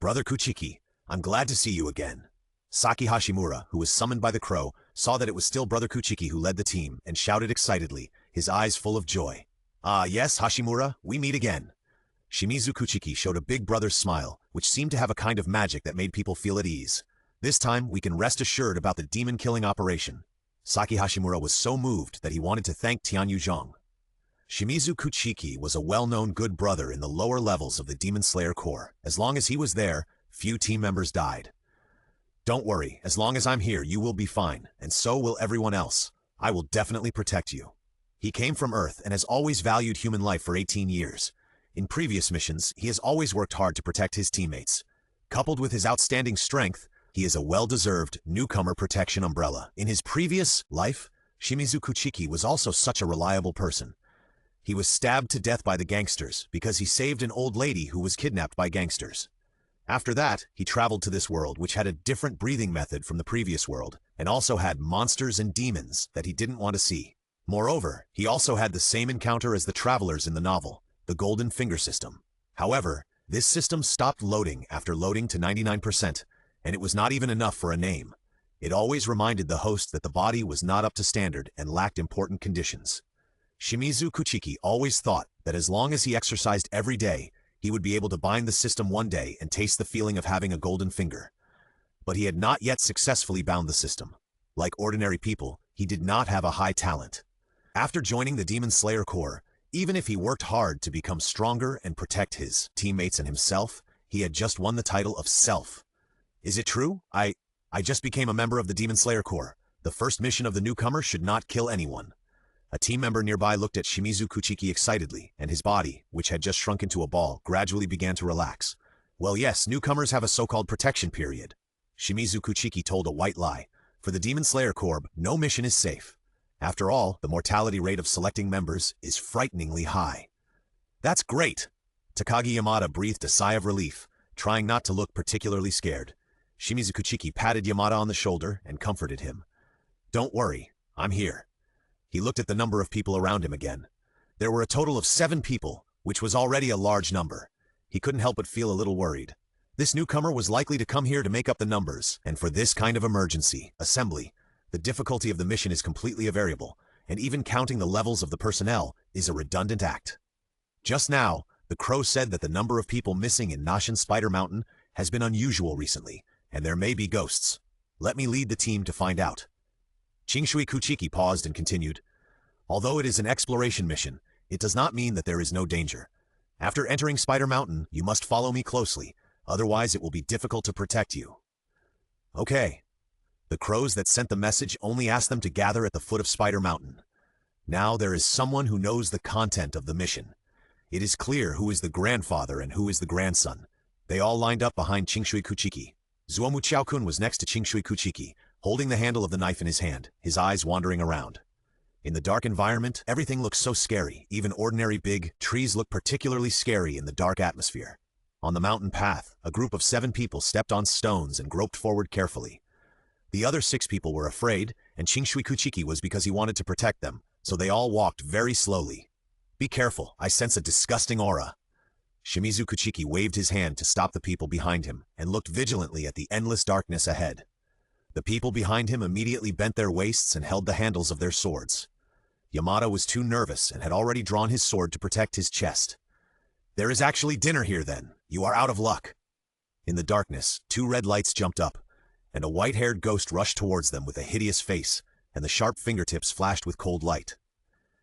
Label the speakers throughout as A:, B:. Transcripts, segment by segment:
A: Brother Kuchiki, I'm glad to see you again. Saki Hashimura, who was summoned by the crow, saw that it was still Brother Kuchiki who led the team and shouted excitedly, his eyes full of joy. Ah, yes, Hashimura, we meet again. Shimizu Kuchiki showed a big brother's smile, which seemed to have a kind of magic that made people feel at ease. This time, we can rest assured about the demon-killing operation. Saki Hashimura was so moved that he wanted to thank Tianyu Zhong. Shimizu Kuchiki was a well-known good brother in the lower levels of the Demon Slayer Corps. As long as he was there, few team members died. Don't worry, as long as I'm here, you will be fine, and so will everyone else. I will definitely protect you. He came from Earth and has always valued human life for 18 years. In previous missions, he has always worked hard to protect his teammates. Coupled with his outstanding strength, he is a well-deserved newcomer protection umbrella. In his previous life, Shimizu Kuchiki was also such a reliable person. He was stabbed to death by the gangsters because he saved an old lady who was kidnapped by gangsters. After that, he traveled to this world, which had a different breathing method from the previous world, and also had monsters and demons that he didn't want to see. Moreover, he also had the same encounter as the travelers in the novel, the Golden Finger system. However, this system stopped loading after loading to 99%, and it was not even enough for a name. It always reminded the host that the body was not up to standard and lacked important conditions. Shimizu Kuchiki always thought that as long as he exercised every day, he would be able to bind the system one day and taste the feeling of having a golden finger. But he had not yet successfully bound the system. Like ordinary people, he did not have a high talent. After joining the Demon Slayer Corps, even if he worked hard to become stronger and protect his teammates and himself, he had just won the title of Self. Is it true? I just became a member of the Demon Slayer Corps. The first mission of the newcomer should not kill anyone. A team member nearby looked at Shimizu Kuchiki excitedly, and his body, which had just shrunk into a ball, gradually began to relax. Well, yes, newcomers have a so-called protection period. Shimizu Kuchiki told a white lie. For the Demon Slayer Corps, no mission is safe. After all, the mortality rate of selecting members is frighteningly high. That's great! Takagi Yamada breathed a sigh of relief, trying not to look particularly scared. Shimizu Kuchiki patted Yamada on the shoulder and comforted him. Don't worry, I'm here. He looked at the number of people around him again. There were a total of 7 people, which was already a large number. He couldn't help but feel a little worried. This newcomer was likely to come here to make up the numbers, and for this kind of emergency, assembly, the difficulty of the mission is completely a variable, and even counting the levels of the personnel is a redundant act. Just now, the crow said that the number of people missing in Nashin Spider Mountain has been unusual recently, and there may be ghosts. Let me lead the team to find out. Qingshui Kuchiki paused and continued. Although it is an exploration mission, it does not mean that there is no danger. After entering Spider Mountain, you must follow me closely, otherwise it will be difficult to protect you. Okay. The crows that sent the message only asked them to gather at the foot of Spider Mountain. Now there is someone who knows the content of the mission. It is clear who is the grandfather and who is the grandson. They all lined up behind Qingshui Kuchiki. Zuomu Qiaokun was next to Qingshui Kuchiki, holding the handle of the knife in his hand, his eyes wandering around. In the dark environment, everything looks so scary. Even ordinary big trees look particularly scary in the dark atmosphere. On the mountain path, a group of 7 people stepped on stones and groped forward carefully. The other 6 people were afraid, and Qingshui Kuchiki was because he wanted to protect them, so they all walked very slowly. Be careful, I sense a disgusting aura. Shimizu Kuchiki waved his hand to stop the people behind him and looked vigilantly at the endless darkness ahead. The people behind him immediately bent their waists and held the handles of their swords. Yamada was too nervous and had already drawn his sword to protect his chest. There is actually dinner here then. You are out of luck. In the darkness, 2 red lights jumped up, and a white-haired ghost rushed towards them with a hideous face, and the sharp fingertips flashed with cold light.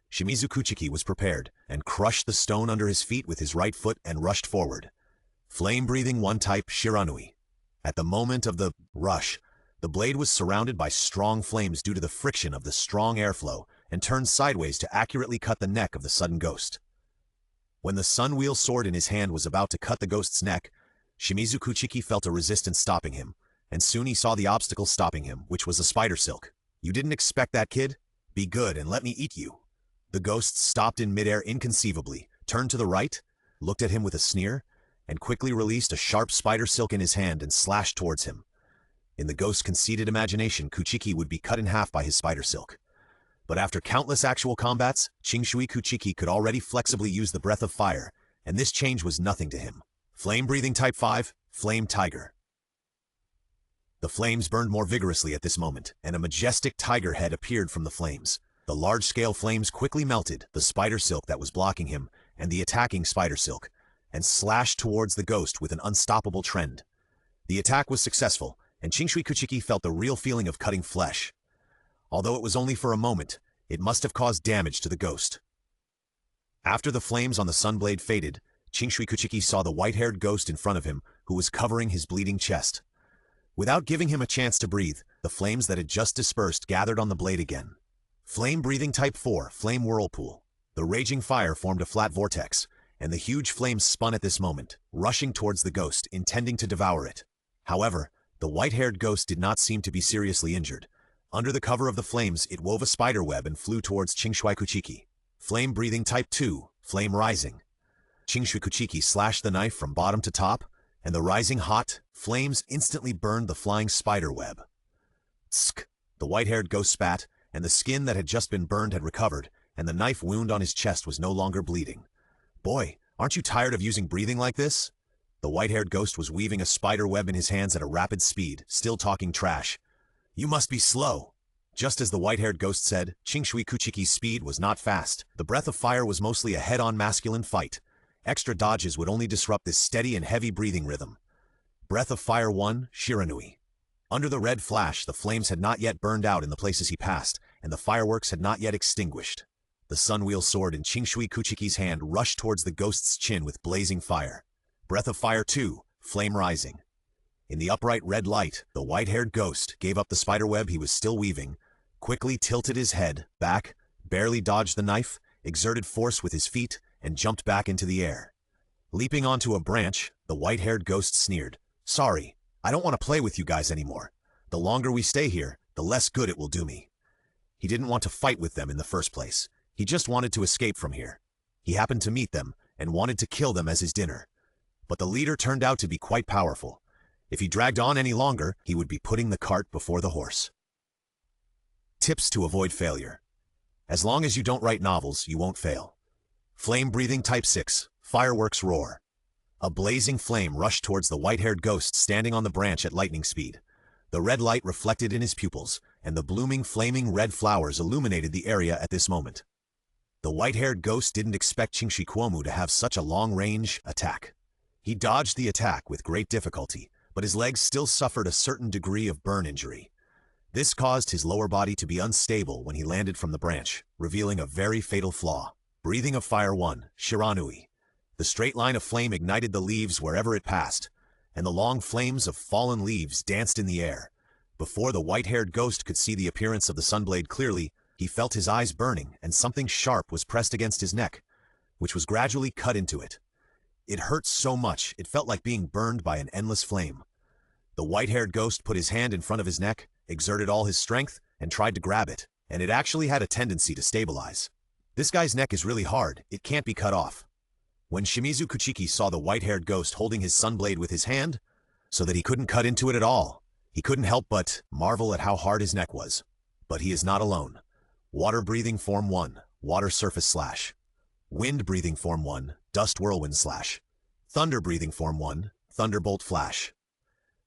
A: Shimizu Kuchiki was prepared, and crushed the stone under his feet with his right foot and rushed forward. Flame-breathing one-type Shiranui. At the moment of the rush, the blade was surrounded by strong flames due to the friction of the strong airflow, and turned sideways to accurately cut the neck of the sudden ghost. When the sun-wheel sword in his hand was about to cut the ghost's neck, Shimizu Kuchiki felt a resistance stopping him, and soon he saw the obstacle stopping him, which was a spider silk. You didn't expect that, kid? Be good and let me eat you. The ghost stopped in midair inconceivably, turned to the right, looked at him with a sneer, and quickly released a sharp spider silk in his hand and slashed towards him. In the ghost's conceited imagination, Kuchiki would be cut in half by his spider silk. But after countless actual combats, Qingshui Kuchiki could already flexibly use the breath of fire, and this change was nothing to him. Flame-breathing type 5, Flame Tiger. The flames burned more vigorously at this moment, and a majestic tiger head appeared from the flames. The large-scale flames quickly melted the spider silk that was blocking him and the attacking spider silk, and slashed towards the ghost with an unstoppable trend. The attack was successful, and Qingshui Kuchiki felt the real feeling of cutting flesh. Although it was only for a moment, it must have caused damage to the ghost. After the flames on the sunblade faded, Qingshui Kuchiki saw the white-haired ghost in front of him, who was covering his bleeding chest. Without giving him a chance to breathe, the flames that had just dispersed gathered on the blade again. Flame breathing type 4, Flame Whirlpool. The raging fire formed a flat vortex, and the huge flames spun at this moment, rushing towards the ghost, intending to devour it. However, the white-haired ghost did not seem to be seriously injured. Under the cover of the flames, it wove a spider web and flew towards Qingshui Kuchiki. Flame breathing type 2, Flame Rising. Qingshui Kuchiki slashed the knife from bottom to top, and the rising hot flames instantly burned the flying spider web. Tsk! The white-haired ghost spat, and the skin that had just been burned had recovered, and the knife wound on his chest was no longer bleeding. Boy, aren't you tired of using breathing like this? The white-haired ghost was weaving a spider web in his hands at a rapid speed, still talking trash. You must be slow. Just as the white-haired ghost said, Qingshui Kuchiki's speed was not fast. The breath of fire was mostly a head-on masculine fight. Extra dodges would only disrupt this steady and heavy breathing rhythm. Breath of Fire 1, Shiranui. Under the red flash, the flames had not yet burned out in the places he passed, and the fireworks had not yet extinguished. The Sunwheel sword in Qingshui Kuchiki's hand rushed towards the ghost's chin with blazing fire. Breath of Fire 2, Flame Rising. In the upright red light, the white-haired ghost gave up the spiderweb he was still weaving, quickly tilted his head back, barely dodged the knife, exerted force with his feet, and jumped back into the air. Leaping onto a branch, the white-haired ghost sneered. Sorry, I don't want to play with you guys anymore. The longer we stay here, the less good it will do me. He didn't want to fight with them in the first place. He just wanted to escape from here. He happened to meet them and wanted to kill them as his dinner. But the leader turned out to be quite powerful. If he dragged on any longer, he would be putting the cart before the horse. Tips to avoid failure. As long as you don't write novels, you won't fail. Flame breathing type 6, Fireworks Roar. A blazing flame rushed towards the white-haired ghost standing on the branch at lightning speed. The red light reflected in his pupils, and the blooming flaming red flowers illuminated the area at this moment. The white-haired ghost didn't expect Qingshui Kuomu to have such a long-range attack. He dodged the attack with great difficulty, but his legs still suffered a certain degree of burn injury. This caused his lower body to be unstable when he landed from the branch, revealing a very fatal flaw. Breathing of Fire 1, Shiranui. The straight line of flame ignited the leaves wherever it passed, and the long flames of fallen leaves danced in the air. Before the white-haired ghost could see the appearance of the sunblade clearly, he felt his eyes burning and something sharp was pressed against his neck, which was gradually cut into it. It hurt so much, it felt like being burned by an endless flame. The white-haired ghost put his hand in front of his neck, exerted all his strength, and tried to grab it, and it actually had a tendency to stabilize. This guy's neck is really hard, it can't be cut off. When Shimizu Kuchiki saw the white-haired ghost holding his sunblade with his hand, so that he couldn't cut into it at all, he couldn't help but marvel at how hard his neck was. But he is not alone. Water-breathing form 1, Water Surface Slash. Wind-breathing form 1, Dust Whirlwind Slash. Thunder-breathing form 1, Thunderbolt Flash.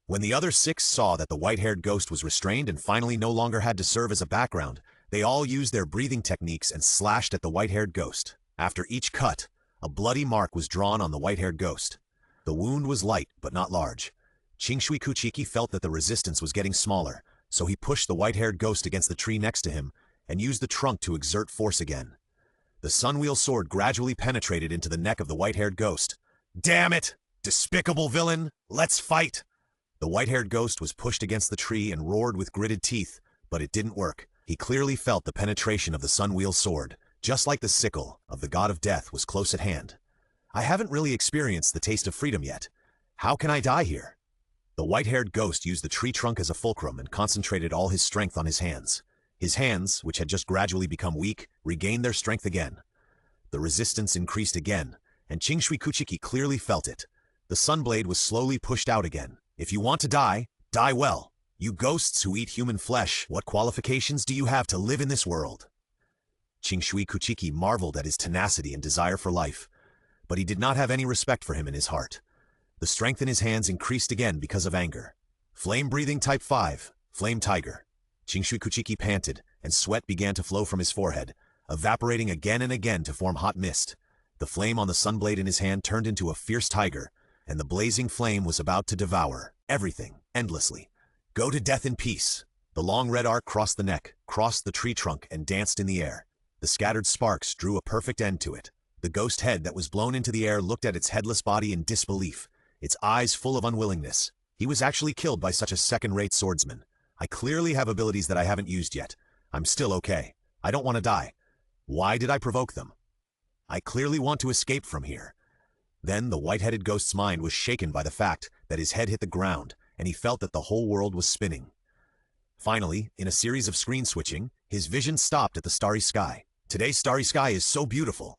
A: When the other 6 saw that the white-haired ghost was restrained and finally no longer had to serve as a background, they all used their breathing techniques and slashed at the white-haired ghost. After each cut, a bloody mark was drawn on the white-haired ghost. The wound was light, but not large. Qingshui Kuchiki felt that the resistance was getting smaller, so he pushed the white-haired ghost against the tree next to him and used the trunk to exert force again. The Sunwheel sword gradually penetrated into the neck of the white-haired ghost. Damn it! Despicable villain! Let's fight! The white-haired ghost was pushed against the tree and roared with gritted teeth, but it didn't work. He clearly felt the penetration of the Sunwheel sword, just like the sickle of the god of death was close at hand. I haven't really experienced the taste of freedom yet. How can I die here? The white-haired ghost used the tree trunk as a fulcrum and concentrated all his strength on his hands. His hands, which had just gradually become weak, regained their strength again. The resistance increased again, and Qingshui Kuchiki clearly felt it. The sunblade was slowly pushed out again. If you want to die, die well. You ghosts who eat human flesh, what qualifications do you have to live in this world? Qingshui Kuchiki marveled at his tenacity and desire for life, but he did not have any respect for him in his heart. The strength in his hands increased again because of anger. Flame-breathing type 5, Flame Tiger. Qingshui Kuchiki panted, and sweat began to flow from his forehead, evaporating again and again to form hot mist. The flame on the sunblade in his hand turned into a fierce tiger, and the blazing flame was about to devour everything, endlessly. Go to death in peace. The long red arc crossed the neck, crossed the tree trunk, and danced in the air. The scattered sparks drew a perfect end to it. The ghost head that was blown into the air looked at its headless body in disbelief, its eyes full of unwillingness. He was actually killed by such a second-rate swordsman. I clearly have abilities that I haven't used yet. I'm still okay. I don't want to die. Why did I provoke them? I clearly want to escape from here. Then the white-headed ghost's mind was shaken by the fact that his head hit the ground, and he felt that the whole world was spinning. Finally, in a series of screen switching, his vision stopped at the starry sky. Today's starry sky is so beautiful.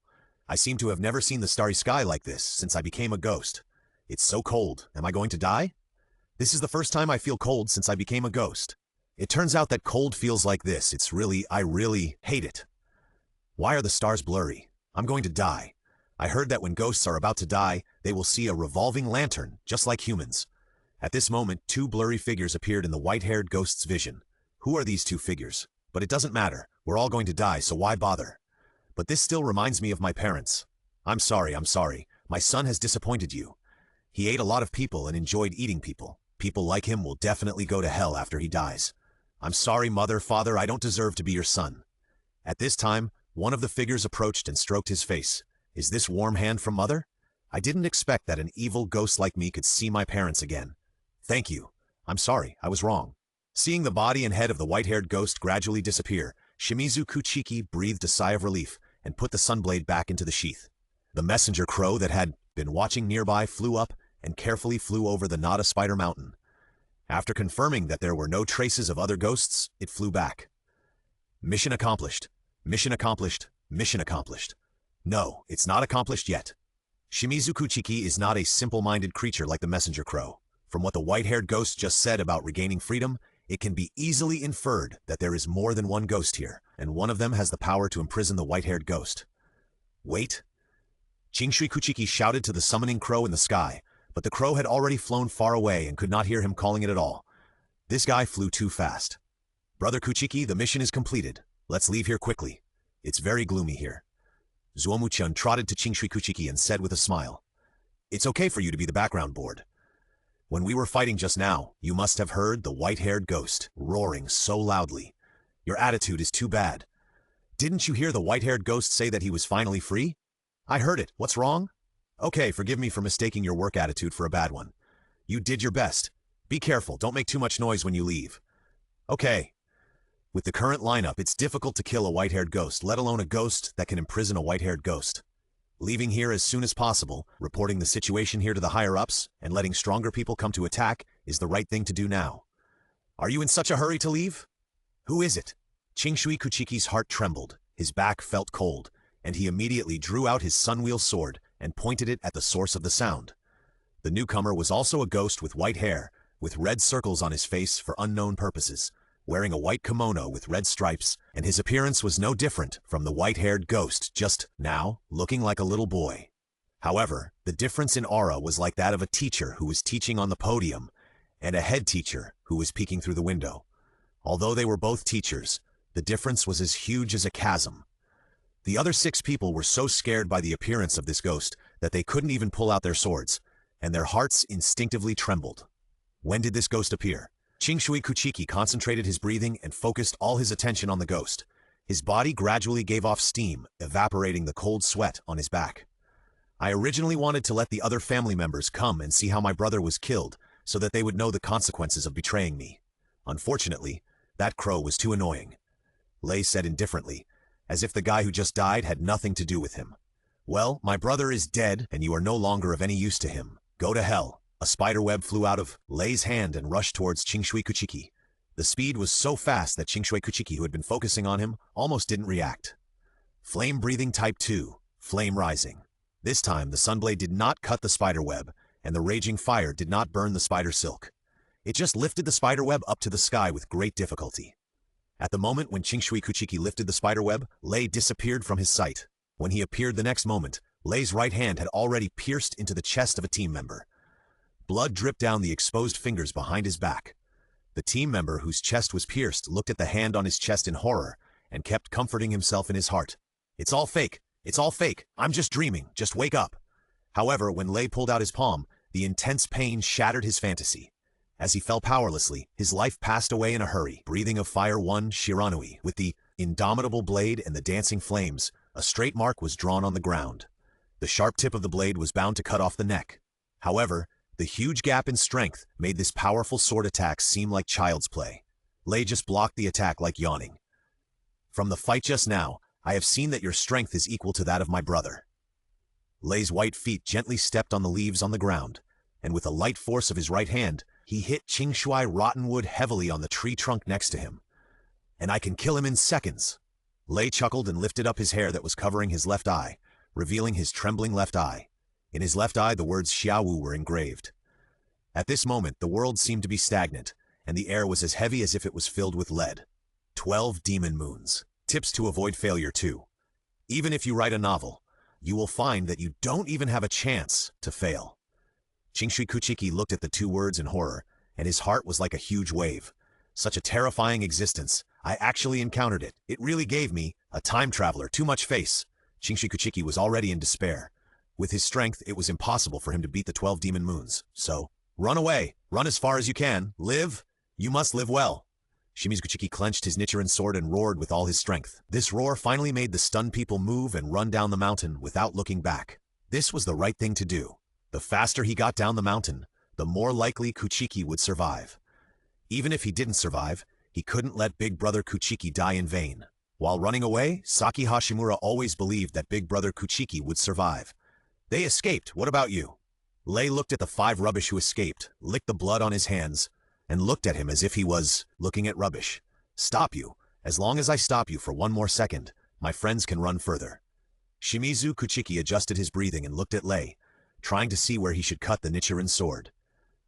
A: I seem to have never seen the starry sky like this since I became a ghost. It's so cold. Am I going to die? This is the first time I feel cold since I became a ghost. It turns out that cold feels like this. I really hate it. Why are the stars blurry? I'm going to die. I heard that when ghosts are about to die, they will see a revolving lantern, just like humans. At this moment, two blurry figures appeared in the white-haired ghost's vision. Who are these two figures? But it doesn't matter. We're all going to die, so why bother? But this still reminds me of my parents. I'm sorry. My son has disappointed you. He ate a lot of people and enjoyed eating people. People like him will definitely go to hell after he dies. I'm sorry, mother, father, I don't deserve to be your son. At this time, one of the figures approached and stroked his face. Is this warm hand from mother? I didn't expect that an evil ghost like me could see my parents again. Thank you. I'm sorry, I was wrong. Seeing the body and head of the white-haired ghost gradually disappear, Shimizu Kuchiki breathed a sigh of relief and put the sunblade back into the sheath. The messenger crow that had been watching nearby flew up and carefully flew over the Nada Spider Mountain. After confirming that there were no traces of other ghosts, it flew back. Mission accomplished. Mission accomplished. Mission accomplished. No, it's not accomplished yet. Shimizu Kuchiki is not a simple-minded creature like the messenger crow. From what the white-haired ghost just said about regaining freedom, it can be easily inferred that there is more than one ghost here, and one of them has the power to imprison the white-haired ghost. Wait. Qingshui Kuchiki shouted to the summoning crow in the sky, but the crow had already flown far away and could not hear him calling it at all. This guy flew too fast. Brother Kuchiki, the mission is completed. Let's leave here quickly. It's very gloomy here. Zuomu-chan trotted to Qingshui Kuchiki and said with a smile, It's okay for you to be the background board. When we were fighting just now, you must have heard the white-haired ghost roaring so loudly. Your attitude is too bad. Didn't you hear the white-haired ghost say that he was finally free? I heard it. What's wrong? Okay, forgive me for mistaking your work attitude for a bad one. You did your best. Be careful, don't make too much noise when you leave. Okay. With the current lineup, it's difficult to kill a white-haired ghost, let alone a ghost that can imprison a white-haired ghost. Leaving here as soon as possible, reporting the situation here to the higher-ups, and letting stronger people come to attack is the right thing to do now. Are you in such a hurry to leave? Who is it? Qingshui Kuchiki's heart trembled, his back felt cold, and he immediately drew out his sunwheel sword and pointed it at the source of the sound. The newcomer was also a ghost with white hair, with red circles on his face for unknown purposes, wearing a white kimono with red stripes, and his appearance was no different from the white-haired ghost, just now looking like a little boy. However, the difference in aura was like that of a teacher who was teaching on the podium, and a head teacher who was peeking through the window. Although they were both teachers, the difference was as huge as a chasm. The other 6 people were so scared by the appearance of this ghost that they couldn't even pull out their swords, and their hearts instinctively trembled. When did this ghost appear? Qingshui Kuchiki concentrated his breathing and focused all his attention on the ghost. His body gradually gave off steam, evaporating the cold sweat on his back. I originally wanted to let the other family members come and see how my brother was killed, so that they would know the consequences of betraying me. Unfortunately, that crow was too annoying. Lei said indifferently, as if the guy who just died had nothing to do with him. Well, my brother is dead, and you are no longer of any use to him. Go to hell. A spider web flew out of Lei's hand and rushed towards Qingshui Kuchiki. The speed was so fast that Qingshui Kuchiki, who had been focusing on him, almost didn't react. Flame-breathing type 2, Flame Rising. This time, the sunblade did not cut the spider web, and the raging fire did not burn the spider silk. It just lifted the spider web up to the sky with great difficulty. At the moment when Qingshui Kuchiki lifted the spiderweb, Lei disappeared from his sight. When he appeared the next moment, Lei's right hand had already pierced into the chest of a team member. Blood dripped down the exposed fingers behind his back. The team member whose chest was pierced looked at the hand on his chest in horror and kept comforting himself in his heart. It's all fake. It's all fake. I'm just dreaming. Just wake up. However, when Lei pulled out his palm, the intense pain shattered his fantasy. As he fell powerlessly, his life passed away in a hurry. Breathing of Fire 1 Shiranui. With the indomitable blade and the dancing flames, a straight mark was drawn on the ground. The sharp tip of the blade was bound to cut off the neck. However, the huge gap in strength made this powerful sword attack seem like child's play. Lei just blocked the attack like yawning. From the fight just now, I have seen that your strength is equal to that of my brother. Lei's white feet gently stepped on the leaves on the ground, and with a light force of his right hand, he hit Qingshui Rottenwood heavily on the tree trunk next to him. And I can kill him in seconds. Lei chuckled and lifted up his hair that was covering his left eye, revealing his trembling left eye. In his left eye, the words Xiaowu were engraved. At this moment, the world seemed to be stagnant, and the air was as heavy as if it was filled with lead. 12 demon moons. Tips to avoid failure 2. Even if you write a novel, you will find that you don't even have a chance to fail. Qingshui Kuchiki looked at the 2 words in horror, and his heart was like a huge wave. Such a terrifying existence. I actually encountered it. It really gave me, a time traveler, too much face. Qingshui Kuchiki was already in despair. With his strength, it was impossible for him to beat the 12 demon moons. So, run away. Run as far as you can. Live. You must live well. Shimizu Kuchiki clenched his Nichiren sword and roared with all his strength. This roar finally made the stunned people move and run down the mountain without looking back. This was the right thing to do. The faster he got down the mountain, the more likely Kuchiki would survive. Even if he didn't survive, he couldn't let Big Brother Kuchiki die in vain. While running away, Saki Hashimura always believed that Big Brother Kuchiki would survive. They escaped. What about you? Lei looked at the 5 rubbish who escaped, licked the blood on his hands, and looked at him as if he was looking at rubbish. Stop you. As long as I stop you for 1 more second, my friends can run further. Shimizu Kuchiki adjusted his breathing and looked at Lei, trying to see where he should cut the Nichiren sword.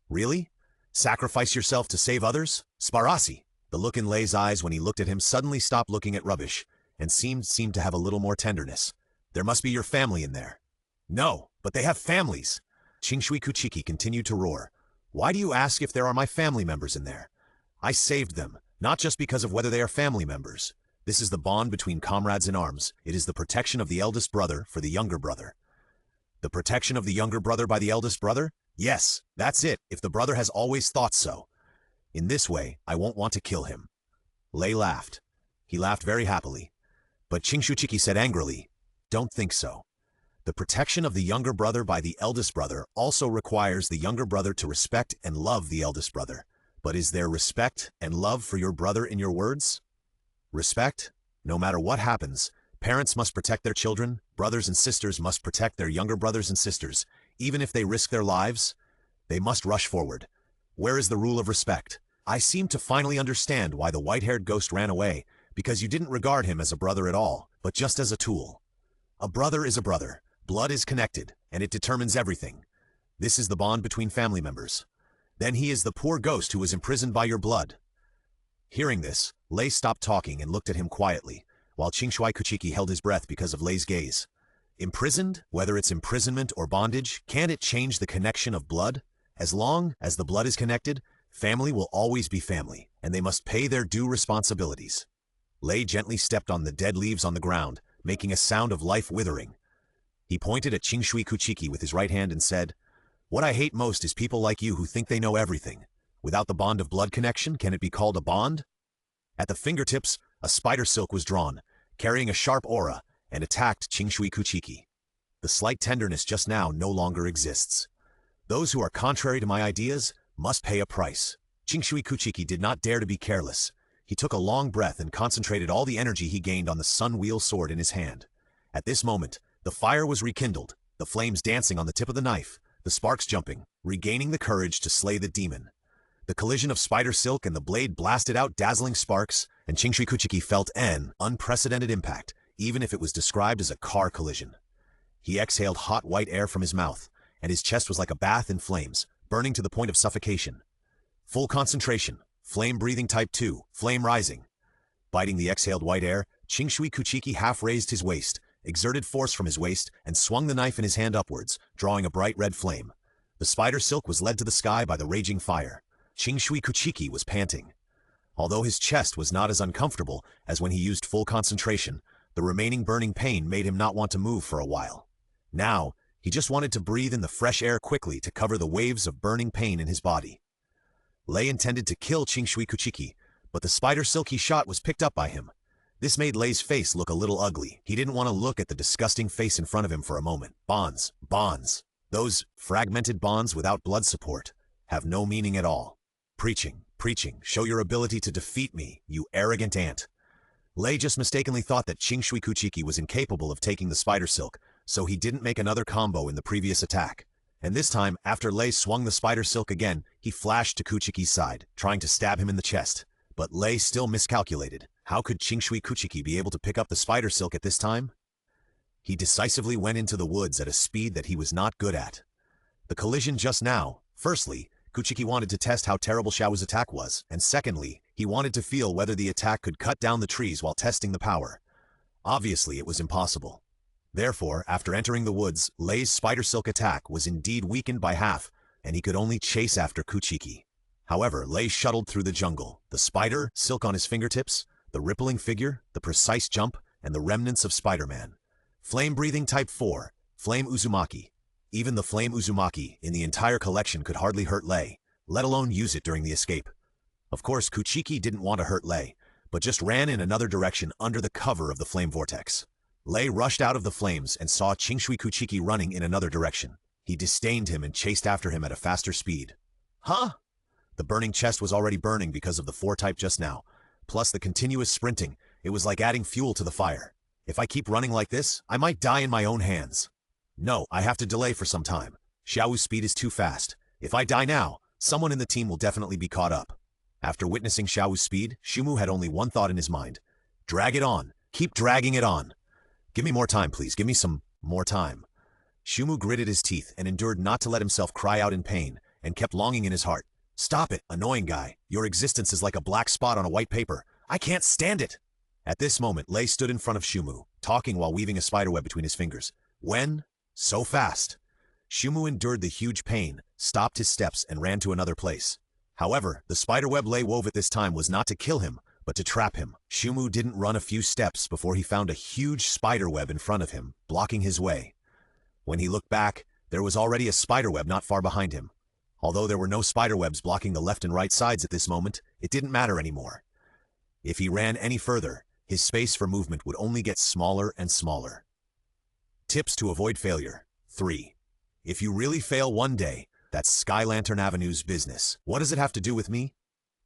A: Really? Sacrifice yourself to save others? Sparasi! The look in Lei's eyes when he looked at him suddenly stopped looking at rubbish, and seemed to have a little more tenderness. There must be your family in there. No, but they have families. Qingshui Kuchiki continued to roar. Why do you ask if there are my family members in there? I saved them, not just because of whether they are family members. This is the bond between comrades in arms. It is the protection of the eldest brother for the younger brother. The protection of the younger brother by the eldest brother? Yes, that's it, if the brother has always thought so. In this way, I won't want to kill him. Lei laughed. He laughed very happily. But Qingshui Kuchiki said angrily, don't think so. The protection of the younger brother by the eldest brother also requires the younger brother to respect and love the eldest brother. But is there respect and love for your brother in your words? Respect? No matter what happens, parents must protect their children, brothers and sisters must protect their younger brothers and sisters. Even if they risk their lives, they must rush forward. Where is the rule of respect? I seem to finally understand why the white-haired ghost ran away, because you didn't regard him as a brother at all, but just as a tool. A brother is a brother. Blood is connected, and it determines everything. This is the bond between family members. Then he is the poor ghost who was imprisoned by your blood. Hearing this, Lei stopped talking and looked at him quietly, while Qingshui Kuchiki held his breath because of Lei's gaze. Imprisoned, whether it's imprisonment or bondage, can't it change the connection of blood? As long as the blood is connected, family will always be family, and they must pay their due responsibilities. Lei gently stepped on the dead leaves on the ground, making a sound of life withering. He pointed at Qingshui Kuchiki with his right hand and said, What I hate most is people like you who think they know everything. Without the bond of blood connection, can it be called a bond? At the fingertips, a spider silk was drawn, carrying a sharp aura, and attacked Qingshui Kuchiki. The slight tenderness just now no longer exists. Those who are contrary to my ideas must pay a price. Qingshui Kuchiki did not dare to be careless. He took a long breath and concentrated all the energy he gained on the sun wheel sword in his hand. At this moment, the fire was rekindled, the flames dancing on the tip of the knife, the sparks jumping, regaining the courage to slay the demon. The collision of spider silk and the blade blasted out dazzling sparks, and Qingshui Kuchiki felt an unprecedented impact, even if it was described as a car collision. He exhaled hot white air from his mouth, and his chest was like a bath in flames, burning to the point of suffocation. Full concentration, flame breathing type 2, flame rising. Biting the exhaled white air, Qingshui Kuchiki half raised his waist, exerted force from his waist, and swung the knife in his hand upwards, drawing a bright red flame. The spider silk was led to the sky by the raging fire. Qingshui Kuchiki was panting. Although his chest was not as uncomfortable as when he used full concentration, the remaining burning pain made him not want to move for a while. Now, he just wanted to breathe in the fresh air quickly to cover the waves of burning pain in his body. Lei intended to kill Qingshui Kuchiki, but the spider silk he shot was picked up by him. This made Lei's face look a little ugly. He didn't want to look at the disgusting face in front of him for a moment. Bonds. Those fragmented bonds without blood support have no meaning at all. Preaching. Show your ability to defeat me, you arrogant ant. Lei just mistakenly thought that Qingshui Kuchiki was incapable of taking the spider silk, so he didn't make another combo in the previous attack. And this time, after Lei swung the spider silk again, he flashed to Kuchiki's side, trying to stab him in the chest. But Lei still miscalculated. How could Qingshui Kuchiki be able to pick up the spider silk at this time? He decisively went into the woods at a speed that he was not good at. The collision just now, firstly, Kuchiki wanted to test how terrible Xiao's attack was, and secondly, he wanted to feel whether the attack could cut down the trees while testing the power. Obviously, it was impossible. Therefore, after entering the woods, Lei's spider silk attack was indeed weakened by half, and he could only chase after Kuchiki. However, Lei shuttled through the jungle, the spider silk on his fingertips, the rippling figure, the precise jump, and the remnants of Spider-Man. Flame-breathing Type 4, Flame Uzumaki. Even the Flame Uzumaki in the entire collection could hardly hurt Lei, let alone use it during the escape. Of course, Kuchiki didn't want to hurt Lei, but just ran in another direction under the cover of the flame vortex. Lei rushed out of the flames and saw Qingshui Kuchiki running in another direction. He disdained him and chased after him at a faster speed. Huh? The burning chest was already burning because of the 4 type just now. Plus the continuous sprinting, it was like adding fuel to the fire. If I keep running like this, I might die in my own hands. No, I have to delay for some time. Xiao's speed is too fast. If I die now, someone in the team will definitely be caught up. After witnessing Xiao's speed, Shumu had only one thought in his mind. Drag it on. Keep dragging it on. Give me more time, please. Give me some more time. Shumu gritted his teeth and endured not to let himself cry out in pain, and kept longing in his heart. Stop it, annoying guy. Your existence is like a black spot on a white paper. I can't stand it. At this moment, Lei stood in front of Shumu, talking while weaving a spiderweb between his fingers. When? So fast. Shumu endured the huge pain, stopped his steps, and ran to another place. However, the spiderweb Lei wove at this time was not to kill him, but to trap him. Shumu didn't run a few steps before he found a huge spiderweb in front of him, blocking his way. When he looked back, there was already a spiderweb not far behind him. Although there were no spiderwebs blocking the left and right sides at this moment, it didn't matter anymore. If he ran any further, his space for movement would only get smaller and smaller. Tips to avoid failure. 3. If you really fail one day, that's Sky Lantern Avenue's business. What does it have to do with me?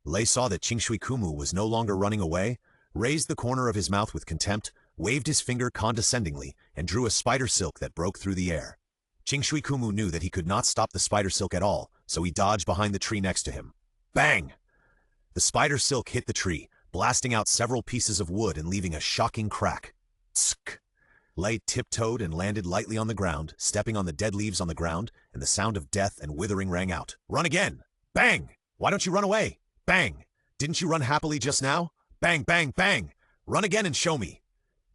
A: Lei saw that Qingshui Kumu was no longer running away, raised the corner of his mouth with contempt, waved his finger condescendingly, and drew a spider silk that broke through the air. Qingshui Kumu knew that he could not stop the spider silk at all, so he dodged behind the tree next to him. Bang! The spider silk hit the tree, blasting out several pieces of wood and leaving a shocking crack. Tsk! Lei tiptoed and landed lightly on the ground, stepping on the dead leaves on the ground, and the sound of death and withering rang out. Run again! Bang! Why don't you run away? Bang! Didn't you run happily just now? Bang, bang, bang! Run again and show me!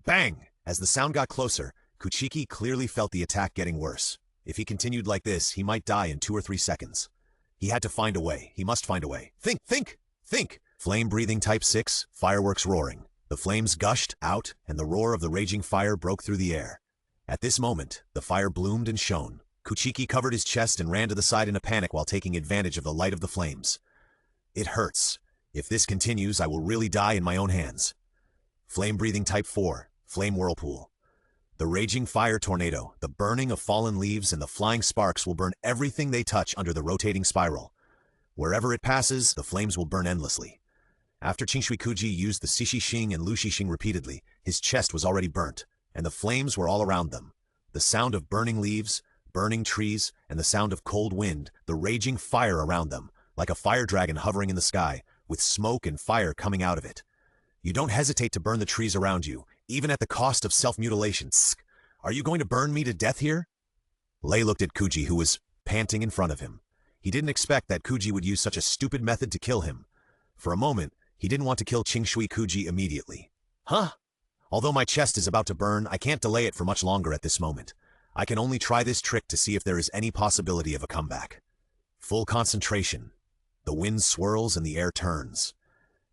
A: Bang! As the sound got closer, Kuchiki clearly felt the attack getting worse. If he continued like this, he might die in 2 or 3 seconds. He had to find a way. He must find a way. Think! Flame-breathing Type 6, fireworks roaring. The flames gushed out, and the roar of the raging fire broke through the air. At this moment, the fire bloomed and shone. Kuchiki covered his chest and ran to the side in a panic while taking advantage of the light of the flames. It hurts. If this continues, I will really die in my own hands. Flame-breathing Type 4, flame whirlpool. The raging fire tornado, the burning of fallen leaves, and the flying sparks will burn everything they touch under the rotating spiral. Wherever it passes, the flames will burn endlessly. After Qingshui Kuji used the Xixing and Luxixing repeatedly, his chest was already burnt, and the flames were all around them. The sound of burning leaves, burning trees, and the sound of cold wind, the raging fire around them, like a fire dragon hovering in the sky, with smoke and fire coming out of it. You don't hesitate to burn the trees around you, even at the cost of self-mutilation. Are you going to burn me to death here? Lei looked at Kuji, who was panting in front of him. He didn't expect that Kuji would use such a stupid method to kill him. For a moment, he didn't want to kill Qingshui Kuji immediately. Huh? Although my chest is about to burn, I can't delay it for much longer at this moment. I can only try this trick to see if there is any possibility of a comeback. Full concentration. The wind swirls and the air turns.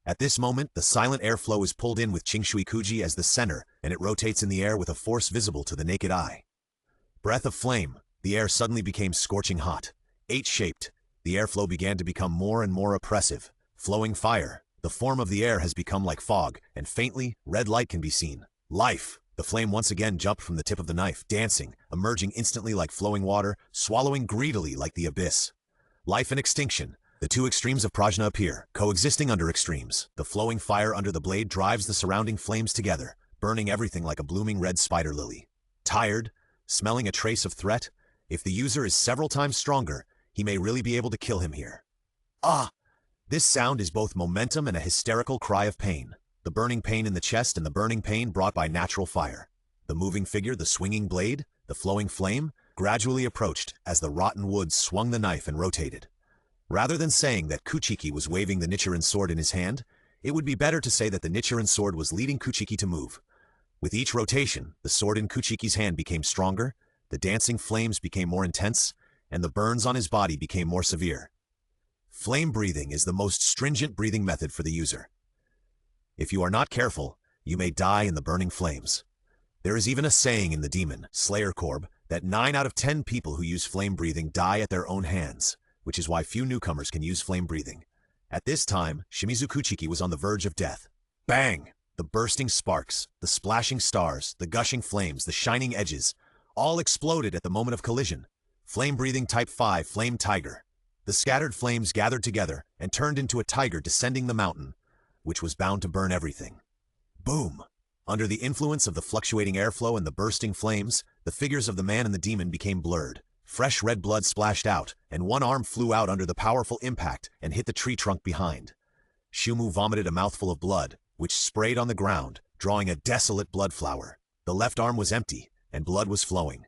A: At this moment, the silent airflow is pulled in with Qingshui Kuji as the center, and it rotates in the air with a force visible to the naked eye. Breath of flame. The air suddenly became scorching hot. H-shaped. The airflow began to become more and more oppressive. Flowing fire. The form of the air has become like fog, and faintly, red light can be seen. Life. The flame once again jumped from the tip of the knife, dancing, emerging instantly like flowing water, swallowing greedily like the abyss. Life and extinction. The two extremes of prajna appear, coexisting under extremes. The flowing fire under the blade drives the surrounding flames together, burning everything like a blooming red spider lily. Tired, smelling a trace of threat, if the user is several times stronger, he may really be able to kill him here. Ah! This sound is both momentum and a hysterical cry of pain. The burning pain in the chest and the burning pain brought by natural fire. The moving figure, the swinging blade, the flowing flame, gradually approached as the rotten wood swung the knife and rotated. Rather than saying that Kuchiki was waving the Nichiren sword in his hand, it would be better to say that the Nichiren sword was leading Kuchiki to move. With each rotation, the sword in Kuchiki's hand became stronger, the dancing flames became more intense, and the burns on his body became more severe. Flame breathing is the most stringent breathing method for the user. If you are not careful, you may die in the burning flames. There is even a saying in the Demon Slayer Corps that 9 out of 10 people who use flame breathing die at their own hands, which is why few newcomers can use flame breathing. At this time, Shimizu Kuchiki was on the verge of death. Bang! The bursting sparks, the splashing stars, the gushing flames, the shining edges, all exploded at the moment of collision. Flame breathing type 5 Flame Tiger. The scattered flames gathered together and turned into a tiger descending the mountain, which was bound to burn everything. Boom! Under the influence of the fluctuating airflow and the bursting flames, the figures of the man and the demon became blurred. Fresh red blood splashed out, and one arm flew out under the powerful impact and hit the tree trunk behind. Shumu vomited a mouthful of blood, which sprayed on the ground, drawing a desolate blood flower. The left arm was empty, and blood was flowing.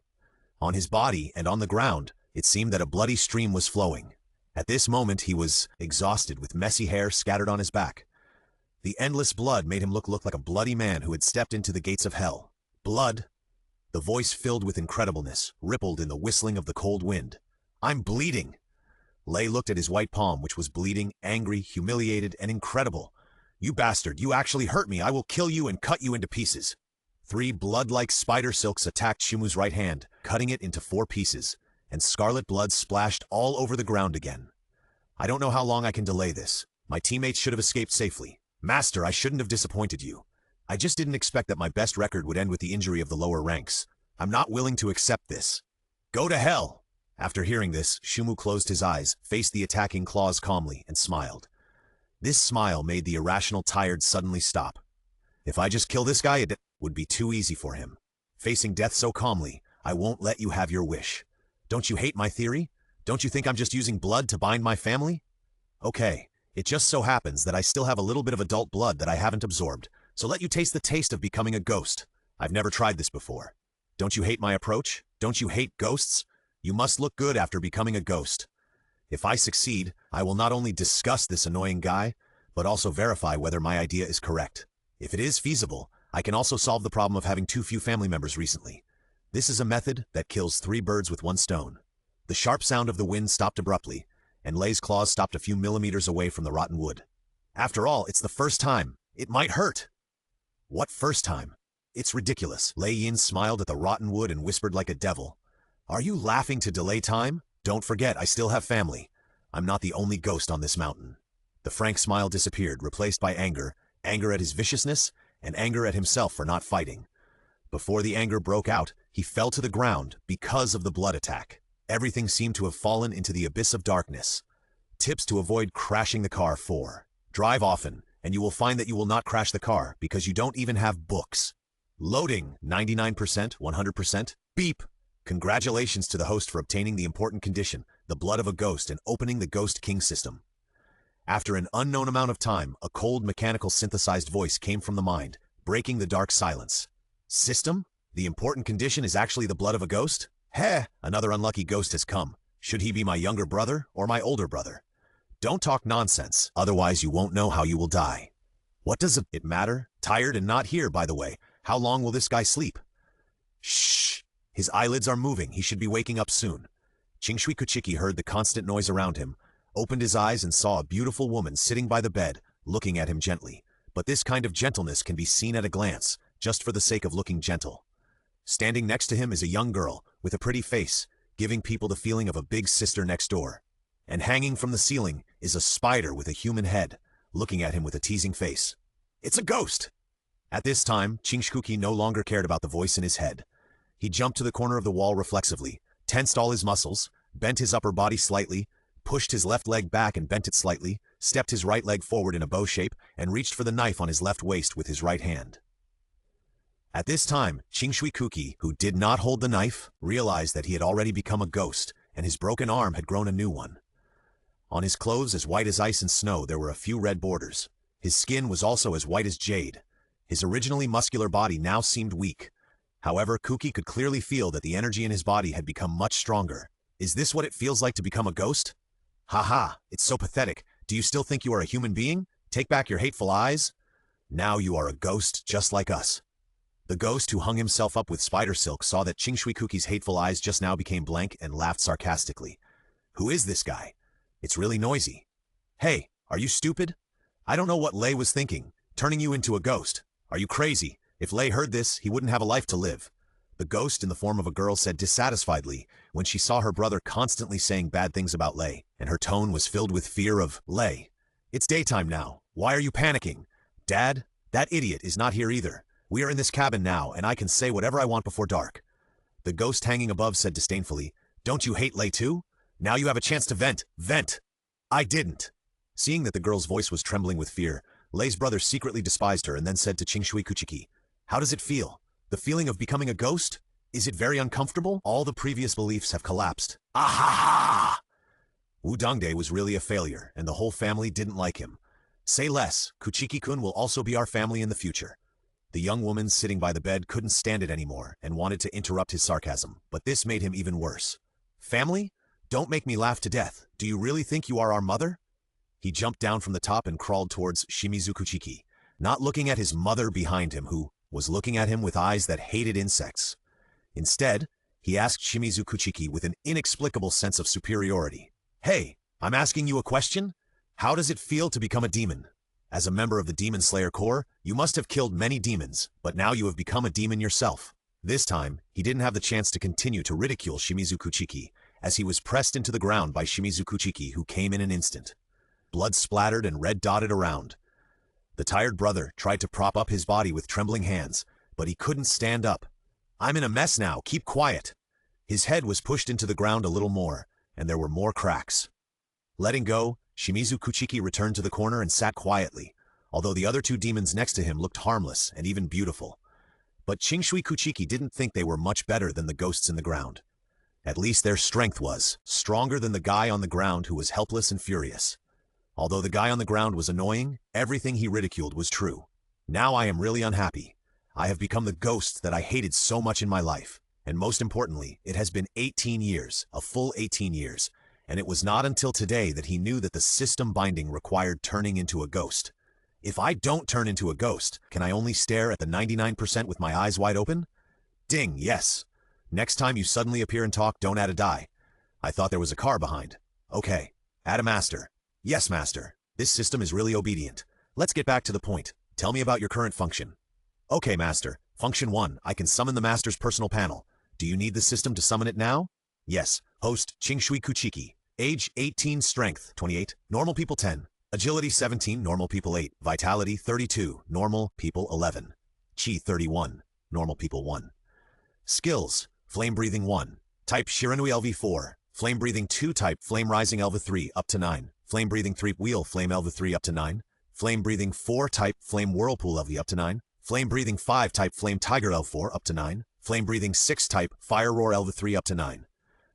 A: On his body and on the ground, it seemed that a bloody stream was flowing. At this moment he was exhausted with messy hair scattered on his back. The endless blood made him look like a bloody man who had stepped into the gates of hell. Blood! The voice filled with incredibleness, rippled in the whistling of the cold wind. I'm bleeding! Lei looked at his white palm, which was bleeding, angry, humiliated, and incredible. You bastard, you actually hurt me. I will kill you and cut you into pieces. 3 blood-like spider silks attacked Shumu's right hand, cutting it into 4 pieces, and scarlet blood splashed all over the ground again. I don't know how long I can delay this. My teammates should have escaped safely. Master, I shouldn't have disappointed you. I just didn't expect that my best record would end with the injury of the lower ranks. I'm not willing to accept this. Go to hell! After hearing this, Shumu closed his eyes, faced the attacking claws calmly, and smiled. This smile made the irrational tired suddenly stop. If I just kill this guy, it would be too easy for him. Facing death so calmly, I won't let you have your wish. Don't you hate my theory? Don't you think I'm just using blood to bind my family? Okay. It just so happens that I still have a little bit of adult blood that I haven't absorbed, so let you taste the taste of becoming a ghost. I've never tried this before. Don't you hate my approach? Don't you hate ghosts? You must look good after becoming a ghost. If I succeed, I will not only discuss this annoying guy, but also verify whether my idea is correct. If it is feasible, I can also solve the problem of having too few family members recently. This is a method that kills 3 birds with 1 stone. The sharp sound of the wind stopped abruptly, and Lei's claws stopped a few millimeters away from the rotten wood. After all, it's the first time. It might hurt. What first time? It's ridiculous. Lei Yin smiled at the rotten wood and whispered like a devil. Are you laughing to delay time? Don't forget, I still have family. I'm not the only ghost on this mountain. The frank smile disappeared, replaced by anger, anger at his viciousness, and anger at himself for not fighting. Before the anger broke out, he fell to the ground because of the blood attack. Everything seemed to have fallen into the abyss of darkness. Tips to avoid crashing the car: 4. Drive often, and you will find that you will not crash the car because you don't even have books. Loading, 99%, 100%. Beep! Congratulations to the host for obtaining the important condition, the blood of a ghost, and opening the Ghost King system. After an unknown amount of time, a cold mechanical synthesized voice came from the mind, breaking the dark silence. System? The important condition is actually the blood of a ghost? Heh! Another unlucky ghost has come. Should he be my younger brother or my older brother? Don't talk nonsense, otherwise you won't know how you will die. What does it matter? Tired and not here, by the way. How long will this guy sleep? Shh! His eyelids are moving, he should be waking up soon. Qingshui Kuchiki heard the constant noise around him, opened his eyes and saw a beautiful woman sitting by the bed, looking at him gently. But this kind of gentleness can be seen at a glance, just for the sake of looking gentle. Standing next to him is a young girl, with a pretty face, giving people the feeling of a big sister next door. And hanging from the ceiling is a spider with a human head, looking at him with a teasing face. It's a ghost! At this time, Qingshuki no longer cared about the voice in his head. He jumped to the corner of the wall reflexively, tensed all his muscles, bent his upper body slightly, pushed his left leg back and bent it slightly, stepped his right leg forward in a bow shape, and reached for the knife on his left waist with his right hand. At this time, Qingshui Kuki, who did not hold the knife, realized that he had already become a ghost, and his broken arm had grown a new one. On his clothes, as white as ice and snow, there were a few red borders. His skin was also as white as jade. His originally muscular body now seemed weak. However, Kuki could clearly feel that the energy in his body had become much stronger. Is this what it feels like to become a ghost? Haha, it's so pathetic. Do you still think you are a human being? Take back your hateful eyes. Now you are a ghost just like us. The ghost who hung himself up with spider silk saw that Qingshui Kuki's hateful eyes just now became blank and laughed sarcastically. Who is this guy? It's really noisy. Hey, are you stupid? I don't know what Lei was thinking, turning you into a ghost. Are you crazy? If Lei heard this, he wouldn't have a life to live. The ghost in the form of a girl said dissatisfiedly when she saw her brother constantly saying bad things about Lei, and her tone was filled with fear of Lei. It's daytime now. Why are you panicking? Dad, that idiot is not here either. We are in this cabin now, and I can say whatever I want before dark. The ghost hanging above said disdainfully, Don't you hate Lei too? Now you have a chance to vent. Vent! I didn't. Seeing that the girl's voice was trembling with fear, Lei's brother secretly despised her and then said to Qingshui Kuchiki, How does it feel? The feeling of becoming a ghost? Is it very uncomfortable? All the previous beliefs have collapsed. Ahaha! Wu Dongde was really a failure, and the whole family didn't like him. Say less, Kuchiki-kun will also be our family in the future. The young woman sitting by the bed couldn't stand it anymore and wanted to interrupt his sarcasm, but this made him even worse. Family? Don't make me laugh to death. Do you really think you are our mother? He jumped down from the top and crawled towards Shimizu Kuchiki, not looking at his mother behind him, who was looking at him with eyes that hated insects. Instead, he asked Shimizu Kuchiki with an inexplicable sense of superiority. Hey, I'm asking you a question? How does it feel to become a demon? As a member of the Demon Slayer Corps, you must have killed many demons, but now you have become a demon yourself. This time, he didn't have the chance to continue to ridicule Shimizu Kuchiki, as he was pressed into the ground by Shimizu Kuchiki, who came in an instant. Blood splattered and red dotted around. The tired brother tried to prop up his body with trembling hands, but he couldn't stand up. I'm in a mess now, keep quiet. His head was pushed into the ground a little more, and there were more cracks. Letting go, Shimizu Kuchiki returned to the corner and sat quietly, although the other two demons next to him looked harmless and even beautiful. But Qingshui Kuchiki didn't think they were much better than the ghosts in the ground. At least their strength was stronger than the guy on the ground who was helpless and furious. Although the guy on the ground was annoying, everything he ridiculed was true. Now I am really unhappy. I have become the ghost that I hated so much in my life. And most importantly, it has been 18 years, a full 18 years. And it was not until today that he knew that the system binding required turning into a ghost. If I don't turn into a ghost, can I only stare at the 99% with my eyes wide open? Ding, yes. Next time you suddenly appear and talk, don't add a die. I thought there was a car behind. Okay, add a master. Yes, master. This system is really obedient. Let's get back to the point. Tell me about your current function. Okay, master. Function 1, I can summon the master's personal panel. Do you need the system to summon it now? Yes. Host Qingshui Kuchiki. Age 18, Strength 28, Normal People 10, Agility 17, Normal People 8, Vitality 32, Normal People 11, Chi 31, Normal People 1. Skills, Flame Breathing 1, Type Shiranui LV4, Flame Breathing 2 Type Flame Rising LV3 up to 9, Flame Breathing 3 Wheel Flame LV3 up to 9, Flame Breathing 4 Type Flame Whirlpool LV up to 9, Flame Breathing 5 Type Flame Tiger L4 up to 9, Flame Breathing 6 Type Fire Roar LV3 up to 9.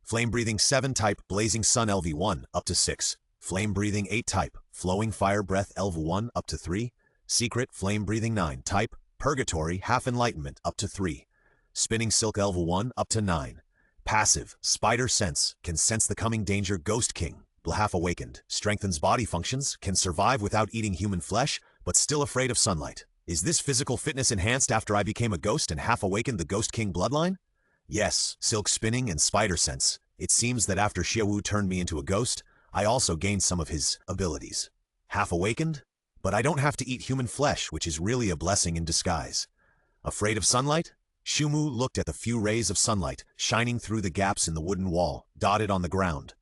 A: Flame Breathing 7 Type Blazing Sun LV1 up to 6. Flame Breathing 8 Type Flowing Fire Breath LV1 up to 3. Secret Flame Breathing 9 Type Purgatory Half Enlightenment up to 3. Spinning Silk LV1 up to 9. Passive Spider Sense can sense the coming danger. Ghost King half awakened, strengthens body functions, can survive without eating human flesh, but still afraid of sunlight. Is this physical fitness enhanced after I became a ghost and half awakened the Ghost King bloodline? Yes, silk spinning and spider sense. It seems that after Xiaowu turned me into a ghost, I also gained some of his abilities. Half awakened? But I don't have to eat human flesh, which is really a blessing in disguise. Afraid of sunlight? Shumu looked at the few rays of sunlight shining through the gaps in the wooden wall, dotted on the ground.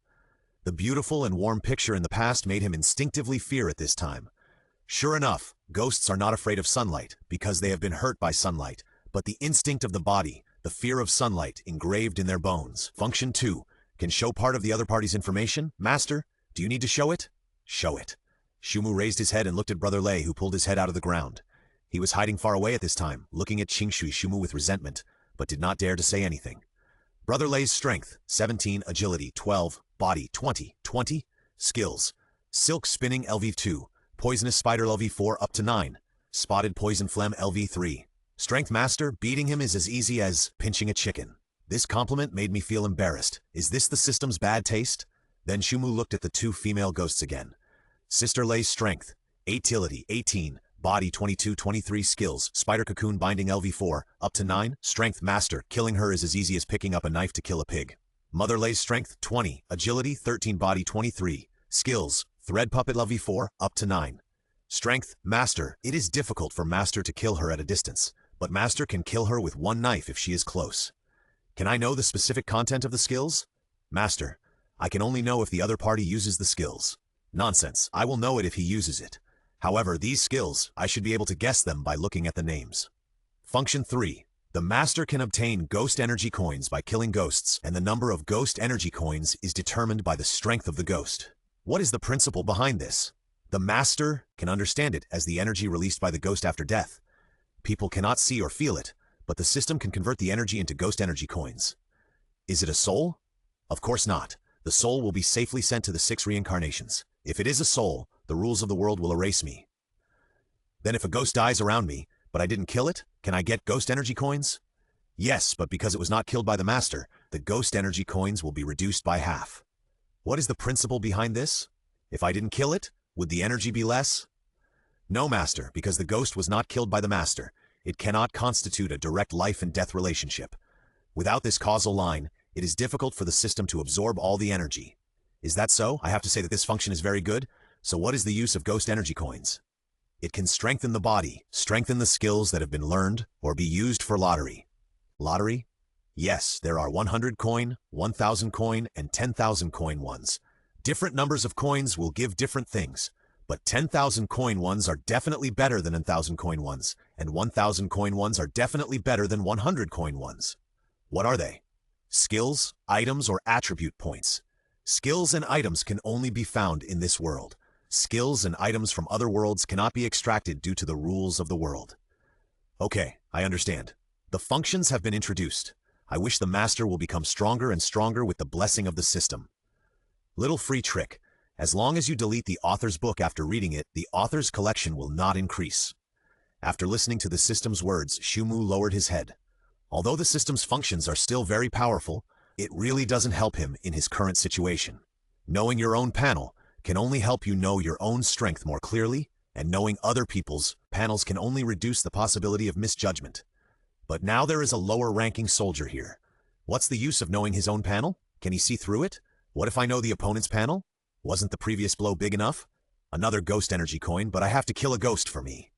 A: The beautiful and warm picture in the past made him instinctively fear at this time. Sure enough, ghosts are not afraid of sunlight because they have been hurt by sunlight, but the instinct of the body, the fear of sunlight engraved in their bones. Function 2. Can show part of the other party's information? Master, do you need to show it? Show it. Shumu raised his head and looked at Brother Lei, who pulled his head out of the ground. He was hiding far away at this time, looking at Qingshui Shumu with resentment, but did not dare to say anything. Brother Lei's strength, 17, agility, 12, body, 20, skills. Silk spinning LV2, poisonous spider LV4 up to 9, spotted poison phlegm LV3. Strength master, beating him is as easy as pinching a chicken. This compliment made me feel embarrassed. Is this the system's bad taste? Then Shumu looked at the two female ghosts again. Sister Lei's strength, agility, 18, body 22, skills, spider cocoon binding LV4, up to 9, strength master, killing her is as easy as picking up a knife to kill a pig. Mother Lei's strength, 20, agility, 13, body 23, skills, thread puppet LV4, up to 9. Strength master, it is difficult for master to kill her at a distance, but master can kill her with one knife if she is close. Can I know the specific content of the skills? Master, I can only know if the other party uses the skills. Nonsense, I will know it if he uses it. However, these skills, I should be able to guess them by looking at the names. Function 3. The master can obtain ghost energy coins by killing ghosts, and the number of ghost energy coins is determined by the strength of the ghost. What is the principle behind this? The master can understand it as the energy released by the ghost after death. People cannot see or feel it, but the system can convert the energy into ghost energy coins. Is it a soul? Of course not. The soul will be safely sent to the 6 reincarnations. If it is a soul, the rules of the world will erase me. Then if a ghost dies around me, but I didn't kill it, can I get ghost energy coins? Yes, but because it was not killed by the master, the ghost energy coins will be reduced by half. What is the principle behind this? If I didn't kill it, would the energy be less? No, master, because the ghost was not killed by the master. It cannot constitute a direct life and death relationship. Without this causal line, it is difficult for the system to absorb all the energy. Is that so? I have to say that this function is very good. So what is the use of ghost energy coins? It can strengthen the body, strengthen the skills that have been learned, or be used for lottery. Lottery? Yes, there are 100 coin, 1,000 coin, and 10,000 coin ones. Different numbers of coins will give different things, but 10,000 coin ones are definitely better than 1,000 coin ones, and 1,000 coin ones are definitely better than 100 coin ones. What are they? Skills, items, or attribute points. Skills and items can only be found in this world. Skills and items from other worlds cannot be extracted due to the rules of the world. Okay, I understand. The functions have been introduced. I wish the master will become stronger and stronger with the blessing of the system. Little free trick. As long as you delete the author's book after reading it, the author's collection will not increase. After listening to the system's words, Shumu lowered his head. Although the system's functions are still very powerful, it really doesn't help him in his current situation. Knowing your own panel can only help you know your own strength more clearly, and knowing other people's panels can only reduce the possibility of misjudgment. But now there is a lower-ranking soldier here. What's the use of knowing his own panel? Can he see through it? What if I know the opponent's panel? Wasn't the previous blow big enough? Another ghost energy coin, but I have to kill a ghost for me.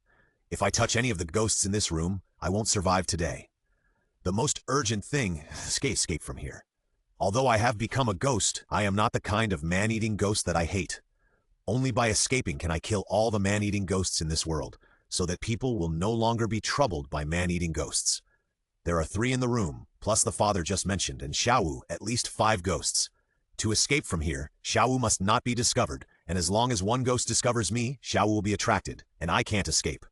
A: If I touch any of the ghosts in this room, I won't survive today. The most urgent thing is escape from here. Although I have become a ghost, I am not the kind of man-eating ghost that I hate. Only by escaping can I kill all the man-eating ghosts in this world, so that people will no longer be troubled by man-eating ghosts. There are 3 in the room, plus the father just mentioned, and Xiaowu, at least 5 ghosts. To escape from here, Xiaowu must not be discovered, and as long as one ghost discovers me, Xiaowu will be attracted, and I can't escape.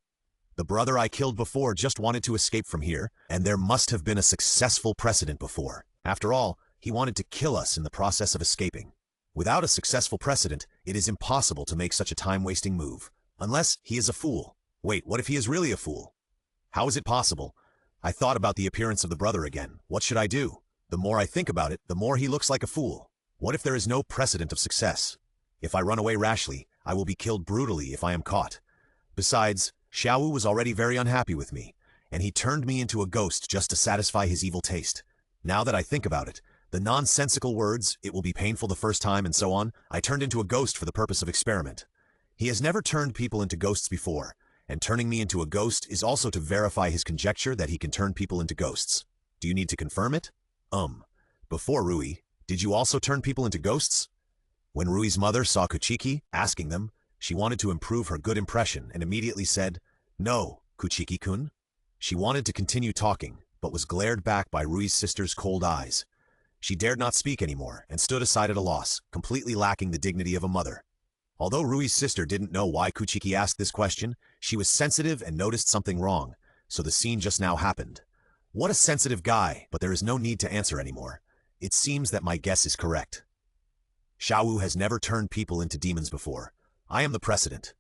A: The brother I killed before just wanted to escape from here, and there must have been a successful precedent before. After all, he wanted to kill us in the process of escaping. Without a successful precedent, it is impossible to make such a time-wasting move. Unless he is a fool. Wait, what if he is really a fool? How is it possible? I thought about the appearance of the brother again. What should I do? The more I think about it, the more he looks like a fool. What if there is no precedent of success? If I run away rashly, I will be killed brutally if I am caught. Besides, Xiaowu was already very unhappy with me, and he turned me into a ghost just to satisfy his evil taste. Now that I think about it, the nonsensical words, "it will be painful the first time," and so on, I turned into a ghost for the purpose of experiment. He has never turned people into ghosts before, and turning me into a ghost is also to verify his conjecture that he can turn people into ghosts. Do you need to confirm it? Before Rui, did you also turn people into ghosts? When Rui's mother saw Kuchiki asking them, she wanted to improve her good impression and immediately said, "No, Kuchiki-kun." She wanted to continue talking, but was glared back by Rui's sister's cold eyes. She dared not speak anymore and stood aside at a loss, completely lacking the dignity of a mother. Although Rui's sister didn't know why Kuchiki asked this question, she was sensitive and noticed something wrong, so the scene just now happened. What a sensitive guy, but there is no need to answer anymore. It seems that my guess is correct. Xiaowu has never turned people into demons before. I am the precedent.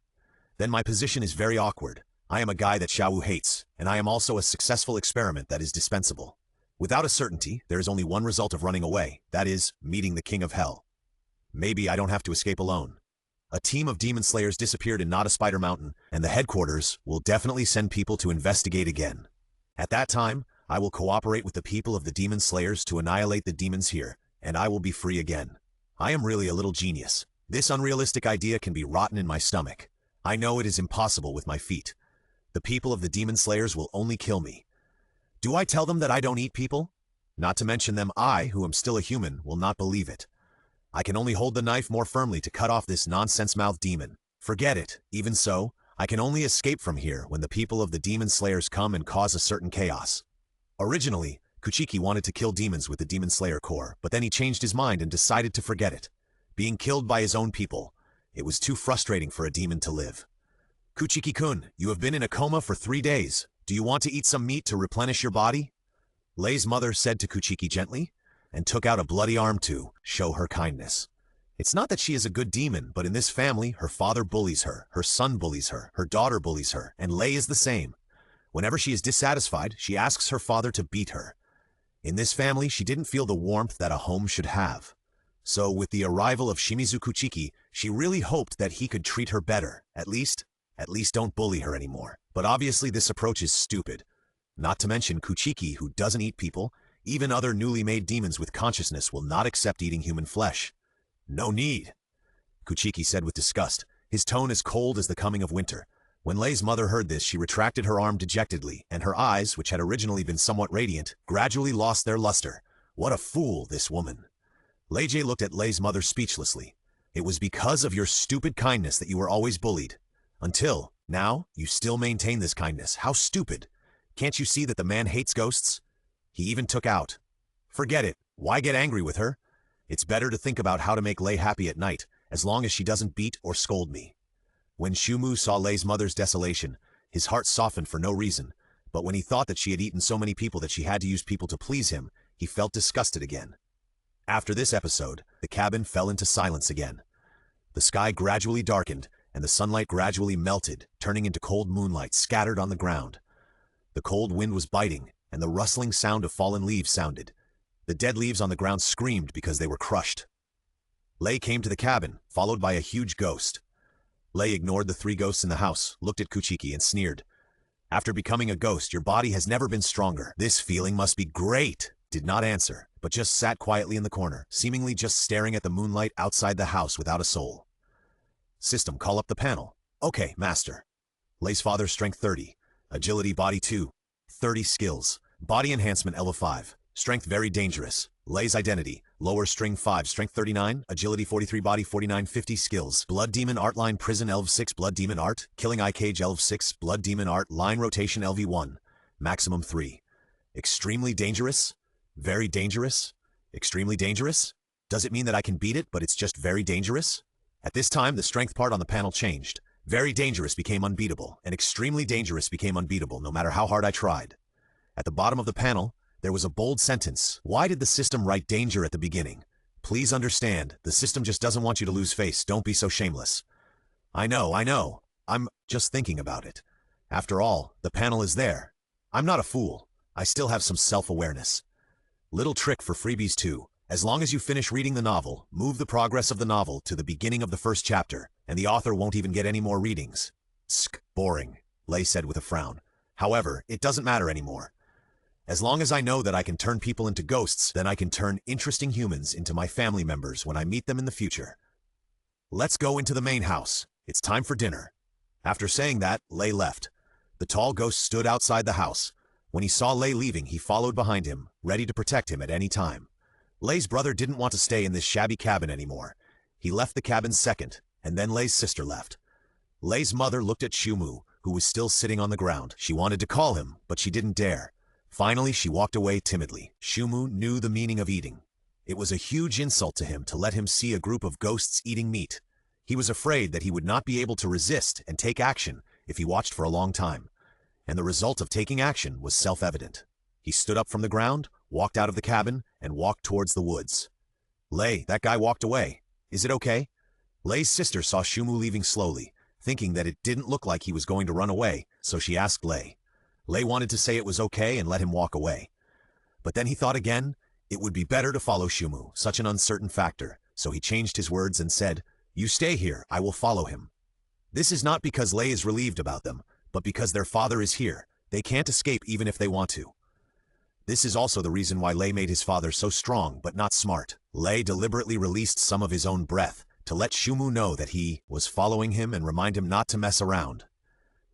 A: Then my position is very awkward. I am a guy that Xiaowu hates, and I am also a successful experiment that is dispensable. Without a certainty, there is only one result of running away, that is, meeting the King of Hell. Maybe I don't have to escape alone. A team of demon slayers disappeared in Not a Spider Mountain, and the headquarters will definitely send people to investigate again. At that time, I will cooperate with the people of the demon slayers to annihilate the demons here, and I will be free again. I am really a little genius. This unrealistic idea can be rotten in my stomach. I know it is impossible with my feet. The people of the demon slayers will only kill me. Do I tell them that I don't eat people? Not to mention them, I, who am still a human, will not believe it. I can only hold the knife more firmly to cut off this nonsense-mouthed demon. Forget it. Even so, I can only escape from here when the people of the demon slayers come and cause a certain chaos. Originally, Kuchiki wanted to kill demons with the Demon Slayer Corps, but then he changed his mind and decided to forget it. Being killed by his own people, it was too frustrating for a demon to live. Kuchiki-kun, you have been in a coma for 3 days. Do you want to eat some meat to replenish your body? Lei's mother said to Kuchiki gently, and took out a bloody arm to show her kindness. It's not that she is a good demon, but in this family, her father bullies her son bullies her daughter bullies her, and Lei is the same. Whenever she is dissatisfied, she asks her father to beat her. In this family, she didn't feel the warmth that a home should have. So with the arrival of Shimizu Kuchiki, she really hoped that he could treat her better. At least don't bully her anymore. But obviously this approach is stupid. Not to mention Kuchiki, who doesn't eat people. Even other newly made demons with consciousness will not accept eating human flesh. No need, Kuchiki said with disgust, his tone as cold as the coming of winter. When Lei's mother heard this, she retracted her arm dejectedly, and her eyes, which had originally been somewhat radiant, gradually lost their luster. What a fool, this woman. Lei looked at Lei's mother speechlessly. It was because of your stupid kindness that you were always bullied. Until, now, you still maintain this kindness. How stupid. Can't you see that the man hates ghosts? He even took out. Forget it. Why get angry with her? It's better to think about how to make Lei happy at night, as long as she doesn't beat or scold me. When Shumu saw Lei's mother's desolation, his heart softened for no reason, but when he thought that she had eaten so many people that she had to use people to please him, he felt disgusted again. After this episode, the cabin fell into silence again. The sky gradually darkened, and the sunlight gradually melted, turning into cold moonlight scattered on the ground. The cold wind was biting, and the rustling sound of fallen leaves sounded. The dead leaves on the ground screamed because they were crushed. Lei came to the cabin, followed by a huge ghost. Lei ignored the 3 ghosts in the house, looked at Kuchiki, and sneered. After becoming a ghost, your body has never been stronger. This feeling must be great. Did not answer, but just sat quietly in the corner, seemingly just staring at the moonlight outside the house without a soul. System, call up the panel. Okay, master. Lei's father, strength 30. Agility, body 2. 30 skills. Body enhancement, level 5. Strength very dangerous. Lei's identity. Lower string 5. Strength 39. Agility 43. Body 49. 50 skills. Blood demon art line prison LV 6. Blood demon art. Killing eye cage LV 6. Blood demon art line rotation LV 1. Maximum 3. Extremely dangerous. Very dangerous. Extremely dangerous. Does it mean that I can beat it, but it's just very dangerous? At this time, the strength part on the panel changed. Very dangerous became unbeatable, and extremely dangerous became unbeatable, no matter how hard I tried. At the bottom of the panel, there was a bold sentence. Why did the system write danger at the beginning? Please understand, the system just doesn't want you to lose face. Don't be so shameless. I know. I'm just thinking about it. After all, the panel is there. I'm not a fool. I still have some self-awareness. Little trick for freebies too. As long as you finish reading the novel, move the progress of the novel to the beginning of the first chapter, and the author won't even get any more readings. Boring, Lei said with a frown. However, it doesn't matter anymore. As long as I know that I can turn people into ghosts, then I can turn interesting humans into my family members when I meet them in the future. Let's go into the main house. It's time for dinner. After saying that, Lei left. The tall ghost stood outside the house. When he saw Lei leaving, he followed behind him, ready to protect him at any time. Lei's brother didn't want to stay in this shabby cabin anymore. He left the cabin second, and then Lei's sister left. Lei's mother looked at Shumu, who was still sitting on the ground. She wanted to call him, but she didn't dare. Finally, she walked away timidly. Shumu knew the meaning of eating. It was a huge insult to him to let him see a group of ghosts eating meat. He was afraid that he would not be able to resist and take action if he watched for a long time. And the result of taking action was self-evident. He stood up from the ground, walked out of the cabin, and walked towards the woods. Lei, that guy walked away. Is it okay? Lei's sister saw Shumu leaving slowly, thinking that it didn't look like he was going to run away, so she asked Lei. Lei wanted to say it was okay and let him walk away. But then he thought again, it would be better to follow Shumu, such an uncertain factor, so he changed his words and said, "You stay here, I will follow him." This is not because Lei is relieved about them, but because their father is here. They can't escape even if they want to. This is also the reason why Lei made his father so strong but not smart. Lei deliberately released some of his own breath to let Shumu know that he was following him and remind him not to mess around.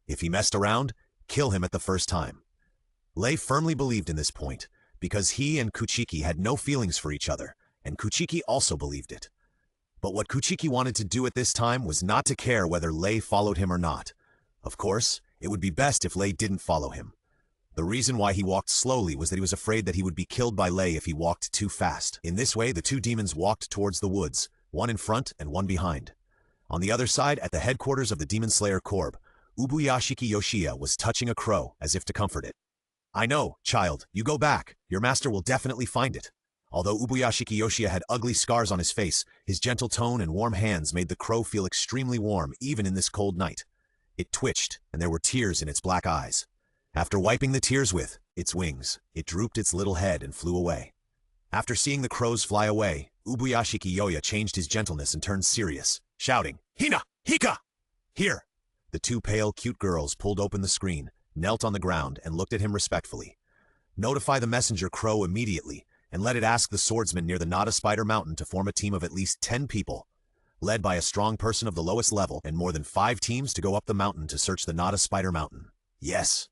A: If he messed around, kill him at the first time. Lei firmly believed in this point, because he and Kuchiki had no feelings for each other, and Kuchiki also believed it. But what Kuchiki wanted to do at this time was not to care whether Lei followed him or not. Of course, it would be best if Lei didn't follow him. The reason why he walked slowly was that he was afraid that he would be killed by Lei if he walked too fast. In this way, the two demons walked towards the woods, one in front and one behind. On the other side, at the headquarters of the Demon Slayer Corps, Ubuyashiki Yoshiya was touching a crow as if to comfort it. "I know, child, you go back. Your master will definitely find it." Although Ubuyashiki Yoshiya had ugly scars on his face, his gentle tone and warm hands made the crow feel extremely warm even in this cold night. It twitched, and there were tears in its black eyes. After wiping the tears with its wings, it drooped its little head and flew away. After seeing the crows fly away, Ubuyashiki Yoya changed his gentleness and turned serious, shouting, "Hina! Hika! Here!" The two pale, cute girls pulled open the screen, knelt on the ground, and looked at him respectfully. "Notify the messenger crow immediately, and let it ask the swordsman near the Nada Spider Mountain to form a team of at least 10 people, led by a strong person of the lowest level, and more than 5 teams to go up the mountain to search the Nada Spider Mountain. Yes.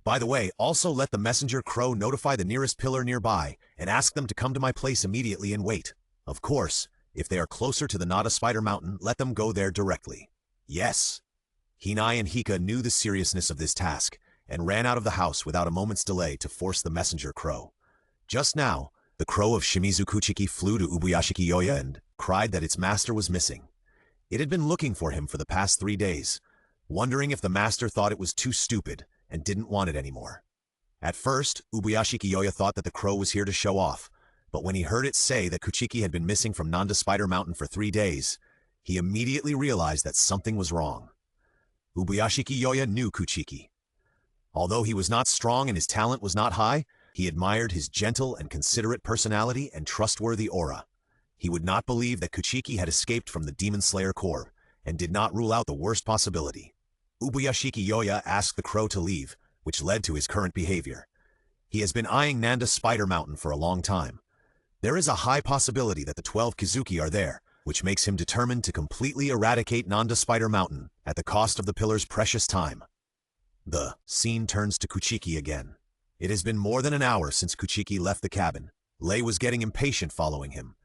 A: By the way, also let the messenger crow notify the nearest pillar nearby, and ask them to come to my place immediately and wait. Of course, if they are closer to the Nada Spider Mountain, let them go there directly. Yes." Hinai and Hika knew the seriousness of this task, and ran out of the house without a moment's delay to force the messenger crow. Just now, the crow of Shimizu Kuchiki flew to Ubuyashiki Yoya and cried that its master was missing. It had been looking for him for the past 3 days, wondering if the master thought it was too stupid and didn't want it anymore. At first, Ubuyashiki Yoya thought that the crow was here to show off, but when he heard it say that Kuchiki had been missing from Nanda Spider Mountain for 3 days, he immediately realized that something was wrong. Ubuyashiki Yoya knew Kuchiki. Although he was not strong and his talent was not high, he admired his gentle and considerate personality and trustworthy aura. He would not believe that Kuchiki had escaped from the Demon Slayer Corps, and did not rule out the worst possibility. Ubuyashiki Yoya asked the crow to leave, which led to his current behavior. He has been eyeing Nanda Spider Mountain for a long time. There is a high possibility that the 12 Kizuki are there, which makes him determined to completely eradicate Nanda Spider Mountain at the cost of the pillar's precious time. The scene turns to Kuchiki again. It has been more than an hour since Kuchiki left the cabin. Lei was getting impatient following him.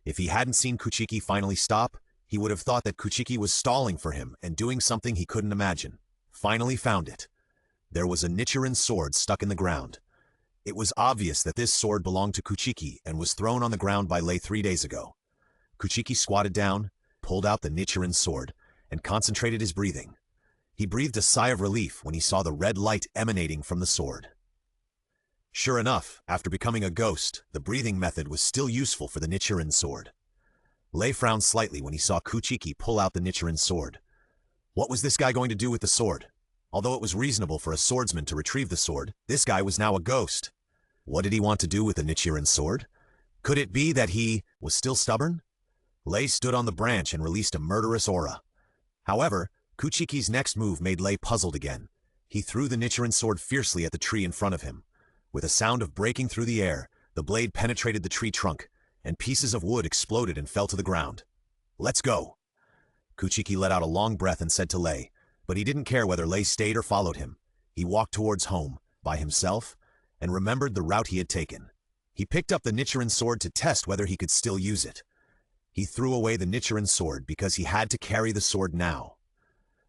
A: If he hadn't seen Kuchiki finally stop, he would have thought that Kuchiki was stalling for him and doing something he couldn't imagine. Finally found it. There was a Nichiren sword stuck in the ground. It was obvious that this sword belonged to Kuchiki and was thrown on the ground by Lei 3 days ago. Kuchiki squatted down, pulled out the Nichiren sword, and concentrated his breathing. He breathed a sigh of relief when he saw the red light emanating from the sword. Sure enough, after becoming a ghost, the breathing method was still useful for the Nichiren sword. Lei frowned slightly when he saw Kuchiki pull out the Nichiren sword. What was this guy going to do with the sword? Although it was reasonable for a swordsman to retrieve the sword, this guy was now a ghost. What did he want to do with the Nichiren sword? Could it be that he was still stubborn? Lei stood on the branch and released a murderous aura. However, Kuchiki's next move made Lei puzzled again. He threw the Nichiren sword fiercely at the tree in front of him. With a sound of breaking through the air, the blade penetrated the tree trunk, and pieces of wood exploded and fell to the ground. "Let's go." Kuchiki let out a long breath and said to Lei, but he didn't care whether Lei stayed or followed him. He walked towards home, by himself, and remembered the route he had taken. He picked up the Nichiren sword to test whether he could still use it. He threw away the Nichiren sword because he had to carry the sword now.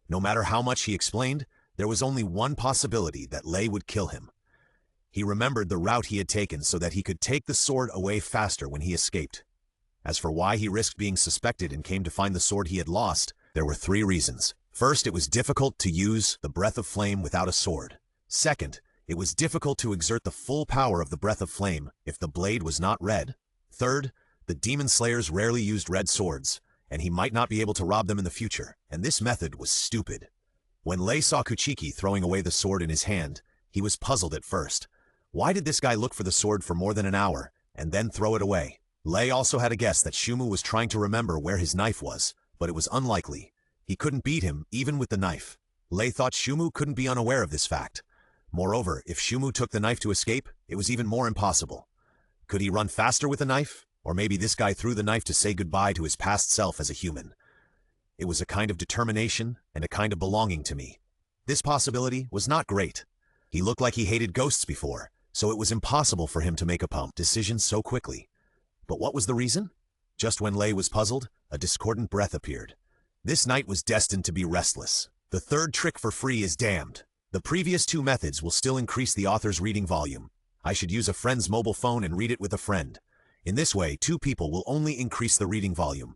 A: No matter how much he explained, there was only one possibility that Lei would kill him. He remembered the route he had taken so that he could take the sword away faster when he escaped. As for why he risked being suspected and came to find the sword he had lost, there were 3 reasons. First, it was difficult to use the breath of flame without a sword. Second, it was difficult to exert the full power of the breath of flame if the blade was not red. Third, the demon slayers rarely used red swords, and he might not be able to rob them in the future, and this method was stupid. When Lei saw Kuchiki throwing away the sword in his hand, he was puzzled at first. Why did this guy look for the sword for more than an hour, and then throw it away? Lei also had a guess that Shumu was trying to remember where his knife was, but it was unlikely. He couldn't beat him, even with the knife. Lei thought Shumu couldn't be unaware of this fact. Moreover, if Shumu took the knife to escape, it was even more impossible. Could he run faster with the knife? Or maybe this guy threw the knife to say goodbye to his past self as a human. It was a kind of determination and a kind of belonging to me. This possibility was not great. He looked like he hated ghosts before, so it was impossible for him to make a decision so quickly. But what was the reason? Just when Lei was puzzled, a discordant breath appeared. This night was destined to be restless. The 3rd trick for free is damned. The previous 2 methods will still increase the author's reading volume. I should use a friend's mobile phone and read it with a friend. In this way, 2 people will only increase the reading volume.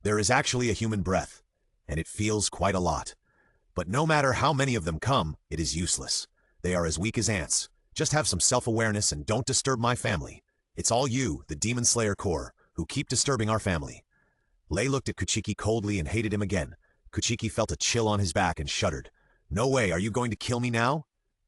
A: There is actually a human breath, and it feels quite a lot. But no matter how many of them come, it is useless. They are as weak as ants. Just have some self-awareness and don't disturb my family. It's all you, the Demon Slayer Corps, who keep disturbing our family. Lei looked at Kuchiki coldly and hated him again. Kuchiki felt a chill on his back and shuddered. "No way, are you going to kill me now?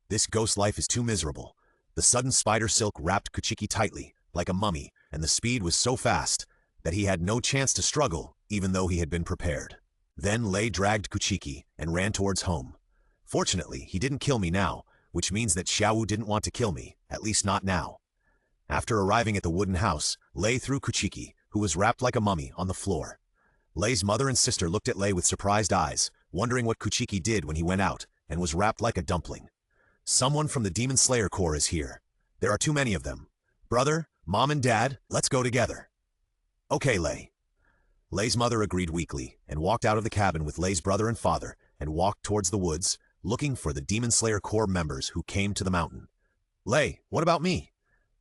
A: This ghost life is too miserable." The sudden spider silk wrapped Kuchiki tightly, like a mummy, and the speed was so fast that he had no chance to struggle, even though he had been prepared. Then Lei dragged Kuchiki and ran towards home. Fortunately, he didn't kill me now, which means that Xiaowu didn't want to kill me, at least not now. After arriving at the wooden house, Lei threw Kuchiki, who was wrapped like a mummy, on the floor. Lei's mother and sister looked at Lei with surprised eyes, wondering what Kuchiki did when he went out, and was wrapped like a dumpling. "Someone from the Demon Slayer Corps is here. There are too many of them. Brother, Mom and Dad, let's go together." "Okay, Lei." Lei's mother agreed weakly, and walked out of the cabin with Lei's brother and father, and walked towards the woods, looking for the Demon Slayer Corps members who came to the mountain. "Lei, what about me?"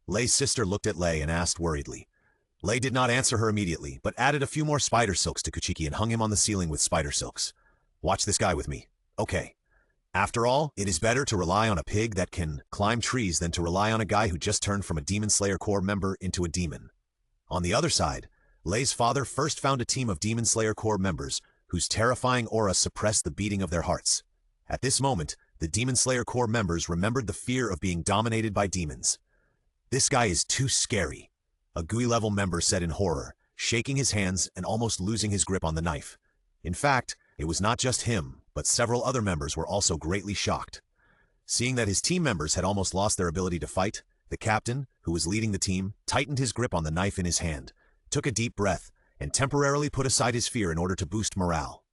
A: Lei's sister looked at Lei and asked worriedly. Lei did not answer her immediately, but added a few more spider silks to Kuchiki and hung him on the ceiling with spider silks. "Watch this guy with me." "Okay." After all, it is better to rely on a pig that can climb trees than to rely on a guy who just turned from a Demon Slayer Corps member into a demon. On the other side, Lei's father first found a team of Demon Slayer Corps members whose terrifying aura suppressed the beating of their hearts. At this moment, the Demon Slayer Corps members remembered the fear of being dominated by demons. "This guy is too scary," a GUI-level member said in horror, shaking his hands and almost losing his grip on the knife. In fact, it was not just him, but several other members were also greatly shocked. Seeing that his team members had almost lost their ability to fight, the captain, who was leading the team, tightened his grip on the knife in his hand, took a deep breath, and temporarily put aside his fear in order to boost morale.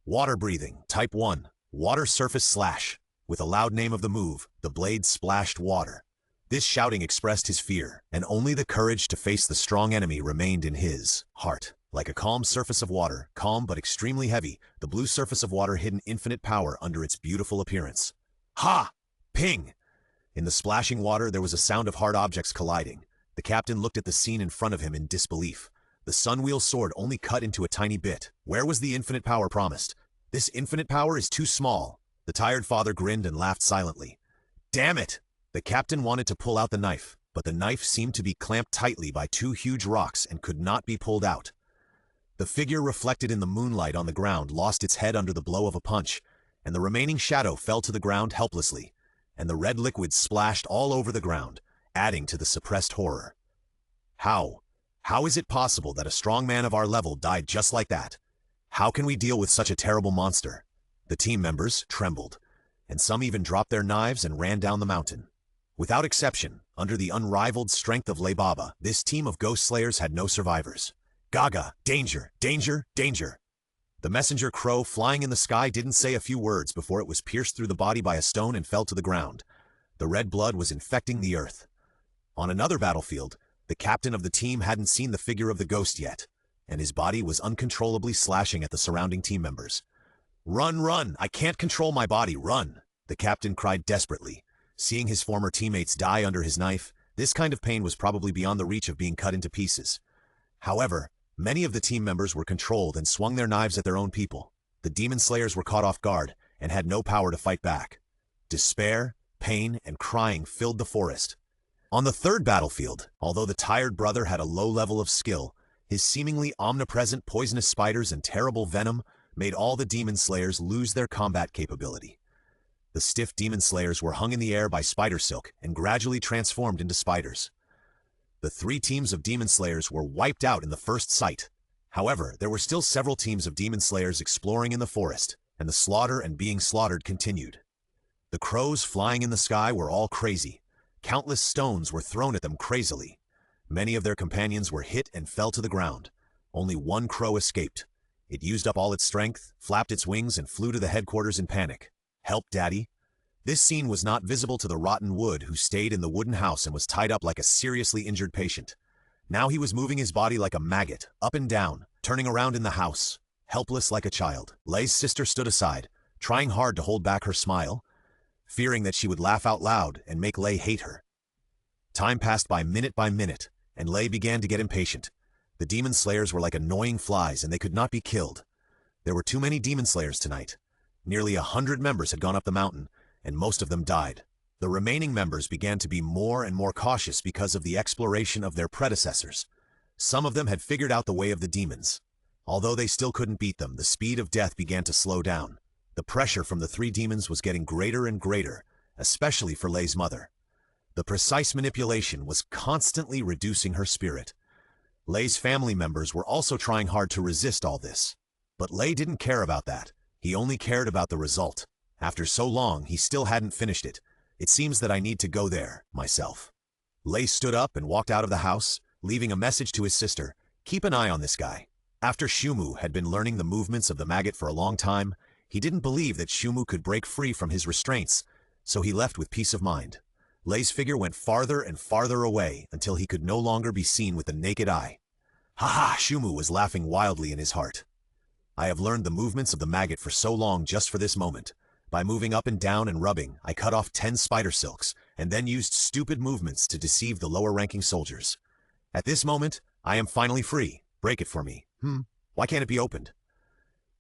A: Water breathing, Type 1, Water Surface Slash. With a loud name of the move, the blade splashed water. This shouting expressed his fear, and only the courage to face the strong enemy remained in his heart. Like a calm surface of water, calm but extremely heavy, the blue surface of water hid an infinite power under its beautiful appearance. Ha! Ping! In the splashing water, there was a sound of hard objects colliding. The captain looked at the scene in front of him in disbelief. The Sunwheel sword only cut into a tiny bit. Where was the infinite power promised? This infinite power is too small. The tired father grinned and laughed silently. Damn it! The captain wanted to pull out the knife, but the knife seemed to be clamped tightly by 2 huge rocks and could not be pulled out. The figure reflected in the moonlight on the ground lost its head under the blow of a punch, and the remaining shadow fell to the ground helplessly, and the red liquid splashed all over the ground, adding to the suppressed horror. How is it possible that a strong man of our level died just like that? How can we deal with such a terrible monster? The team members trembled, and some even dropped their knives and ran down the mountain. Without exception, under the unrivaled strength of Lei Baba, this team of ghost slayers had no survivors. Gaga, danger, danger, danger. The messenger crow flying in the sky didn't say a few words before it was pierced through the body by a stone and fell to the ground. The red blood was infecting the earth. On another battlefield, the captain of the team hadn't seen the figure of the ghost yet, and his body was uncontrollably slashing at the surrounding team members. "Run, run! I can't control my body, run!" the captain cried desperately. Seeing his former teammates die under his knife, this kind of pain was probably beyond the reach of being cut into pieces. However, many of the team members were controlled and swung their knives at their own people. The demon slayers were caught off guard and had no power to fight back. Despair, pain, and crying filled the forest. On the third battlefield, although the tired brother had a low level of skill, his seemingly omnipresent poisonous spiders and terrible venom made all the demon slayers lose their combat capability. The stiff demon slayers were hung in the air by spider silk and gradually transformed into spiders. The 3 teams of demon slayers were wiped out in the first sight. However, there were still several teams of demon slayers exploring in the forest, and the slaughter and being slaughtered continued. The crows flying in the sky were all crazy. Countless stones were thrown at them crazily. Many of their companions were hit and fell to the ground. Only one crow escaped. It used up all its strength, flapped its wings, and flew to the headquarters in panic. "Help, Daddy." This scene was not visible to the rotten wood, who stayed in the wooden house and was tied up like a seriously injured patient. Now he was moving his body like a maggot, up and down, turning around in the house, helpless like a child. Lei's sister stood aside, trying hard to hold back her smile, fearing that she would laugh out loud and make Lei hate her. Time passed by minute, and Lei began to get impatient. The demon slayers were like annoying flies, and they could not be killed. There were too many demon slayers tonight. Nearly 100 members had gone up the mountain, and most of them died. The remaining members began to be more and more cautious because of the exploration of their predecessors. Some of them had figured out the way of the demons. Although they still couldn't beat them, the speed of death began to slow down. The pressure from the 3 demons was getting greater and greater, especially for Lei's mother. The precise manipulation was constantly reducing her spirit. Lei's family members were also trying hard to resist all this. But Lei didn't care about that. He only cared about the result. After so long, he still hadn't finished it. "It seems that I need to go there, myself." Lei stood up and walked out of the house, leaving a message to his sister. "Keep an eye on this guy." After Shumu had been learning the movements of the maggot for a long time, he didn't believe that Shumu could break free from his restraints, so he left with peace of mind. Lei's figure went farther and farther away until he could no longer be seen with the naked eye. "Ha ha!" Shumu was laughing wildly in his heart. "I have learned the movements of the maggot for so long just for this moment. By moving up and down and rubbing, I cut off 10 spider silks, and then used stupid movements to deceive the lower-ranking soldiers. At this moment, I am finally free. Break it for me. Why can't it be opened?"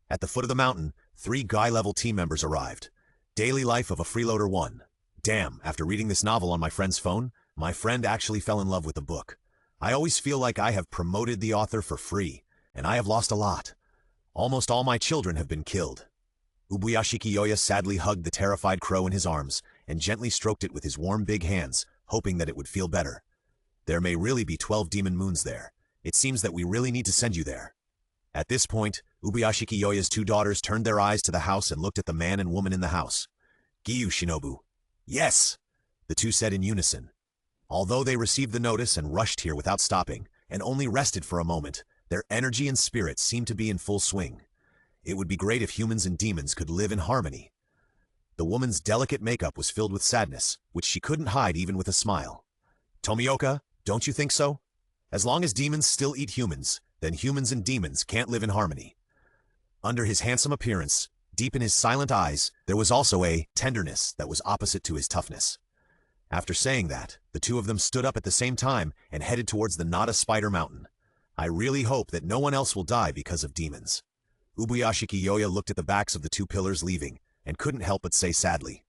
A: At the foot of the mountain, 3 guy-level team members arrived. Daily Life of a Freeloader 1. Damn, after reading this novel on my friend's phone, my friend actually fell in love with the book. I always feel like I have promoted the author for free, and I have lost a lot. Almost all my children have been killed. Ubuyashi Kiyoya sadly hugged the terrified crow in his arms and gently stroked it with his warm big hands, hoping that it would feel better. "There may really be 12 demon moons there. It seems that we really need to send you there." At this point, Ubuyashi Kiyoya's 2 daughters turned their eyes to the house and looked at the man and woman in the house. "Giyu Shinobu." "Yes," the 2 said in unison. Although they received the notice and rushed here without stopping, and only rested for a moment, their energy and spirit seemed to be in full swing. It would be great if humans and demons could live in harmony. The woman's delicate makeup was filled with sadness, which she couldn't hide even with a smile. "Tomioka, don't you think so? As long as demons still eat humans, then humans and demons can't live in harmony." Under his handsome appearance, deep in his silent eyes, there was also a tenderness that was opposite to his toughness. After saying that, the 2 of them stood up at the same time and headed towards the Nada Spider Mountain. "I really hope that no one else will die because of demons." Ubuyashi Kiyoya looked at the backs of the 2 pillars leaving, and couldn't help but say sadly.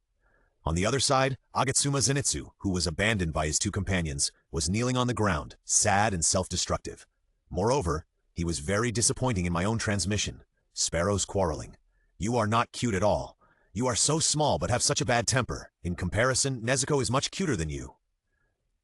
A: On the other side, Agatsuma Zenitsu, who was abandoned by his 2 companions, was kneeling on the ground, sad and self-destructive. Moreover, he was very disappointing in my own transmission. "Sparrows quarreling. You are not cute at all. You are so small but have such a bad temper. In comparison, Nezuko is much cuter than you."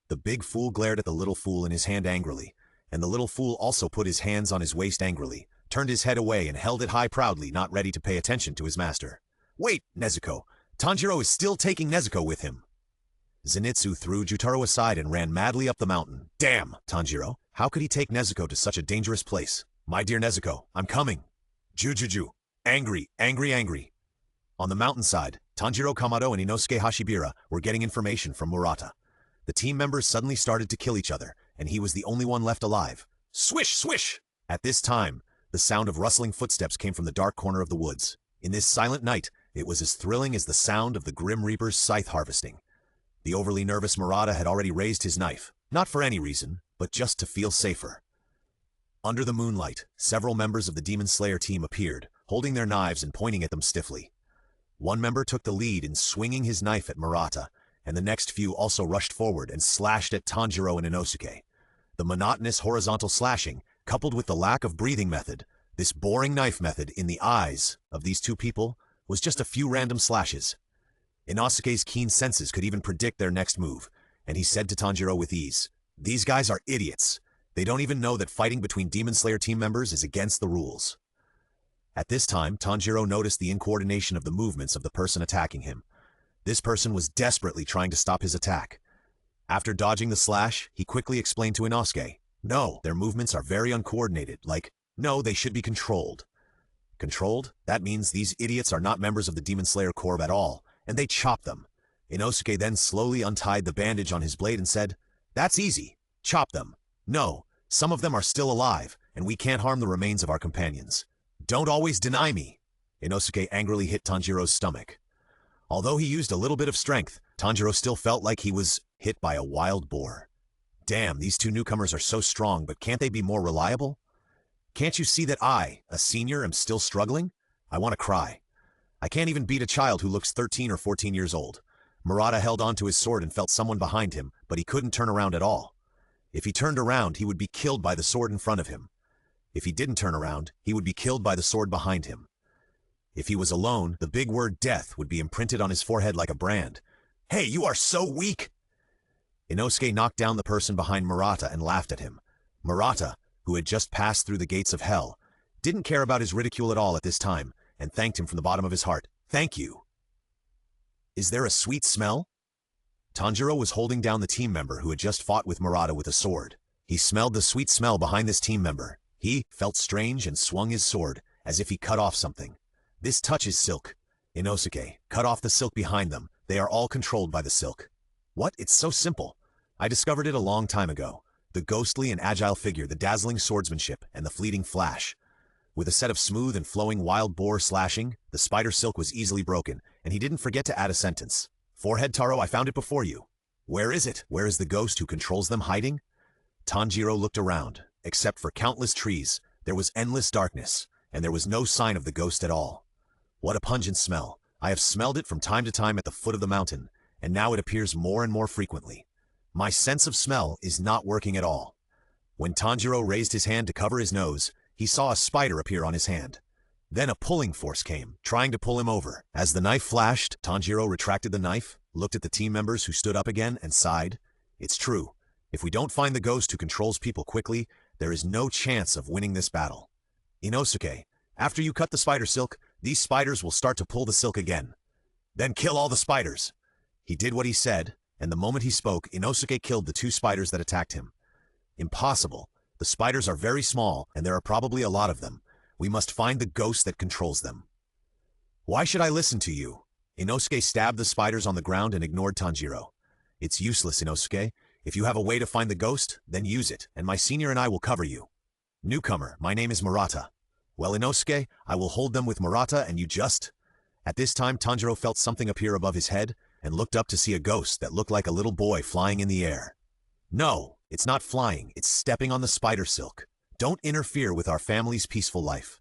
A: The big fool glared at the little fool in his hand angrily, and the little fool also put his hands on his waist angrily, turned his head away and held it high proudly, not ready to pay attention to his master. "Wait, Nezuko. Tanjiro is still taking Nezuko with him." Zenitsu threw Jutaro aside and ran madly up the mountain. Damn, Tanjiro, how could he take Nezuko to such a dangerous place? My dear Nezuko, I'm coming. Jujuju, angry, angry, angry. On the mountainside, Tanjiro Kamado and Inosuke Hashibira were getting information from Murata. The team members suddenly started to kill each other, and he was the only one left alive. Swish, swish! At this time, the sound of rustling footsteps came from the dark corner of the woods. In this silent night, it was as thrilling as the sound of the Grim Reaper's scythe harvesting. The overly nervous Murata had already raised his knife, not for any reason, but just to feel safer. Under the moonlight, several members of the Demon Slayer team appeared, holding their knives and pointing at them stiffly. One member took the lead in swinging his knife at Murata, and the next few also rushed forward and slashed at Tanjiro and Inosuke. The monotonous horizontal slashing, coupled with the lack of breathing method, this boring knife method in the eyes of these two people, was just a few random slashes. Inosuke's keen senses could even predict their next move, and he said to Tanjiro with ease, "These guys are idiots. They don't even know that fighting between Demon Slayer team members is against the rules." At this time, Tanjiro noticed the incoordination of the movements of the person attacking him. This person was desperately trying to stop his attack. After dodging the slash, he quickly explained to Inosuke, "No, their movements are very uncoordinated, no, they should be controlled." Controlled? That means these idiots are not members of the Demon Slayer Corps at all, and they chop them. Inosuke then slowly untied the bandage on his blade and said, "That's easy. Chop them. No, some of them are still alive, and we can't harm the remains of our companions. Don't always deny me." Inosuke angrily hit Tanjiro's stomach. Although he used a little bit of strength, Tanjiro still felt like he was hit by a wild boar. Damn, these two newcomers are so strong, but can't they be more reliable? Can't you see that I, a senior, am still struggling? I want to cry. I can't even beat a child who looks 13 or 14 years old. Murata held onto his sword and felt someone behind him, but he couldn't turn around at all. If he turned around, he would be killed by the sword in front of him. If he didn't turn around, he would be killed by the sword behind him. If he was alone, the big word death would be imprinted on his forehead like a brand. "Hey, you are so weak!" Inosuke knocked down the person behind Murata and laughed at him. Murata, who had just passed through the gates of hell, didn't care about his ridicule at all at this time, and thanked him from the bottom of his heart. "Thank you." Is there a sweet smell? Tanjiro was holding down the team member who had just fought with Murata with a sword. He smelled the sweet smell behind this team member. He felt strange and swung his sword, as if he cut off something. "This touches silk." Inosuke, cut off the silk behind them. They are all controlled by the silk. What? It's so simple. I discovered it a long time ago. The ghostly and agile figure, the dazzling swordsmanship, and the fleeting flash. With a set of smooth and flowing wild boar slashing, the spider silk was easily broken, and he didn't forget to add a sentence. "Forehead Taro, I found it before you." Where is it? Where is the ghost who controls them hiding? Tanjiro looked around. Except for countless trees, there was endless darkness, and there was no sign of the ghost at all. What a pungent smell. I have smelled it from time to time at the foot of the mountain, and now it appears more and more frequently. My sense of smell is not working at all. When Tanjiro raised his hand to cover his nose, he saw a spider appear on his hand. Then a pulling force came, trying to pull him over. As the knife flashed, Tanjiro retracted the knife, looked at the team members who stood up again, and sighed. It's true. If we don't find the ghost who controls people quickly, there is no chance of winning this battle. Inosuke, after you cut the spider silk, these spiders will start to pull the silk again. Then kill all the spiders. He did what he said, and the moment he spoke, Inosuke killed the two spiders that attacked him. Impossible. The spiders are very small, and there are probably a lot of them. We must find the ghost that controls them. Why should I listen to you? Inosuke stabbed the spiders on the ground and ignored Tanjiro. It's useless, Inosuke. If you have a way to find the ghost, then use it, and my senior and I will cover you. Newcomer, my name is Murata. Well, Inosuke, I will hold them with Murata and you just... At this time, Tanjiro felt something appear above his head and looked up to see a ghost that looked like a little boy flying in the air. No, it's not flying, it's stepping on the spider silk. Don't interfere with our family's peaceful life.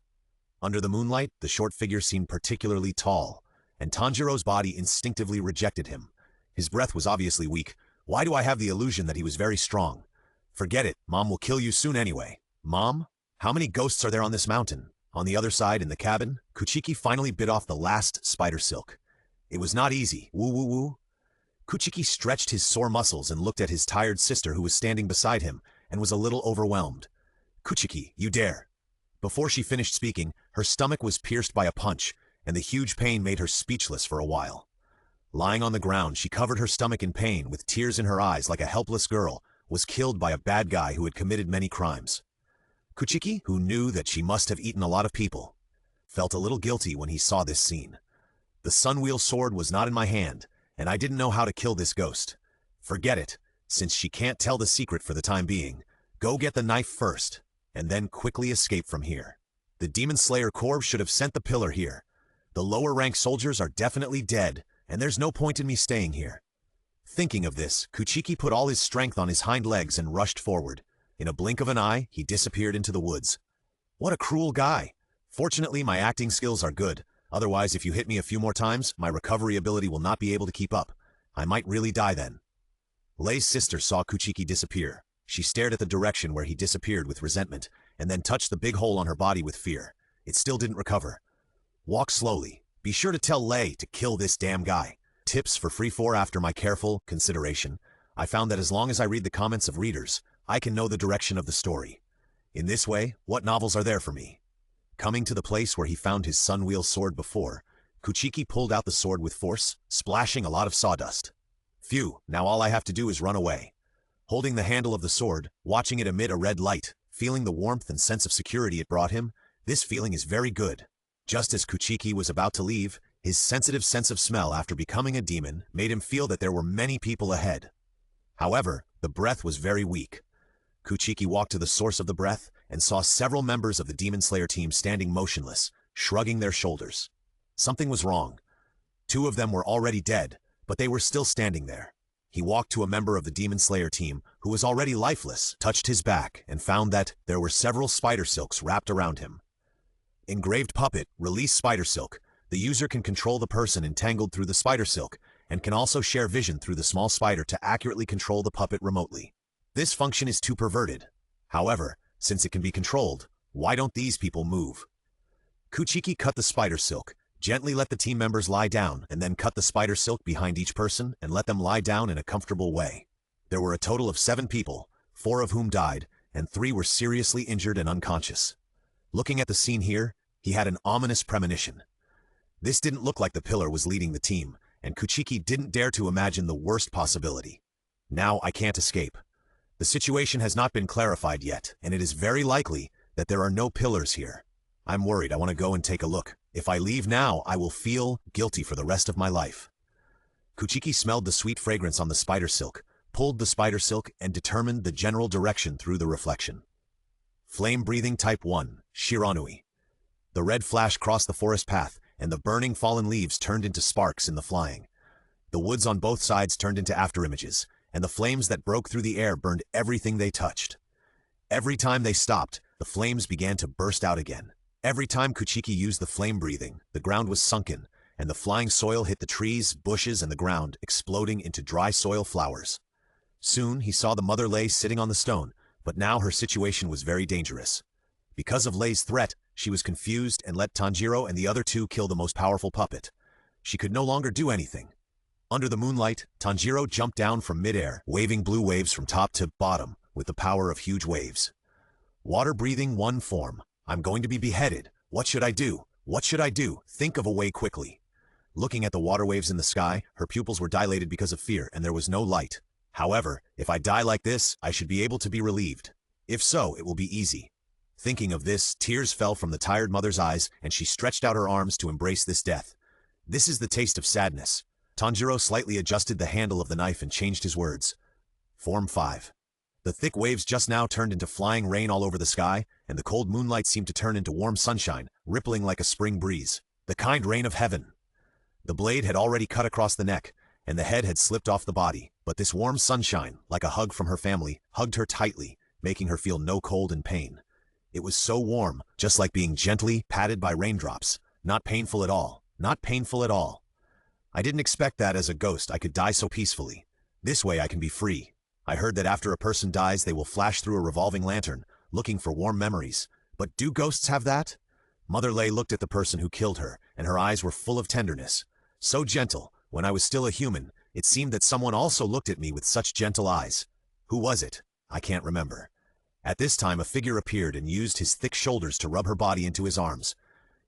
A: Under the moonlight, the short figure seemed particularly tall, and Tanjiro's body instinctively rejected him. His breath was obviously weak. Why do I have the illusion that he was very strong? Forget it, Mom will kill you soon anyway. Mom? How many ghosts are there on this mountain? On the other side, in the cabin, Kuchiki finally bit off the last spider silk. It was not easy. Woo woo woo. Kuchiki stretched his sore muscles and looked at his tired sister who was standing beside him and was a little overwhelmed. Kuchiki, you dare. Before she finished speaking, her stomach was pierced by a punch, and the huge pain made her speechless for a while. Lying on the ground, she covered her stomach in pain, with tears in her eyes like a helpless girl, was killed by a bad guy who had committed many crimes. Kuchiki, who knew that she must have eaten a lot of people, felt a little guilty when he saw this scene. The Sunwheel sword was not in my hand, and I didn't know how to kill this ghost. Forget it, since she can't tell the secret for the time being. Go get the knife first, and then quickly escape from here. The Demon Slayer Corps should have sent the pillar here. The lower-ranked soldiers are definitely dead, and there's no point in me staying here. Thinking of this, Kuchiki put all his strength on his hind legs and rushed forward. In a blink of an eye, he disappeared into the woods. What a cruel guy! Fortunately, my acting skills are good. Otherwise, if you hit me a few more times, my recovery ability will not be able to keep up. I might really die then. Lei's sister saw Kuchiki disappear. She stared at the direction where he disappeared with resentment, and then touched the big hole on her body with fear. It still didn't recover. Walk slowly. Be sure to tell Lei to kill this damn guy. Tips for free for after my careful consideration. I found that as long as I read the comments of readers, I can know the direction of the story. In this way, what novels are there for me? Coming to the place where he found his Sunwheel sword before, Kuchiki pulled out the sword with force, splashing a lot of sawdust. Phew, now all I have to do is run away. Holding the handle of the sword, watching it emit a red light, feeling the warmth and sense of security it brought him, this feeling is very good. Just as Kuchiki was about to leave, his sensitive sense of smell after becoming a demon made him feel that there were many people ahead. However, the breath was very weak. Kuchiki walked to the source of the breath and saw several members of the Demon Slayer team standing motionless, shrugging their shoulders. Something was wrong. 2 of them were already dead, but they were still standing there. He walked to a member of the Demon Slayer team who was already lifeless, touched his back, and found that there were several spider silks wrapped around him. Engraved puppet, release spider silk. The user can control the person entangled through the spider silk, and can also share vision through the small spider to accurately control the puppet remotely. This function is too perverted. However, since it can be controlled, why don't these people move? Kuchiki cut the spider silk, gently let the team members lie down, and then cut the spider silk behind each person and let them lie down in a comfortable way. There were a total of 7 people, 4 of whom died, and 3 were seriously injured and unconscious. Looking at the scene here, he had an ominous premonition. This didn't look like the pillar was leading the team, and Kuchiki didn't dare to imagine the worst possibility. Now I can't escape. The situation has not been clarified yet, and it is very likely that there are no pillars here. I'm worried. I want to go and take a look. If I leave now, I will feel guilty for the rest of my life. Kuchiki smelled the sweet fragrance on the spider silk, pulled the spider silk, and determined the general direction through the reflection. Flame-breathing Type 1, Shiranui. The red flash crossed the forest path, and the burning fallen leaves turned into sparks in the flying. The woods on both sides turned into afterimages, and the flames that broke through the air burned everything they touched. Every time they stopped, the flames began to burst out again. Every time Kuchiki used the flame breathing, the ground was sunken, and the flying soil hit the trees, bushes, and the ground, exploding into dry soil flowers. Soon he saw the mother Lei sitting on the stone, but now her situation was very dangerous. Because of Lei's threat, she was confused and let Tanjiro and the other 2 kill the most powerful puppet. She could no longer do anything. Under the moonlight, Tanjiro jumped down from midair, waving blue waves from top to bottom with the power of huge waves. Water-breathing 1 form. I'm going to be beheaded. What should I do? What should I do? Think of a way quickly. Looking at the water waves in the sky, her pupils were dilated because of fear, and there was no light. However, if I die like this, I should be able to be relieved. If so, it will be easy. Thinking of this, tears fell from the tired mother's eyes, and she stretched out her arms to embrace this death. This is the taste of sadness. Tanjiro slightly adjusted the handle of the knife and changed his words. Form 5. The thick waves just now turned into flying rain all over the sky, and the cold moonlight seemed to turn into warm sunshine, rippling like a spring breeze. The kind rain of heaven. The blade had already cut across the neck, and the head had slipped off the body, but this warm sunshine, like a hug from her family, hugged her tightly, making her feel no cold and pain. It was so warm, just like being gently patted by raindrops. Not painful at all. Not painful at all. I didn't expect that as a ghost I could die so peacefully. This way I can be free. I heard that after a person dies they will flash through a revolving lantern, looking for warm memories. But do ghosts have that? Mother Lei looked at the person who killed her, and her eyes were full of tenderness. So gentle, when I was still a human, it seemed that someone also looked at me with such gentle eyes. Who was it? I can't remember. At this time a figure appeared and used his thick shoulders to rub her body into his arms.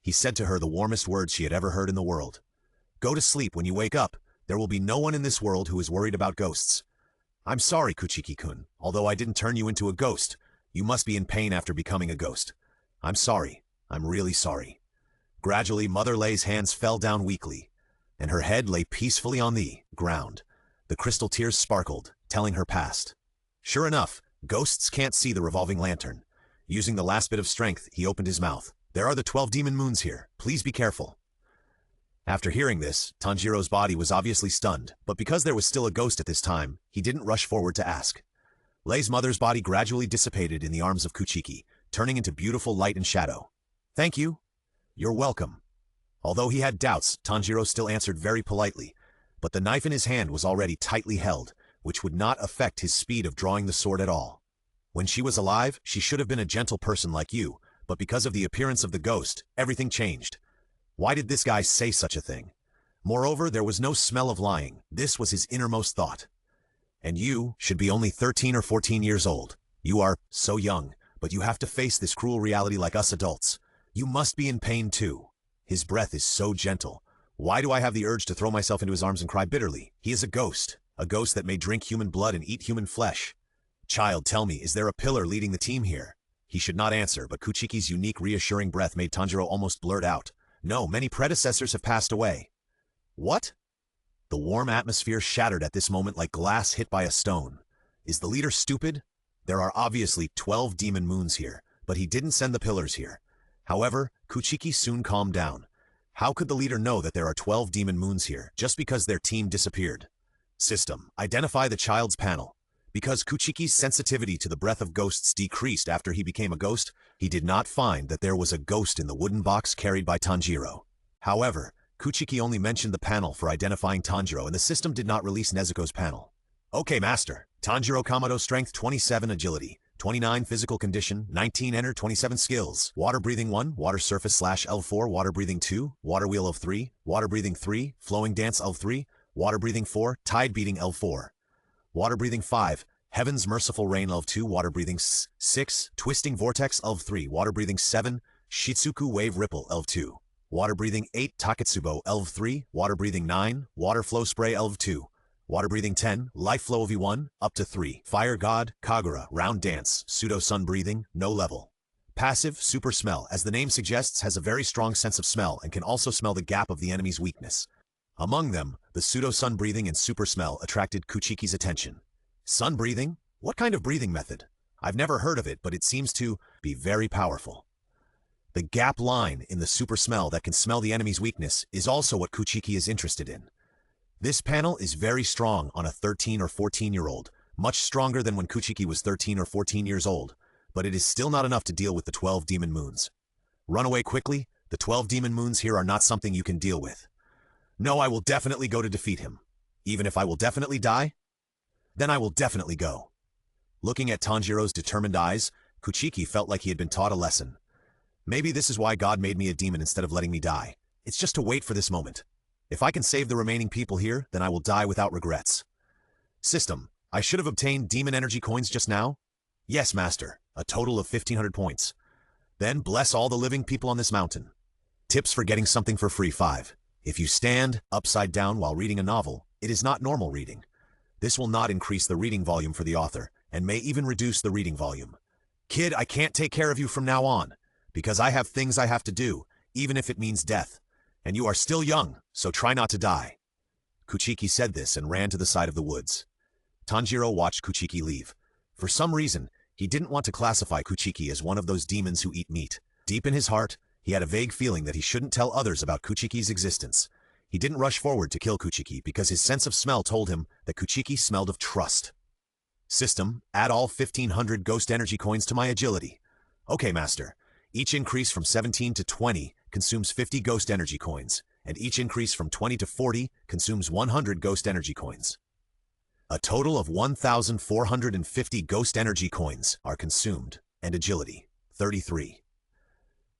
A: He said to her the warmest words she had ever heard in the world. Go to sleep. When you wake up, There will be no one in this world who is worried about ghosts. I'm sorry, Kuchiki-kun. Although I didn't turn you into a ghost, you must be in pain after becoming a ghost. I'm sorry. I'm really sorry. Gradually, Mother Lei's hands fell down weakly, and her head lay peacefully on the ground. The crystal tears sparkled, telling her past. Sure enough, ghosts can't see the revolving lantern. Using the last bit of strength, he opened his mouth. There are the 12 demon moons here. Please be careful. After hearing this, Tanjiro's body was obviously stunned, but because there was still a ghost at this time, he didn't rush forward to ask. Lei's mother's body gradually dissipated in the arms of Kuchiki, turning into beautiful light and shadow. Thank you. You're welcome. Although he had doubts, Tanjiro still answered very politely, but the knife in his hand was already tightly held, which would not affect his speed of drawing the sword at all. When she was alive, she should have been a gentle person like you, but because of the appearance of the ghost, everything changed. Why did this guy say such a thing? Moreover, there was no smell of lying. This was his innermost thought. And you should be only 13 or 14 years old. You are so young, but you have to face this cruel reality like us adults. You must be in pain too. His breath is so gentle. Why do I have the urge to throw myself into his arms and cry bitterly? He is a ghost that may drink human blood and eat human flesh. Child, tell me, is there a pillar leading the team here? He should not answer, but Kuchiki's unique reassuring breath made Tanjiro almost blurt out. No, many predecessors have passed away. What? The warm atmosphere shattered at this moment like glass hit by a stone. Is the leader stupid? There are obviously 12 demon moons here, but he didn't send the pillars here. However, Kuchiki soon calmed down. How could the leader know that there are 12 demon moons here, just because their team disappeared? System, identify the child's panel. Because Kuchiki's sensitivity to the breath of ghosts decreased after he became a ghost, he did not find that there was a ghost in the wooden box carried by Tanjiro. However, Kuchiki only mentioned the panel for identifying Tanjiro, and the system did not release Nezuko's panel. Okay, Master. Tanjiro Kamado strength 27 agility, 29 physical condition, 19 enter, 27 skills. Water breathing 1, water surface /L4, water breathing 2, water wheel of 3, water breathing 3, flowing dance L3, water breathing 4, tide beating L4. Water breathing 5, heaven's merciful rain L2, water breathing 6, twisting vortex L3, water breathing 7, shitsuku wave ripple L2. Water breathing 8, taketsubo L3, water breathing 9, water flow spray L2. Water breathing 10, life flow V1, up to 3. Fire god, Kagura, round dance, pseudo sun breathing, no level. Passive, super smell, as the name suggests, has a very strong sense of smell and can also smell the gap of the enemy's weakness. Among them, the pseudo sun breathing and super smell attracted Kuchiki's attention. Sun breathing? What kind of breathing method? I've never heard of it, but it seems to be very powerful. The gap line in the super smell that can smell the enemy's weakness is also what Kuchiki is interested in. This panel is very strong on a 13 or 14-year-old, much stronger than when Kuchiki was 13 or 14 years old, but it is still not enough to deal with the 12 demon moons. Run away quickly. The 12 demon moons here are not something you can deal with. No, I will definitely go to defeat him. Even if I will definitely die? Then I will definitely go. Looking at Tanjiro's determined eyes, Kuchiki felt like he had been taught a lesson. Maybe this is why God made me a demon instead of letting me die. It's just to wait for this moment. If I can save the remaining people here, then I will die without regrets. System, I should have obtained demon energy coins just now? Yes, Master, a total of 1,500 points. Then bless all the living people on this mountain. Tips for getting something for free 5. If you stand upside down while reading a novel, it is not normal reading. This will not increase the reading volume for the author, and may even reduce the reading volume. Kid, I can't take care of you from now on, because I have things I have to do, even if it means death. And you are still young, so try not to die. Kuchiki said this and ran to the side of the woods. Tanjiro watched Kuchiki leave. For some reason, he didn't want to classify Kuchiki as one of those demons who eat meat. Deep in his heart, he had a vague feeling that he shouldn't tell others about Kuchiki's existence. He didn't rush forward to kill Kuchiki because his sense of smell told him that Kuchiki smelled of trust. System, add all 1,500 ghost energy coins to my agility. Okay, Master. Each increase from 17 to 20 consumes 50 ghost energy coins, and each increase from 20 to 40 consumes 100 ghost energy coins. A total of 1,450 ghost energy coins are consumed, and agility, 33.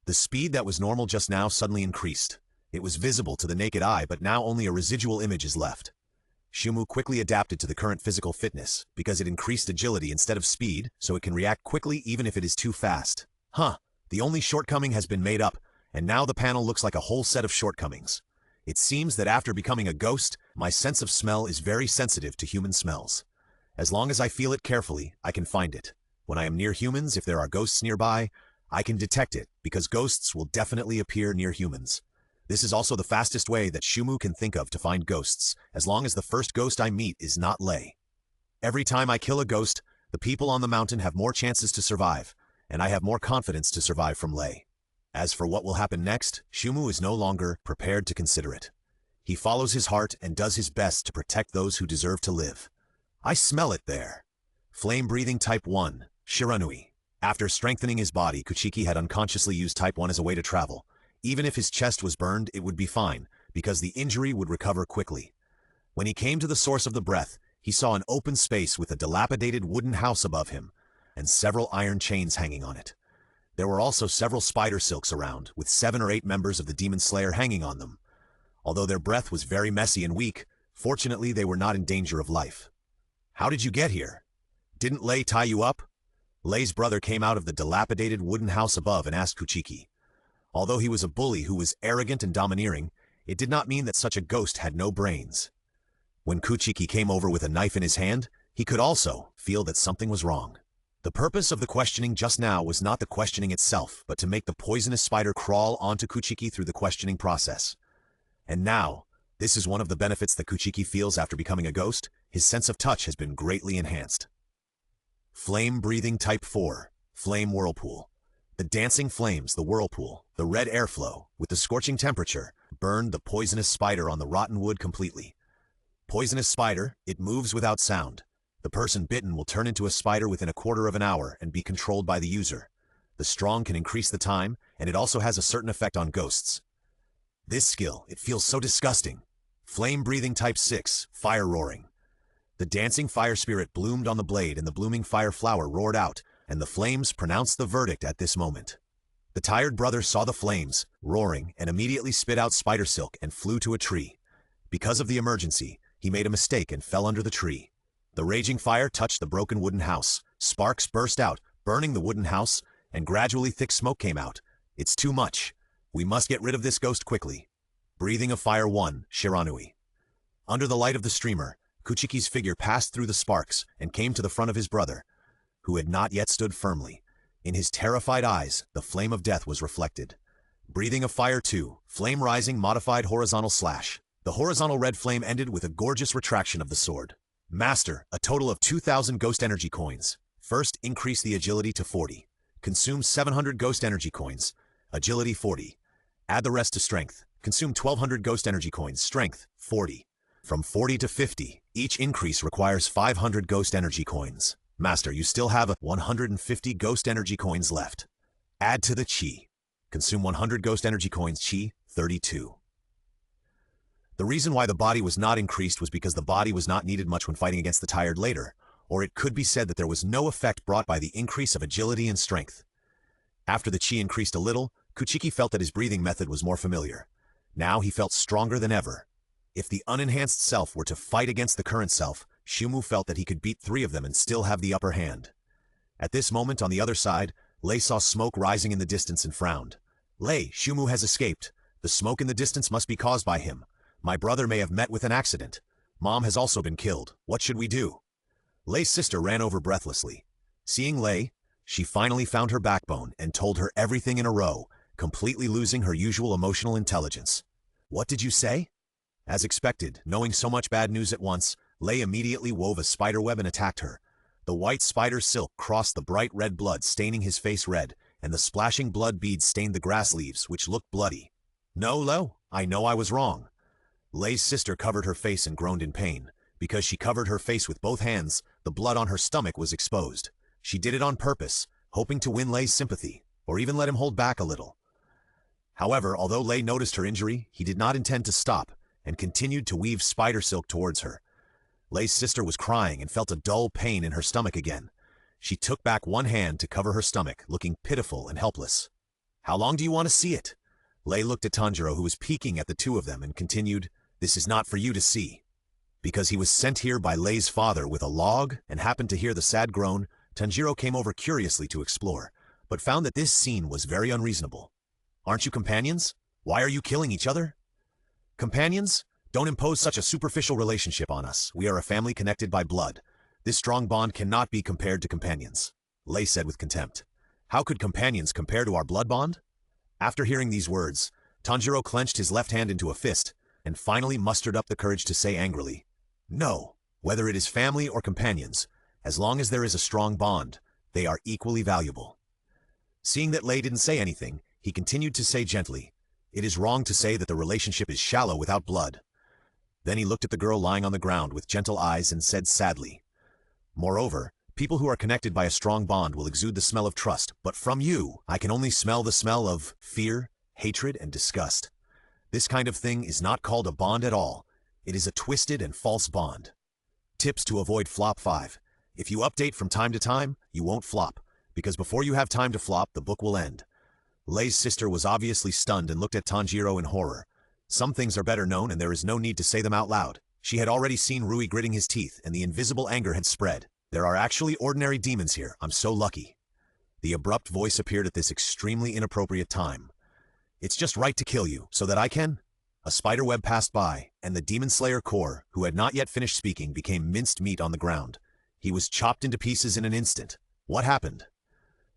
A: The speed that was normal just now suddenly increased. It was visible to the naked eye, but now only a residual image is left. Shumu quickly adapted to the current physical fitness, because it increased agility instead of speed, so it can react quickly even if it is too fast. The only shortcoming has been made up, and now the panel looks like a whole set of shortcomings. It seems that after becoming a ghost, My sense of smell is very sensitive to human smells. As long as I feel it carefully, I can find it. When I am near humans, if there are ghosts nearby, I can detect it, because ghosts will definitely appear near humans. This is also the fastest way that Shumu can think of to find ghosts, as long as the first ghost I meet is not Lei. Every time I kill a ghost, the people on the mountain have more chances to survive, and I have more confidence to survive from Lei. As for what will happen next, Shumu is no longer prepared to consider it. He follows his heart and does his best to protect those who deserve to live. I smell it there. Flame-breathing Type 1, Shiranui. After strengthening his body, Kuchiki had unconsciously used Type 1 as a way to travel. Even if his chest was burned, it would be fine, because the injury would recover quickly. When he came to the source of the breath, he saw an open space with a dilapidated wooden house above him, and several iron chains hanging on it. There were also several spider silks around, with 7 or 8 members of the Demon Slayer hanging on them. Although their breath was very messy and weak, fortunately they were not in danger of life. How did you get here? Didn't Lei tie you up? Lei's brother came out of the dilapidated wooden house above and asked Kuchiki. Although he was a bully who was arrogant and domineering, it did not mean that such a ghost had no brains. When Kuchiki came over with a knife in his hand, he could also feel that something was wrong. The purpose of the questioning just now was not the questioning itself, but to make the poisonous spider crawl onto Kuchiki through the questioning process. And now, this is one of the benefits that Kuchiki feels after becoming a ghost. His sense of touch has been greatly enhanced. Flame-breathing Type 4, Flame Whirlpool. The dancing flames, the whirlpool, the red airflow, with the scorching temperature, burned the poisonous spider on the rotten wood completely. Poisonous spider, it moves without sound. The person bitten will turn into a spider within a quarter of an hour and be controlled by the user. The strong can increase the time, and it also has a certain effect on ghosts. This skill, it feels so disgusting. Flame-breathing Type 6, Fire Roaring. The dancing fire spirit bloomed on the blade and the blooming fire flower roared out, and the flames pronounced the verdict at this moment. The tired brother saw the flames, roaring, and immediately spit out spider silk and flew to a tree. Because of the emergency, he made a mistake and fell under the tree. The raging fire touched the broken wooden house. Sparks burst out, burning the wooden house, and gradually thick smoke came out. It's too much. We must get rid of this ghost quickly. Breathing of Fire 1, Shiranui. Under the light of the streamer, Kuchiki's figure passed through the sparks and came to the front of his brother, who had not yet stood firmly. In his terrified eyes, the flame of death was reflected. Breathing of Fire 2, Flame Rising Modified Horizontal Slash. The horizontal red flame ended with a gorgeous retraction of the sword. Master, a total of 2,000 ghost energy coins. First, increase the agility to 40. Consume 700 ghost energy coins. Agility 40. Add the rest to strength. Consume 1,200 ghost energy coins. Strength 40. From 40 to 50, each increase requires 500 ghost energy coins. Master, you still have 150 ghost energy coins left. Add to the chi. Consume 100 ghost energy coins. Chi 32. The reason why the body was not increased was because the body was not needed much when fighting against the tired later, or it could be said that there was no effect brought by the increase of agility and strength. After the chi increased a little, Kuchiki felt that his breathing method was more familiar. Now he felt stronger than ever. If the unenhanced self were to fight against the current self, Shumu felt that he could beat 3 of them and still have the upper hand. At this moment, on the other side, Lei saw smoke rising in the distance and frowned. Lei, Shumu has escaped. The smoke in the distance must be caused by him. My brother may have met with an accident. Mom has also been killed. What should we do? Lei's sister ran over breathlessly. Seeing Lei, she finally found her backbone and told her everything in a row, completely losing her usual emotional intelligence. What did you say? As expected, knowing so much bad news at once, Lei immediately wove a spiderweb and attacked her. The white spider silk crossed the bright red blood, staining his face red, and the splashing blood beads stained the grass leaves, which looked bloody. No, Lo, I know I was wrong. Lei's sister covered her face and groaned in pain. Because she covered her face with both hands, the blood on her stomach was exposed. She did it on purpose, hoping to win Lei's sympathy, or even let him hold back a little. However, although Lei noticed her injury, he did not intend to stop, and continued to weave spider silk towards her. Lei's sister was crying and felt a dull pain in her stomach again. She took back one hand to cover her stomach, looking pitiful and helpless. How long do you want to see it? Lei looked at Tanjiro, who was peeking at the two of them, and continued, This is not for you to see. Because he was sent here by Lei's father with a log and happened to hear the sad groan, Tanjiro came over curiously to explore, but found that this scene was very unreasonable. Aren't you companions? Why are you killing each other? Companions? Don't impose such a superficial relationship on us. We are a family connected by blood. This strong bond cannot be compared to companions. Lei said with contempt. How could companions compare to our blood bond? After hearing these words, Tanjiro clenched his left hand into a fist, and finally mustered up the courage to say angrily, "No, whether it is family or companions, as long as there is a strong bond, they are equally valuable." Seeing that Lei didn't say anything, he continued to say gently, "It is wrong to say that the relationship is shallow without blood." Then he looked at the girl lying on the ground with gentle eyes and said sadly, "Moreover, people who are connected by a strong bond will exude the smell of trust, but from you, I can only smell the smell of fear, hatred, and disgust. This kind of thing is not called a bond at all. It is a twisted and false bond." Tips to avoid flop 5. If you update from time to time, you won't flop, because before you have time to flop, the book will end. Lei's sister was obviously stunned and looked at Tanjiro in horror. Some things are better known and there is no need to say them out loud. She had already seen Rui gritting his teeth and the invisible anger had spread. There are actually ordinary demons here, I'm so lucky. The abrupt voice appeared at this extremely inappropriate time. "It's just right to kill you, so that I can?" A spiderweb passed by, and the demon slayer Kor, who had not yet finished speaking, became minced meat on the ground. He was chopped into pieces in an instant. What happened?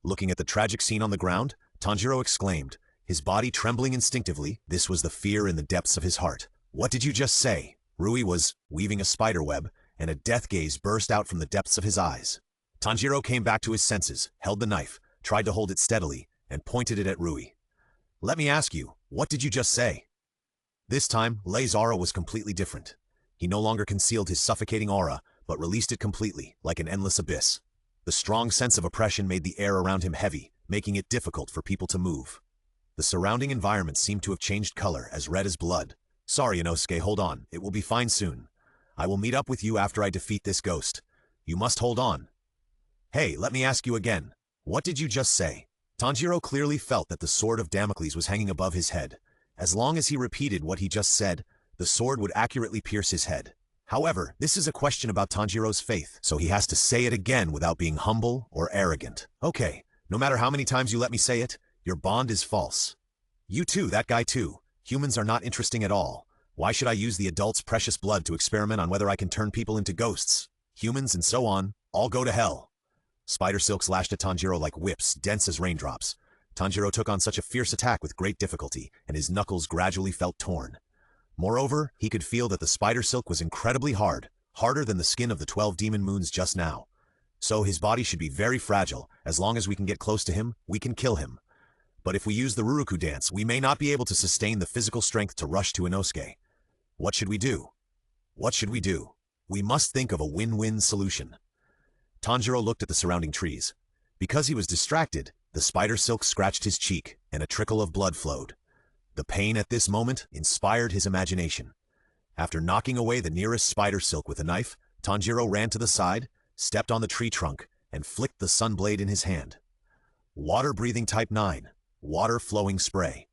A: Looking at the tragic scene on the ground, Tanjiro exclaimed, his body trembling instinctively. This was the fear in the depths of his heart. "What did you just say?" Rui was weaving a spiderweb, and a death gaze burst out from the depths of his eyes. Tanjiro came back to his senses, held the knife, tried to hold it steadily, and pointed it at Rui. "Let me ask you, what did you just say?" This time, Lei's aura was completely different. He no longer concealed his suffocating aura, but released it completely, like an endless abyss. The strong sense of oppression made the air around him heavy, making it difficult for people to move. The surrounding environment seemed to have changed color, as red as blood. "Sorry, Inosuke, hold on. It will be fine soon. I will meet up with you after I defeat this ghost. You must hold on." "Hey, let me ask you again. What did you just say?" Tanjiro clearly felt that the sword of Damocles was hanging above his head. As long as he repeated what he just said, the sword would accurately pierce his head. However, this is a question about Tanjiro's faith, so he has to say it again without being humble or arrogant. "Okay, no matter how many times you let me say it, your bond is false. You too, that guy too. Humans are not interesting at all. Why should I use the adult's precious blood to experiment on whether I can turn people into ghosts? Humans and so on, all go to hell." Spider silks lashed at Tanjiro like whips, dense as raindrops. Tanjiro took on such a fierce attack with great difficulty, and his knuckles gradually felt torn. Moreover, he could feel that the spider silk was incredibly hard, harder than the skin of the 12 demon moons just now. So his body should be very fragile. As long as we can get close to him, we can kill him. But if we use the Ruroku dance, we may not be able to sustain the physical strength to rush to Inosuke. What should we do? What should we do? We must think of a win-win solution. Tanjiro looked at the surrounding trees. Because he was distracted, the spider silk scratched his cheek, and a trickle of blood flowed. The pain at this moment inspired his imagination. After knocking away the nearest spider silk with a knife, Tanjiro ran to the side, stepped on the tree trunk, and flicked the sun blade in his hand. Water-breathing type 9. Water-flowing spray.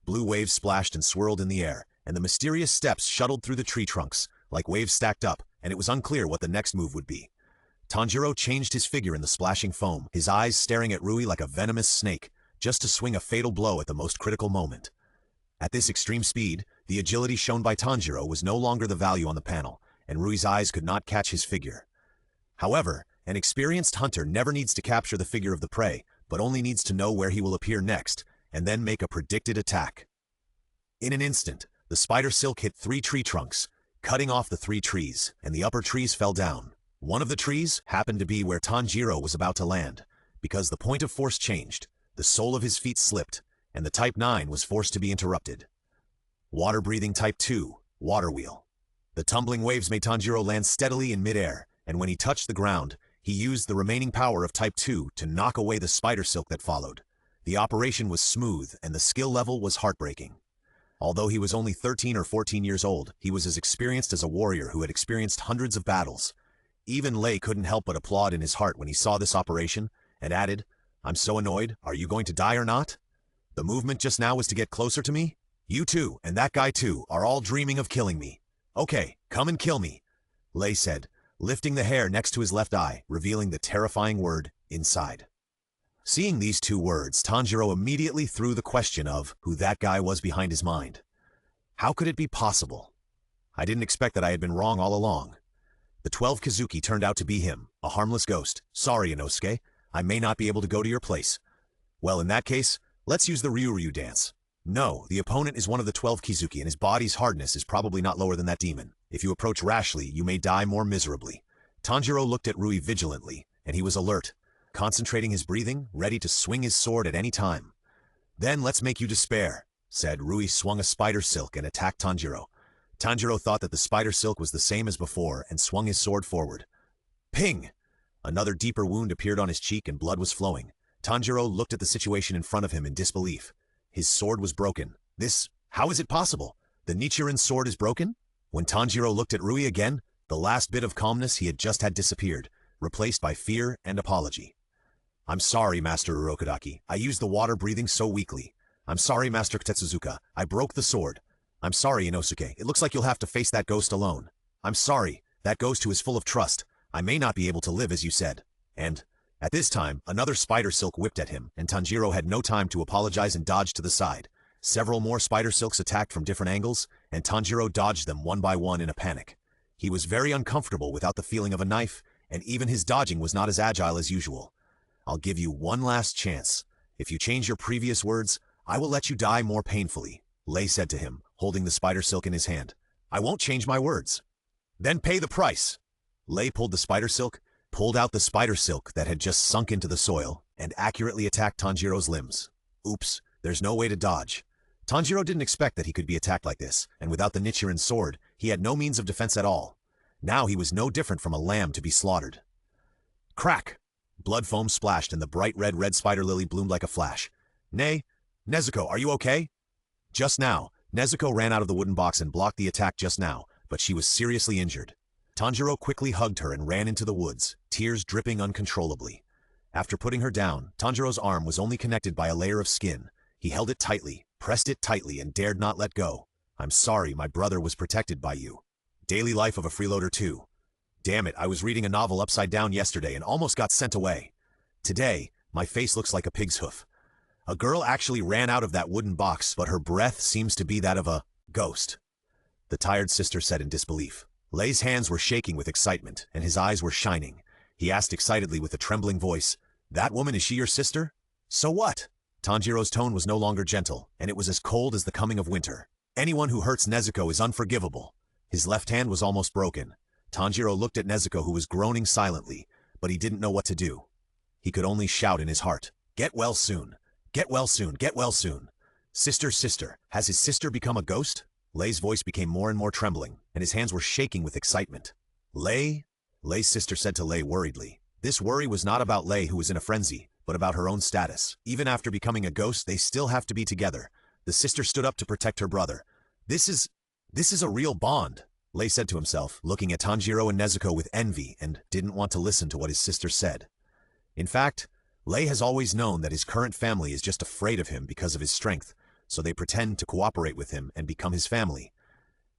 A: Blue waves splashed and swirled in the air, and the mysterious steps shuttled through the tree trunks, like waves stacked up, and it was unclear what the next move would be. Tanjiro changed his figure in the splashing foam, his eyes staring at Rui like a venomous snake, just to swing a fatal blow at the most critical moment. At this extreme speed, the agility shown by Tanjiro was no longer the value on the panel, and Rui's eyes could not catch his figure. However, an experienced hunter never needs to capture the figure of the prey, but only needs to know where he will appear next, and then make a predicted attack. In an instant, the spider silk hit 3 tree trunks, cutting off the 3 trees, and the upper trees fell down. One of the trees happened to be where Tanjiro was about to land. Because the point of force changed, the sole of his feet slipped, and the Type 9 was forced to be interrupted. Water-breathing Type 2, Water Wheel. The tumbling waves made Tanjiro land steadily in midair, and when he touched the ground, he used the remaining power of Type 2 to knock away the spider silk that followed. The operation was smooth, and the skill level was heartbreaking. Although he was only 13 or 14 years old, he was as experienced as a warrior who had experienced hundreds of battles. Even Lei couldn't help but applaud in his heart when he saw this operation, and added, "I'm so annoyed, are you going to die or not? The movement just now was to get closer to me? You too, and that guy too, are all dreaming of killing me. Okay, come and kill me," Lei said, lifting the hair next to his left eye, revealing the terrifying word, inside. Seeing these 2 words, Tanjiro immediately threw the question of who that guy was behind his mind. How could it be possible? I didn't expect that I had been wrong all along. The 12 Kazuki turned out to be him, a harmless ghost. Sorry, Inosuke. I may not be able to go to your place. Well, in that case, let's use the Ryuryu dance. No, the opponent is one of the 12 Kizuki and his body's hardness is probably not lower than that demon. If you approach rashly, you may die more miserably. Tanjiro looked at Rui vigilantly, and he was alert, concentrating his breathing, ready to swing his sword at any time. Then let's make you despair, said. Rui swung a spider silk and attacked Tanjiro. Tanjiro thought that the spider silk was the same as before and swung his sword forward. Ping! Another deeper wound appeared on his cheek and blood was flowing. Tanjiro looked at the situation in front of him in disbelief. His sword was broken. How is it possible? The Nichiren sword is broken? When Tanjiro looked at Rui again, the last bit of calmness he had just had disappeared, replaced by fear and apology. I'm sorry, Master Urokodaki. I used the water breathing so weakly. I'm sorry, Master Tetsuzuka. I broke the sword. I'm sorry, Inosuke. It looks like you'll have to face that ghost alone. I'm sorry. That ghost who is full of trust. I may not be able to live as you said. And at this time, another spider silk whipped at him, and Tanjiro had no time to apologize and dodged to the side. Several more spider silks attacked from different angles, and Tanjiro dodged them one by one in a panic. He was very uncomfortable without the feeling of a knife, and even his dodging was not as agile as usual. I'll give you one last chance. If you change your previous words, I will let you die more painfully, Lei said to him, holding the spider silk in his hand. I won't change my words. Then pay the price. Lei pulled out the spider silk that had just sunk into the soil, and accurately attacked Tanjiro's limbs. Oops, there's no way to dodge. Tanjiro didn't expect that he could be attacked like this, and without the Nichiren sword, he had no means of defense at all. Now he was no different from a lamb to be slaughtered. Crack! Blood foam splashed and the bright red spider lily bloomed like a flash. Nay, Nezuko, are you okay? Just now, Nezuko ran out of the wooden box and blocked the attack just now, but she was seriously injured. Tanjiro quickly hugged her and ran into the woods, tears dripping uncontrollably. After putting her down, Tanjiro's arm was only connected by a layer of skin. He held it tightly, pressed it tightly, and dared not let go. I'm sorry, my brother was protected by you. Daily life of a freeloader too. Damn it, I was reading a novel upside down yesterday and almost got sent away. Today, my face looks like a pig's hoof. A girl actually ran out of that wooden box, but her breath seems to be that of a ghost. The tired sister said in disbelief. Lei's hands were shaking with excitement, and his eyes were shining. He asked excitedly with a trembling voice, That woman, is she your sister? So what? Tanjiro's tone was no longer gentle, and it was as cold as the coming of winter. Anyone who hurts Nezuko is unforgivable. His left hand was almost broken. Tanjiro looked at Nezuko, who was groaning silently, but he didn't know what to do. He could only shout in his heart, Get well soon. Get well soon. Get well soon. Sister, has his sister become a ghost? Lei's voice became more and more trembling, and his hands were shaking with excitement. Lei? Lei's sister said to Lei worriedly. This worry was not about Lei, who was in a frenzy, but about her own status. Even after becoming a ghost, they still have to be together. The sister stood up to protect her brother. This is a real bond, Lei said to himself, looking at Tanjiro and Nezuko with envy, and didn't want to listen to what his sister said. In fact, Lei has always known that his current family is just afraid of him because of his strength, so they pretend to cooperate with him and become his family.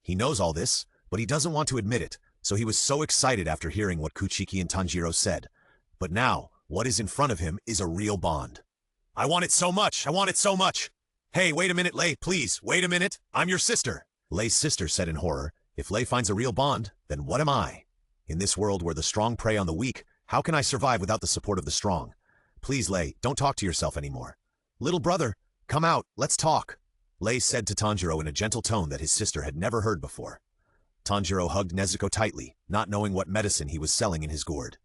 A: He knows all this, but he doesn't want to admit it, so he was so excited after hearing what Kuchiki and Tanjiro said. But now, what is in front of him is a real bond. I want it so much! I want it so much! Hey, wait a minute, Lei, please, wait a minute! I'm your sister! Lei's sister said in horror. If Lei finds a real bond, then what am I? In this world where the strong prey on the weak, how can I survive without the support of the strong? Please, Lei, don't talk to yourself anymore. Little brother, come out, let's talk. Lei said to Tanjiro in a gentle tone that his sister had never heard before. Tanjiro hugged Nezuko tightly, not knowing what medicine he was selling in his gourd.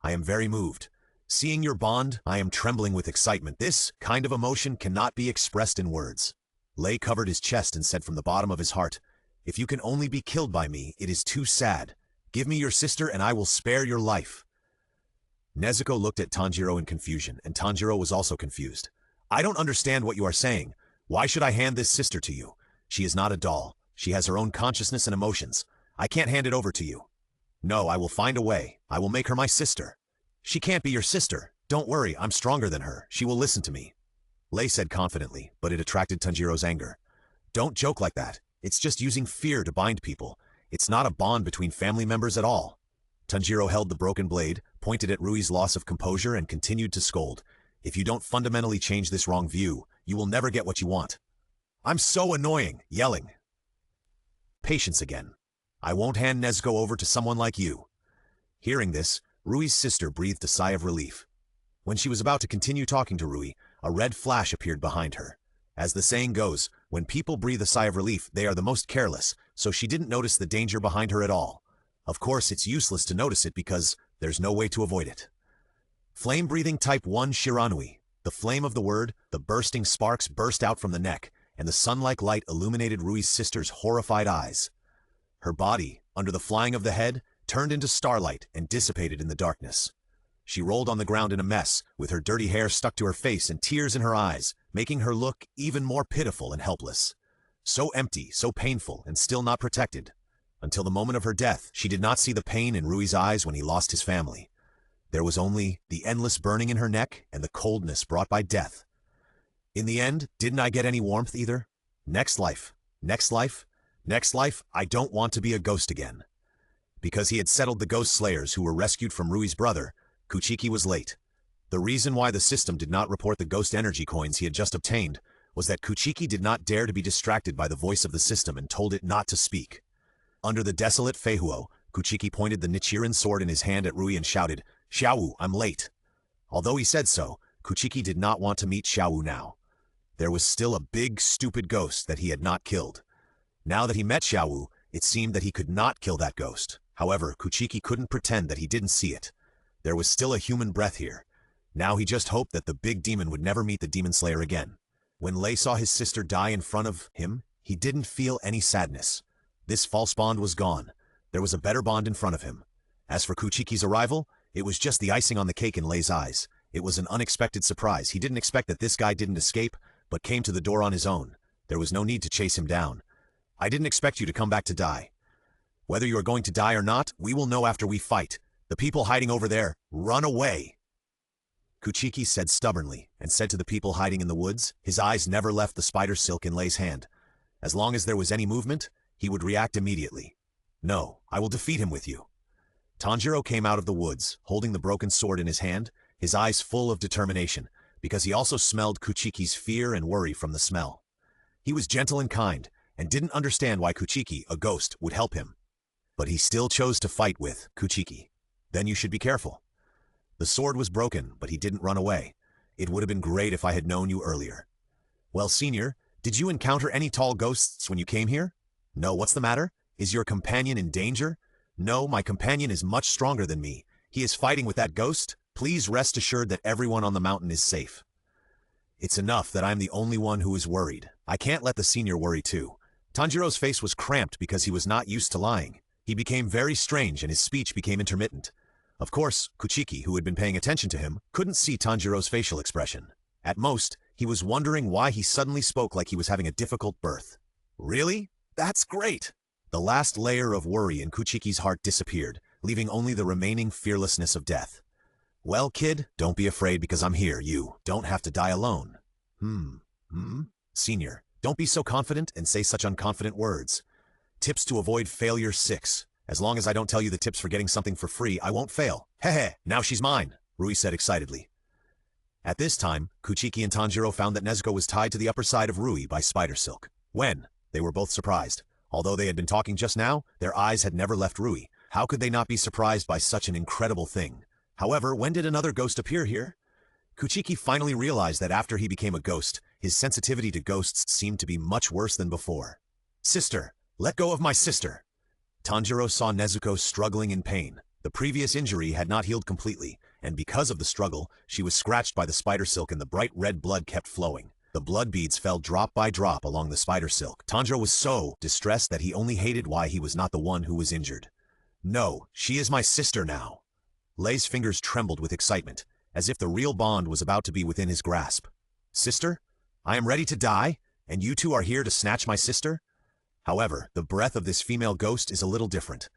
A: I am very moved. Seeing your bond, I am trembling with excitement. This kind of emotion cannot be expressed in words. Lei covered his chest and said from the bottom of his heart, If you can only be killed by me, it is too sad. Give me your sister and I will spare your life. Nezuko looked at Tanjiro in confusion, and Tanjiro was also confused. I don't understand what you are saying. Why should I hand this sister to you? She is not a doll. She has her own consciousness and emotions. I can't hand it over to you. No, I will find a way. I will make her my sister. She can't be your sister. Don't worry, I'm stronger than her. She will listen to me. Lei said confidently, but it attracted Tanjiro's anger. Don't joke like that. It's just using fear to bind people. It's not a bond between family members at all. Tanjiro held the broken blade, pointed at Rui's loss of composure, and continued to scold. If you don't fundamentally change this wrong view, you will never get what you want. I'm so annoying, yelling. Patience again. I won't hand Nezuko over to someone like you." Hearing this, Rui's sister breathed a sigh of relief. When she was about to continue talking to Rui, a red flash appeared behind her. As the saying goes, when people breathe a sigh of relief, they are the most careless, so she didn't notice the danger behind her at all. Of course, it's useless to notice it because there's no way to avoid it. Flame-breathing Type 1 Shiranui. The flame of the word, the bursting sparks burst out from the neck, and the sun-like light illuminated Rui's sister's horrified eyes. Her body, under the flying of the head, turned into starlight and dissipated in the darkness. She rolled on the ground in a mess, with her dirty hair stuck to her face and tears in her eyes, making her look even more pitiful and helpless. So empty, so painful, and still not protected. Until the moment of her death, she did not see the pain in Rui's eyes when he lost his family. There was only the endless burning in her neck and the coldness brought by death. In the end, didn't I get any warmth either? Next life, next life, next life, I don't want to be a ghost again. Because he had settled the ghost slayers who were rescued from Rui's brother, Kuchiki was late. The reason why the system did not report the ghost energy coins he had just obtained was that Kuchiki did not dare to be distracted by the voice of the system and told it not to speak. Under the desolate Feihuo, Kuchiki pointed the Nichiren sword in his hand at Rui and shouted, "Xiaowu, I'm late." Although he said so, Kuchiki did not want to meet Xiaowu now. There was still a big, stupid ghost that he had not killed. Now that he met Xiaowu, it seemed that he could not kill that ghost. However, Kuchiki couldn't pretend that he didn't see it. There was still a human breath here. Now he just hoped that the big demon would never meet the demon slayer again. When Lei saw his sister die in front of him, he didn't feel any sadness. This false bond was gone. There was a better bond in front of him. As for Kuchiki's arrival, it was just the icing on the cake in Lei's eyes. It was an unexpected surprise. He didn't expect that this guy didn't escape, but came to the door on his own. There was no need to chase him down. "I didn't expect you to come back to die. Whether you are going to die or not, we will know after we fight. The people hiding over there, run away!" Kuchiki said stubbornly, and said to the people hiding in the woods, his eyes never left the spider silk in Lei's hand. As long as there was any movement, he would react immediately. "No, I will defeat him with you." Tanjiro came out of the woods, holding the broken sword in his hand, his eyes full of determination, because he also smelled Kuchiki's fear and worry from the smell. He was gentle and kind, and didn't understand why Kuchiki, a ghost, would help him. But he still chose to fight with Kuchiki. "Then you should be careful." The sword was broken, but he didn't run away. "It would have been great if I had known you earlier." "Well, Senior, did you encounter any tall ghosts when you came here?" "No, what's the matter? Is your companion in danger?" "No, my companion is much stronger than me. He is fighting with that ghost. Please rest assured that everyone on the mountain is safe." "It's enough that I'm the only one who is worried. I can't let the senior worry too." Tanjiro's face was cramped because he was not used to lying. He became very strange and his speech became intermittent. Of course, Kuchiki, who had been paying attention to him, couldn't see Tanjiro's facial expression. At most, he was wondering why he suddenly spoke like he was having a difficult birth. "Really? That's great!" The last layer of worry in Kuchiki's heart disappeared, leaving only the remaining fearlessness of death. "Well, kid, don't be afraid because I'm here. You don't have to die alone." Senior, don't be so confident and say such unconfident words. Tips to avoid failure 6. As long as I don't tell you the tips for getting something for free, I won't fail. Hehe, now she's mine, Rui said excitedly. At this time, Kuchiki and Tanjiro found that Nezuko was tied to the upper side of Rui by spider silk. When? They were both surprised. Although they had been talking just now, their eyes had never left Rui. How could they not be surprised by such an incredible thing? However, when did another ghost appear here? Kuchiki finally realized that after he became a ghost, his sensitivity to ghosts seemed to be much worse than before. "Sister, let go of my sister!" Tanjiro saw Nezuko struggling in pain. The previous injury had not healed completely, and because of the struggle, she was scratched by the spider silk and the bright red blood kept flowing. The blood beads fell drop by drop along the spider silk. Tanjiro was so distressed that he only hated why he was not the one who was injured. "No, she is my sister now." Lei's fingers trembled with excitement, as if the real bond was about to be within his grasp. "Sister? I am ready to die, and you two are here to snatch my sister?" However, the breath of this female ghost is a little different.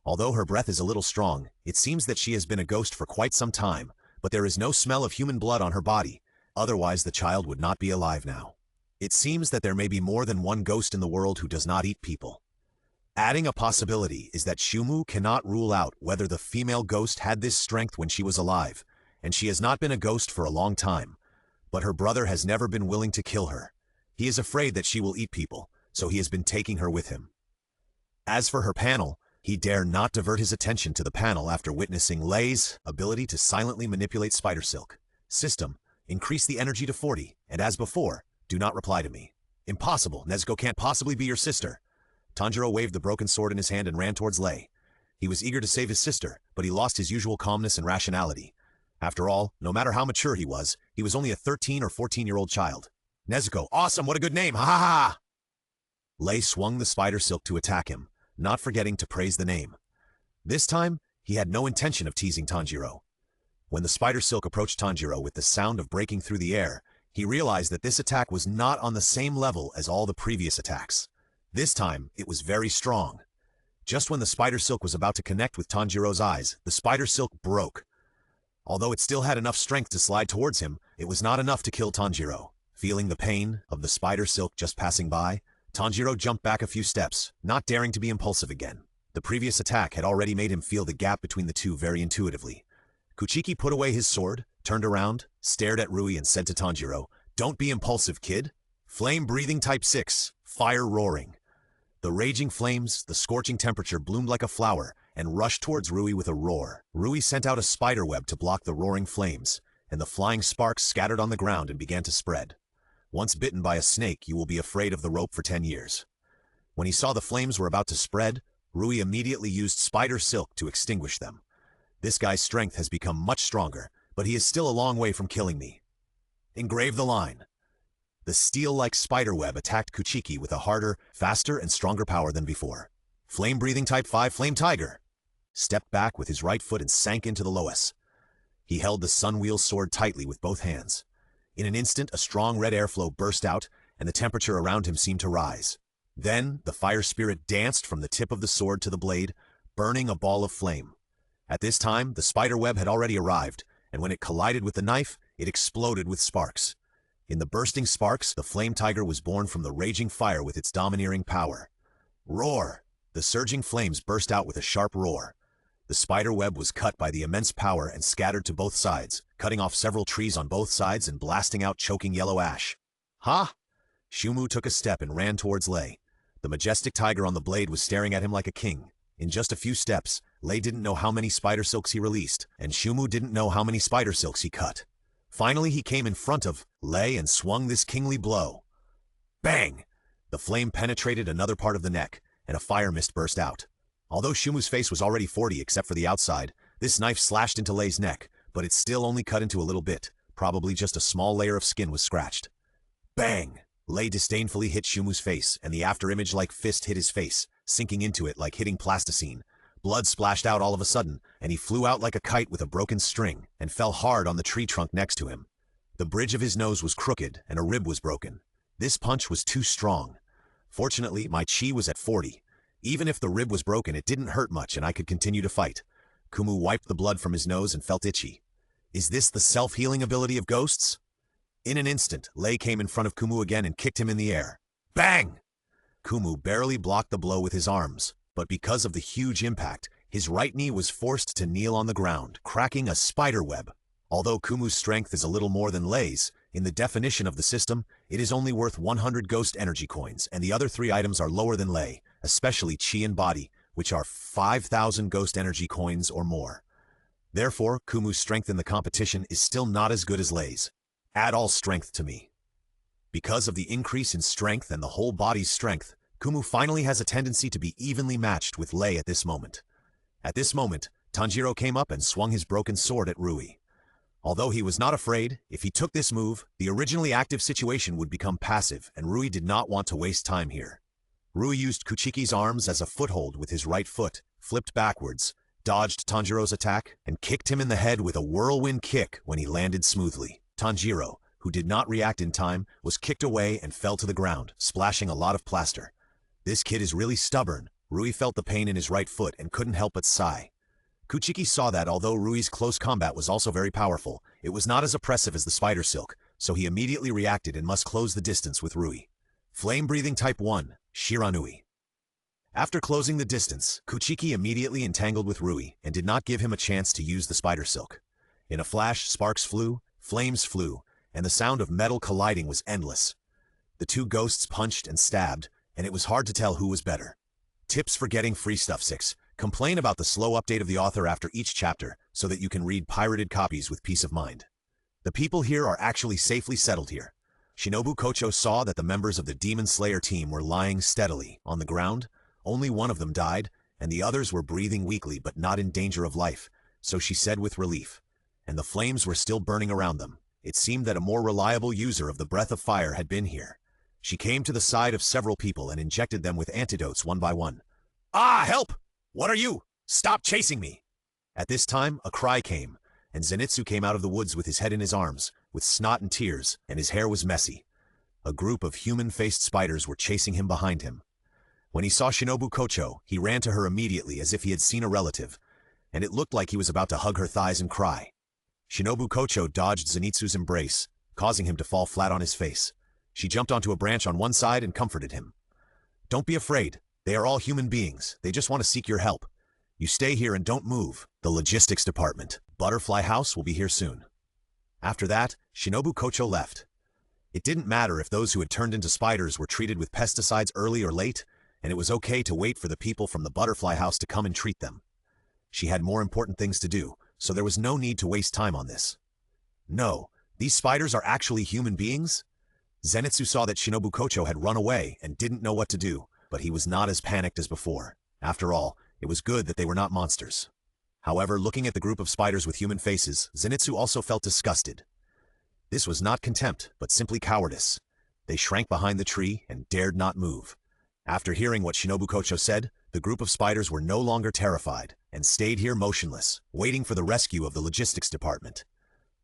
A: Although her breath is a little strong, it seems that she has been a ghost for quite some time, but there is no smell of human blood on her body. Otherwise, the child would not be alive now. It seems that there may be more than one ghost in the world who does not eat people. Adding a possibility is that Shumu cannot rule out whether the female ghost had this strength when she was alive, and she has not been a ghost for a long time. But her brother has never been willing to kill her. He is afraid that she will eat people, so he has been taking her with him. As for her panel, he dare not divert his attention to the panel after witnessing Lei's ability to silently manipulate spider silk. System, increase the energy to 40, and as before, do not reply to me. Impossible, Nezuko can't possibly be your sister. Tanjiro waved the broken sword in his hand and ran towards Lei. He was eager to save his sister, but he lost his usual calmness and rationality. After all, no matter how mature he was only a 13 or 14-year-old child. Nezuko, awesome, what a good name, ha ha ha! Lei swung the spider silk to attack him, not forgetting to praise the name. This time, he had no intention of teasing Tanjiro. When the spider silk approached Tanjiro with the sound of breaking through the air, he realized that this attack was not on the same level as all the previous attacks. This time, it was very strong. Just when the spider silk was about to connect with Tanjiro's eyes, the spider silk broke. Although it still had enough strength to slide towards him, it was not enough to kill Tanjiro. Feeling the pain of the spider silk just passing by, Tanjiro jumped back a few steps, not daring to be impulsive again. The previous attack had already made him feel the gap between the two very intuitively. Kuchiki put away his sword, turned around, stared at Rui and said to Tanjiro, "Don't be impulsive, kid. Flame breathing type 6, fire roaring." The raging flames, the scorching temperature bloomed like a flower and rushed towards Rui with a roar. Rui sent out a spider web to block the roaring flames, and the flying sparks scattered on the ground and began to spread. Once bitten by a snake, you will be afraid of the rope for 10 years. When he saw the flames were about to spread, Rui immediately used spider silk to extinguish them. This guy's strength has become much stronger, but he is still a long way from killing me. Engrave the line. The steel-like spider web attacked Kuchiki with a harder, faster, and stronger power than before. Flame-breathing type 5 Flame Tiger stepped back with his right foot and sank into the loess. He held the Sunwheel sword tightly with both hands. In an instant, a strong red airflow burst out, and the temperature around him seemed to rise. Then, the fire spirit danced from the tip of the sword to the blade, burning a ball of flame. At this time, the spider web had already arrived, and when it collided with the knife, it exploded with sparks. In the bursting sparks, the flame tiger was born from the raging fire with its domineering power. Roar! The surging flames burst out with a sharp roar. The spider web was cut by the immense power and scattered to both sides, cutting off several trees on both sides and blasting out choking yellow ash. Ha! Shumu took a step and ran towards Lei. The majestic tiger on the blade was staring at him like a king. In just a few steps, Lei didn't know how many spider silks he released, and Shumu didn't know how many spider silks he cut. Finally, he came in front of Lei and swung this kingly blow. Bang! The flame penetrated another part of the neck, and a fire mist burst out. Although Shumu's face was already 40 except for the outside, this knife slashed into Lei's neck, but it still only cut into a little bit. Probably just a small layer of skin was scratched. Bang! Lei disdainfully hit Shumu's face, and the afterimage-like fist hit his face, sinking into it like hitting plasticine. Blood splashed out all of a sudden, and he flew out like a kite with a broken string, and fell hard on the tree trunk next to him. The bridge of his nose was crooked, and a rib was broken. This punch was too strong. Fortunately, my chi was at 40. Even if the rib was broken, it didn't hurt much, and I could continue to fight. Kumu wiped the blood from his nose and felt itchy. Is this the self-healing ability of ghosts? In an instant, Lei came in front of Kumu again and kicked him in the air. Bang! Kumu barely blocked the blow with his arms, but because of the huge impact, his right knee was forced to kneel on the ground, cracking a spider web. Although Kumu's strength is a little more than Lei's, in the definition of the system, it is only worth 100 ghost energy coins, and the other 3 items are lower than Lei, especially chi and body, which are 5,000 ghost energy coins or more. Therefore, Kumu's strength in the competition is still not as good as Lei's. Add all strength to me. Because of the increase in strength and the whole body's strength, Kumu finally has a tendency to be evenly matched with Lei at this moment. At this moment, Tanjiro came up and swung his broken sword at Rui. Although he was not afraid, if he took this move, the originally active situation would become passive, and Rui did not want to waste time here. Rui used Kuchiki's arms as a foothold with his right foot, flipped backwards, dodged Tanjiro's attack, and kicked him in the head with a whirlwind kick when he landed smoothly. Tanjiro, who did not react in time, was kicked away and fell to the ground, splashing a lot of plaster. This kid is really stubborn. Rui felt the pain in his right foot and couldn't help but sigh. Kuchiki saw that although Rui's close combat was also very powerful, it was not as oppressive as the spider silk, so he immediately reacted and must close the distance with Rui. Flame-breathing type 1, Shiranui. After closing the distance, Kuchiki immediately entangled with Rui and did not give him a chance to use the spider silk. In a flash, sparks flew, flames flew, and the sound of metal colliding was endless. The two ghosts punched and stabbed, and it was hard to tell who was better. Tips for getting free stuff 6. Complain about the slow update of the author after each chapter so that you can read pirated copies with peace of mind. The people here are actually safely settled here. Shinobu Kocho saw that the members of the Demon Slayer team were lying steadily on the ground. Only one of them died, and the others were breathing weakly but not in danger of life, so she said with relief. And the flames were still burning around them. It seemed that a more reliable user of the breath of fire had been here. She came to the side of several people and injected them with antidotes one by one. Ah, help! What are you? Stop chasing me! At this time, a cry came, and Zenitsu came out of the woods with his head in his arms, with snot and tears, and his hair was messy. A group of human-faced spiders were chasing him behind him. When he saw Shinobu Kocho, he ran to her immediately as if he had seen a relative, and it looked like he was about to hug her thighs and cry. Shinobu Kocho dodged Zenitsu's embrace, causing him to fall flat on his face. She jumped onto a branch on one side and comforted him. Don't be afraid. They are all human beings. They just want to seek your help. You stay here and don't move. The logistics department, Butterfly House, will be here soon. After that, Shinobu Kocho left. It didn't matter if those who had turned into spiders were treated with pesticides early or late, and it was okay to wait for the people from the Butterfly House to come and treat them. She had more important things to do, so there was no need to waste time on this. No, these spiders are actually human beings? Zenitsu saw that Shinobu Kocho had run away and didn't know what to do, but he was not as panicked as before. After all, it was good that they were not monsters. However, looking at the group of spiders with human faces, Zenitsu also felt disgusted. This was not contempt, but simply cowardice. They shrank behind the tree and dared not move. After hearing what Shinobu Kocho said, the group of spiders were no longer terrified and stayed here motionless, waiting for the rescue of the logistics department.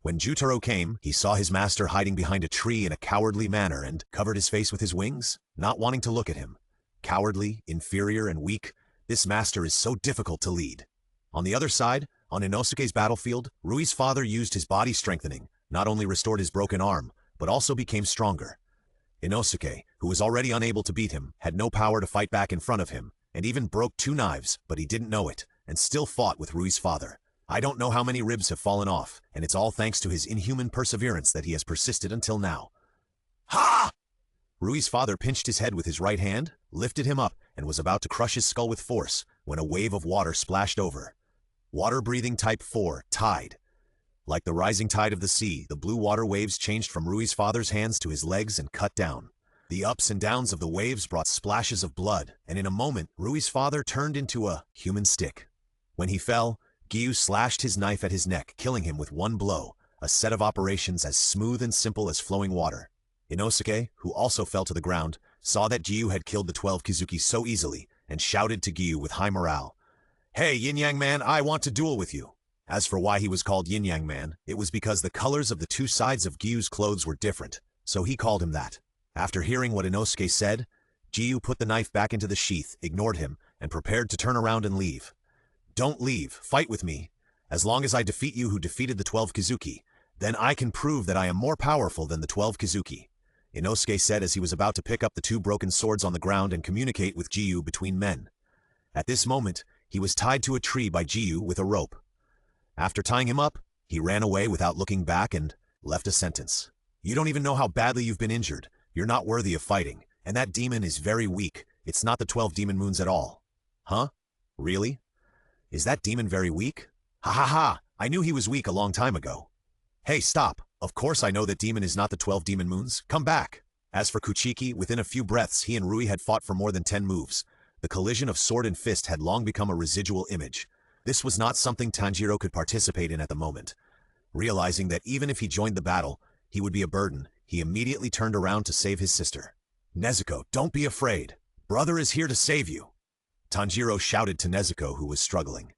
A: When Jutaro came, he saw his master hiding behind a tree in a cowardly manner and covered his face with his wings, not wanting to look at him. Cowardly, inferior, and weak, this master is so difficult to lead. On the other side, on Inosuke's battlefield, Rui's father used his body strengthening, not only restored his broken arm, but also became stronger. Inosuke, who was already unable to beat him, had no power to fight back in front of him, and even broke 2 knives, but he didn't know it, and still fought with Rui's father. I don't know how many ribs have fallen off, and it's all thanks to his inhuman perseverance that he has persisted until now. Ha! Rui's father pinched his head with his right hand, lifted him up, and was about to crush his skull with force, when a wave of water splashed over. Water-breathing Type 4, Tide. Like the rising tide of the sea, the blue water waves changed from Rui's father's hands to his legs and cut down. The ups and downs of the waves brought splashes of blood, and in a moment, Rui's father turned into a human stick. When he fell, Giyu slashed his knife at his neck, killing him with one blow, a set of operations as smooth and simple as flowing water. Inosuke, who also fell to the ground, saw that Giyu had killed the 12 Kizuki so easily, and shouted to Giyu with high morale, "Hey, Yin-Yang Man, I want to duel with you." As for why he was called Yin-Yang Man, it was because the colors of the 2 sides of Giyu's clothes were different, so he called him that. After hearing what Inosuke said, Giyu put the knife back into the sheath, ignored him, and prepared to turn around and leave. "Don't leave, fight with me. As long as I defeat you who defeated the 12 Kizuki, then I can prove that I am more powerful than the 12 Kizuki," Inosuke said as he was about to pick up the 2 broken swords on the ground and communicate with Giyu between men. At this moment, he was tied to a tree by Giyu with a rope. After tying him up, he ran away without looking back and left a sentence. "You don't even know how badly you've been injured. You're not worthy of fighting, and that demon is very weak. It's not the 12 demon moons at all." "Huh? Really? Is that demon very weak? Ha ha ha! I knew he was weak a long time ago." "Hey, stop! Of course I know that demon is not the 12 demon moons. Come back!" As for Kuchiki, within a few breaths he and Rui had fought for more than 10 moves. The collision of sword and fist had long become a residual image. This was not something Tanjiro could participate in at the moment. Realizing that even if he joined the battle, he would be a burden, he immediately turned around to save his sister. "Nezuko, don't be afraid. Brother is here to save you," Tanjiro shouted to Nezuko, who was struggling.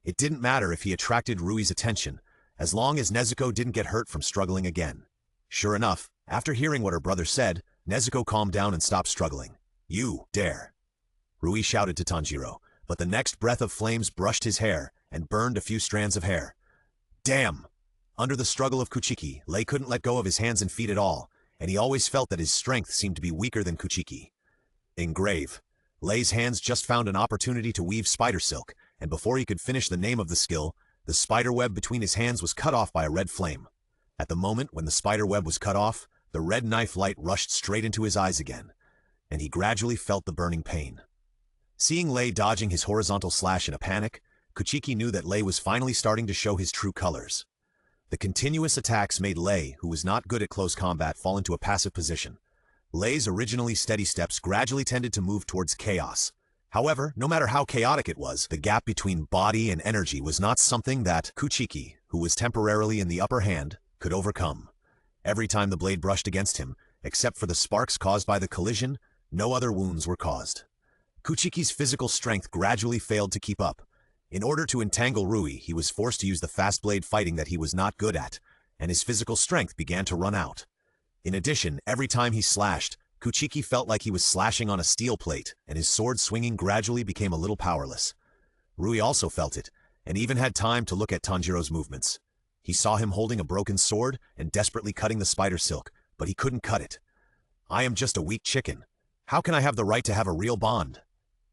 A: It didn't matter if he attracted Rui's attention, as long as Nezuko didn't get hurt from struggling again. Sure enough, after hearing what her brother said, Nezuko calmed down and stopped struggling. "You dare," Rui shouted to Tanjiro, but the next breath of flames brushed his hair and burned a few strands of hair. Damn! Under the struggle of Kuchiki, Lei couldn't let go of his hands and feet at all, and he always felt that his strength seemed to be weaker than Kuchiki. Engrave. Lei's hands just found an opportunity to weave spider silk, and before he could finish the name of the skill, the spider web between his hands was cut off by a red flame. At the moment when the spider web was cut off, the red knife light rushed straight into his eyes again, and he gradually felt the burning pain. Seeing Lei dodging his horizontal slash in a panic, Kuchiki knew that Lei was finally starting to show his true colors. The continuous attacks made Lei, who was not good at close combat, fall into a passive position. Lei's originally steady steps gradually tended to move towards chaos. However, no matter how chaotic it was, the gap between body and energy was not something that Kuchiki, who was temporarily in the upper hand, could overcome. Every time the blade brushed against him, except for the sparks caused by the collision, no other wounds were caused. Kuchiki's physical strength gradually failed to keep up. In order to entangle Rui, he was forced to use the fast blade fighting that he was not good at, and his physical strength began to run out. In addition, every time he slashed, Kuchiki felt like he was slashing on a steel plate, and his sword swinging gradually became a little powerless. Rui also felt it, and even had time to look at Tanjiro's movements. He saw him holding a broken sword and desperately cutting the spider silk, but he couldn't cut it. I am just a weak chicken. How can I have the right to have a real bond?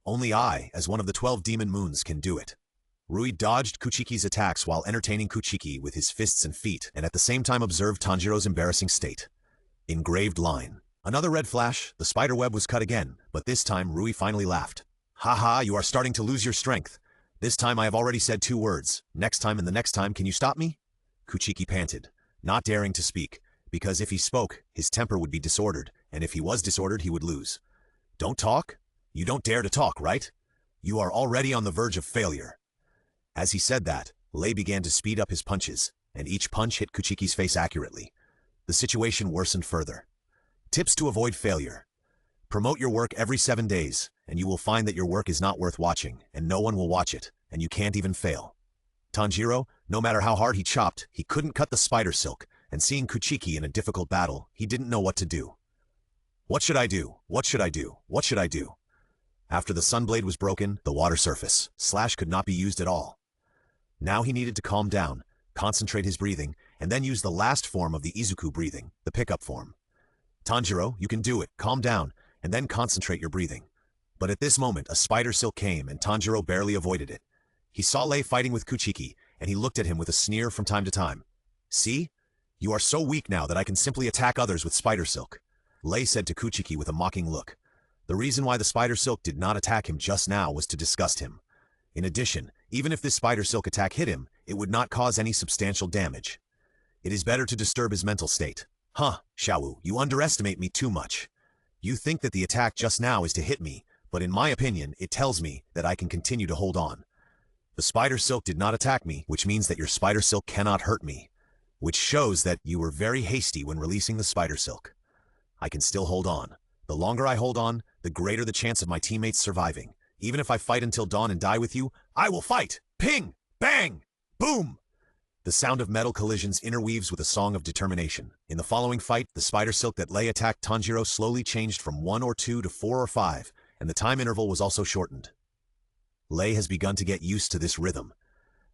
A: Only I, as one of the 12 demon moons, can do it. Rui dodged Kuchiki's attacks while entertaining Kuchiki with his fists and feet, and at the same time observed Tanjiro's embarrassing state. Engraved line. Another red flash, the spider web was cut again, but this time Rui finally laughed. Haha, you are starting to lose your strength. This time I have already said 2 words. Next time and the next time, can you stop me? Kuchiki panted, not daring to speak, because if he spoke, his temper would be disordered, and if he was disordered, he would lose. Don't talk? You don't dare to talk, right? You are already on the verge of failure. As he said that, Lei began to speed up his punches, and each punch hit Kuchiki's face accurately. The situation worsened further. Tips to avoid failure. Promote your work every 7 days, and you will find that your work is not worth watching, and no one will watch it, and you can't even fail. Tanjiro, no matter how hard he chopped, he couldn't cut the spider silk, and seeing Kuchiki in a difficult battle, he didn't know what to do. What should I do? What should I do? What should I do? After the sunblade was broken, the water surface slash could not be used at all. Now he needed to calm down, concentrate his breathing, and then use the last form of the Izuku breathing, the pickup form. Tanjiro, you can do it. Calm down, and then concentrate your breathing. But at this moment, a spider silk came, and Tanjiro barely avoided it. He saw Lei fighting with Kuchiki, and he looked at him with a sneer from time to time. See? You are so weak now that I can simply attack others with spider silk. Lei said to Kuchiki with a mocking look. The reason why the spider silk did not attack him just now was to disgust him. In addition, even if this spider silk attack hit him, it would not cause any substantial damage. It is better to disturb his mental state. Huh, Xiaowu, you underestimate me too much. You think that the attack just now is to hit me, but in my opinion, it tells me that I can continue to hold on. The spider silk did not attack me, which means that your spider silk cannot hurt me, which shows that you were very hasty when releasing the spider silk. I can still hold on. The longer I hold on, the greater the chance of my teammates surviving. Even if I fight until dawn and die with you, I will fight! Ping! Bang! Boom! The sound of metal collisions interweaves with a song of determination. In the following fight, the spider silk that Lei attacked Tanjiro slowly changed from 1 or 2 to 4 or 5, and the time interval was also shortened. Lei has begun to get used to this rhythm.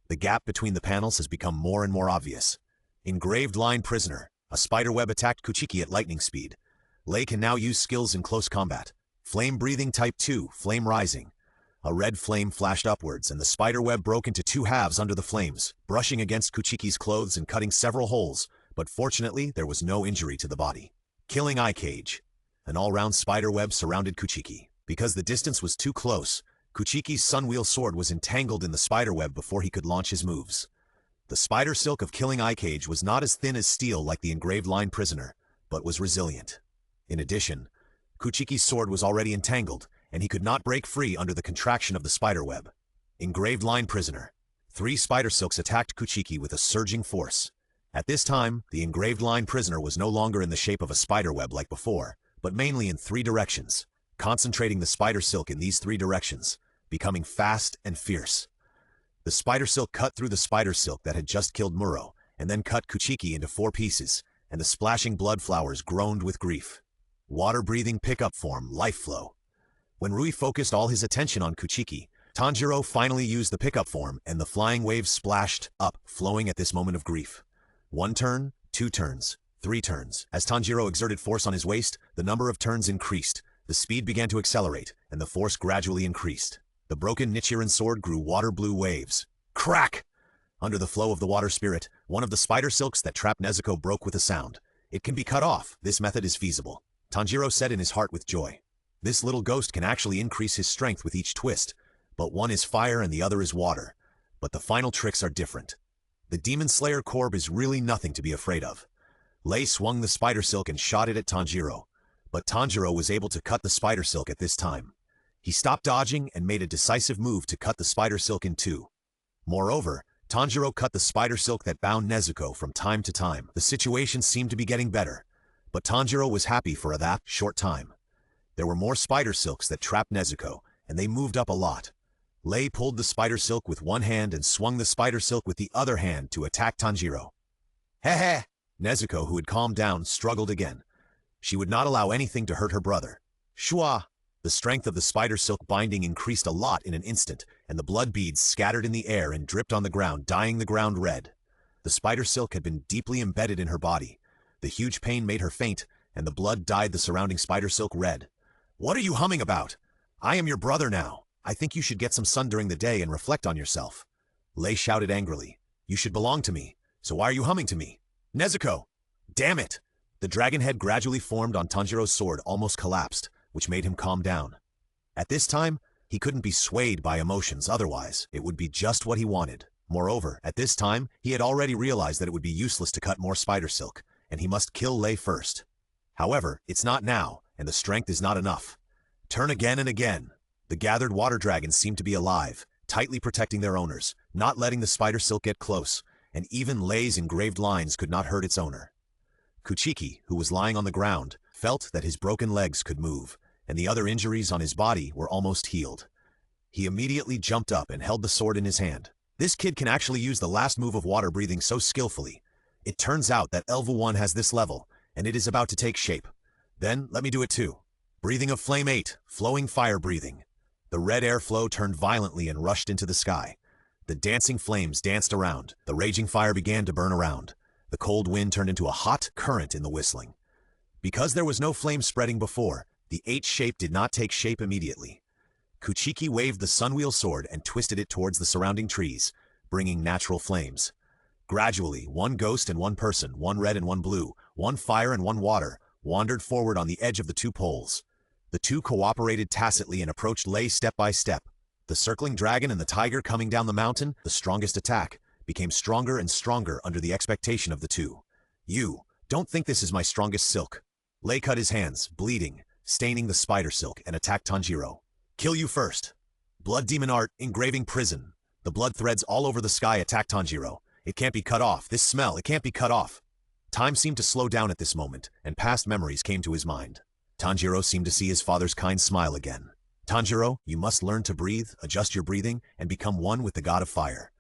A: The gap between the panels has become more and more obvious. Engraved line prisoner. A spider web attacked Kuchiki at lightning speed. Lei can now use skills in close combat. Flame breathing type 2, flame rising. A red flame flashed upwards, and the spider web broke into 2 halves under the flames, brushing against Kuchiki's clothes and cutting several holes, but fortunately there was no injury to the body. Killing eye cage. An all-round spider web surrounded Kuchiki. Because the distance was too close, Kuchiki's sunwheel sword was entangled in the spider web before he could launch his moves. The spider silk of killing eye cage was not as thin as steel like the engraved line prisoner, but was resilient. In addition, Kuchiki's sword was already entangled, and he could not break free under the contraction of the spider web. Engraved line prisoner. 3 spider silks attacked Kuchiki with a surging force. At this time, the engraved line prisoner was no longer in the shape of a spider web like before, but mainly in 3 directions, concentrating the spider silk in these 3 directions, becoming fast and fierce. The spider silk cut through the spider silk that had just killed Muro, and then cut Kuchiki into 4 pieces, and the splashing blood flowers groaned with grief. Water-breathing pickup form, life flow. When Rui focused all his attention on Kuchiki, Tanjiro finally used the pickup form, and the flying waves splashed up, flowing at this moment of grief. 1 turn, 2 turns, 3 turns. As Tanjiro exerted force on his waist, the number of turns increased, the speed began to accelerate, and the force gradually increased. The broken Nichiren sword grew water-blue waves. Crack! Under the flow of the water spirit, one of the spider silks that trapped Nezuko broke with a sound. It can be cut off. This method is feasible, Tanjiro said in his heart with joy. This little ghost can actually increase his strength with each twist, but one is fire and the other is water. But the final tricks are different. The Demon Slayer Corb is really nothing to be afraid of. Lei swung the spider silk and shot it at Tanjiro, but Tanjiro was able to cut the spider silk at this time. He stopped dodging and made a decisive move to cut the spider silk in two. Moreover, Tanjiro cut the spider silk that bound Nezuko from time to time. The situation seemed to be getting better, but Tanjiro was happy for that short time. There were more spider silks that trapped Nezuko, and they moved up a lot. Lei pulled the spider silk with one hand and swung the spider silk with the other hand to attack Tanjiro. Heh. Nezuko, who had calmed down, struggled again. She would not allow anything to hurt her brother. Shua! The strength of the spider silk binding increased a lot in an instant, and the blood beads scattered in the air and dripped on the ground, dyeing the ground red. The spider silk had been deeply embedded in her body. The huge pain made her faint, and the blood dyed the surrounding spider silk red. What are you humming about? I am your brother now. I think you should get some sun during the day and reflect on yourself. Lei shouted angrily. You should belong to me, so why are you humming to me? Nezuko! Damn it! The dragon head gradually formed on Tanjiro's sword almost collapsed, which made him calm down. At this time, he couldn't be swayed by emotions, otherwise it would be just what he wanted. Moreover, at this time, he had already realized that it would be useless to cut more spider silk, and he must kill Lei first. However, it's not now, and the strength is not enough. Turn again and again. The gathered water dragons seemed to be alive, tightly protecting their owners, not letting the spider silk get close, and even Lei's engraved lines could not hurt its owner. Kuchiki, who was lying on the ground, felt that his broken legs could move, and the other injuries on his body were almost healed. He immediately jumped up and held the sword in his hand. This kid can actually use the last move of water breathing so skillfully. It turns out that Elva 1 has this level, and it is about to take shape. Then, let me do it too. Breathing of Flame 8, flowing fire breathing. The red airflow turned violently and rushed into the sky. The dancing flames danced around. The raging fire began to burn around. The cold wind turned into a hot current in the whistling. Because there was no flame spreading before, the 8 shape did not take shape immediately. Kuchiki waved the sunwheel sword and twisted it towards the surrounding trees, bringing natural flames. Gradually, one ghost and one person, one red and one blue, one fire and one water, wandered forward on the edge of the 2 poles. The 2 cooperated tacitly and approached Lei step by step. The circling dragon and the tiger coming down the mountain, the strongest attack, became stronger and stronger under the expectation of the 2. You, don't think this is my strongest silk. Lei cut his hands, bleeding, staining the spider silk, and attacked Tanjiro. Kill you first. Blood demon art, engraving prison. The blood threads all over the sky attacked Tanjiro. It can't be cut off. This smell, it can't be cut off. Time seemed to slow down at this moment, and past memories came to his mind. Tanjiro seemed to see his father's kind smile again. Tanjiro, you must learn to breathe, adjust your breathing, and become one with the god of fire.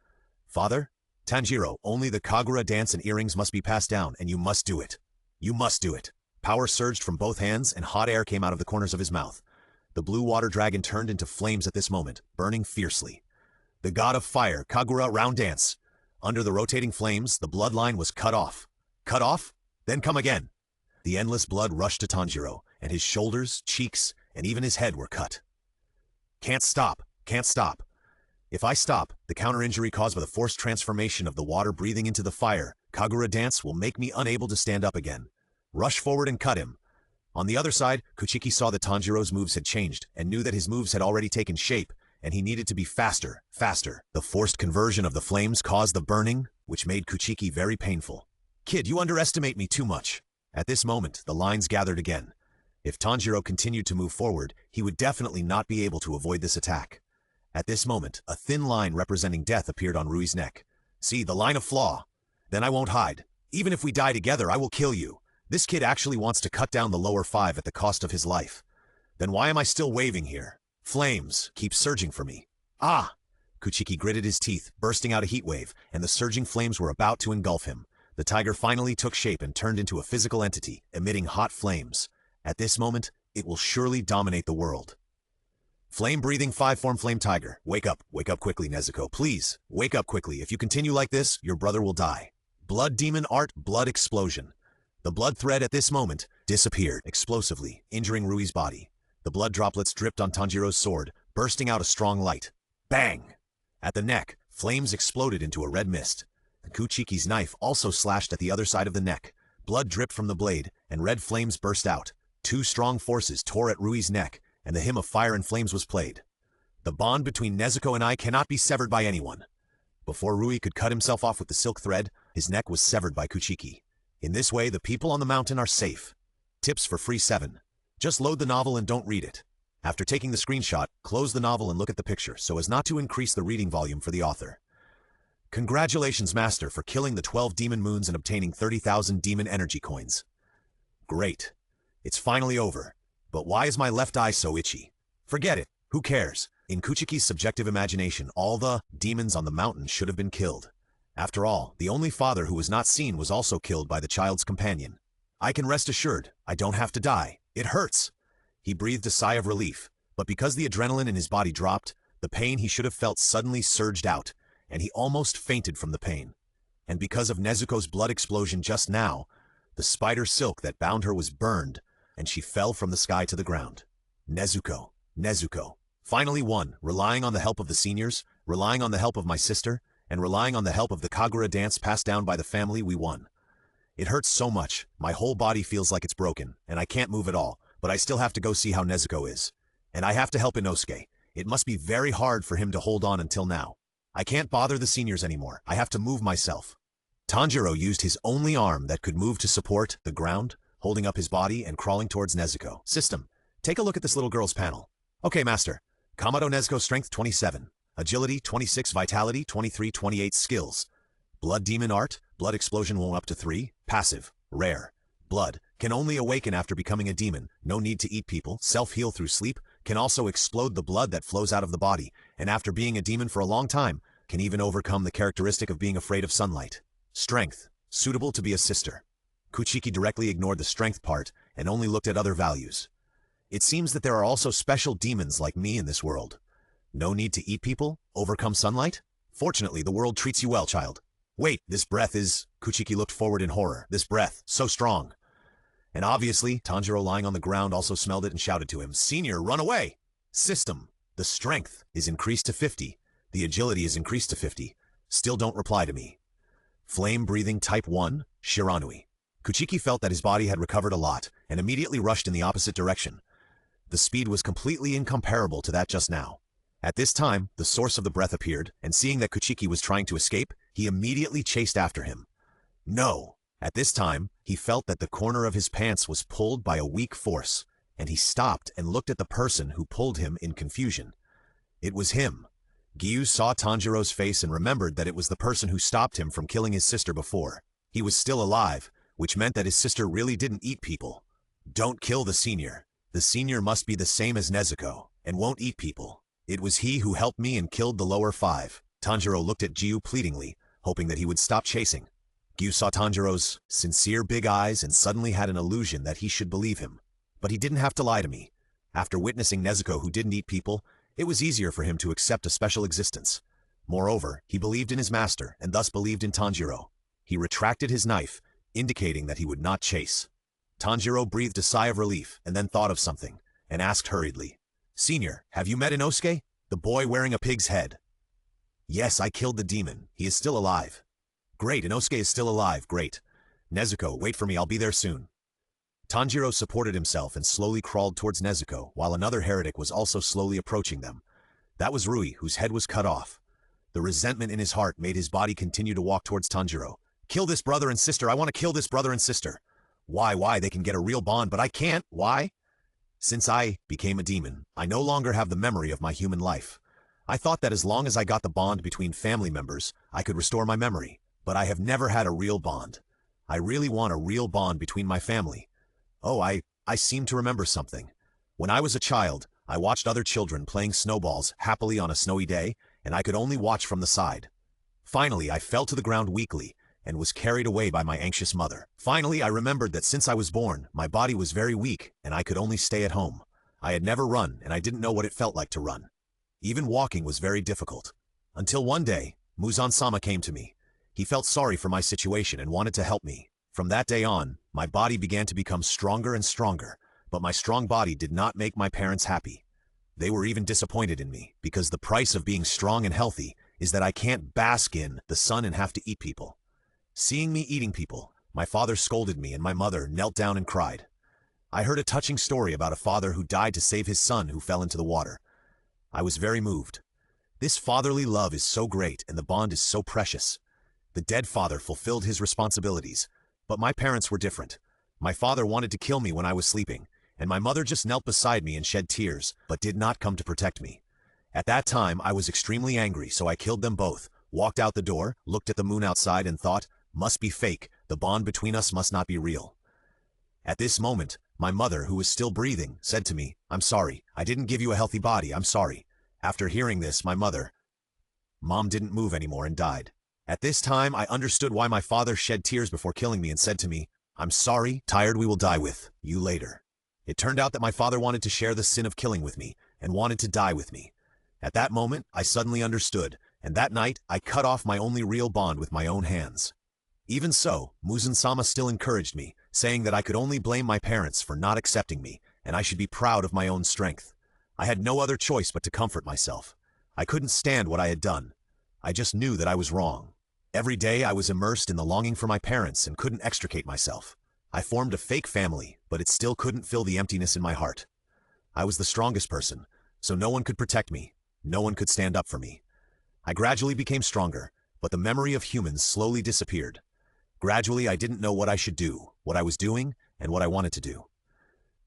A: Father? Tanjiro, only the Kagura dance and earrings must be passed down, and you must do it. You must do it. Power surged from both hands, and hot air came out of the corners of his mouth. The blue water dragon turned into flames at this moment, burning fiercely. The god of fire, Kagura, round dance. Under the rotating flames, the bloodline was cut off. Cut off? Then come again. The endless blood rushed to Tanjiro, and his shoulders, cheeks, and even his head were cut. Can't stop. Can't stop. If I stop, the counter-injury caused by the forced transformation of the water breathing into the fire, Kagura dance, will make me unable to stand up again. Rush forward and cut him. On the other side, Kuchiki saw that Tanjiro's moves had changed, and knew that his moves had already taken shape, and he needed to be faster, faster. The forced conversion of the flames caused the burning, which made Kuchiki very painful. Kid, you underestimate me too much. At this moment, the lines gathered again. If Tanjiro continued to move forward, he would definitely not be able to avoid this attack. At this moment, a thin line representing death appeared on Rui's neck. See, the line of flaw. Then I won't hide. Even if we die together, I will kill you. This kid actually wants to cut down the lower 5 at the cost of his life. Then why am I still waving here? Flames keep surging for me. Ah! Kuchiki gritted his teeth, bursting out a heat wave, and the surging flames were about to engulf him. The tiger finally took shape and turned into a physical entity, emitting hot flames. At this moment, it will surely dominate the world. Flame-breathing 5-form flame tiger. Wake up quickly, Nezuko. Please, wake up quickly. If you continue like this, your brother will die. Blood demon art, blood explosion. The blood thread at this moment disappeared explosively, injuring Rui's body. The blood droplets dripped on Tanjiro's sword, bursting out a strong light. Bang! At the neck, flames exploded into a red mist. Kuchiki's knife also slashed at the other side of the neck. Blood dripped from the blade, and red flames burst out. 2 strong forces tore at Rui's neck, and the hymn of fire and flames was played. The bond between Nezuko and I cannot be severed by anyone. Before Rui could cut himself off with the silk thread, his neck was severed by Kuchiki. In this way, the people on the mountain are safe. Tips for free 7. Just load the novel and don't read it. After taking the screenshot, close the novel and look at the picture so as not to increase the reading volume for the author. Congratulations, Master, for killing the 12 demon moons and obtaining 30,000 demon energy coins. Great. It's finally over. But why is my left eye so itchy? Forget it. Who cares? In Kuchiki's subjective imagination, all the demons on the mountain should have been killed. After all, the only father who was not seen was also killed by the child's companion. I can rest assured, I don't have to die. It hurts. He breathed a sigh of relief, but because the adrenaline in his body dropped, the pain he should have felt suddenly surged out, and he almost fainted from the pain. And because of Nezuko's blood explosion just now, the spider silk that bound her was burned, and she fell from the sky to the ground. Nezuko, Nezuko. Finally won, relying on the help of the seniors, relying on the help of my sister, and relying on the help of the Kagura dance passed down by the family, we won. It hurts so much, my whole body feels like it's broken, and I can't move at all, but I still have to go see how Nezuko is. And I have to help Inosuke. It must be very hard for him to hold on until now. I can't bother the seniors anymore, I have to move myself. Tanjiro used his only arm that could move to support the ground, holding up his body and crawling towards Nezuko. System, take a look at this little girl's panel. Okay, Master. Kamado Nezuko strength 27, agility 26, vitality 23, 28 skills. Blood demon art, blood explosion won't up to 3, passive, rare. Blood, can only awaken after becoming a demon, no need to eat people, self-heal through sleep, can also explode the blood that flows out of the body, and after being a demon for a long time, can even overcome the characteristic of being afraid of sunlight. Strength, suitable to be a sister. Kuchiki directly ignored the strength part and only looked at other values. It seems that there are also special demons like me in this world. No need to eat people? Overcome sunlight? Fortunately, the world treats you well, child. Wait, this breath is... Kuchiki looked forward in horror. This breath, so strong. And obviously, Tanjiro lying on the ground also smelled it and shouted to him, Senior, run away! System, the strength is increased to 50. The agility is increased to 50. Still don't reply to me. Flame-breathing type 1, Shiranui. Kuchiki felt that his body had recovered a lot and immediately rushed in the opposite direction. The speed was completely incomparable to that just now. At this time, the source of the breath appeared, and seeing that Kuchiki was trying to escape, he immediately chased after him. No! At this time, he felt that the corner of his pants was pulled by a weak force, and he stopped and looked at the person who pulled him in confusion. It was him. Gyu saw Tanjiro's face and remembered that it was the person who stopped him from killing his sister before. He was still alive, which meant that his sister really didn't eat people. Don't kill the senior. The senior must be the same as Nezuko, and won't eat people. It was he who helped me and killed the lower 5. Tanjiro looked at Gyu pleadingly, hoping that he would stop chasing. Gyu saw Tanjiro's sincere big eyes and suddenly had an illusion that he should believe him. But he didn't have to lie to me. After witnessing Nezuko who didn't eat people, it was easier for him to accept a special existence. Moreover, he believed in his master and thus believed in Tanjiro. He retracted his knife, indicating that he would not chase. Tanjiro breathed a sigh of relief and then thought of something, and asked hurriedly, Senior, have you met Inosuke? The boy wearing a pig's head. Yes, I killed the demon. He is still alive. Great, Inosuke is still alive, great. Nezuko, wait for me, I'll be there soon. Tanjiro supported himself and slowly crawled towards Nezuko, while another heretic was also slowly approaching them. That was Rui, whose head was cut off. The resentment in his heart made his body continue to walk towards Tanjiro. Kill this brother and sister, I want to kill this brother and sister. Why, they can get a real bond, but I can't, why? Since I became a demon, I no longer have the memory of my human life. I thought that as long as I got the bond between family members, I could restore my memory, but I have never had a real bond. I really want a real bond between my family. Oh, I seem to remember something. When I was a child, I watched other children playing snowballs happily on a snowy day, and I could only watch from the side. Finally, I fell to the ground weakly, and was carried away by my anxious mother. Finally, I remembered that since I was born, my body was very weak, and I could only stay at home. I had never run, and I didn't know what it felt like to run. Even walking was very difficult. Until one day, Muzan-sama came to me. He felt sorry for my situation and wanted to help me. From that day on, my body began to become stronger and stronger, but my strong body did not make my parents happy. They were even disappointed in me, because the price of being strong and healthy is that I can't bask in the sun and have to eat people. Seeing me eating people, my father scolded me and my mother knelt down and cried. I heard a touching story about a father who died to save his son who fell into the water. I was very moved. This fatherly love is so great and the bond is so precious. The dead father fulfilled his responsibilities, but my parents were different. My father wanted to kill me when I was sleeping, and my mother just knelt beside me and shed tears, but did not come to protect me. At that time, I was extremely angry, so I killed them both, walked out the door, looked at the moon outside and thought, must be fake, the bond between us must not be real. At this moment, my mother, who was still breathing, said to me, I'm sorry, I didn't give you a healthy body, I'm sorry. After hearing this, Mom didn't move anymore and died. At this time, I understood why my father shed tears before killing me and said to me, I'm sorry, tired we will die with you later. It turned out that my father wanted to share the sin of killing with me and wanted to die with me. At that moment, I suddenly understood, and that night, I cut off my only real bond with my own hands. Even so, Muzan-sama still encouraged me, saying that I could only blame my parents for not accepting me, and I should be proud of my own strength. I had no other choice but to comfort myself. I couldn't stand what I had done. I just knew that I was wrong. Every day I was immersed in the longing for my parents and couldn't extricate myself. I formed a fake family, but it still couldn't fill the emptiness in my heart. I was the strongest person, so no one could protect me. No one could stand up for me. I gradually became stronger, but the memory of humans slowly disappeared. Gradually, I didn't know what I should do, what I was doing, and what I wanted to do.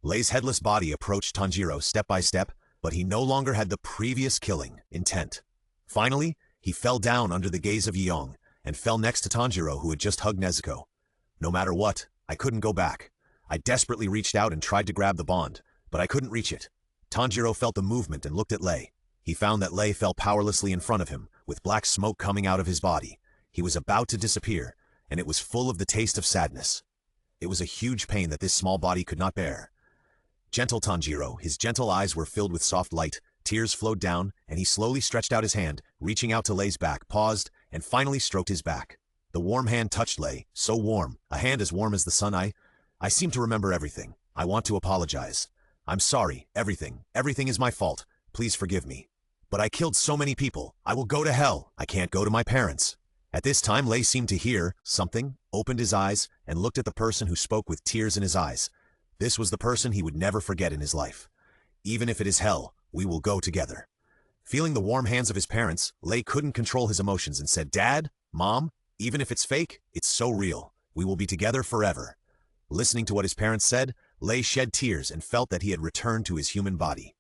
A: Lei's headless body approached Tanjiro step by step, but he no longer had the previous killing intent. Finally, he fell down under the gaze of Yeong, and fell next to Tanjiro, who had just hugged Nezuko. No matter what, I couldn't go back. I desperately reached out and tried to grab the bond, but I couldn't reach it. Tanjiro felt the movement and looked at Lei. He found that Lei fell powerlessly in front of him, with black smoke coming out of his body. He was about to disappear, and it was full of the taste of sadness. It was a huge pain that this small body could not bear. Gentle Tanjiro, his gentle eyes were filled with soft light, tears flowed down, and he slowly stretched out his hand, reaching out to Lei's back, paused, and finally stroked his back. The warm hand touched Lei, so warm, a hand as warm as the sun. I seem to remember everything. I want to apologize. I'm sorry, everything is my fault. Please forgive me. But I killed so many people. I will go to hell. I can't go to my parents. At this time, Lei seemed to hear something, opened his eyes, and looked at the person who spoke with tears in his eyes. This was the person he would never forget in his life. Even if it is hell, we will go together. Feeling the warm hands of his parents, Lei couldn't control his emotions and said, Dad, Mom, even if it's fake, it's so real. We will be together forever. Listening to what his parents said, Lei shed tears and felt that he had returned to his human body.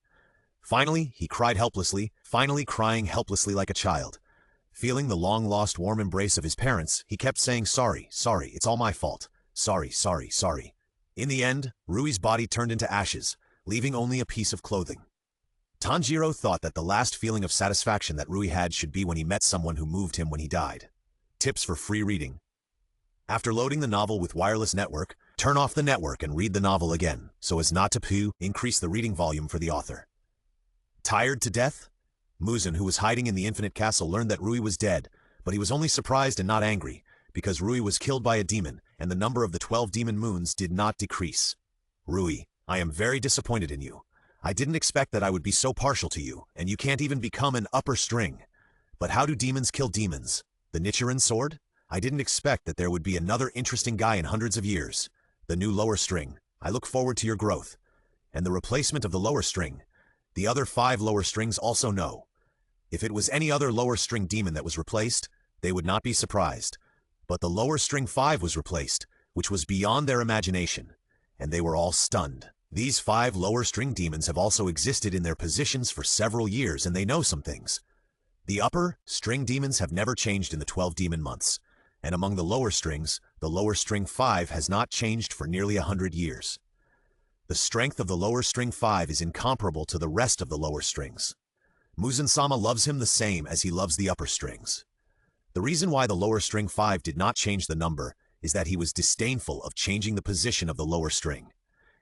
A: Finally, he cried helplessly, finally crying helplessly like a child. Feeling the long-lost warm embrace of his parents, he kept saying, sorry, it's all my fault. Sorry. In the end, Rui's body turned into ashes, leaving only a piece of clothing. Tanjiro thought that the last feeling of satisfaction that Rui had should be when he met someone who moved him when he died. Tips for free reading. After loading the novel with wireless network, turn off the network and read the novel again, so as not to increase the reading volume for the author. Tired to death? Muzan, who was hiding in the Infinite Castle, learned that Rui was dead, but he was only surprised and not angry, because Rui was killed by a demon, and the number of the 12 demon moons did not decrease. Rui, I am very disappointed in you. I didn't expect that I would be so partial to you, and you can't even become an upper string. But how do demons kill demons? The Nichiren sword? I didn't expect that there would be another interesting guy in hundreds of years. The new lower string. I look forward to your growth. And the replacement of the lower string. The other 5 lower strings also know. If it was any other lower string demon that was replaced, they would not be surprised. But the lower string 5 was replaced, which was beyond their imagination, and they were all stunned. These 5 lower string demons have also existed in their positions for several years, and they know some things. The upper string demons have never changed in the 12 demon months, and among the lower strings, the lower string 5 has not changed for nearly 100 years. The strength of the lower string 5 is incomparable to the rest of the lower strings. Muzan-sama loves him the same as he loves the upper strings. The reason why the lower string 5 did not change the number is that he was disdainful of changing the position of the lower string.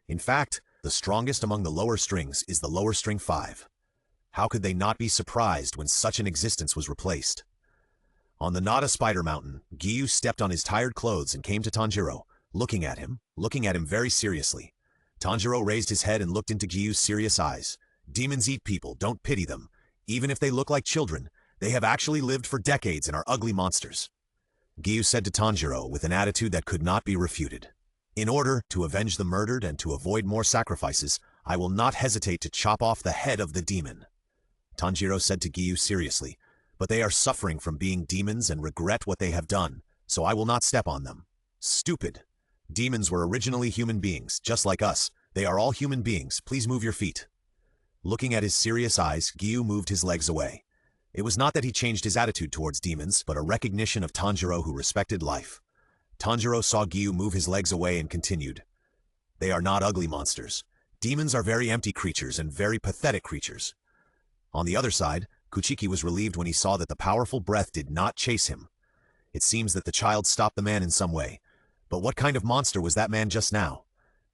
A: In fact, the strongest among the lower strings is the lower string 5. How could they not be surprised when such an existence was replaced? On the Nada Spider Mountain, Giyu stepped on his tired clothes and came to Tanjiro, looking at him very seriously. Tanjiro raised his head and looked into Giyu's serious eyes. Demons eat people, don't pity them. Even if they look like children, they have actually lived for decades and are ugly monsters. Giyu said to Tanjiro with an attitude that could not be refuted. In order to avenge the murdered and to avoid more sacrifices, I will not hesitate to chop off the head of the demon. Tanjiro said to Giyu seriously, but they are suffering from being demons and regret what they have done, so I will not step on them. Stupid. Demons were originally human beings, just like us. They are all human beings. Please move your feet. Looking at his serious eyes, Giyu moved his legs away. It was not that he changed his attitude towards demons, but a recognition of Tanjiro who respected life. Tanjiro saw Giyu move his legs away and continued. They are not ugly monsters. Demons are very empty creatures and very pathetic creatures. On the other side, Kuchiki was relieved when he saw that the powerful breath did not chase him. It seems that the child stopped the man in some way. But what kind of monster was that man just now?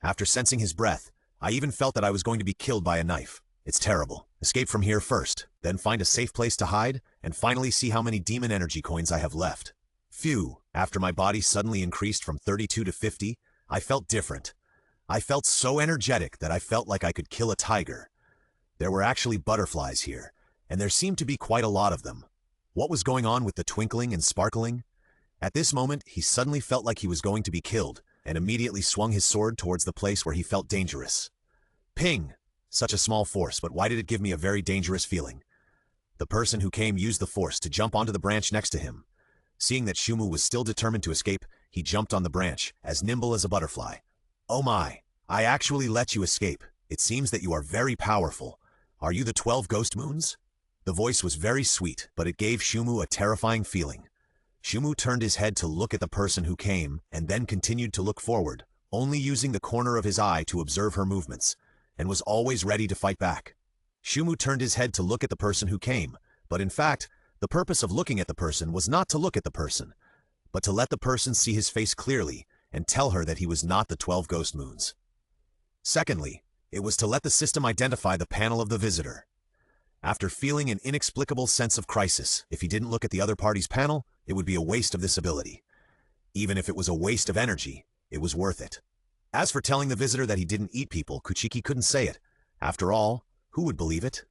A: After sensing his breath, I even felt that I was going to be killed by a knife. It's terrible. Escape from here first, then find a safe place to hide, and finally see how many demon energy coins I have left. Phew, after my body suddenly increased from 32 to 50, I felt different. I felt so energetic that I felt like I could kill a tiger. There were actually butterflies here, and there seemed to be quite a lot of them. What was going on with the twinkling and sparkling? At this moment, he suddenly felt like he was going to be killed, and immediately swung his sword towards the place where he felt dangerous. Ping! Such a small force, but why did it give me a very dangerous feeling? The person who came used the force to jump onto the branch next to him. Seeing that Shumu was still determined to escape, he jumped on the branch, as nimble as a butterfly. Oh my! I actually let you escape. It seems that you are very powerful. Are you the 12 ghost moons? The voice was very sweet, but it gave Shumu a terrifying feeling. Shumu turned his head to look at the person who came, and then continued to look forward, only using the corner of his eye to observe her movements, and was always ready to fight back. Shumu turned his head to look at the person who came, but in fact, the purpose of looking at the person was not to look at the person, but to let the person see his face clearly and tell her that he was not the 12 ghost moons. Secondly, it was to let the system identify the panel of the visitor. After feeling an inexplicable sense of crisis, if he didn't look at the other party's panel, it would be a waste of this ability. Even if it was a waste of energy, it was worth it. As for telling the visitor that he didn't eat people, Kuchiki couldn't say it. After all, who would believe it?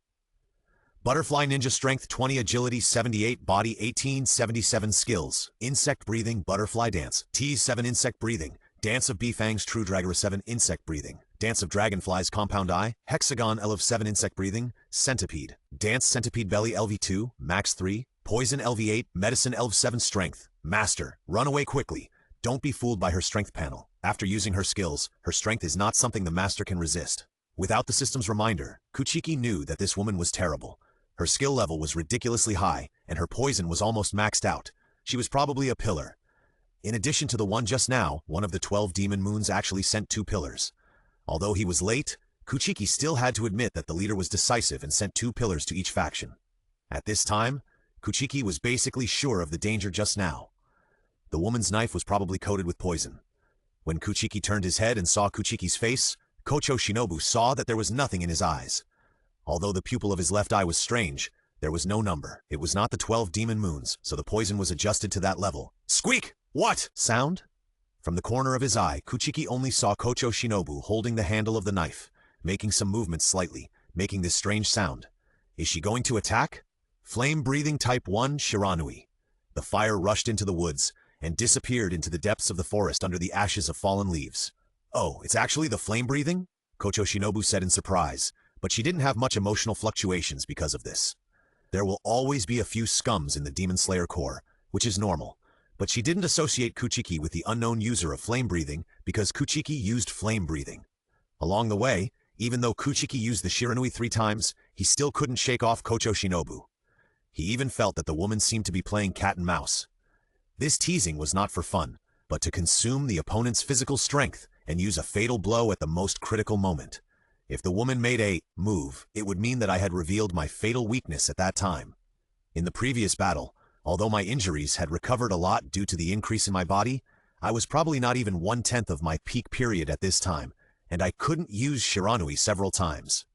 A: Butterfly Ninja Strength 20, Agility 78, Body 18, 77 Skills, Insect Breathing, Butterfly Dance, T7 Insect Breathing, Dance of Beefangs, True Dragora 7 Insect Breathing, Dance of Dragonflies, Compound Eye, Hexagon LV 7 Insect Breathing, Centipede, Dance Centipede Belly LV2, Max 3, Poison LV8, Medicine LV 7 Strength, Master, Run away quickly. Don't be fooled by her strength panel. After using her skills, her strength is not something the master can resist. Without the system's reminder, Kuchiki knew that this woman was terrible. Her skill level was ridiculously high, and her poison was almost maxed out. She was probably a pillar. In addition to the one just now, one of the 12 demon moons actually sent 2 pillars. Although he was late, Kuchiki still had to admit that the leader was decisive and sent 2 pillars to each faction. At this time, Kuchiki was basically sure of the danger just now. The woman's knife was probably coated with poison. When Kuchiki turned his head and saw Kuchiki's face, Kocho Shinobu saw that there was nothing in his eyes. Although the pupil of his left eye was strange, there was no number. It was not the 12 demon moons, so the poison was adjusted to that level. Squeak! What? Sound? From the corner of his eye, Kuchiki only saw Kocho Shinobu holding the handle of the knife, making some movements slightly, making this strange sound. Is she going to attack? Flame-breathing Type 1 Shiranui. The fire rushed into the woods and disappeared into the depths of the forest under the ashes of fallen leaves. Oh, it's actually the flame-breathing? Kocho Shinobu said in surprise, but she didn't have much emotional fluctuations because of this. There will always be a few scums in the Demon Slayer Corps, which is normal, but she didn't associate Kuchiki with the unknown user of flame-breathing because Kuchiki used flame-breathing. Along the way, even though Kuchiki used the Shiranui 3 times, he still couldn't shake off Kocho Shinobu. He even felt that the woman seemed to be playing cat and mouse. This teasing was not for fun, but to consume the opponent's physical strength and use a fatal blow at the most critical moment. If the woman made a move, it would mean that I had revealed my fatal weakness at that time. In the previous battle, although my injuries had recovered a lot due to the increase in my body, I was probably not even 1/10 of my peak period at this time, and I couldn't use Shiranui several times.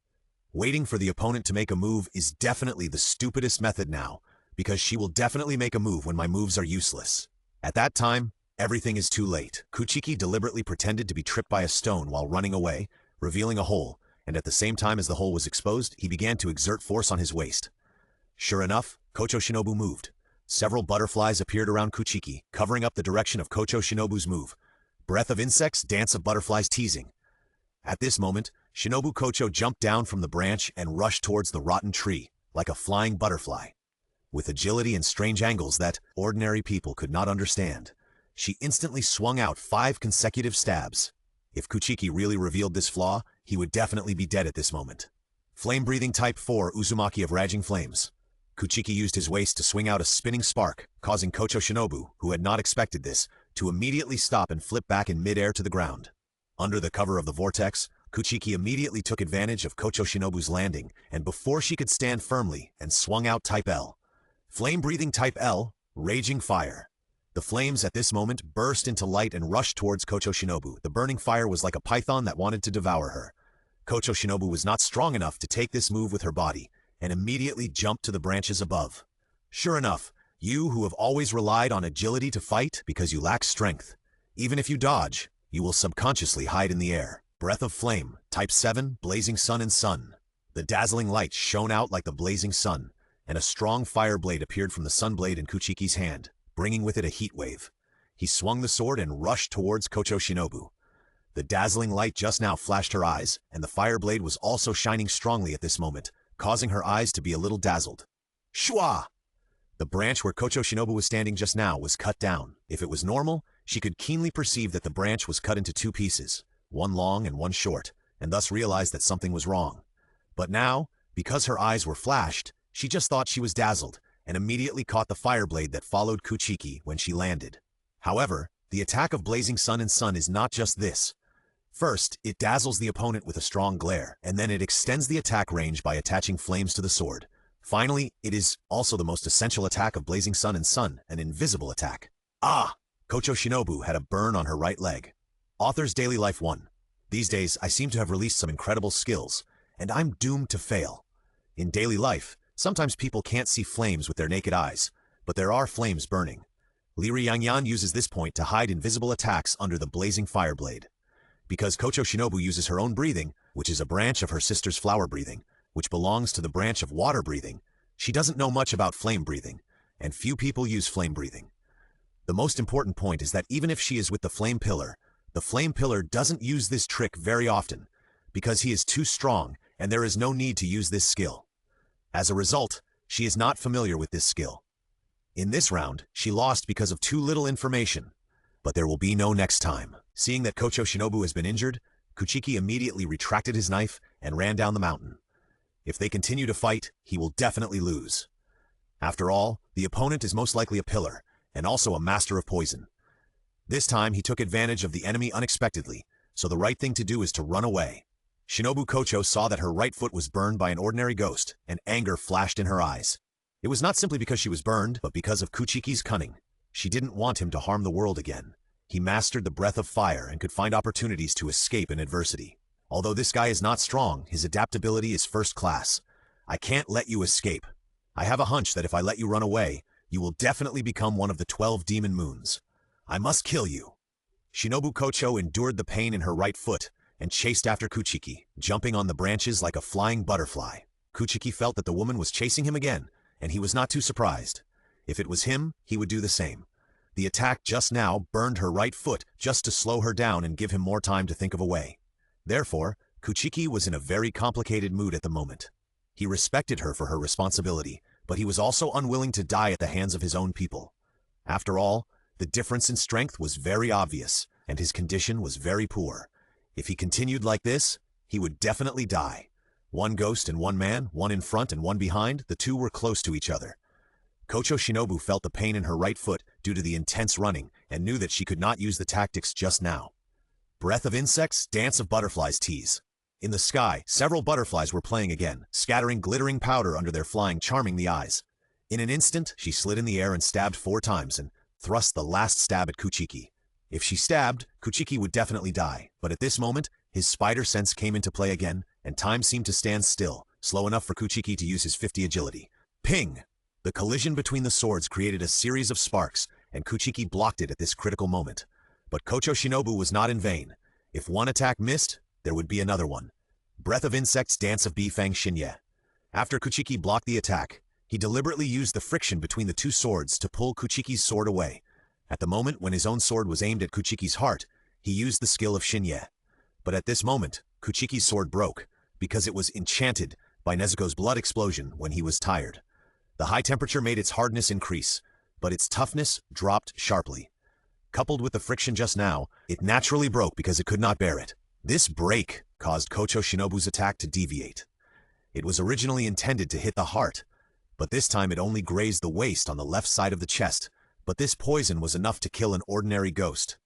A: Waiting for the opponent to make a move is definitely the stupidest method now, because she will definitely make a move when my moves are useless. At that time, everything is too late. Kuchiki deliberately pretended to be tripped by a stone while running away, revealing a hole, and at the same time as the hole was exposed, he began to exert force on his waist. Sure enough, Kocho Shinobu moved. Several butterflies appeared around Kuchiki, covering up the direction of Kocho Shinobu's move. Breath of insects, dance of butterflies teasing. At this moment, Shinobu Kocho jumped down from the branch and rushed towards the rotten tree, like a flying butterfly. With agility and strange angles that ordinary people could not understand, she instantly swung out 5 consecutive stabs. If Kuchiki really revealed this flaw, he would definitely be dead at this moment. Flame-breathing Type 4 Uzumaki of Raging Flames. Kuchiki used his waist to swing out a spinning spark, causing Kocho Shinobu, who had not expected this, to immediately stop and flip back in midair to the ground. Under the cover of the vortex, Kuchiki immediately took advantage of Kocho Shinobu's landing, and before she could stand firmly, and swung out Type L. Flame-breathing Type L, Raging Fire. The flames at this moment burst into light and rushed towards Kocho Shinobu. The burning fire was like a python that wanted to devour her. Kocho Shinobu was not strong enough to take this move with her body, and immediately jumped to the branches above. Sure enough, you who have always relied on agility to fight because you lack strength, even if you dodge, you will subconsciously hide in the air. Breath of Flame, Type 7, Blazing Sun and Sun. The dazzling light shone out like the blazing sun, and a strong fire blade appeared from the sun blade in Kuchiki's hand, bringing with it a heat wave. He swung the sword and rushed towards Kocho Shinobu. The dazzling light just now flashed her eyes, and the fire blade was also shining strongly at this moment, causing her eyes to be a little dazzled. Shwa! The branch where Kocho Shinobu was standing just now was cut down. If it was normal, she could keenly perceive that the branch was cut into 2 pieces, one long and one short, and thus realized that something was wrong. But now, because her eyes were flashed, she just thought she was dazzled, and immediately caught the fire blade that followed Kuchiki when she landed. However, the attack of Blazing Sun and Sun is not just this. First, it dazzles the opponent with a strong glare, and then it extends the attack range by attaching flames to the sword. Finally, it is also the most essential attack of Blazing Sun and Sun, an invisible attack. Ah! Kocho Shinobu had a burn on her right leg. Author's Daily Life 1. These days, I seem to have released some incredible skills, and I'm doomed to fail. In daily life, sometimes people can't see flames with their naked eyes, but there are flames burning. Liri Yangyan uses this point to hide invisible attacks under the blazing fire blade. Because Kocho Shinobu uses her own breathing, which is a branch of her sister's flower breathing, which belongs to the branch of water breathing, she doesn't know much about flame breathing, and few people use flame breathing. The most important point is that even if she is with the flame pillar doesn't use this trick very often, because he is too strong and there is no need to use this skill. As a result, she is not familiar with this skill. In this round, she lost because of too little information, but there will be no next time. Seeing that Kocho Shinobu has been injured, Kuchiki immediately retracted his knife and ran down the mountain. If they continue to fight, he will definitely lose. After all, the opponent is most likely a pillar, and also a master of poison. This time he took advantage of the enemy unexpectedly, so the right thing to do is to run away. Shinobu Kocho saw that her right foot was burned by an ordinary ghost, and anger flashed in her eyes. It was not simply because she was burned, but because of Kuchiki's cunning. She didn't want him to harm the world again. He mastered the breath of fire and could find opportunities to escape in adversity. Although this guy is not strong, his adaptability is first class. I can't let you escape. I have a hunch that if I let you run away, you will definitely become one of the 12 demon moons. I must kill you. Shinobu Kocho endured the pain in her right foot and chased after Kuchiki, jumping on the branches like a flying butterfly. Kuchiki felt that the woman was chasing him again, and he was not too surprised. If it was him, he would do the same. The attack just now burned her right foot just to slow her down and give him more time to think of a way. Therefore, Kuchiki was in a very complicated mood at the moment. He respected her for her responsibility, but he was also unwilling to die at the hands of his own people. After all, the difference in strength was very obvious, and his condition was very poor. If he continued like this, he would definitely die. One ghost and one man, one in front and one behind, the two were close to each other. Kocho Shinobu felt the pain in her right foot due to the intense running and knew that she could not use the tactics just now. Breath of insects, dance of butterflies tease. In the sky, several butterflies were playing again, scattering glittering powder under their flying, charming the eyes. In an instant, she slid in the air and stabbed 4 times and thrust the last stab at Kuchiki. If she stabbed, Kuchiki would definitely die, but at this moment, his spider sense came into play again, and time seemed to stand still, slow enough for Kuchiki to use his 50 agility. Ping! The collision between the swords created a series of sparks, and Kuchiki blocked it at this critical moment. But Kocho Shinobu was not in vain. If one attack missed, there would be another one. Breath of insects, dance of Bifang Shinye. After Kuchiki blocked the attack, he deliberately used the friction between the 2 swords to pull Kuchiki's sword away. At the moment when his own sword was aimed at Kuchiki's heart, He used the skill of Shinye. But at this moment, Kuchiki's sword broke, because it was enchanted by Nezuko's blood explosion when he was tired. The high temperature made its hardness increase, but its toughness dropped sharply. Coupled with the friction just now, it naturally broke because it could not bear it. This break caused Kocho Shinobu's attack to deviate. It was originally intended to hit the heart, but this time it only grazed the waist on the left side of the chest, but this poison was enough to kill an ordinary ghost.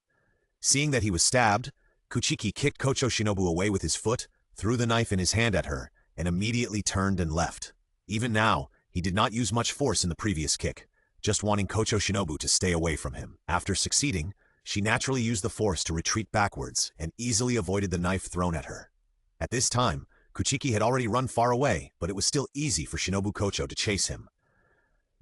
A: Seeing that he was stabbed, Kuchiki kicked Kocho Shinobu away with his foot, threw the knife in his hand at her, and immediately turned and left. Even now, he did not use much force in the previous kick, just wanting Kocho Shinobu to stay away from him. After succeeding, she naturally used the force to retreat backwards and easily avoided the knife thrown at her. At this time, Kuchiki had already run far away, but it was still easy for Shinobu Kocho to chase him.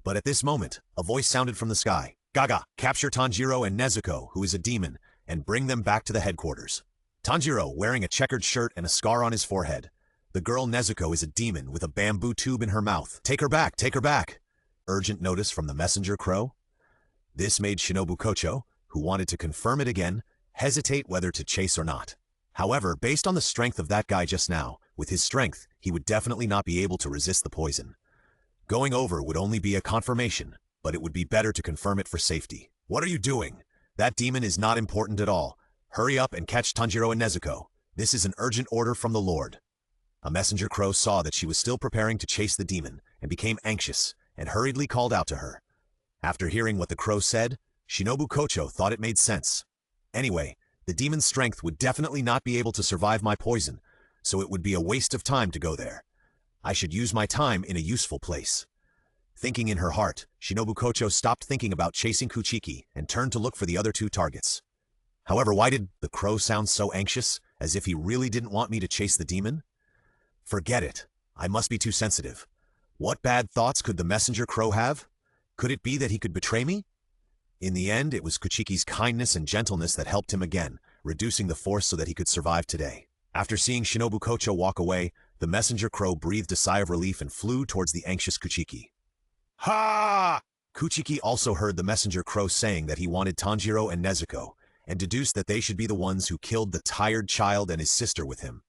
A: But at this moment, a voice sounded from the sky. "Gaga, capture Tanjiro and Nezuko, who is a demon, and bring them back to the headquarters." Tanjiro, wearing a checkered shirt and a scar on his forehead. The girl Nezuko is a demon with a bamboo tube in her mouth. "Take her back, take her back!" Urgent notice from the messenger crow. This made Shinobu Kocho, who wanted to confirm it again, hesitate whether to chase or not. However, based on the strength of that guy just now, with his strength, he would definitely not be able to resist the poison. Going over would only be a confirmation, but it would be better to confirm it for safety. "What are you doing? That demon is not important at all. Hurry up and catch Tanjiro and Nezuko. This is an urgent order from the Lord." A messenger crow saw that she was still preparing to chase the demon, and became anxious, and hurriedly called out to her. After hearing what the crow said, Shinobu Kocho thought it made sense. Anyway, the demon's strength would definitely not be able to survive my poison, so it would be a waste of time to go there. I should use my time in a useful place. Thinking in her heart, Shinobu Kocho stopped thinking about chasing Kuchiki and turned to look for the other two targets. However, why did the crow sound so anxious, as if he really didn't want me to chase the demon? Forget it. I must be too sensitive. What bad thoughts could the messenger crow have? Could it be that he could betray me? In the end, it was Kuchiki's kindness and gentleness that helped him again, reducing the force so that he could survive today. After seeing Shinobu Kocho walk away, the messenger crow breathed a sigh of relief and flew towards the anxious Kuchiki. "Ha!" Kuchiki also heard the messenger crow saying that he wanted Tanjiro and Nezuko, and deduced that they should be the ones who killed the tired child and his sister with him.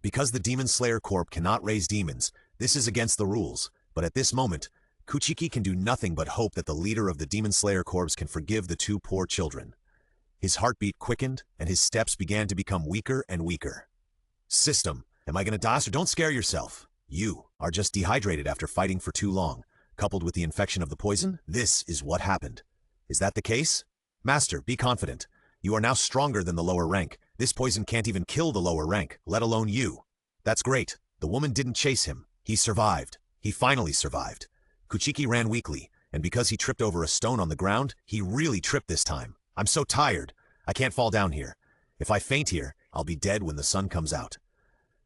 A: Because the Demon Slayer Corp cannot raise demons, this is against the rules, but at this moment, Kuchiki can do nothing but hope that the leader of the Demon Slayer Corps can forgive the two poor children. His heartbeat quickened, and his steps began to become weaker and weaker. "System, am I gonna die? So don't scare yourself. You are just dehydrated after fighting for too long, coupled with the infection of the poison. This is what happened. Is that the case? Master, be confident. You are now stronger than the lower rank. This poison can't even kill the lower rank, let alone you." "That's great. The woman didn't chase him. He survived. He finally survived." Kuchiki ran weakly, and because he tripped over a stone on the ground, he really tripped this time. "I'm so tired. I can't fall down here. If I faint here, I'll be dead when the sun comes out."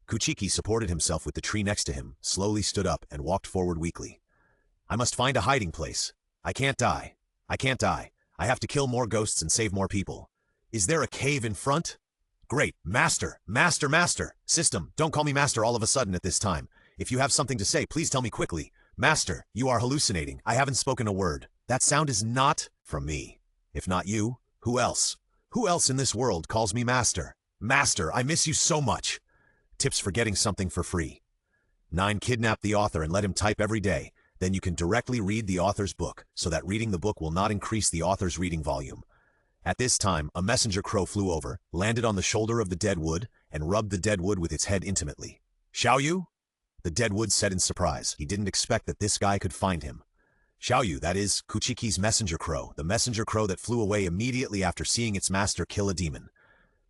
A: Kuchiki supported himself with the tree next to him, slowly stood up, and walked forward weakly. "I must find a hiding place. I can't die. I can't die. I have to kill more ghosts and save more people. Is there a cave in front? Great. Master! Master! Master! System, don't call me master all of a sudden at this time. If you have something to say, please tell me quickly. Master, you are hallucinating. I haven't spoken a word. That sound is not from me. If not you, who else? Who else in this world calls me master? Master, I miss you so much." Tips for getting something for free. 9. Kidnap the author and let him type every day. Then you can directly read the author's book, so that reading the book will not increase the author's reading volume. At this time, a messenger crow flew over, landed on the shoulder of the dead wood, and rubbed the dead wood with its head intimately. "Xiaoyu?" The dead wood said in surprise. He didn't expect that this guy could find him. Xiaoyu, that is, Kuchiki's messenger crow, the messenger crow that flew away immediately after seeing its master kill a demon.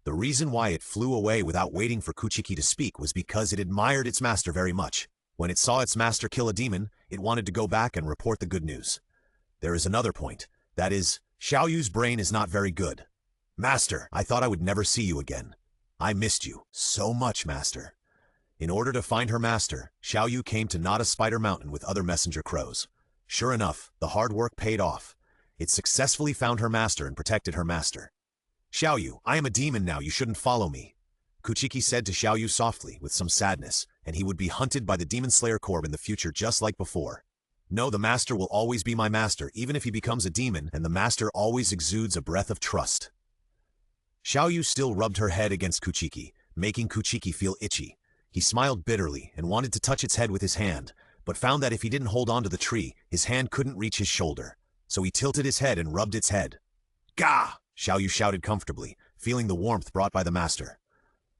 A: The reason why it flew away without waiting for Kuchiki to speak was because it admired its master very much. When it saw its master kill a demon, it wanted to go back and report the good news. There is another point. That is, Xiaoyu's brain is not very good. "Master, I thought I would never see you again. I missed you so much, Master." In order to find her master, Xiaoyu came to Nada Spider Mountain with other messenger crows. Sure enough, the hard work paid off. It successfully found her master and protected her master. "Xiaoyu, I am a demon now, you shouldn't follow me," Kuchiki said to Xiaoyu softly, with some sadness, and he would be hunted by the Demon Slayer Corps in the future just like before. "No, the master will always be my master, even if he becomes a demon, and the master always exudes a breath of trust." Xiaoyu still rubbed her head against Kuchiki, making Kuchiki feel itchy. He smiled bitterly and wanted to touch its head with his hand, but found that if he didn't hold on to the tree, his hand couldn't reach his shoulder. So he tilted his head and rubbed its head. Gah! Xiaoyu shouted comfortably, feeling the warmth brought by the master.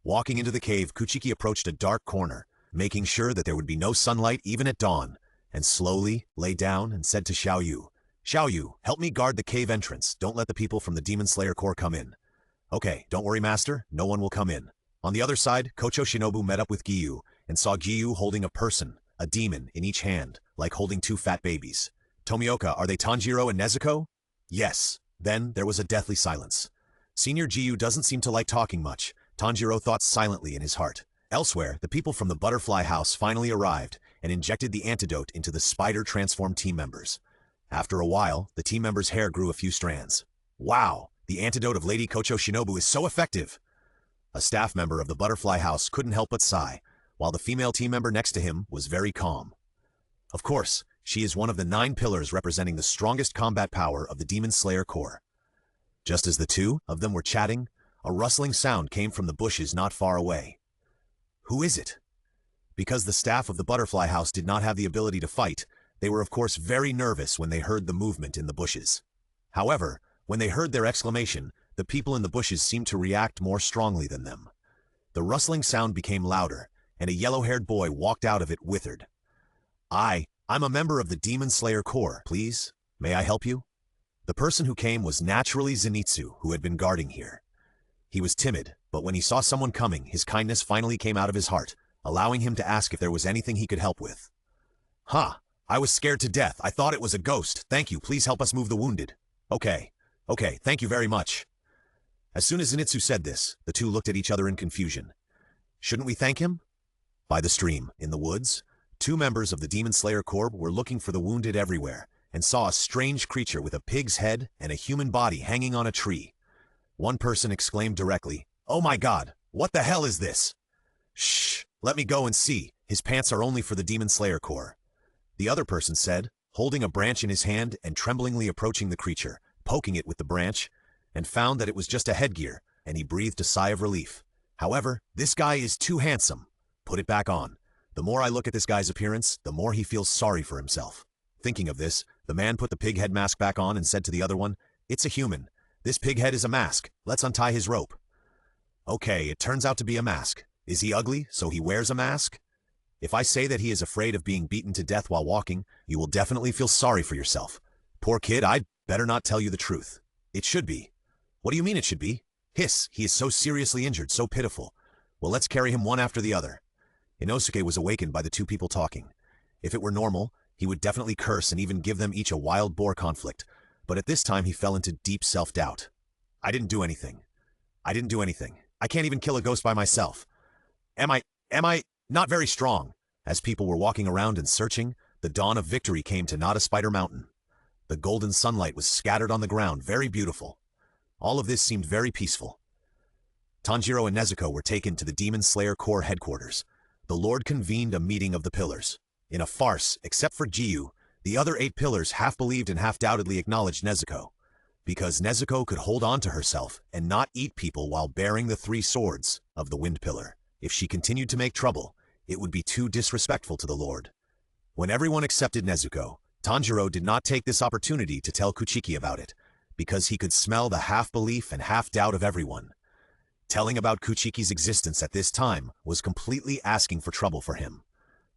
A: Walking into the cave, Kuchiki approached a dark corner, making sure that there would be no sunlight even at dawn, and slowly lay down and said to Xiaoyu, Xiaoyu, help me guard the cave entrance. Don't let the people from the Demon Slayer Corps come in. Okay, don't worry, master. No one will come in. On the other side, Kocho Shinobu met up with Giyu and saw Giyu holding a person, a demon, in each hand, like holding two fat babies. Tomioka, are they Tanjiro and Nezuko? Yes. Then there was a deathly silence. Senior Giyu doesn't seem to like talking much, Tanjiro thought silently in his heart. Elsewhere, the people from the butterfly house finally arrived and injected the antidote into the spider-transformed team members. After a while, the team members' hair grew a few strands. Wow, the antidote of Lady Kocho Shinobu is so effective! A staff member of the butterfly house couldn't help but sigh, while the female team member next to him was very calm. Of course, she is one of the 9 pillars representing the strongest combat power of the Demon Slayer Corps. Just as the two of them were chatting, a rustling sound came from the bushes not far away. Who is it? Because the staff of the butterfly house did not have the ability to fight, they were of course very nervous when they heard the movement in the bushes. However, when they heard their exclamation, the people in the bushes seemed to react more strongly than them. The rustling sound became louder, and a yellow-haired boy walked out of it withered. I'm a member of the Demon Slayer Corps, please. May I help you? The person who came was naturally Zenitsu, who had been guarding here. He was timid, but when he saw someone coming, his kindness finally came out of his heart, allowing him to ask if there was anything he could help with. I was scared to death. I thought it was a ghost. Thank you. Please help us move the wounded. Okay, thank you very much. As soon as Zenitsu said this, the two looked at each other in confusion. Shouldn't we thank him? By the stream, in the woods, 2 members of the Demon Slayer Corps were looking for the wounded everywhere, and saw a strange creature with a pig's head and a human body hanging on a tree. One person exclaimed directly, "Oh my God, what the hell is this?" "Shh, let me go and see. His pants are only for the Demon Slayer Corps." The other person said, holding a branch in his hand and tremblingly approaching the creature, poking it with the branch, and found that it was just a headgear, and he breathed a sigh of relief. However, this guy is too handsome. Put it back on. The more I look at this guy's appearance, the more he feels sorry for himself. Thinking of this, the man put the pig head mask back on and said to the other one, "It's a human. This pig head is a mask. Let's untie his rope." Okay, it turns out to be a mask. Is he ugly, so he wears a mask? If I say that he is afraid of being beaten to death while walking, you will definitely feel sorry for yourself. Poor kid, I'd better not tell you the truth. It should be. What do you mean it should be? Hiss, he is so seriously injured, so pitiful. Well, let's carry him one after the other. Inosuke was awakened by the 2 people talking. If it were normal, he would definitely curse and even give them each a wild boar conflict, but at this time he fell into deep self-doubt. I didn't do anything. I can't even kill a ghost by myself. Am I not very strong? As people were walking around and searching, the dawn of victory came to Nada Spider Mountain. The golden sunlight was scattered on the ground, very beautiful. All of this seemed very peaceful. Tanjiro and Nezuko were taken to the Demon Slayer Corps headquarters. The Lord convened a meeting of the pillars. In a farce, except for Giyu, the other 8 pillars half believed and half doubtedly acknowledged Nezuko. Because Nezuko could hold on to herself and not eat people while bearing the 3 swords of the Wind Pillar. If she continued to make trouble, it would be too disrespectful to the Lord. When everyone accepted Nezuko, Tanjiro did not take this opportunity to tell Kuchiki about it, because he could smell the half-belief and half-doubt of everyone. Telling about Kuchiki's existence at this time was completely asking for trouble for him.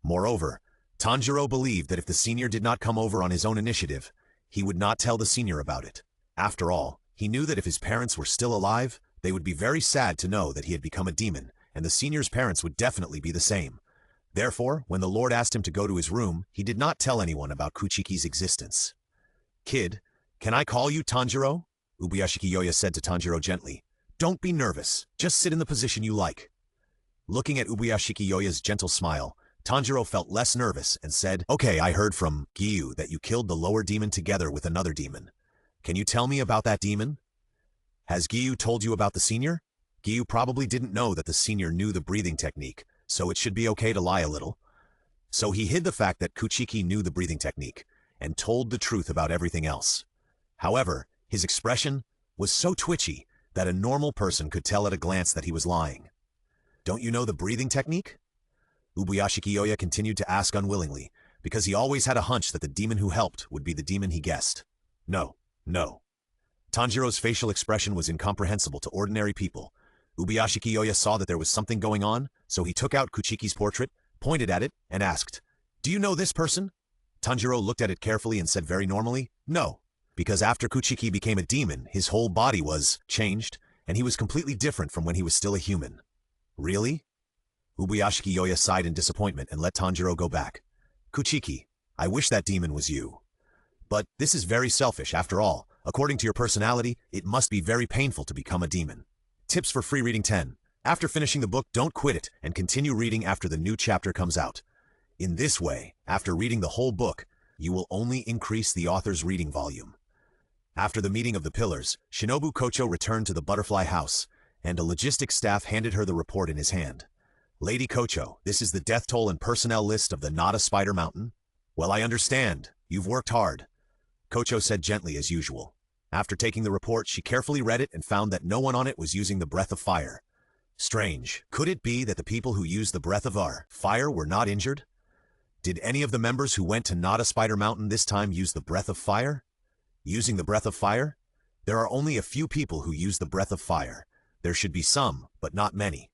A: Moreover, Tanjiro believed that if the senior did not come over on his own initiative, he would not tell the senior about it. After all, he knew that if his parents were still alive, they would be very sad to know that he had become a demon, and the senior's parents would definitely be the same. Therefore, when the Lord asked him to go to his room, he did not tell anyone about Kuchiki's existence. "Kid, can I call you Tanjiro?" Ubuyashiki Yoya said to Tanjiro gently. "Don't be nervous. Just sit in the position you like." Looking at Ubuyashiki Yoya's gentle smile, Tanjiro felt less nervous and said, "Okay, I heard from Giyu that you killed the lower demon together with another demon. Can you tell me about that demon? Has Giyu told you about the senior?" Giyu probably didn't know that the senior knew the breathing technique, so it should be okay to lie a little. So he hid the fact that Kuchiki knew the breathing technique, and told the truth about everything else. However, his expression was so twitchy that a normal person could tell at a glance that he was lying. Don't you know the breathing technique? Ubuyashiki Yoya continued to ask unwillingly, because he always had a hunch that the demon who helped would be the demon he guessed. No, no. Tanjiro's facial expression was incomprehensible to ordinary people. Ubuyashiki Yoya saw that there was something going on, so he took out Kuchiki's portrait, pointed at it, and asked, "Do you know this person?" Tanjiro looked at it carefully and said very normally, "No," because after Kuchiki became a demon, his whole body was changed, and he was completely different from when he was still a human. Really? Ubuyashiki Yoya sighed in disappointment and let Tanjiro go back. Kuchiki, I wish that demon was you. But this is very selfish, after all. According to your personality, it must be very painful to become a demon. Tips for free reading 10. After finishing the book, don't quit it and continue reading after the new chapter comes out. In this way, after reading the whole book, you will only increase the author's reading volume. After the meeting of the pillars, Shinobu Kocho returned to the butterfly house, and a logistics staff handed her the report in his hand. Lady Kocho, this is the death toll and personnel list of the Nada Spider Mountain. Well, I understand. You've worked hard. Kocho said gently as usual. After taking the report, she carefully read it and found that no one on it was using the breath of fire. Strange. Could it be that the people who used the breath of fire were not injured? Did any of the members who went to Nada Spider Mountain this time use the breath of fire? Using the breath of fire? There are only a few people who use the breath of fire. There should be some, but not many.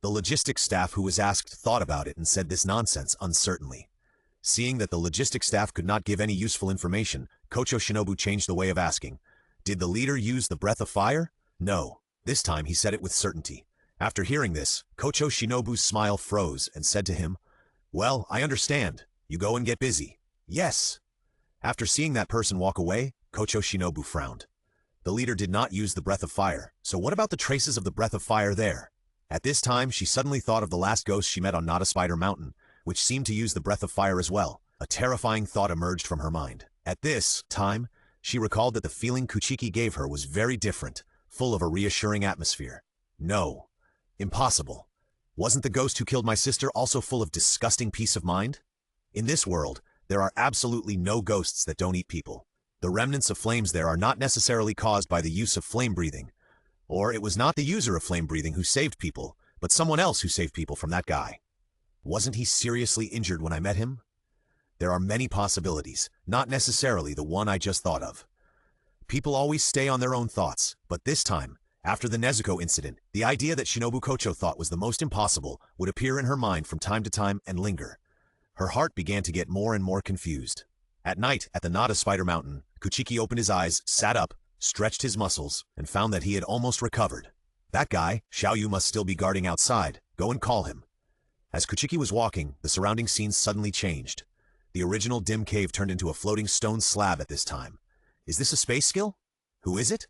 A: The logistics staff who was asked thought about it and said this nonsense uncertainly. Seeing that the logistics staff could not give any useful information, Kocho Shinobu changed the way of asking. Did the leader use the breath of fire? No. This time he said it with certainty. After hearing this, Kocho Shinobu's smile froze and said to him, "Well, I understand. You go and get busy." "Yes." After seeing that person walk away, Kocho Shinobu frowned. The leader did not use the breath of fire, so what about the traces of the breath of fire there? At this time, she suddenly thought of the last ghost she met on Nada Spider Mountain, which seemed to use the breath of fire as well. A terrifying thought emerged from her mind. At this time, she recalled that the feeling Kuchiki gave her was very different, full of a reassuring atmosphere. No. Impossible. Wasn't the ghost who killed my sister also full of disgusting peace of mind? In this world, there are absolutely no ghosts that don't eat people. The remnants of flames there are not necessarily caused by the use of flame breathing. Or it was not the user of flame breathing who saved people, but someone else who saved people from that guy. Wasn't he seriously injured when I met him? There are many possibilities, not necessarily the one I just thought of. People always stay on their own thoughts, but this time, after the Nezuko incident, the idea that Shinobu Kocho thought was the most impossible would appear in her mind from time to time and linger. Her heart began to get more and more confused. At night, at the Nada Spider Mountain, Kuchiki opened his eyes, sat up, stretched his muscles, and found that he had almost recovered. That guy, Xiaoyu, must still be guarding outside. Go and call him. As Kuchiki was walking, the surrounding scene suddenly changed. The original dim cave turned into a floating stone slab at this time. Is this a space skill? Who is it?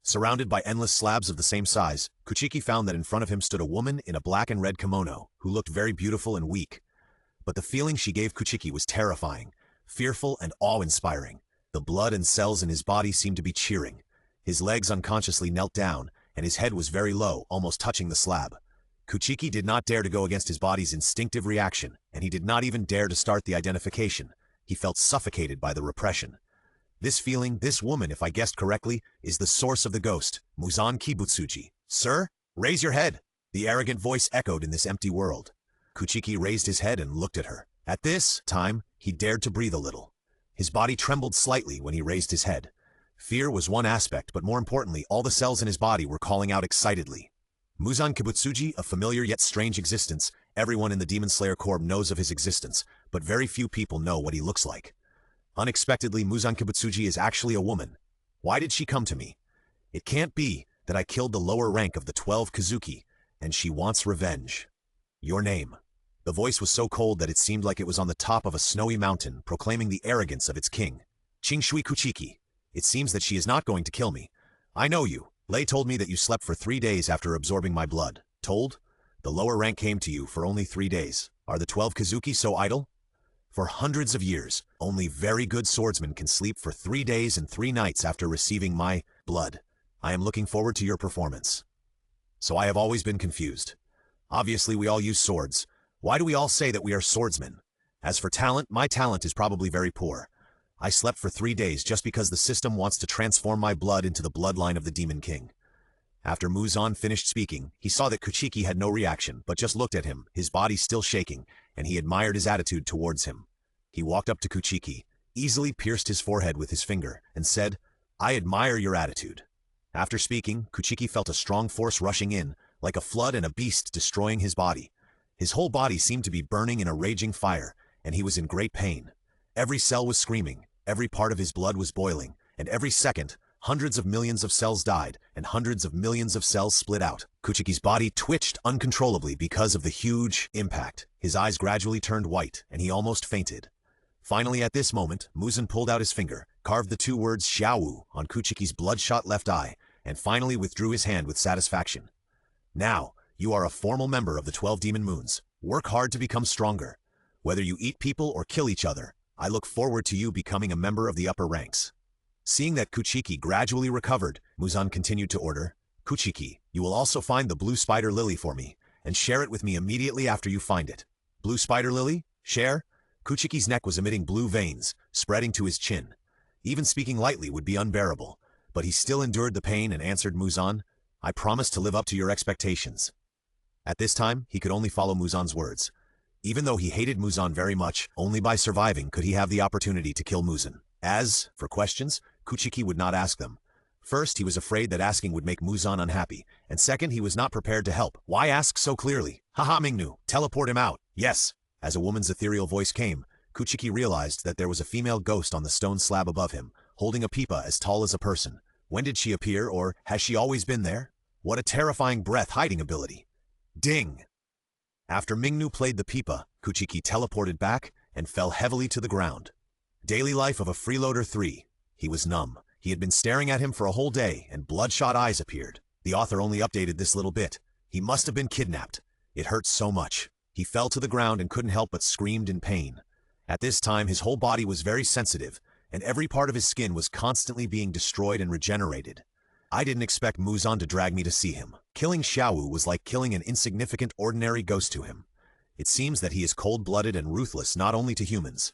A: Surrounded by endless slabs of the same size, Kuchiki found that in front of him stood a woman in a black and red kimono, who looked very beautiful and weak. But the feeling she gave Kuchiki was terrifying, fearful and awe-inspiring. The blood and cells in his body seemed to be cheering. His legs unconsciously knelt down, and his head was very low, almost touching the slab. Kuchiki did not dare to go against his body's instinctive reaction, and he did not even dare to start the identification. He felt suffocated by the repression. This feeling, this woman, if I guessed correctly, is the source of the ghost, Muzan Kibutsuji. Sir, raise your head! The arrogant voice echoed in this empty world. Kuchiki raised his head and looked at her. At this time, he dared to breathe a little. His body trembled slightly when he raised his head. Fear was one aspect, but more importantly, all the cells in his body were calling out excitedly. Muzan Kibutsuji, a familiar yet strange existence. Everyone in the Demon Slayer Corps knows of his existence, but very few people know what he looks like. Unexpectedly, Muzan Kibutsuji is actually a woman. Why did she come to me? It can't be that I killed the lower rank of the 12 Kazuki, and she wants revenge. Your name. The voice was so cold that it seemed like it was on the top of a snowy mountain, proclaiming the arrogance of its king. Qingshui Kuchiki. It seems that she is not going to kill me. I know you. Lei told me that you slept for 3 days after absorbing my blood. Told? The lower rank came to you for only 3 days. Are the 12 Kazuki so idle? For hundreds of years, only very good swordsmen can sleep for 3 days and 3 nights after receiving my blood. I am looking forward to your performance. So I have always been confused. Obviously we all use swords. Why do we all say that we are swordsmen? As for talent, my talent is probably very poor. I slept for 3 days just because the system wants to transform my blood into the bloodline of the Demon King. After Muzan finished speaking, he saw that Kuchiki had no reaction, but just looked at him, his body still shaking, and he admired his attitude towards him. He walked up to Kuchiki, easily pierced his forehead with his finger, and said, "I admire your attitude." After speaking, Kuchiki felt a strong force rushing in, like a flood and a beast destroying his body. His whole body seemed to be burning in a raging fire, and he was in great pain. Every cell was screaming, every part of his blood was boiling, and every second, hundreds of millions of cells died, and hundreds of millions of cells split out. Kuchiki's body twitched uncontrollably because of the huge impact. His eyes gradually turned white, and he almost fainted. Finally, at this moment, Muzan pulled out his finger, carved the two words Xiaowu on Kuchiki's bloodshot left eye, and finally withdrew his hand with satisfaction. "Now, you are a formal member of the 12 Demon Moons. Work hard to become stronger. Whether you eat people or kill each other, I look forward to you becoming a member of the upper ranks." Seeing that Kuchiki gradually recovered, Muzan continued to order, "Kuchiki, you will also find the blue spider lily for me, and share it with me immediately after you find it." "Blue spider lily? Share?" Kuchiki's neck was emitting blue veins, spreading to his chin. Even speaking lightly would be unbearable, but he still endured the pain and answered Muzan, "I promise to live up to your expectations." At this time, he could only follow Muzan's words. Even though he hated Muzan very much, only by surviving could he have the opportunity to kill Muzan. As for questions, Kuchiki would not ask them. First, he was afraid that asking would make Muzan unhappy, and second, he was not prepared to help. Why ask so clearly? "Haha, Mingnu, teleport him out." "Yes." As a woman's ethereal voice came, Kuchiki realized that there was a female ghost on the stone slab above him, holding a pipa as tall as a person. When did she appear, or has she always been there? What a terrifying breath-hiding ability. Ding! After Mingnu played the pipa, Kuchiki teleported back and fell heavily to the ground. Daily life of a freeloader 3. He was numb. He had been staring at him for a whole day, and bloodshot eyes appeared. The author only updated this little bit. He must have been kidnapped. It hurt so much. He fell to the ground and couldn't help but screamed in pain. At this time, his whole body was very sensitive, and every part of his skin was constantly being destroyed and regenerated. I didn't expect Muzan to drag me to see him. Killing Xiaowu was like killing an insignificant ordinary ghost to him. It seems that he is cold-blooded and ruthless not only to humans.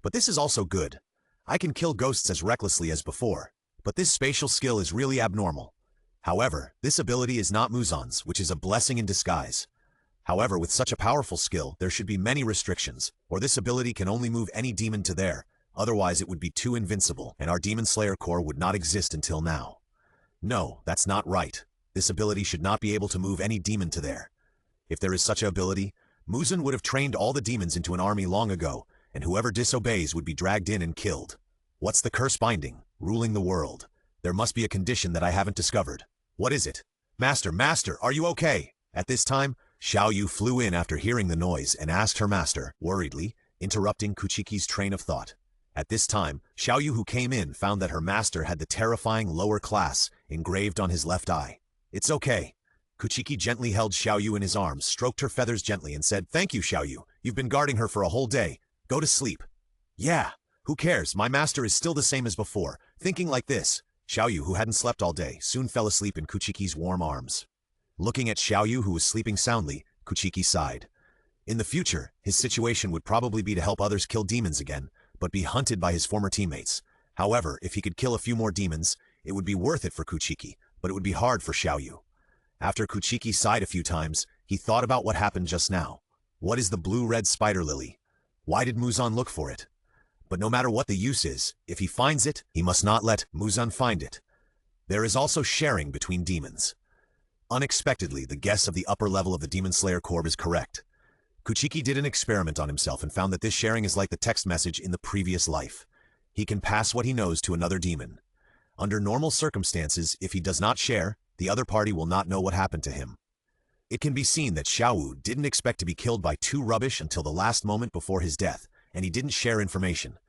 A: But this is also good. I can kill ghosts as recklessly as before, but this spatial skill is really abnormal. However, this ability is not Muzan's, which is a blessing in disguise. However, with such a powerful skill, there should be many restrictions, or this ability can only move any demon to there, otherwise it would be too invincible, and our Demon Slayer Corps would not exist until now. No, that's not right. This ability should not be able to move any demon to there. If there is such an ability, Muzan would have trained all the demons into an army long ago, and whoever disobeys would be dragged in and killed. What's the curse binding, ruling the world? There must be a condition that I haven't discovered. What is it? Master, are you okay?" At this time, Xiaoyu flew in after hearing the noise and asked her master, worriedly, interrupting Kuchiki's train of thought. At this time, Xiaoyu who came in found that her master had the terrifying lower class engraved on his left eye. "It's okay." Kuchiki gently held Xiaoyu in his arms, stroked her feathers gently and said, "Thank you, Xiaoyu. You've been guarding her for a whole day. Go to sleep." "Yeah, who cares? My master is still the same as before." Thinking like this, Xiaoyu, who hadn't slept all day, soon fell asleep in Kuchiki's warm arms. Looking at Xiaoyu, who was sleeping soundly, Kuchiki sighed. In the future, his situation would probably be to help others kill demons again, but be hunted by his former teammates. However, if he could kill a few more demons, it would be worth it for Kuchiki, but it would be hard for Xiaoyu. After Kuchiki sighed a few times, he thought about what happened just now. What is the blue-red spider lily? Why did Muzan look for it? But no matter what the use is, if he finds it, he must not let Muzan find it. There is also sharing between demons. Unexpectedly, the guess of the upper level of the Demon Slayer Corps is correct. Kuchiki did an experiment on himself and found that this sharing is like the text message in the previous life. He can pass what he knows to another demon. Under normal circumstances, if he does not share, the other party will not know what happened to him. It can be seen that Xiaowu didn't expect to be killed by two rubbish until the last moment before his death, and he didn't share information.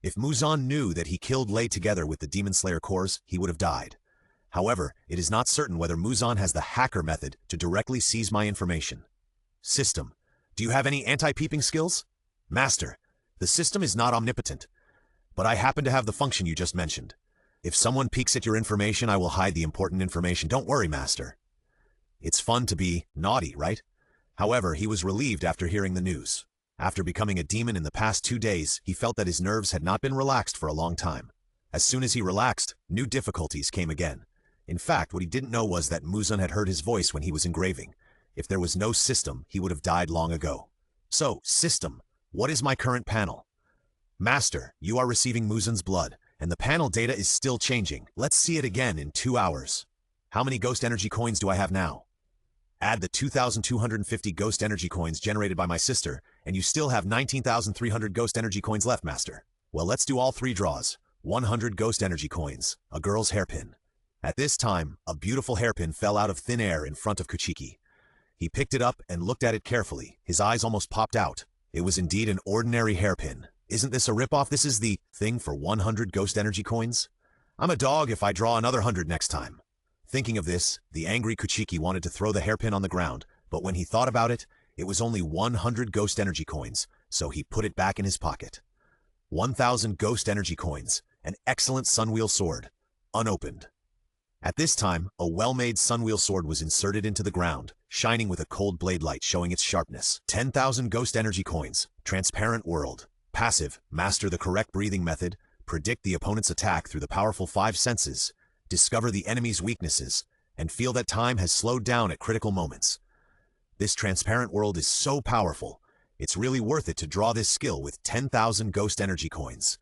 A: If Muzan knew that he killed Lei together with the Demon Slayer Corps, he would have died. However, it is not certain whether Muzan has the hacker method to directly seize my information. System. Do you have any anti-peeping skills? Master. The system is not omnipotent, but I happen to have the function you just mentioned. If someone peeks at your information, I will hide the important information. Don't worry, Master. It's fun to be naughty, right? However, he was relieved after hearing the news. After becoming a demon in the past 2 days, he felt that his nerves had not been relaxed for a long time. As soon as he relaxed, new difficulties came again. In fact, what he didn't know was that Muzan had heard his voice when he was engraving. If there was no system, he would have died long ago. So, system, what is my current panel? Master, you are receiving Muzan's blood, and the panel data is still changing. Let's see it again in 2 hours. How many ghost energy coins do I have now? Add the 2,250 ghost energy coins generated by my sister, and you still have 19,300 ghost energy coins left, Master. Well, let's do all 3 draws. 100 ghost energy coins, a girl's hairpin. At this time, a beautiful hairpin fell out of thin air in front of Kuchiki. He picked it up and looked at it carefully. His eyes almost popped out. It was indeed an ordinary hairpin. Isn't this a ripoff? This is the thing for 100 ghost energy coins? I'm a dog if I draw another 100 next time. Thinking of this, the angry Kuchiki wanted to throw the hairpin on the ground, but when he thought about it, it was only 100 ghost energy coins, so he put it back in his pocket. 1,000 ghost energy coins, an excellent sunwheel sword, unopened. At this time, a well-made sunwheel sword was inserted into the ground, shining with a cold blade light showing its sharpness. 10,000 ghost energy coins, transparent world. Passive, master the correct breathing method, predict the opponent's attack through the powerful 5 senses, discover the enemy's weaknesses, and feel that time has slowed down at critical moments. This transparent world is so powerful, it's really worth it to draw this skill with 10,000 ghost energy coins.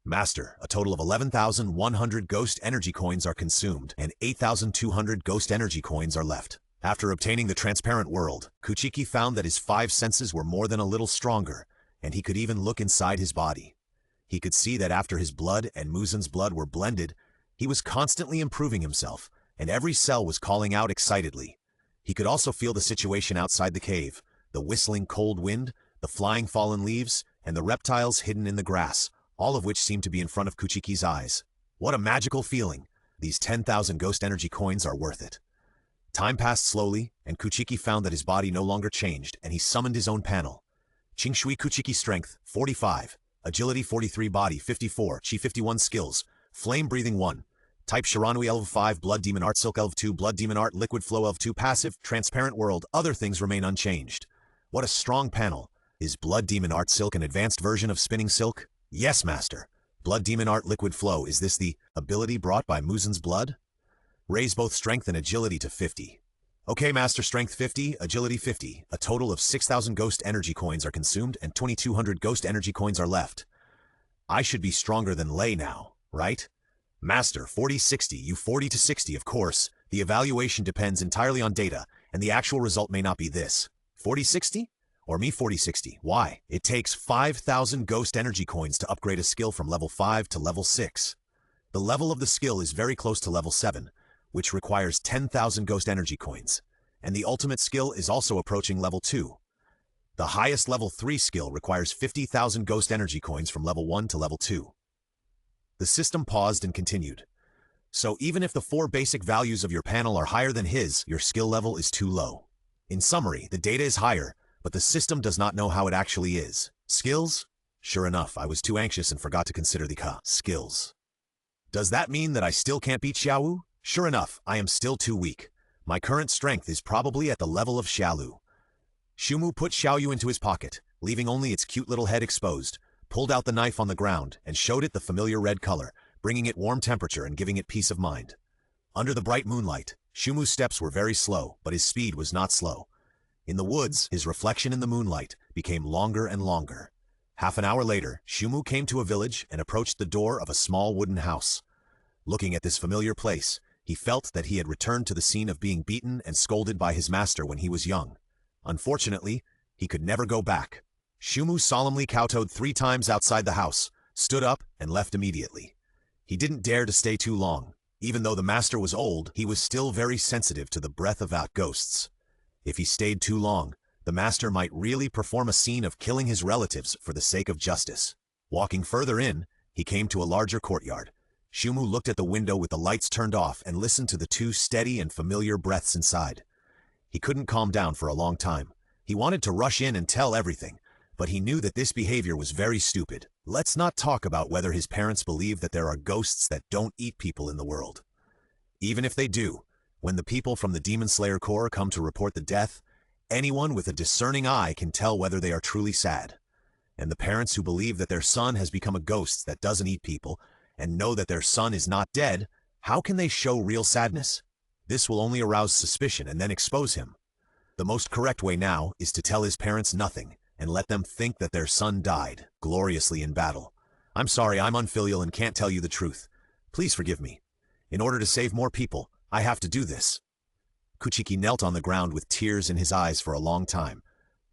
A: Master, a total of 11,100 ghost energy coins are consumed, and 8,200 ghost energy coins are left. After obtaining the transparent world, Kuchiki found that his 5 senses were more than a little stronger, and he could even look inside his body. He could see that after his blood and Muzan's blood were blended, he was constantly improving himself, and every cell was calling out excitedly. He could also feel the situation outside the cave, the whistling cold wind, the flying fallen leaves, and the reptiles hidden in the grass, all of which seemed to be in front of Kuchiki's eyes. What a magical feeling! These 10,000 ghost energy coins are worth it. Time passed slowly, and Kuchiki found that his body no longer changed, and he summoned his own panel. Qingshui Kuchiki Strength, 45. Agility 43, Body 54, Chi 51, Skills, Flame Breathing 1. Type Shiranui Elv 5, Blood Demon Art Silk Elv 2, Blood Demon Art Liquid Flow Elv 2, Passive, Transparent World. Other things remain unchanged. What a strong panel. Is Blood Demon Art Silk an advanced version of Spinning Silk? Yes, Master. Blood Demon Art Liquid Flow, is this the ability brought by Muzan's blood? Raise both strength and agility to 50. Okay, Master, strength 50, agility 50. A total of 6,000 ghost energy coins are consumed and 2,200 ghost energy coins are left. I should be stronger than Lei now, right? Master, 40-60, you 40-60, of course. The evaluation depends entirely on data, and the actual result may not be this. 40-60? Or me 40-60. Why? It takes 5,000 ghost energy coins to upgrade a skill from level 5 to level 6. The level of the skill is very close to level 7, which requires 10,000 ghost energy coins, and the ultimate skill is also approaching level 2. The highest level 3 skill requires 50,000 ghost energy coins from level 1 to level 2. The system paused and continued. So even if the 4 basic values of your panel are higher than his, your skill level is too low. In summary, the data is higher, but the system does not know how it actually is. Skills? Sure enough, I was too anxious and forgot to consider the skills. Does that mean that I still can't beat Xiaowu? Sure enough, I am still too weak. My current strength is probably at the level of Xiaolu. Shumu put Xiaoyu into his pocket, leaving only its cute little head exposed, pulled out the knife on the ground, and showed it the familiar red color, bringing it warm temperature and giving it peace of mind. Under the bright moonlight, Shumu's steps were very slow, but his speed was not slow. In the woods, his reflection in the moonlight became longer and longer. Half an hour later, Shumu came to a village and approached the door of a small wooden house. Looking at this familiar place, he felt that he had returned to the scene of being beaten and scolded by his master when he was young. Unfortunately, he could never go back. Shumu solemnly kowtowed 3 times outside the house, stood up, and left immediately. He didn't dare to stay too long. Even though the master was old, he was still very sensitive to the breath of ghosts. If he stayed too long, the master might really perform a scene of killing his relatives for the sake of justice. Walking further in, he came to a larger courtyard. Shumu looked at the window with the lights turned off and listened to the 2 steady and familiar breaths inside. He couldn't calm down for a long time. He wanted to rush in and tell everything, but he knew that this behavior was very stupid. Let's not talk about whether his parents believe that there are ghosts that don't eat people in the world. Even if they do, when the people from the Demon Slayer Corps come to report the death, anyone with a discerning eye can tell whether they are truly sad. And the parents who believe that their son has become a ghost that doesn't eat people, and know that their son is not dead, How can they show real sadness? This will only arouse suspicion and then expose him. The most correct way now is to tell his parents nothing and let them think that their son died gloriously in battle. I'm sorry, I'm unfilial and can't tell you the truth. Please forgive me. In order to save more people, I have to do this. Kuchiki knelt on the ground with tears in his eyes for a long time.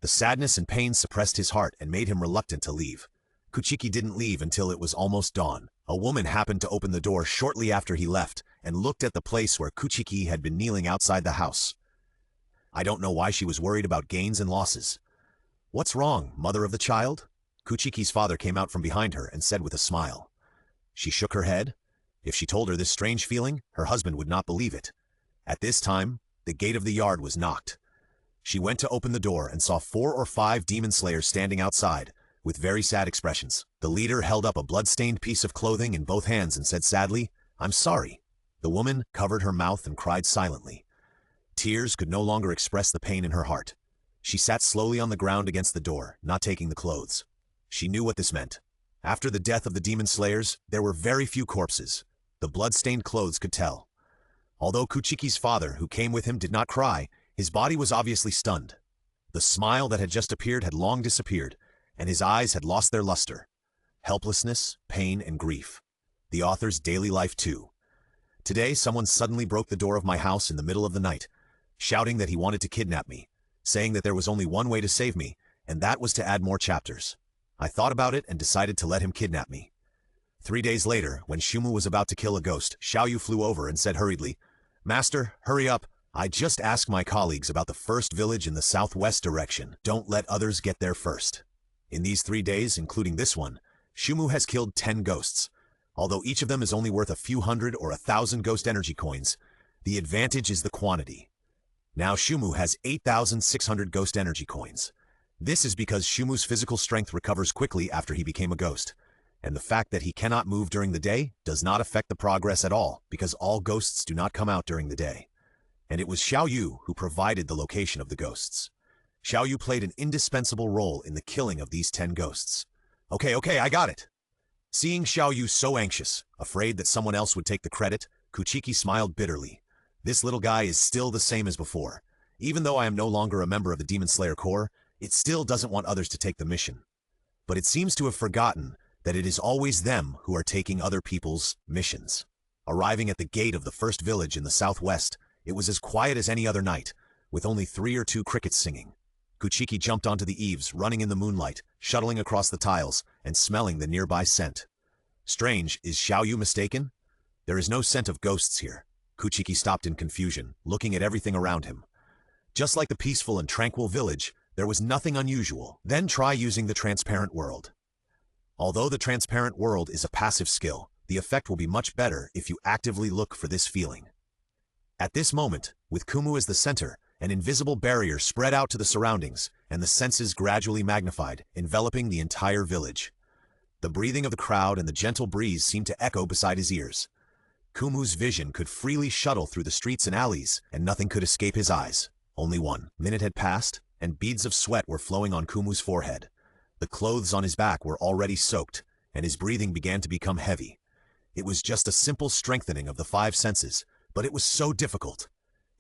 A: The sadness and pain suppressed his heart and made him reluctant to leave. Kuchiki didn't leave until it was almost dawn. A woman happened to open the door shortly after he left and looked at the place where Kuchiki had been kneeling outside the house. I don't know why she was worried about gains and losses. What's wrong, mother of the child? Kuchiki's father came out from behind her and said with a smile. She shook her head. If she told her this strange feeling, her husband would not believe it. At this time, the gate of the yard was knocked. She went to open the door and saw 4 or 5 demon slayers standing outside, with very sad expressions. The leader held up a blood-stained piece of clothing in both hands and said sadly, "I'm sorry." The woman covered her mouth and cried silently. Tears could no longer express the pain in her heart. She sat slowly on the ground against the door, not taking the clothes. She knew what this meant. After the death of the demon slayers, there were very few corpses. The blood-stained clothes could tell. Although Kuchiki's father, who came with him, did not cry, his body was obviously stunned. The smile that had just appeared had long disappeared, and his eyes had lost their luster. Helplessness, pain, and grief. The author's daily life too. Today, someone suddenly broke the door of my house in the middle of the night, shouting that he wanted to kidnap me, saying that there was only one way to save me, and that was to add more chapters. I thought about it and decided to let him kidnap me. 3 days later, when Shumu was about to kill a ghost, Xiaoyu flew over and said hurriedly, "Master, hurry up. I just asked my colleagues about the first village in the southwest direction. Don't let others get there first." In these 3 days, including this one, Shumu has killed 10 ghosts. Although each of them is only worth a few hundred or 1,000 ghost energy coins, the advantage is the quantity. Now Shumu has 8,600 ghost energy coins. This is because Shumu's physical strength recovers quickly after he became a ghost, and the fact that he cannot move during the day does not affect the progress at all, because all ghosts do not come out during the day. And it was Xiaoyu who provided the location of the ghosts. Xiaoyu played an indispensable role in the killing of these 10 ghosts. Okay, I got it. Seeing Xiaoyu so anxious, afraid that someone else would take the credit, Kuchiki smiled bitterly. This little guy is still the same as before. Even though I am no longer a member of the Demon Slayer Corps, it still doesn't want others to take the mission. But it seems to have forgotten that it is always them who are taking other people's missions. Arriving at the gate of the first village in the southwest, it was as quiet as any other night, with only 3 or 2 crickets singing. Kuchiki jumped onto the eaves, running in the moonlight, shuttling across the tiles, and smelling the nearby scent. Strange, is Xiaoyu mistaken? There is no scent of ghosts here. Kuchiki stopped in confusion, looking at everything around him. Just like the peaceful and tranquil village, there was nothing unusual. Then try using the transparent world. Although the transparent world is a passive skill, the effect will be much better if you actively look for this feeling. At this moment, with Kumu as the center, an invisible barrier spread out to the surroundings, and the senses gradually magnified, enveloping the entire village. The breathing of the crowd and the gentle breeze seemed to echo beside his ears. Kumu's vision could freely shuttle through the streets and alleys, and nothing could escape his eyes. Only 1 minute had passed, and beads of sweat were flowing on Kumu's forehead. The clothes on his back were already soaked, and his breathing began to become heavy. It was just a simple strengthening of the 5 senses, but it was so difficult.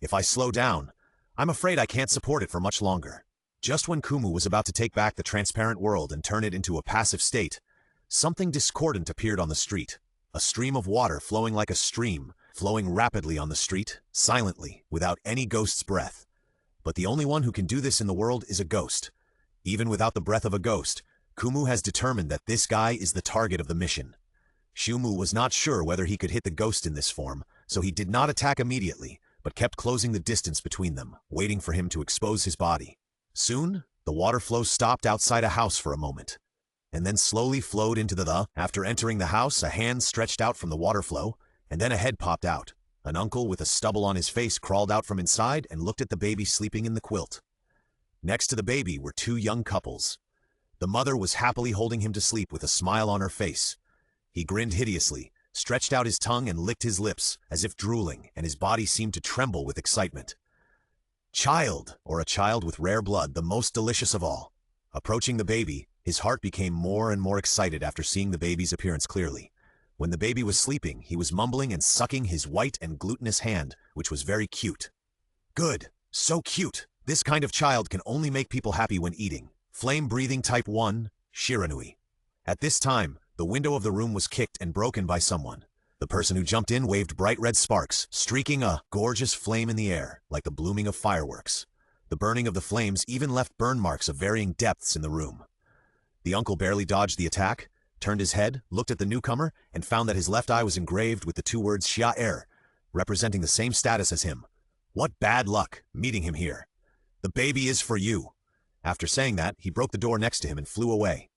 A: If I slow down, I'm afraid I can't support it for much longer. Just when Kumu was about to take back the transparent world and turn it into a passive state, something discordant appeared on the street. A stream of water flowing like a stream, flowing rapidly on the street, silently, without any ghost's breath. But the only one who can do this in the world is a ghost. Even without the breath of a ghost, Kumu has determined that this guy is the target of the mission. Shumu was not sure whether he could hit the ghost in this form, so he did not attack immediately, but kept closing the distance between them, waiting for him to expose his body. Soon, the water flow stopped outside a house for a moment, and then slowly flowed into After entering the house, a hand stretched out from the water flow, and then a head popped out. An uncle with a stubble on his face crawled out from inside and looked at the baby sleeping in the quilt. Next to the baby were 2 young couples. The mother was happily holding him to sleep with a smile on her face. He grinned hideously, stretched out his tongue and licked his lips, as if drooling, and his body seemed to tremble with excitement. Child, or a child with rare blood, the most delicious of all. Approaching the baby, his heart became more and more excited after seeing the baby's appearance clearly. When the baby was sleeping, he was mumbling and sucking his white and glutinous hand, which was very cute. Good. So cute. This kind of child can only make people happy when eating. Flame-breathing type 1, Shiranui. At this time, the window of the room was kicked and broken by someone. The person who jumped in waved bright red sparks, streaking a gorgeous flame in the air, like the blooming of fireworks. The burning of the flames even left burn marks of varying depths in the room. The uncle barely dodged the attack, turned his head, looked at the newcomer, and found that his left eye was engraved with the two words Xia representing the same status as him. What bad luck, meeting him here. The baby is for you. After saying that, he broke the door next to him and flew away.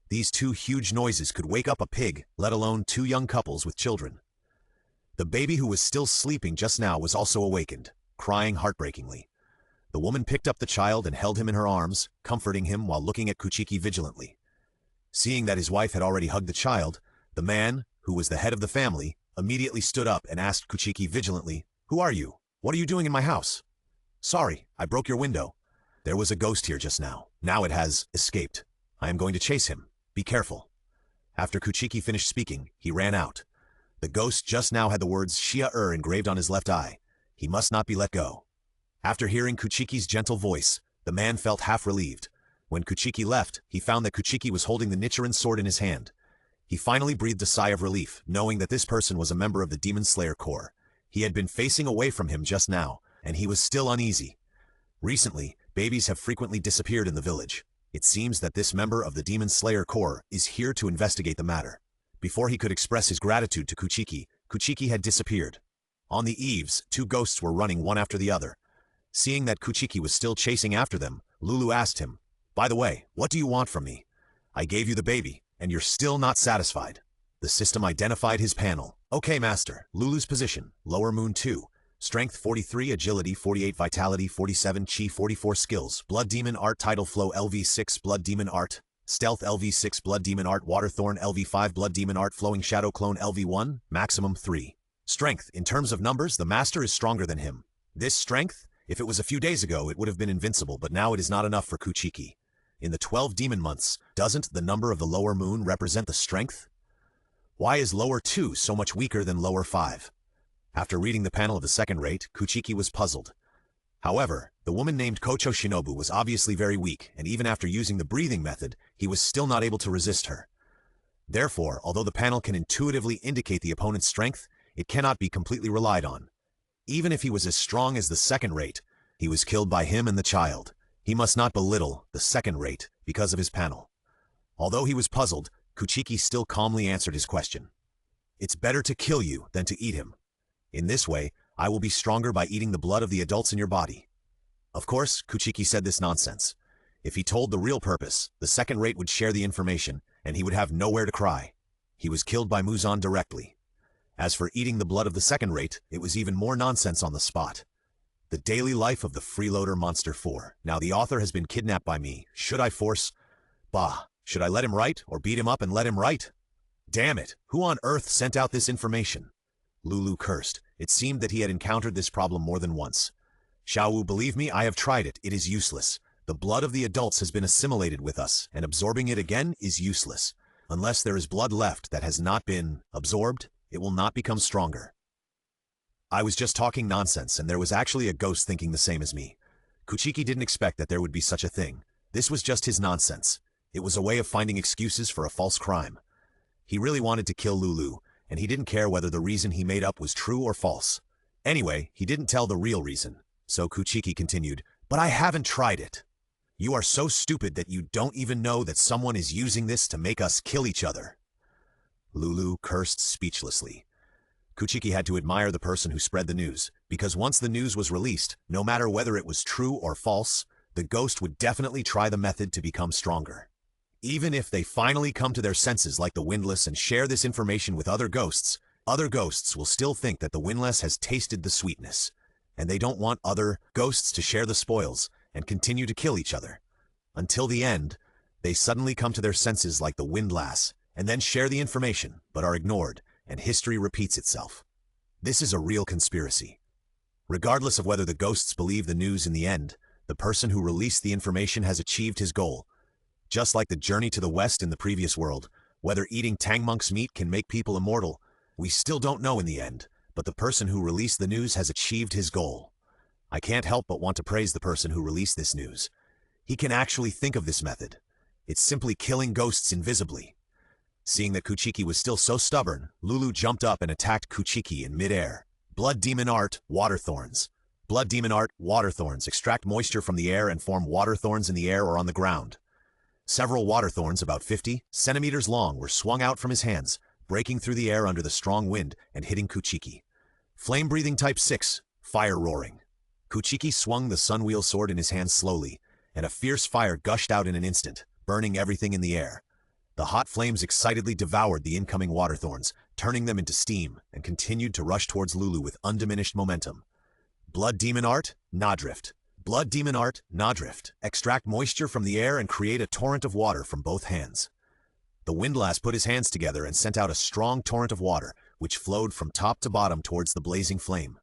A: These two huge noises could wake up a pig, let alone two young couples with children. The baby who was still sleeping just now was also awakened, crying heartbreakingly. The woman picked up the child and held him in her arms, comforting him while looking at Kuchiki vigilantly. Seeing that his wife had already hugged the child, the man, who was the head of the family, immediately stood up and asked Kuchiki vigilantly, "Who are you? What are you doing in my house?" "Sorry, I broke your window. There was a ghost here just now. Now it has escaped. I am going to chase him. Be careful." After Kuchiki finished speaking, he ran out. The ghost just now had the words Xia engraved on his left eye. He must not be let go. After hearing Kuchiki's gentle voice, the man felt half relieved. When Kuchiki left, he found that Kuchiki was holding the Nichiren sword in his hand. He finally breathed a sigh of relief, knowing that this person was a member of the Demon Slayer Corps. He had been facing away from him just now, and he was still uneasy. Recently, babies have frequently disappeared in the village. It seems that this member of the Demon Slayer Corps is here to investigate the matter. Before he could express his gratitude to Kuchiki, Kuchiki had disappeared. On the eaves, two ghosts were running one after the other. Seeing that Kuchiki was still chasing after them, Lulu asked him, "By the way, what do you want from me? I gave you the baby, and you're still not satisfied." The system identified his panel. "Okay, master. Lulu's position, Lower Moon 2. Strength 43, Agility 48, Vitality 47, Chi 44, Skills, Blood Demon Art, Tidal Flow LV6, Blood Demon Art, Stealth LV6, Blood Demon Art, Waterthorn LV5, Blood Demon Art, Flowing Shadow Clone LV1, Maximum 3. Strength, in terms of numbers, the master is stronger than him. This strength, if it was a few days ago, it would have been invincible, but now it is not enough for Kuchiki. In the 12 demon months, doesn't the number of the lower moon represent the strength? Why is lower 2 so much weaker than lower 5? After reading the panel of the second rate, Kuchiki was puzzled. However, the woman named Kocho Shinobu was obviously very weak, and even after using the breathing method, he was still not able to resist her. Therefore, although the panel can intuitively indicate the opponent's strength, it cannot be completely relied on. Even if he was as strong as the second rate, he was killed by him and the child. He must not belittle the second rate because of his panel. Although he was puzzled, Kuchiki still calmly answered his question. "It's better to kill you than to eat him. In this way, I will be stronger by eating the blood of the adults in your body." Of course, Kuchiki said this nonsense. If he told the real purpose, the second rate would share the information, and he would have nowhere to cry. He was killed by Muzan directly. As for eating the blood of the second rate, it was even more nonsense on the spot. The daily life of the freeloader Monster 4. Now the author has been kidnapped by me. Should I force? Bah, should I let him write, or beat him up and let him write? Damn it, who on earth sent out this information? Lulu cursed. It seemed that he had encountered this problem more than once. Xiaowu, believe me, I have tried it. It is useless. The blood of the adults has been assimilated with us, and absorbing it again is useless. Unless there is blood left that has not been absorbed, it will not become stronger. I was just talking nonsense, and there was actually a ghost thinking the same as me. Kuchiki didn't expect that there would be such a thing. This was just his nonsense. It was a way of finding excuses for a false crime. He really wanted to kill Lulu, and he didn't care whether the reason he made up was true or false. Anyway, he didn't tell the real reason. So Kuchiki continued, "But I haven't tried it. You are so stupid that you don't even know that someone is using this to make us kill each other." Lulu cursed speechlessly. Kuchiki had to admire the person who spread the news, because once the news was released, no matter whether it was true or false, the ghost would definitely try the method to become stronger. Even if they finally come to their senses like the Windless and share this information with other ghosts will still think that the Windless has tasted the sweetness, and they don't want other ghosts to share the spoils and continue to kill each other. Until the end, they suddenly come to their senses like the Windlass, and then share the information, but are ignored, and history repeats itself. This is a real conspiracy. Regardless of whether the ghosts believe the news in the end, the person who released the information has achieved his goal. Just like the journey to the west in the previous world, Whether eating Tang Monk's meat can make people immortal, we still don't know in the end, but the person who released the news has achieved his goal. I can't help but want to praise the person who released this news. He can actually think of this method. It's simply killing ghosts invisibly. Seeing that Kuchiki was still so stubborn, Lulu jumped up and attacked Kuchiki in mid-air. Blood Demon Art, Water Thorns. Blood Demon Art, Water Thorns extract moisture from the air and form water thorns in the air or on the ground. Several water thorns about 50 centimeters long were swung out from his hands, breaking through the air under the strong wind and hitting Kuchiki. Flame-breathing type 6, Fire Roaring. Kuchiki swung the Sunwheel sword in his hands slowly, and a fierce fire gushed out in an instant, burning everything in the air. The hot flames excitedly devoured the incoming water thorns, turning them into steam, and continued to rush towards Lulu with undiminished momentum. Blood Demon Art, Nadrift. Blood Demon Art, Nadrift. Extract moisture from the air and create a torrent of water from both hands. The windlass put his hands together and sent out a strong torrent of water, which flowed from top to bottom towards the blazing flame.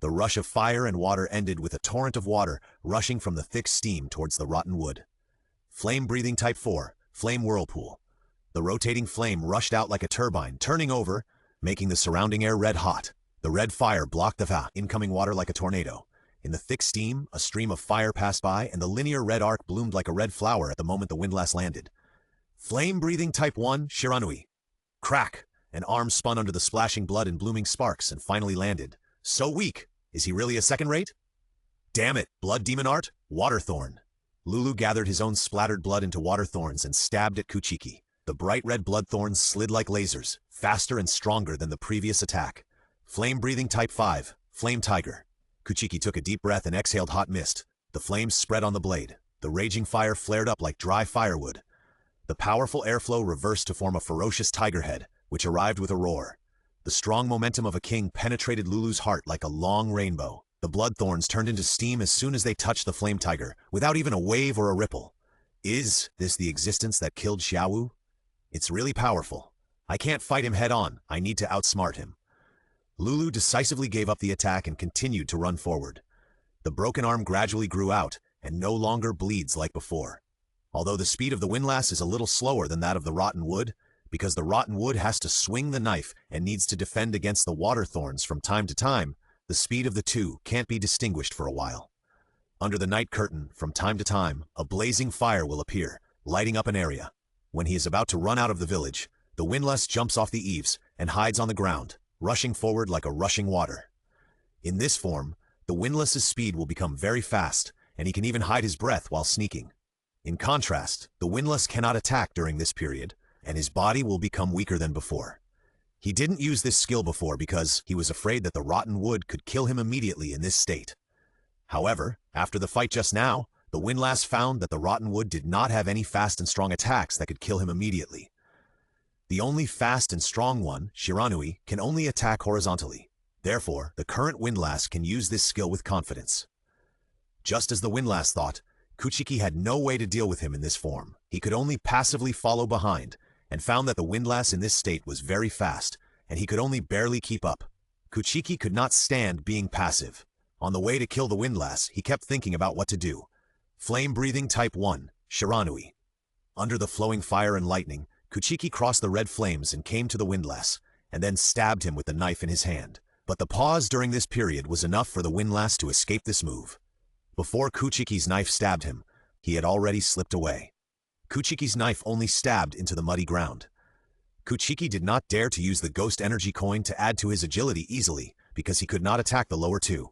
A: The rush of fire and water ended with a torrent of water rushing from the thick steam towards the rotten wood. Flame-breathing type 4, Flame Whirlpool. The rotating flame rushed out like a turbine, turning over, making the surrounding air red hot. The red fire blocked the incoming water like a tornado. In the thick steam, a stream of fire passed by, and the linear red arc bloomed like a red flower at the moment the windlass landed. Flame-breathing type 1, Shiranui. Crack! An arm spun under the splashing blood and blooming sparks and finally landed. So weak! Is he really a second rate? Damn it! Blood Demon Art, Water Thorn. Lulu gathered his own splattered blood into water thorns and stabbed at Kuchiki. The bright red blood thorns slid like lasers, faster and stronger than the previous attack. Flame-breathing type 5, Flame Tiger. Kuchiki took a deep breath and exhaled hot mist. The flames spread on the blade. The raging fire flared up like dry firewood. The powerful airflow reversed to form a ferocious tiger head, which arrived with a roar. The strong momentum of a king penetrated Lulu's heart like a long rainbow. The blood thorns turned into steam as soon as they touched the flame tiger, without even a wave or a ripple. Is this the existence that killed Xiaowu? It's really powerful. I can't fight him head-on. I need to outsmart him. Lulu decisively gave up the attack and continued to run forward. The broken arm gradually grew out and no longer bleeds like before. Although the speed of the windlass is a little slower than that of the rotten wood, because the rotten wood has to swing the knife and needs to defend against the water thorns from time to time, the speed of the two can't be distinguished for a while. Under the night curtain, from time to time, a blazing fire will appear, lighting up an area. When he is about to run out of the village, the windlass jumps off the eaves and hides on the ground, rushing forward like a rushing water. In this form, the windlass's speed will become very fast, and he can even hide his breath while sneaking. In contrast, the windlass cannot attack during this period, and his body will become weaker than before. He didn't use this skill before because he was afraid that the rotten wood could kill him immediately in this state. However, after the fight just now, the windlass found that the rotten wood did not have any fast and strong attacks that could kill him immediately. The only fast and strong one, Shiranui, can only attack horizontally. Therefore, the current windlass can use this skill with confidence. Just as the windlass thought, Kuchiki had no way to deal with him in this form. He could only passively follow behind, and found that the windlass in this state was very fast, and he could only barely keep up. Kuchiki could not stand being passive. On the way to kill the windlass, he kept thinking about what to do. Flame-breathing type 1, Shiranui. Under the flowing fire and lightning, Kuchiki crossed the red flames and came to the windlass, and then stabbed him with the knife in his hand. But the pause during this period was enough for the windlass to escape this move. Before Kuchiki's knife stabbed him, he had already slipped away. Kuchiki's knife only stabbed into the muddy ground. Kuchiki did not dare to use the ghost energy coin to add to his agility easily, because he could not attack the lower two.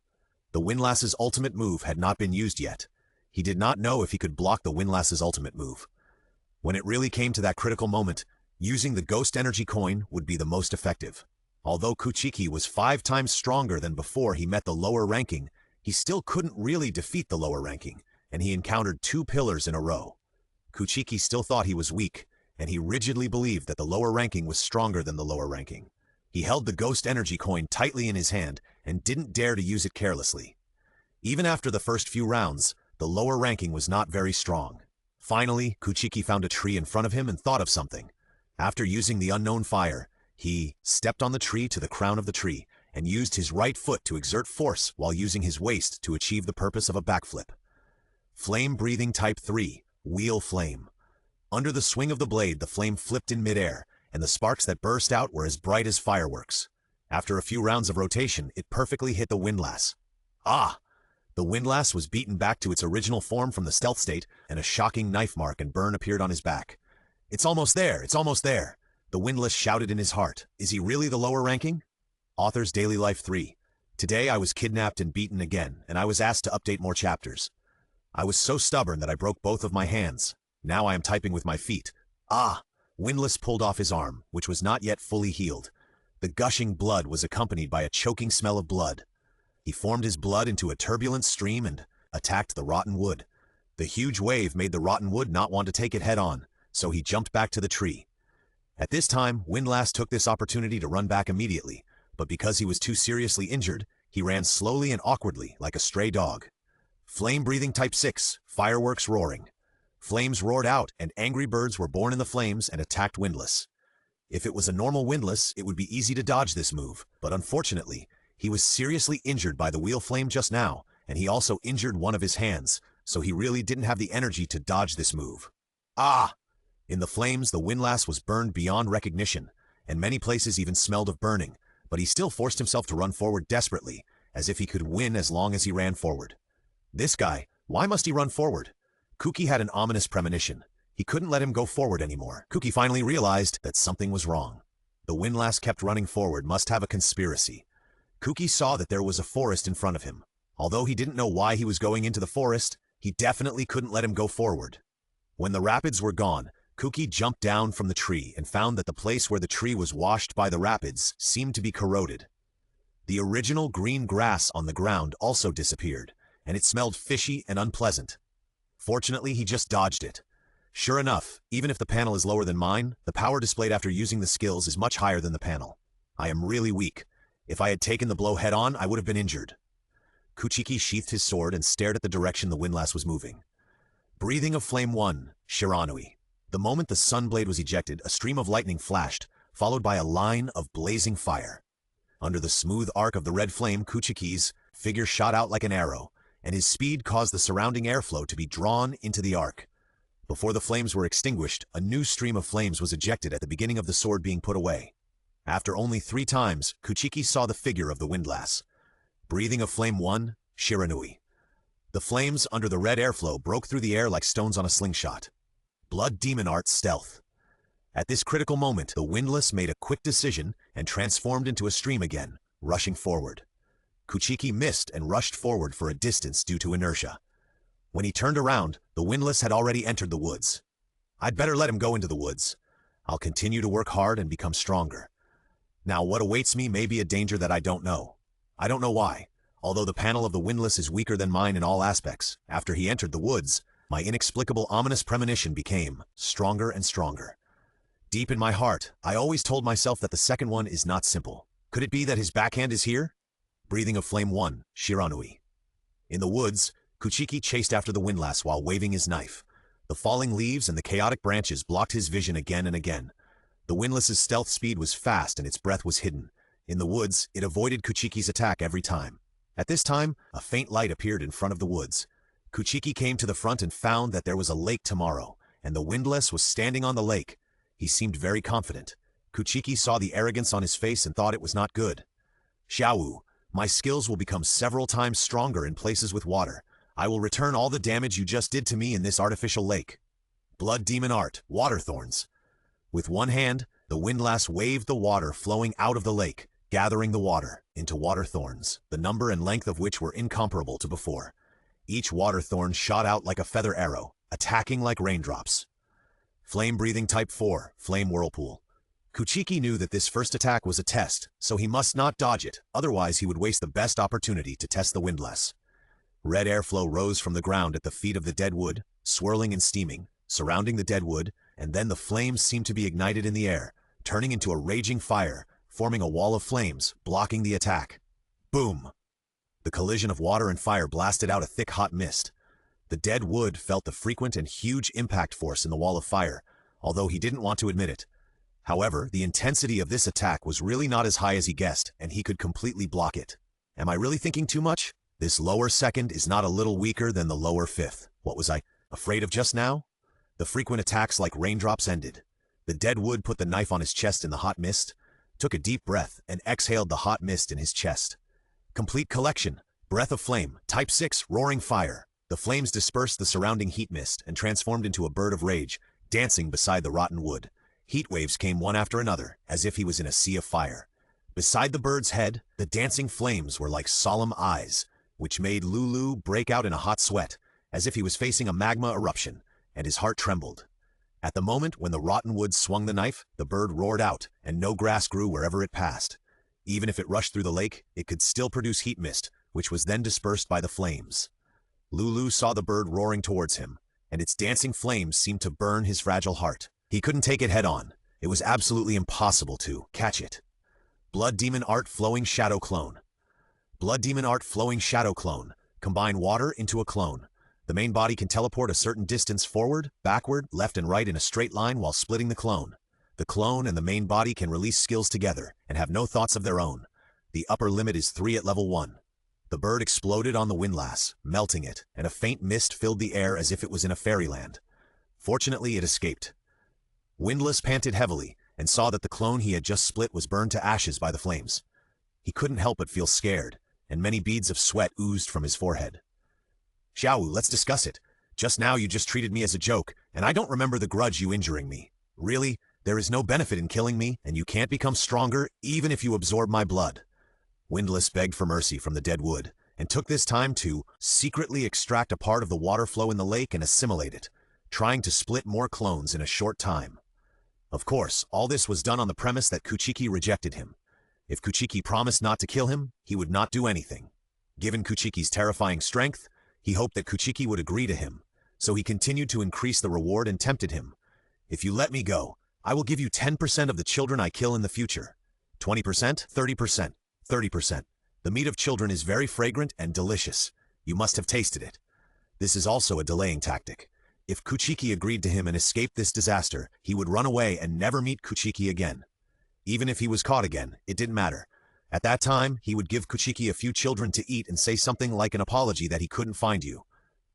A: The windlass's ultimate move had not been used yet. He did not know if he could block the windlass's ultimate move. When it really came to that critical moment, using the ghost energy coin would be the most effective. Although Kuchiki was 5 times stronger than before he met the lower ranking, he still couldn't really defeat the lower ranking, and he encountered 2 pillars in a row. Kuchiki still thought he was weak, and he rigidly believed that the lower ranking was stronger than the lower ranking. He held the ghost energy coin tightly in his hand and didn't dare to use it carelessly. Even after the first few rounds, the lower ranking was not very strong. Finally, Kuchiki found a tree in front of him and thought of something. After using the unknown fire, he stepped on the tree to the crown of the tree and used his right foot to exert force while using his waist to achieve the purpose of a backflip. Flame-breathing type 3, Wheel Flame. Under the swing of the blade, the flame flipped in midair, and the sparks that burst out were as bright as fireworks. After a few rounds of rotation, it perfectly hit the windlass. Ah! The windlass was beaten back to its original form from the stealth state, and a shocking knife mark and burn appeared on his back. "It's almost there! It's almost there!" The windlass shouted in his heart. Is he really the lower ranking? Author's Daily Life 3. Today I was kidnapped and beaten again, and I was asked to update more chapters. I was so stubborn that I broke both of my hands. Now I am typing with my feet. Ah! Windlass pulled off his arm, which was not yet fully healed. The gushing blood was accompanied by a choking smell of blood. He formed his blood into a turbulent stream and attacked the rotten wood. The huge wave made the rotten wood not want to take it head-on, so he jumped back to the tree. At this time, Windlass took this opportunity to run back immediately, but because he was too seriously injured, he ran slowly and awkwardly like a stray dog. Flame-breathing Type 6, fireworks roaring. Flames roared out, and angry birds were born in the flames and attacked Windlass. If it was a normal Windlass, it would be easy to dodge this move, but unfortunately, he was seriously injured by the wheel flame just now, and he also injured one of his hands, so he really didn't have the energy to dodge this move. Ah! In the flames, the windlass was burned beyond recognition, and many places even smelled of burning, but he still forced himself to run forward desperately, as if he could win as long as he ran forward. This guy, why must he run forward? Kuki had an ominous premonition. He couldn't let him go forward anymore. Kuki finally realized that something was wrong. The windlass kept running forward, must have a conspiracy. Kuki saw that there was a forest in front of him. Although he didn't know why he was going into the forest, he definitely couldn't let him go forward. When the rapids were gone, Kuki jumped down from the tree and found that the place where the tree was washed by the rapids seemed to be corroded. The original green grass on the ground also disappeared, and it smelled fishy and unpleasant. Fortunately, he just dodged it. Sure enough, even if the panel is lower than mine, the power displayed after using the skills is much higher than the panel. I am really weak. If I had taken the blow head-on, I would have been injured. Kuchiki sheathed his sword and stared at the direction the windlass was moving. Breathing of Flame 1, Shiranui. The moment the sun blade was ejected, a stream of lightning flashed, followed by a line of blazing fire. Under the smooth arc of the red flame, Kuchiki's figure shot out like an arrow, and his speed caused the surrounding airflow to be drawn into the arc. Before the flames were extinguished, a new stream of flames was ejected at the beginning of the sword being put away. After only 3 times, Kuchiki saw the figure of the windlass. Breathing of Flame 1, Shiranui. The flames under the red airflow broke through the air like stones on a slingshot. Blood Demon Art Stealth. At this critical moment, the windlass made a quick decision and transformed into a stream again, rushing forward. Kuchiki missed and rushed forward for a distance due to inertia. When he turned around, the windlass had already entered the woods. I'd better let him go into the woods. I'll continue to work hard and become stronger. Now, what awaits me may be a danger that I don't know. I don't know why. Although the panel of the windlass is weaker than mine in all aspects, after he entered the woods, my inexplicable ominous premonition became stronger and stronger. Deep in my heart, I always told myself that the second one is not simple. Could it be that his backhand is here? Breathing of Flame 1, Shiranui. In the woods, Kuchiki chased after the windlass while waving his knife. The falling leaves and the chaotic branches blocked his vision again and again. The windlass's stealth speed was fast and its breath was hidden. In the woods, it avoided Kuchiki's attack every time. At this time, a faint light appeared in front of the woods. Kuchiki came to the front and found that there was a lake tomorrow, and the windlass was standing on the lake. He seemed very confident. Kuchiki saw the arrogance on his face and thought it was not good. Xiaowu, my skills will become several times stronger in places with water. I will return all the damage you just did to me in this artificial lake. Blood Demon Art, Water Thorns. With one hand, the windlass waved the water flowing out of the lake, gathering the water into water thorns, the number and length of which were incomparable to before. Each water thorn shot out like a feather arrow, attacking like raindrops. Flame-breathing Type 4, Flame Whirlpool. Kuchiki knew that this first attack was a test, so he must not dodge it, otherwise he would waste the best opportunity to test the windlass. Red airflow rose from the ground at the feet of the dead wood, swirling and steaming, surrounding the dead wood, and then the flames seemed to be ignited in the air, turning into a raging fire, forming a wall of flames, blocking the attack. Boom! The collision of water and fire blasted out a thick hot mist. The dead wood felt the frequent and huge impact force in the wall of fire, although he didn't want to admit it. However, the intensity of this attack was really not as high as he guessed, and he could completely block it. Am I really thinking too much? This lower second is not a little weaker than the lower fifth. What was I afraid of just now? The frequent attacks like raindrops ended. The dead wood put the knife on his chest in the hot mist, took a deep breath, and exhaled the hot mist in his chest. Complete collection. Breath of flame. Type 6, roaring fire. The flames dispersed the surrounding heat mist and transformed into a bird of rage, dancing beside the rotten wood. Heat waves came one after another, as if he was in a sea of fire. Beside the bird's head, the dancing flames were like solemn eyes, which made Lulu break out in a hot sweat, as if he was facing a magma eruption, and his heart trembled. At the moment when the rotten wood swung the knife, the bird roared out, and no grass grew wherever it passed. Even if it rushed through the lake, it could still produce heat mist, which was then dispersed by the flames. Lulu saw the bird roaring towards him, and its dancing flames seemed to burn his fragile heart. He couldn't take it head on. It was absolutely impossible to catch it. Blood Demon Art Flowing Shadow Clone. Blood Demon Art Flowing Shadow Clone. Combine water into a clone. The main body can teleport a certain distance forward, backward, left and right in a straight line while splitting the clone. The clone and the main body can release skills together and have no thoughts of their own. The upper limit is 3 at level 1. The bird exploded on the windlass, melting it, and a faint mist filled the air as if it was in a fairyland. Fortunately, it escaped. Windlass panted heavily and saw that the clone he had just split was burned to ashes by the flames. He couldn't help but feel scared, and many beads of sweat oozed from his forehead. Xiaowu, let's discuss it. Just now you just treated me as a joke, and I don't remember the grudge you injuring me. Really, there is no benefit in killing me, and you can't become stronger even if you absorb my blood. Windlass begged for mercy from the dead wood, and took this time to secretly extract a part of the water flow in the lake and assimilate it, trying to split more clones in a short time. Of course, all this was done on the premise that Kuchiki rejected him. If Kuchiki promised not to kill him, he would not do anything. Given Kuchiki's terrifying strength, he hoped that Kuchiki would agree to him, so he continued to increase the reward and tempted him. If you let me go, I will give you 10% of the children I kill in the future. 20%, 30%, 30%. The meat of children is very fragrant and delicious. You must have tasted it. This is also a delaying tactic. If Kuchiki agreed to him and escaped this disaster, he would run away and never meet Kuchiki again. Even if he was caught again, it didn't matter. At that time, he would give Kuchiki a few children to eat and say something like an apology that he couldn't find you.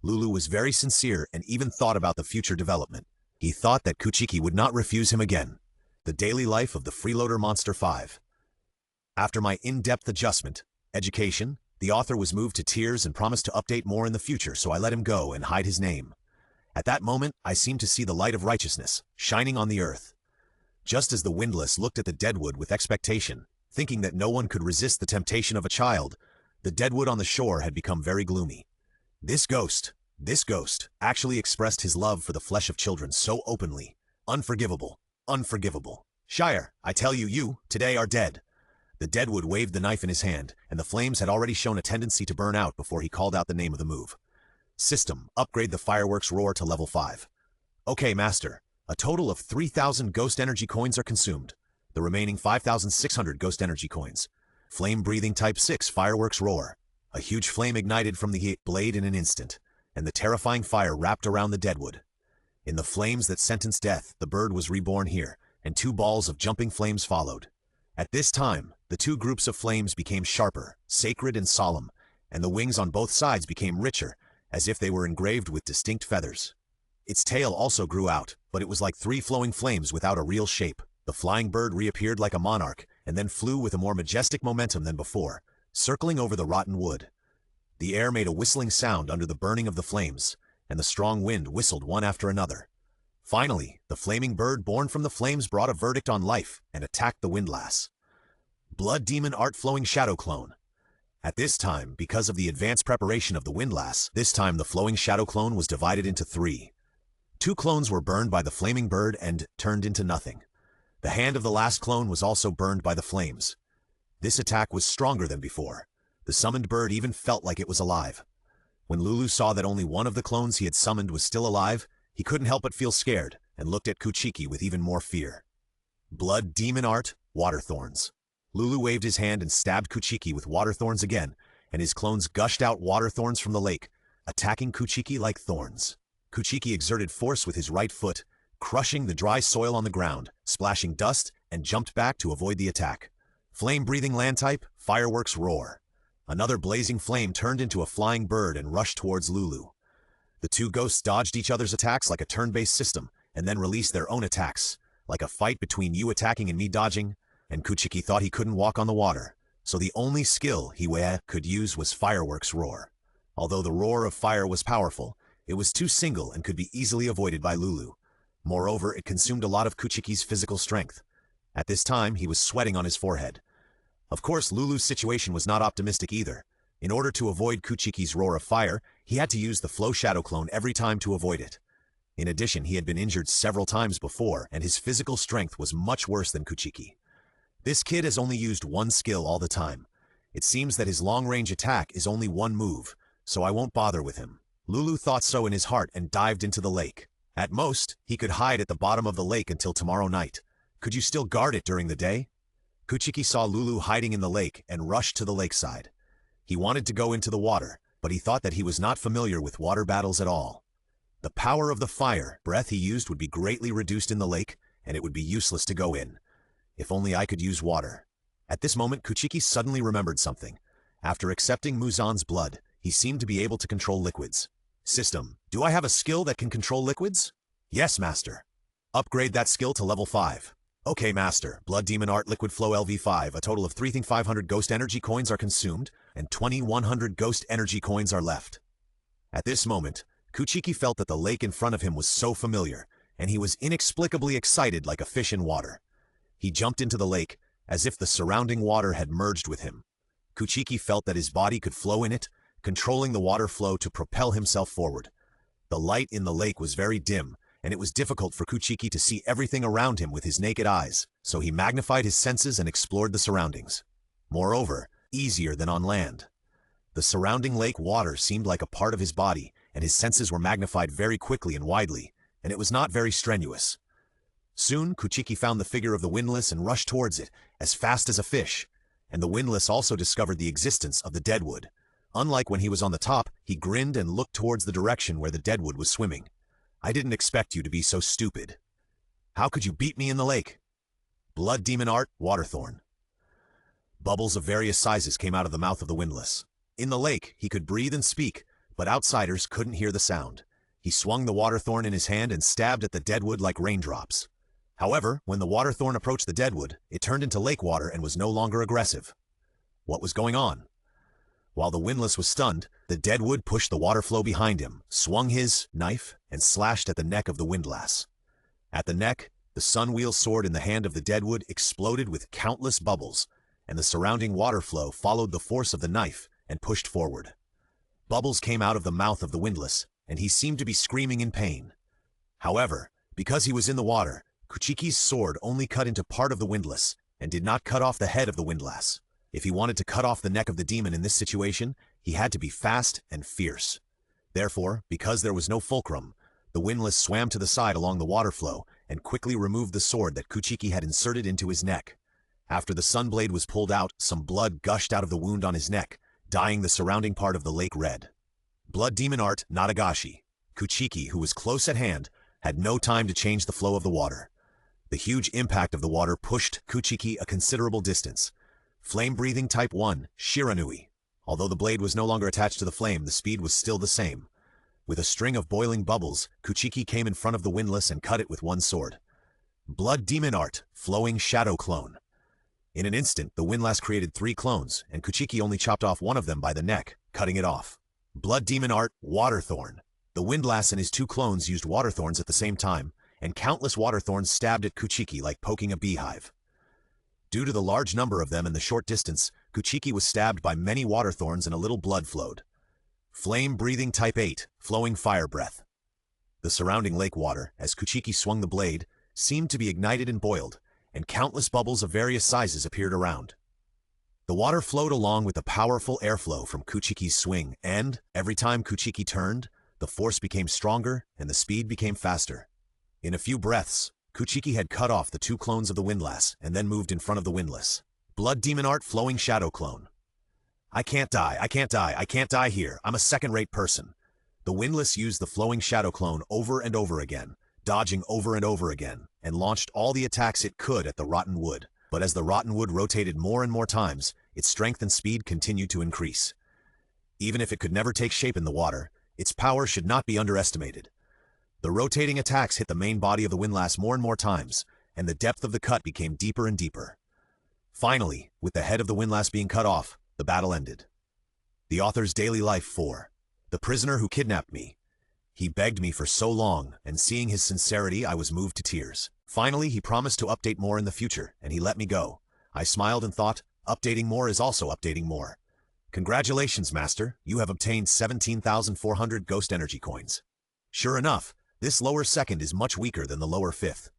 A: Lulu was very sincere and even thought about the future development. He thought that Kuchiki would not refuse him again. The daily life of the freeloader Monster 5. After my in-depth adjustment, education, the author was moved to tears and promised to update more in the future, so I let him go and hide his name. At that moment, I seemed to see the light of righteousness shining on the earth. Just as the windlass looked at the deadwood with expectation, thinking that no one could resist the temptation of a child, the deadwood on the shore had become very gloomy. This ghost actually expressed his love for the flesh of children so openly. Unforgivable, unforgivable. Shire, I tell you, you, today are dead. The deadwood waved the knife in his hand, and the flames had already shown a tendency to burn out before he called out the name of the move. System, upgrade the fireworks roar to level 5. Okay, master. A total of 3,000 ghost energy coins are consumed. The remaining 5,600 ghost energy coins. Flame-breathing type 6 fireworks roar. A huge flame ignited from the heat blade in an instant, and the terrifying fire wrapped around the deadwood. In the flames that sentenced death, the bird was reborn here, and 2 balls of jumping flames followed. At this time, the 2 groups of flames became sharper, sacred and solemn, and the wings on both sides became richer, as if they were engraved with distinct feathers. Its tail also grew out, but it was like 3 flowing flames without a real shape. The flying bird reappeared like a monarch, and then flew with a more majestic momentum than before, circling over the rotten wood. The air made a whistling sound under the burning of the flames, and the strong wind whistled one after another. Finally, the flaming bird born from the flames brought a verdict on life and attacked the windlass. Blood Demon Art Flowing Shadow Clone. At this time, because of the advanced preparation of the windlass, this time the flowing shadow clone was divided into 3. 2 clones were burned by the flaming bird and turned into nothing. The hand of the last clone was also burned by the flames. This attack was stronger than before. The summoned bird even felt like it was alive. When Lulu saw that only one of the clones he had summoned was still alive, he couldn't help but feel scared and looked at Kuchiki with even more fear. Blood Demon Art Water Thorns. Lulu waved his hand and stabbed Kuchiki with water thorns again, and his clones gushed out water thorns from the lake, attacking Kuchiki like thorns. Kuchiki exerted force with his right foot, crushing the dry soil on the ground, splashing dust, and jumped back to avoid the attack. Flame-breathing land type, fireworks roar. Another blazing flame turned into a flying bird and rushed towards Lulu. The two ghosts dodged each other's attacks like a turn-based system, and then released their own attacks, like a fight between you attacking and me dodging, and Kuchiki thought he couldn't walk on the water, so the only skill he could use was Fireworks Roar. Although the roar of fire was powerful, it was too single and could be easily avoided by Lulu. Moreover, it consumed a lot of Kuchiki's physical strength. At this time, he was sweating on his forehead. Of course, Lulu's situation was not optimistic either. In order to avoid Kuchiki's roar of fire, he had to use the Flow Shadow Clone every time to avoid it. In addition, he had been injured several times before, and his physical strength was much worse than Kuchiki. This kid has only used one skill all the time. It seems that his long-range attack is only one move, so I won't bother with him. Lulu thought so in his heart and dived into the lake. At most, he could hide at the bottom of the lake until tomorrow night. Could you still guard it during the day? Kuchiki saw Lulu hiding in the lake and rushed to the lakeside. He wanted to go into the water, but he thought that he was not familiar with water battles at all. The power of the fire breath he used would be greatly reduced in the lake, and it would be useless to go in. If only I could use water. At this moment, Kuchiki suddenly remembered something. After accepting Muzan's blood, he seemed to be able to control liquids. System, do I have a skill that can control liquids? Yes, Master. Upgrade that skill to level 5. Okay, Master. Blood Demon Art Liquid Flow LV5. A total of 3,500 Ghost Energy Coins are consumed, and 2,100 Ghost Energy Coins are left. At this moment, Kuchiki felt that the lake in front of him was so familiar, and he was inexplicably excited like a fish in water. He jumped into the lake, as if the surrounding water had merged with him. Kuchiki felt that his body could flow in it, controlling the water flow to propel himself forward. The light in the lake was very dim, and it was difficult for Kuchiki to see everything around him with his naked eyes, so he magnified his senses and explored the surroundings. Moreover, easier than on land. The surrounding lake water seemed like a part of his body, and his senses were magnified very quickly and widely, and it was not very strenuous. Soon, Kuchiki found the figure of the windlass and rushed towards it, as fast as a fish, and the windlass also discovered the existence of the deadwood. Unlike when he was on the top, he grinned and looked towards the direction where the deadwood was swimming. I didn't expect you to be so stupid. How could you beat me in the lake? Blood Demon Art, Waterthorn. Bubbles of various sizes came out of the mouth of the windlass. In the lake, he could breathe and speak, but outsiders couldn't hear the sound. He swung the Waterthorn in his hand and stabbed at the deadwood like raindrops. However, when the Waterthorn approached the deadwood, it turned into lake water and was no longer aggressive. What was going on? While the windlass was stunned, the deadwood pushed the water flow behind him, swung his knife, and slashed at the neck of the windlass. At the neck, the sunwheel sword in the hand of the deadwood exploded with countless bubbles, and the surrounding water flow followed the force of the knife and pushed forward. Bubbles came out of the mouth of the windlass, and he seemed to be screaming in pain. However, because he was in the water, Kuchiki's sword only cut into part of the windlass, and did not cut off the head of the windlass. If he wanted to cut off the neck of the demon in this situation, he had to be fast and fierce. Therefore, because there was no fulcrum, the windlass swam to the side along the water flow and quickly removed the sword that Kuchiki had inserted into his neck. After the sunblade was pulled out, some blood gushed out of the wound on his neck, dyeing the surrounding part of the lake red. Blood Demon Art, Nadagashi. Kuchiki, who was close at hand, had no time to change the flow of the water. The huge impact of the water pushed Kuchiki a considerable distance. Flame-breathing Type 1, Shiranui. Although the blade was no longer attached to the flame, the speed was still the same. With a string of boiling bubbles, Kuchiki came in front of the windlass and cut it with one sword. Blood Demon Art, Flowing Shadow Clone. In an instant, the windlass created 3 clones, and Kuchiki only chopped off one of them by the neck, cutting it off. Blood Demon Art, Waterthorn. The windlass and his 2 clones used waterthorns at the same time, and countless waterthorns stabbed at Kuchiki like poking a beehive. Due to the large number of them and the short distance, Kuchiki was stabbed by many waterthorns and a little blood flowed. Flame-breathing Type 8, Flowing Fire Breath. The surrounding lake water, as Kuchiki swung the blade, seemed to be ignited and boiled, and countless bubbles of various sizes appeared around. The water flowed along with the powerful airflow from Kuchiki's swing, and, every time Kuchiki turned, the force became stronger and the speed became faster. In a few breaths, Kuchiki had cut off the 2 clones of the windlass and then moved in front of the windlass. Blood Demon Art, Flowing Shadow Clone. I can't die here, I'm a second-rate person. The windlass used the Flowing Shadow Clone over and over again, dodging over and over again, and launched all the attacks it could at the rotten wood. But as the rotten wood rotated more and more times, its strength and speed continued to increase. Even if it could never take shape in the water, Its power should not be underestimated. The rotating attacks hit the main body of the windlass more and more times, and the depth of the cut became deeper and deeper. Finally, with the head of the windlass being cut off, the battle ended. The author's daily life 4. The prisoner who kidnapped me. He begged me for so long, and seeing his sincerity, I was moved to tears. Finally, he promised to update more in the future, and he let me go. I smiled and thought, updating more is also updating more. Congratulations, Master. You have obtained 17,400 ghost energy coins. Sure enough, this lower second is much weaker than the lower fifth.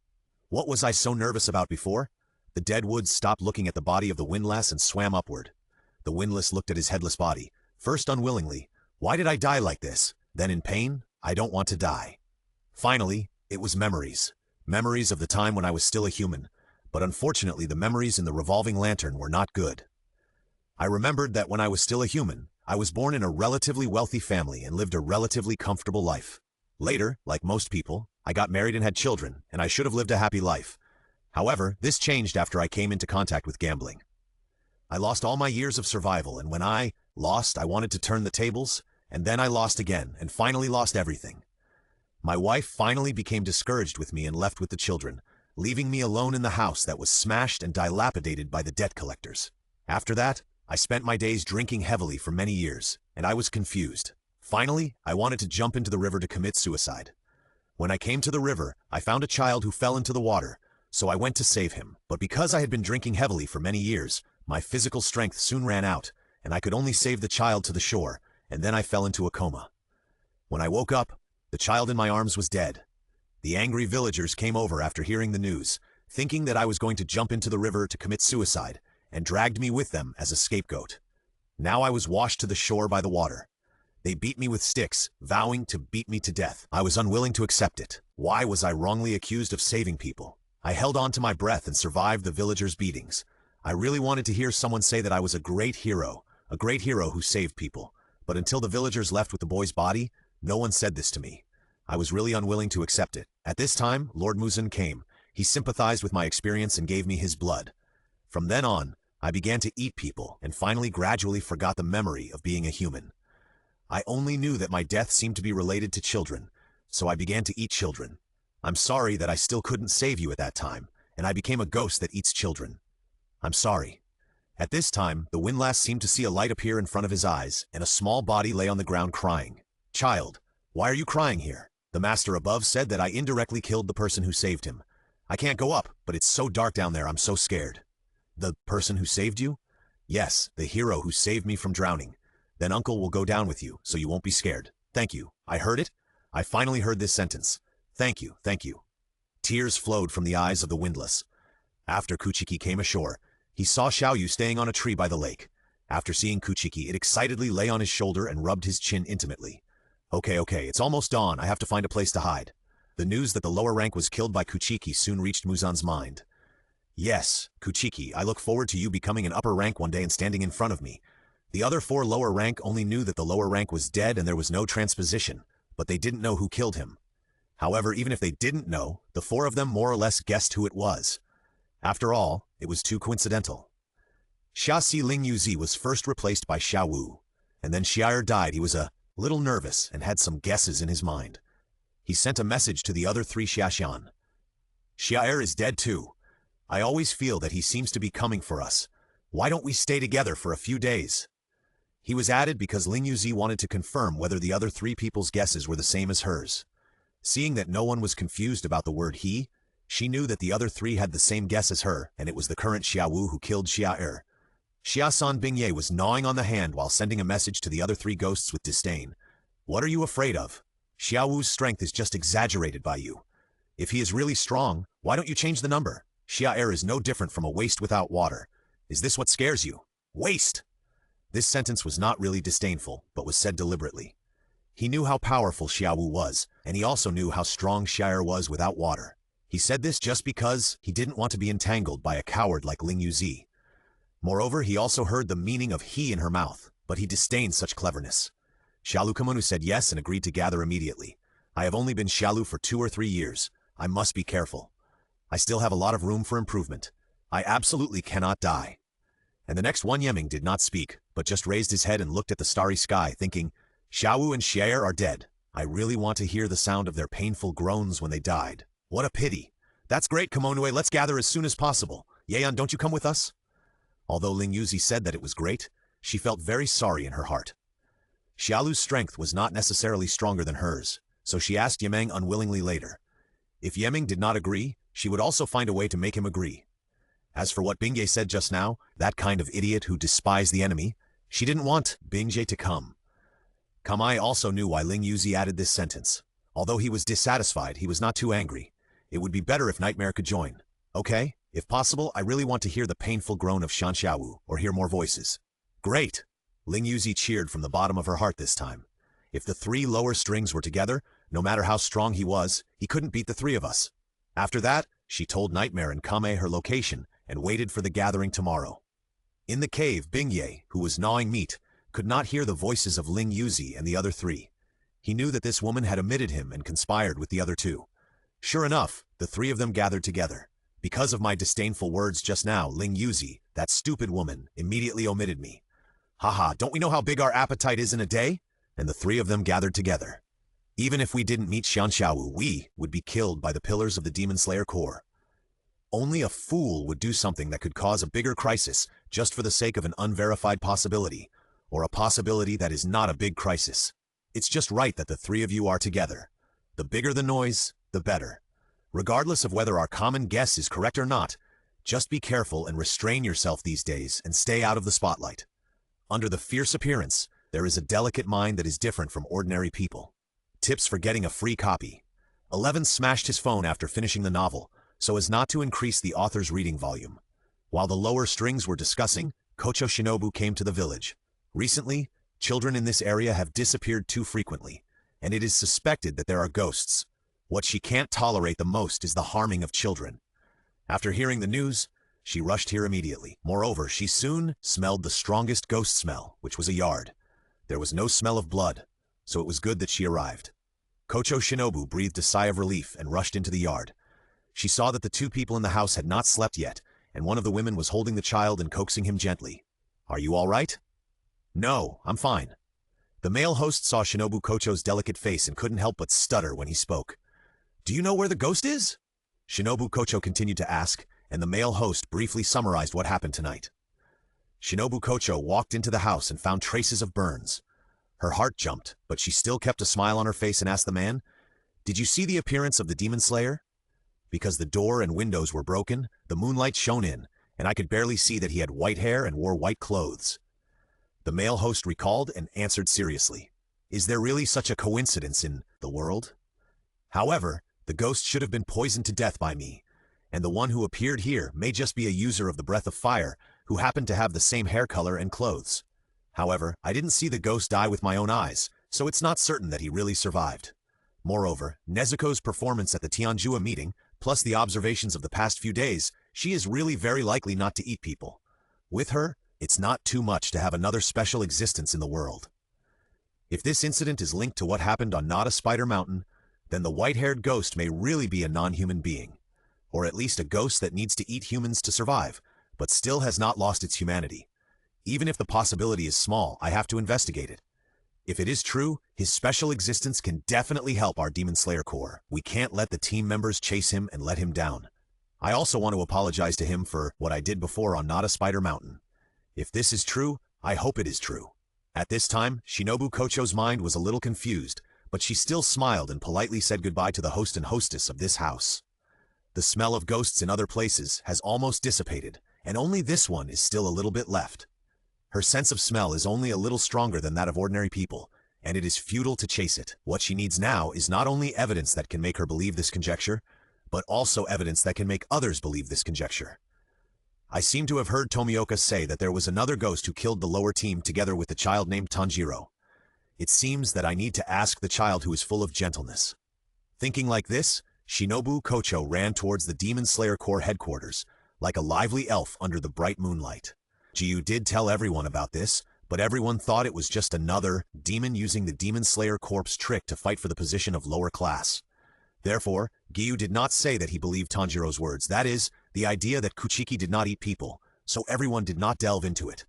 A: What was I so nervous about before? The dead woods stopped looking at the body of the windlass and swam upward. The windlass looked at his headless body, first unwillingly. Why did I die like this? Then in pain? I don't want to die. Finally, it was memories. Memories of the time when I was still a human. But unfortunately, the memories in the revolving lantern were not good. I remembered that when I was still a human, I was born in a relatively wealthy family and lived a relatively comfortable life. Later, like most people, I got married and had children, and I should have lived a happy life. However, this changed after I came into contact with gambling. I lost all my years of survival, and when I lost, I wanted to turn the tables, and then I lost again, and finally lost everything. My wife finally became discouraged with me and left with the children, leaving me alone in the house that was smashed and dilapidated by the debt collectors. After that, I spent my days drinking heavily for many years, and I was confused. Finally, I wanted to jump into the river to commit suicide. When I came to the river, I found a child who fell into the water, so I went to save him. But because I had been drinking heavily for many years, my physical strength soon ran out, and I could only save the child to the shore, and then I fell into a coma. When I woke up, the child in my arms was dead. The angry villagers came over after hearing the news, thinking that I was going to jump into the river to commit suicide, and dragged me with them as a scapegoat. Now I was washed to the shore by the water. They beat me with sticks, vowing to beat me to death. I was unwilling to accept it. Why was I wrongly accused of saving people? I held on to my breath and survived the villagers' beatings. I really wanted to hear someone say that I was a great hero who saved people. But until the villagers left with the boy's body, no one said this to me. I was really unwilling to accept it. At this time, Lord Muzan came. He sympathized with my experience and gave me his blood. From then on, I began to eat people and finally gradually forgot the memory of being a human. I only knew that my death seemed to be related to children, so I began to eat children. I'm sorry that I still couldn't save you at that time, and I became a ghost that eats children. I'm sorry. At this time, the windlass seemed to see a light appear in front of his eyes, and a small body lay on the ground crying. Child, why are you crying here? The master above said that I indirectly killed the person who saved him. I can't go up, but it's so dark down there I'm so scared. The person who saved you? Yes, the hero who saved me from drowning. Then Uncle will go down with you, so you won't be scared. Thank you. I heard it. I finally heard this sentence. Thank you, thank you. Tears flowed from the eyes of the windlass. After Kuchiki came ashore, he saw Xiaoyu staying on a tree by the lake. After seeing Kuchiki, it excitedly lay on his shoulder and rubbed his chin intimately. Okay, it's almost dawn. I have to find a place to hide. The news that the lower rank was killed by Kuchiki soon reached Muzan's mind. Yes, Kuchiki, I look forward to you becoming an upper rank one day and standing in front of me. The other 4 lower rank only knew that the lower rank was dead and there was no transposition, but they didn't know who killed him. However, even if they didn't know, the 4 of them more or less guessed who it was. After all, it was too coincidental. Xia Si Ling Yuzi was first replaced by Xia Wu, and then Xiaer died. He was a little nervous and had some guesses in his mind. He sent a message to the other 3 Xiaxian. Xiaer is dead too. I always feel that he seems to be coming for us. Why don't we stay together for a few days? He was added because Ling Yuzi wanted to confirm whether the other 3 people's guesses were the same as hers. Seeing that no one was confused about the word he, she knew that the other 3 had the same guess as her, and it was the current Xia Wu who killed Xiaer. Xia San Bingye was gnawing on the hand while sending a message to the other 3 ghosts with disdain. What are you afraid of? Xia Wu's strength is just exaggerated by you. If he is really strong, why don't you change the number? Xiaer is no different from a waste without water. Is this what scares you? Waste! This sentence was not really disdainful, but was said deliberately. He knew how powerful Xia Wu was, and he also knew how strong Xiaer was without water. He said this just because he didn't want to be entangled by a coward like Ling Yuzi. Moreover, he also heard the meaning of he in her mouth, but he disdained such cleverness. Xiaolu Kamunu said yes and agreed to gather immediately. I have only been Xiaolu for 2 or 3 years. I must be careful. I still have a lot of room for improvement. I absolutely cannot die. And the next one Yeming did not speak, but just raised his head and looked at the starry sky, thinking, Xiaowu and Xier are dead. I really want to hear the sound of their painful groans when they died. What a pity. That's great, Komonue. Let's gather as soon as possible. Yeon, don't you come with us? Although Ling Yuzi said that it was great, she felt very sorry in her heart. Xiaolu's strength was not necessarily stronger than hers, so she asked Yemeng unwillingly later. If Yemeng did not agree, she would also find a way to make him agree. As for what Bingye said just now, that kind of idiot who despised the enemy, she didn't want Bingye to come. Kamai also knew why Ling Yuzi added this sentence. Although he was dissatisfied, he was not too angry. It would be better if Nightmare could join. Okay, if possible, I really want to hear the painful groan of Shan Xiaowu, or hear more voices. Great! Ling Yuzi cheered from the bottom of her heart this time. If the 3 lower strings were together, no matter how strong he was, he couldn't beat the 3 of us. After that, she told Nightmare and Kame her location and waited for the gathering tomorrow. In the cave, Bingye, who was gnawing meat, could not hear the voices of Ling Yuzi and the other 3. He knew that this woman had omitted him and conspired with the other 2. Sure enough, the 3 of them gathered together. Because of my disdainful words just now, Ling Yuzi, that stupid woman, immediately omitted me. Haha, don't we know how big our appetite is in a day? And the 3 of them gathered together. Even if we didn't meet Shan Xiaowu, we would be killed by the pillars of the Demon Slayer Corps. Only a fool would do something that could cause a bigger crisis just for the sake of an unverified possibility, or a possibility that is not a big crisis. It's just right that the 3 of you are together. The bigger the noise, the better. Regardless of whether our common guess is correct or not, just be careful and restrain yourself these days and stay out of the spotlight. Under the fierce appearance, there is a delicate mind that is different from ordinary people. Tips for getting a free copy. 11 smashed his phone after finishing the novel, so as not to increase the author's reading volume. While the lower strings were discussing, Kocho Shinobu came to the village. Recently, children in this area have disappeared too frequently, and it is suspected that there are ghosts. What she can't tolerate the most is the harming of children. After hearing the news, she rushed here immediately. Moreover, she soon smelled the strongest ghost smell, which was a yard. There was no smell of blood, so it was good that she arrived. Kocho Shinobu breathed a sigh of relief and rushed into the yard. She saw that the 2 people in the house had not slept yet, and one of the women was holding the child and coaxing him gently. Are you all right? No, I'm fine. The male host saw Shinobu Kocho's delicate face and couldn't help but stutter when he spoke. Do you know where the ghost is? Shinobu Kocho continued to ask, and the male host briefly summarized what happened tonight. Shinobu Kocho walked into the house and found traces of burns. Her heart jumped, but she still kept a smile on her face and asked the man, Did you see the appearance of the Demon Slayer? Because the door and windows were broken, the moonlight shone in, and I could barely see that he had white hair and wore white clothes. The male host recalled and answered seriously. Is there really such a coincidence in the world? However, the ghost should have been poisoned to death by me, and the one who appeared here may just be a user of the breath of fire who happened to have the same hair color and clothes. However, I didn't see the ghost die with my own eyes, so it's not certain that he really survived. Moreover, Nezuko's performance at the Tianjua meeting, plus the observations of the past few days, she is really very likely not to eat people. With her, it's not too much to have another special existence in the world. If this incident is linked to what happened on Nada Spider Mountain, then the white-haired ghost may really be a non-human being, or at least a ghost that needs to eat humans to survive, but still has not lost its humanity. Even if the possibility is small, I have to investigate it. If it is true, his special existence can definitely help our Demon Slayer Corps. We can't let the team members chase him and let him down. I also want to apologize to him for what I did before on Nada Spider Mountain. If this is true, I hope it is true. At this time, Shinobu Kocho's mind was a little confused, but she still smiled and politely said goodbye to the host and hostess of this house. The smell of ghosts in other places has almost dissipated, and only this one is still a little bit left. Her sense of smell is only a little stronger than that of ordinary people, and it is futile to chase it. What she needs now is not only evidence that can make her believe this conjecture, but also evidence that can make others believe this conjecture. I seem to have heard Tomioka say that there was another ghost who killed the lower team together with the child named Tanjiro. It seems that I need to ask the child who is full of gentleness. Thinking like this, Shinobu Kocho ran towards the Demon Slayer Corps headquarters, like a lively elf under the bright moonlight. Giyu did tell everyone about this, but everyone thought it was just another demon using the Demon Slayer Corps' trick to fight for the position of lower class. Therefore, Giyu did not say that he believed Tanjiro's words, that is, the idea that Kuchiki did not eat people, so everyone did not delve into it.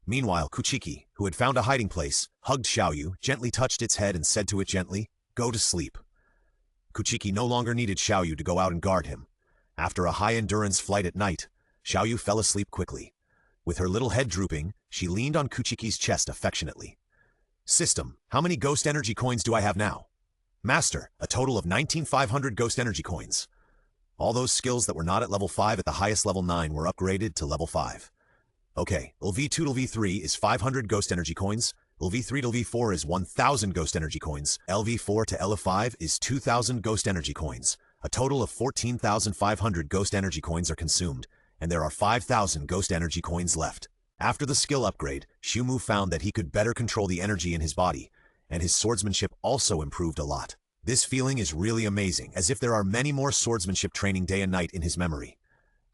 A: Meanwhile, Kuchiki, who had found a hiding place, hugged Xiaoyu, gently touched its head and said to it gently, "Go to sleep." Kuchiki no longer needed Xiaoyu to go out and guard him. After a high-endurance flight at night, Xiaoyu fell asleep quickly. With her little head drooping, she leaned on Kuchiki's chest affectionately. "System, how many ghost energy coins do I have now?" "Master, a total of 19,500 ghost energy coins." All those skills that were not at level 5 at the highest level 9 were upgraded to level 5. Okay, LV2 to LV3 is 500 ghost energy coins, LV3 to LV4 is 1,000 ghost energy coins, LV4 to LV5 is 2,000 ghost energy coins. A total of 14,500 ghost energy coins are consumed, and there are 5,000 ghost energy coins left. After the skill upgrade, Xiumu found that he could better control the energy in his body, and his swordsmanship also improved a lot. This feeling is really amazing, as if there are many more swordsmanship training day and night in his memory.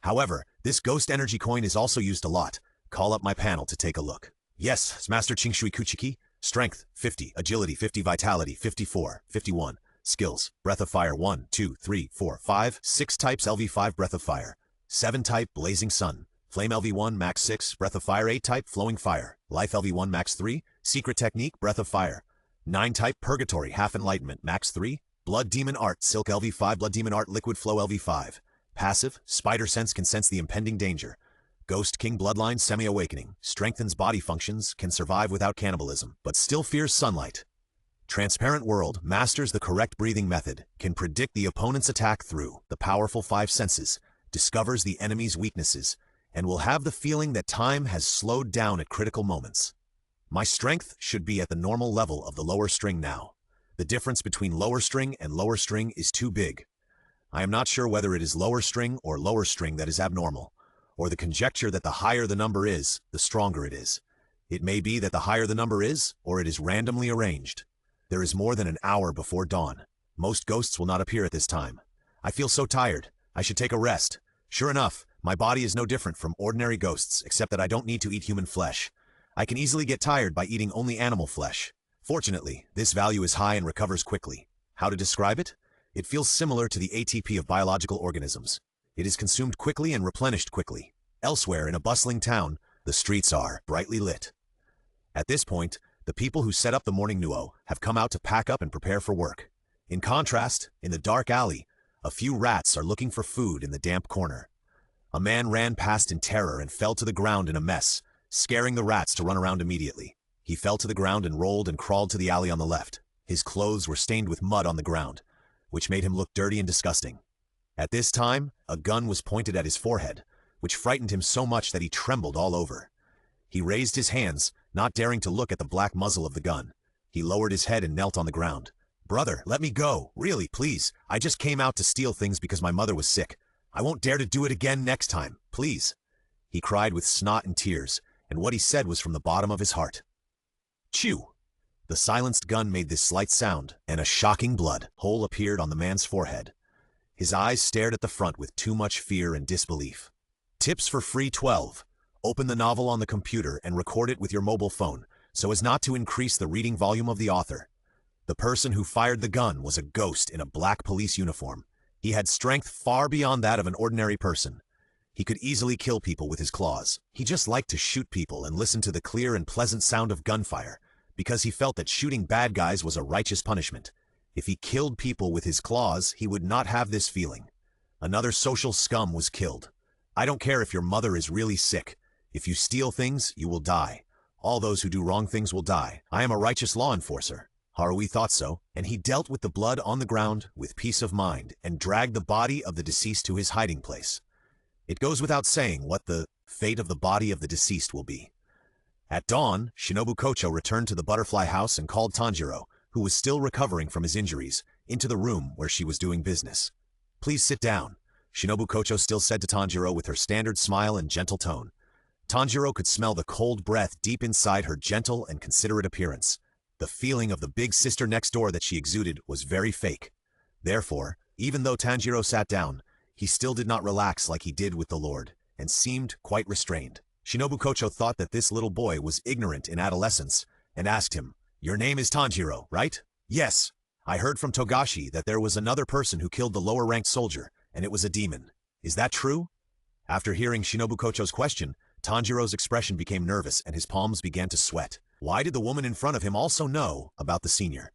A: However, this ghost energy coin is also used a lot. Call up my panel to take a look. Yes, Master Qingshui Kuchiki. Strength, 50. Agility, 50. Vitality, 54. 51. Skills, Breath of Fire, 1, 2, 3, 4, 5, 6 types LV5 Breath of Fire. 7 type Blazing Sun. Flame LV1 Max 6, Breath of Fire 8 type Flowing Fire. Life LV1 Max 3, Secret Technique Breath of Fire. 9 type Purgatory Half Enlightenment Max 3, Blood Demon Art Silk LV5 Blood Demon Art Liquid Flow LV5. Passive, Spider Sense can sense the impending danger. Ghost King Bloodline Semi-Awakening, strengthens body functions, can survive without cannibalism, but still fears sunlight. Transparent World masters the correct breathing method, can predict the opponent's attack through the powerful 5 senses, discovers the enemy's weaknesses, and will have the feeling that time has slowed down at critical moments. My strength should be at the normal level of the lower string now. The difference between lower string and lower string is too big. I am not sure whether it is lower string or lower string that is abnormal, or the conjecture that the higher the number is, the stronger it is. It may be that the higher the number is, or it is randomly arranged. There is more than an hour before dawn. Most ghosts will not appear at this time. I feel so tired. I should take a rest. Sure enough, my body is no different from ordinary ghosts, except that I don't need to eat human flesh. I can easily get tired by eating only animal flesh. Fortunately, this value is high and recovers quickly. How to describe it? It feels similar to the ATP of biological organisms. It is consumed quickly and replenished quickly. Elsewhere in a bustling town, the streets are brightly lit. At this point, the people who set up the morning nuo have come out to pack up and prepare for work. In contrast, in the dark alley, a few rats are looking for food in the damp corner. A man ran past in terror and fell to the ground in a mess, scaring the rats to run around immediately. He fell to the ground and rolled and crawled to the alley on the left. His clothes were stained with mud on the ground, which made him look dirty and disgusting. At this time, a gun was pointed at his forehead, which frightened him so much that he trembled all over. He raised his hands, not daring to look at the black muzzle of the gun. He lowered his head and knelt on the ground. "Brother, let me go. Really, please. I just came out to steal things because my mother was sick. I won't dare to do it again next time. Please." He cried with snot and tears, and what he said was from the bottom of his heart. Chew! The silenced gun made this slight sound, and a shocking blood hole appeared on the man's forehead. His eyes stared at the front with too much fear and disbelief. Tips for free 12. Open the novel on the computer and record it with your mobile phone, so as not to increase the reading volume of the author. The person who fired the gun was a ghost in a black police uniform. He had strength far beyond that of an ordinary person. He could easily kill people with his claws. He just liked to shoot people and listen to the clear and pleasant sound of gunfire, because he felt that shooting bad guys was a righteous punishment. If he killed people with his claws, he would not have this feeling. Another social scum was killed. I don't care if your mother is really sick. If you steal things, you will die. All those who do wrong things will die. I am a righteous law enforcer. Harui thought so, and he dealt with the blood on the ground with peace of mind and dragged the body of the deceased to his hiding place. It goes without saying what the fate of the body of the deceased will be. At dawn, Shinobu Kocho returned to the butterfly house and called Tanjiro, who was still recovering from his injuries, into the room where she was doing business. "Please sit down," Shinobu Kocho still said to Tanjiro with her standard smile and gentle tone. Tanjiro could smell the cold breath deep inside her gentle and considerate appearance. The feeling of the big sister next door that she exuded was very fake. Therefore, even though Tanjiro sat down, he still did not relax like he did with the Lord, and seemed quite restrained. Shinobu Kocho thought that this little boy was ignorant in adolescence, and asked him, "Your name is Tanjiro, right?" "Yes. I heard from Togashi that there was another person who killed the lower-ranked soldier, and it was a demon. Is that true?" After hearing Shinobu Kocho's question, Tanjiro's expression became nervous and his palms began to sweat. Why did the woman in front of him also know about the senior?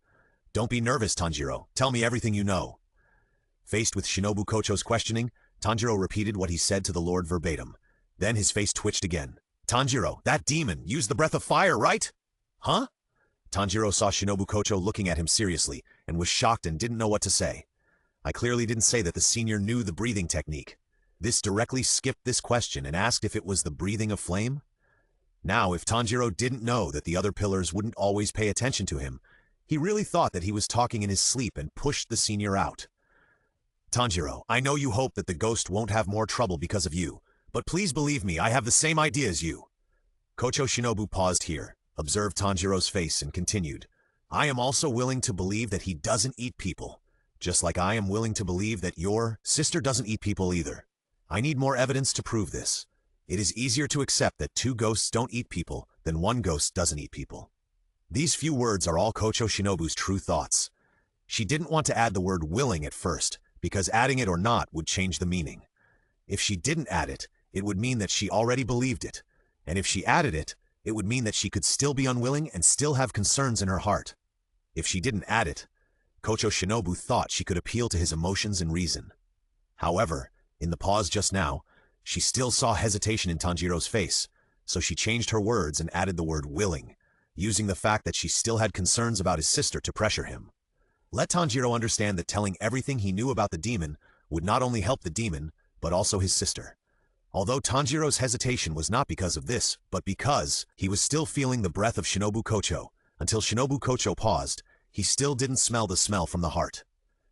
A: Don't be nervous, Tanjiro. Tell me everything you know. Faced with Shinobu Kocho's questioning, Tanjiro repeated what he said to the Lord verbatim. Then his face twitched again. Tanjiro, that demon used the breath of fire, right? Huh? Tanjiro saw Shinobu Kocho looking at him seriously and was shocked and didn't know what to say. I clearly didn't say that the senior knew the breathing technique. This directly skipped this question and asked if it was the breathing of flame. Now, if Tanjiro didn't know that the other pillars wouldn't always pay attention to him, he really thought that he was talking in his sleep and pushed the senior out. Tanjiro, I know you hope that the ghost won't have more trouble because of you, but please believe me, I have the same idea as you. Kocho Shinobu paused here, observed Tanjiro's face and continued. I am also willing to believe that he doesn't eat people, just like I am willing to believe that your sister doesn't eat people either. I need more evidence to prove this. It is easier to accept that two ghosts don't eat people than one ghost doesn't eat people. These few words are all Kocho Shinobu's true thoughts. She didn't want to add the word willing at first, because adding it or not would change the meaning. If she didn't add it, it would mean that she already believed it, and if she added it, it would mean that she could still be unwilling and still have concerns in her heart. If she didn't add it, Kocho Shinobu thought she could appeal to his emotions and reason. However, in the pause just now, she still saw hesitation in Tanjiro's face, so she changed her words and added the word willing, using the fact that she still had concerns about his sister to pressure him. Let Tanjiro understand that telling everything he knew about the demon would not only help the demon, but also his sister. Although Tanjiro's hesitation was not because of this, but because he was still feeling the breath of Shinobu Kocho. Until Shinobu Kocho paused, he still didn't smell the smell from the heart.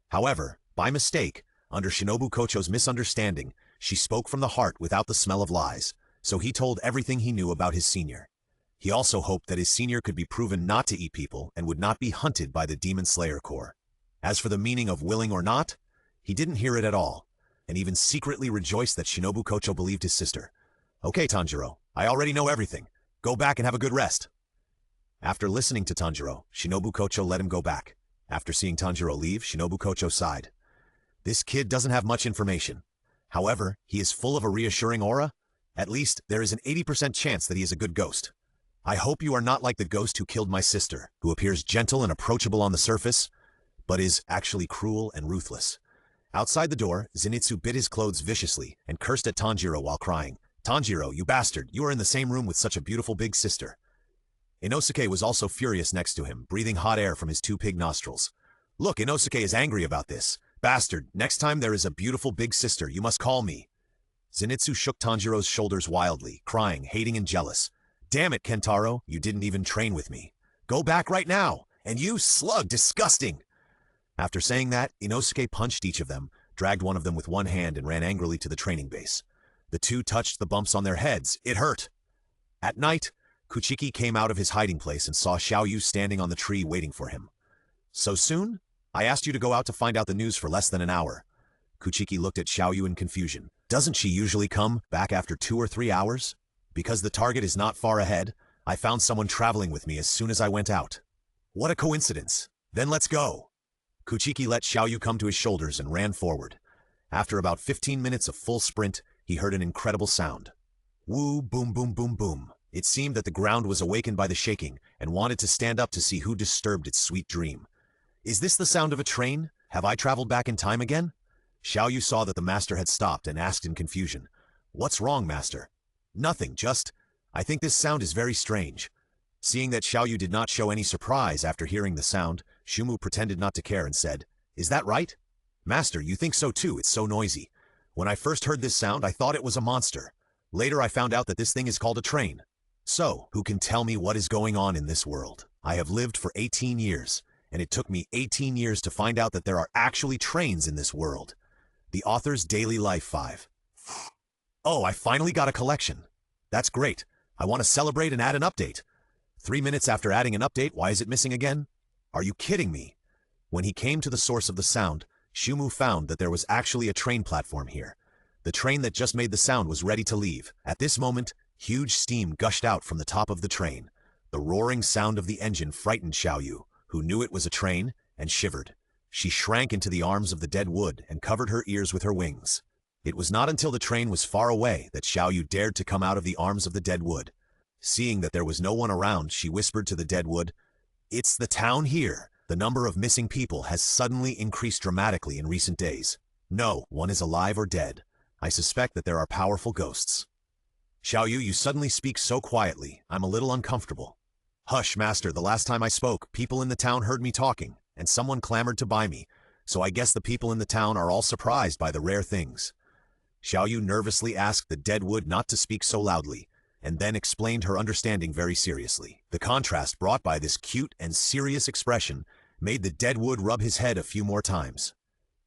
A: However, by mistake, under Shinobu Kocho's misunderstanding, she spoke from the heart without the smell of lies, so he told everything he knew about his senior. He also hoped that his senior could be proven not to eat people and would not be hunted by the Demon Slayer Corps. As for the meaning of willing or not, he didn't hear it at all, and even secretly rejoiced that Shinobu Kocho believed his sister. Okay, Tanjiro, I already know everything. Go back and have a good rest. After listening to Tanjiro, Shinobu Kocho let him go back. After seeing Tanjiro leave, Shinobu Kocho sighed. This kid doesn't have much information. However, he is full of a reassuring aura. At least, there is an 80% chance that he is a good ghost. I hope you are not like the ghost who killed my sister, who appears gentle and approachable on the surface, but is actually cruel and ruthless. Outside the door, Zenitsu bit his clothes viciously and cursed at Tanjiro while crying. Tanjiro, you bastard, you are in the same room with such a beautiful big sister. Inosuke was also furious next to him, breathing hot air from his two pig nostrils. Look, Inosuke is angry about this. Bastard, next time there is a beautiful big sister, you must call me. Zenitsu shook Tanjiro's shoulders wildly, crying, hating and jealous. Damn it, Kentaro, you didn't even train with me. Go back right now, and you slug, disgusting. After saying that, Inosuke punched each of them, dragged one of them with one hand and ran angrily to the training base. The two touched the bumps on their heads. It hurt. At night, Kuchiki came out of his hiding place and saw Xiaoyu standing on the tree waiting for him. So soon? I asked you to go out to find out the news for less than an hour. Kuchiki looked at Xiaoyu in confusion. Doesn't she usually come back after 2 or 3 hours? Because the target is not far ahead, I found someone traveling with me as soon as I went out. What a coincidence. Then let's go. Kuchiki let Xiaoyu come to his shoulders and ran forward. After about 15 minutes of full sprint, he heard an incredible sound. Woo, boom, boom, boom, boom. It seemed that the ground was awakened by the shaking and wanted to stand up to see who disturbed its sweet dream. Is this the sound of a train? Have I traveled back in time again? Xiaoyu saw that the master had stopped and asked in confusion. What's wrong, master? Nothing, I think this sound is very strange. Seeing that Xiaoyu did not show any surprise after hearing the sound, Shumu pretended not to care and said, Is that right? Master, you think so too, it's so noisy. When I first heard this sound, I thought it was a monster. Later I found out that this thing is called a train. So, who can tell me what is going on in this world? I have lived for 18 years, and it took me 18 years to find out that there are actually trains in this world. The author's daily life 5. Oh, I finally got a collection. That's great. I want to celebrate and add an update. 3 minutes after adding an update, why is it missing again? Are you kidding me? When he came to the source of the sound, Shumu found that there was actually a train platform here. The train that just made the sound was ready to leave. At this moment, huge steam gushed out from the top of the train. The roaring sound of the engine frightened Xiaoyu, who knew it was a train, and shivered. She shrank into the arms of the dead wood and covered her ears with her wings. It was not until the train was far away that Xiao Yu dared to come out of the arms of the dead wood. Seeing that there was no one around, she whispered to the dead wood, "It's the town here. The number of missing people has suddenly increased dramatically in recent days. No one is alive or dead. I suspect that there are powerful ghosts." "Xiao Yu, you suddenly speak so quietly. I'm a little uncomfortable." "Hush, master. The last time I spoke, people in the town heard me talking, and someone clamored to buy me. So I guess the people in the town are all surprised by the rare things." Xiao Yu nervously asked the dead wood not to speak so loudly, and then explained her understanding very seriously. The contrast brought by this cute and serious expression made the dead wood rub his head a few more times.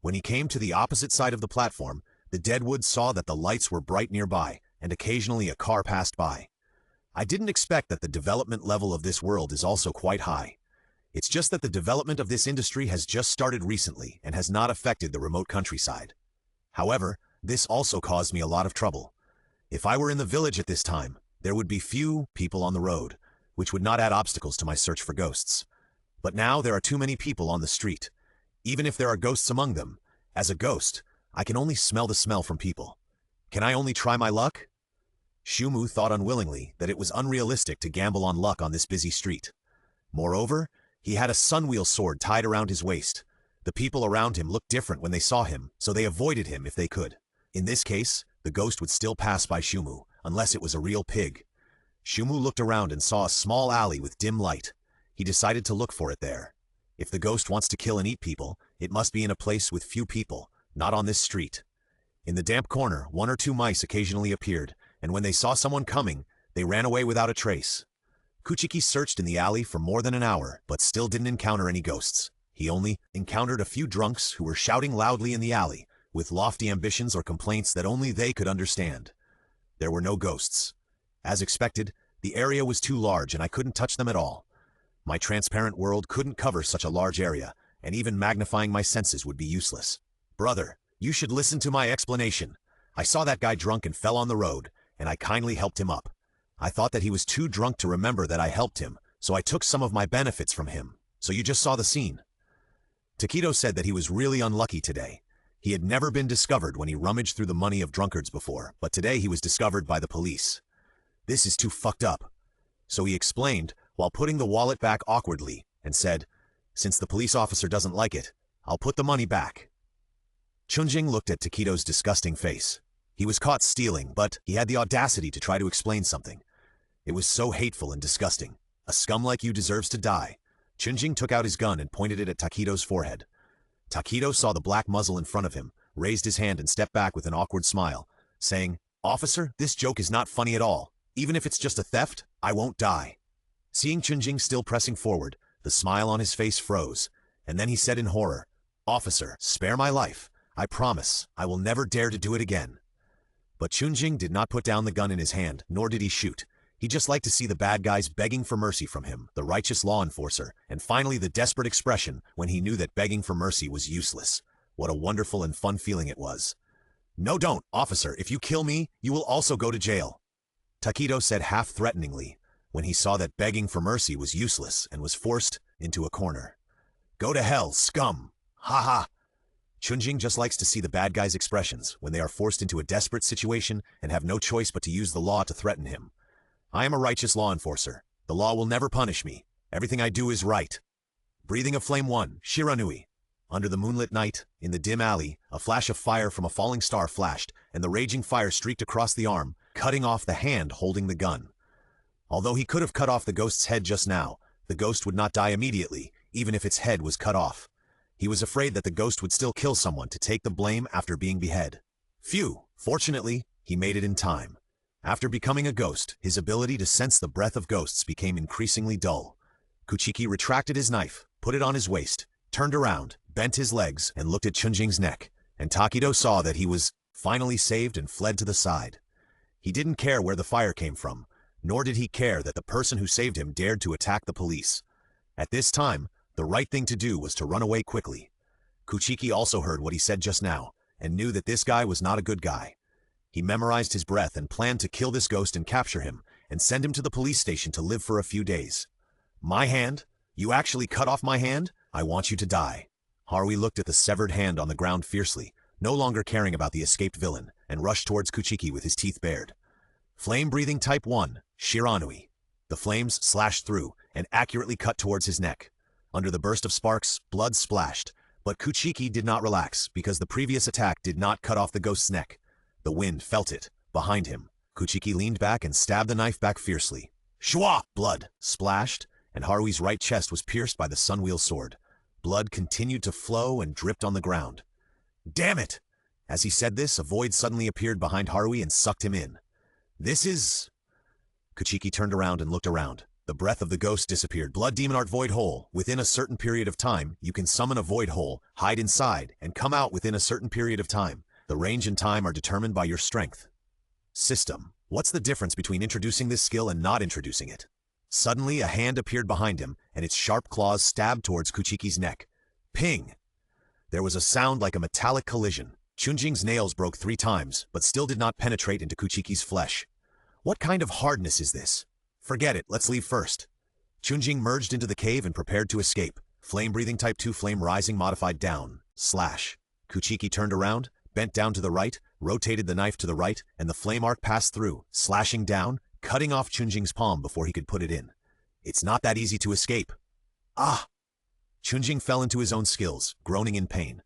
A: When he came to the opposite side of the platform, the dead wood saw that the lights were bright nearby, and occasionally a car passed by. "I didn't expect that the development level of this world is also quite high. It's just that the development of this industry has just started recently and has not affected the remote countryside. However, this also caused me a lot of trouble. If I were in the village at this time, there would be few people on the road, which would not add obstacles to my search for ghosts. But now there are too many people on the street. Even if there are ghosts among them, as a ghost, I can only smell the smell from people. Can I only try my luck?" Shumu thought unwillingly that it was unrealistic to gamble on luck on this busy street. Moreover, he had a sunwheel sword tied around his waist. The people around him looked different when they saw him, so they avoided him if they could. In this case, the ghost would still pass by Shumu, unless it was a real pig. Shumu looked around and saw a small alley with dim light. He decided to look for it there. If the ghost wants to kill and eat people, it must be in a place with few people, not on this street. In the damp corner, 1 or 2 mice occasionally appeared, and when they saw someone coming, they ran away without a trace. Kuchiki searched in the alley for more than an hour, but still didn't encounter any ghosts. He only encountered a few drunks who were shouting loudly in the alley, with lofty ambitions or complaints that only they could understand. There were no ghosts. As expected, the area was too large and I couldn't touch them at all. My transparent world couldn't cover such a large area, and even magnifying my senses would be useless. "Brother, you should listen to my explanation. I saw that guy drunk and fell on the road, and I kindly helped him up. I thought that he was too drunk to remember that I helped him, so I took some of my benefits from him. So you just saw the scene." Takedo said that he was really unlucky today. He had never been discovered when he rummaged through the money of drunkards before, but today he was discovered by the police. "This is too fucked up." So he explained, while putting the wallet back awkwardly, and said, "Since the police officer doesn't like it, I'll put the money back." Chunjing looked at Takedo's disgusting face. He was caught stealing, but he had the audacity to try to explain something. It was so hateful and disgusting. "A scum like you deserves to die." Chunjing took out his gun and pointed it at Takedo's forehead. Takedo saw the black muzzle in front of him, raised his hand and stepped back with an awkward smile, saying, "Officer, this joke is not funny at all. Even if it's just a theft, I won't die." Seeing Chunjing still pressing forward, the smile on his face froze, and then he said in horror, "Officer, spare my life. I promise I will never dare to do it again." But Chunjing did not put down the gun in his hand, nor did he shoot. He just liked to see the bad guys begging for mercy from him, the righteous law enforcer, and finally the desperate expression when he knew that begging for mercy was useless. What a wonderful and fun feeling it was. "No, don't, officer. If you kill me, you will also go to jail," Takedo said half-threateningly, when he saw that begging for mercy was useless and was forced into a corner. "Go to hell, scum! Ha ha!" Chunjing just likes to see the bad guys' expressions when they are forced into a desperate situation and have no choice but to use the law to threaten him. "I am a righteous law enforcer. The law will never punish me. Everything I do is right." Breathing of Flame 1, Shiranui. Under the moonlit night, in the dim alley, a flash of fire from a falling star flashed, and the raging fire streaked across the arm, cutting off the hand holding the gun. Although he could have cut off the ghost's head just now, the ghost would not die immediately, even if its head was cut off. He was afraid that the ghost would still kill someone to take the blame after being beheaded. Phew! Fortunately, he made it in time. After becoming a ghost, his ability to sense the breath of ghosts became increasingly dull. Kuchiki retracted his knife, put it on his waist, turned around, bent his legs, and looked at Chunjing's neck, and Takedo saw that he was finally saved and fled to the side. He didn't care where the fire came from, nor did he care that the person who saved him dared to attack the police. At this time, the right thing to do was to run away quickly. Kuchiki also heard what he said just now, and knew that this guy was not a good guy. He memorized his breath and planned to kill this ghost and capture him, and send him to the police station to live for a few days. "My hand? You actually cut off my hand? I want you to die." Harui looked at the severed hand on the ground fiercely, no longer caring about the escaped villain, and rushed towards Kuchiki with his teeth bared. Flame-breathing Type 1, Shiranui. The flames slashed through and accurately cut towards his neck. Under the burst of sparks, blood splashed, but Kuchiki did not relax because the previous attack did not cut off the ghost's neck. The wind felt it, behind him. Kuchiki leaned back and stabbed the knife back fiercely. Shwa! Blood splashed, and Harui's right chest was pierced by the Sunwheel sword. Blood continued to flow and dripped on the ground. Damn it! As he said this, a void suddenly appeared behind Harui and sucked him in. This is... Kuchiki turned around and looked around. The breath of the ghost disappeared. Blood Demon Art Void Hole. Within a certain period of time, you can summon a void hole, hide inside, and come out within a certain period of time. The range and time are determined by your strength. System. What's the difference between introducing this skill and not introducing it? Suddenly, a hand appeared behind him, and its sharp claws stabbed towards Kuchiki's neck. Ping! There was a sound like a metallic collision. Chunjing's nails broke 3 times, but still did not penetrate into Kuchiki's flesh. What kind of hardness is this? Forget it, let's leave first. Chunjing merged into the cave and prepared to escape. Flame-breathing Type 2 flame rising modified down. Slash. Kuchiki turned around, bent down to the right, rotated the knife to the right, and the flame arc passed through, slashing down, cutting off Chunjing's palm before he could put it in. It's not that easy to escape. Ah! Chunjing fell into his own skills, groaning in pain.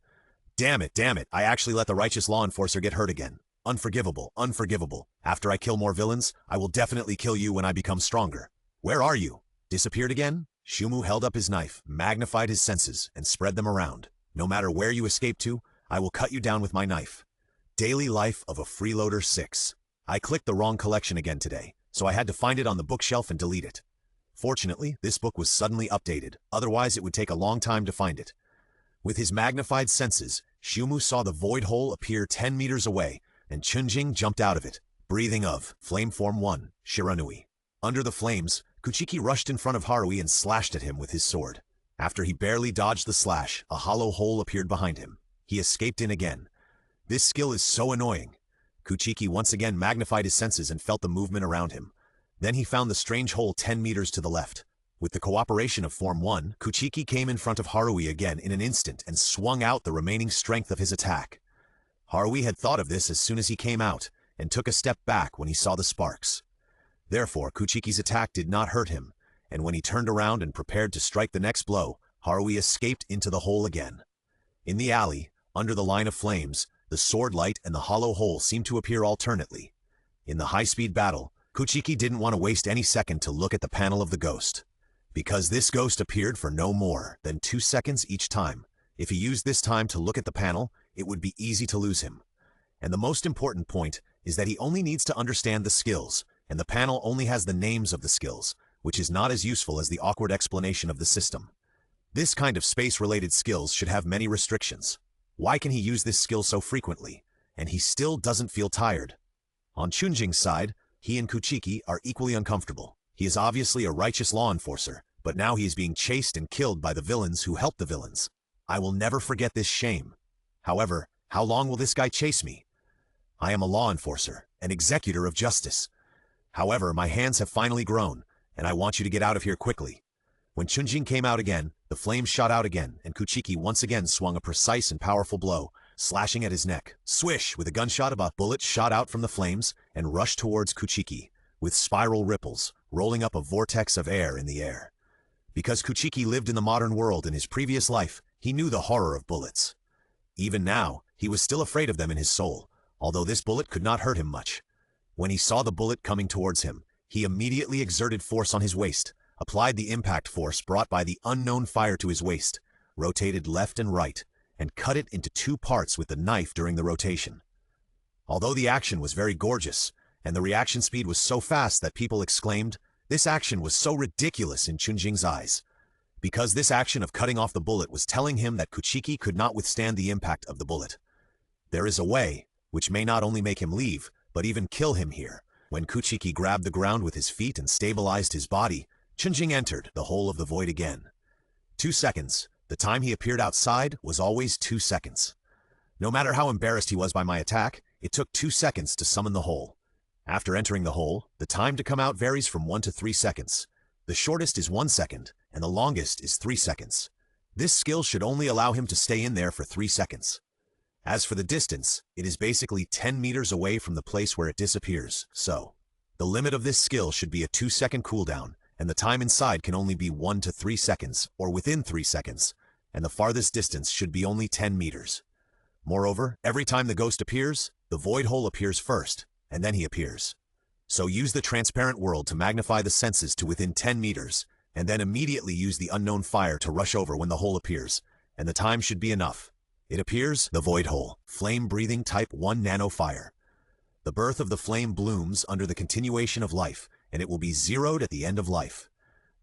A: Damn it, I actually let the righteous law enforcer get hurt again. Unforgivable, unforgivable. After I kill more villains, I will definitely kill you when I become stronger. Where are you? Disappeared again? Shumu held up his knife, magnified his senses, and spread them around. No matter where you escape to, I will cut you down with my knife. Daily Life of a Freeloader 6. I clicked the wrong collection again today, so I had to find it on the bookshelf and delete it. Fortunately, this book was suddenly updated, otherwise it would take a long time to find it. With his magnified senses, Shumu saw the void hole appear 10 meters away, and Chunjing jumped out of it, breathing of Flame Form 1, Shiranui. Under the flames, Kuchiki rushed in front of Harui and slashed at him with his sword. After he barely dodged the slash, a hollow hole appeared behind him. He escaped in again. This skill is so annoying. Kuchiki once again magnified his senses and felt the movement around him. Then he found the strange hole 10 meters to the left. With the cooperation of Form 1, Kuchiki came in front of Harui again in an instant and swung out the remaining strength of his attack. Harui had thought of this as soon as he came out, and took a step back when he saw the sparks. Therefore, Kuchiki's attack did not hurt him, and when he turned around and prepared to strike the next blow, Harui escaped into the hole again. In the alley, under the line of flames, the sword light and the hollow hole seemed to appear alternately. In the high-speed battle, Kuchiki didn't want to waste any second to look at the panel of the ghost. Because this ghost appeared for no more than 2 seconds each time. If he used this time to look at the panel, it would be easy to lose him. And the most important point is that he only needs to understand the skills, and the panel only has the names of the skills, which is not as useful as the awkward explanation of the system. This kind of space-related skills should have many restrictions. Why can he use this skill so frequently, and he still doesn't feel tired? On Chunjing's side, he and Kuchiki are equally uncomfortable. He is obviously a righteous law enforcer, but now he is being chased and killed by the villains who help the villains. I will never forget this shame. However, how long will this guy chase me? I am a law enforcer, an executor of justice. However, my hands have finally grown, and I want you to get out of here quickly. When Chunjing came out again, the flames shot out again, and Kuchiki once again swung a precise and powerful blow, slashing at his neck. Swish! With a gunshot, a bullet shot out from the flames and rushed towards Kuchiki, with spiral ripples, rolling up a vortex of air in the air. Because Kuchiki lived in the modern world in his previous life, he knew the horror of bullets. Even now, he was still afraid of them in his soul, although this bullet could not hurt him much. When he saw the bullet coming towards him, he immediately exerted force on his waist, applied the impact force brought by the unknown fire to his waist, rotated left and right, and cut it into 2 parts with the knife during the rotation. Although the action was very gorgeous, and the reaction speed was so fast that people exclaimed, this action was so ridiculous in Chunjing's eyes. Because this action of cutting off the bullet was telling him that Kuchiki could not withstand the impact of the bullet. There is a way, which may not only make him leave, but even kill him here. When Kuchiki grabbed the ground with his feet and stabilized his body, Chunjing entered the hole of the void again. 2 seconds. The time he appeared outside was always 2 seconds. No matter how embarrassed he was by my attack, it took 2 seconds to summon the hole. After entering the hole, the time to come out varies from 1 to 3 seconds. The shortest is 1 second, and the longest is 3 seconds. This skill should only allow him to stay in there for 3 seconds. As for the distance, it is basically 10 meters away from the place where it disappears, so the limit of this skill should be a 2-second cooldown, and the time inside can only be 1 to 3 seconds, or within 3 seconds, and the farthest distance should be only 10 meters. Moreover, every time the ghost appears, the void hole appears first, and then he appears. So use the transparent world to magnify the senses to within 10 meters, and then immediately use the unknown fire to rush over when the hole appears, and the time should be enough. It appears, the void hole, flame-breathing type 1 nano fire. The birth of the flame blooms under the continuation of life, and it will be zeroed at the end of life.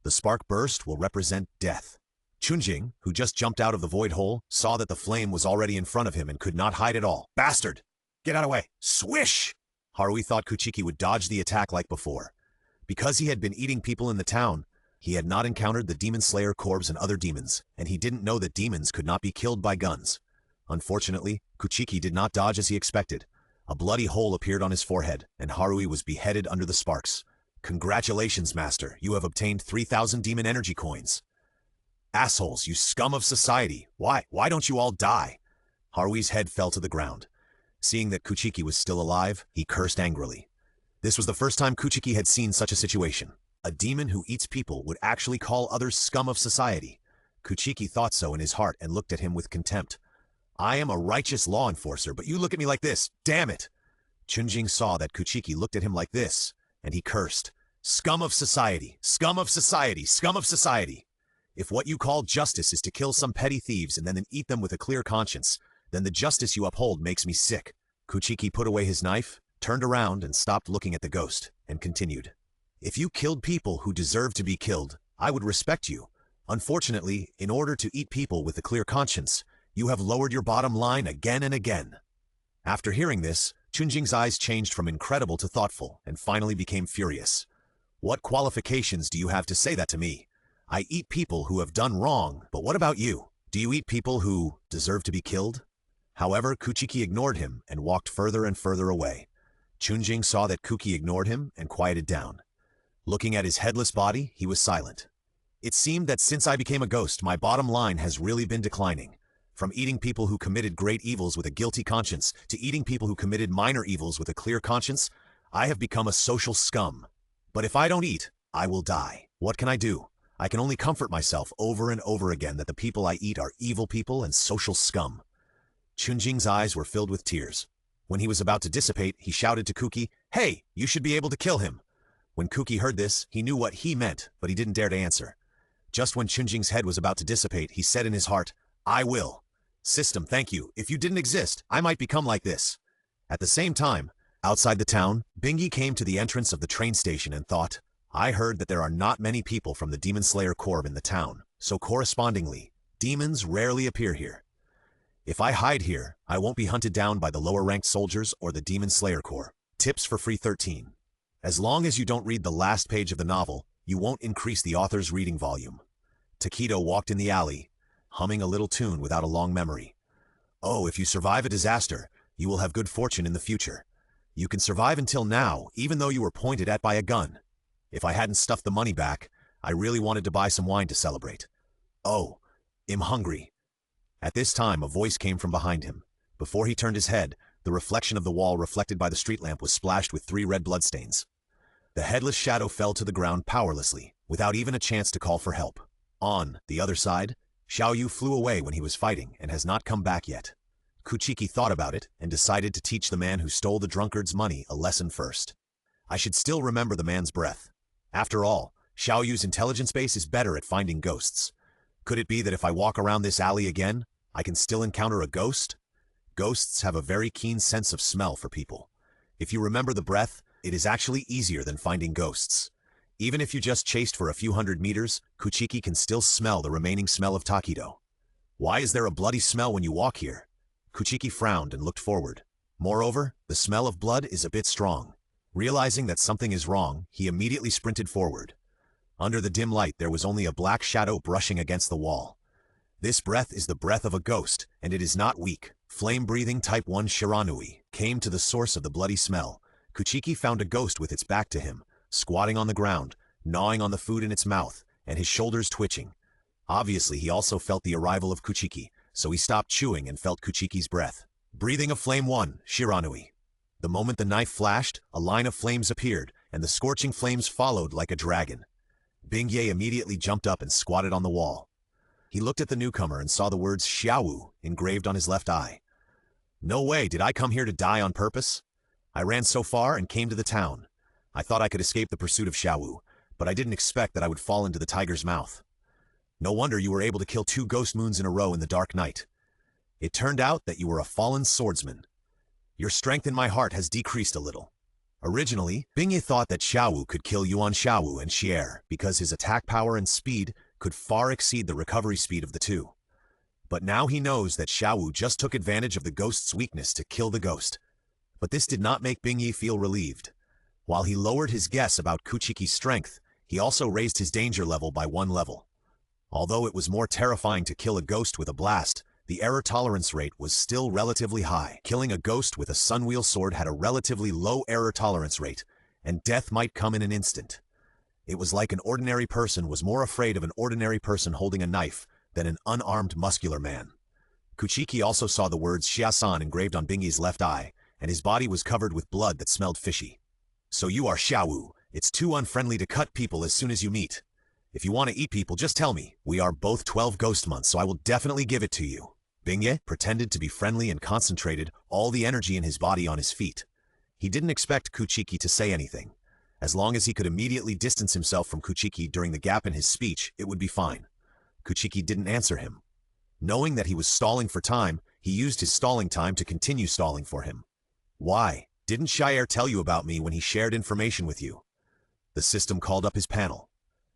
A: The spark burst will represent death. Chunjing, who just jumped out of the void hole, saw that the flame was already in front of him and could not hide at all. Bastard! Get out of the way! Swish! Haruhi thought Kuchiki would dodge the attack like before. Because he had been eating people in the town, he had not encountered the demon slayer corpse and other demons, and he didn't know that demons could not be killed by guns. Unfortunately, Kuchiki did not dodge as he expected. A bloody hole appeared on his forehead, and Haruhi was beheaded under the sparks. Congratulations, Master. You have obtained 3,000 demon energy coins. Assholes, you scum of society. Why don't you all die? Haruhi's head fell to the ground. Seeing that Kuchiki was still alive, he cursed angrily. This was the first time Kuchiki had seen such a situation. A demon who eats people would actually call others scum of society. Kuchiki thought so in his heart and looked at him with contempt. I am a righteous law enforcer, but you look at me like this. Damn it! Chunjing saw that Kuchiki looked at him like this, and he cursed. Scum of society! Scum of society! Scum of society! If what you call justice is to kill some petty thieves and then eat them with a clear conscience, then the justice you uphold makes me sick. Kuchiki put away his knife, turned around and stopped looking at the ghost, and continued. If you killed people who deserve to be killed, I would respect you. Unfortunately, in order to eat people with a clear conscience, you have lowered your bottom line again and again. After hearing this, Chunjing's eyes changed from incredible to thoughtful and finally became furious. What qualifications do you have to say that to me? I eat people who have done wrong, but what about you? Do you eat people who deserve to be killed? However, Kuchiki ignored him and walked further and further away. Chunjing saw that Kuki ignored him and quieted down. Looking at his headless body, he was silent. It seemed that since I became a ghost, my bottom line has really been declining. From eating people who committed great evils with a guilty conscience to eating people who committed minor evils with a clear conscience, I have become a social scum. But if I don't eat, I will die. What can I do? I can only comfort myself over and over again that the people I eat are evil people and social scum. Chunjing's eyes were filled with tears. When he was about to dissipate, he shouted to Kuki, Hey, you should be able to kill him. When Kuki heard this, he knew what he meant, but he didn't dare to answer. Just when Chunjing's head was about to dissipate, he said in his heart, I will. System, thank you. If you didn't exist, I might become like this. At the same time, outside the town, Bingi came to the entrance of the train station and thought, I heard that there are not many people from the Demon Slayer Corps in the town, so correspondingly, demons rarely appear here. If I hide here, I won't be hunted down by the lower-ranked soldiers or the Demon Slayer Corps. Tips for free 13. As long as you don't read the last page of the novel, you won't increase the author's reading volume. Takedo walked in the alley, humming a little tune without a long memory. Oh, if you survive a disaster, you will have good fortune in the future. You can survive until now, even though you were pointed at by a gun. If I hadn't stuffed the money back, I really wanted to buy some wine to celebrate. Oh, I'm hungry. At this time, a voice came from behind him. Before he turned his head, the reflection of the wall reflected by the street lamp was splashed with 3 red bloodstains. The headless shadow fell to the ground powerlessly, without even a chance to call for help. On the other side, Xiaoyu flew away when he was fighting and has not come back yet. Kuchiki thought about it and decided to teach the man who stole the drunkard's money a lesson first. I should still remember the man's breath. After all, Xiaoyu's intelligence base is better at finding ghosts. Could it be that if I walk around this alley again, I can still encounter a ghost? Ghosts have a very keen sense of smell for people. If you remember the breath, it is actually easier than finding ghosts. Even if you just chased for a few hundred meters, Kuchiki can still smell the remaining smell of Takido. Why is there a bloody smell when you walk here? Kuchiki frowned and looked forward. Moreover, the smell of blood is a bit strong. Realizing that something is wrong, he immediately sprinted forward. Under the dim light, there was only a black shadow brushing against the wall. This breath is the breath of a ghost, and it is not weak. Flame-breathing Type 1 Shiranui came to the source of the bloody smell. Kuchiki found a ghost with its back to him, squatting on the ground, gnawing on the food in its mouth, and his shoulders twitching. Obviously, he also felt the arrival of Kuchiki, so he stopped chewing and felt Kuchiki's breath. Breathing of Flame 1, Shiranui. The moment the knife flashed, a line of flames appeared, and the scorching flames followed like a dragon. Bingye immediately jumped up and squatted on the wall. He looked at the newcomer and saw the words Xiaowu engraved on his left eye. No way, did I come here to die on purpose? I ran so far and came to the town. I thought I could escape the pursuit of Xiaowu, but I didn't expect that I would fall into the tiger's mouth. No wonder you were able to kill 2 ghost moons in a row in the dark night. It turned out that you were a fallen swordsman. Your strength in my heart has decreased a little. Originally, Bingye thought that Xiaowu could kill Yuan Xiaowu and Xier because his attack power and speed could far exceed the recovery speed of the two. But now he knows that Xiaowu just took advantage of the ghost's weakness to kill the ghost. But this did not make Bingye feel relieved. While he lowered his guess about Kuchiki's strength, he also raised his danger level by 1 level. Although it was more terrifying to kill a ghost with a blast, the error tolerance rate was still relatively high. Killing a ghost with a sunwheel sword had a relatively low error tolerance rate, and death might come in an instant. It was like an ordinary person was more afraid of an ordinary person holding a knife than an unarmed muscular man. Kuchiki also saw the words Xiasan engraved on Bingye's left eye, and his body was covered with blood that smelled fishy. So you are Xiaowu. It's too unfriendly to cut people as soon as you meet. If you want to eat people, just tell me. We are both 12 ghost months, so I will definitely give it to you. Bingye pretended to be friendly and concentrated all the energy in his body on his feet. He didn't expect Kuchiki to say anything. As long as he could immediately distance himself from Kuchiki during the gap in his speech, it would be fine. Kuchiki didn't answer him. Knowing that he was stalling for time, he used his stalling time to continue stalling for him. Why? Didn't Xier tell you about me when he shared information with you? The system called up his panel.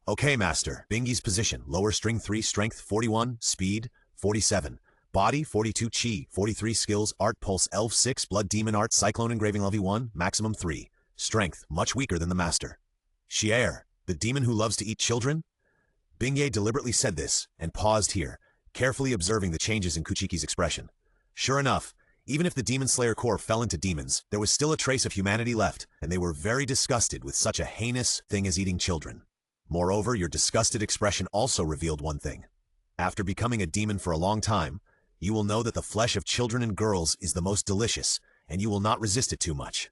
A: Okay, Master. Bingye's position. Lower string 3, strength 41, speed 47. Body 42, Chi 43, skills art pulse elf 6, blood demon art cyclone engraving level 1, maximum 3. Strength much weaker than the master. Xier, the demon who loves to eat children? Bingye deliberately said this and paused here, carefully observing the changes in Kuchiki's expression. Sure enough, even if the Demon Slayer Corps fell into demons, there was still a trace of humanity left, and they were very disgusted with such a heinous thing as eating children. Moreover, your disgusted expression also revealed one thing. After becoming a demon for a long time, you will know that the flesh of children and girls is the most delicious, and you will not resist it too much.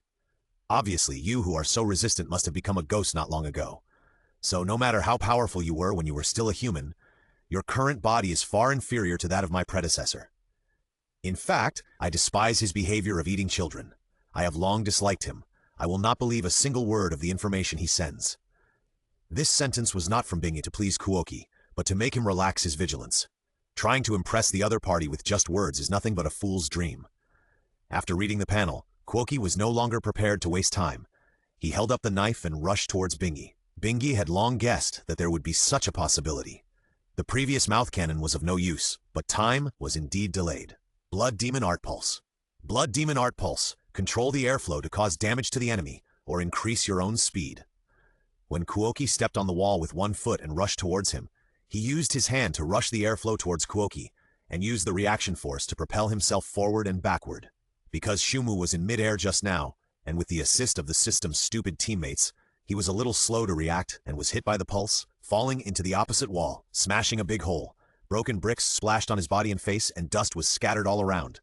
A: Obviously, you who are so resistant must have become a ghost not long ago. So no matter how powerful you were when you were still a human, your current body is far inferior to that of my predecessor. In fact, I despise his behavior of eating children. I have long disliked him. I will not believe a single word of the information he sends. This sentence was not from Bingye to please Kuoki, but to make him relax his vigilance. Trying to impress the other party with just words is nothing but a fool's dream. After reading the panel, Kuoki was no longer prepared to waste time. He held up the knife and rushed towards Bingye. Bingye had long guessed that there would be such a possibility. The previous mouth cannon was of no use, but time was indeed delayed. Blood Demon Art Pulse. Blood Demon Art Pulse. Control the airflow to cause damage to the enemy, or increase your own speed. When Kuoki stepped on the wall with one foot and rushed towards him, he used his hand to rush the airflow towards Kuoki, and used the reaction force to propel himself forward and backward. Because Shumu was in mid-air just now, and with the assist of the system's stupid teammates, he was a little slow to react and was hit by the pulse, falling into the opposite wall, smashing a big hole. Broken bricks splashed on his body and face, and dust was scattered all around.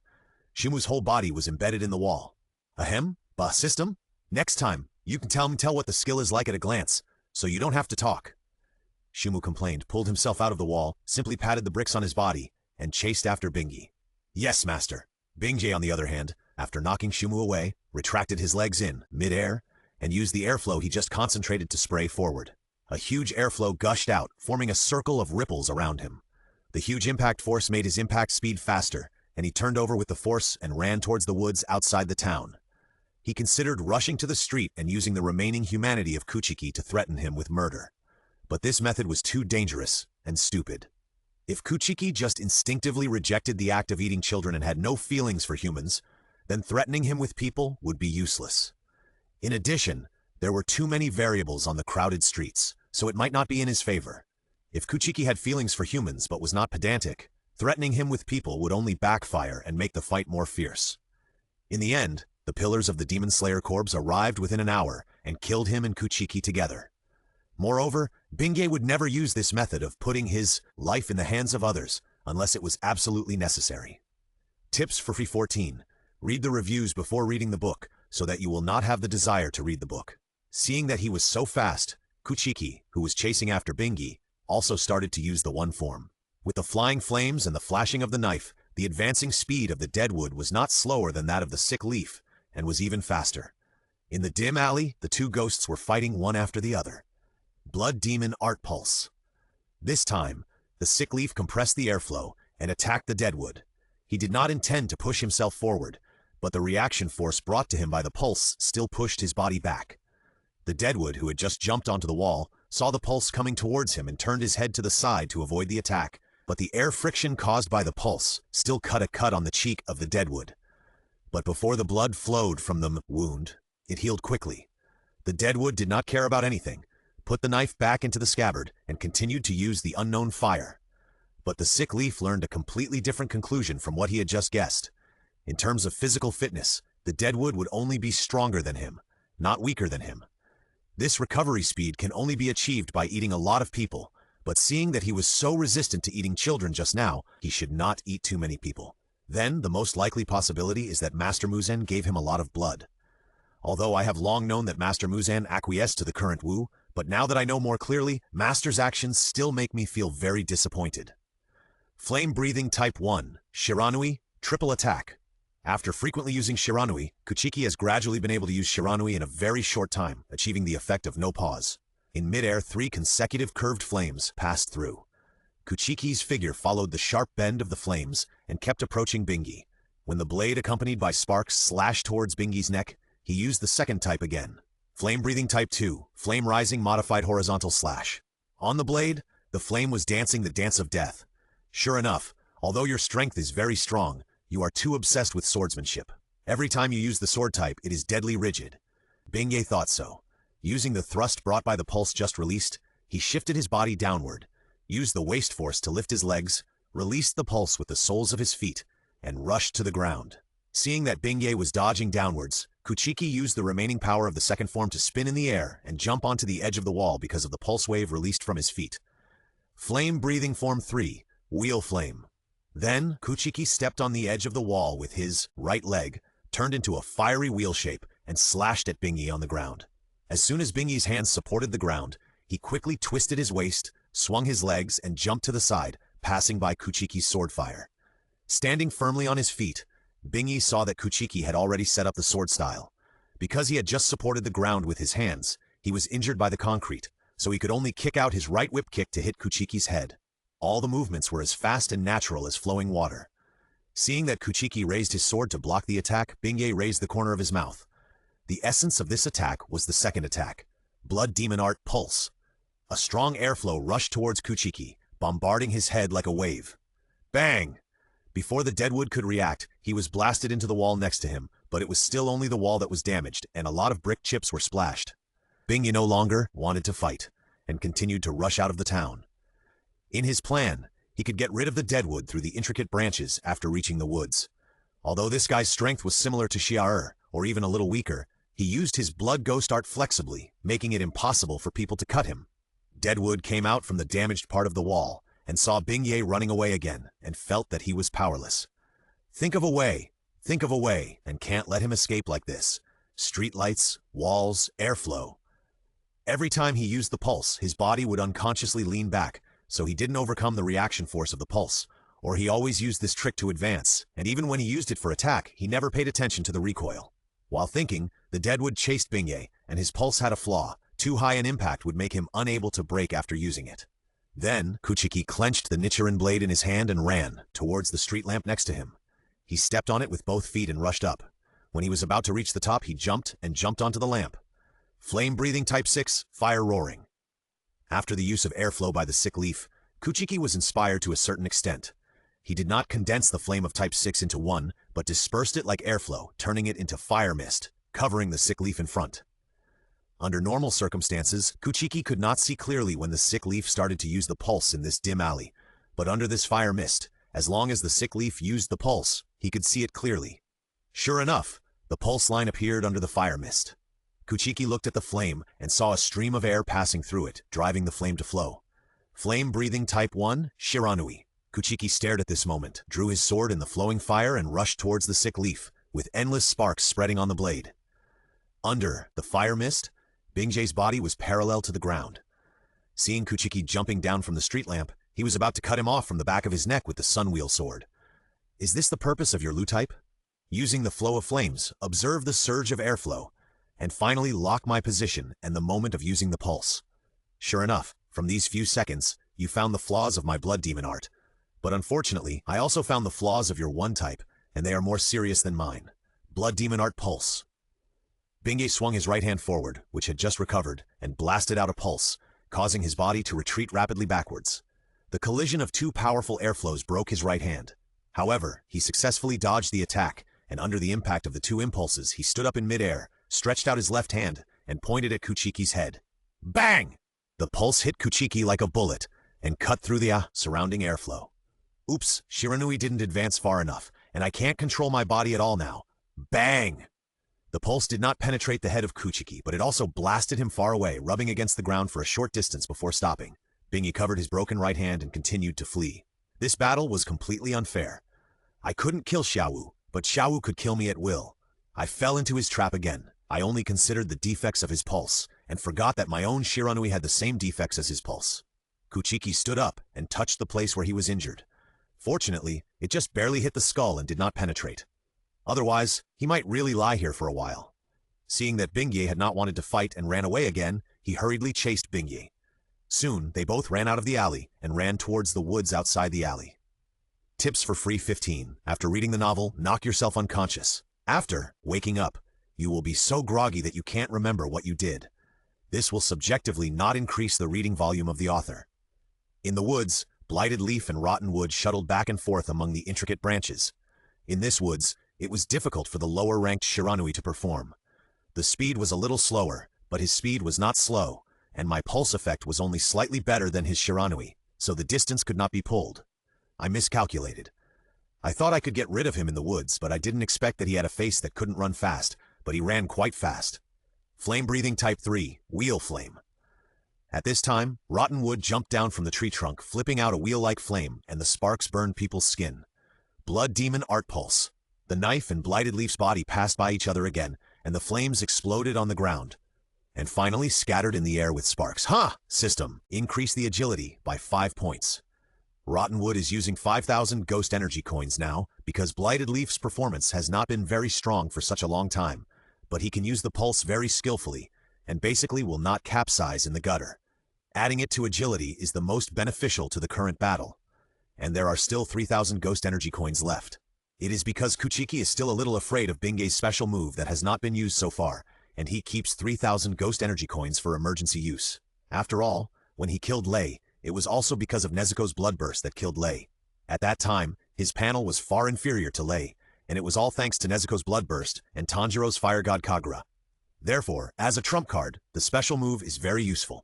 A: Shumu's whole body was embedded in the wall. Ahem? Bah system? Next time, you can tell what the skill is like at a glance, so you don't have to talk. Shumu complained, pulled himself out of the wall, simply patted the bricks on his body, and chased after Bingye. Yes, master. Bingye, on the other hand, after knocking Shumu away, retracted his legs in, mid-air, and used the airflow he just concentrated to spray forward. A huge airflow gushed out, forming a circle of ripples around him. The huge impact force made his impact speed faster, and he turned over with the force and ran towards the woods outside the town. He considered rushing to the street and using the remaining humanity of Kuchiki to threaten him with murder. But this method was too dangerous and stupid. If Kuchiki just instinctively rejected the act of eating children and had no feelings for humans, then threatening him with people would be useless. In addition, there were too many variables on the crowded streets, so it might not be in his favor. If Kuchiki had feelings for humans but was not pedantic, threatening him with people would only backfire and make the fight more fierce. In the end, the pillars of the Demon Slayer Corps arrived within an hour and killed him and Kuchiki together. Moreover, Bingye would never use this method of putting his life in the hands of others unless it was absolutely necessary. Tips for Free 14. Read the reviews before reading the book, so that you will not have the desire to read the book. Seeing that he was so fast, Kuchiki, who was chasing after Bingi, also started to use the one form. With the flying flames and the flashing of the knife, the advancing speed of the deadwood was not slower than that of the sick leaf, and was even faster. In the dim alley, the two ghosts were fighting one after the other. Blood Demon Art Pulse. This time, the sick leaf compressed the airflow and attacked the deadwood. He did not intend to push himself forward, but the reaction force brought to him by the pulse still pushed his body back. The deadwood, who had just jumped onto the wall, saw the pulse coming towards him and turned his head to the side to avoid the attack, but the air friction caused by the pulse still cut a cut on the cheek of the deadwood. But before the blood flowed from the wound, it healed quickly. The deadwood did not care about anything, put the knife back into the scabbard, and continued to use the unknown fire. But the sick leaf learned a completely different conclusion from what he had just guessed. In terms of physical fitness, the deadwood would only be stronger than him, not weaker than him. This recovery speed can only be achieved by eating a lot of people, but seeing that he was so resistant to eating children just now, he should not eat too many people. Then, the most likely possibility is that Master Muzan gave him a lot of blood. Although I have long known that Master Muzan acquiesced to the current Wu, but now that I know more clearly, Master's actions still make me feel very disappointed. Flame Breathing Type 1, Shiranui, Triple Attack. After frequently using Shiranui, Kuchiki has gradually been able to use Shiranui in a very short time, achieving the effect of no pause. In midair, 3 consecutive curved flames passed through. Kuchiki's figure followed the sharp bend of the flames and kept approaching Bingi. When the blade accompanied by sparks slashed towards Bingi's neck, he used the second type again. Flame Breathing Type 2, Flame Rising Modified Horizontal Slash. On the blade, the flame was dancing the dance of death. Sure enough, although your strength is very strong, you are too obsessed with swordsmanship. Every time you use the sword type, it is deadly rigid. Bingi thought so. Using the thrust brought by the pulse just released, he shifted his body downward, used the waist force to lift his legs, released the pulse with the soles of his feet, and rushed to the ground. Seeing that Bingi was dodging downwards, Kuchiki used the remaining power of the second form to spin in the air and jump onto the edge of the wall because of the pulse wave released from his feet. Flame Breathing Form 3, Wheel Flame. Then, Kuchiki stepped on the edge of the wall with his right leg, turned into a fiery wheel shape, and slashed at Bingi on the ground. As soon as Bingi's hands supported the ground, he quickly twisted his waist, swung his legs, and jumped to the side, passing by Kuchiki's sword fire. Standing firmly on his feet, Bingi saw that Kuchiki had already set up the sword style. Because he had just supported the ground with his hands, he was injured by the concrete, so he could only kick out his right whip kick to hit Kuchiki's head. All the movements were as fast and natural as flowing water. Seeing that Kuchiki raised his sword to block the attack, Bingi raised the corner of his mouth. The essence of this attack was the second attack, Blood Demon Art Pulse. A strong airflow rushed towards Kuchiki, bombarding his head like a wave. Bang! Before the deadwood could react, he was blasted into the wall next to him, but it was still only the wall that was damaged, and a lot of brick chips were splashed. Bingi no longer wanted to fight, and continued to rush out of the town. In his plan, he could get rid of the deadwood through the intricate branches after reaching the woods. Although this guy's strength was similar to Xiaer, or even a little weaker, he used his blood ghost art flexibly, making it impossible for people to cut him. Deadwood came out from the damaged part of the wall, and saw Bingi running away again, and felt that he was powerless. Think of a way, and can't let him escape like this. Streetlights, walls, airflow. Every time he used the pulse, his body would unconsciously lean back, so he didn't overcome the reaction force of the pulse, or he always used this trick to advance, and even when he used it for attack, he never paid attention to the recoil. While thinking, the deadwood chased Bingi, and his pulse had a flaw. Too high an impact would make him unable to break after using it. Then, Kuchiki clenched the Nichiren blade in his hand and ran towards the street lamp next to him. He stepped on it with both feet and rushed up. When he was about to reach the top, he jumped onto the lamp. Flame Breathing Type 6, Fire Roaring. After the use of airflow by the sick leaf, Kuchiki was inspired to a certain extent. He did not condense the flame of Type 6 into one, but dispersed it like airflow, turning it into fire mist, covering the sick leaf in front. Under normal circumstances, Kuchiki could not see clearly when the sick leaf started to use the pulse in this dim alley, but under this fire mist, as long as the sick leaf used the pulse, he could see it clearly. Sure enough, the pulse line appeared under the fire mist. Kuchiki looked at the flame and saw a stream of air passing through it, driving the flame to flow. Flame Breathing Type 1, Shiranui. Kuchiki stared at this moment, drew his sword in the flowing fire and rushed towards the sick leaf, with endless sparks spreading on the blade. Under the fire mist, Bingjay's body was parallel to the ground. Seeing Kuchiki jumping down from the street lamp, he was about to cut him off from the back of his neck with the Sunwheel sword. Is this the purpose of your Lu type? Using the flow of flames, observe the surge of airflow, and finally lock my position and the moment of using the pulse. Sure enough, from these few seconds, you found the flaws of my blood demon art. But unfortunately, I also found the flaws of your 1 type, and they are more serious than mine. Blood demon art pulse. Bingjay swung his right hand forward, which had just recovered, and blasted out a pulse, causing his body to retreat rapidly backwards. The collision of 2 powerful airflows broke his right hand. However, he successfully dodged the attack, and under the impact of the 2 impulses, he stood up in midair, stretched out his left hand, and pointed at Kuchiki's head. Bang! The pulse hit Kuchiki like a bullet, and cut through the surrounding airflow. Oops, Shiranui didn't advance far enough, and I can't control my body at all now. Bang! The pulse did not penetrate the head of Kuchiki, but it also blasted him far away, rubbing against the ground for a short distance before stopping. Bingjay covered his broken right hand and continued to flee. This battle was completely unfair. I couldn't kill Xiaowu, but Xiaowu could kill me at will. I fell into his trap again. I only considered the defects of his pulse, and forgot that my own Shiranui had the same defects as his pulse. Kuchiki stood up and touched the place where he was injured. Fortunately, it just barely hit the skull and did not penetrate. Otherwise, he might really lie here for a while. Seeing that Bingjay had not wanted to fight and ran away again, he hurriedly chased Bingjay. Soon, they both ran out of the alley and ran towards the woods outside the alley. Tips for free 15. After reading the novel, knock yourself unconscious. After waking up, you will be so groggy that you can't remember what you did. This will subjectively not increase the reading volume of the author. In the woods, Blighted Leaf and Rotten Wood shuttled back and forth among the intricate branches. In this woods, it was difficult for the lower-ranked Shiranui to perform. The speed was a little slower, but his speed was not slow, and my pulse effect was only slightly better than his Shiranui, so the distance could not be pulled. I miscalculated. I thought I could get rid of him in the woods, but I didn't expect that he had a face that couldn't run fast, but he ran quite fast. Flame-breathing type 3, Wheel Flame. At this time, Rotten Wood jumped down from the tree trunk, flipping out a wheel-like flame, and the sparks burned people's skin. Blood Demon Art Pulse. The knife and Blighted Leaf's body passed by each other again, and the flames exploded on the ground, and finally scattered in the air with sparks. Ha! System. Increase the agility by 5 points. Rotten Wood is using 5,000 ghost energy coins now, because Blighted Leaf's performance has not been very strong for such a long time, but he can use the pulse very skillfully, and basically will not capsize in the gutter. Adding it to agility is the most beneficial to the current battle, and there are still 3,000 ghost energy coins left. It is because Kuchiki is still a little afraid of Bingjay's special move that has not been used so far, and he keeps 3,000 ghost energy coins for emergency use. After all, when he killed Lei, it was also because of Nezuko's bloodburst that killed Lei. At that time, his panel was far inferior to Lei, and it was all thanks to Nezuko's bloodburst and Tanjiro's fire god Kagura. Therefore, as a trump card, the special move is very useful.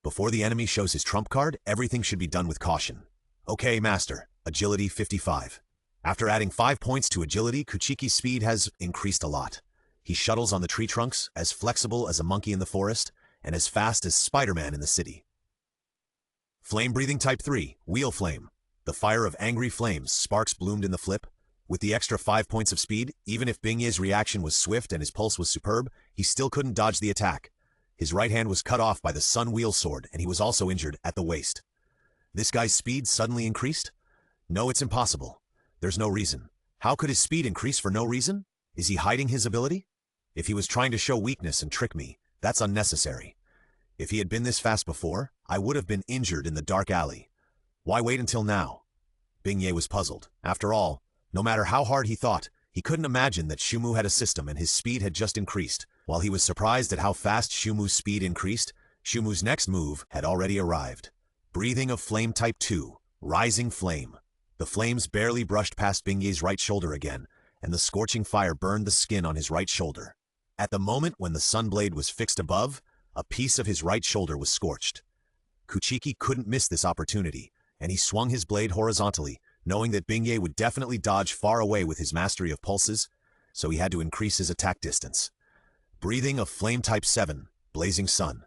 A: Before the enemy shows his trump card, everything should be done with caution. Okay, Master. Agility 55. After adding 5 points to agility, Kuchiki's speed has increased a lot. He shuttles on the tree trunks, as flexible as a monkey in the forest, and as fast as Spider-Man in the city. Flame-breathing type 3, Wheel Flame. The fire of angry flames, sparks bloomed in the flip. With the extra 5 points of speed, even if Bingjay's reaction was swift and his pulse was superb, he still couldn't dodge the attack. His right hand was cut off by the Sun Wheel Sword, and he was also injured at the waist. This guy's speed suddenly increased? No, it's impossible. There's no reason. How could his speed increase for no reason? Is he hiding his ability? If he was trying to show weakness and trick me, that's unnecessary. If he had been this fast before, I would have been injured in the dark alley. Why wait until now? Bingjay was puzzled. After all, no matter how hard he thought, he couldn't imagine that Shumu had a system and his speed had just increased. While he was surprised at how fast Shumu's speed increased, Shumu's next move had already arrived. Breathing of Flame Type 2, Rising Flame. The flames barely brushed past Bingjay's right shoulder again, and the scorching fire burned the skin on his right shoulder. At the moment when the sunblade was fixed above, a piece of his right shoulder was scorched. Kuchiki couldn't miss this opportunity, and he swung his blade horizontally, knowing that Bingjay would definitely dodge far away with his mastery of pulses, so he had to increase his attack distance. Breathing of Flame Type 7, Blazing Sun.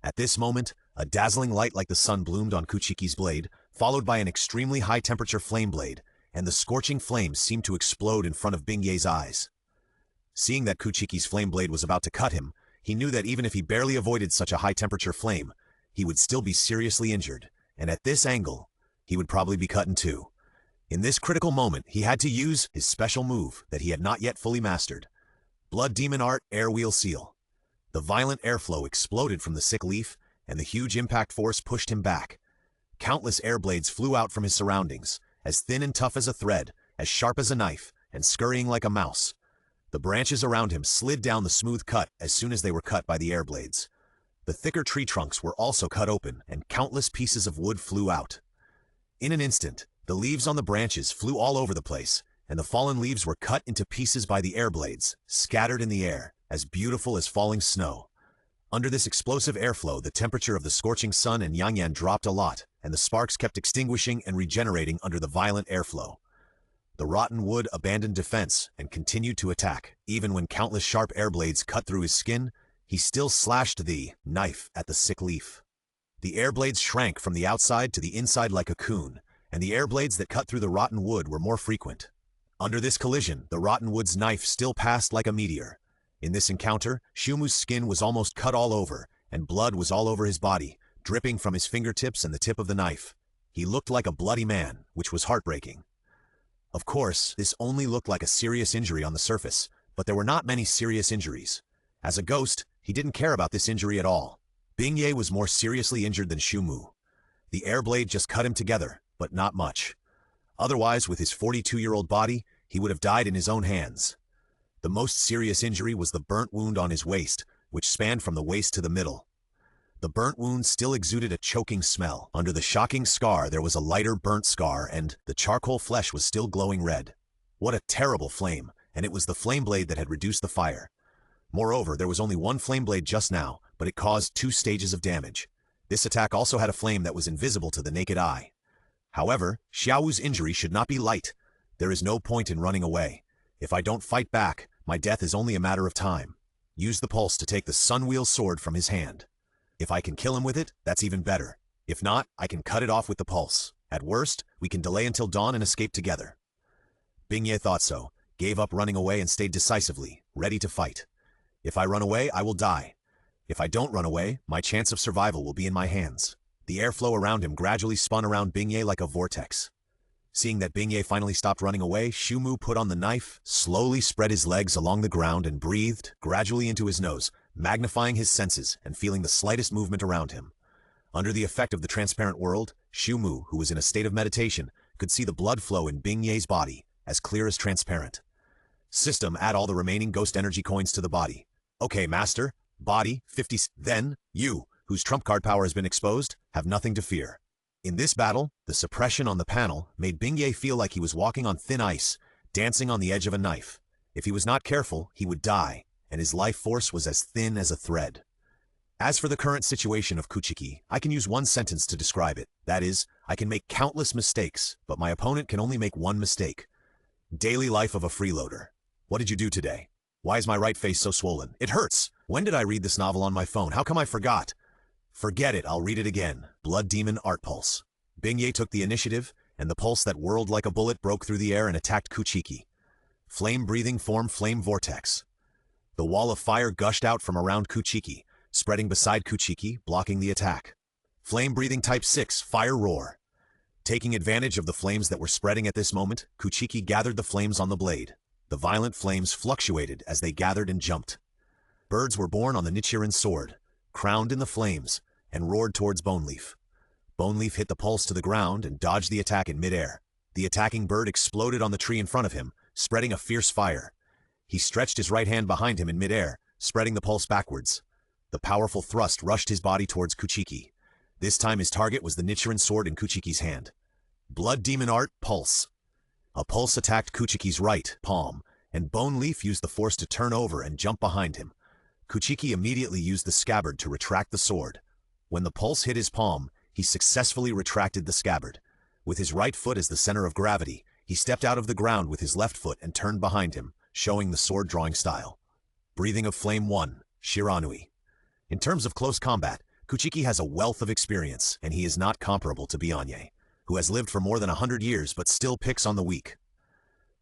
A: At this moment, a dazzling light like the sun bloomed on Kuchiki's blade, followed by an extremely high-temperature flame blade, and the scorching flames seemed to explode in front of Bingye's eyes. Seeing that Kuchiki's flame blade was about to cut him, he knew that even if he barely avoided such a high-temperature flame, he would still be seriously injured, and at this angle, he would probably be cut in two. In this critical moment, he had to use his special move that he had not yet fully mastered. Blood Demon Art Air Wheel Seal. The violent airflow exploded from the sick leaf, and the huge impact force pushed him back. Countless air blades flew out from his surroundings, as thin and tough as a thread, as sharp as a knife, and scurrying like a mouse. The branches around him slid down the smooth cut as soon as they were cut by the air blades. The thicker tree trunks were also cut open, and countless pieces of wood flew out. In an instant, the leaves on the branches flew all over the place, and the fallen leaves were cut into pieces by the air blades, scattered in the air, as beautiful as falling snow. Under this explosive airflow, the temperature of the scorching sun and Yanyan dropped a lot, and the sparks kept extinguishing and regenerating under the violent airflow. The rotten wood abandoned defense and continued to attack. Even when countless sharp air blades cut through his skin, he still slashed the knife at the sick leaf. The air blades shrank from the outside to the inside like a cocoon, and the air blades that cut through the rotten wood were more frequent. Under this collision, the rotten wood's knife still passed like a meteor. In this encounter, Shumu's skin was almost cut all over, and blood was all over his body, dripping from his fingertips and the tip of the knife. He looked like a bloody man, which was heartbreaking. Of course, this only looked like a serious injury on the surface, but there were not many serious injuries. As a ghost, he didn't care about this injury at all. Bingye was more seriously injured than Shumu. The air blade just cut him together, but not much. Otherwise, with his 42-year-old body, he would have died in his own hands. The most serious injury was the burnt wound on his waist, which spanned from the waist to the middle. The burnt wound still exuded a choking smell. Under the shocking scar, there was a lighter burnt scar, and the charcoal flesh was still glowing red. What a terrible flame, and it was the flame blade that had reduced the fire. Moreover, there was only one flame blade just now, but it caused 2 stages of damage. This attack also had a flame that was invisible to the naked eye. However, Xiaowu's injury should not be light. There is no point in running away. If I don't fight back, my death is only a matter of time. Use the pulse to take the Sunwheel sword from his hand. If I can kill him with it, that's even better. If not, I can cut it off with the pulse. At worst, we can delay until dawn and escape together. Bingye thought so, gave up running away and stayed decisively, ready to fight. If I run away, I will die. If I don't run away, my chance of survival will be in my hands. The airflow around him gradually spun around Bingye like a vortex. Seeing that Bingye finally stopped running away, Shumu put on the knife, slowly spread his legs along the ground and breathed gradually into his nose, magnifying his senses and feeling the slightest movement around him. Under the effect of the transparent world, Shumu, who was in a state of meditation, could see the blood flow in Bingye's body, as clear as transparent. System, add all the remaining ghost energy coins to the body. Okay, master. Body, 50. Then, you, whose trump card power has been exposed, have nothing to fear. In this battle, the suppression on the panel made Bingye feel like he was walking on thin ice, dancing on the edge of a knife. If he was not careful, he would die, and his life force was as thin as a thread. As for the current situation of Kuchiki, I can use one sentence to describe it. That is, I can make countless mistakes, but my opponent can only make one mistake. Daily life of a freeloader. What did you do today? Why is my right face so swollen? It hurts! When did I read this novel on my phone? How come I forgot? Forget it, I'll read it again. Blood Demon Art Pulse. Bingye took the initiative, and the pulse that whirled like a bullet broke through the air and attacked Kuchiki. Flame-breathing form flame vortex. The wall of fire gushed out from around Kuchiki, spreading beside Kuchiki, blocking the attack. Flame-breathing type 6, fire roar. Taking advantage of the flames that were spreading at this moment, Kuchiki gathered the flames on the blade. The violent flames fluctuated as they gathered and jumped. Birds were born on the Nichiren sword, crowned in the flames, and roared towards Boneleaf. Boneleaf hit the pulse to the ground and dodged the attack in midair. The attacking bird exploded on the tree in front of him, spreading a fierce fire. He stretched his right hand behind him in midair, spreading the pulse backwards. The powerful thrust rushed his body towards Kuchiki. This time his target was the Nichiren sword in Kuchiki's hand. Blood Demon Art Pulse. A pulse attacked Kuchiki's right palm, and Boneleaf used the force to turn over and jump behind him. Kuchiki immediately used the scabbard to retract the sword. When the pulse hit his palm, he successfully retracted the scabbard. With his right foot as the center of gravity, he stepped out of the ground with his left foot and turned behind him, showing the sword-drawing style. Breathing of Flame 1, Shiranui. In terms of close combat, Kuchiki has a wealth of experience, and he is not comparable to Bionye. who has lived for more than 100 years but still picks on the weak.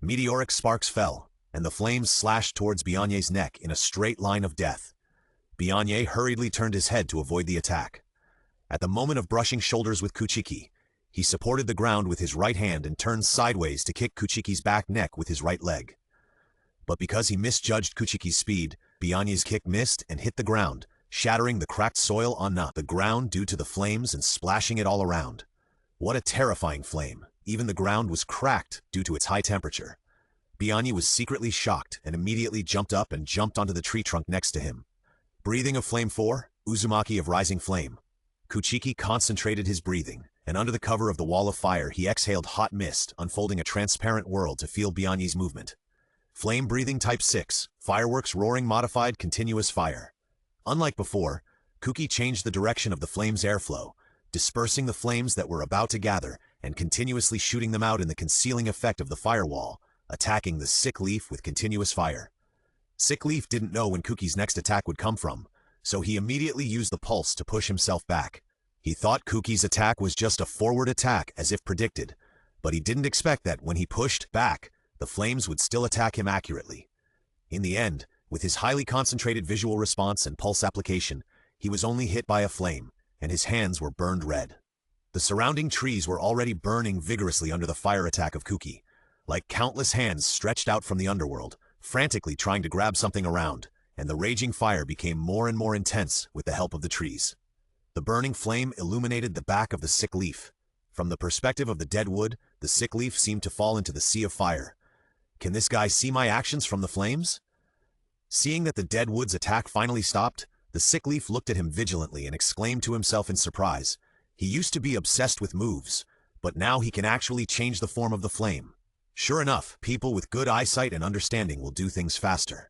A: Meteoric sparks fell, and the flames slashed towards Bianye's neck in a straight line of death. Bianye hurriedly turned his head to avoid the attack. At the moment of brushing shoulders with Kuchiki, he supported the ground with his right hand and turned sideways to kick Kuchiki's back neck with his right leg. But because he misjudged Kuchiki's speed, Bianye's kick missed and hit the ground, shattering the cracked soil on the ground due to the flames and splashing it all around. What a terrifying flame! Even the ground was cracked due to its high temperature. Bianye was secretly shocked and immediately jumped up and jumped onto the tree trunk next to him. Breathing of Flame 4, Uzumaki of Rising Flame. Kuchiki concentrated his breathing, and under the cover of the wall of fire he exhaled hot mist, unfolding a transparent world to feel Bianye's movement. Flame Breathing Type 6, Fireworks Roaring Modified Continuous Fire. Unlike before, Kuki changed the direction of the flame's airflow, dispersing the flames that were about to gather and continuously shooting them out in the concealing effect of the firewall, attacking the Sick Leaf with continuous fire. Sick Leaf didn't know when Kuki's next attack would come from, so he immediately used the pulse to push himself back. He thought Kuki's attack was just a forward attack as if predicted, but he didn't expect that when he pushed back, the flames would still attack him accurately. In the end, with his highly concentrated visual response and pulse application, he was only hit by a flame, and his hands were burned red. The surrounding trees were already burning vigorously under the fire attack of Kuki, like countless hands stretched out from the underworld, frantically trying to grab something around, and the raging fire became more and more intense with the help of the trees. The burning flame illuminated the back of the Sick Leaf. From the perspective of the dead wood, the Sick Leaf seemed to fall into the sea of fire. Can this guy see my actions from the flames? Seeing that the dead wood's attack finally stopped, the Sick Leaf looked at him vigilantly and exclaimed to himself in surprise. He used to be obsessed with moves, but now he can actually change the form of the flame. Sure enough, people with good eyesight and understanding will do things faster.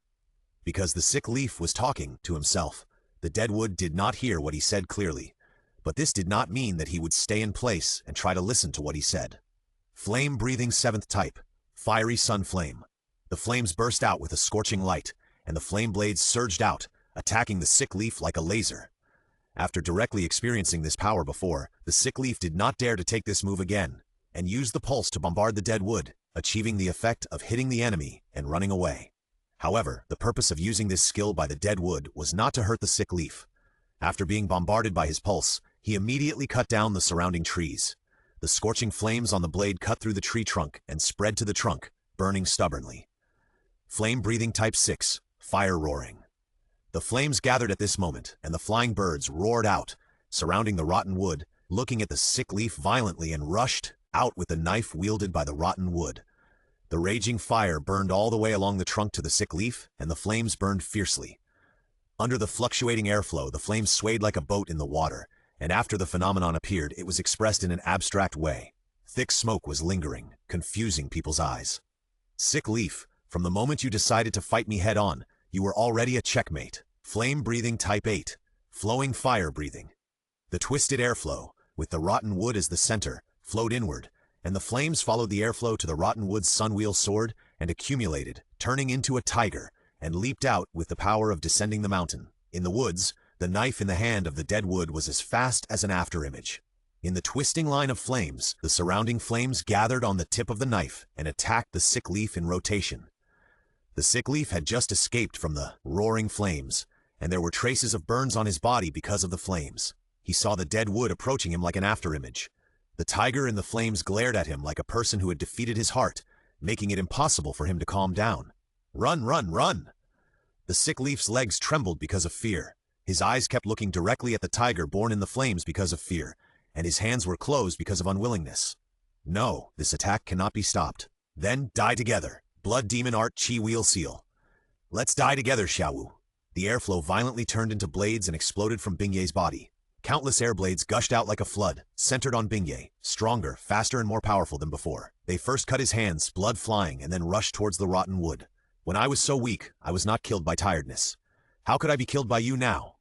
A: Because the Sick Leaf was talking to himself, the dead wood did not hear what he said clearly, but this did not mean that he would stay in place and try to listen to what he said. Flame Breathing 7th Type, Fiery Sun Flame. The flames burst out with a scorching light, and the flame blades surged out, attacking the Sick Leaf like a laser. After directly experiencing this power before, the Sick Leaf did not dare to take this move again, and used the pulse to bombard the dead wood, achieving the effect of hitting the enemy and running away. However, the purpose of using this skill by the dead wood was not to hurt the Sick Leaf. After being bombarded by his pulse, he immediately cut down the surrounding trees. The scorching flames on the blade cut through the tree trunk and spread to the trunk, burning stubbornly. Flame Breathing Type 6, Fire Roaring. The flames gathered at this moment, and the flying birds roared out, surrounding the rotten wood, looking at the Sick Leaf violently and rushed out with the knife wielded by the rotten wood. The raging fire burned all the way along the trunk to the Sick Leaf, and the flames burned fiercely. Under the fluctuating airflow, the flames swayed like a boat in the water, and after the phenomenon appeared, it was expressed in an abstract way. Thick smoke was lingering, confusing people's eyes. Sick Leaf, from the moment you decided to fight me head-on, you were already a checkmate. Flame Breathing Type 8, Flowing Fire Breathing. The twisted airflow, with the rotten wood as the center, flowed inward, and the flames followed the airflow to the rotten wood's sunwheel sword and accumulated, turning into a tiger, and leaped out with the power of descending the mountain. In the woods, the knife in the hand of the dead wood was as fast as an afterimage. In the twisting line of flames, the surrounding flames gathered on the tip of the knife and attacked the Sick Leaf in rotation. The Sick Leaf had just escaped from the roaring flames, and there were traces of burns on his body because of the flames. He saw the dead wood approaching him like an afterimage. The tiger in the flames glared at him like a person who had defeated his heart, making it impossible for him to calm down. Run, run, run! The Sick Leaf's legs trembled because of fear. His eyes kept looking directly at the tiger born in the flames because of fear, and his hands were closed because of unwillingness. No, this attack cannot be stopped. Then die together. Blood Demon Art Chi Wheel Seal. Let's die together, Xiaowu. The airflow violently turned into blades and exploded from Bingye's body. Countless air blades gushed out like a flood, centered on Bingye, stronger, faster, and more powerful than before. They first cut his hands, blood flying, and then rushed towards the rotten wood. When I was so weak, I was not killed by tiredness. How could I be killed by you now?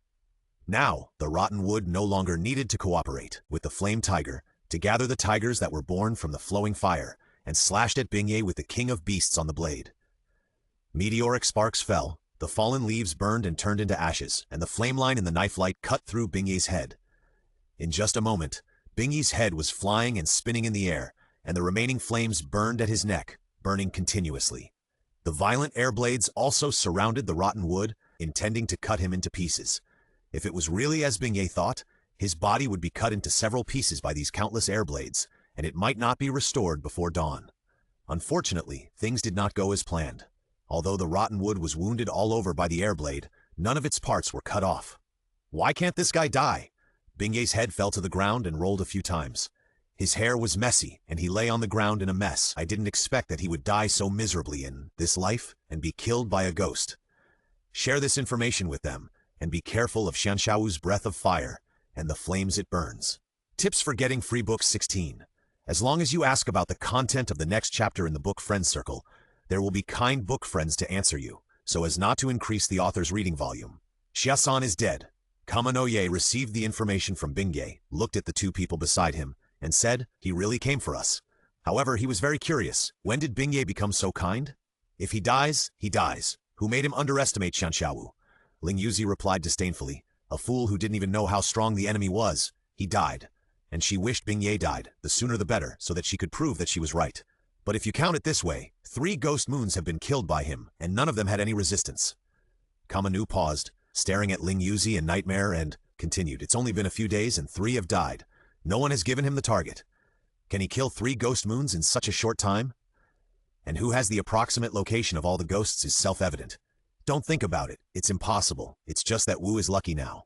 A: Now, the rotten wood no longer needed to cooperate with the flame tiger to gather the tigers that were born from the flowing fire, and slashed at Bingye with the king of beasts on the blade. Meteoric sparks fell, the fallen leaves burned and turned into ashes, and the flame line in the knife light cut through Bingye's head. In just a moment, Bingyi's head was flying and spinning in the air, and the remaining flames burned at his neck, burning continuously. The violent air blades also surrounded the rotten wood, intending to cut him into pieces. If it was really as Bingyi thought, his body would be cut into several pieces by these countless air blades, and it might not be restored before dawn. Unfortunately, things did not go as planned. Although the rotten wood was wounded all over by the air blade, none of its parts were cut off. Why can't this guy die? Bingyi's head fell to the ground and rolled a few times. His hair was messy, and he lay on the ground in a mess. I didn't expect that he would die so miserably in this life and be killed by a ghost. Share this information with them, and be careful of Xianxiao's breath of fire and the flames it burns. Tips for getting free books 16. As long as you ask about the content of the next chapter in the book Friends Circle, there will be kind book friends to answer you, so as not to increase the author's reading volume. Xia-san is dead. Kamanoye received the information from Bingyi, looked at the two people beside him, and said, he really came for us. However, he was very curious. When did Bingyi become so kind? If he dies, he dies. Who made him underestimate Xianxiao? Ling Yuzi replied disdainfully, a fool who didn't even know how strong the enemy was. He died. And she wished Bingyi died, the sooner the better, so that she could prove that she was right. But if you count it this way, 3 ghost moons have been killed by him, and none of them had any resistance. Kamanu paused, staring at Ling Yuzi and Nightmare, and continued, it's only been a few days and 3 have died. No one has given him the target. Can he kill 3 ghost moons in such a short time? And who has the approximate location of all the ghosts is self-evident. Don't think about it. It's impossible. It's just that Wu is lucky now.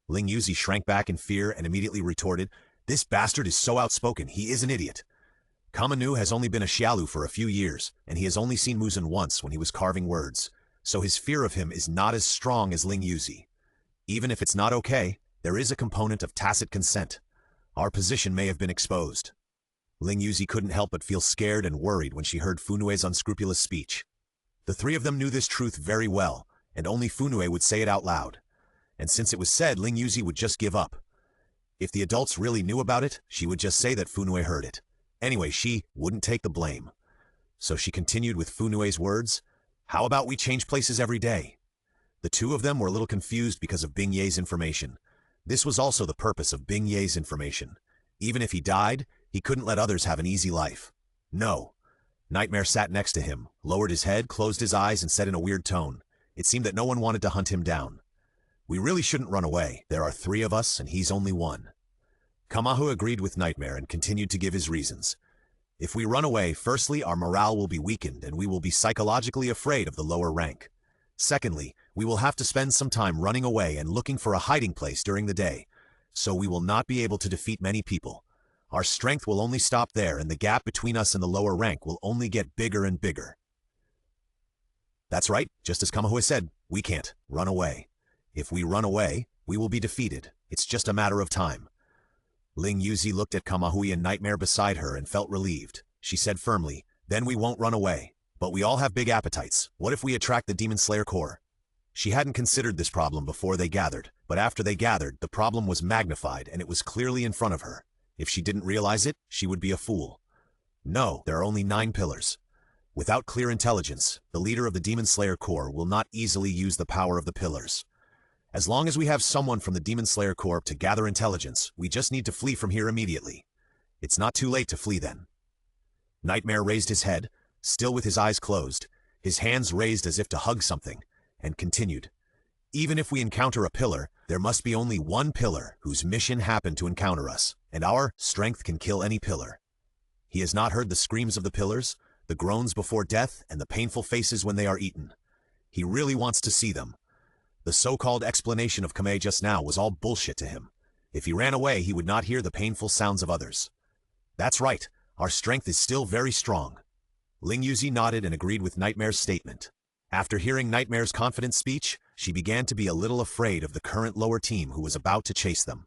A: Ling Yuzi shrank back in fear and immediately retorted, this bastard is so outspoken, he is an idiot. Kamanu has only been a Xiaolu for a few years, and he has only seen Muzan once when he was carving words, so his fear of him is not as strong as Ling Yuzi. Even if it's not okay, there is a component of tacit consent. Our position may have been exposed. Ling Yuzi couldn't help but feel scared and worried when she heard Funue's unscrupulous speech. The 3 of them knew this truth very well, and only Funue would say it out loud. And since it was said, Ling Yuzi would just give up. If the adults really knew about it, she would just say that Funue heard it. Anyway, she wouldn't take the blame. So she continued with Funue's words, how about we change places every day? The 2 of them were a little confused because of Bingyi's information. This was also the purpose of Bingyi's information. Even if he died, he couldn't let others have an easy life. No. Nightmare sat next to him, lowered his head, closed his eyes, and said in a weird tone. It seemed that no one wanted to hunt him down. We really shouldn't run away. There are 3 of us, and he's only 1. Kamahu agreed with Nightmare and continued to give his reasons. If we run away, firstly, our morale will be weakened, and we will be psychologically afraid of the lower rank. Secondly, we will have to spend some time running away and looking for a hiding place during the day, so we will not be able to defeat many people. Our strength will only stop there, and the gap between us and the lower rank will only get bigger and bigger. That's right, just as Kamahu said, we can't run away. If we run away, we will be defeated. It's just a matter of time. Ling Yuzi looked at Kamahui and Nightmare beside her and felt relieved. She said firmly, then we won't run away. But we all have big appetites. What if we attract the Demon Slayer Corps? She hadn't considered this problem before they gathered, but after they gathered, the problem was magnified and it was clearly in front of her. If she didn't realize it, she would be a fool. No, there are only 9 pillars. Without clear intelligence, the leader of the Demon Slayer Corps will not easily use the power of the pillars. As long as we have someone from the Demon Slayer Corps to gather intelligence, we just need to flee from here immediately. It's not too late to flee then. Nightmare raised his head, still with his eyes closed, his hands raised as if to hug something, and continued. Even if we encounter a pillar, there must be only 1 pillar whose mission happened to encounter us, and our strength can kill any pillar. He has not heard the screams of the pillars, the groans before death, and the painful faces when they are eaten. He really wants to see them. The so-called explanation of Kamei just now was all bullshit to him. If he ran away, he would not hear the painful sounds of others. That's right, our strength is still very strong. Ling Yuzi nodded and agreed with Nightmare's statement. After hearing Nightmare's confident speech, she began to be a little afraid of the current lower team who was about to chase them.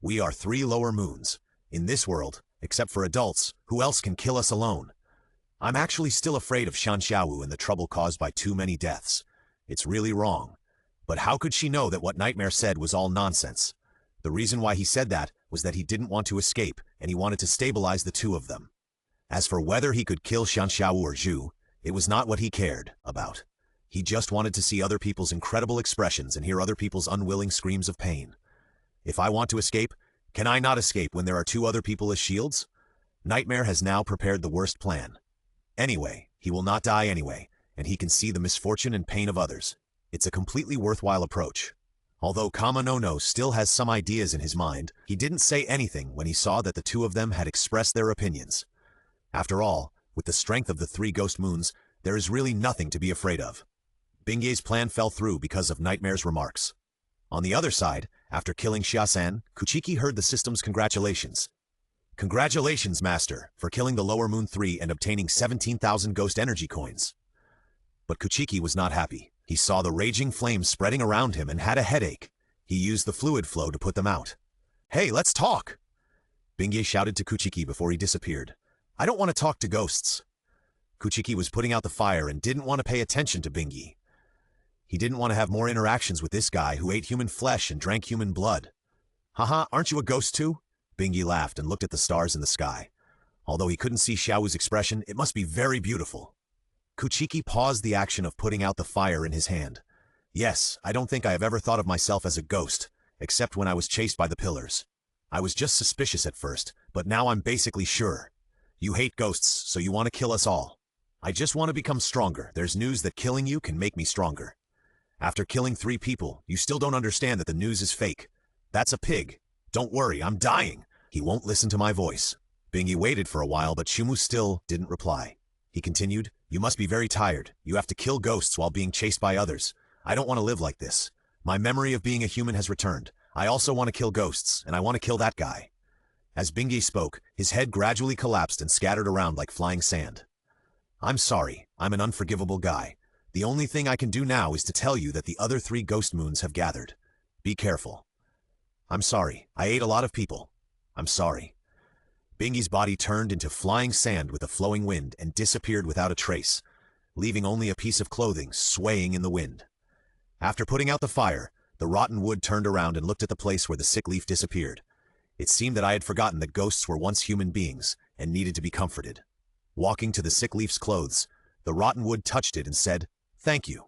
A: We are 3 lower moons. In this world, except for adults, who else can kill us alone? I'm actually still afraid of Xianxiao and the trouble caused by too many deaths. It's really wrong. But how could she know that what Nightmare said was all nonsense? The reason why he said that was that he didn't want to escape, and he wanted to stabilize the 2 of them. As for whether he could kill Xianxiao or Zhu, it was not what he cared about. He just wanted to see other people's incredible expressions and hear other people's unwilling screams of pain. If I want to escape, Can I not escape when there are two other people as shields? Nightmare has now prepared the worst plan. Anyway, he will not die anyway, and he can see the misfortune and pain of others. It's a completely worthwhile approach. Although Kama no No still has some ideas in his mind, he didn't say anything when he saw that the two of them had expressed their opinions. After all, with the strength of the three ghost moons, there is really nothing to be afraid of. Bingei's plan fell through because of Nightmare's remarks. On the other side, after killing Xiaosan, Kuchiki heard the system's congratulations. Congratulations, Master, for killing the Lower Moon 3 and obtaining 17,000 ghost energy coins. But Kuchiki was not happy. He saw the raging flames spreading around him and had a headache. He used the fluid flow to put them out. Hey, let's talk! Bingei shouted to Kuchiki before he disappeared. I don't want to talk to ghosts. Kuchiki was putting out the fire and didn't want to pay attention to Bingei. He didn't want to have more interactions with this guy who ate human flesh and drank human blood. Haha, aren't you a ghost too? Bingei laughed and looked at the stars in the sky. Although he couldn't see Xiaowu's expression, it must be very beautiful. Kuchiki paused the action of putting out the fire in his hand. Yes, I don't think I have ever thought of myself as a ghost, except when I was chased by the pillars. I was just suspicious at first, but now I'm basically sure. You hate ghosts, so you want to kill us all. I just want to become stronger. There's news that killing you can make me stronger. After killing 3 people, you still don't understand that the news is fake. That's a pig. Don't worry, I'm dying. He won't listen to my voice. Bingei waited for a while, but Shumu still didn't reply. He continued, you must be very tired. You have to kill ghosts while being chased by others. I don't want to live like this. My memory of being a human has returned. I also want to kill ghosts, and I want to kill that guy. As Bingei spoke, his head gradually collapsed and scattered around like flying sand. I'm sorry, I'm an unforgivable guy. The only thing I can do now is to tell you that the other 3 ghost moons have gathered. Be careful. I'm sorry, I ate a lot of people. I'm sorry. Bingei's body turned into flying sand with a flowing wind and disappeared without a trace, leaving only a piece of clothing swaying in the wind. After putting out the fire, the rotten wood turned around and looked at the place where the sick leaf disappeared. It seemed that I had forgotten that ghosts were once human beings and needed to be comforted. Walking to the sick leaf's clothes, the rotten wood touched it and said, "Thank you."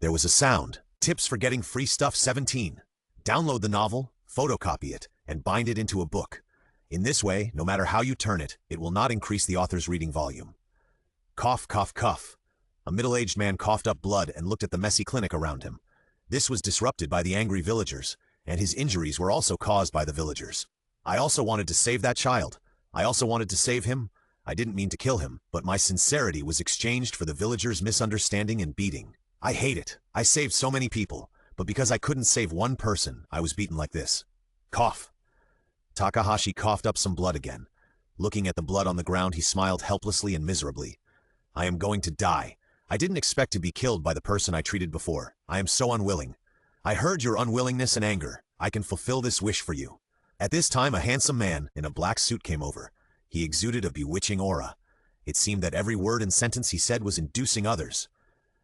A: There was a sound. Tips for getting free stuff 17. Download the novel, photocopy it, and bind it into a book. In this way, no matter how you turn it, it will not increase the author's reading volume. Cough, cough, cough. A middle-aged man coughed up blood and looked at the messy clinic around him. This was disrupted by the angry villagers, and his injuries were also caused by the villagers. I also wanted to save that child. I also wanted to save him. I didn't mean to kill him, but my sincerity was exchanged for the villagers' misunderstanding and beating. I hate it. I saved so many people, but because I couldn't save one person, I was beaten like this. Cough. Takahashi coughed up some blood again. Looking at the blood on the ground, he smiled helplessly and miserably. I am going to die. I didn't expect to be killed by the person I treated before. I am so unwilling. I heard your unwillingness and anger. I can fulfill this wish for you. At this time, a handsome man in a black suit came over. He exuded a bewitching aura. It seemed that every word and sentence he said was inducing others.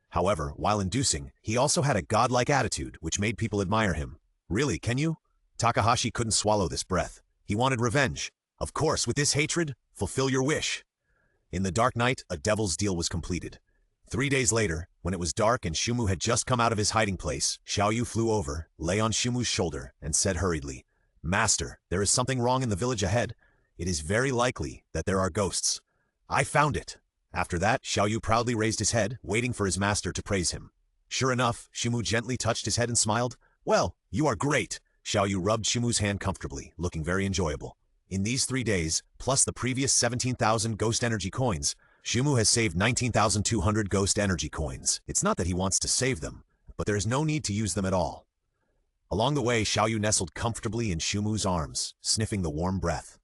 A: However, while inducing, he also had a godlike attitude which made people admire him. Really, can you? Takahashi couldn't swallow this breath. He wanted revenge. Of course, with this hatred, fulfill your wish. In the dark night, a devil's deal was completed. 3 days later, when it was dark and Shumu had just come out of his hiding place, Xiaoyu flew over, lay on Shumu's shoulder, and said hurriedly, Master, there is something wrong in the village ahead. It is very likely that there are ghosts. I found it. After that, Xiaoyu proudly raised his head, waiting for his master to praise him. Sure enough, Shumu gently touched his head and smiled. Well, you are great. Xiaoyu rubbed Shumu's hand comfortably, looking very enjoyable. In these 3 days, plus the previous 17,000 ghost energy coins, Shumu has saved 19,200 ghost energy coins. It's not that he wants to save them, but there is no need to use them at all. Along the way, Xiaoyu nestled comfortably in Shumu's arms, sniffing the warm breath.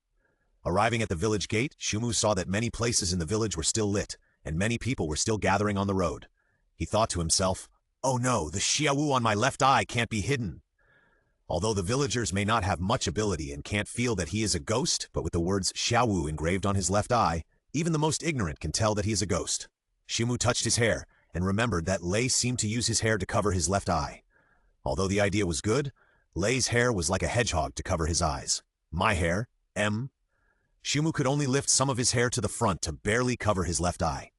A: Arriving at the village gate, Shumu saw that many places in the village were still lit, and many people were still gathering on the road. He thought to himself, oh no, the Xiaowu on my left eye can't be hidden. Although the villagers may not have much ability and can't feel that he is a ghost, but with the words Xiaowu engraved on his left eye, even the most ignorant can tell that he is a ghost. Shumu touched his hair, and remembered that Lei seemed to use his hair to cover his left eye. Although the idea was good, Lei's hair was like a hedgehog to cover his eyes. My hair, Shumu could only lift some of his hair to the front to barely cover his left eye.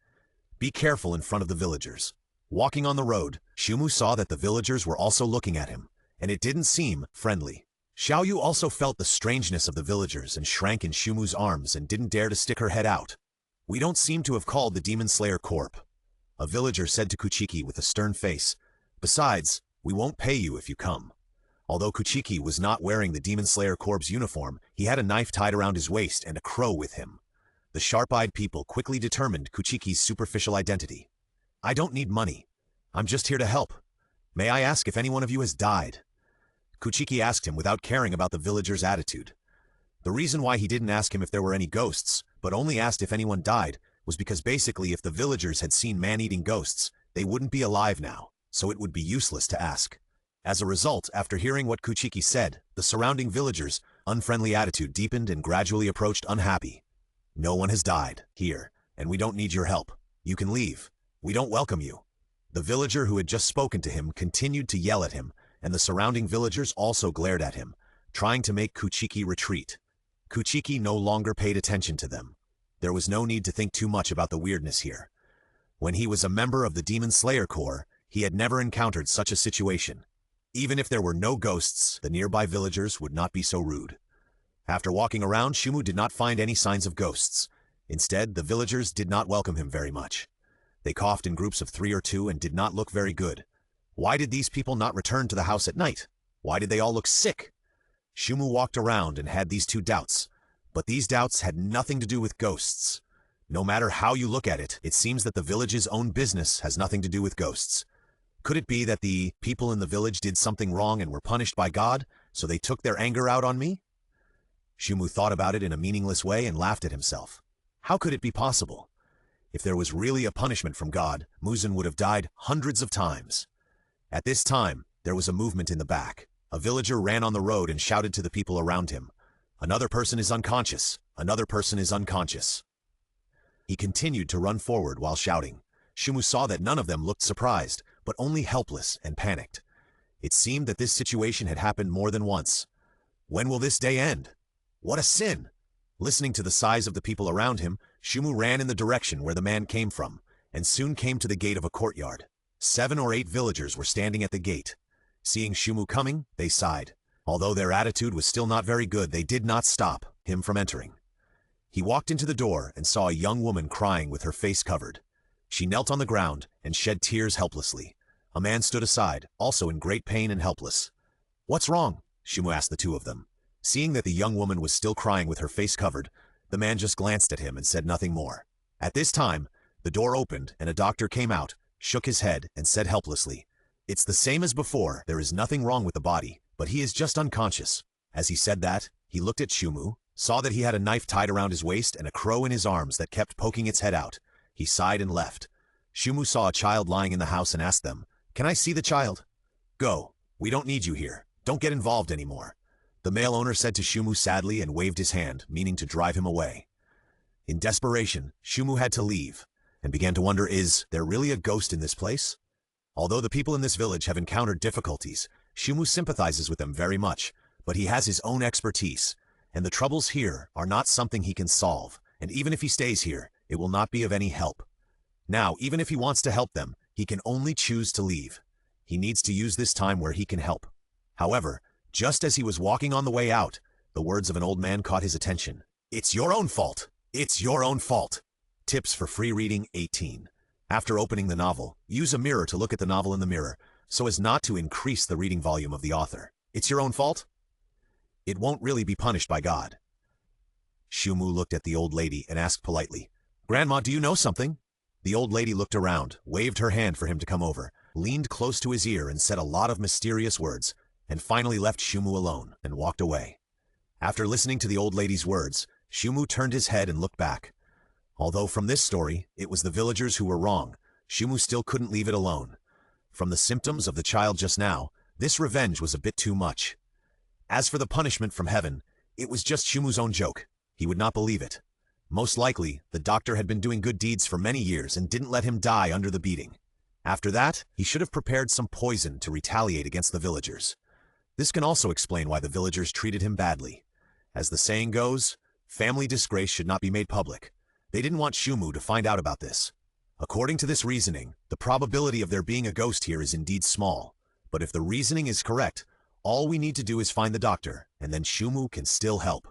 A: Be careful in front of the villagers. Walking on the road, Shumu saw that the villagers were also looking at him, and it didn't seem friendly. Xiaoyu also felt the strangeness of the villagers and shrank in Shumu's arms and didn't dare to stick her head out. "We don't seem to have called the Demon Slayer Corp," a villager said to Kuchiki with a stern face. "Besides, we won't pay you if you come." Although Kuchiki was not wearing the Demon Slayer Corp's uniform, he had a knife tied around his waist and a crow with him. The sharp-eyed people quickly determined Kuchiki's superficial identity. "I don't need money. I'm just here to help. May I ask if any one of you has died?" Kuchiki asked him without caring about the villager's attitude. The reason why he didn't ask him if there were any ghosts, but only asked if anyone died, was because basically if the villagers had seen man-eating ghosts, they wouldn't be alive now, so it would be useless to ask. As a result, after hearing what Kuchiki said, the surrounding villagers' unfriendly attitude deepened and gradually approached unhappy. "No one has died here, and we don't need your help. You can leave. We don't welcome you." The villager who had just spoken to him continued to yell at him, and the surrounding villagers also glared at him, trying to make Kuchiki retreat. Kuchiki no longer paid attention to them. There was no need to think too much about the weirdness here. When he was a member of the Demon Slayer Corps, he had never encountered such a situation. Even if there were no ghosts, the nearby villagers would not be so rude. After walking around, Shumu did not find any signs of ghosts. Instead, the villagers did not welcome him very much. They coughed in groups of 3 or 2 and did not look very good. Why did these people not return to the house at night? Why did they all look sick? Shumu walked around and had these 2 doubts, but these doubts had nothing to do with ghosts. No matter how you look at it, it seems that the village's own business has nothing to do with ghosts. Could it be that the people in the village did something wrong and were punished by God, so they took their anger out on me? Shumu thought about it in a meaningless way and laughed at himself. How could it be possible? If there was really a punishment from God, Muzan would have died hundreds of times. At this time, there was a movement in the back. A villager ran on the road and shouted to the people around him. "Another person is unconscious. Another person is unconscious." He continued to run forward while shouting. Shumu saw that none of them looked surprised, but only helpless and panicked. It seemed that this situation had happened more than once. When will this day end? What a sin! Listening to the sighs of the people around him, Shumu ran in the direction where the man came from, and soon came to the gate of a courtyard. 7 or 8 villagers were standing at the gate. Seeing Shumu coming, they sighed. Although their attitude was still not very good, they did not stop him from entering. He walked into the door and saw a young woman crying with her face covered. She knelt on the ground and shed tears helplessly. A man stood aside, also in great pain and helpless. "What's wrong?" Shumu asked the 2 of them. Seeing that the young woman was still crying with her face covered, the man just glanced at him and said nothing more. At this time, the door opened and a doctor came out, shook his head, and said helplessly, "It's the same as before. There is nothing wrong with the body, but he is just unconscious." As he said that, he looked at Shumu, saw that he had a knife tied around his waist and a crow in his arms that kept poking its head out. He sighed and left. Shumu saw a child lying in the house and asked them, "Can I see the child?" "Go. We don't need you here. Don't get involved anymore." The male owner said to Shumu sadly and waved his hand, meaning to drive him away. In desperation, Shumu had to leave, and began to wonder, is there really a ghost in this place? Although the people in this village have encountered difficulties, Shumu sympathizes with them very much, but he has his own expertise, and the troubles here are not something he can solve, and even if he stays here, it will not be of any help. Now, even if he wants to help them, he can only choose to leave. He needs to use this time where he can help. However, just as he was walking on the way out, the words of an old man caught his attention. "It's your own fault! It's your own fault!" Tips for free reading 18. After opening the novel, use a mirror to look at the novel in the mirror, so as not to increase the reading volume of the author. It's your own fault? It won't really be punished by God. Shumu looked at the old lady and asked politely, "Grandma, do you know something?" The old lady looked around, waved her hand for him to come over, leaned close to his ear and said a lot of mysterious words, and finally left Shumu alone and walked away. After listening to the old lady's words, Shumu turned his head and looked back. Although from this story, it was the villagers who were wrong, Shumu still couldn't leave it alone. From the symptoms of the child just now, this revenge was a bit too much. As for the punishment from heaven, it was just Shumu's own joke. He would not believe it. Most likely, the doctor had been doing good deeds for many years and didn't let him die under the beating. After that, he should have prepared some poison to retaliate against the villagers. This can also explain why the villagers treated him badly. As the saying goes, family disgrace should not be made public. They didn't want Shumu to find out about this. According to this reasoning, the probability of there being a ghost here is indeed small. But if the reasoning is correct, All we need to do is find the doctor, and then Shumu can still help.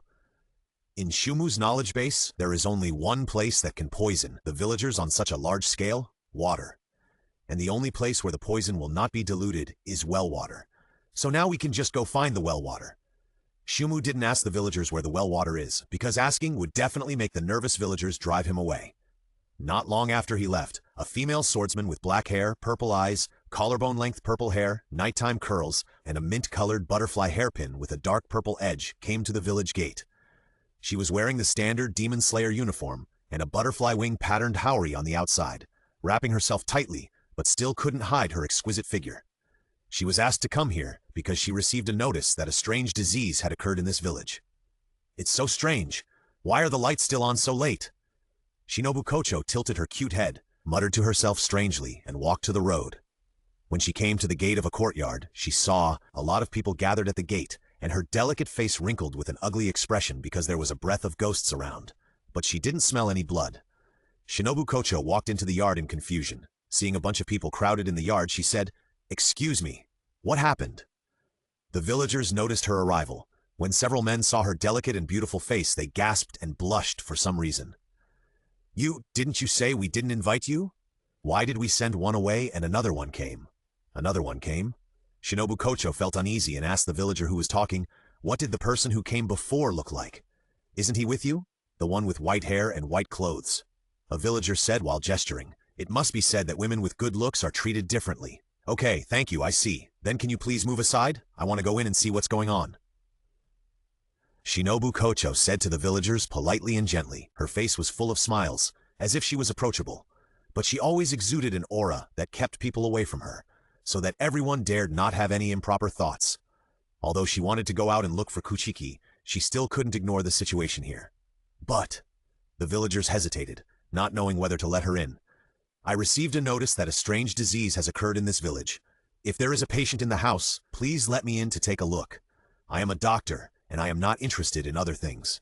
A: In Shumu's knowledge base, there is only one place that can poison the villagers on such a large scale: water. And the only place where the poison will not be diluted is well water. So now we can just go find the well water. Shumu didn't ask the villagers where the well water is, because asking would definitely make the nervous villagers drive him away. Not long after he left, a female swordsman with black hair, purple eyes, collarbone-length purple hair, nighttime curls, and a mint-colored butterfly hairpin with a dark purple edge came to the village gate. She was wearing the standard Demon Slayer uniform and a butterfly wing patterned haori on the outside, wrapping herself tightly, but still couldn't hide her exquisite figure. She was asked to come here because she received a notice that a strange disease had occurred in this village. It's so strange. Why are the lights still on so late? Shinobu Kocho tilted her cute head, muttered to herself strangely, and walked to the road. When she came to the gate of a courtyard, she saw a lot of people gathered at the gate, and her delicate face wrinkled with an ugly expression because there was a breath of ghosts around. But she didn't smell any blood. Shinobu Kocho walked into the yard in confusion. Seeing a bunch of people crowded in the yard, she said, "Excuse me, what happened?" The villagers noticed her arrival. When several men saw her delicate and beautiful face, they gasped and blushed for some reason. Didn't you say we didn't invite you? Why did we send one away and another one came?" Another one came? Shinobu Kocho felt uneasy and asked the villager who was talking, "What did the person who came before look like? Isn't he with you? The one with white hair and white clothes?" A villager said while gesturing, "It must be said that women with good looks are treated differently." "Okay, thank you, I see. Then can you please move aside? I want to go in and see what's going on." Shinobu Kocho said to the villagers politely and gently. Her face was full of smiles, as if she was approachable. But she always exuded an aura that kept people away from her, so that everyone dared not have any improper thoughts. Although she wanted to go out and look for Kuchiki, she still couldn't ignore the situation here. But the villagers hesitated, not knowing whether to let her in. "I received a notice that a strange disease has occurred in this village. If there is a patient in the house, please let me in to take a look. I am a doctor, and I am not interested in other things."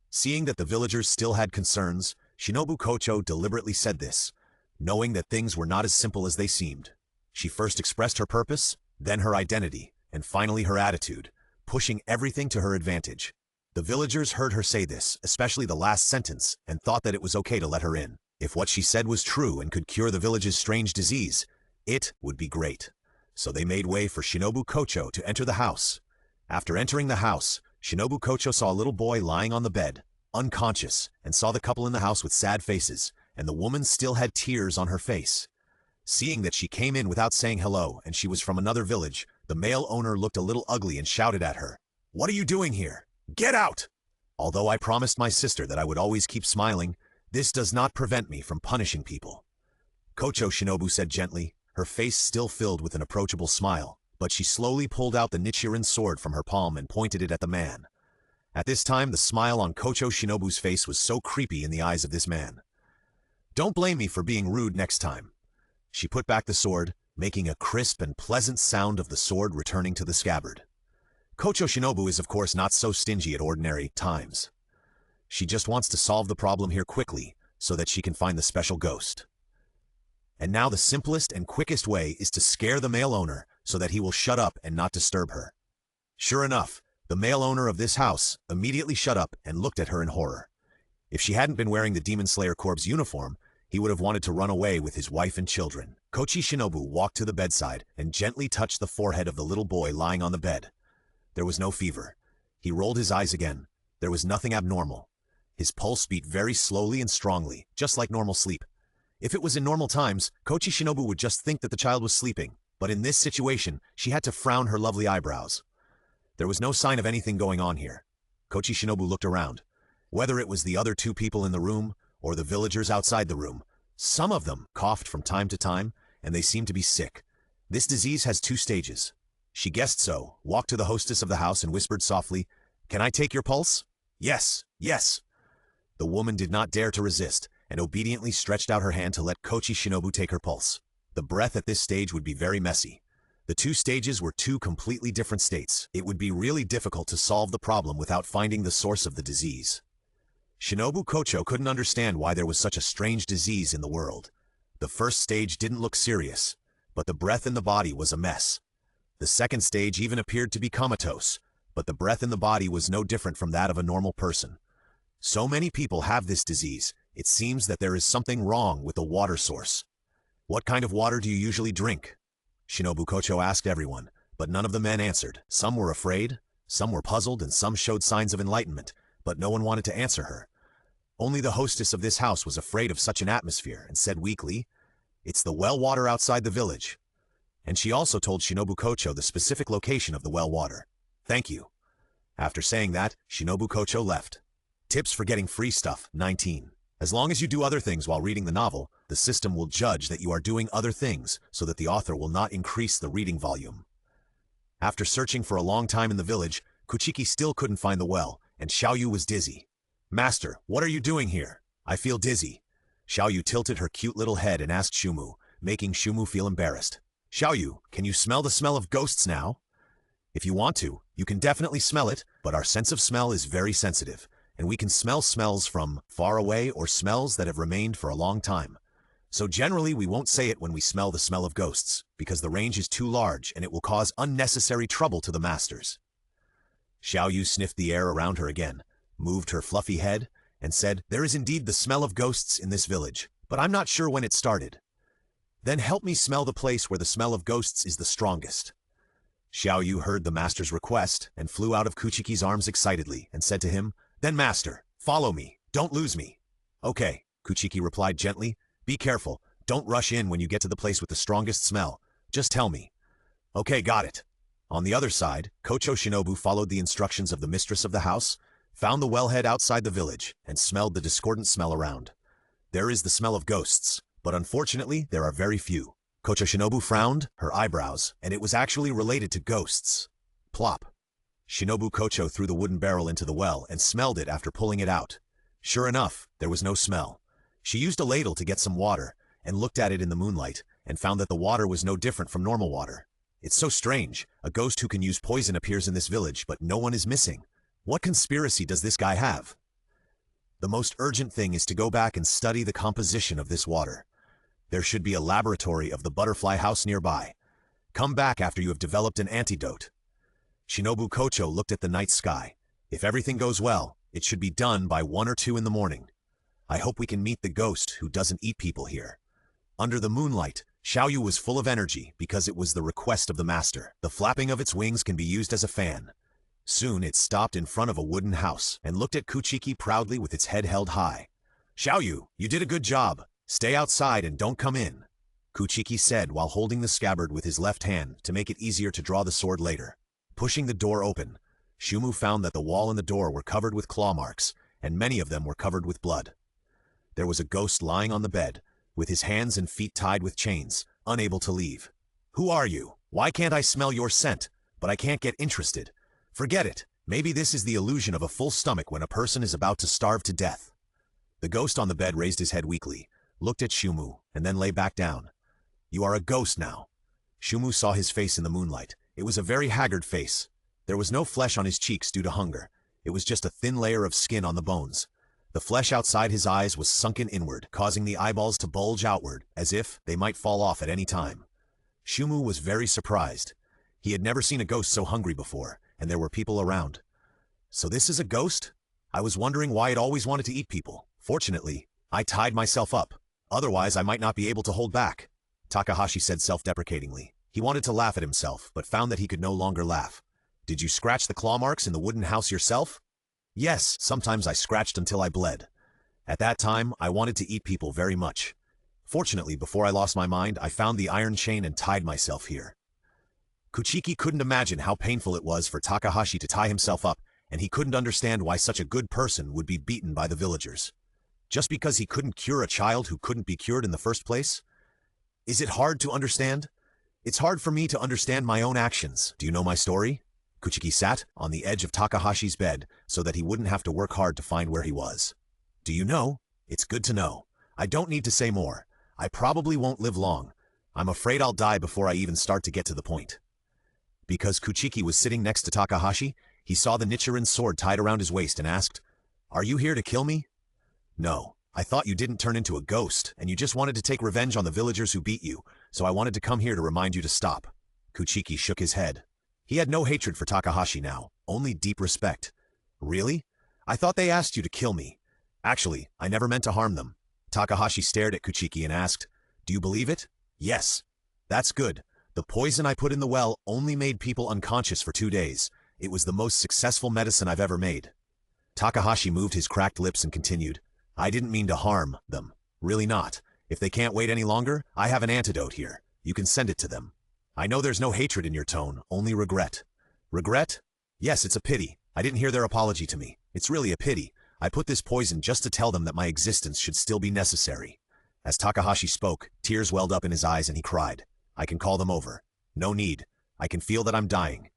A: Seeing that the villagers still had concerns, Shinobu Kocho deliberately said this, knowing that things were not as simple as they seemed. She first expressed her purpose, then her identity, and finally her attitude, pushing everything to her advantage. The villagers heard her say this, especially the last sentence, and thought that it was okay to let her in. If what she said was true and could cure the village's strange disease, it would be great. So they made way for Shinobu Kocho to enter the house. After entering the house, Shinobu Kocho saw a little boy lying on the bed, unconscious, and saw the couple in the house with sad faces, and the woman still had tears on her face. Seeing that she came in without saying hello and she was from another village, the male owner looked a little ugly and shouted at her, "What are you doing here? Get out!" Although I promised my sister that I would always keep smiling, this does not prevent me from punishing people. Kocho, Shinobu said gently, her face still filled with an approachable smile, but she slowly pulled out the Nichiren sword from her palm and pointed it at the man. At this time, the smile on Kocho Shinobu's face was so creepy in the eyes of this man. "Don't blame me for being rude next time." She put back the sword, making a crisp and pleasant sound of the sword returning to the scabbard. Kocho Shinobu is of course not so stingy at ordinary times. She just wants to solve the problem here quickly so that she can find the special ghost. And now the simplest and quickest way is to scare the male owner so that he will shut up and not disturb her. Sure enough, the male owner of this house immediately shut up and looked at her in horror. If she hadn't been wearing the Demon Slayer Corps' uniform, he would have wanted to run away with his wife and children. Kochi Shinobu walked to the bedside and gently touched the forehead of the little boy lying on the bed. There was no fever. He rolled his eyes again. There was nothing abnormal. His pulse beat very slowly and strongly, just like normal sleep. If it was in normal times, Kochi Shinobu would just think that the child was sleeping, but in this situation, she had to frown her lovely eyebrows. There was no sign of anything going on here. Kochi Shinobu looked around. Whether it was the other two people in the room, or the villagers outside the room, some of them coughed from time to time, and they seemed to be sick. This disease has 2 stages. She guessed so, walked to the hostess of the house and whispered softly, "Can I take your pulse?" "Yes, yes." The woman did not dare to resist, and obediently stretched out her hand to let Kochi Shinobu take her pulse. The breath at this stage would be very messy. The 2 stages were 2 completely different states. It would be really difficult to solve the problem without finding the source of the disease. Shinobu Kocho couldn't understand why there was such a strange disease in the world. The first stage didn't look serious, but the breath in the body was a mess. The second stage even appeared to be comatose, but the breath in the body was no different from that of a normal person. So many people have this disease, it seems that there is something wrong with the water source. What kind of water do you usually drink? Shinobu Kocho asked everyone, but none of the men answered. Some were afraid, some were puzzled, and some showed signs of enlightenment, but no one wanted to answer her. Only the hostess of this house was afraid of such an atmosphere and said weakly, "It's the well water outside the village." And she also told Shinobu Kocho the specific location of the well water. "Thank you." After saying that, Shinobu Kocho left. Tips for getting free stuff, 19. As long as you do other things while reading the novel, the system will judge that you are doing other things so that the author will not increase the reading volume. After searching for a long time in the village, Kuchiki still couldn't find the well, and Xiaoyu was dizzy. "Master, what are you doing here? I feel dizzy." Xiaoyu tilted her cute little head and asked Shumu, making Shumu feel embarrassed. "Xiaoyu, can you smell the smell of ghosts now?" "If you want to, you can definitely smell it, but our sense of smell is very sensitive, and we can smell smells from far away or smells that have remained for a long time. So generally we won't say it when we smell the smell of ghosts, because the range is too large and it will cause unnecessary trouble to the masters." Xiaoyu sniffed the air around her again, moved her fluffy head, and said, "There is indeed the smell of ghosts in this village, but I'm not sure when it started." "Then help me smell the place where the smell of ghosts is the strongest." Xiaoyu heard the master's request and flew out of Kuchiki's arms excitedly and said to him, "Then master, follow me, don't lose me." "Okay," Kuchiki replied gently, "be careful, don't rush in when you get to the place with the strongest smell, just tell me." "Okay, got it." On the other side, Kocho Shinobu followed the instructions of the mistress of the house, found the wellhead outside the village, and smelled the discordant smell around. There is the smell of ghosts, but unfortunately there are very few. Kocho Shinobu frowned, her eyebrows, and it was actually related to ghosts. Plop. Shinobu Kocho threw the wooden barrel into the well and smelled it after pulling it out. Sure enough, there was no smell. She used a ladle to get some water, and looked at it in the moonlight, and found that the water was no different from normal water. It's so strange, a ghost who can use poison appears in this village, but no one is missing. What conspiracy does this guy have? The most urgent thing is to go back and study the composition of this water. There should be a laboratory of the butterfly house nearby. Come back after you have developed an antidote. Shinobu Kocho looked at the night sky. If everything goes well, it should be done by 1 or 2 in the morning. I hope we can meet the ghost who doesn't eat people here. Under the moonlight, Xiaoyu was full of energy because it was the request of the master. The flapping of its wings can be used as a fan. Soon it stopped in front of a wooden house and looked at Kuchiki proudly with its head held high. "Xiaoyu, you did a good job. Stay outside and don't come in," Kuchiki said while holding the scabbard with his left hand to make it easier to draw the sword later. Pushing the door open, Shumu found that the wall and the door were covered with claw marks, and many of them were covered with blood. There was a ghost lying on the bed, with his hands and feet tied with chains, unable to leave. "Who are you? Why can't I smell your scent? But I can't get interested. Forget it. Maybe this is the illusion of a full stomach when a person is about to starve to death." The ghost on the bed raised his head weakly, looked at Shumu, and then lay back down. "You are a ghost now." Shumu saw his face in the moonlight. It was a very haggard face. There was no flesh on his cheeks due to hunger. It was just a thin layer of skin on the bones. The flesh outside his eyes was sunken inward, causing the eyeballs to bulge outward, as if they might fall off at any time. Shumu was very surprised. He had never seen a ghost so hungry before, and there were people around. "So this is a ghost? I was wondering why it always wanted to eat people. Fortunately, I tied myself up. Otherwise, I might not be able to hold back," Takahashi said self-deprecatingly. He wanted to laugh at himself, but found that he could no longer laugh. "Did you scratch the claw marks in the wooden house yourself?" "Yes, sometimes I scratched until I bled. At that time, I wanted to eat people very much. Fortunately, before I lost my mind, I found the iron chain and tied myself here." Kuchiki couldn't imagine how painful it was for Takahashi to tie himself up, and he couldn't understand why such a good person would be beaten by the villagers. Just because he couldn't cure a child who couldn't be cured in the first place? Is it hard to understand? It's hard for me to understand my own actions. Do you know my story? Kuchiki sat on the edge of Takahashi's bed so that he wouldn't have to work hard to find where he was. "Do you know? It's good to know. I don't need to say more. I probably won't live long. I'm afraid I'll die before I even start to get to the point." Because Kuchiki was sitting next to Takahashi, he saw the Nichiren sword tied around his waist and asked, "Are you here to kill me?" "No. I thought you didn't turn into a ghost, and you just wanted to take revenge on the villagers who beat you, so I wanted to come here to remind you to stop." Kuchiki shook his head. He had no hatred for Takahashi now, only deep respect. Really? I thought they asked you to kill me. Actually, I never meant to harm them. Takahashi stared at Kuchiki and asked, "Do you believe it?" "Yes." "That's good. The poison I put in the well only made people unconscious for 2 days. It was the most successful medicine I've ever made." Takahashi moved his cracked lips and continued, "I didn't mean to harm them. Really not. If they can't wait any longer, I have an antidote here. You can send it to them. I know there's no hatred in your tone, only regret." "Regret? Yes, it's a pity. I didn't hear their apology to me. It's really a pity. I put this poison just to tell them that my existence should still be necessary." As Takahashi spoke, tears welled up in his eyes and he cried, "I can call them over. No need. I can feel that I'm dying."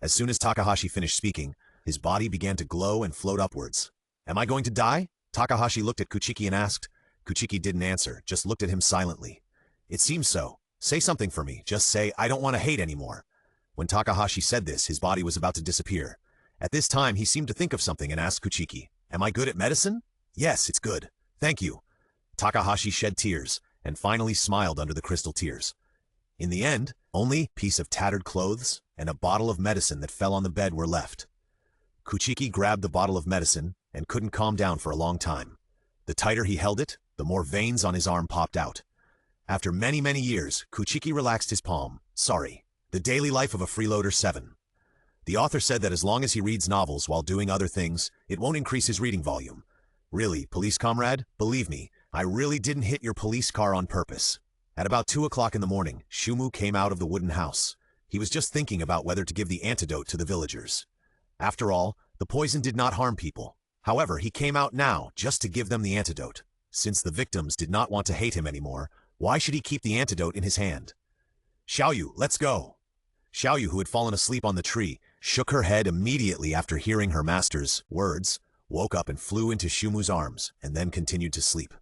A: As soon as Takahashi finished speaking, his body began to glow and float upwards. "Am I going to die?" Takahashi looked at Kuchiki and asked. Kuchiki didn't answer, just looked at him silently. "It seems so. Say something for me. Just say, I don't want to hate anymore." When Takahashi said this, his body was about to disappear. At this time, he seemed to think of something and asked Kuchiki, "Am I good at medicine?" "Yes, it's good. Thank you." Takahashi shed tears, and finally smiled under the crystal tears. In the end, only a piece of tattered clothes and a bottle of medicine that fell on the bed were left. Kuchiki grabbed the bottle of medicine and couldn't calm down for a long time. The tighter he held it, the more veins on his arm popped out. After many years, Kuchiki relaxed his palm. Sorry. The Daily Life of a Freeloader 7. The author said that as long as he reads novels while doing other things, it won't increase his reading volume. Really, police comrade? Believe me, I really didn't hit your police car on purpose. At about 2 o'clock in the morning, Shumu came out of the wooden house. He was just thinking about whether to give the antidote to the villagers. After all, the poison did not harm people. However, he came out now just to give them the antidote. Since the victims did not want to hate him anymore, why should he keep the antidote in his hand? "Xiaoyu, let's go." Xiaoyu, who had fallen asleep on the tree, shook her head immediately after hearing her master's words, woke up and flew into Shumu's arms, and then continued to sleep.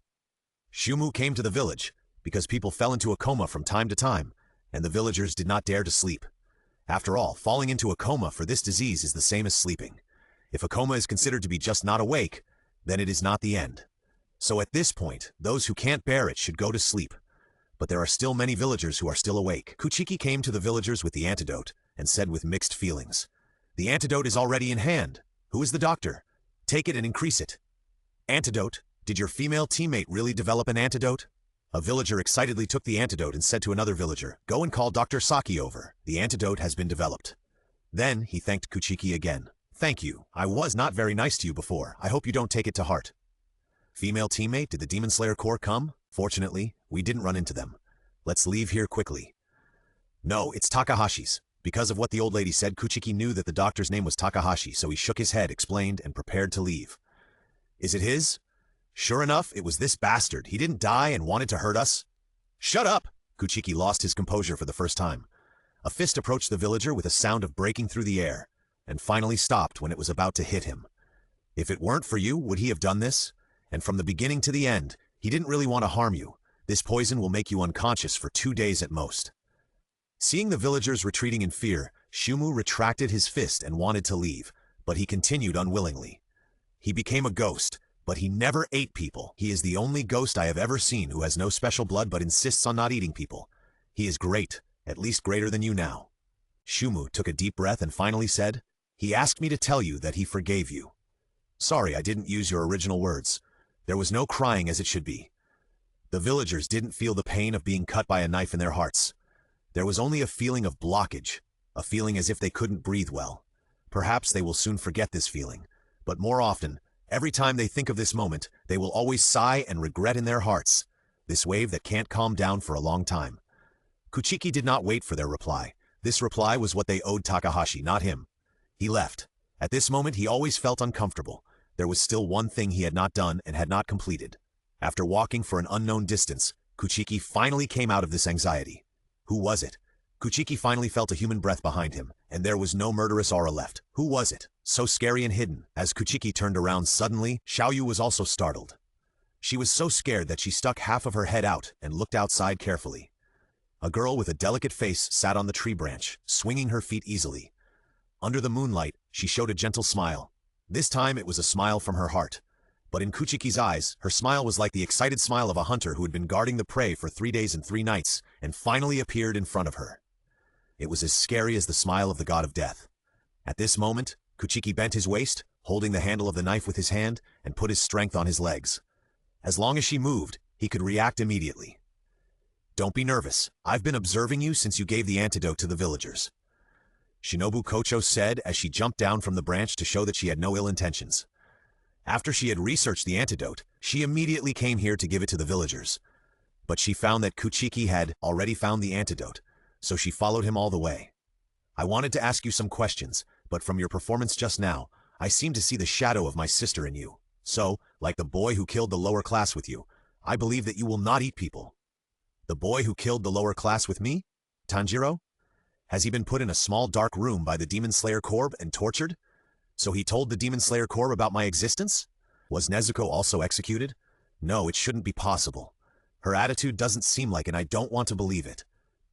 A: Shumu came to the village, because people fell into a coma from time to time, and the villagers did not dare to sleep. After all, falling into a coma for this disease is the same as sleeping. If a coma is considered to be just not awake, then it is not the end. So at this point, those who can't bear it should go to sleep. But there are still many villagers who are still awake. Kuchiki came to the villagers with the antidote, and said with mixed feelings, "The antidote is already in hand. Who is the doctor? Take it and increase it." "Antidote? Did your female teammate really develop an antidote?" A villager excitedly took the antidote and said to another villager, "Go and call Dr. Saki over. The antidote has been developed." Then he thanked Kuchiki again. "Thank you. I was not very nice to you before. I hope you don't take it to heart." "Female teammate, did the Demon Slayer Corps come?" "Fortunately, we didn't run into them. Let's leave here quickly." "No, it's Takahashi's." Because of what the old lady said, Kuchiki knew that the doctor's name was Takahashi, so he shook his head, explained, and prepared to leave. "Is it his?" "Sure enough, it was this bastard. He didn't die and wanted to hurt us." "Shut up!" Kuchiki lost his composure for the first time. A fist approached the villager with a sound of breaking through the air, and finally stopped when it was about to hit him. "If it weren't for you, would he have done this? And from the beginning to the end, he didn't really want to harm you. This poison will make you unconscious for 2 days at most." Seeing the villagers retreating in fear, Shumu retracted his fist and wanted to leave, but he continued unwillingly. "He became a ghost, but he never ate people. He is the only ghost I have ever seen who has no special blood but insists on not eating people. He is great, at least greater than you now." Shumu took a deep breath and finally said, "He asked me to tell you that he forgave you." "Sorry, I didn't use your original words. There was no crying as it should be." The villagers didn't feel the pain of being cut by a knife in their hearts. There was only a feeling of blockage, a feeling as if they couldn't breathe well. Perhaps they will soon forget this feeling, but more often, every time they think of this moment, they will always sigh and regret in their hearts, this wave that can't calm down for a long time. Kuchiki did not wait for their reply. This reply was what they owed Takahashi, not him. He left. At this moment, he always felt uncomfortable. There was still one thing he had not done and had not completed. After walking for an unknown distance, Kuchiki finally came out of this anxiety. Who was it? Kuchiki finally felt a human breath behind him, and there was no murderous aura left. Who was it? So scary and hidden. As Kuchiki turned around suddenly, Xiaoyu was also startled. She was so scared that she stuck half of her head out and looked outside carefully. A girl with a delicate face sat on the tree branch, swinging her feet easily. Under the moonlight, she showed a gentle smile. This time it was a smile from her heart. But in Kuchiki's eyes, her smile was like the excited smile of a hunter who had been guarding the prey for 3 days and 3 nights, and finally appeared in front of her. It was as scary as the smile of the god of death. At this moment, Kuchiki bent his waist, holding the handle of the knife with his hand, and put his strength on his legs. As long as she moved, he could react immediately. "Don't be nervous. I've been observing you since you gave the antidote to the villagers," Shinobu Kocho said as she jumped down from the branch to show that she had no ill intentions. After she had researched the antidote, she immediately came here to give it to the villagers. But she found that Kuchiki had already found the antidote, so she followed him all the way. "I wanted to ask you some questions, but from your performance just now, I seem to see the shadow of my sister in you. So, like the boy who killed the lower class with you, I believe that you will not eat people." "The boy who killed the lower class with me? Tanjiro? Has he been put in a small dark room by the Demon Slayer Corps and tortured? So he told the Demon Slayer Corps about my existence? Was Nezuko also executed? No, it shouldn't be possible. Her attitude doesn't seem like it, and I don't want to believe it.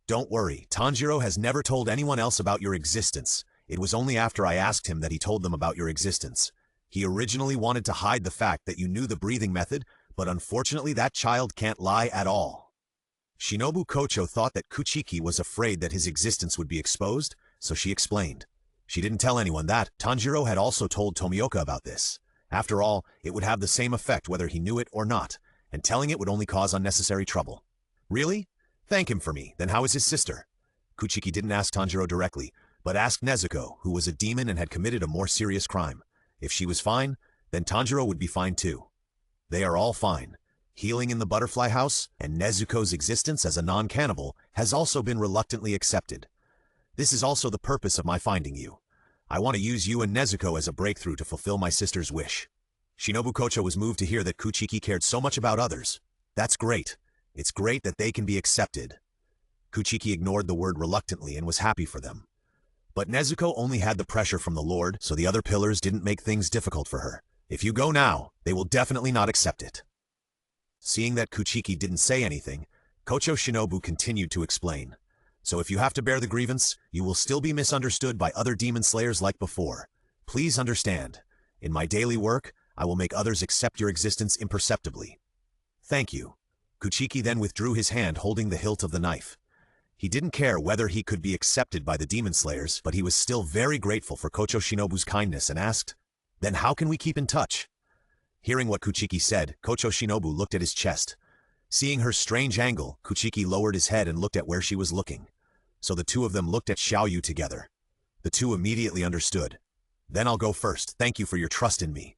A: Don't worry, Tanjiro has never told anyone else about your existence. It was only after I asked him that he told them about your existence. He originally wanted to hide the fact that you knew the breathing method, but unfortunately that child can't lie at all." Shinobu Kocho thought that Kuchiki was afraid that his existence would be exposed, so she explained. She didn't tell anyone that Tanjiro had also told Tomioka about this. After all, it would have the same effect whether he knew it or not, and telling it would only cause unnecessary trouble. "Really? Thank him for me. Then how is his sister?" Kuchiki didn't ask Tanjiro directly, but asked Nezuko, who was a demon and had committed a more serious crime. If she was fine, then Tanjiro would be fine too. They are all fine. Healing in the butterfly house, and Nezuko's existence as a non-cannibal has also been reluctantly accepted. This is also the purpose of my finding you. I want to use you and Nezuko as a breakthrough to fulfill my sister's wish." Shinobu Kocho was moved to hear that Kuchiki cared so much about others. That's great. It's great that they can be accepted. Kuchiki ignored the word reluctantly and was happy for them. But Nezuko only had the pressure from the Lord, so the other pillars didn't make things difficult for her. If you go now, they will definitely not accept it. Seeing that Kuchiki didn't say anything, Kocho Shinobu continued to explain. "So if you have to bear the grievance, you will still be misunderstood by other demon slayers like before. Please understand. In my daily work, I will make others accept your existence imperceptibly." "Thank you." Kuchiki then withdrew his hand holding the hilt of the knife. He didn't care whether he could be accepted by the demon slayers, but he was still very grateful for Kocho Shinobu's kindness and asked, "Then how can we keep in touch?" Hearing what Kuchiki said, Kocho Shinobu looked at his chest. Seeing her strange angle, Kuchiki lowered his head and looked at where she was looking. So the two of them looked at Xiaoyu together. The two immediately understood. "Then I'll go first. Thank you for your trust in me."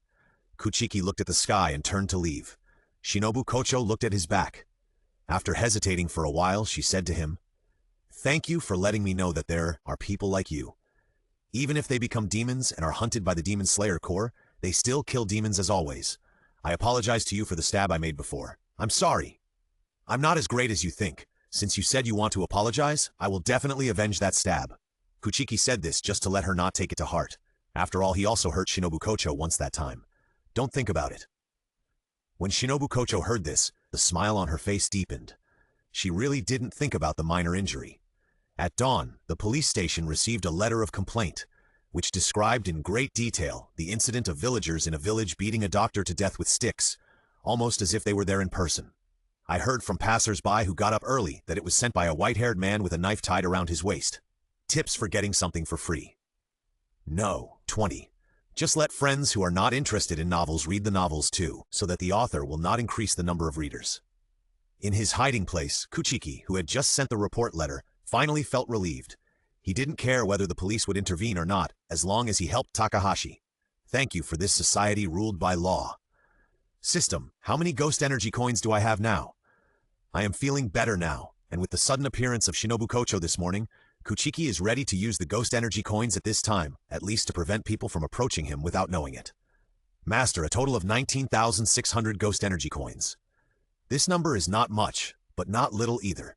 A: Kuchiki looked at the sky and turned to leave. Shinobu Kocho looked at his back. After hesitating for a while, she said to him, "Thank you for letting me know that there are people like you. Even if they become demons and are hunted by the Demon Slayer Corps, they still kill demons as always. I apologize to you for the stab I made before. I'm sorry. I'm not as great as you think. Since you said you want to apologize, I will definitely avenge that stab." Kuchiki said this just to let her not take it to heart. After all, he also hurt Shinobu Kocho once that time. Don't think about it. When Shinobu Kocho heard this, the smile on her face deepened. She really didn't think about the minor injury. At dawn, the police station received a letter of complaint, which described in great detail the incident of villagers in a village beating a doctor to death with sticks, almost as if they were there in person. I heard from passers-by who got up early that it was sent by a white-haired man with a knife tied around his waist. Tips for getting something for free. No. 20. Just let friends who are not interested in novels read the novels too, so that the author will not increase the number of readers. In his hiding place, Kuchiki, who had just sent the report letter, finally felt relieved. He didn't care whether the police would intervene or not, as long as he helped Takahashi. Thank you for this society ruled by law. System, how many ghost energy coins do I have now? I am feeling better now, and with the sudden appearance of Shinobu Kocho this morning, Kuchiki is ready to use the ghost energy coins at this time, at least to prevent people from approaching him without knowing it. Master, a total of 19,600 ghost energy coins. This number is not much, but not little either.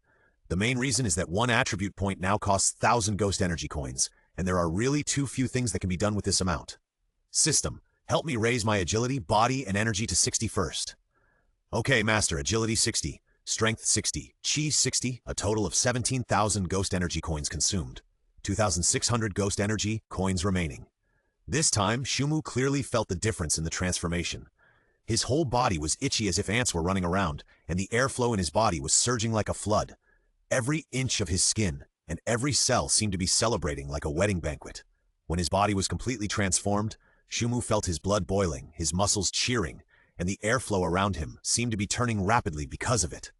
A: The main reason is that one attribute point now costs 1,000 ghost energy coins, and there are really too few things that can be done with this amount. System, help me raise my agility, body, and energy to 60 first. Okay, Master, agility 60, strength 60, chi 60, a total of 17,000 ghost energy coins consumed. 2,600 ghost energy coins remaining. This time, Shumu clearly felt the difference in the transformation. His whole body was itchy as if ants were running around, and the airflow in his body was surging like a flood. Every inch of his skin, and every cell seemed to be celebrating like a wedding banquet. When his body was completely transformed, Shumu felt his blood boiling, his muscles cheering, and the airflow around him seemed to be turning rapidly because of it.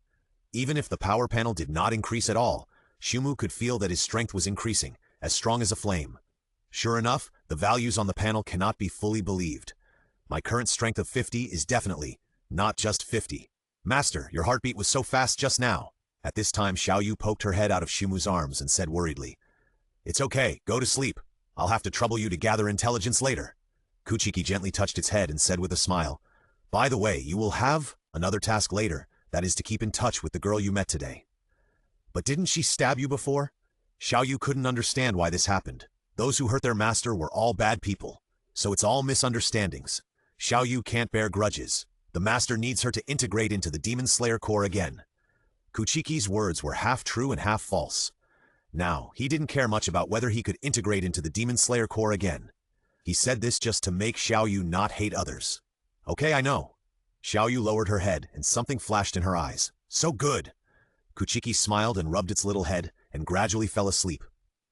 A: Even if the power panel did not increase at all, Shumu could feel that his strength was increasing, as strong as a flame. Sure enough, the values on the panel cannot be fully believed. My current strength of 50 is definitely not just 50. Master, your heartbeat was so fast just now. At this time, Xiaoyu poked her head out of Shumu's arms and said worriedly, "It's okay, go to sleep. I'll have to trouble you to gather intelligence later." Kuchiki gently touched its head and said with a smile, "By the way, you will have another task later, that is to keep in touch with the girl you met today." "But didn't she stab you before?" Xiaoyu couldn't understand why this happened. Those who hurt their master were all bad people, so it's all misunderstandings. Xiaoyu can't bear grudges. The master needs her to integrate into the Demon Slayer Corps again. Kuchiki's words were half true and half false. Now, he didn't care much about whether he could integrate into the Demon Slayer Corps again. He said this just to make Xiaoyu not hate others. "Okay, I know." Xiaoyu lowered her head, and something flashed in her eyes. "So good." Kuchiki smiled and rubbed its little head, and gradually fell asleep.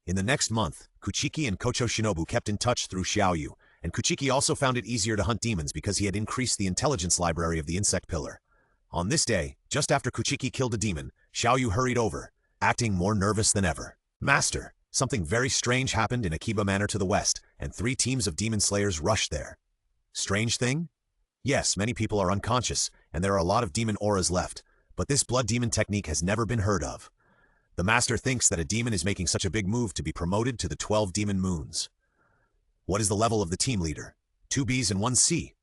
A: In the next month, Kuchiki and Kocho Shinobu kept in touch through Xiaoyu, and Kuchiki also found it easier to hunt demons because he had increased the intelligence library of the insect pillar. On this day, just after Kuchiki killed a demon, Xiaoyu hurried over, acting more nervous than ever. "Master, something very strange happened in Akiba Manor to the west, and 3 teams of demon slayers rushed there." "Strange thing?" "Yes, many people are unconscious, and there are a lot of demon auras left, but this blood demon technique has never been heard of. The master thinks that a demon is making such a big move to be promoted to the 12 demon moons." "What is the level of the team leader?" 2 Bs and 1 C.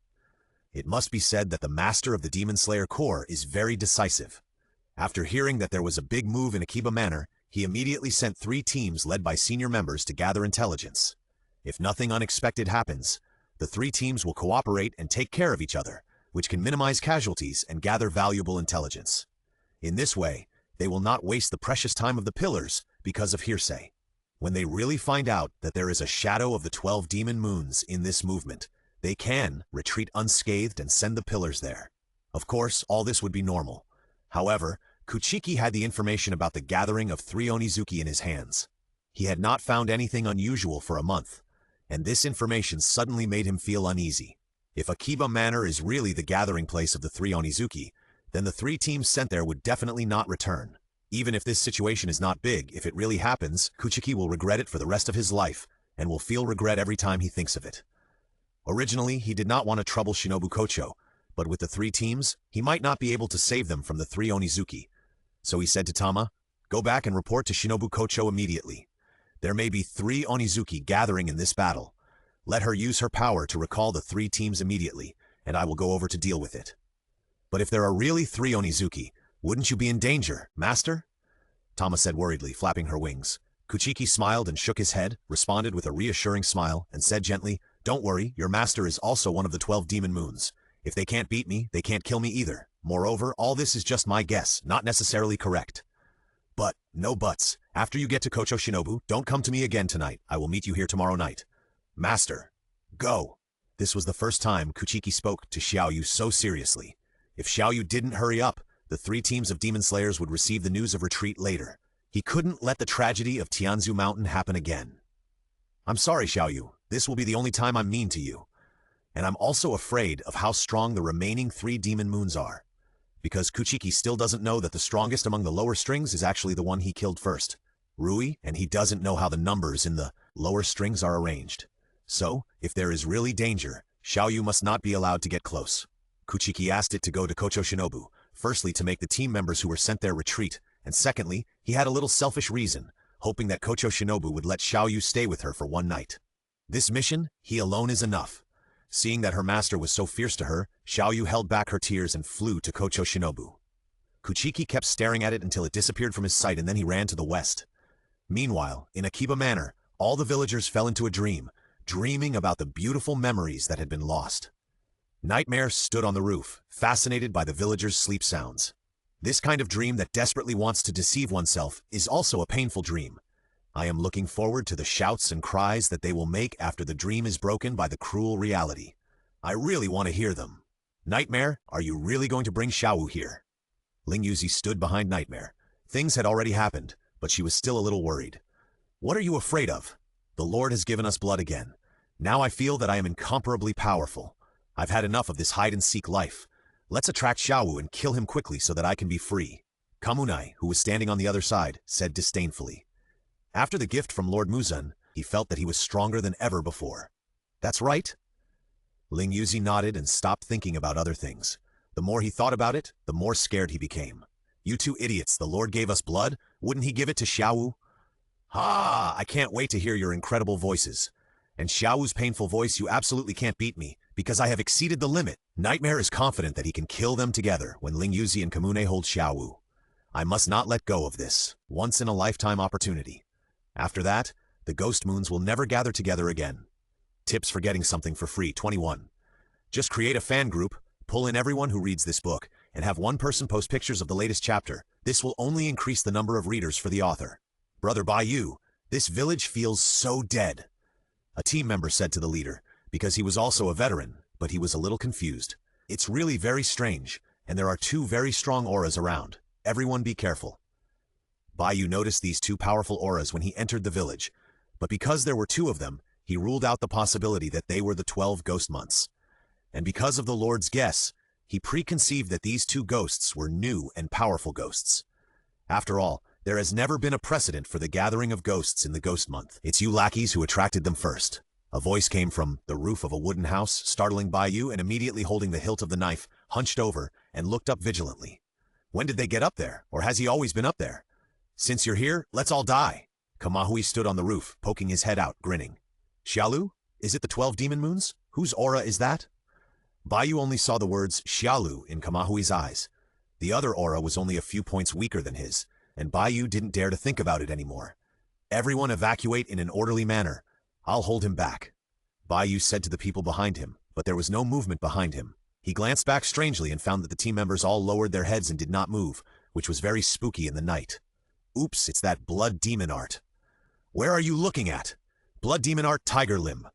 A: It must be said that the master of the Demon Slayer Corps is very decisive. After hearing that there was a big move in Akiba Manor, he immediately sent 3 teams led by senior members to gather intelligence. If nothing unexpected happens, the 3 teams will cooperate and take care of each other, which can minimize casualties and gather valuable intelligence. In this way, they will not waste the precious time of the pillars because of hearsay. When they really find out that there is a shadow of the 12 demon moons in this movement, they can retreat unscathed and send the pillars there. Of course, all this would be normal. However, Kuchiki had the information about the gathering of 3 Onizuki in his hands. He had not found anything unusual for a month, and this information suddenly made him feel uneasy. If Akiba Manor is really the gathering place of the 3 Onizuki, then the 3 teams sent there would definitely not return. Even if this situation is not big, if it really happens, Kuchiki will regret it for the rest of his life, and will feel regret every time he thinks of it. Originally, he did not want to trouble Shinobu Kocho, but with the 3 teams, he might not be able to save them from the 3 Onizuki. So he said to Tama, "Go back and report to Shinobu Kocho immediately. There may be 3 Onizuki gathering in this battle. Let her use her power to recall the 3 teams immediately, and I will go over to deal with it." "But if there are really 3 Onizuki, wouldn't you be in danger, master?" Tama said worriedly, flapping her wings. Kuchiki smiled and shook his head, responded with a reassuring smile, and said gently, "Don't worry, your master is also one of the 12 demon moons. If they can't beat me, they can't kill me either. Moreover, all this is just my guess, not necessarily correct." "But, no buts. After you get to Kocho Shinobu, don't come to me again tonight. I will meet you here tomorrow night." "Master, go." This was the first time Kuchiki spoke to Xiaoyu so seriously. If Xiaoyu didn't hurry up, the 3 teams of demon slayers would receive the news of retreat later. He couldn't let the tragedy of Tianzu Mountain happen again. "I'm sorry, Xiaoyu. This will be the only time I'm mean to you. And I'm also afraid of how strong the remaining 3 demon moons are. Because Kuchiki still doesn't know that the strongest among the lower strings is actually the one he killed first, Rui, and he doesn't know how the numbers in the lower strings are arranged. So, if there is really danger, Xiaoyu must not be allowed to get close." Kuchiki asked it to go to Kocho Shinobu, firstly to make the team members who were sent there retreat, and secondly, he had a little selfish reason, hoping that Kocho Shinobu would let Xiaoyu stay with her for one night. This mission, he alone is enough. Seeing that her master was so fierce to her, Xiaoyu held back her tears and flew to Kocho Shinobu. Kuchiki kept staring at it until it disappeared from his sight, and then he ran to the west. Meanwhile, in Akiba Manor, all the villagers fell into a dream, dreaming about the beautiful memories that had been lost. Nightmare stood on the roof, fascinated by the villagers' sleep sounds. This kind of dream that desperately wants to deceive oneself is also a painful dream. I am looking forward to the shouts and cries that they will make after the dream is broken by the cruel reality. I really want to hear them. Nightmare, are you really going to bring Xiaowu here? Ling Yuzi stood behind Nightmare. Things had already happened, but she was still a little worried. "What are you afraid of? The Lord has given us blood again. Now I feel that I am incomparably powerful. I've had enough of this hide-and-seek life. Let's attract Xiaowu and kill him quickly so that I can be free," Kamunai, who was standing on the other side, said disdainfully. After the gift from Lord Muzan, he felt that he was stronger than ever before. "That's right." Ling Yuzi nodded and stopped thinking about other things. The more he thought about it, the more scared he became. "You two idiots, the Lord gave us blood? Wouldn't he give it to Xiaowu?" "Ah, I can't wait to hear your incredible voices. And Xiaowu's painful voice, you absolutely can't beat me, because I have exceeded the limit." Nightmare is confident that he can kill them together when Ling Yuzi and Kamune hold Xiaowu. "I must not let go of this once-in-a-lifetime opportunity. After that, the ghost moons will never gather together again." Tips for getting something for free, 21. Just create a fan group, pull in everyone who reads this book, and have one person post pictures of the latest chapter. This will only increase the number of readers for the author. "Brother Baiyu, this village feels so dead," a team member said to the leader, because he was also a veteran, but he was a little confused. "It's really very strange, and there are two very strong auras around. Everyone be careful." Baiyu noticed these two powerful auras when he entered the village, but because there were two of them, he ruled out the possibility that they were the 12 ghost months. And because of the Lord's guess, he preconceived that these two ghosts were new and powerful ghosts. After all, there has never been a precedent for the gathering of ghosts in the ghost month. "It's you lackeys who attracted them first." A voice came from the roof of a wooden house, startling Baiyu, and immediately holding the hilt of the knife, hunched over and looked up vigilantly. "When did they get up there, or has he always been up there? Since you're here, let's all die." Kamahui stood on the roof, poking his head out, grinning. "Xiaolu? Is it the 12 demon moons? Whose aura is that?" Baiyu only saw the words Xiaolu in Kamahui's eyes. The other aura was only a few points weaker than his, and Baiyu didn't dare to think about it anymore. "Everyone evacuate in an orderly manner. I'll hold him back," Baiyu said to the people behind him, but there was no movement behind him. He glanced back strangely and found that the team members all lowered their heads and did not move, which was very spooky in the night. "Oops, it's that blood demon art." "Where are you looking at?" "Blood demon art tiger limb."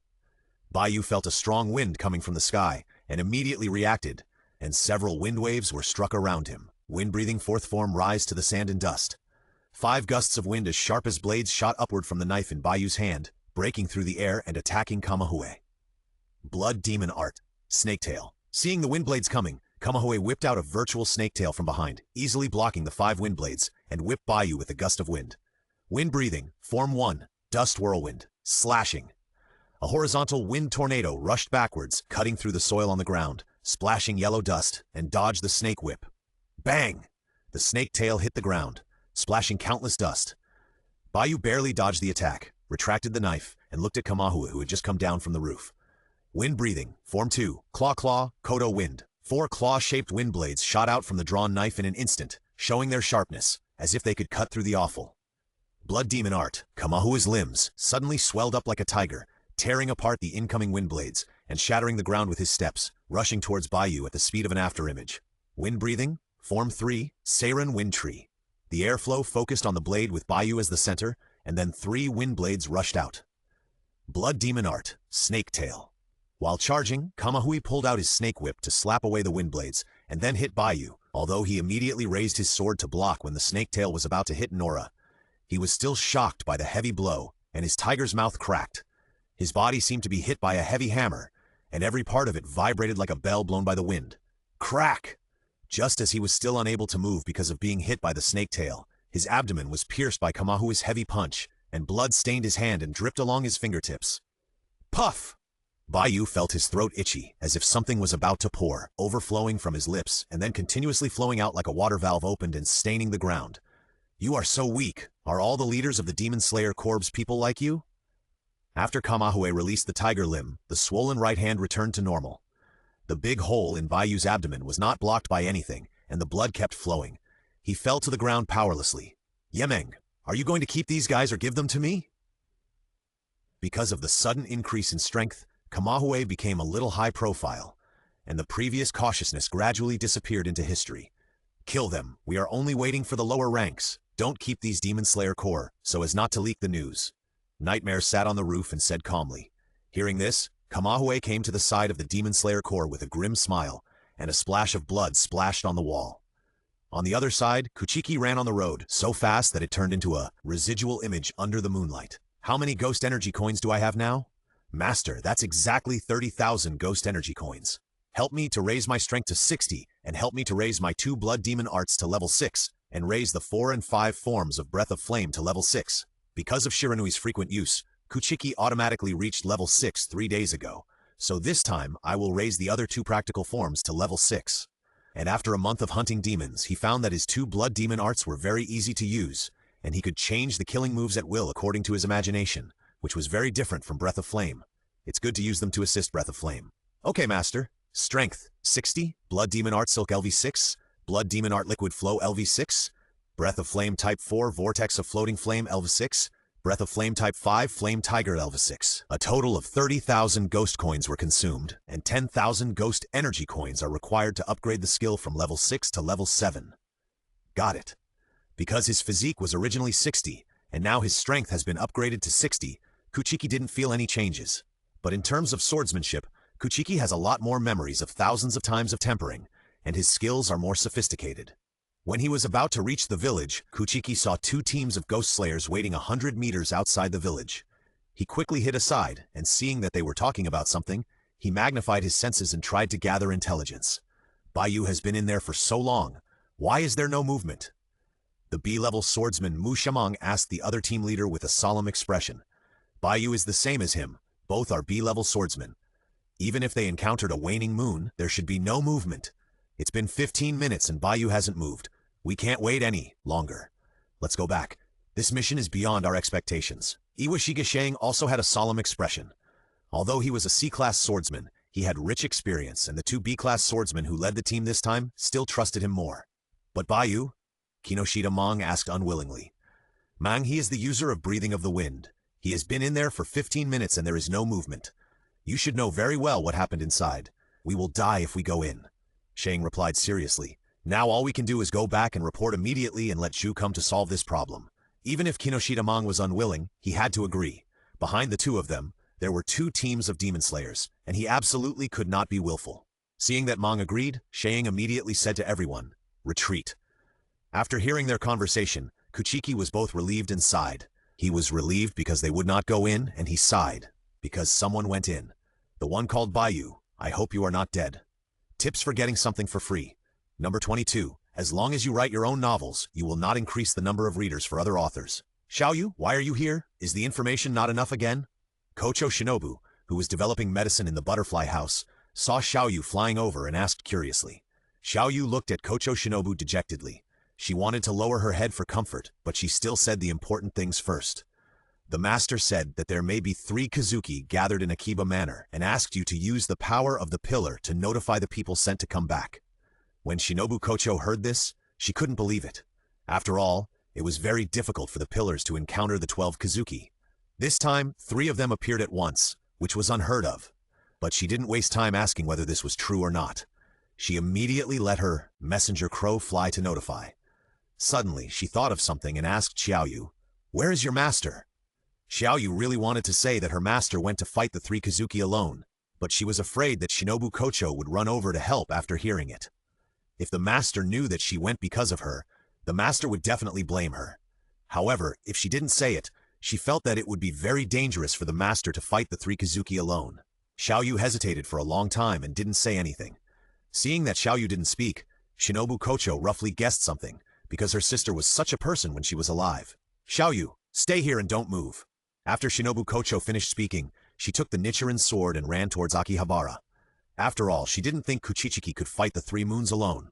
A: Baiyu felt a strong wind coming from the sky, and immediately reacted, and several wind waves were struck around him. Wind-breathing fourth form rise to the sand and dust. 5 gusts of wind as sharp as blades shot upward from the knife in Baiyu's hand, breaking through the air and attacking Kamahue. Blood demon art, snaketail. Seeing the wind blades coming, Kamahue whipped out a virtual snaketail from behind, easily blocking the 5 wind blades, and whipped Baiyu with a gust of wind. Wind-breathing, form 1, dust whirlwind, slashing. A horizontal wind tornado rushed backwards, cutting through the soil on the ground, splashing yellow dust, and dodged the snake whip. Bang! The snake tail hit the ground, splashing countless dust. Baiyu barely dodged the attack, retracted the knife, and looked at Kamahue, who had just come down from the roof. Wind-breathing, form 2, claw, kodo wind. 4 claw-shaped wind blades shot out from the drawn knife in an instant, showing their sharpness, as if they could cut through the awful. Blood demon art, Kamahue's limbs suddenly swelled up like a tiger, tearing apart the incoming wind blades and shattering the ground with his steps, rushing towards Baiyu at the speed of an afterimage. Wind-breathing, form 3, Seiren wind tree. The airflow focused on the blade with Baiyu as the center, and then 3 wind blades rushed out. Blood demon art, snake tail. While charging, Kamahui pulled out his snake whip to slap away the wind blades, and then hit Baiyu, although he immediately raised his sword to block when the snake tail was about to hit Nora. He was still shocked by the heavy blow, and his tiger's mouth cracked. His body seemed to be hit by a heavy hammer, and every part of it vibrated like a bell blown by the wind. Crack! Just as he was still unable to move because of being hit by the snake tail, his abdomen was pierced by Kamahu's heavy punch, and blood stained his hand and dripped along his fingertips. Puff! Baiyu felt his throat itchy, as if something was about to pour, overflowing from his lips, and then continuously flowing out like a water valve opened and staining the ground. You are so weak. Are all the leaders of the Demon Slayer Corps people like you? After Kamahue released the tiger limb, the swollen right hand returned to normal. The big hole in Baiyu's abdomen was not blocked by anything, and the blood kept flowing. He fell to the ground powerlessly. Yemeng, are you going to keep these guys or give them to me? Because of the sudden increase in strength, Kamahue became a little high profile, and the previous cautiousness gradually disappeared into history. Kill them. We are only waiting for the lower ranks. Don't keep these Demon Slayer Corps, so as not to leak the news. Nightmare sat on the roof and said calmly. Hearing this, Kamahue came to the side of the Demon Slayer Corps with a grim smile, and a splash of blood splashed on the wall. On the other side, Kuchiki ran on the road, so fast that it turned into a residual image under the moonlight. How many ghost energy coins do I have now? Master, that's exactly 30,000 ghost energy coins. Help me to raise my strength to 60, and help me to raise my 2 blood demon arts to level 6, and raise the 4 and 5 forms of breath of flame to level 6. Because of Shiranui's frequent use, Kuchiki automatically reached level 6 3 days ago, so this time I will raise the other 2 practical forms to level 6. And after a month of hunting demons, he found that his 2 blood demon arts were very easy to use, and he could change the killing moves at will according to his imagination, which was very different from Breath of Flame. It's good to use them to assist Breath of Flame. Okay, Master. Strength, 60, Blood Demon Art Silk LV6, Blood Demon Art Liquid Flow LV6, Breath of Flame Type 4 Vortex of Floating Flame LV6, Breath of Flame Type 5 Flame Tiger LV6. A total of 30,000 ghost coins were consumed, and 10,000 ghost energy coins are required to upgrade the skill from level 6 to level 7. Got it. Because his physique was originally 60, and now his strength has been upgraded to 60, Kuchiki didn't feel any changes. But in terms of swordsmanship, Kuchiki has a lot more memories of thousands of times of tempering, and his skills are more sophisticated. When he was about to reach the village, Kuchiki saw 2 teams of ghost slayers waiting 100 meters outside the village. He quickly hid aside, and seeing that they were talking about something, he magnified his senses and tried to gather intelligence. Baiyu has been in there for so long. Why is there no movement? The B-level swordsman Mu Shamong asked the other team leader with a solemn expression. Baiyu is the same as him. Both are B-level swordsmen. Even if they encountered a waning moon, there should be no movement. It's been 15 minutes and Baiyu hasn't moved. We can't wait any longer. Let's go back. This mission is beyond our expectations. Iwashiga Shang also had a solemn expression. Although he was a C-class swordsman, he had rich experience, and the 2 B-class swordsmen who led the team this time still trusted him more. But Baiyu? Kinoshita Mang asked unwillingly. Mang, he is the user of Breathing of the Wind. He has been in there for 15 minutes and there is no movement. You should know very well what happened inside. We will die if we go in. Shang replied seriously. Now all we can do is go back and report immediately and let Zhu come to solve this problem. Even if Kinoshita Mang was unwilling, he had to agree. Behind the 2 of them, there were 2 teams of demon slayers, and he absolutely could not be willful. Seeing that Mang agreed, Shang immediately said to everyone, "Retreat." After hearing their conversation, Kuchiki was both relieved and sighed. He was relieved because they would not go in, and he sighed because someone went in. The one called Baiyu. I hope you are not dead. Tips for getting something for free. Number 22. As long as you write your own novels, you will not increase the number of readers for other authors. Xiaoyu, why are you here? Is the information not enough again? Kocho Shinobu, who was developing medicine in the butterfly house, saw Xiaoyu flying over and asked curiously. Xiaoyu looked at Kocho Shinobu dejectedly. She wanted to lower her head for comfort, but she still said the important things first. The master said that there may be 3 Kazuki gathered in Akiba Manor and asked you to use the power of the pillar to notify the people sent to come back. When Shinobu Kocho heard this, she couldn't believe it. After all, it was very difficult for the pillars to encounter the 12 Kazuki. This time, 3 of them appeared at once, which was unheard of. But she didn't waste time asking whether this was true or not. She immediately let her messenger crow fly to notify. Suddenly, she thought of something and asked Xiaoyu, "Where is your master?" Xiaoyu really wanted to say that her master went to fight the 3 Kazuki alone, but she was afraid that Shinobu Kocho would run over to help after hearing it. If the master knew that she went because of her, the master would definitely blame her. However, if she didn't say it, she felt that it would be very dangerous for the master to fight the 3 Kazuki alone. Xiaoyu hesitated for a long time and didn't say anything. Seeing that Xiaoyu didn't speak, Shinobu Kocho roughly guessed something, because her sister was such a person when she was alive. "Xiaoyu, stay here and don't move." After Shinobu Kocho finished speaking, she took the Nichiren sword and ran towards Akihabara. After all, she didn't think Kuchichiki could fight the 3 moons alone.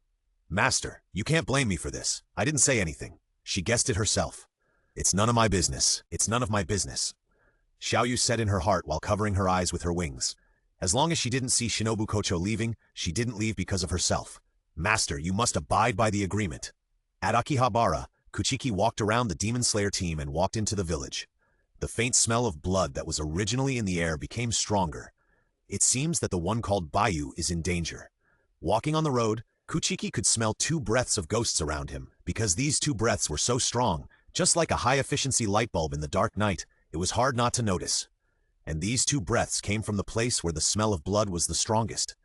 A: "Master, you can't blame me for this. I didn't say anything. She guessed it herself." "It's none of my business. It's none of my business," Xiaoyu said in her heart while covering her eyes with her wings. As long as she didn't see Shinobu Kocho leaving, she didn't leave because of herself. "Master, you must abide by the agreement." At Akihabara, Kuchiki walked around the Demon Slayer team and walked into the village. The faint smell of blood that was originally in the air became stronger. It seems that the one called Baiyu is in danger. Walking on the road, Kuchiki could smell 2 breaths of ghosts around him. Because these 2 breaths were so strong, just like a high-efficiency light bulb in the dark night, it was hard not to notice. And these 2 breaths came from the place where the smell of blood was the strongest.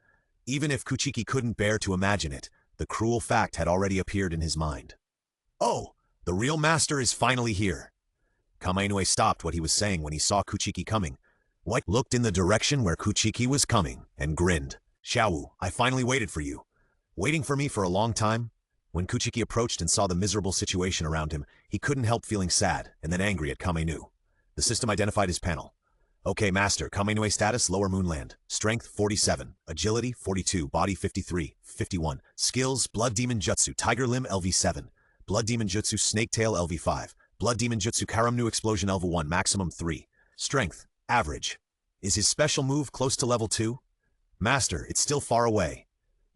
A: Even if Kuchiki couldn't bear to imagine it, The cruel fact had already appeared in his mind. Oh, the real master is finally here. Kamainue stopped what he was saying when he saw Kuchiki coming. What looked in the direction where Kuchiki was coming and grinned. Xiaowu, I finally waited for you. Waiting for me for a long time? When Kuchiki approached and saw the miserable situation around him, he couldn't help feeling sad and then angry at Kamainu. The system identified his panel. Okay, Master, Kamainue status, Lower Moonland. Strength, 47. Agility, 42. Body, 53. 51. Skills, Blood Demon Jutsu, Tiger Limb, LV7. Blood Demon Jutsu, Snake Tail, LV5. Blood Demon Jutsu, Karamnu Explosion, LV1, maximum 3. Strength, average. Is his special move close to level 2? Master, it's still far away.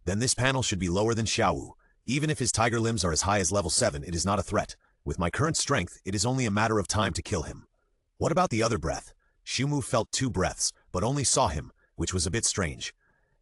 A: Then this panel should be lower than Xiaowu. Even if his tiger limbs are as high as level 7, it is not a threat. With my current strength, it is only a matter of time to kill him. What about the other breath? Shumu felt 2 breaths, but only saw him, which was a bit strange.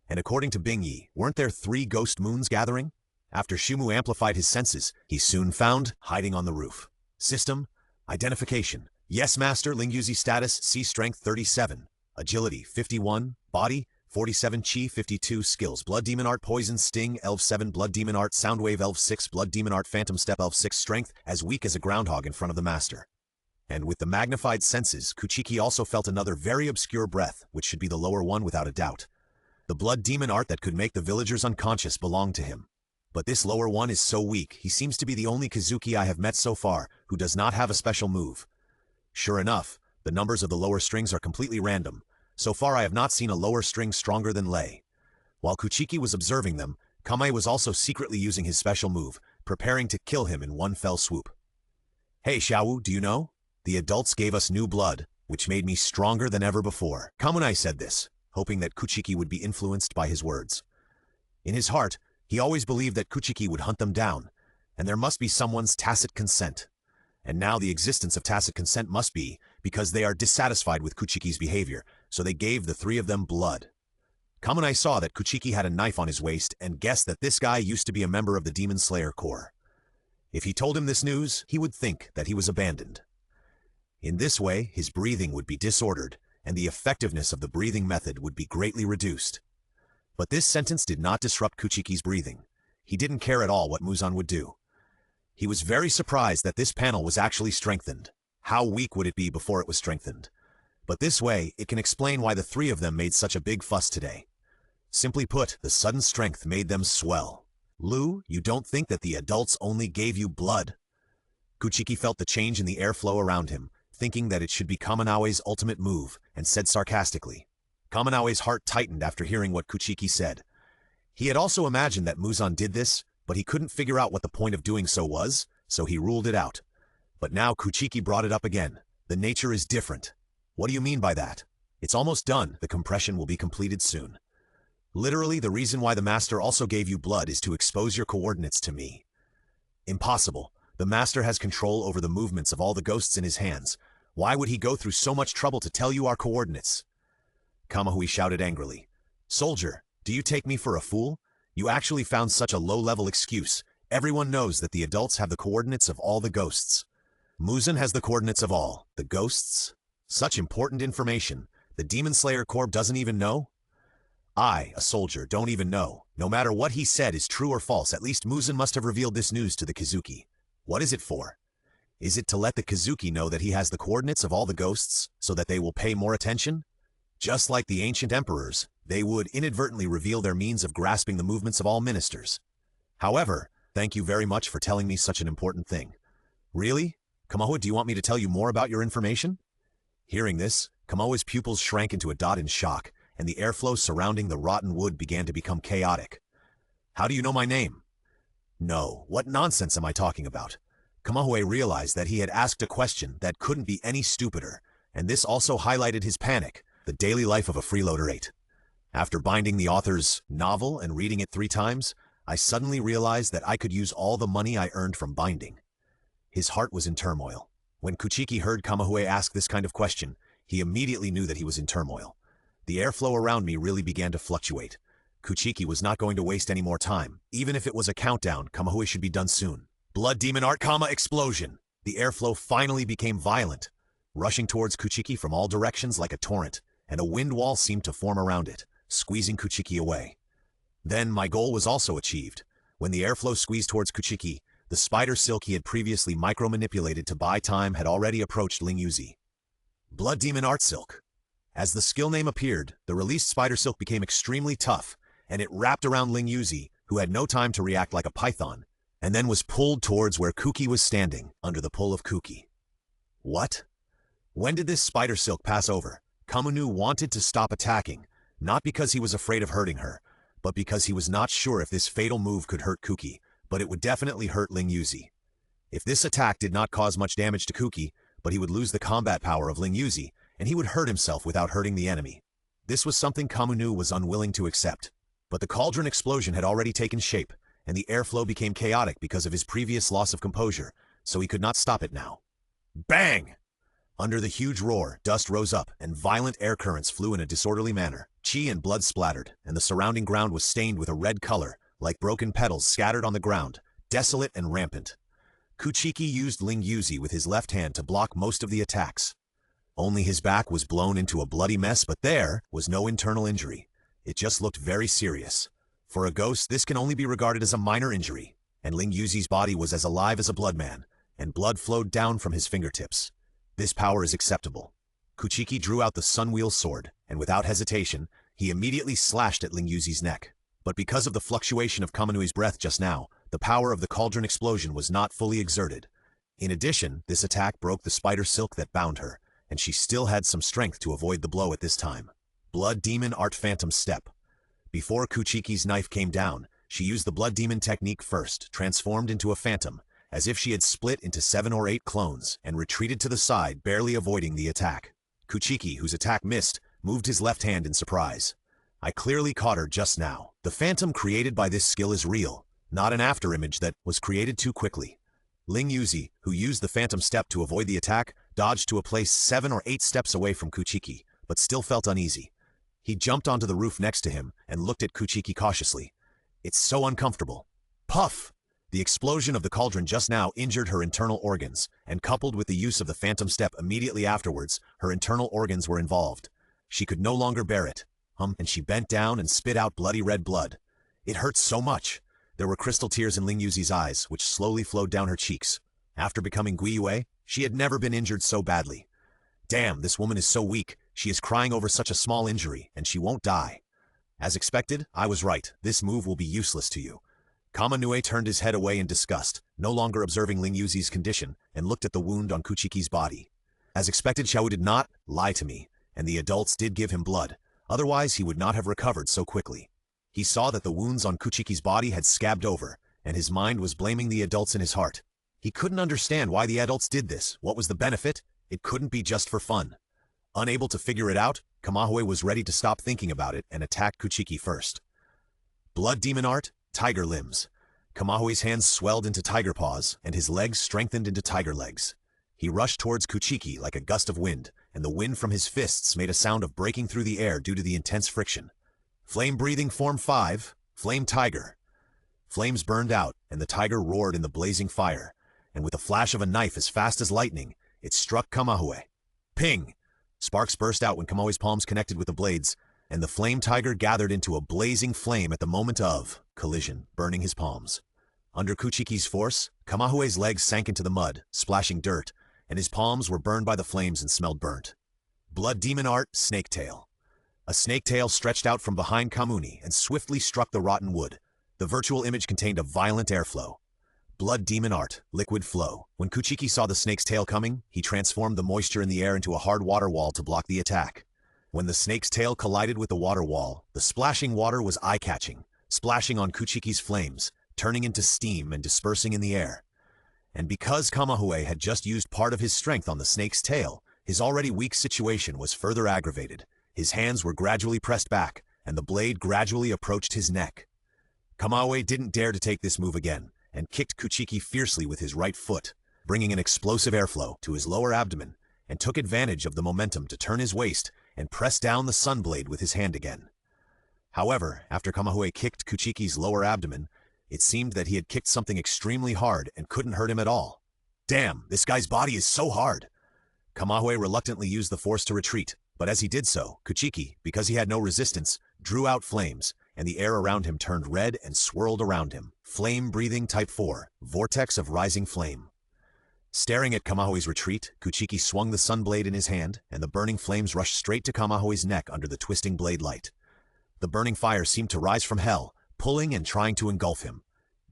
A: And according to Bing Yi, weren't there 3 ghost moons gathering? After Shumu amplified his senses, he soon found hiding on the roof. System, identification. Yes, Master, Lingyuzi status, C strength 37. Agility, 51. Body, 47. Chi, 52. Skills, Blood Demon Art, Poison, Sting, Elf 7. Blood Demon Art, Soundwave, Elf 6. Blood Demon Art, Phantom Step, Elf 6. Strength, as weak as a groundhog in front of the Master. And with the magnified senses, Kuchiki also felt another very obscure breath, which should be the lower one without a doubt. The Blood Demon Art that could make the villagers unconscious belonged to him. But this lower one is so weak, he seems to be the only Kazuki I have met so far who does not have a special move. Sure enough, the numbers of the lower strings are completely random. So far I have not seen a lower string stronger than Lei. While Kuchiki was observing them, Kamae was also secretly using his special move, preparing to kill him in one fell swoop. Hey Xiaowu, do you know? The adults gave us new blood, which made me stronger than ever before. Kamunai said this, hoping that Kuchiki would be influenced by his words. In his heart, he always believed that Kuchiki would hunt them down, and there must be someone's tacit consent. And now the existence of tacit consent must be because they are dissatisfied with Kuchiki's behavior, so they gave the 3 of them blood. Kamunai saw that Kuchiki had a knife on his waist and guessed that this guy used to be a member of the Demon Slayer Corps. If he told him this news, he would think that he was abandoned. In this way, his breathing would be disordered, and the effectiveness of the breathing method would be greatly reduced. But this sentence did not disrupt Kuchiki's breathing. He didn't care at all what Muzan would do. He was very surprised that this panel was actually strengthened. How weak would it be before it was strengthened? But this way, it can explain why the 3 of them made such a big fuss today. Simply put, the sudden strength made them swell. Lu, you don't think that the adults only gave you blood? Kuchiki felt the change in the airflow around him, thinking that it should be Kaminawe's ultimate move, and said sarcastically. Kaminawe's heart tightened after hearing what Kuchiki said. He had also imagined that Muzan did this, but he couldn't figure out what the point of doing so was, so he ruled it out. But now Kuchiki brought it up again. The nature is different. What do you mean by that? It's almost done. The compression will be completed soon. Literally, the reason why the Master also gave you blood is to expose your coordinates to me. Impossible. The Master has control over the movements of all the ghosts in his hands. Why would he go through so much trouble to tell you our coordinates? Kamahui shouted angrily. Soldier, do you take me for a fool? You actually found such a low-level excuse. Everyone knows that the adults have the coordinates of all the ghosts. Muzan has the coordinates of all the ghosts? Such important information. The Demon Slayer Corps doesn't even know? I, a soldier, don't even know. No matter what he said is true or false, at least Muzan must have revealed this news to the Kazuki. What is it for? Is it to let the Kazuki know that he has the coordinates of all the ghosts, so that they will pay more attention? Just like the ancient emperors, they would inadvertently reveal their means of grasping the movements of all ministers. However, thank you very much for telling me such an important thing. Really? Kamoa, do you want me to tell you more about your information? Hearing this, Kamoa's pupils shrank into a dot in shock, and the airflow surrounding the rotten wood began to become chaotic. How do you know my name? No, what nonsense am I talking about? Kamahue realized that he had asked a question that couldn't be any stupider, and this also highlighted his panic, the daily life of a freeloader 8. After binding the author's novel and reading it 3 times, I suddenly realized that I could use all the money I earned from binding. His heart was in turmoil. When Kuchiki heard Kamahue ask this kind of question, he immediately knew that he was in turmoil. The airflow around me really began to fluctuate. Kuchiki was not going to waste any more time. Even if it was a countdown, Kamahue should be done soon. Blood Demon Art, explosion! The airflow finally became violent, rushing towards Kuchiki from all directions like a torrent, and a wind wall seemed to form around it, squeezing Kuchiki away. Then my goal was also achieved. When the airflow squeezed towards Kuchiki, the spider silk he had previously micro-manipulated to buy time had already approached Ling Yuzi. Blood Demon Art Silk. As the skill name appeared, the released spider silk became extremely tough, and it wrapped around Ling Yuzi, who had no time to react like a python, and then was pulled towards where Kuki was standing, under the pull of Kuki. What? When did this spider silk pass over? Kamunu wanted to stop attacking, not because he was afraid of hurting her, but because he was not sure if this fatal move could hurt Kuki, but it would definitely hurt Ling Yuzi. If this attack did not cause much damage to Kuki, but he would lose the combat power of Ling Yuzi, and he would hurt himself without hurting the enemy. This was something Kamunu was unwilling to accept. But the cauldron explosion had already taken shape, and the airflow became chaotic because of his previous loss of composure, so he could not stop it now. Bang! Under the huge roar, dust rose up, and violent air currents flew in a disorderly manner. Chi and blood splattered, and the surrounding ground was stained with a red color, like broken petals scattered on the ground, desolate and rampant. Kuchiki used Ling Yuzi with his left hand to block most of the attacks. Only his back was blown into a bloody mess, but there was no internal injury. It just looked very serious. For a ghost, this can only be regarded as a minor injury, and Ling Yuzi's body was as alive as a bloodman, and blood flowed down from his fingertips. This power is acceptable. Kuchiki drew out the Sunwheel sword, and without hesitation, he immediately slashed at Ling Yuzi's neck. But because of the fluctuation of Kamanui's breath just now, the power of the cauldron explosion was not fully exerted. In addition, this attack broke the spider silk that bound her, and she still had some strength to avoid the blow at this time. Blood Demon Art Phantom Step. Before Kuchiki's knife came down, she used the Blood Demon technique first, transformed into a phantom, as if she had split into 7 or 8 clones, and retreated to the side, barely avoiding the attack. Kuchiki, whose attack missed, moved his left hand in surprise. I clearly caught her just now. The phantom created by this skill is real, not an afterimage that was created too quickly. Ling Yuzi, who used the phantom step to avoid the attack, dodged to a place 7 or 8 steps away from Kuchiki, but still felt uneasy. He jumped onto the roof next to him and looked at Kuchiki cautiously. It's so uncomfortable. Puff! The explosion of the cauldron just now injured her internal organs, and coupled with the use of the phantom step immediately afterwards, her internal organs were involved. She could no longer bear it. And she bent down and spit out bloody red blood. It hurt so much. There were crystal tears in Ling Yuzi's eyes, which slowly flowed down her cheeks. After becoming Guiyue, she had never been injured so badly. Damn, this woman is so weak. She is crying over such a small injury, and she won't die. As expected, I was right. This move will be useless to you. Kamanue turned his head away in disgust, no longer observing Ling Yuzi's condition, and looked at the wound on Kuchiki's body. As expected, Xiao did not lie to me, and the adults did give him blood. Otherwise, he would not have recovered so quickly. He saw that the wounds on Kuchiki's body had scabbed over, and his mind was blaming the adults in his heart. He couldn't understand why the adults did this. What was the benefit? It couldn't be just for fun. Unable to figure it out, Kamahue was ready to stop thinking about it and attacked Kuchiki first. Blood Demon Art, Tiger Limbs. Kamahue's hands swelled into tiger paws, and his legs strengthened into tiger legs. He rushed towards Kuchiki like a gust of wind, and the wind from his fists made a sound of breaking through the air due to the intense friction. Flame-breathing Form 5, Flame Tiger. Flames burned out, and the tiger roared in the blazing fire, and with a flash of a knife as fast as lightning, it struck Kamahue. Ping! Sparks burst out when Kamahue's palms connected with the blades, and the flame tiger gathered into a blazing flame at the moment of collision, burning his palms. Under Kuchiki's force, Kamahue's legs sank into the mud, splashing dirt, and his palms were burned by the flames and smelled burnt. Blood Demon Art, Snake Tail. A snake tail stretched out from behind Kamuni and swiftly struck the rotten wood. The virtual image contained a violent airflow. Blood Demon Art, Liquid Flow. When Kuchiki saw the snake's tail coming, he transformed the moisture in the air into a hard water wall to block the attack. When the snake's tail collided with the water wall, the splashing water was eye-catching, splashing on Kuchiki's flames, turning into steam and dispersing in the air. And because Kamahue had just used part of his strength on the snake's tail, his already weak situation was further aggravated. His hands were gradually pressed back, and the blade gradually approached his neck. Kamahue didn't dare to take this move again, and kicked Kuchiki fiercely with his right foot, bringing an explosive airflow to his lower abdomen, and took advantage of the momentum to turn his waist and press down the sun blade with his hand again. However, after Kamahue kicked Kuchiki's lower abdomen, it seemed that he had kicked something extremely hard and couldn't hurt him at all. Damn, this guy's body is so hard! Kamahue reluctantly used the force to retreat, but as he did so, Kuchiki, because he had no resistance, drew out flames, and the air around him turned red and swirled around him. Flame-breathing Type 4, Vortex of Rising Flame. Staring at Kamahue's retreat, Kuchiki swung the sunblade in his hand, and the burning flames rushed straight to Kamahue's neck under the twisting blade light. The burning fire seemed to rise from hell, pulling and trying to engulf him.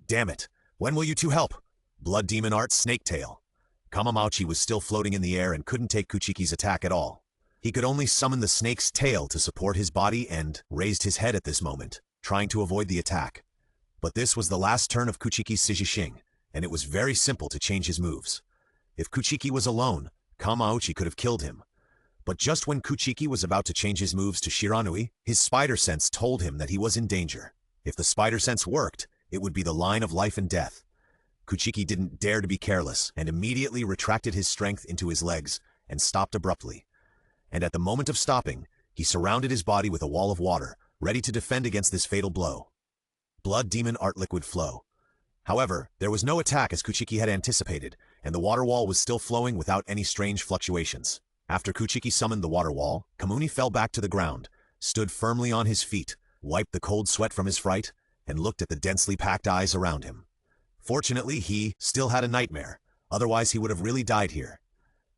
A: Damn it! When will you two help? Blood Demon Art Snake Tail. Kamamauchi was still floating in the air and couldn't take Kuchiki's attack at all. He could only summon the snake's tail to support his body and raised his head at this moment, trying to avoid the attack. But this was the last turn of Kuchiki's Sijishing, and it was very simple to change his moves. If Kuchiki was alone, Kamauchi could have killed him. But just when Kuchiki was about to change his moves to Shiranui, his spider sense told him that he was in danger. If the spider sense worked, it would be the line of life and death. Kuchiki didn't dare to be careless and immediately retracted his strength into his legs and stopped abruptly. And at the moment of stopping, he surrounded his body with a wall of water, ready to defend against this fatal blow. Blood Demon Art Liquid Flow. However, there was no attack as Kuchiki had anticipated, and the water wall was still flowing without any strange fluctuations. After Kuchiki summoned the water wall, Kamuni fell back to the ground, stood firmly on his feet, wiped the cold sweat from his fright, and looked at the densely packed eyes around him. Fortunately, he still had a nightmare, otherwise he would have really died here.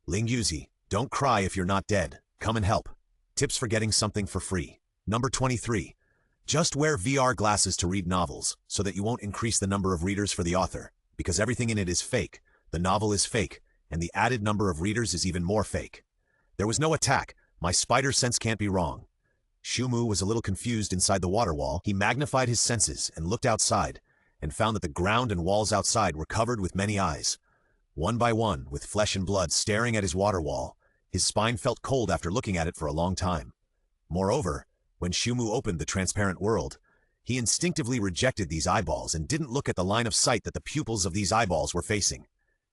A: Ling Yuzi, don't cry if you're not dead. Come and help. Tips for getting something for free. Number 23. Just wear VR glasses to read novels, so that you won't increase the number of readers for the author, because everything in it is fake, the novel is fake, and the added number of readers is even more fake. There was no attack, my spider sense can't be wrong. Shumu was a little confused inside the water wall. He magnified his senses and looked outside, and found that the ground and walls outside were covered with many eyes. One by one, with flesh and blood staring at his water wall, his spine felt cold after looking at it for a long time. Moreover, when Shumu opened the transparent world, he instinctively rejected these eyeballs and didn't look at the line of sight that the pupils of these eyeballs were facing.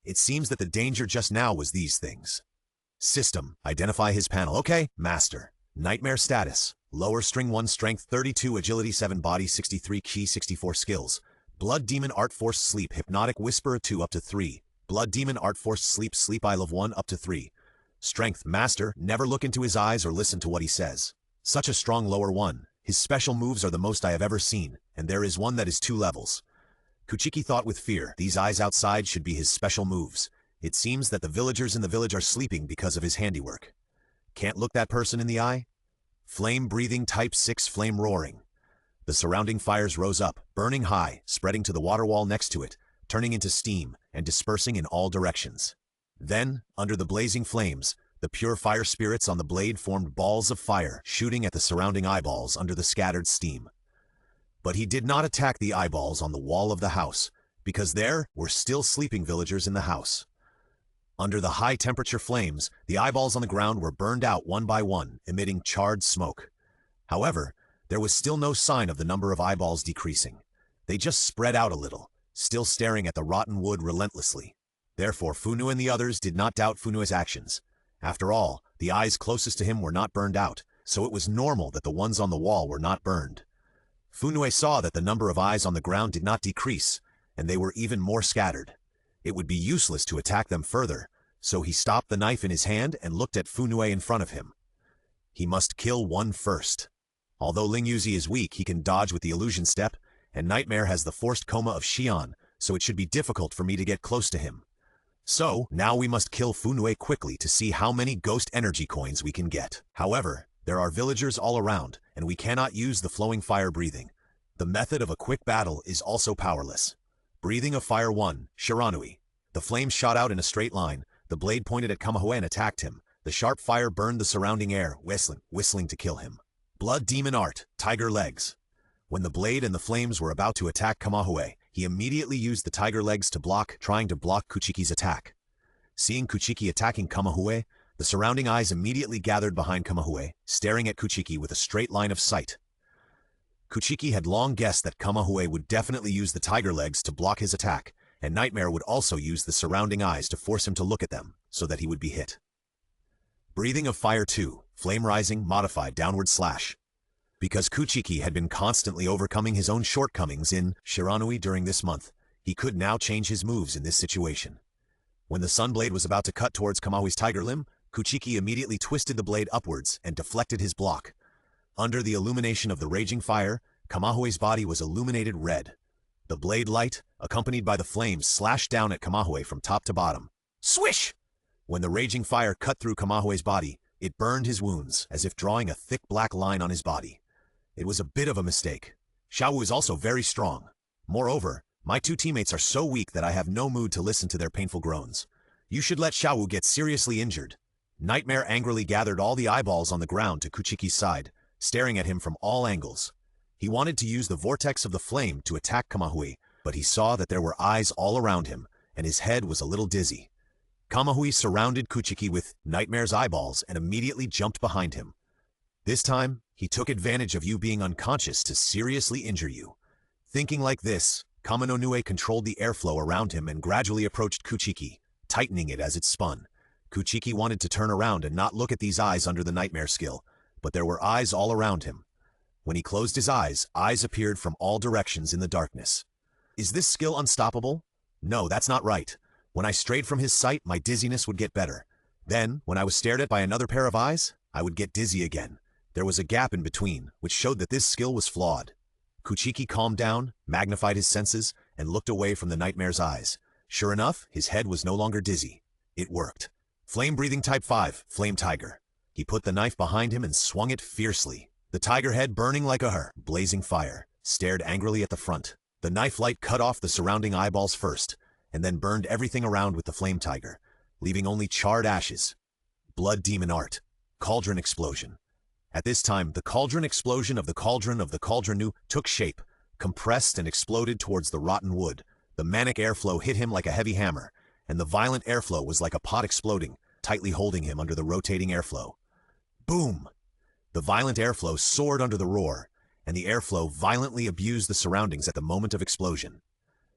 A: It seems that the danger just now was these things. System, identify his panel. Okay, Master. Nightmare status. Lower string 1 strength 32 agility 7 body 63 ki 64 skills. Blood Demon Art Force Sleep Hypnotic Whisperer 2 up to 3. Blood Demon Art Force Sleep I Love 1 up to 3. Strength Master, never look into his eyes or listen to what he says. Such a strong lower 1. His special moves are the most I have ever seen, and there is one that is 2 levels. Kuchiki thought with fear, these eyes outside should be his special moves. It seems that the villagers in the village are sleeping because of his handiwork. Can't look that person in the eye? Flame-breathing Type 6 Flame Roaring. The surrounding fires rose up, burning high, spreading to the water wall next to it, turning into steam, and dispersing in all directions. Then, under the blazing flames, the pure fire spirits on the blade formed balls of fire, shooting at the surrounding eyeballs under the scattered steam. But he did not attack the eyeballs on the wall of the house, because there were still sleeping villagers in the house. Under the high-temperature flames, the eyeballs on the ground were burned out one by one, emitting charred smoke. However, there was still no sign of the number of eyeballs decreasing. They just spread out a little, still staring at the rotten wood relentlessly. Therefore, Funue and the others did not doubt Funue's actions. After all, the eyes closest to him were not burned out, so it was normal that the ones on the wall were not burned. Funue saw that the number of eyes on the ground did not decrease, and they were even more scattered. It would be useless to attack them further, so he stopped the knife in his hand and looked at Funue in front of him. He must kill one first. Although Ling Yuzi is weak, he can dodge with the illusion step, and Nightmare has the forced coma of Xian, so it should be difficult for me to get close to him. So, now we must kill Funue quickly to see how many ghost energy coins we can get. However, there are villagers all around, and we cannot use the flowing fire breathing. The method of a quick battle is also powerless. Breathing of Fire 1, Shiranui. The flame shot out in a straight line, the blade pointed at Kamahue and attacked him. The sharp fire burned the surrounding air, whistling to kill him. Blood Demon Art, Tiger Legs. When the blade and the flames were about to attack Kamahue, he immediately used the tiger legs to block, trying to block Kuchiki's attack. Seeing Kuchiki attacking Kamahue, the surrounding eyes immediately gathered behind Kamahue, staring at Kuchiki with a straight line of sight. Kuchiki had long guessed that Kamahue would definitely use the tiger legs to block his attack, and Nightmare would also use the surrounding eyes to force him to look at them, so that he would be hit. Breathing of Fire 2, Flame Rising, Modified Downward Slash. Because Kuchiki had been constantly overcoming his own shortcomings in Shiranui during this month, he could now change his moves in this situation. When the sunblade was about to cut towards Kamahue's tiger limb, Kuchiki immediately twisted the blade upwards and deflected his block. Under the illumination of the raging fire, Kamahue's body was illuminated red. The blade light, accompanied by the flames, slashed down at Kamahue from top to bottom. Swish! When the raging fire cut through Kamahue's body, it burned his wounds, as if drawing a thick black line on his body. It was a bit of a mistake. Xiaowu is also very strong. Moreover, my two teammates are so weak that I have no mood to listen to their painful groans. You should let Xiaowu get seriously injured. Nightmare angrily gathered all the eyeballs on the ground to Kuchiki's side, staring at him from all angles. He wanted to use the vortex of the flame to attack Kamahue, but he saw that there were eyes all around him, and his head was a little dizzy. Kamahue surrounded Kuchiki with Nightmare's eyeballs and immediately jumped behind him. This time, he took advantage of you being unconscious to seriously injure you. Thinking like this, Kama no Nue controlled the airflow around him and gradually approached Kuchiki, tightening it as it spun. Kuchiki wanted to turn around and not look at these eyes under the Nightmare skill, but there were eyes all around him. When he closed his eyes appeared from all directions in the darkness. Is this skill unstoppable? No, that's not right. When I strayed from his sight, my dizziness would get better. Then, when I was stared at by another pair of eyes, I would get dizzy again. There was a gap in between, which showed that this skill was flawed. Kuchiki calmed down, magnified his senses, and looked away from the Nightmare's eyes. Sure enough, his head was no longer dizzy. It worked. Flame-breathing Type 5, Flame Tiger. He put the knife behind him and swung it fiercely. The tiger head, burning like a blazing fire, stared angrily at the front. The knife light cut off the surrounding eyeballs first, and then burned everything around with the flame tiger, leaving only charred ashes. Blood demon art. Cauldron explosion. At this time, the cauldron explosion of the cauldron took shape, compressed and exploded towards the rotten wood. The manic airflow hit him like a heavy hammer, and the violent airflow was like a pot exploding, tightly holding him under the rotating airflow. Boom! The violent airflow soared under the roar, and the airflow violently abused the surroundings at the moment of explosion.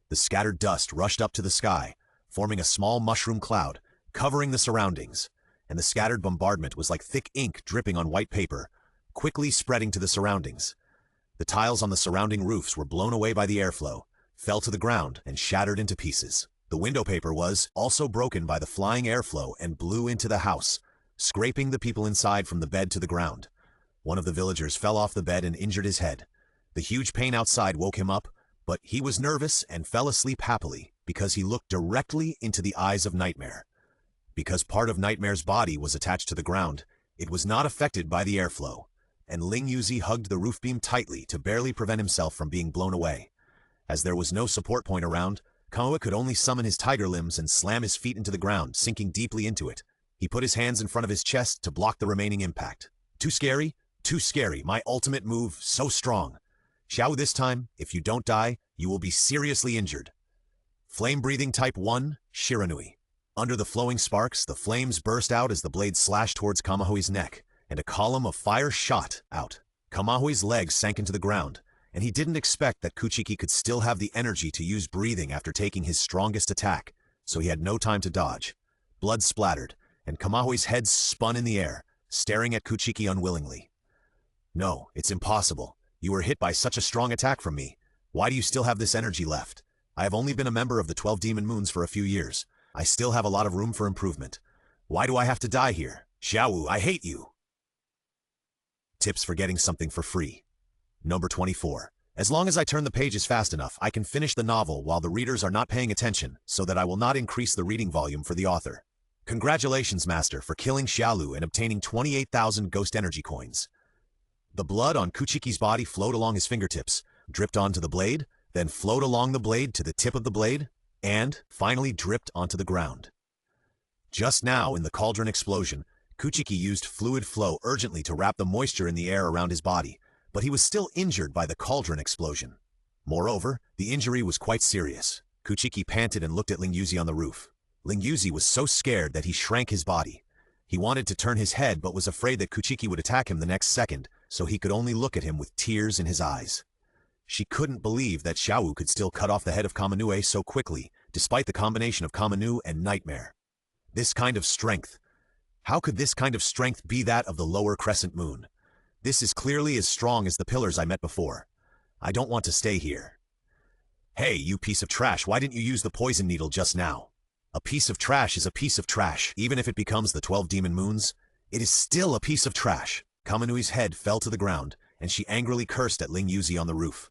A: The scattered dust rushed up to the sky, forming a small mushroom cloud, covering the surroundings, and the scattered bombardment was like thick ink dripping on white paper, quickly spreading to the surroundings. The tiles on the surrounding roofs were blown away by the airflow, fell to the ground, and shattered into pieces. The window paper was also broken by the flying airflow and blew into the house, scraping the people inside from the bed to the ground. One of the villagers fell off the bed and injured his head. The huge pain outside woke him up, but he was nervous and fell asleep happily because he looked directly into the eyes of Nightmare. Because part of Nightmare's body was attached to the ground, it was not affected by the airflow, and Ling Yuzi hugged the roof beam tightly to barely prevent himself from being blown away. As there was no support point around, Kamahue could only summon his tiger limbs and slam his feet into the ground, sinking deeply into it. He put his hands in front of his chest to block the remaining impact. Too scary? Too scary. My ultimate move, so strong. Xiao, this time, if you don't die, you will be seriously injured. Flame-breathing Type 1, Shiranui. Under the flowing sparks, the flames burst out as the blade slashed towards Kamahue's neck, and a column of fire shot out. Kamahue's legs sank into the ground, and he didn't expect that Kuchiki could still have the energy to use breathing after taking his strongest attack, so he had no time to dodge. Blood splattered, and Kamahue's head spun in the air, staring at Kuchiki unwillingly. No, it's impossible. You were hit by such a strong attack from me. Why do you still have this energy left? I have only been a member of the 12 Demon Moons for a few years. I still have a lot of room for improvement. Why do I have to die here? Xiaowu, I hate you! Tips for getting something for free. Number 24. As long as I turn the pages fast enough, I can finish the novel while the readers are not paying attention, so that I will not increase the reading volume for the author. Congratulations, Master, for killing Xiaolu and obtaining 28,000 ghost energy coins. The blood on Kuchiki's body flowed along his fingertips, dripped onto the blade, then flowed along the blade to the tip of the blade, and finally dripped onto the ground. Just now, in the cauldron explosion, Kuchiki used fluid flow urgently to wrap the moisture in the air around his body, but he was still injured by the cauldron explosion. Moreover, the injury was quite serious. Kuchiki panted and looked at Ling Yuzi on the roof. Ling Yuzi was so scared that he shrank his body. He wanted to turn his head but was afraid that Kuchiki would attack him the next second, so he could only look at him with tears in his eyes. She couldn't believe that Xiaowu could still cut off the head of Kamanue so quickly, despite the combination of Kamanu and Nightmare. This kind of strength. How could this kind of strength be that of the lower crescent moon? This is clearly as strong as the pillars I met before. I don't want to stay here. Hey, you piece of trash, why didn't you use the poison needle just now? A piece of trash is a piece of trash, even if it becomes the 12 demon moons. It is still a piece of trash. Kamanui's head fell to the ground, and she angrily cursed at Ling Yuzi on the roof.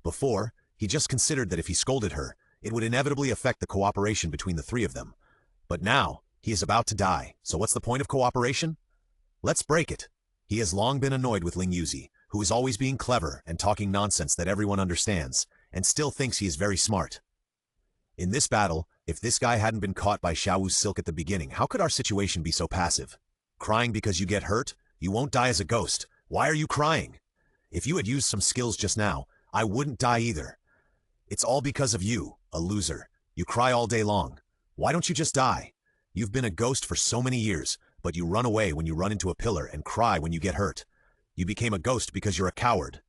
A: Before, he just considered that if he scolded her, it would inevitably affect the cooperation between the three of them. But now, he is about to die, so what's the point of cooperation? Let's break it. He has long been annoyed with Ling Yuzi, who is always being clever and talking nonsense that everyone understands, and still thinks he is very smart. In this battle, if this guy hadn't been caught by Xiaowu's silk at the beginning, how could our situation be so passive? Crying because you get hurt? You won't die as a ghost. Why are you crying? If you had used some skills just now, I wouldn't die either. It's all because of you, a loser. You cry all day long. Why don't you just die? You've been a ghost for so many years, but you run away when you run into a pillar and cry when you get hurt. You became a ghost because you're a coward.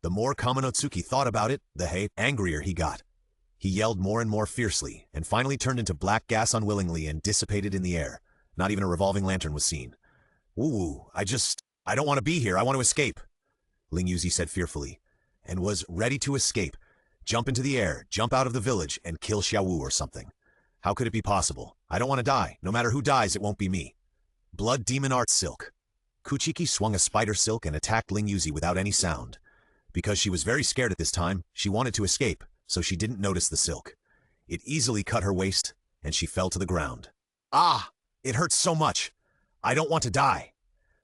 A: The more Kaminotsuki thought about it, the angrier he got. He yelled more and more fiercely, and finally turned into black gas unwillingly and dissipated in the air. Not even a revolving lantern was seen. Woo, I don't want to be here, I want to escape, Ling Yuzi said fearfully, and was ready to escape, jump into the air, jump out of the village, and kill Xiaowu or something. How could it be possible? I don't want to die. No matter who dies, it won't be me. Blood Demon Art Silk. Kuchiki swung a spider silk and attacked Ling Yuzi without any sound. Because she was very scared at this time, she wanted to escape, so she didn't notice the silk. It easily cut her waist, and she fell to the ground. Ah! It hurts so much! I don't want to die!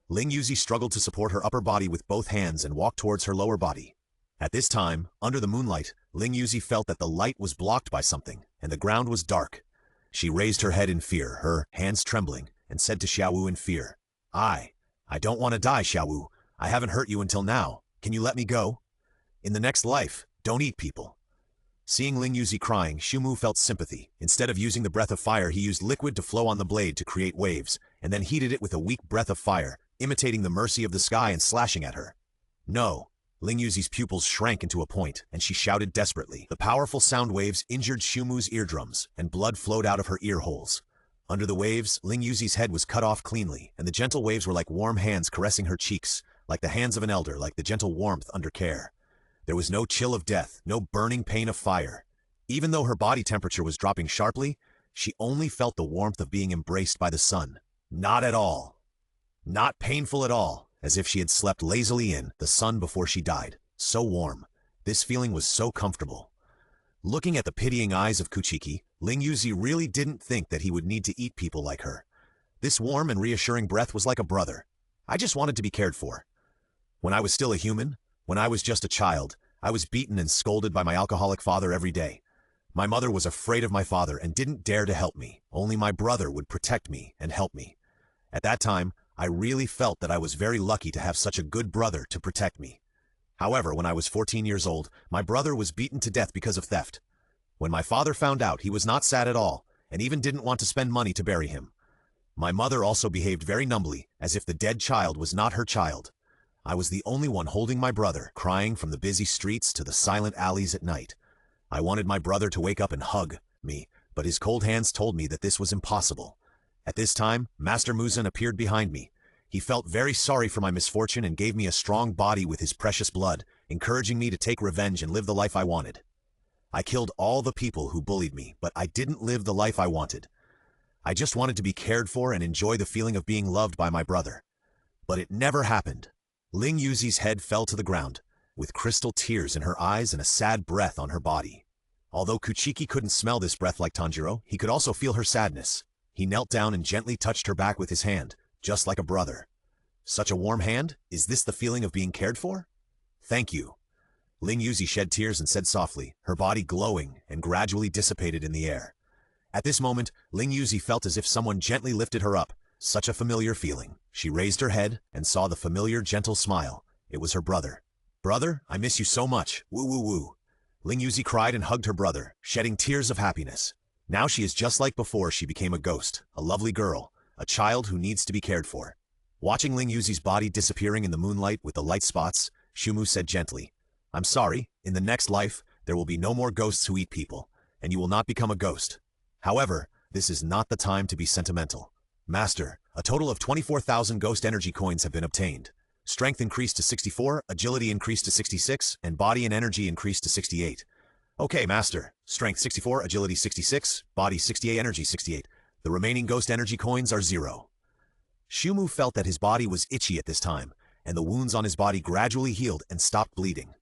A: Ling Yuzi struggled to support her upper body with both hands and walked towards her lower body. At this time, under the moonlight, Ling Yuzi felt that the light was blocked by something, and the ground was dark. She raised her head in fear, her hands trembling, and said to Xiaowu in fear, I don't want to die, Xiaowu. I haven't hurt you until now. Can you let me go? In the next life, don't eat people. Seeing Ling Yuzi crying, Xiumu felt sympathy. Instead of using the breath of fire, he used liquid to flow on the blade to create waves, and then heated it with a weak breath of fire, imitating the mercy of the sky and slashing at her. No. Ling Yuzi's pupils shrank into a point, and she shouted desperately. The powerful sound waves injured Xiumu's eardrums, and blood flowed out of her ear holes. Under the waves, Ling Yuzi's head was cut off cleanly, and the gentle waves were like warm hands caressing her cheeks, like the hands of an elder, like the gentle warmth under care. There was no chill of death, no burning pain of fire. Even though her body temperature was dropping sharply, she only felt the warmth of being embraced by the sun. Not at all. Not painful at all, as if she had slept lazily in the sun before she died. So warm. This feeling was so comfortable. Looking at the pitying eyes of Kuchiki, Ling Yuzi really didn't think that he would need to eat people like her. This warm and reassuring breath was like a brother. I just wanted to be cared for. When I was still a human, when I was just a child, I was beaten and scolded by my alcoholic father every day. My mother was afraid of my father and didn't dare to help me. Only my brother would protect me and help me. At that time, I really felt that I was very lucky to have such a good brother to protect me. However, when I was 14 years old, my brother was beaten to death because of theft. When my father found out, he was not sad at all, and even didn't want to spend money to bury him. My mother also behaved very numbly, as if the dead child was not her child. I was the only one holding my brother, crying from the busy streets to the silent alleys at night. I wanted my brother to wake up and hug me, but his cold hands told me that this was impossible. At this time, Master Muzan appeared behind me. He felt very sorry for my misfortune and gave me a strong body with his precious blood, encouraging me to take revenge and live the life I wanted. I killed all the people who bullied me, but I didn't live the life I wanted. I just wanted to be cared for and enjoy the feeling of being loved by my brother. But it never happened. Ling Yuzi's head fell to the ground, with crystal tears in her eyes and a sad breath on her body. Although Kuchiki couldn't smell this breath like Tanjiro, he could also feel her sadness. He knelt down and gently touched her back with his hand, just like a brother. Such a warm hand? Is this the feeling of being cared for? Thank you. Ling Yuzi shed tears and said softly, her body glowing and gradually dissipated in the air. At this moment, Ling Yuzi felt as if someone gently lifted her up. Such a familiar feeling. She raised her head and saw the familiar gentle smile. It was her brother. Brother, I miss you so much. Woo woo woo. Ling Yuzi cried and hugged her brother, shedding tears of happiness. Now she is just like before she became a ghost, a lovely girl, a child who needs to be cared for. Watching Ling Yuzi's body disappearing in the moonlight with the light spots, Xiumu said gently, I'm sorry, in the next life, there will be no more ghosts who eat people, and you will not become a ghost. However, this is not the time to be sentimental. Master, a total of 24,000 ghost energy coins have been obtained. Strength increased to 64, agility increased to 66, and body and energy increased to 68. Okay, Master. Strength 64, agility 66, body 68, energy 68. The remaining ghost energy coins are 0. Xiumu felt that his body was itchy at this time, and the wounds on his body gradually healed and stopped bleeding.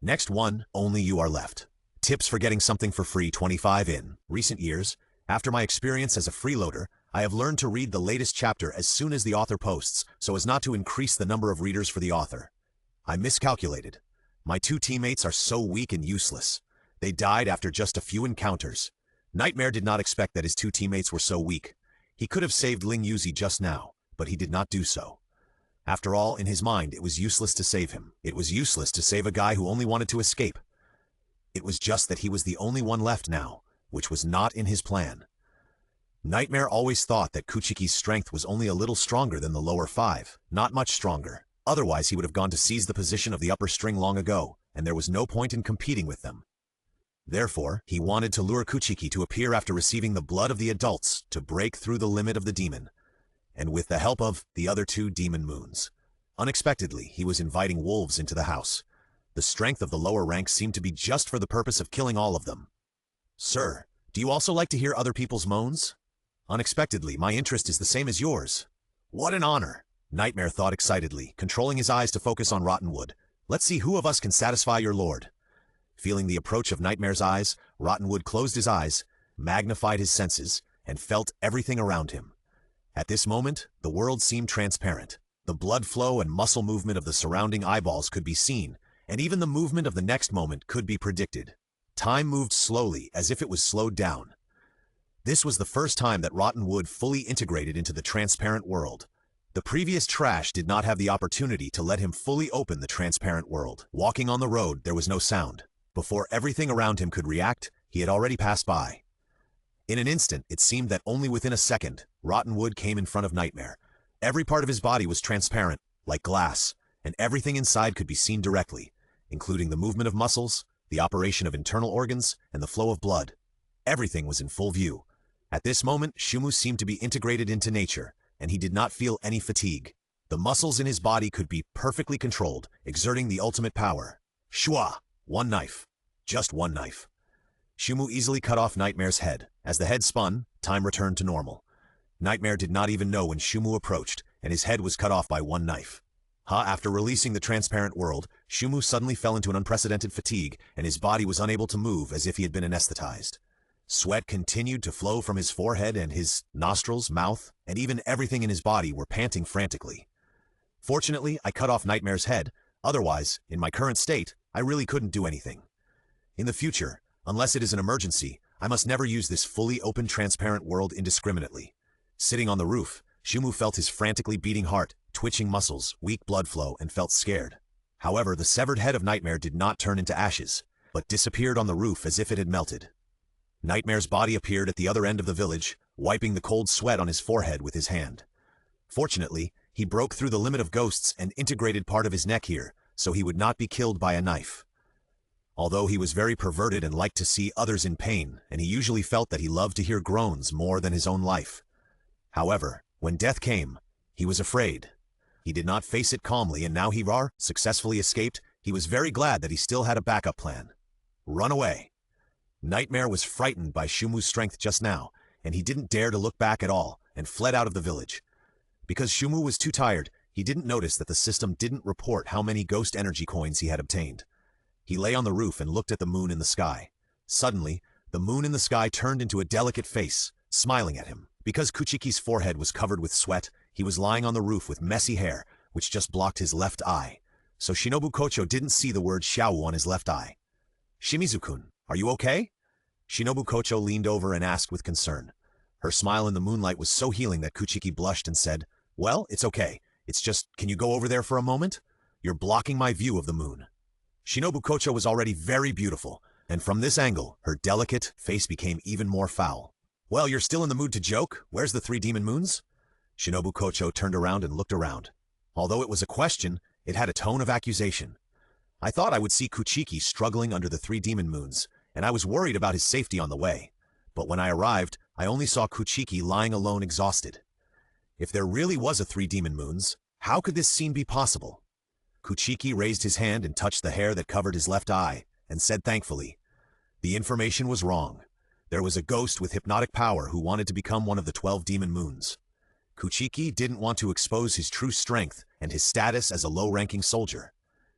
A: Next one, only you are left. Tips for getting something for free 25 in recent years. After my experience as a freeloader, I have learned to read the latest chapter as soon as the author posts so as not to increase the number of readers for the author. I miscalculated. My 2 teammates are so weak and useless. They died after just a few encounters. Nightmare did not expect that his 2 teammates were so weak. He could have saved Ling Yuzi just now, but he did not do so. After all, in his mind, it was useless to save him. It was useless to save a guy who only wanted to escape. It was just that he was the only one left now, which was not in his plan. Nightmare always thought that Kuchiki's strength was only a little stronger than the lower 5, not much stronger. Otherwise, he would have gone to seize the position of the upper string long ago, and there was no point in competing with them. Therefore, he wanted to lure Kuchiki to appear after receiving the blood of the adults to break through the limit of the demon, and with the help of the other 2 demon moons. Unexpectedly, he was inviting wolves into the house. The strength of the lower ranks seemed to be just for the purpose of killing all of them. Sir, do you also like to hear other people's moans? Unexpectedly, my interest is the same as yours. What an honor! Nightmare thought excitedly, controlling his eyes to focus on Rottenwood. Let's see who of us can satisfy your lord. Feeling the approach of Nightmare's eyes, Rottenwood closed his eyes, magnified his senses, and felt everything around him. At this moment, the world seemed transparent. The blood flow and muscle movement of the surrounding eyeballs could be seen, and even the movement of the next moment could be predicted. Time moved slowly, as if it was slowed down. This was the first time that Rottenwood fully integrated into the transparent world. The previous trash did not have the opportunity to let him fully open the transparent world. Walking on the road, there was no sound. Before everything around him could react, he had already passed by. In an instant, it seemed that only within a second, Rottenwood came in front of Nightmare. Every part of his body was transparent, like glass, and everything inside could be seen directly, including the movement of muscles, the operation of internal organs, and the flow of blood. Everything was in full view. At this moment, Shumu seemed to be integrated into nature, and he did not feel any fatigue. The muscles in his body could be perfectly controlled, exerting the ultimate power. Shua! 1 knife. Just 1 knife. Shumu easily cut off Nightmare's head. As the head spun, time returned to normal. Nightmare did not even know when Shumu approached, and his head was cut off by 1 knife. After releasing the transparent world, Shumu suddenly fell into an unprecedented fatigue, and his body was unable to move as if he had been anesthetized. Sweat continued to flow from his forehead, and his nostrils, mouth, and even everything in his body were panting frantically. Fortunately, I cut off Nightmare's head. Otherwise, in my current state, I really couldn't do anything. In the future, unless it is an emergency, I must never use this fully open transparent world indiscriminately. Sitting on the roof, Shumu felt his frantically beating heart, twitching muscles, weak blood flow, and felt scared. However, the severed head of Nightmare did not turn into ashes, but disappeared on the roof as if it had melted. Nightmare's body appeared at the other end of the village, wiping the cold sweat on his forehead with his hand. Fortunately, he broke through the limit of ghosts and integrated part of his neck here, so he would not be killed by a knife. Although he was very perverted and liked to see others in pain, and he usually felt that he loved to hear groans more than his own life. However, when death came, he was afraid. He did not face it calmly, and now he successfully escaped. He was very glad that he still had a backup plan. Run away. Nightmare was frightened by Shumu's strength just now, and he didn't dare to look back at all, and fled out of the village. Because Shumu was too tired, he didn't notice that the system didn't report how many ghost energy coins he had obtained. He lay on the roof and looked at the moon in the sky. Suddenly, the moon in the sky turned into a delicate face, smiling at him. Because Kuchiki's forehead was covered with sweat, he was lying on the roof with messy hair, which just blocked his left eye. So Shinobu Kocho didn't see the word Xiao on his left eye. Shimizu-kun, are you okay? Shinobu Kocho leaned over and asked with concern. Her smile in the moonlight was so healing that Kuchiki blushed and said, "Well, it's okay. It's just, can you go over there for a moment? You're blocking my view of the moon." Shinobu Kocho was already very beautiful, and from this angle, her delicate face became even more foul. "Well, you're still in the mood to joke? Where's the 3 demon moons?" Shinobu Kocho turned around and looked around. Although it was a question, it had a tone of accusation. I thought I would see Kuchiki struggling under the 3 demon moons, and I was worried about his safety on the way. But when I arrived, I only saw Kuchiki lying alone exhausted. If there really was a 3 demon moons, how could this scene be possible? Kuchiki raised his hand and touched the hair that covered his left eye, and said thankfully, "The information was wrong. There was a ghost with hypnotic power who wanted to become one of the 12 demon moons. Kuchiki didn't want to expose his true strength and his status as a low-ranking soldier.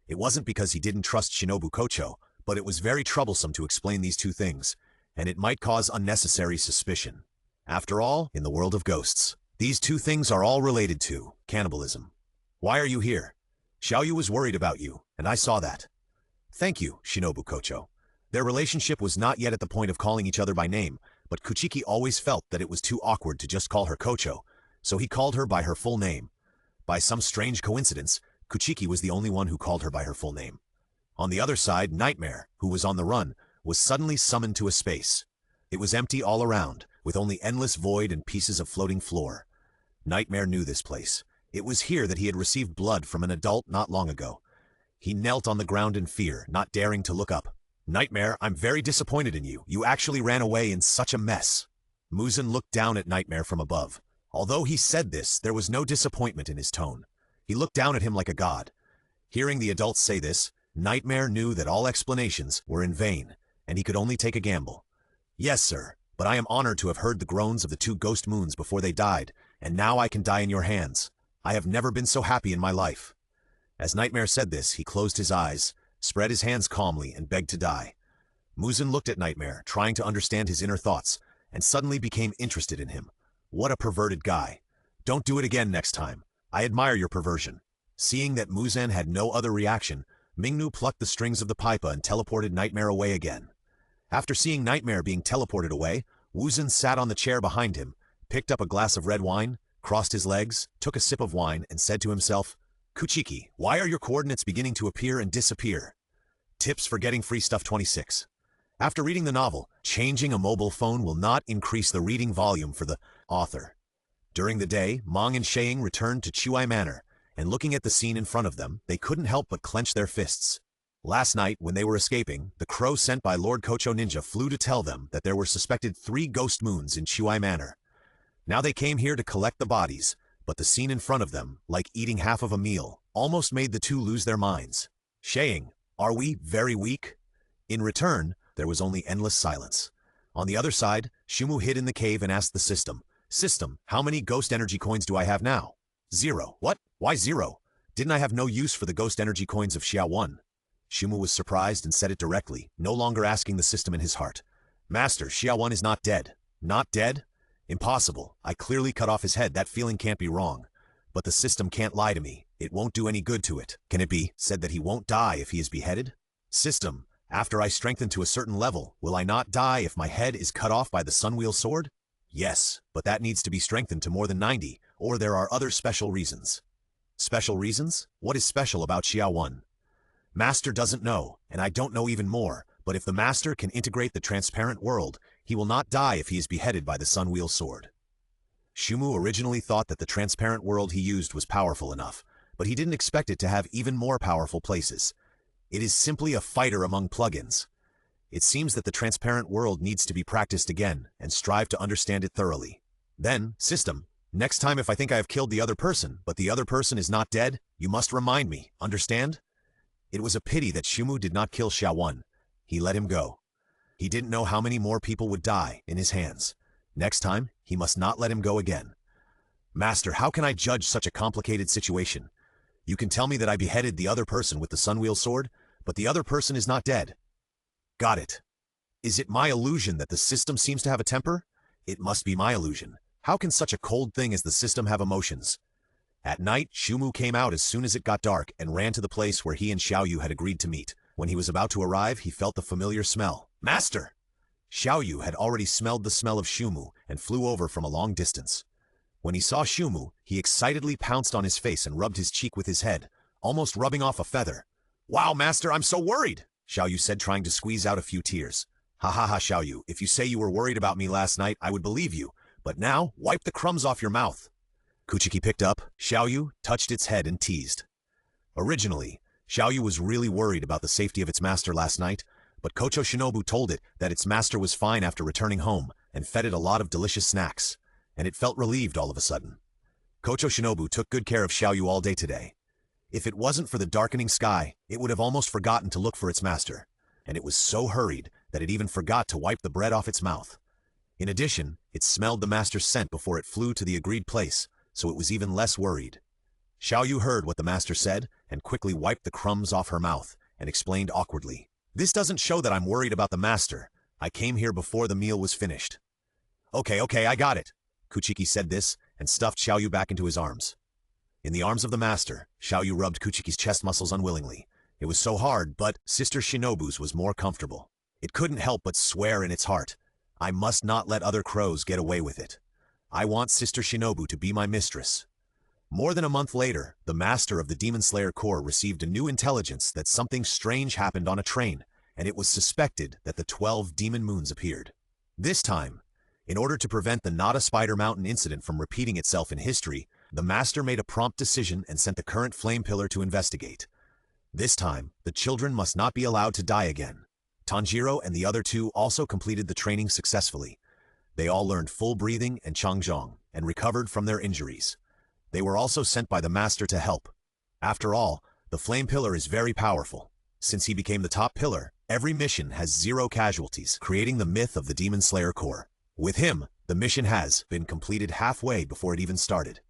A: It wasn't because he didn't trust Shinobu Kocho, but it was very troublesome to explain these two things, and it might cause unnecessary suspicion. After all, in the world of ghosts, these two things are all related to cannibalism. Why are you here? Xiaoyu was worried about you, and I saw that. Thank you, Shinobu Kocho. Their relationship was not yet at the point of calling each other by name, but Kuchiki always felt that it was too awkward to just call her Kocho, so he called her by her full name. By some strange coincidence, Kuchiki was the only one who called her by her full name. On the other side, Nightmare, who was on the run, was suddenly summoned to a space. It was empty all around, with only endless void and pieces of floating floor. Nightmare knew this place. It was here that he had received blood from an adult not long ago. He knelt on the ground in fear, not daring to look up. Nightmare, I'm very disappointed in you. You actually ran away in such a mess. Muzan looked down at Nightmare from above. Although he said this, there was no disappointment in his tone. He looked down at him like a god. Hearing the adults say this, Nightmare knew that all explanations were in vain, and he could only take a gamble. Yes, sir, but I am honored to have heard the groans of the two ghost moons before they died, and now I can die in your hands. I have never been so happy in my life. As Nightmare said this, he closed his eyes, spread his hands calmly, and begged to die. Muzan looked at Nightmare, trying to understand his inner thoughts, and suddenly became interested in him. What a perverted guy. Don't do it again next time. I admire your perversion. Seeing that Muzan had no other reaction, Mingnu plucked the strings of the pipa and teleported Nightmare away again. After seeing Nightmare being teleported away, Wuzan sat on the chair behind him, picked up a glass of red wine, crossed his legs, took a sip of wine, and said to himself, Kuchiki, why are your coordinates beginning to appear and disappear? Tips for getting free stuff 26. After reading the novel, changing a mobile phone will not increase the reading volume for the author. During the day, Mong and Sheying returned to Chuai Manor, and looking at the scene in front of them, they couldn't help but clench their fists. Last night, when they were escaping, the crow sent by Lord Kocho Ninja flew to tell them that there were suspected 3 ghost moons in Chuai Manor. Now they came here to collect the bodies, but the scene in front of them, like eating half of a meal, almost made the two lose their minds. Sheying, are we very weak? In return, there was only endless silence. On the other side, Shumu hid in the cave and asked the system, System, how many ghost energy coins do I have now? 0. What? Why 0? Didn't I have no use for the ghost energy coins of Xiao 1? Shumu was surprised and said it directly, no longer asking the system in his heart. Master, Xiao 1 is not dead. Not dead? Impossible. I clearly cut off his head. That feeling can't be wrong. But the system can't lie to me. It won't do any good to it. Can it be said that he won't die if he is beheaded? System, after I strengthen to a certain level, will I not die if my head is cut off by the Sunwheel Sword? Yes, but that needs to be strengthened to more than 90, or there are other special reasons. Special reasons? What is special about Xiao 1? Master doesn't know, and I don't know even more, but if the Master can integrate the transparent world, he will not die if he is beheaded by the Sunwheel Sword. Shumu originally thought that the transparent world he used was powerful enough, but he didn't expect it to have even more powerful places. It is simply a fighter among plugins. It seems that the transparent world needs to be practiced again, and strive to understand it thoroughly. Then, system, next time if I think I have killed the other person, but the other person is not dead, you must remind me, understand? It was a pity that Shumu did not kill Xiao 1. He let him go. He didn't know how many more people would die in his hands. Next time, he must not let him go again. Master, how can I judge such a complicated situation? You can tell me that I beheaded the other person with the Sunwheel Sword, but the other person is not dead. Got it. Is it my illusion that the system seems to have a temper? It must be my illusion. How can such a cold thing as the system have emotions? At night, Shumu came out as soon as it got dark and ran to the place where he and Xiaoyu had agreed to meet. When he was about to arrive, he felt the familiar smell. Master! Xiaoyu had already smelled the smell of Shumu and flew over from a long distance. When he saw Shumu, he excitedly pounced on his face and rubbed his cheek with his head, almost rubbing off a feather. Wow, Master, I'm so worried, Xiaoyu said, trying to squeeze out a few tears. Ha ha ha, Xiaoyu, if you say you were worried about me last night, I would believe you, but now, wipe the crumbs off your mouth. Kuchiki picked up Xiaoyu, touched its head and teased. Originally, Xiaoyu was really worried about the safety of its master last night, but Kocho Shinobu told it that its master was fine after returning home and fed it a lot of delicious snacks, and it felt relieved all of a sudden. Kocho Shinobu took good care of Xiaoyu all day today. If it wasn't for the darkening sky, it would have almost forgotten to look for its master, and it was so hurried that it even forgot to wipe the bread off its mouth. In addition, it smelled the master's scent before it flew to the agreed place, so it was even less worried. Xiaoyu heard what the master said and quickly wiped the crumbs off her mouth and explained awkwardly, "This doesn't show that I'm worried about the master. I came here before the meal was finished." Okay, I got it. Kuchiki said this and stuffed Xiaoyu back into his arms. In the arms of the master, Xiaoyu rubbed Kuchiki's chest muscles unwillingly. It was so hard, but Sister Shinobu's was more comfortable. It couldn't help but swear in its heart, "I must not let other crows get away with it. I want Sister Shinobu to be my mistress." More than a month later, the master of the Demon Slayer Corps received a new intelligence that something strange happened on a train, and it was suspected that the 12 demon moons appeared. This time, in order to prevent the Nada Spider Mountain incident from repeating itself in history, the master made a prompt decision and sent the current flame pillar to investigate. This time, the children must not be allowed to die again. Tanjiro and the other two also completed the training successfully. They all learned full breathing and Changjong and recovered from their injuries. They were also sent by the master to help. After all, the flame pillar is very powerful. Since he became the top pillar, every mission has 0 casualties, creating the myth of the Demon Slayer Corps. With him, the mission has been completed halfway before it even started.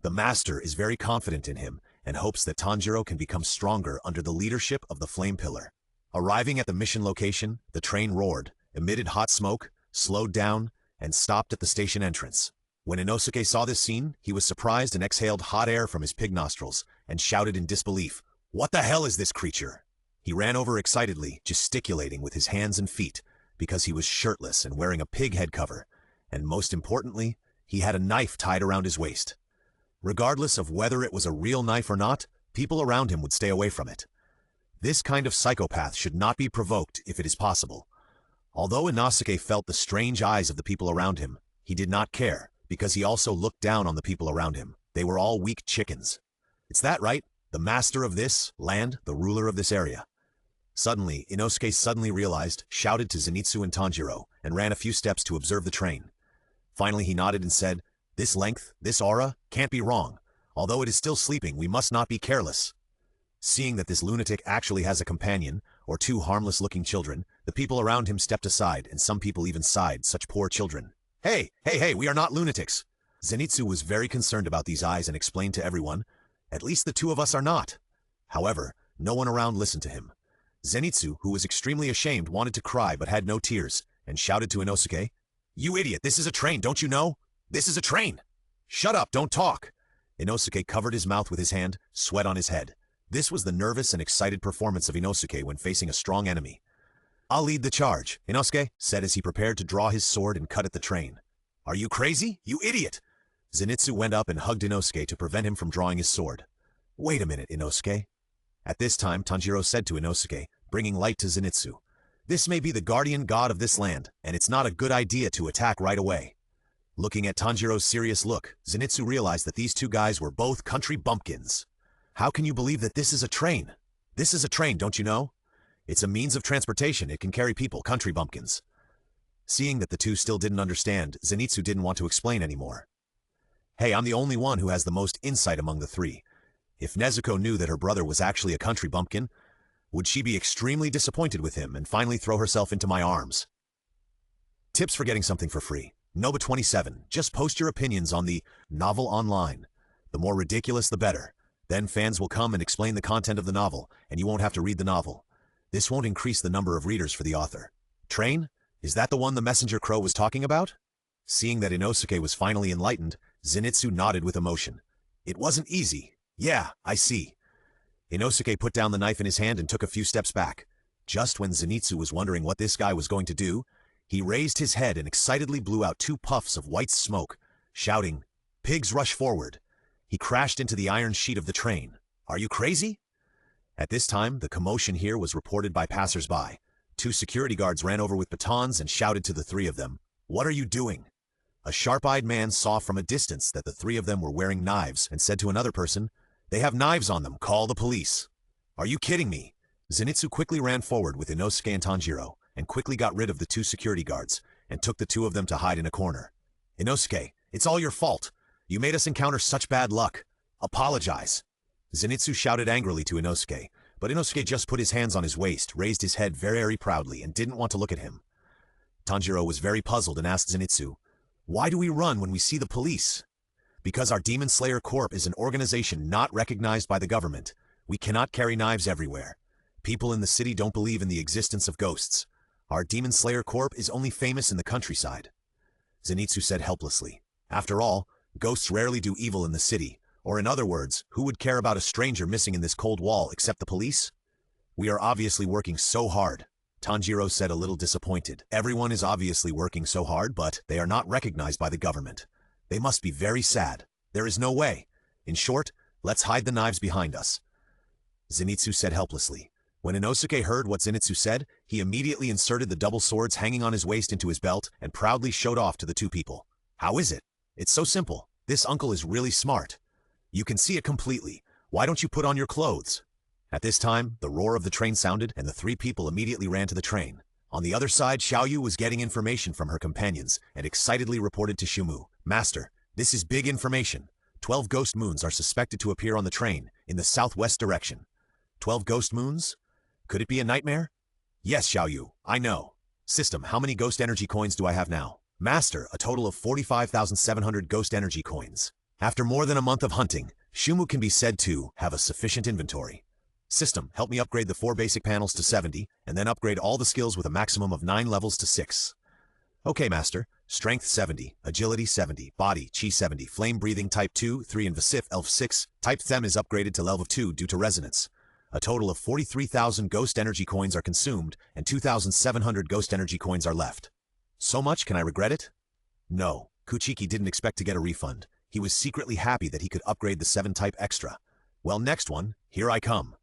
A: The master is very confident in him and hopes that Tanjiro can become stronger under the leadership of the flame pillar. Arriving at the mission location, the train roared, emitted hot smoke, slowed down, and stopped at the station entrance. When Inosuke saw this scene, he was surprised and exhaled hot air from his pig nostrils and shouted in disbelief, "What the hell is this creature?" He ran over excitedly, gesticulating with his hands and feet, because he was shirtless and wearing a pig head cover, and most importantly, he had a knife tied around his waist. Regardless of whether it was a real knife or not, people around him would stay away from it. This kind of psychopath should not be provoked if it is possible. Although Inosuke felt the strange eyes of the people around him, he did not care, because he also looked down on the people around him. They were all weak chickens. It's that right? The master of this land, the ruler of this area. Suddenly, Inosuke suddenly realized, shouted to Zenitsu and Tanjiro, and ran a few steps to observe the train. Finally he nodded and said, "This length, this aura, can't be wrong. Although it is still sleeping, we must not be careless." Seeing that this lunatic actually has a companion, or 2 harmless-looking children, the people around him stepped aside, and some people even sighed, "Such poor children." Hey, we are not lunatics." Zenitsu was very concerned about these eyes and explained to everyone, "At least the 2 of us are not." However, no one around listened to him. Zenitsu, who was extremely ashamed, wanted to cry but had no tears, and shouted to Inosuke, "You idiot, this is a train, don't you know? This is a train! Shut up, don't talk!" Inosuke covered his mouth with his hand, sweat on his head. This was the nervous and excited performance of Inosuke when facing a strong enemy. "I'll lead the charge," Inosuke said as he prepared to draw his sword and cut at the train. "Are you crazy? You idiot!" Zenitsu went up and hugged Inosuke to prevent him from drawing his sword. "Wait a minute, Inosuke." At this time, Tanjiro said to Inosuke, bringing light to Zenitsu, "This may be the guardian god of this land, and it's not a good idea to attack right away." Looking at Tanjiro's serious look, Zenitsu realized that these 2 guys were both country bumpkins. "How can you believe that this is a train? This is a train, don't you know? It's a means of transportation. It can carry people, country bumpkins." Seeing that the 2 still didn't understand, Zenitsu didn't want to explain anymore. "Hey, I'm the only one who has the most insight among the 3. If Nezuko knew that her brother was actually a country bumpkin, would she be extremely disappointed with him and finally throw herself into my arms?" Tips for getting something for free. Noba 27. Just post your opinions on the novel online. The more ridiculous, the better. Then fans will come and explain the content of the novel, and you won't have to read the novel. This won't increase the number of readers for the author. Train? Is that the one the messenger crow was talking about? Seeing that Inosuke was finally enlightened, Zenitsu nodded with emotion. "It wasn't easy. Yeah, I see." Inosuke put down the knife in his hand and took a few steps back. Just when Zenitsu was wondering what this guy was going to do, he raised his head and excitedly blew out 2 puffs of white smoke, shouting, "Pigs rush forward." He crashed into the iron sheet of the train. "Are you crazy?" At this time, the commotion here was reported by passers-by. 2 security guards ran over with batons and shouted to the 3 of them, "What are you doing?" A sharp-eyed man saw from a distance that the 3 of them were wearing knives and said to another person, "They have knives on them, call the police." "Are you kidding me?" Zenitsu quickly ran forward with Inosuke and Tanjiro, and quickly got rid of the 2 security guards, and took the 2 of them to hide in a corner. "Inosuke, it's all your fault. You made us encounter such bad luck. Apologize." Zenitsu shouted angrily to Inosuke, but Inosuke just put his hands on his waist, raised his head very proudly, and didn't want to look at him. Tanjiro was very puzzled and asked Zenitsu, "Why do we run when we see the police?" Because our Demon Slayer Corp is an organization not recognized by the government, we cannot carry knives everywhere. People in the city don't believe in the existence of ghosts. Our Demon Slayer Corp is only famous in the countryside. Zenitsu said helplessly. After all, ghosts rarely do evil in the city, or in other words, who would care about a stranger missing in this cold wall except the police? We are obviously working so hard, Tanjiro said a little disappointed. Everyone is obviously working so hard, but they are not recognized by the government. They must be very sad. There is no way. In short, let's hide the knives behind us. Zenitsu said helplessly. When Inosuke heard what Zenitsu said, he immediately inserted the double swords hanging on his waist into his belt and proudly showed off to the two people. How is it? It's so simple. This uncle is really smart. You can see it completely. Why don't you put on your clothes? At this time, the roar of the train sounded and the three people immediately ran to the train. On the other side, Xiaoyu was getting information from her companions and excitedly reported to Shumu. Master, this is big information. 12 ghost moons are suspected to appear on the train in the southwest direction. 12 ghost moons? Could it be a nightmare? Yes, Xiaoyu, I know. System, how many ghost energy coins do I have now? Master, a total of 45,700 ghost energy coins. After more than a month of hunting, Shumu can be said to have a sufficient inventory. System, help me upgrade the 4 basic panels to 70, and then upgrade all the skills with a maximum of 9 levels to 6. Okay, Master. Strength 70, Agility 70, Body, Chi 70, Flame Breathing Type 2, 3 and Vasif, Elf 6, Type Them is upgraded to level 2 due to Resonance. A total of 43,000 ghost energy coins are consumed, and 2,700 ghost energy coins are left. So much, can I regret it? No, Kuchiki didn't expect to get a refund. He was secretly happy that he could upgrade the 7 type extra. Well, next one, here I come.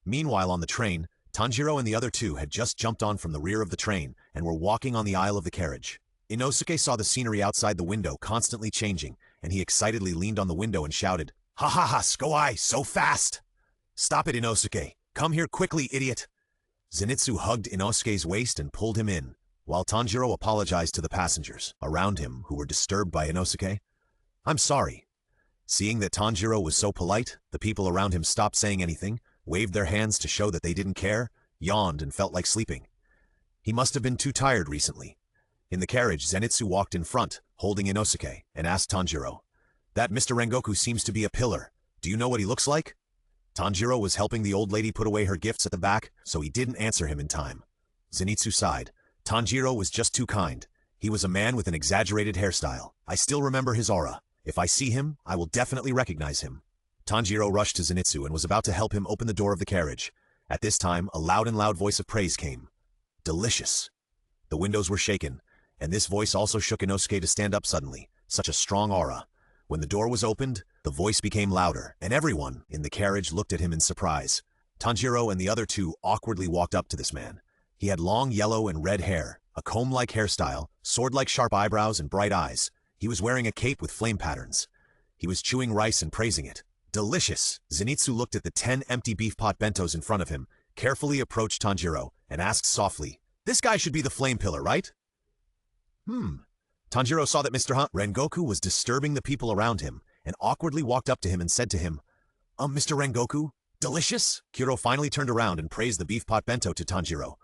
A: Meanwhile on the train, Tanjiro and the other two had just jumped on from the rear of the train and were walking on the aisle of the carriage. Inosuke saw the scenery outside the window constantly changing, and he excitedly leaned on the window and shouted, "Ha ha ha, Skoai, so fast! Stop it, Inosuke! Come here quickly, idiot!" Zenitsu hugged Inosuke's waist and pulled him in, while Tanjiro apologized to the passengers around him who were disturbed by Inosuke. "I'm sorry." Seeing that Tanjiro was so polite, the people around him stopped saying anything, waved their hands to show that they didn't care, yawned and felt like sleeping. He must have been too tired recently. In the carriage, Zenitsu walked in front, holding Inosuke, and asked Tanjiro, "That Mr. Rengoku seems to be a pillar. Do you know what he looks like?" Tanjiro was helping the old lady put away her gifts at the back, so he didn't answer him in time. Zenitsu sighed. Tanjiro was just too kind. He was a man with an exaggerated hairstyle. I still remember his aura. If I see him, I will definitely recognize him. Tanjiro rushed to Zenitsu and was about to help him open the door of the carriage. At this time, a loud voice of praise came. Delicious. The windows were shaken, and this voice also shook Inosuke to stand up suddenly. Such a strong aura. When the door was opened, the voice became louder, and everyone in the carriage looked at him in surprise. Tanjiro and the other two awkwardly walked up to this man. He had long yellow and red hair, a comb-like hairstyle, sword-like sharp eyebrows, and bright eyes. He was wearing a cape with flame patterns. He was chewing rice and praising it. Delicious! Zenitsu looked at the 10 empty beef pot bentos in front of him, carefully approached Tanjiro, and asked softly, "This guy should be the flame pillar, right?" Tanjiro saw that Mr. Rengoku was disturbing the people around him, and awkwardly walked up to him and said to him, Mr. Rengoku, delicious?" Kuro finally turned around and praised the beef pot bento to Tanjiro.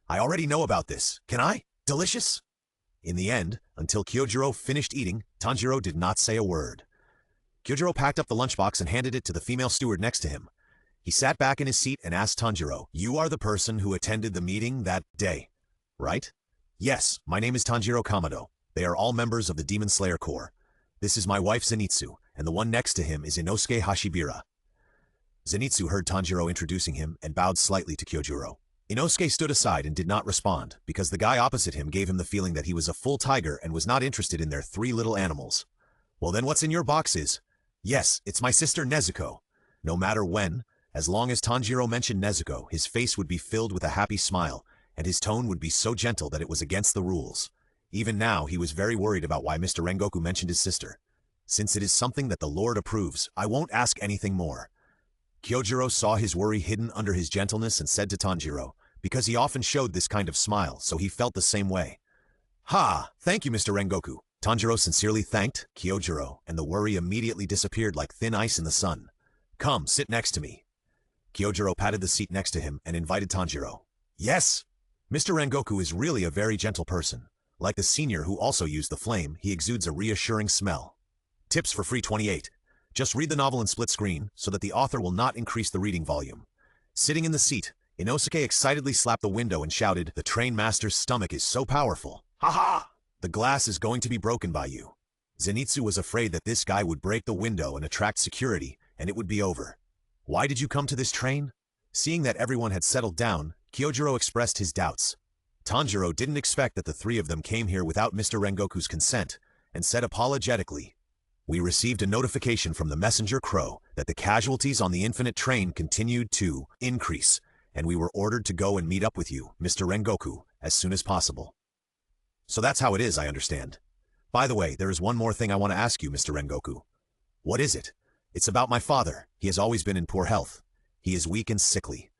A: "I already know about this. Can I? Delicious?" In the end, until Kyojiro finished eating, Tanjiro did not say a word. Kyojiro packed up the lunchbox and handed it to the female steward next to him. He sat back in his seat and asked Tanjiro, "You are the person who attended the meeting that day, right?" "Yes, my name is Tanjiro Kamado. They are all members of the Demon Slayer Corps. This is my wife Zenitsu, and the one next to him is Inosuke Hashibira." Zenitsu heard Tanjiro introducing him and bowed slightly to Kyojiro. Inosuke stood aside and did not respond, because the guy opposite him gave him the feeling that he was a full tiger and was not interested in their 3 little animals. "Well then what's in your boxes?" "Yes, it's my sister Nezuko." No matter when, as long as Tanjiro mentioned Nezuko, his face would be filled with a happy smile, and his tone would be so gentle that it was against the rules. Even now, he was very worried about why Mr. Rengoku mentioned his sister. "Since it is something that the Lord approves, I won't ask anything more." Kyojiro saw his worry hidden under his gentleness and said to Tanjiro, because he often showed this kind of smile, so he felt the same way. "Ha! Thank you, Mr. Rengoku." Tanjiro sincerely thanked Kyojiro, and the worry immediately disappeared like thin ice in the sun. "Come, sit next to me." Kyojiro patted the seat next to him and invited Tanjiro. "Yes." Mr. Rengoku is really a very gentle person. Like the senior who also used the flame, he exudes a reassuring smell. Tips for free 28. Just read the novel in split screen so that the author will not increase the reading volume. Sitting in the seat, Inosuke excitedly slapped the window and shouted, "The train master's stomach is so powerful. Ha ha! The glass is going to be broken by you." Zenitsu was afraid that this guy would break the window and attract security, and it would be over. "Why did you come to this train?" Seeing that everyone had settled down, Kyojiro expressed his doubts. Tanjiro didn't expect that the three of them came here without Mr. Rengoku's consent, and said apologetically, "We received a notification from the messenger Crow that the casualties on the infinite train continued to increase, and we were ordered to go and meet up with you, Mr. Rengoku, as soon as possible." "So that's how it is, I understand. By the way, there is one more thing I want to ask you, Mr. Rengoku." "What is it?" "It's about my father. He has always been in poor health. He is weak and sickly."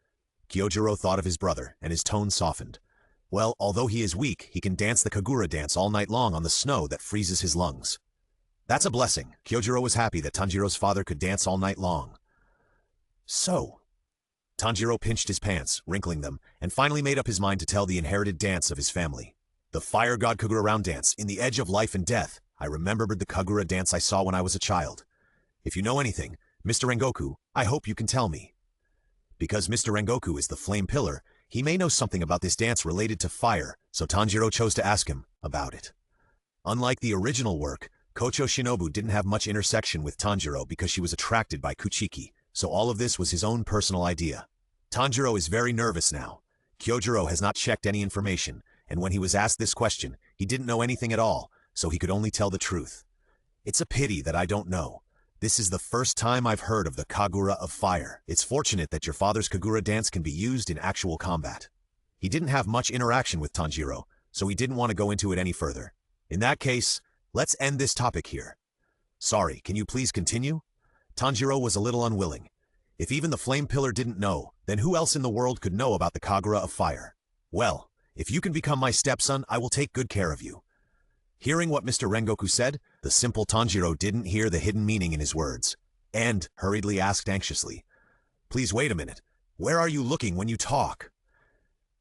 A: Kyojiro thought of his brother, and his tone softened. "Well, although he is weak, he can dance the Kagura dance all night long on the snow that freezes his lungs." "That's a blessing." Kyojiro was happy that Tanjiro's father could dance all night long. "So..." Tanjiro pinched his pants, wrinkling them, and finally made up his mind to tell the inherited dance of his family. "The Fire God Kagura round dance, in the edge of life and death. I remembered the Kagura dance I saw when I was a child. If you know anything, Mr. Rengoku, I hope you can tell me." Because Mr. Rengoku is the flame pillar, he may know something about this dance related to fire, so Tanjiro chose to ask him about it. Unlike the original work, Kocho Shinobu didn't have much intersection with Tanjiro because she was attracted by Kuchiki, so all of this was his own personal idea. Tanjiro is very nervous now. Kyojiro has not checked any information, and when he was asked this question, he didn't know anything at all, so he could only tell the truth. "It's a pity that I don't know. This is the first time I've heard of the Kagura of Fire. It's fortunate that your father's Kagura dance can be used in actual combat." He didn't have much interaction with Tanjiro, so he didn't want to go into it any further. "In that case, let's end this topic here." "Sorry, can you please continue?" Tanjiro was a little unwilling. If even the Flame Pillar didn't know, then who else in the world could know about the Kagura of Fire? "Well, if you can become my stepson, I will take good care of you." Hearing what Mr. Rengoku said, the simple Tanjiro didn't hear the hidden meaning in his words, and hurriedly asked anxiously, "Please wait a minute. Where are you looking when you talk?"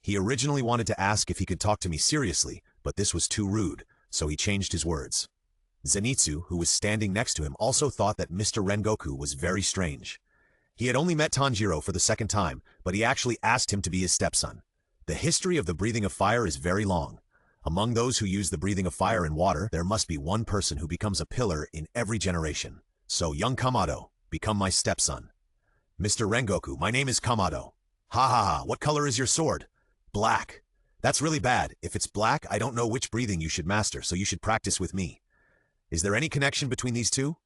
A: He originally wanted to ask if he could talk to me seriously, but this was too rude, so he changed his words. Zenitsu, who was standing next to him, also thought that Mr. Rengoku was very strange. He had only met Tanjiro for the second time, but he actually asked him to be his stepson. The history of the breathing of fire is very long. Among those who use the breathing of fire and water, there must be one person who becomes a pillar in every generation. So, young Kamado, become my stepson. "Mr. Rengoku, my name is Kamado." "Ha ha ha, what color is your sword?" "Black." "That's really bad. If it's black, I don't know which breathing you should master, so you should practice with me." Is there any connection between these two?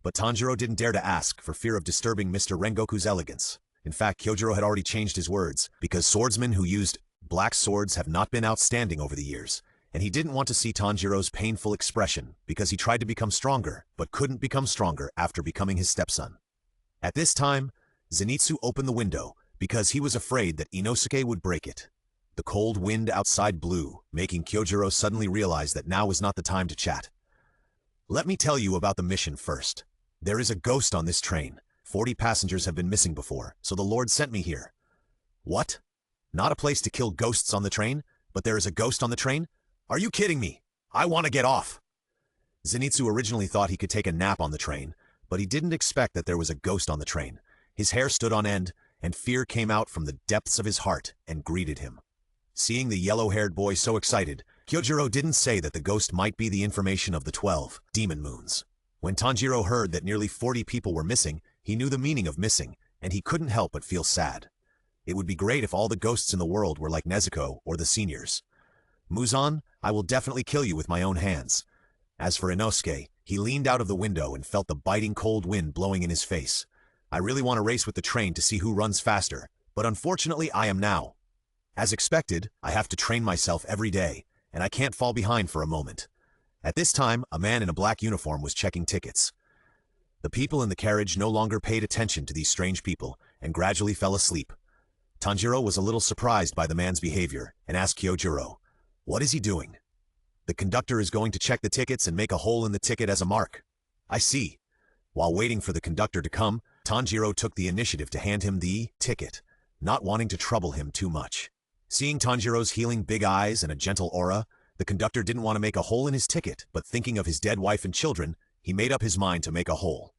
A: But Tanjiro didn't dare to ask for fear of disturbing Mr. Rengoku's elegance. In fact, Kyojiro had already changed his words, because swordsmen who used black swords have not been outstanding over the years, and he didn't want to see Tanjiro's painful expression, because he tried to become stronger, but couldn't become stronger after becoming his stepson. At this time, Zenitsu opened the window, because he was afraid that Inosuke would break it. The cold wind outside blew, making Kyojiro suddenly realize that now was not the time to chat. "Let me tell you about the mission first. There is a ghost on this train. 40 passengers have been missing before, so the Lord sent me here." "What? Not a place to kill ghosts on the train, but there is a ghost on the train? Are you kidding me? I want to get off." Zenitsu originally thought he could take a nap on the train, but he didn't expect that there was a ghost on the train. His hair stood on end, and fear came out from the depths of his heart and greeted him. Seeing the yellow-haired boy so excited, Kyojiro didn't say that the ghost might be the information of the 12 demon moons. When Tanjiro heard that nearly 40 people were missing, he knew the meaning of missing, and he couldn't help but feel sad. It would be great if all the ghosts in the world were like Nezuko or the seniors. "Muzan, I will definitely kill you with my own hands." As for Inosuke, he leaned out of the window and felt the biting cold wind blowing in his face. "I really want to race with the train to see who runs faster, but unfortunately I am now. As expected, I have to train myself every day, and I can't fall behind for a moment." At this time, a man in a black uniform was checking tickets. The people in the carriage no longer paid attention to these strange people, and gradually fell asleep. Tanjiro was a little surprised by the man's behavior, and asked Kyojiro, "What is he doing?" "The conductor is going to check the tickets and make a hole in the ticket as a mark." "I see." While waiting for the conductor to come, Tanjiro took the initiative to hand him the ticket, not wanting to trouble him too much. Seeing Tanjiro's healing big eyes and a gentle aura, the conductor didn't want to make a hole in his ticket, but thinking of his dead wife and children, he made up his mind to make a hole.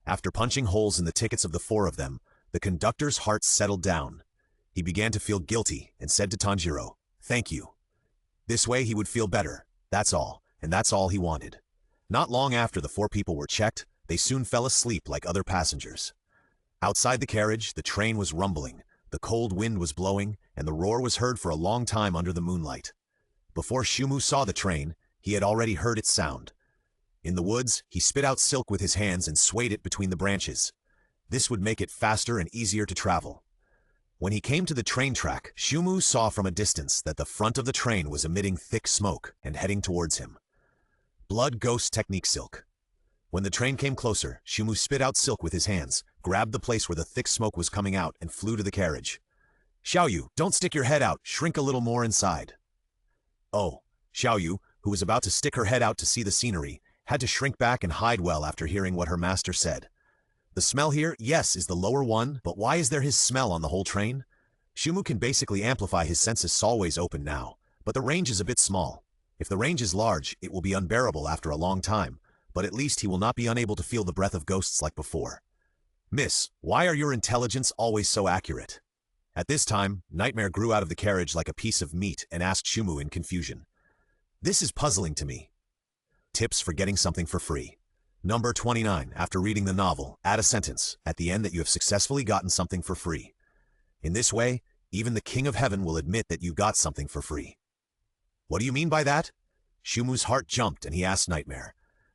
A: After punching holes in the tickets of the four of them, the conductor's heart settled down. He began to feel guilty and said to Tanjiro, "Thank you." This way he would feel better, that's all, and that's all he wanted. Not long after the four people were checked, they soon fell asleep like other passengers. Outside the carriage, the train was rumbling, the cold wind was blowing, and the roar was heard for a long time under the moonlight. Before Shumu saw the train, he had already heard its sound. In the woods, he spit out silk with his hands and swayed it between the branches. This would make it faster and easier to travel. When he came to the train track, Shumu saw from a distance that the front of the train was emitting thick smoke and heading towards him. Blood Ghost Technique Silk. When the train came closer, Shumu spit out silk with his hands, grabbed the place where the thick smoke was coming out, and flew to the carriage. "Xiaoyu, don't stick your head out, shrink a little more inside." Oh, Xiaoyu, who was about to stick her head out to see the scenery, had to shrink back and hide well after hearing what her master said. The smell here, yes, is the lower one, but why is there his smell on the whole train? Shumu can basically amplify his senses always open now, but the range is a bit small. If the range is large, it will be unbearable after a long time, but at least he will not be unable to feel the breath of ghosts like before. "Miss, why are your intelligence always so accurate?" At this time, Nightmare grew out of the carriage like a piece of meat and asked Shumu in confusion. "This is puzzling to me." Tips for getting something for free. Number 29. After reading the novel, add a sentence at the end that you have successfully gotten something for free. In this way, even the King of Heaven will admit that you got something for free. What do you mean by that? Shumu's heart jumped and he asked Nightmare.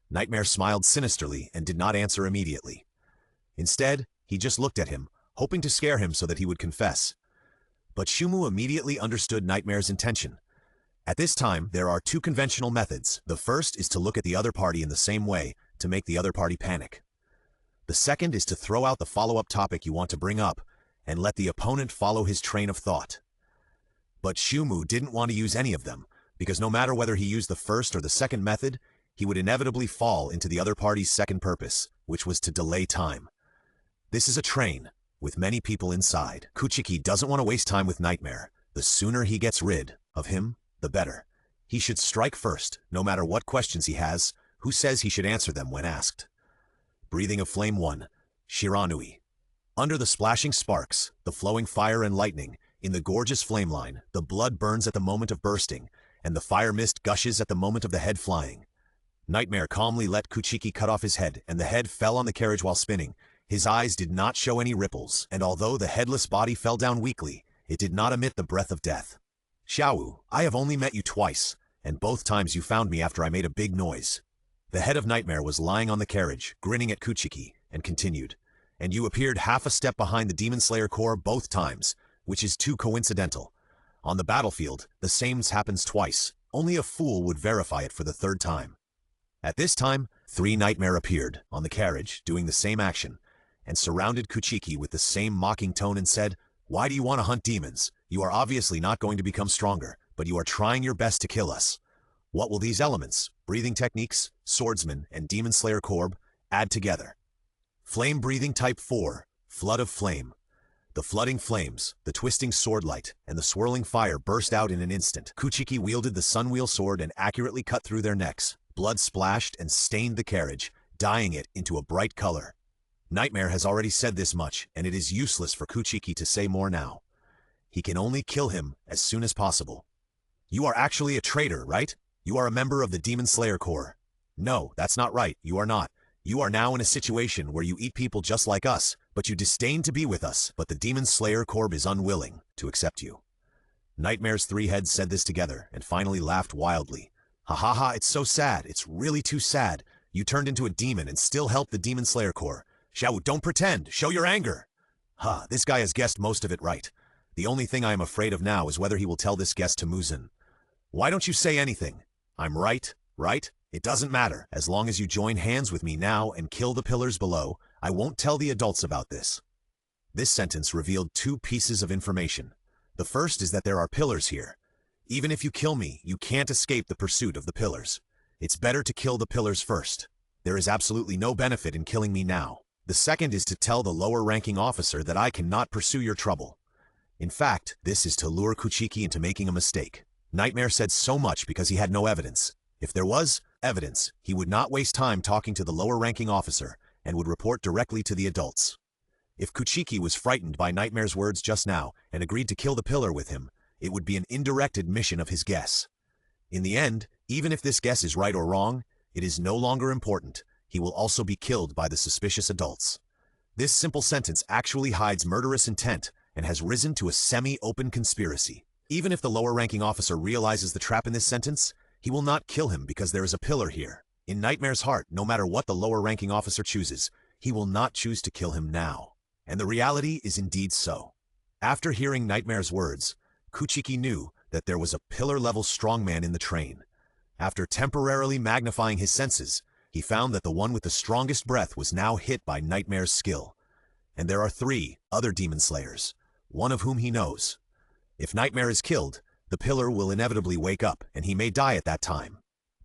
A: Nightmare smiled sinisterly and did not answer immediately. Instead, he just looked at him, hoping to scare him so that he would confess. But Shumu immediately understood Nightmare's intention. At this time, there are two conventional methods. The first is to look at the other party in the same way, to make the other party panic. The second is to throw out the follow-up topic you want to bring up, and let the opponent follow his train of thought. But Shumu didn't want to use any of them, because no matter whether he used the first or the second method, he would inevitably fall into the other party's second purpose, which was to delay time. This is a train, with many people inside. Kuchiki doesn't want to waste time with Nightmare. The sooner he gets rid of him, the better. He should strike first, no matter what questions he has. Who says he should answer them when asked? Breathing of Flame 1. Shiranui. Under the splashing sparks, the flowing fire and lightning, in the gorgeous flame line, the blood burns at the moment of bursting, and the fire mist gushes at the moment of the head flying. Nightmare calmly let Kuchiki cut off his head, and the head fell on the carriage while spinning. His eyes did not show any ripples, and although the headless body fell down weakly, it did not emit the breath of death. Xiaowu, I have only met you twice, and both times you found me after I made a big noise. The head of Nightmare was lying on the carriage, grinning at Kuchiki, and continued. And you appeared half a step behind the Demon Slayer Corps both times, which is too coincidental. On the battlefield, the same happens twice. Only a fool would verify it for the third time. At this time, 3 Nightmare appeared, on the carriage, doing the same action, and surrounded Kuchiki with the same mocking tone and said, Why do you want to hunt demons? You are obviously not going to become stronger, but you are trying your best to kill us. What will these elements, breathing techniques, swordsman, and Demon Slayer Corb, add together? Flame breathing type 4, flood of flame. The flooding flames, the twisting sword light, and the swirling fire burst out in an instant. Kuchiki wielded the sunwheel sword and accurately cut through their necks. Blood splashed and stained the carriage, dyeing it into a bright color. Nightmare has already said this much, and it is useless for Kuchiki to say more now. He can only kill him as soon as possible. You are actually a traitor, right? You are a member of the Demon Slayer Corps. No, that's not right, you are not. You are now in a situation where you eat people just like us, but you disdain to be with us, but the Demon Slayer Corps is unwilling to accept you. Nightmare's 3 heads said this together, and finally laughed wildly. Ha ha ha, it's so sad, it's really too sad. You turned into a demon and still helped the Demon Slayer Corps. Xiao, don't pretend, show your anger. Ha, this guy has guessed most of it right. The only thing I am afraid of now is whether he will tell this guess to Muzan. Why don't you say anything? I'm right, right? It doesn't matter. As long as you join hands with me now and kill the pillars below, I won't tell the adults about this. This sentence revealed 2 pieces of information. The first is that there are pillars here. Even if you kill me, you can't escape the pursuit of the pillars. It's better to kill the pillars first. There is absolutely no benefit in killing me now. The second is to tell the lower-ranking officer that I cannot pursue your trouble. In fact, this is to lure Kuchiki into making a mistake. Nightmare said so much because he had no evidence. If there was, evidence, he would not waste time talking to the lower-ranking officer and would report directly to the adults. If Kuchiki was frightened by Nightmare's words just now and agreed to kill the pillar with him, it would be an indirect admission of his guess. In the end, even if this guess is right or wrong, it is no longer important. He will also be killed by the suspicious adults. This simple sentence actually hides murderous intent and has risen to a semi-open conspiracy. Even if the lower-ranking officer realizes the trap in this sentence, he will not kill him because there is a pillar here. In Nightmare's heart, no matter what the lower-ranking officer chooses, he will not choose to kill him now. And the reality is indeed so. After hearing Nightmare's words, Kuchiki knew that there was a pillar-level strongman in the train. After temporarily magnifying his senses, he found that the one with the strongest breath was now hit by Nightmare's skill. And there are 3 other demon slayers, one of whom he knows. If Nightmare is killed, the pillar will inevitably wake up and he may die at that time.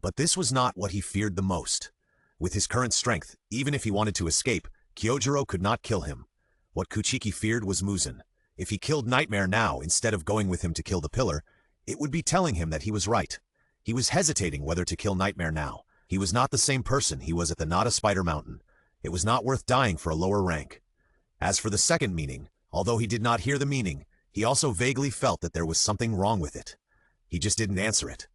A: But this was not what he feared the most. With his current strength, even if he wanted to escape, Kyojuro could not kill him. What Kuchiki feared was Muzan. If he killed Nightmare now instead of going with him to kill the pillar, it would be telling him that he was right. He was hesitating whether to kill Nightmare now. He was not the same person he was at the Nada Spider Mountain. It was not worth dying for a lower rank. As for the second meaning, although he did not hear the meaning, he also vaguely felt that there was something wrong with it. He just didn't answer it.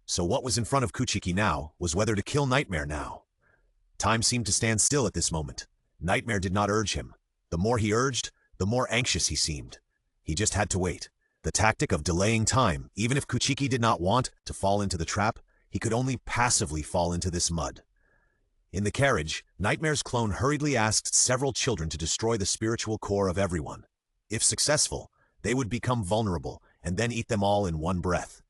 A: So what was in front of Kuchiki now was whether to kill Nightmare now. Time seemed to stand still at this moment. Nightmare did not urge him. The more he urged, the more anxious he seemed. He just had to wait. The tactic of delaying time, even if Kuchiki did not want to fall into the trap, he could only passively fall into this mud. In the carriage, Nightmare's clone hurriedly asked several children to destroy the spiritual core of everyone. If successful, they would become vulnerable and then eat them all in one breath.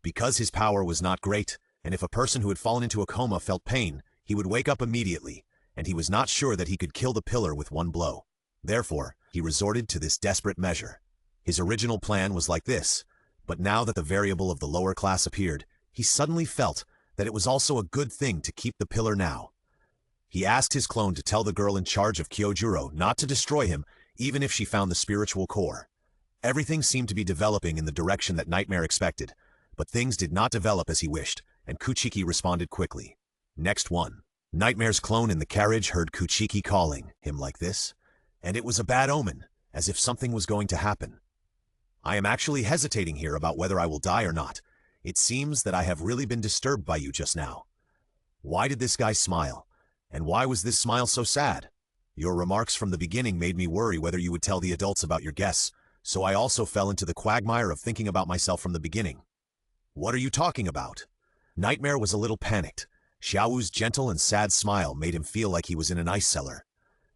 A: Because his power was not great, and if a person who had fallen into a coma felt pain, he would wake up immediately, and he was not sure that he could kill the pillar with one blow. Therefore, he resorted to this desperate measure. His original plan was like this, but now that the variable of the lower class appeared, he suddenly felt that it was also a good thing to keep the pillar now. He asked his clone to tell the girl in charge of Kyojuro not to destroy him, even if she found the spiritual core. Everything seemed to be developing in the direction that Nightmare expected, but things did not develop as he wished, and Kuchiki responded quickly. Next one. Nightmare's clone in the carriage heard Kuchiki calling him like this, and it was a bad omen, as if something was going to happen. I am actually hesitating here about whether I will die or not. It seems that I have really been disturbed by you just now. Why did this guy smile? And why was this smile so sad? Your remarks from the beginning made me worry whether you would tell the adults about your guess, so I also fell into the quagmire of thinking about myself from the beginning. What are you talking about? Nightmare was a little panicked. Xiaowu's gentle and sad smile made him feel like he was in an ice cellar.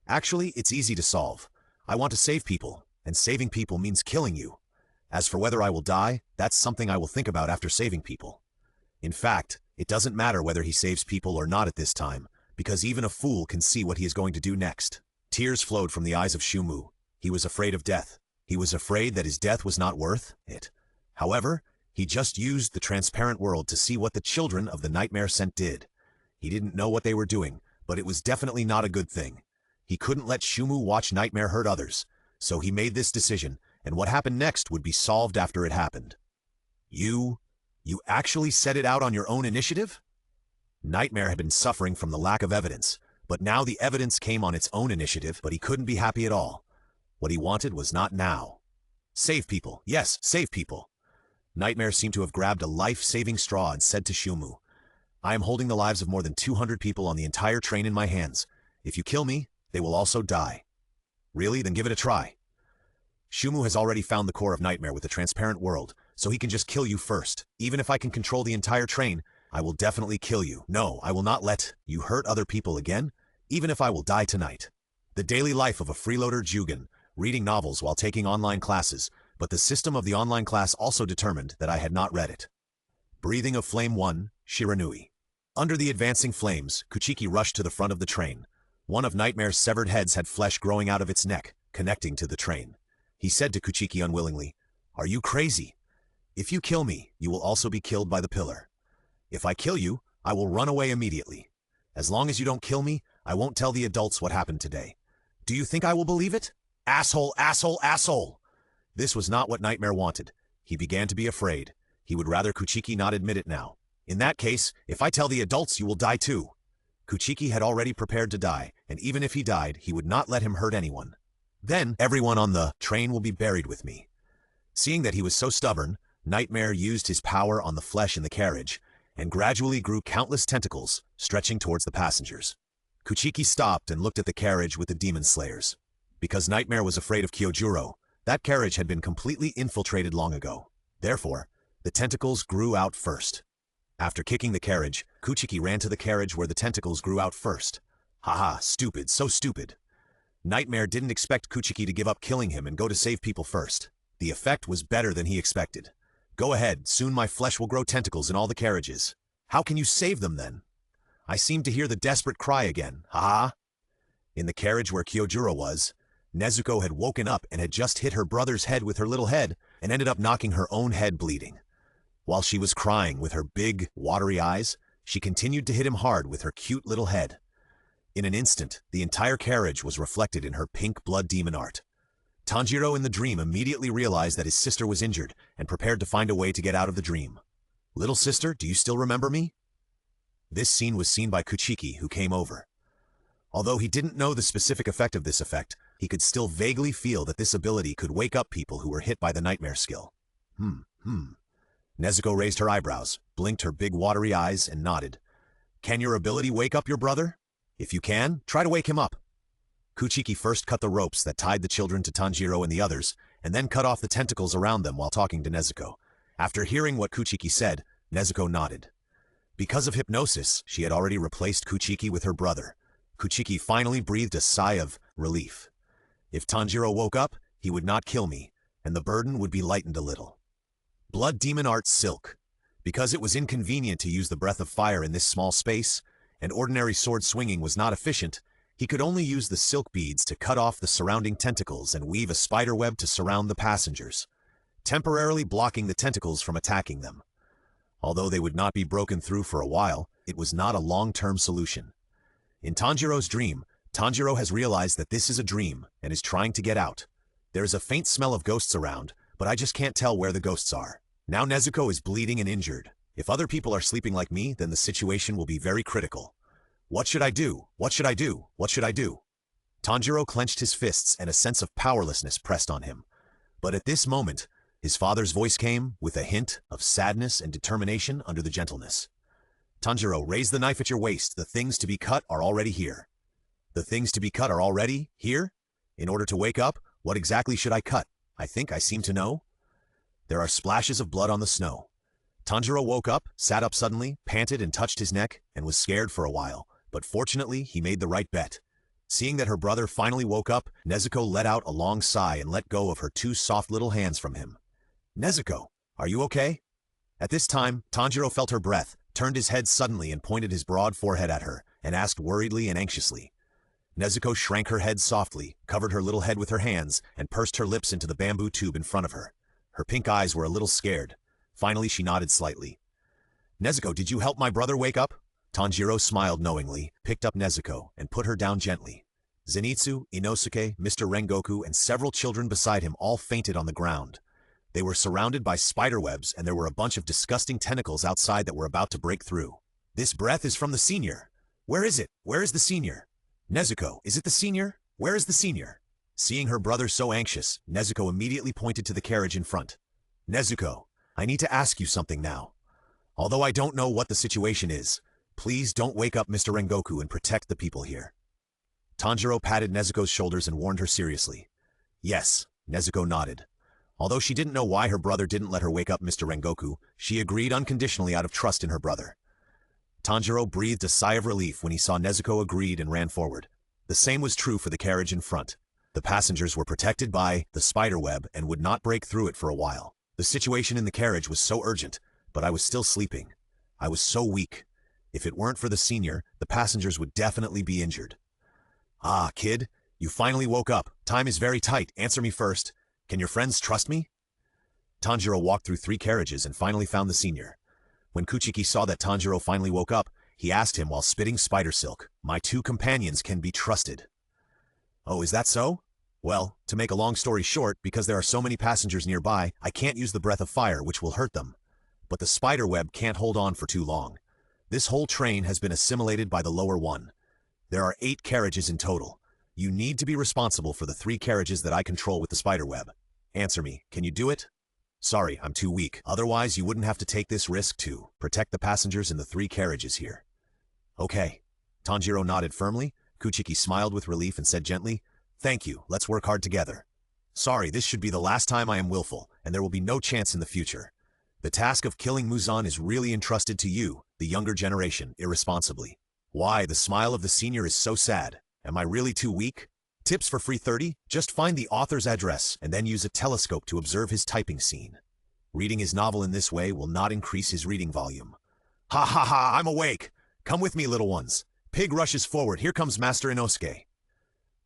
A: Actually, it's easy to solve. I want to save people, and saving people means killing you. As for whether I will die, that's something I will think about after saving people. In fact, it doesn't matter whether he saves people or not at this time, because even a fool can see what he is going to do next. Tears flowed from the eyes of Shumu. He was afraid of death. He was afraid that his death was not worth it. However, he just used the transparent world to see what the children of the Nightmare Scent did. He didn't know what they were doing, but it was definitely not a good thing. He couldn't let Shumu watch Nightmare hurt others, so he made this decision, and what happened next would be solved after it happened. You actually set it out on your own initiative? Nightmare had been suffering from the lack of evidence, but now the evidence came on its own initiative, but he couldn't be happy at all. What he wanted was not now. Save people. Yes, save people. Nightmare seemed to have grabbed a life-saving straw and said to Shumu, I am holding the lives of more than 200 people on the entire train in my hands. If you kill me, they will also die. Really? Then give it a try. Shumu has already found the core of Nightmare with the transparent world, so he can just kill you first. Even if I can control the entire train, I will definitely kill you. No, I will not let you hurt other people again, even if I will die tonight. The daily life of a freeloader Jugan, reading novels while taking online classes, but the system of the online class also determined that I had not read it. Breathing of Flame 1, Shiranui. Under the advancing flames, Kuchiki rushed to the front of the train. One of Nightmare's severed heads had flesh growing out of its neck, connecting to the train. He said to Kuchiki unwillingly, Are you crazy? If you kill me, you will also be killed by the pillar. If I kill you, I will run away immediately. As long as you don't kill me, I won't tell the adults what happened today. Do you think I will believe it? Asshole, asshole, asshole! This was not what Nightmare wanted. He began to be afraid. He would rather Kuchiki not admit it now. In that case, if I tell the adults, you will die too. Kuchiki had already prepared to die, and even if he died, he would not let him hurt anyone. Then, everyone on the train will be buried with me. Seeing that he was so stubborn, Nightmare used his power on the flesh in the carriage, and gradually grew countless tentacles, stretching towards the passengers. Kuchiki stopped and looked at the carriage with the demon slayers. Because Nightmare was afraid of Kyojuro, that carriage had been completely infiltrated long ago. Therefore, the tentacles grew out first. After kicking the carriage, Kuchiki ran to the carriage where the tentacles grew out first. Haha, stupid, so stupid. Nightmare didn't expect Kuchiki to give up killing him and go to save people first. The effect was better than he expected. Go ahead, soon my flesh will grow tentacles in all the carriages. How can you save them then? I seem to hear the desperate cry again, haha. In the carriage where Kyojuro was, Nezuko had woken up and had just hit her brother's head with her little head and ended up knocking her own head bleeding. While she was crying with her big, watery eyes, she continued to hit him hard with her cute little head. In an instant, the entire carriage was reflected in her pink blood demon art. Tanjiro in the dream immediately realized that his sister was injured and prepared to find a way to get out of the dream. Little sister, do you still remember me? This scene was seen by Kuchiki, who came over. Although he didn't know the specific effect of this effect, he could still vaguely feel that this ability could wake up people who were hit by the nightmare skill. Nezuko raised her eyebrows, blinked her big watery eyes, and nodded. Can your ability wake up your brother? If you can, try to wake him up. Kuchiki first cut the ropes that tied the children to Tanjiro and the others, and then cut off the tentacles around them while talking to Nezuko. After hearing what Kuchiki said, Nezuko nodded. Because of hypnosis, she had already replaced Kuchiki with her brother. Kuchiki finally breathed a sigh of relief. If Tanjiro woke up, he would not kill me, and the burden would be lightened a little. Blood Demon Art Silk. Because it was inconvenient to use the breath of fire in this small space, and ordinary sword swinging was not efficient, he could only use the silk beads to cut off the surrounding tentacles and weave a spider web to surround the passengers, temporarily blocking the tentacles from attacking them. Although they would not be broken through for a while, it was not a long-term solution. In Tanjiro's dream, Tanjiro has realized that this is a dream and is trying to get out. There is a faint smell of ghosts around, but I just can't tell where the ghosts are. Now Nezuko is bleeding and injured. If other people are sleeping like me, then the situation will be very critical. What should I do? What should I do? What should I do? Tanjiro clenched his fists and a sense of powerlessness pressed on him. But at this moment, his father's voice came with a hint of sadness and determination under the gentleness. Tanjiro, raise the knife at your waist. The things to be cut are already here. The things to be cut are already here? In order to wake up, what exactly should I cut? I think I seem to know. There are splashes of blood on the snow. Tanjiro woke up, sat up suddenly, panted and touched his neck, and was scared for a while. But fortunately, he made the right bet. Seeing that her brother finally woke up, Nezuko let out a long sigh and let go of her two soft little hands from him. Nezuko, are you okay? At this time, Tanjiro felt her breath, turned his head suddenly and pointed his broad forehead at her, and asked worriedly and anxiously. Nezuko shrank her head softly, covered her little head with her hands, and pursed her lips into the bamboo tube in front of her. Her pink eyes were a little scared. Finally, she nodded slightly. Nezuko, did you help my brother wake up? Tanjiro smiled knowingly, picked up Nezuko, and put her down gently. Zenitsu, Inosuke, Mr. Rengoku, and several children beside him all fainted on the ground. They were surrounded by spider webs, and there were a bunch of disgusting tentacles outside that were about to break through. This breath is from the senior. Where is it? Where is the senior? Nezuko, is it the senior? Where is the senior? Seeing her brother so anxious, Nezuko immediately pointed to the carriage in front. Nezuko, I need to ask you something now. Although I don't know what the situation is, please don't wake up Mr. Rengoku and protect the people here. Tanjiro patted Nezuko's shoulders and warned her seriously. Yes, Nezuko nodded. Although she didn't know why her brother didn't let her wake up Mr. Rengoku, she agreed unconditionally out of trust in her brother. Tanjiro breathed a sigh of relief when he saw Nezuko agreed and ran forward. The same was true for the carriage in front. The passengers were protected by the spider web and would not break through it for a while. The situation in the carriage was so urgent, but I was still sleeping. I was so weak. If it weren't for the senior, the passengers would definitely be injured. Ah, kid, you finally woke up. Time is very tight. Answer me first. Can your friends trust me? Tanjiro walked through 3 carriages and finally found the senior. When Kuchiki saw that Tanjiro finally woke up, he asked him while spitting spider silk, "My 2 companions can be trusted." Oh, is that so? Well, to make a long story short, because there are so many passengers nearby, I can't use the breath of fire, which will hurt them. but the spider web can't hold on for too long. This whole train has been assimilated by the lower one. There are 8 carriages in total. You need to be responsible for the 3 carriages that I control with the spider web. Answer me, can you do it? Sorry, I'm too weak. Otherwise, you wouldn't have to take this risk to protect the passengers in the 3 carriages here. Okay. Tanjiro nodded firmly. Kuchiki smiled with relief and said gently, "Thank you, let's work hard together. Sorry, this should be the last time I am willful, and there will be no chance in the future. The task of killing Muzan is really entrusted to you, the younger generation, irresponsibly. Why, the smile of the senior is so sad. Am I really too weak? Tips for free 30? Just find the author's address and then use a telescope to observe his typing scene. Reading his novel in this way will not increase his reading volume. Ha ha ha, I'm awake! Come with me, little ones. Pig rushes forward. Here comes Master Inosuke.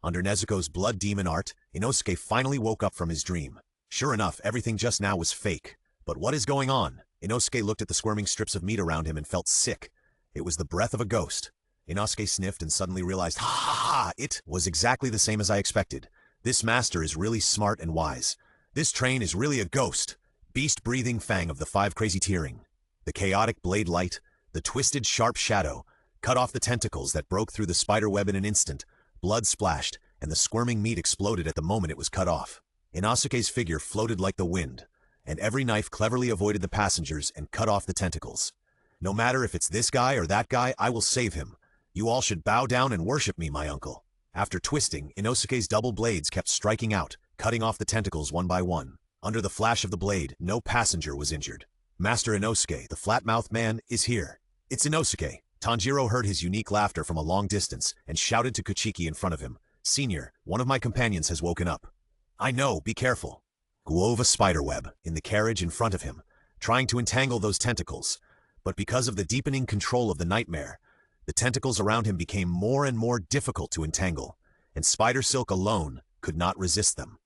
A: Under Nezuko's blood demon art, Inosuke finally woke up from his dream. Sure enough, everything just now was fake. But what is going on? Inosuke looked at the squirming strips of meat around him and felt sick. It was the breath of a ghost. Inosuke sniffed and suddenly realized, ha! It was exactly the same as I expected. This master is really smart and wise. This train is really a ghost. Beast-breathing fang of the 5 crazy tearing. The chaotic blade light, the twisted sharp shadow, cut off the tentacles that broke through the spider web in an instant. Blood splashed, and the squirming meat exploded at the moment it was cut off. Inosuke's figure floated like the wind, and every knife cleverly avoided the passengers and cut off the tentacles. No matter if it's this guy or that guy, I will save him. You all should bow down and worship me, my uncle. After twisting, Inosuke's double blades kept striking out, cutting off the tentacles one by one. Under the flash of the blade, no passenger was injured. Master Inosuke, the flat-mouthed man, is here. It's Inosuke. Tanjiro heard his unique laughter from a long distance and shouted to Kuchiki in front of him, "Senior, one of my companions has woken up." "I know, be careful." Wove a spiderweb in the carriage in front of him, trying to entangle those tentacles. But because of the deepening control of the nightmare, the tentacles around him became more and more difficult to entangle, and spider silk alone could not resist them.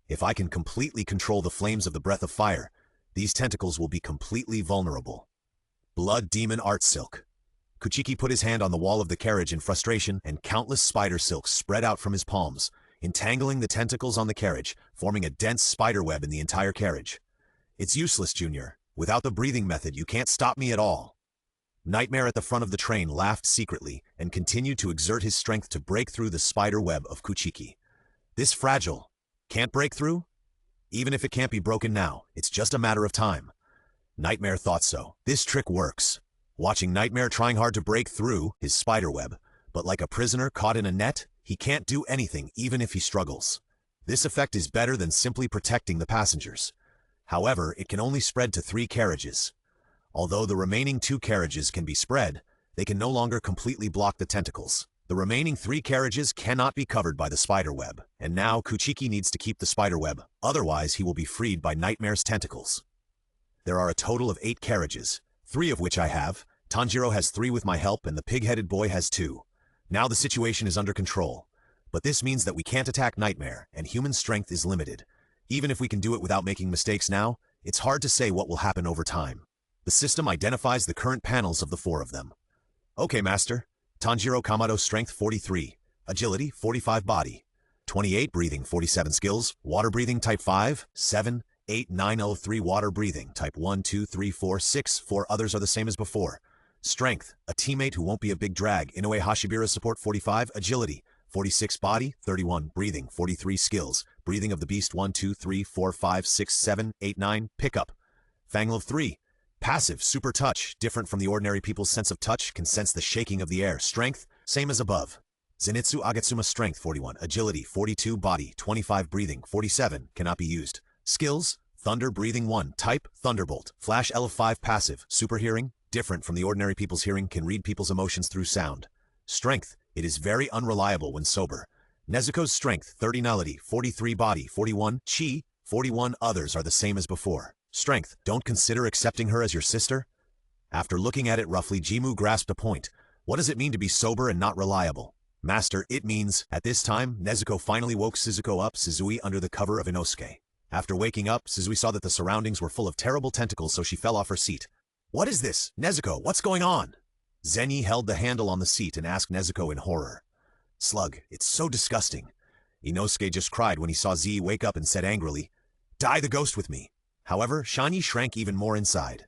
A: If I can completely control the flames of the breath of fire, these tentacles will be completely vulnerable. Blood demon art silk. Kuchiki put his hand on the wall of the carriage in frustration, and countless spider silks spread out from his palms, entangling the tentacles on the carriage, forming a dense spider web in the entire carriage. "It's useless, Junior. Without the breathing method, you can't stop me at all." Nightmare at the front of the train laughed secretly and continued to exert his strength to break through the spider web of Kuchiki. This fragile can't break through? Even if it can't be broken now, it's just a matter of time. Nightmare thought so. This trick works. Watching Nightmare trying hard to break through his spiderweb, but like a prisoner caught in a net, he can't do anything even if he struggles. This effect is better than simply protecting the passengers. However, it can only spread to 3 carriages. Although the remaining 2 carriages can be spread, they can no longer completely block the tentacles. The remaining 3 carriages cannot be covered by the spiderweb, and now Kuchiki needs to keep the spiderweb, otherwise he will be freed by Nightmare's tentacles. There are a total of 8 carriages, 3 of which I have. Tanjiro has 3 with my help, and the pig-headed boy has 2. Now the situation is under control. But this means that we can't attack Nightmare, and human strength is limited. Even if we can do it without making mistakes now, it's hard to say what will happen over time. The system identifies the current panels of the 4 of them. Okay, Master. Tanjiro Kamado strength 43, agility 45 body, 28 breathing 47 skills, water breathing type 5, 7, 8, 9, 3 water breathing type 1, 2, 3, 4, 6, 4 others are the same as before. Strength, a teammate who won't be a big drag, Inoue Hashibira support 45, agility, 46 body, 31 breathing, 43 skills, breathing of the beast 1, 2, 3, 4, 5, 6, 7, 8, 9, pickup. Fanglove 3, passive, super touch, different from the ordinary people's sense of touch, can sense the shaking of the air. Strength, same as above. Zenitsu Agatsuma strength 41, agility 42 body, 25 breathing, 47, cannot be used. Skills, thunder breathing 1, type, thunderbolt, flash L5 passive, super hearing, different from the ordinary people's hearing, can read people's emotions through sound. Strength, it is very unreliable when sober. Nezuko's strength 30 nullity, 43 body, 41 chi, 41 others are the same as before. Strength, don't consider accepting her as your sister? After looking at it roughly, Jimu grasped a point. What does it mean to be sober and not reliable? Master, it means, at this time, Nezuko finally woke Shizuko up, Suzui under the cover of Inosuke. After waking up, Suzui saw that the surroundings were full of terrible tentacles, so she fell off her seat. What is this? Nezuko, what's going on? Zenny held the handle on the seat and asked Nezuko in horror. Slug, it's so disgusting. Inosuke just cried when he saw Z wake up and said angrily, "Die the ghost with me." However, Shani shrank even more inside.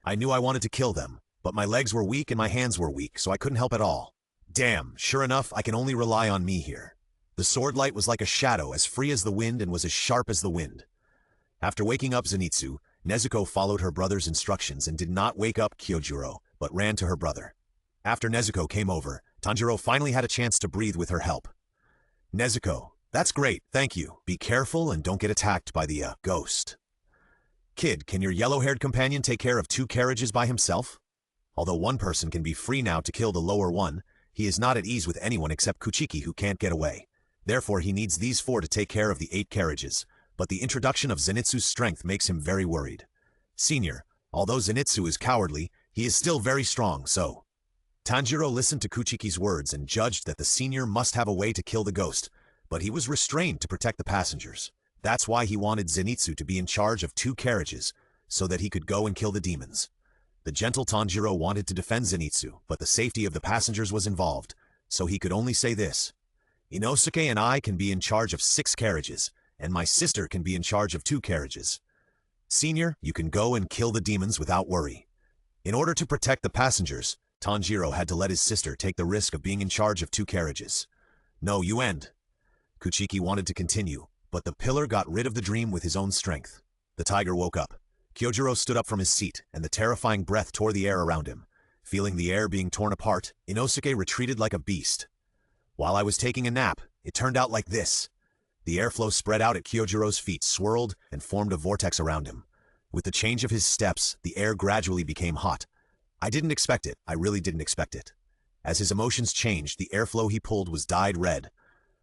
A: I knew I wanted to kill them, but my legs were weak and my hands were weak, so I couldn't help at all. Damn, sure enough, I can only rely on me here. The sword light was like a shadow, as free as the wind and was as sharp as the wind. After waking up Zenitsu, Nezuko followed her brother's instructions and did not wake up Kyojuro, but ran to her brother. After Nezuko came over, Tanjiro finally had a chance to breathe with her help. Nezuko, that's great, thank you. Be careful and don't get attacked by the, ghost. Kid, can your yellow-haired companion take care of 2 carriages by himself? Although one person can be free now to kill the lower one, he is not at ease with anyone except Kuchiki who can't get away. Therefore he needs these 4 to take care of the 8 carriages, but the introduction of Zenitsu's strength makes him very worried. Senior, although Zenitsu is cowardly, he is still very strong, so... Tanjiro listened to Kuchiki's words and judged that the senior must have a way to kill the ghost, but he was restrained to protect the passengers. That's why he wanted Zenitsu to be in charge of 2 carriages, so that he could go and kill the demons. The gentle Tanjiro wanted to defend Zenitsu, but the safety of the passengers was involved, so he could only say this. Inosuke and I can be in charge of 6 carriages, and my sister can be in charge of 2 carriages. Senior, you can go and kill the demons without worry. In order to protect the passengers, Tanjiro had to let his sister take the risk of being in charge of 2 carriages. No, you end. Kuchiki wanted to continue, but the pillar got rid of the dream with his own strength. The tiger woke up. Kyojuro stood up from his seat, and the terrifying breath tore the air around him. Feeling the air being torn apart, Inosuke retreated like a beast. While I was taking a nap, it turned out like this. The airflow spread out at Kyojuro's feet, swirled, and formed a vortex around him. With the change of his steps, the air gradually became hot. I didn't expect it, I really didn't expect it. As his emotions changed, the airflow he pulled was dyed red.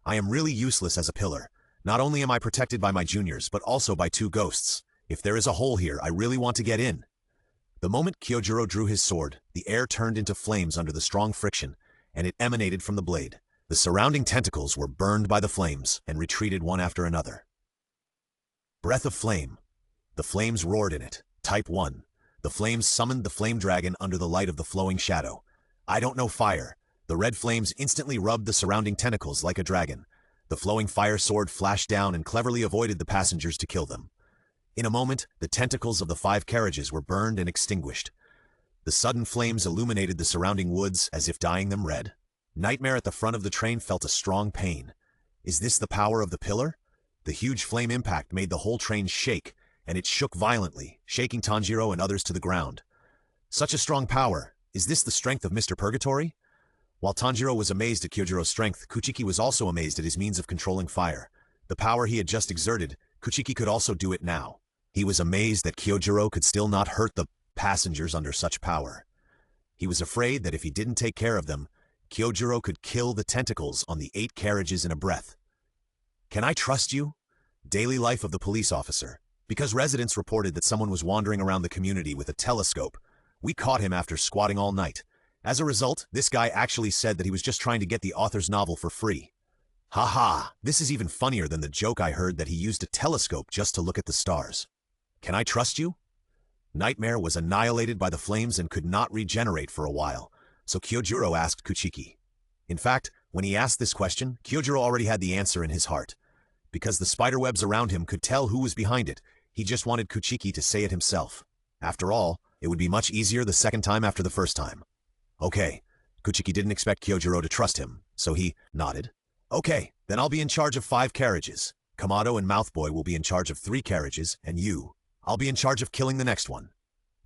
A: I am really useless as a pillar. Not only am I protected by my juniors, but also by 2 ghosts. If there is a hole here, I really want to get in. The moment Kyojuro drew his sword, the air turned into flames under the strong friction, and it emanated from the blade. The surrounding tentacles were burned by the flames and retreated one after another. Breath of flame. The flames roared in it. Type 1. The flames summoned the flame dragon under the light of the flowing shadow. I don't know fire. The red flames instantly rubbed the surrounding tentacles like a dragon. The flowing fire sword flashed down and cleverly avoided the passengers to kill them. In a moment, the tentacles of the 5 carriages were burned and extinguished. The sudden flames illuminated the surrounding woods as if dyeing them red. Nightmare at the front of the train felt a strong pain. Is this the power of the pillar? The huge flame impact made the whole train shake, and it shook violently, shaking Tanjiro and others to the ground. Such a strong power. Is this the strength of Mr. Purgatory? While Tanjiro was amazed at Kyojuro's strength, Kuchiki was also amazed at his means of controlling fire. The power he had just exerted, Kuchiki could also do it now. He was amazed that Kyojuro could still not hurt the passengers under such power. He was afraid that if he didn't take care of them, Kyojuro could kill the tentacles on the 8 carriages in a breath. Can I trust you? Daily life of the police officer. Because residents reported that someone was wandering around the community with a telescope, we caught him after squatting all night. As a result, this guy actually said that he was just trying to get the author's novel for free. Haha, this is even funnier than the joke I heard that he used a telescope just to look at the stars. Can I trust you? Nightmare was annihilated by the flames and could not regenerate for a while, so Kyojuro asked Kuchiki. In fact, when he asked this question, Kyojuro already had the answer in his heart. Because the spiderwebs around him could tell who was behind it, he just wanted Kuchiki to say it himself. After all, it would be much easier the second time after the first time. Okay, Kuchiki didn't expect Kyojuro to trust him, so he nodded. Okay, then I'll be in charge of 5 carriages. Kamado and Mouthboy will be in charge of 3 carriages, and you, I'll be in charge of killing the next one.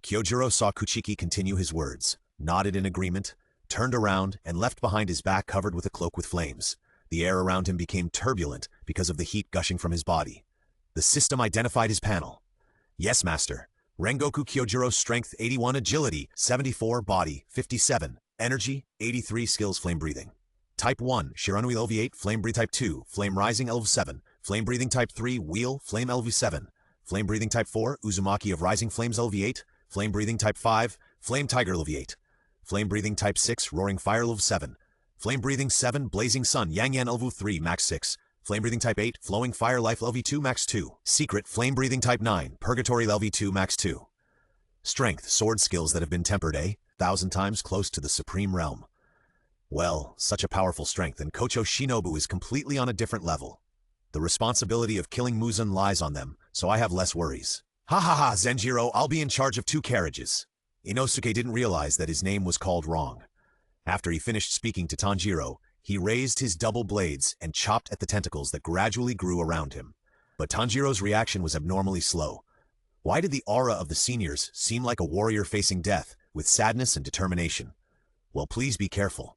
A: Kyojuro saw Kuchiki continue his words, nodded in agreement, turned around, and left behind his back covered with a cloak with flames. The air around him became turbulent because of the heat gushing from his body. The system identified his panel. Yes, Master. Rengoku Kyojuro's Strength 81, Agility 74, Body 57, Energy 83, Skills Flame Breathing. Type 1, Shiranui LV8, Flame Breathe. Type 2, Flame Rising LV7, Flame Breathing. Type 3, Wheel, Flame LV7, Flame Breathing. Type 4, Uzumaki of Rising Flames LV8, Flame Breathing. Type 5, Flame Tiger LV8, Flame Breathing. Type 6, Roaring Fire LV7, Flame Breathing. 7, Blazing Sun Yang Yan LV3 Max 6, Flame Breathing. Type 8, Flowing Fire Life LV2 Max 2, Secret Flame Breathing. Type 9, Purgatory LV2 Max 2. Strength, sword skills that have been tempered, 1,000 times close to the supreme realm. Well, such a powerful strength, and Kocho Shinobu is completely on a different level. The responsibility of killing Muzan lies on them, so I have less worries. Ha ha ha, Zenjiro, I'll be in charge of 2 carriages. Inosuke didn't realize that his name was called wrong. After he finished speaking to Tanjiro, he raised his double blades and chopped at the tentacles that gradually grew around him. But Tanjiro's reaction was abnormally slow. Why did the aura of the seniors seem like a warrior facing death, with sadness and determination? Well, please be careful.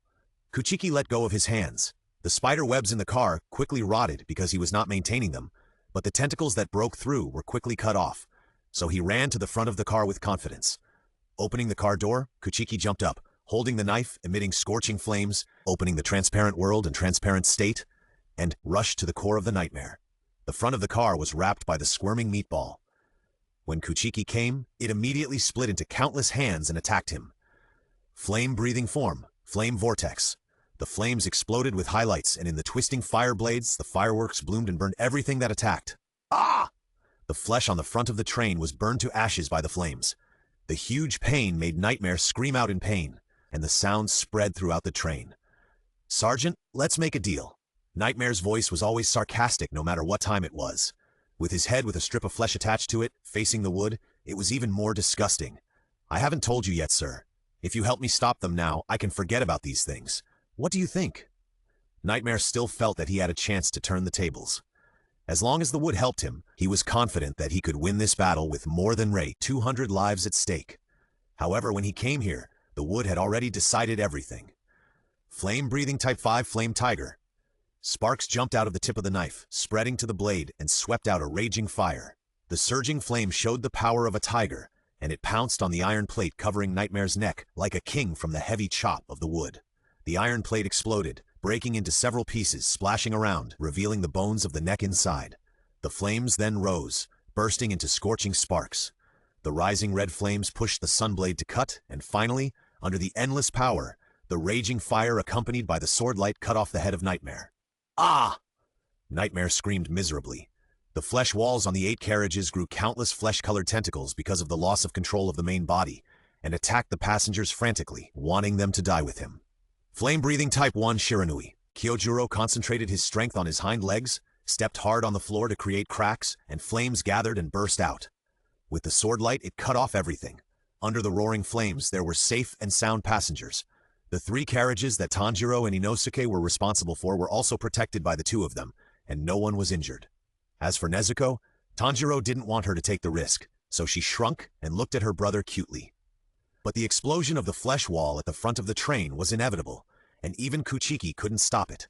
A: Kuchiki let go of his hands. The spider webs in the car quickly rotted because he was not maintaining them, but the tentacles that broke through were quickly cut off, so he ran to the front of the car with confidence. Opening the car door, Kuchiki jumped up, holding the knife, emitting scorching flames, opening the transparent world and transparent state, and rushed to the core of the nightmare. The front of the car was wrapped by the squirming meatball. When Kuchiki came, it immediately split into countless hands and attacked him. Flame-breathing form, flame vortex. The flames exploded with highlights, and in the twisting fire blades, the fireworks bloomed and burned everything that attacked. Ah! The flesh on the front of the train was burned to ashes by the flames. The huge pain made Nightmare scream out in pain, and the sound spread throughout the train. "Sergeant, let's make a deal." Nightmare's voice was always sarcastic no matter what time it was. With his head with a strip of flesh attached to it, facing the wood, it was even more disgusting. "I haven't told you yet, sir. If you help me stop them now, I can forget about these things. What do you think?" Nightmare still felt that he had a chance to turn the tables. As long as the wood helped him, he was confident that he could win this battle with more than 200 lives at stake. However, when he came here, the wood had already decided everything. Flame-breathing Type 5 Flame Tiger. Sparks jumped out of the tip of the knife, spreading to the blade, and swept out a raging fire. The surging flame showed the power of a tiger, and it pounced on the iron plate covering Nightmare's neck like a king from the heavy chop of the wood. The iron plate exploded, breaking into several pieces, splashing around, revealing the bones of the neck inside. The flames then rose, bursting into scorching sparks. The rising red flames pushed the sunblade to cut, and finally, under the endless power, the raging fire accompanied by the sword light cut off the head of Nightmare. "Ah!" Nightmare screamed miserably. The flesh walls on the 8 carriages grew countless flesh-colored tentacles because of the loss of control of the main body, and attacked the passengers frantically, wanting them to die with him. Flame-breathing Type 1 Shiranui. Kyojuro concentrated his strength on his hind legs, stepped hard on the floor to create cracks, and flames gathered and burst out. With the sword light, it cut off everything. Under the roaring flames, there were safe and sound passengers. The 3 carriages that Tanjiro and Inosuke were responsible for were also protected by the 2 of them, and no one was injured. As for Nezuko, Tanjiro didn't want her to take the risk, so she shrunk and looked at her brother cutely. But the explosion of the flesh wall at the front of the train was inevitable, and even Kuchiki couldn't stop it.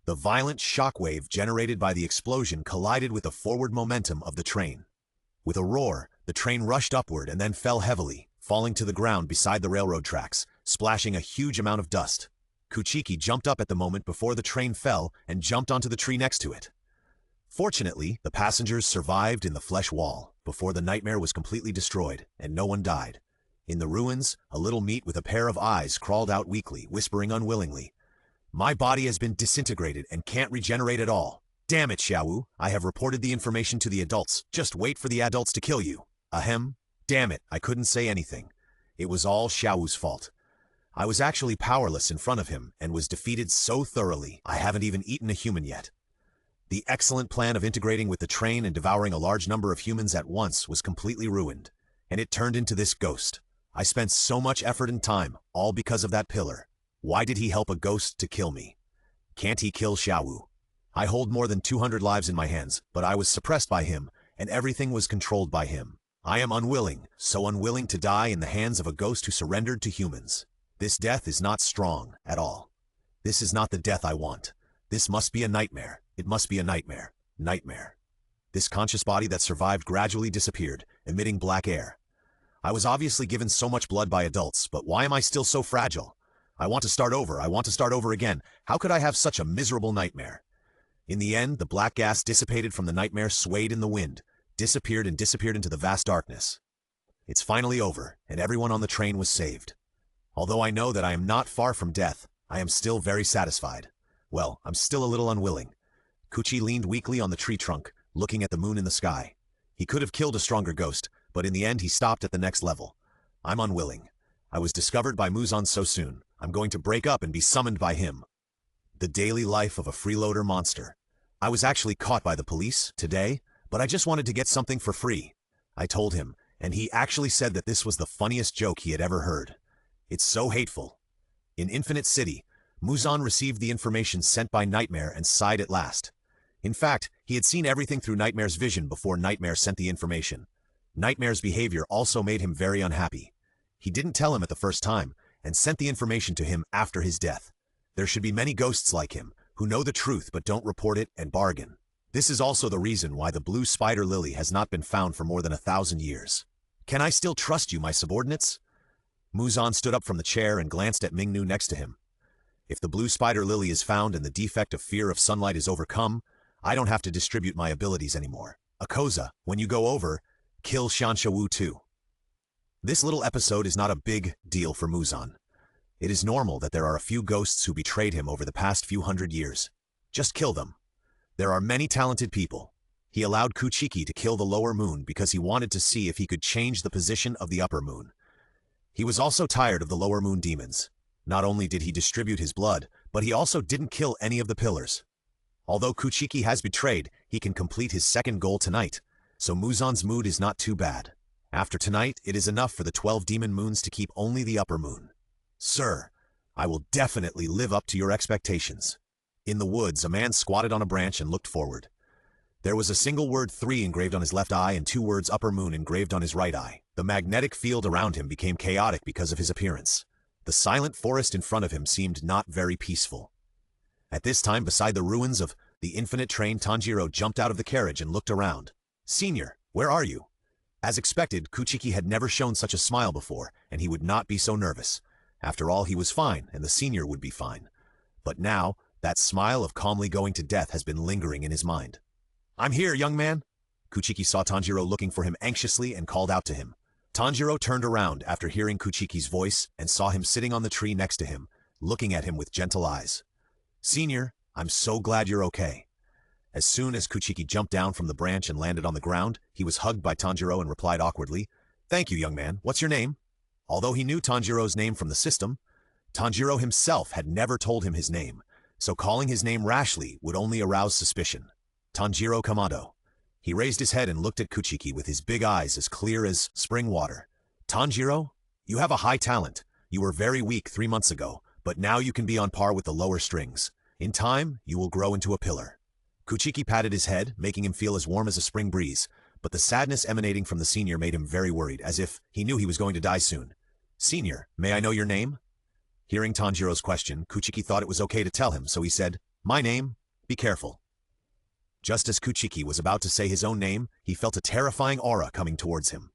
A: The violent shockwave generated by the explosion collided with the forward momentum of the train. With a roar, the train rushed upward and then fell heavily, falling to the ground beside the railroad tracks, splashing a huge amount of dust. Kuchiki jumped up at the moment before the train fell and jumped onto the tree next to it. Fortunately, the passengers survived in the flesh wall before the Nightmare was completely destroyed, and no one died. In the ruins, a little meat with a pair of eyes crawled out weakly, whispering unwillingly, "My body has been disintegrated and can't regenerate at all. Damn it, Xiaowu, I have reported the information to the adults. Just wait for the adults to kill you." Ahem. Damn it, I couldn't say anything. It was all Xiaowu's fault. I was actually powerless in front of him and was defeated so thoroughly I haven't even eaten a human yet. The excellent plan of integrating with the train and devouring a large number of humans at once was completely ruined, and it turned into this ghost. I spent so much effort and time, all because of that pillar. Why did he help a ghost to kill me? Can't he kill Xiaowu? I hold more than 200 lives in my hands, but I was suppressed by him, and everything was controlled by him. I am unwilling, so unwilling to die in the hands of a ghost who surrendered to humans. This death is not strong at all. This is not the death I want. This must be a nightmare. It must be a nightmare. Nightmare. This conscious body that survived gradually disappeared, emitting black air. I was obviously given so much blood by adults, but why am I still so fragile? I want to start over. I want to start over again. How could I have such a miserable nightmare? In the end, the black gas dissipated from the nightmare, swayed in the wind, disappeared into the vast darkness. It's finally over, and everyone on the train was saved. Although I know that I am not far from death, I am still very satisfied. Well, I'm still a little unwilling. Kuchi leaned weakly on the tree trunk, looking at the moon in the sky. He could have killed a stronger ghost, but in the end he stopped at the next level. I'm unwilling. I was discovered by Muzan so soon. I'm going to break up and be summoned by him. The daily life of a freeloader monster. I was actually caught by the police today, but I just wanted to get something for free. I told him, And he actually said that this was the funniest joke he had ever heard. It's so hateful. In Infinite City, Muzan received the information sent by Nightmare and sighed at last. In fact, he had seen everything through Nightmare's vision before Nightmare sent the information. Nightmare's behavior also made him very unhappy. He didn't tell him at the first time, and sent the information to him after his death. There should be many ghosts like him, who know the truth but don't report it and bargain. This is also the reason why the blue spider lily has not been found for more than 1,000 years. Can I still trust you, my subordinates? Muzan stood up from the chair and glanced at Mingnu next to him. If the blue spider lily is found and the defect of fear of sunlight is overcome, I don't have to distribute my abilities anymore. Akoza, when you go over, kill Xiansha Wu too. This little episode is not a big deal for Muzan. It is normal that there are a few ghosts who betrayed him over the past few hundred years. Just kill them. There are many talented people. He allowed Kuchiki to kill the lower moon because he wanted to see if he could change the position of the upper moon. He was also tired of the lower moon demons. Not only did he distribute his blood, but he also didn't kill any of the pillars. Although Kuchiki has betrayed, he can complete his second goal tonight, so Muzan's mood is not too bad. After tonight, it is enough for the 12 demon moons to keep only the upper moon. Sir, I will definitely live up to your expectations. In the woods, a man squatted on a branch and looked forward. There was a single word 3 engraved on his left eye and 2 words upper moon engraved on his right eye. The magnetic field around him became chaotic because of his appearance. The silent forest in front of him seemed not very peaceful. At this time, beside the ruins of the infinite train, Tanjiro jumped out of the carriage and looked around. Senior, where are you? As expected, Kuchiki had never shown such a smile before, and he would not be so nervous. After all, he was fine, and the senior would be fine. But now, that smile of calmly going to death has been lingering in his mind. I'm here, young man. Kuchiki saw Tanjiro looking for him anxiously and called out to him. Tanjiro turned around after hearing Kuchiki's voice and saw him sitting on the tree next to him, looking at him with gentle eyes. Senior, I'm so glad you're okay. As soon as Kuchiki jumped down from the branch and landed on the ground, he was hugged by Tanjiro and replied awkwardly, Thank you, young man. What's your name? Although he knew Tanjiro's name from the system, Tanjiro himself had never told him his name, so calling his name rashly would only arouse suspicion. Tanjiro Kamado. He raised his head and looked at Kuchiki with his big eyes as clear as spring water. Tanjiro, you have a high talent. You were very weak 3 months ago, but now you can be on par with the lower strings. In time, you will grow into a pillar. Kuchiki patted his head, making him feel as warm as a spring breeze, but the sadness emanating from the senior made him very worried, as if he knew he was going to die soon. Senior, may I know your name? Hearing Tanjiro's question, Kuchiki thought it was okay to tell him, so he said, My name? Be careful. Just as Kuchiki was about to say his own name, he felt a terrifying aura coming towards him.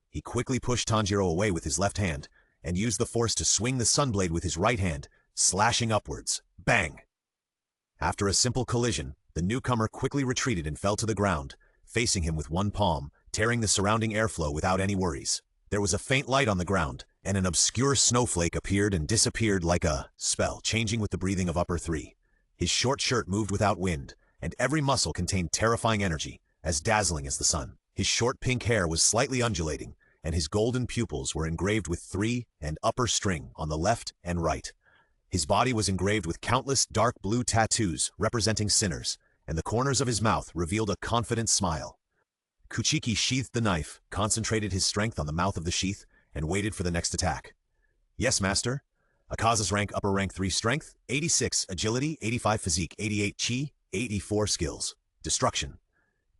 A: He quickly pushed Tanjiro away with his left hand, and used the force to swing the sunblade with his right hand, slashing upwards. Bang! After a simple collision, the newcomer quickly retreated and fell to the ground, facing him with one palm, tearing the surrounding airflow without any worries. There was a faint light on the ground, and an obscure snowflake appeared and disappeared like a spell, changing with the breathing of upper 3. His short shirt moved without wind, and every muscle contained terrifying energy, as dazzling as the sun. His short pink hair was slightly undulating, and his golden pupils were engraved with 3 and upper string on the left and right. His body was engraved with countless dark blue tattoos representing sinners, and the corners of his mouth revealed a confident smile. Kuchiki sheathed the knife, concentrated his strength on the mouth of the sheath, and waited for the next attack. Yes, master. Akaza's rank upper rank 3 strength, 86 agility, 85 physique, 88 chi, 84 skills. Destruction.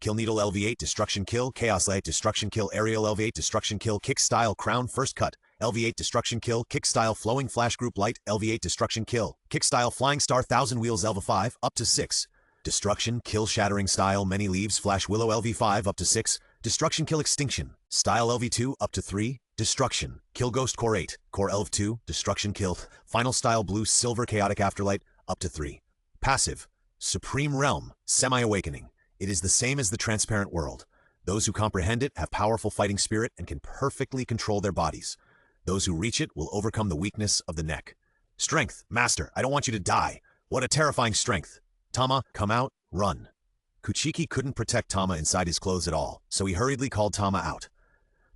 A: Kill needle LV8 destruction kill, chaos light destruction kill, aerial LV8 destruction kill, kick style crown first cut, LV8 destruction kill, kick style flowing flash group light, LV8 destruction kill, kick style flying star 1000 wheels LV5 up to 6. Destruction kill shattering style many leaves flash willow LV5 up to 6. Destruction kill extinction style LV2 up to 3. Destruction kill ghost core 8 core LV2 destruction kill final style blue silver chaotic afterlight up to 3. Passive supreme realm semi-awakening. It is the same as the transparent world. Those who comprehend it have powerful fighting spirit and can perfectly control their bodies. Those who reach it will overcome the weakness of the neck. Strength, master, I don't want you to die. What a terrifying strength. Tama, come out, run. Kuchiki couldn't protect Tama inside his clothes at all, so he hurriedly called Tama out.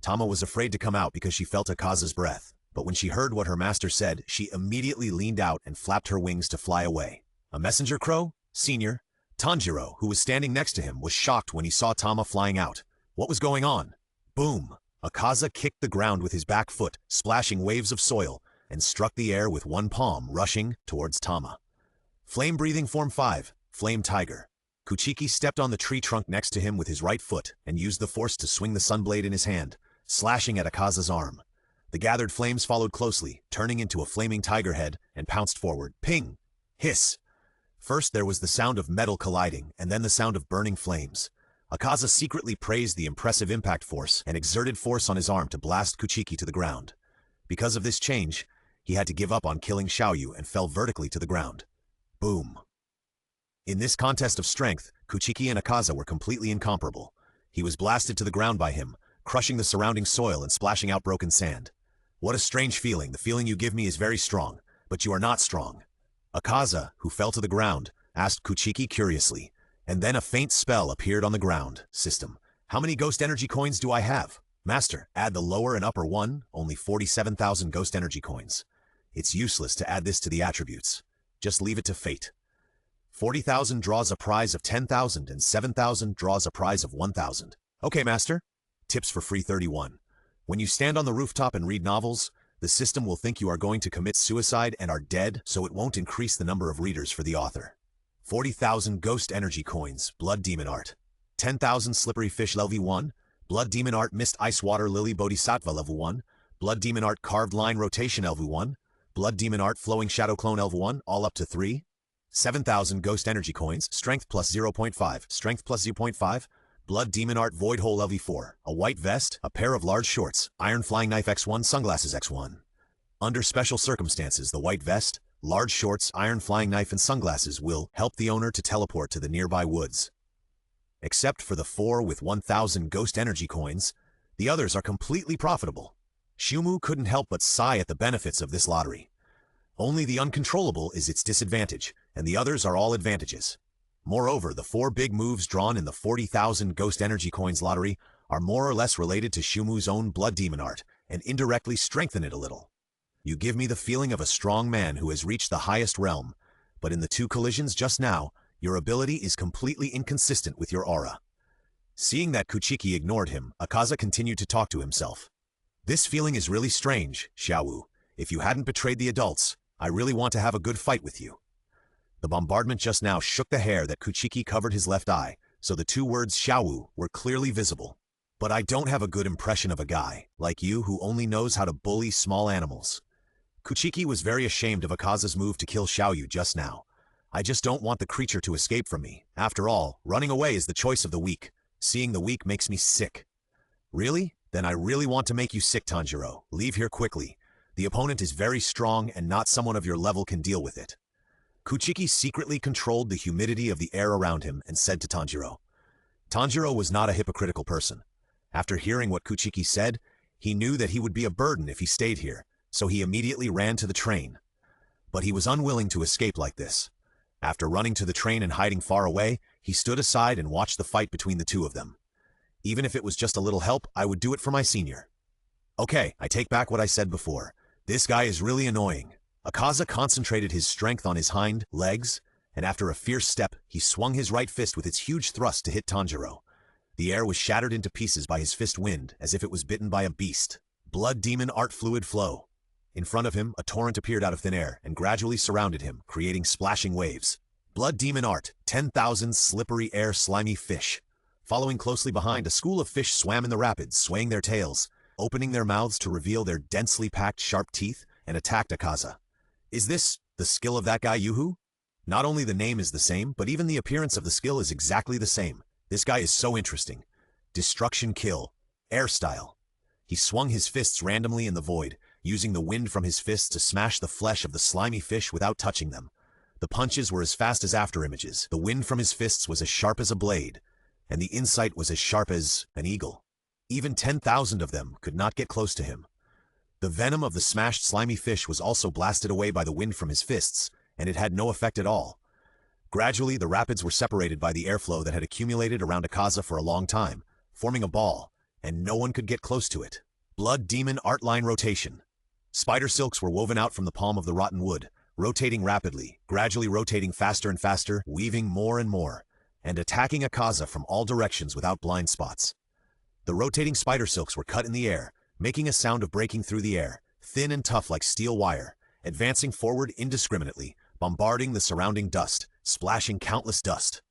A: Tama was afraid to come out because she felt Akaza's breath, but when she heard what her master said, she immediately leaned out and flapped her wings to fly away. A messenger crow? Senior? Tanjiro, who was standing next to him, was shocked when he saw Tama flying out. What was going on? Boom! Akaza kicked the ground with his back foot, splashing waves of soil, and struck the air with one palm, rushing towards Tama. Flame-breathing Form 5, Flame Tiger. Kuchiki stepped on the tree trunk next to him with his right foot and used the force to swing the sunblade in his hand, slashing at Akaza's arm. The gathered flames followed closely, turning into a flaming tiger head, and pounced forward. Ping! Hiss! First there was the sound of metal colliding, and then the sound of burning flames. Akaza secretly praised the impressive impact force and exerted force on his arm to blast Kuchiki to the ground. Because of this change, he had to give up on killing Xiaoyu and fell vertically to the ground. Boom! In this contest of strength, Kuchiki and Akaza were completely incomparable. He was blasted to the ground by him, crushing the surrounding soil and splashing out broken sand. What a strange feeling. The feeling you give me is very strong, but you are not strong. Akaza, who fell to the ground, asked Kuchiki curiously, and then a faint spell appeared on the ground. System. How many ghost energy coins do I have? Master, add the lower and upper one, only 47,000 ghost energy coins. It's useless to add this to the attributes. Just leave it to fate. 40,000 draws a prize of 10,000 and 7,000 draws a prize of 1,000. Okay, Master. Tips for free 31. When you stand on the rooftop and read novels, the system will think you are going to commit suicide and are dead, so it won't increase the number of readers for the author. 40,000 Ghost Energy Coins, Blood Demon Art. 10,000 Slippery Fish Level 1, Blood Demon Art Mist Ice Water Lily Bodhisattva Level 1, Blood Demon Art Carved Line Rotation Level 1, Blood Demon Art Flowing Shadow Clone Level 1, all up to 3. 7,000 Ghost Energy Coins, Strength plus 0.5, Strength plus 0.5, Blood Demon Art Void Hole LV4, a white vest, a pair of large shorts, Iron Flying Knife X1, Sunglasses X1. Under special circumstances, the white vest, large shorts, Iron Flying Knife and sunglasses will help the owner to teleport to the nearby woods. Except for the 4 with 1,000 Ghost Energy Coins, the others are completely profitable. Shumu couldn't help but sigh at the benefits of this lottery. Only the uncontrollable is its disadvantage, and the others are all advantages. Moreover, the 4 big moves drawn in the 40,000 Ghost Energy Coins lottery are more or less related to Shumu's own Blood Demon Art, and indirectly strengthen it a little. You give me the feeling of a strong man who has reached the highest realm, but in the 2 collisions just now, your ability is completely inconsistent with your aura. Seeing that Kuchiki ignored him, Akaza continued to talk to himself. This feeling is really strange, Xiaowu. If you hadn't betrayed the adults, I really want to have a good fight with you. The bombardment just now shook the hair that Kuchiki covered his left eye, so the 2 words Xiaowu were clearly visible. But I don't have a good impression of a guy, like you, who only knows how to bully small animals. Kuchiki was very ashamed of Akaza's move to kill Xiaoyu just now. I just don't want the creature to escape from me. After all, running away is the choice of the weak. Seeing the weak makes me sick. Really? Then I really want to make you sick, Tanjiro. Leave here quickly. The opponent is very strong and not someone of your level can deal with it. Kuchiki secretly controlled the humidity of the air around him and said to Tanjiro. Tanjiro was not a hypocritical person. After hearing what Kuchiki said, he knew that he would be a burden if he stayed here, so he immediately ran to the train. But he was unwilling to escape like this. After running to the train and hiding far away, he stood aside and watched the fight between the 2 of them. Even if it was just a little help, I would do it for my senior. Okay, I take back what I said before. This guy is really annoying. Akaza concentrated his strength on his hind legs, and after a fierce step, he swung his right fist with its huge thrust to hit Tanjiro. The air was shattered into pieces by his fist wind, as if it was bitten by a beast. Blood Demon Art Fluid Flow. In front of him, a torrent appeared out of thin air and gradually surrounded him, creating splashing waves. Blood Demon Art, 10,000 Slippery Air Slimy Fish. Following closely behind, a school of fish swam in the rapids, swaying their tails, opening their mouths to reveal their densely packed sharp teeth, and attacked Akaza. Is this the skill of that guy Yuhu? Not only the name is the same, but even the appearance of the skill is exactly the same. This guy is so interesting. Destruction Kill. Air Style. He swung his fists randomly in the void, using the wind from his fists to smash the flesh of the slimy fish without touching them. The punches were as fast as afterimages. The wind from his fists was as sharp as a blade, and the insight was as sharp as an eagle. Even 10,000 of them could not get close to him. The venom of the smashed slimy fish was also blasted away by the wind from his fists, and it had no effect at all. Gradually, the rapids were separated by the airflow that had accumulated around Akaza for a long time, forming a ball, and no one could get close to it. Blood Demon Art Line Rotation. Spider silks were woven out from the palm of the rotten wood, rotating rapidly, gradually rotating faster and faster, weaving more and more, and attacking Akaza from all directions without blind spots. The rotating spider silks were cut in the air, making a sound of breaking through the air, thin and tough like steel wire, advancing forward indiscriminately, bombarding the surrounding dust, splashing countless dust.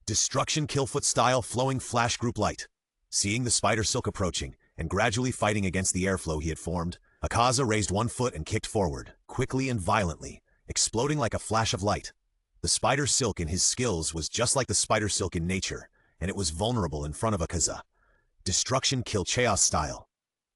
A: Destruction Killfoot style flowing flash group light. Seeing the spider silk approaching, and gradually fighting against the airflow he had formed, Akaza raised one foot and kicked forward, quickly and violently, exploding like a flash of light. The spider silk in his skills was just like the spider silk in nature, and it was vulnerable in front of Akaza. Destruction Kill Chaos style.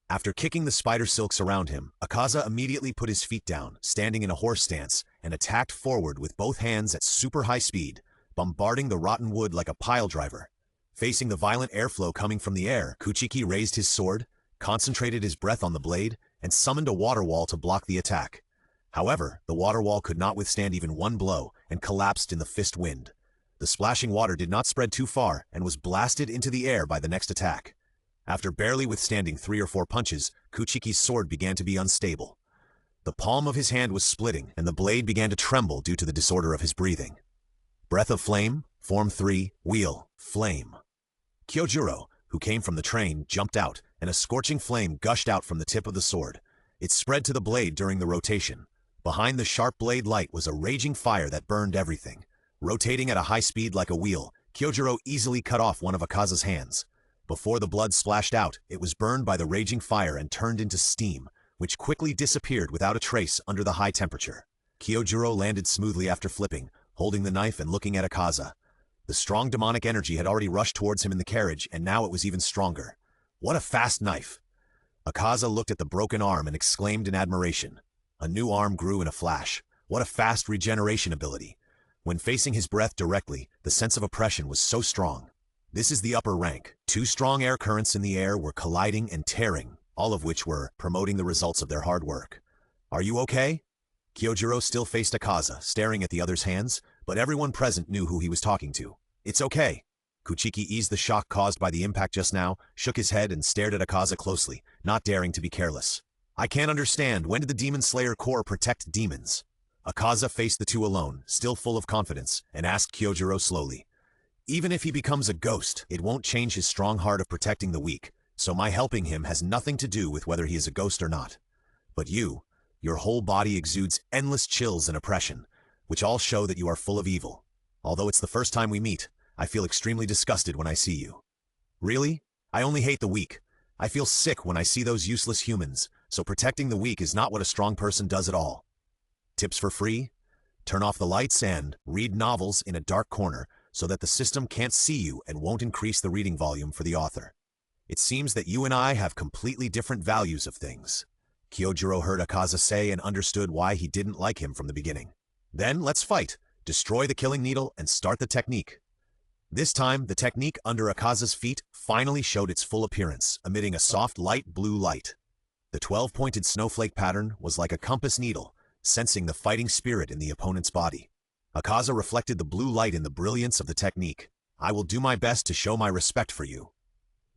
A: After kicking the spider silks around him, Akaza immediately put his feet down, standing in a horse stance, and attacked forward with both hands at super high speed, bombarding the rotten wood like a pile driver. Facing the violent airflow coming from the air, Kuchiki raised his sword, concentrated his breath on the blade, and summoned a water wall to block the attack. However, the water wall could not withstand even one blow and collapsed in the fist wind. The splashing water did not spread too far and was blasted into the air by the next attack. After barely withstanding 3 or 4 punches, Kuchiki's sword began to be unstable. The palm of his hand was splitting, and the blade began to tremble due to the disorder of his breathing. Breath of Flame, Form 3, Wheel, Flame. Kyojuro, who came from the train, jumped out, and a scorching flame gushed out from the tip of the sword. It spread to the blade during the rotation. Behind the sharp blade light was a raging fire that burned everything. Rotating at a high speed like a wheel, Kyojuro easily cut off one of Akaza's hands. Before the blood splashed out, it was burned by the raging fire and turned into steam, which quickly disappeared without a trace under the high temperature. Kyojuro landed smoothly after flipping, holding the knife and looking at Akaza. The strong demonic energy had already rushed towards him in the carriage, and now it was even stronger. What a fast knife! Akaza looked at the broken arm and exclaimed in admiration. A new arm grew in a flash. What a fast regeneration ability! When facing his breath directly, the sense of oppression was so strong. This is the upper rank. 2 strong air currents in the air were colliding and tearing, all of which were promoting the results of their hard work. Are you okay? Kyojuro still faced Akaza, staring at the other's hands, but everyone present knew who he was talking to. It's okay. Kuchiki eased the shock caused by the impact just now, shook his head and stared at Akaza closely, not daring to be careless. I can't understand, when did the Demon Slayer Corps protect demons? Akaza faced the two alone, still full of confidence, and asked Kyojuro slowly. Even if he becomes a ghost, it won't change his strong heart of protecting the weak, so my helping him has nothing to do with whether he is a ghost or not. But your whole body exudes endless chills and oppression, which all show that you are full of evil. Although it's the first time we meet, I feel extremely disgusted when I see you. Really? I only hate the weak. I feel sick when I see those useless humans, so protecting the weak is not what a strong person does at all. Tips for free? Turn off the lights and read novels in a dark corner so that the system can't see you and won't increase the reading volume for the author. It seems that you and I have completely different values of things. Kyojuro heard Akaza say and understood why he didn't like him from the beginning. Then let's fight, destroy the killing needle, and start the technique. This time, the technique under Akaza's feet finally showed its full appearance, emitting a soft light blue light. The 12-pointed snowflake pattern was like a compass needle, sensing the fighting spirit in the opponent's body. Akaza reflected the blue light in the brilliance of the technique. I will do my best to show my respect for you.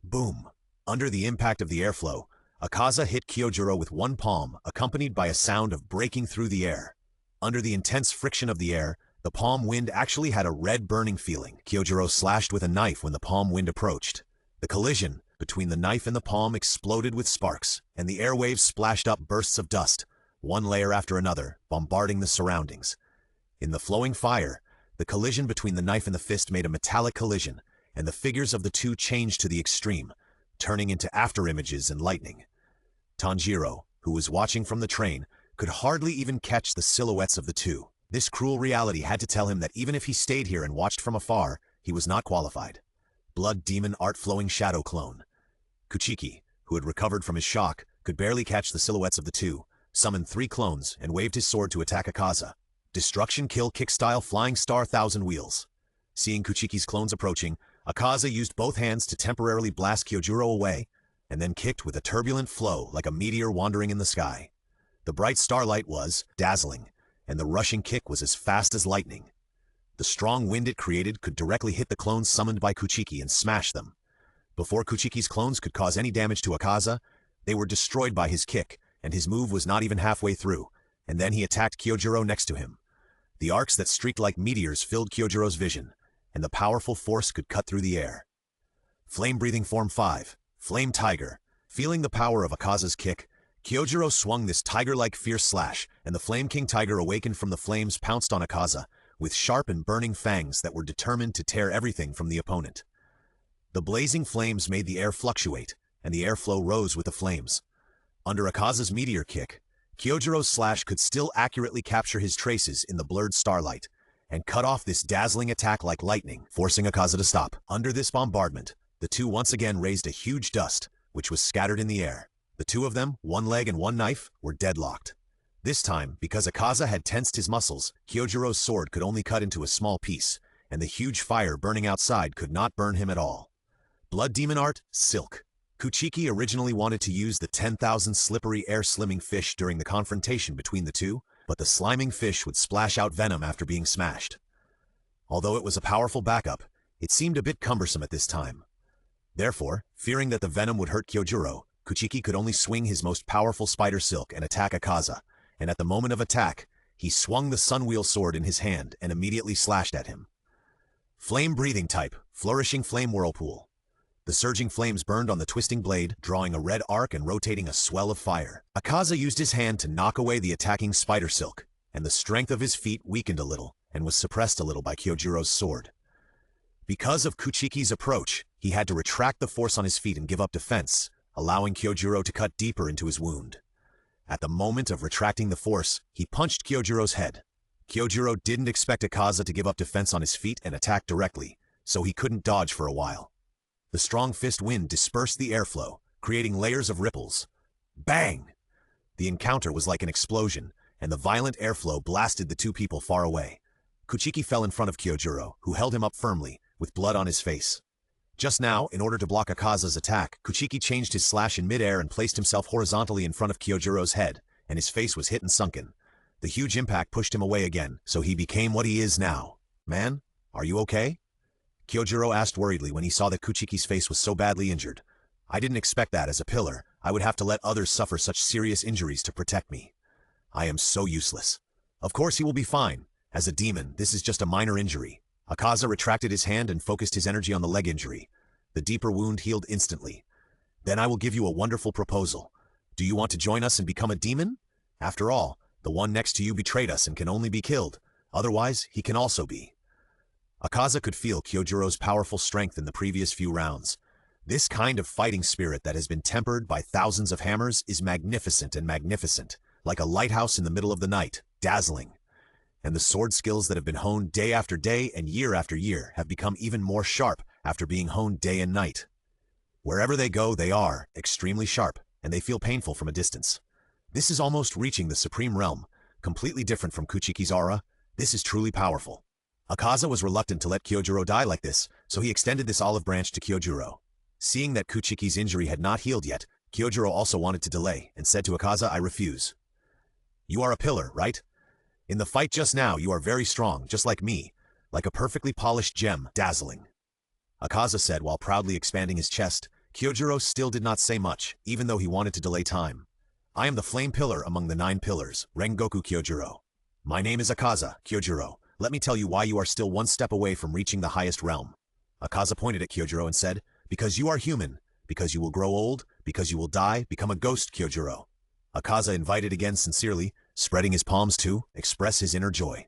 A: Boom! Under the impact of the airflow, Akaza hit Kyojuro with one palm, accompanied by a sound of breaking through the air. Under the intense friction of the air, the palm wind actually had a red burning feeling. Kyojuro slashed with a knife when the palm wind approached. The collision between the knife and the palm exploded with sparks, and the airwaves splashed up bursts of dust, one layer after another, bombarding the surroundings. In the flowing fire, the collision between the knife and the fist made a metallic collision, and the figures of the two changed to the extreme, turning into afterimages and lightning. Tanjiro, who was watching from the train, could hardly even catch the silhouettes of the two. This cruel reality had to tell him that even if he stayed here and watched from afar, he was not qualified. Blood Demon Art-Flowing Shadow Clone. Kuchiki, who had recovered from his shock, could barely catch the silhouettes of the two, summoned 3 clones, and waved his sword to attack Akaza. Destruction Kill Kick-Style Flying Star Thousand Wheels. Seeing Kuchiki's clones approaching, Akaza used both hands to temporarily blast Kyojuro away, and then kicked with a turbulent flow like a meteor wandering in the sky. The bright starlight was dazzling, and the rushing kick was as fast as lightning. The strong wind it created could directly hit the clones summoned by Kuchiki and smash them. Before Kuchiki's clones could cause any damage to Akaza, they were destroyed by his kick, and his move was not even halfway through, and then he attacked Kyojuro next to him. The arcs that streaked like meteors filled Kyojuro's vision, and the powerful force could cut through the air. Flame Breathing Form 5, Flame Tiger. Feeling the power of Akaza's kick, Kyojuro swung this tiger-like fierce slash, and the Flame King Tiger awakened from the flames pounced on Akaza, with sharp and burning fangs that were determined to tear everything from the opponent. The blazing flames made the air fluctuate, and the airflow rose with the flames. Under Akaza's meteor kick, Kyojiro's slash could still accurately capture his traces in the blurred starlight, and cut off this dazzling attack like lightning, forcing Akaza to stop. Under this bombardment, the two once again raised a huge dust, which was scattered in the air. The two of them, one leg and one knife, were deadlocked. This time, because Akaza had tensed his muscles, Kyojiro's sword could only cut into a small piece, and the huge fire burning outside could not burn him at all. Blood Demon Art, Silk. Kuchiki originally wanted to use the 10,000 slippery air-slimming fish during the confrontation between the two, but the sliming fish would splash out venom after being smashed. Although it was a powerful backup, it seemed a bit cumbersome at this time. Therefore, fearing that the venom would hurt Kyojiro, Kuchiki could only swing his most powerful spider silk and attack Akaza, and at the moment of attack, he swung the Sunwheel sword in his hand and immediately slashed at him. Flame Breathing Type, Flourishing Flame Whirlpool. The surging flames burned on the twisting blade, drawing a red arc and rotating a swell of fire. Akaza used his hand to knock away the attacking spider silk, and the strength of his feet weakened a little and was suppressed a little by Kyojiro's sword. Because of Kuchiki's approach, he had to retract the force on his feet and give up defense, allowing Kyojiro to cut deeper into his wound. At the moment of retracting the force, he punched Kyojiro's head. Kyojiro didn't expect Akaza to give up defense on his feet and attack directly, so he couldn't dodge for a while. The strong fist wind dispersed the airflow, creating layers of ripples. Bang! The encounter was like an explosion, and the violent airflow blasted the two people far away. Kuchiki fell in front of Kyojiro, who held him up firmly, with blood on his face. Just now, in order to block Akaza's attack, Kuchiki changed his slash in midair and placed himself horizontally in front of Kyojiro's head, and his face was hit and sunken. The huge impact pushed him away again, so he became what he is now. Man, are you okay? Kyojiro asked worriedly when he saw that Kuchiki's face was so badly injured. I didn't expect that as a pillar. I would have to let others suffer such serious injuries to protect me. I am so useless. Of course he will be fine. As a demon, this is just a minor injury. Akaza retracted his hand and focused his energy on the leg injury. The deeper wound healed instantly. Then I will give you a wonderful proposal. Do you want to join us and become a demon? After all, the one next to you betrayed us and can only be killed. Otherwise, he can also be. Akaza could feel Kyojiro's powerful strength in the previous few rounds. This kind of fighting spirit that has been tempered by thousands of hammers is magnificent and magnificent, like a lighthouse in the middle of the night, dazzling. And the sword skills that have been honed day after day and year after year have become even more sharp after being honed day and night. Wherever they go, they are extremely sharp, and they feel painful from a distance. This is almost reaching the supreme realm, completely different from Kuchiki's aura. This is truly powerful. Akaza was reluctant to let Kyojiro die like this, so he extended this olive branch to Kyojiro. Seeing that Kuchiki's injury had not healed yet, Kyojiro also wanted to delay, and said to Akaza, I refuse. You are a pillar, right? In the fight just now, you are very strong, just like me, like a perfectly polished gem, dazzling. Akaza said while proudly expanding his chest. Kyojiro still did not say much, even though he wanted to delay time. I am the flame pillar among the 9 pillars, Rengoku Kyojiro. My name is Akaza, Kyojiro. Let me tell you why you are still one step away from reaching the highest realm. Akaza pointed at Kyojiro and said, because you are human, because you will grow old, because you will die, become a ghost, Kyojiro. Akaza invited again sincerely, spreading his palms to express his inner joy.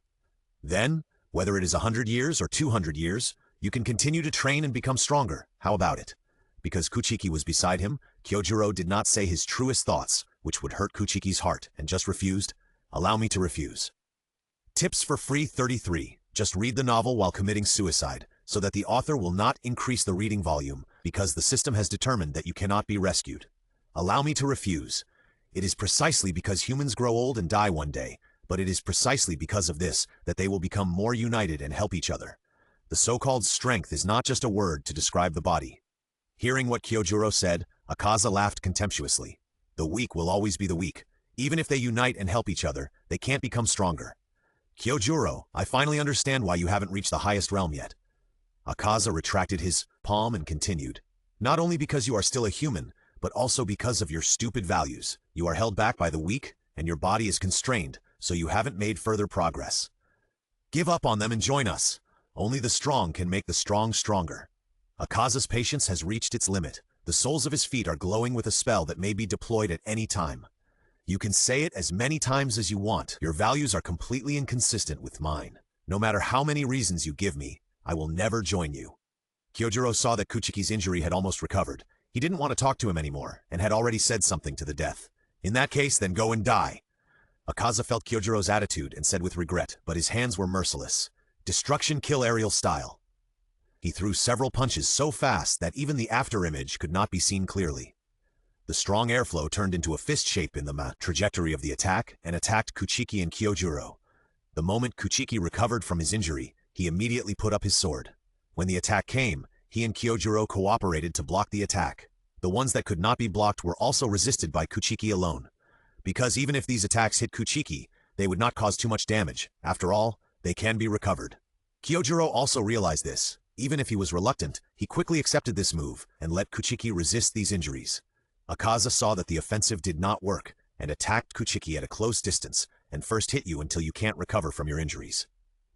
A: Then, whether it is 100 years or 200 years, you can continue to train and become stronger. How about it? Because Kuchiki was beside him, Kyojiro did not say his truest thoughts, which would hurt Kuchiki's heart, and just refused. Allow me to refuse. Tips for free 33. Just read the novel while committing suicide, so that the author will not increase the reading volume, because the system has determined that you cannot be rescued. Allow me to refuse. It is precisely because humans grow old and die one day, but it is precisely because of this that they will become more united and help each other. The so-called strength is not just a word to describe the body. Hearing what Kyojiro said, Akaza laughed contemptuously. The weak will always be the weak. Even if they unite and help each other, they can't become stronger. Kyojiro, I finally understand why you haven't reached the highest realm yet. Akaza retracted his palm and continued. Not only because you are still a human, but also because of your stupid values. You are held back by the weak, and your body is constrained, so you haven't made further progress. Give up on them and join us. Only the strong can make the strong stronger. Akaza's patience has reached its limit, The soles of his feet are glowing with a spell that may be deployed at any time. You can say it as many times as you want. Your values are completely inconsistent with mine. No matter how many reasons you give me, I will never join you. Kyojuro saw that Kuchiki's injury had almost recovered. He didn't want to talk to him anymore, and had already said something to the death. In that case, then go and die. Akaza felt Kyojuro's attitude and said with regret, but his hands were merciless. Destruction kill aerial style. He threw several punches so fast that even the afterimage could not be seen clearly. The strong airflow turned into a fist shape in the trajectory of the attack and attacked Kuchiki and Kyojuro. The moment Kuchiki recovered from his injury, he immediately put up his sword. When the attack came, he and Kyojuro cooperated to block the attack. The ones that could not be blocked were also resisted by Kuchiki alone. Because even if these attacks hit Kuchiki, they would not cause too much damage. After all, they can be recovered. Kyojuro also realized this. Even if he was reluctant, he quickly accepted this move and let Kuchiki resist these injuries. Akaza saw that the offensive did not work and attacked Kuchiki at a close distance and first hit you until you can't recover from your injuries.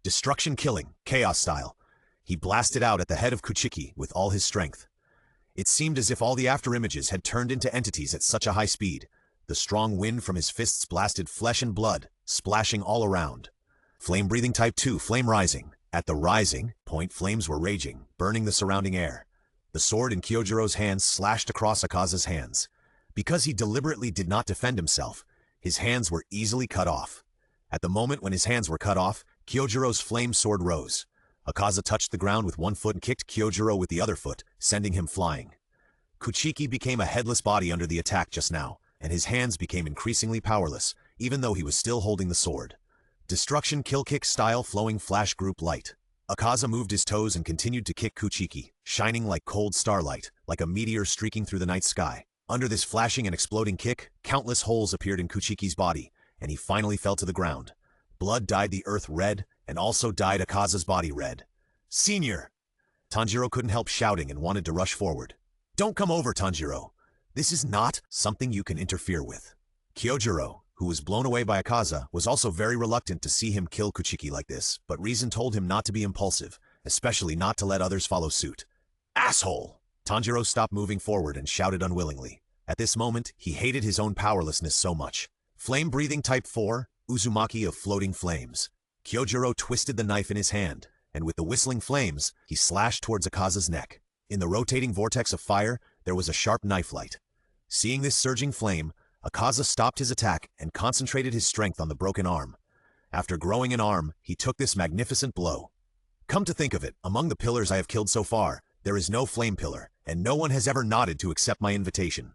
A: Destruction killing, chaos style. He blasted out at the head of Kuchiki with all his strength. It seemed as if all the afterimages had turned into entities at such a high speed. The strong wind from his fists blasted flesh and blood, splashing all around. Flame breathing type 2, flame rising. At the rising point, flames were raging, burning the surrounding air. The sword in Kyojuro's hands slashed across Akaza's hands. Because he deliberately did not defend himself, his hands were easily cut off. At the moment when his hands were cut off, Kyojuro's flame sword rose. Akaza touched the ground with one foot and kicked Kyojuro with the other foot, sending him flying. Kuchiki became a headless body under the attack just now, and his hands became increasingly powerless, even though he was still holding the sword. Destruction kill kick style flowing flash group light. Akaza moved his toes and continued to kick Kuchiki, shining like cold starlight, like a meteor streaking through the night sky. Under this flashing and exploding kick, countless holes appeared in Kuchiki's body, and he finally fell to the ground. Blood dyed the earth red, and also dyed Akaza's body red. Senior! Tanjiro couldn't help shouting and wanted to rush forward. Don't come over, Tanjiro. This is not something you can interfere with. Kyojuro, who was blown away by Akaza, was also very reluctant to see him kill Kuchiki like this, but reason told him not to be impulsive, especially not to let others follow suit. Asshole! Tanjiro stopped moving forward and shouted unwillingly. At this moment, he hated his own powerlessness so much. Flame-breathing type 4, Uzumaki of floating flames. Kyojuro twisted the knife in his hand, and with the whistling flames, he slashed towards Akaza's neck. In the rotating vortex of fire, there was a sharp knife light. Seeing this surging flame, Akaza stopped his attack and concentrated his strength on the broken arm. After growing an arm, he took this magnificent blow. Come to think of it, among the pillars I have killed so far, there is no flame pillar, and no one has ever nodded to accept my invitation.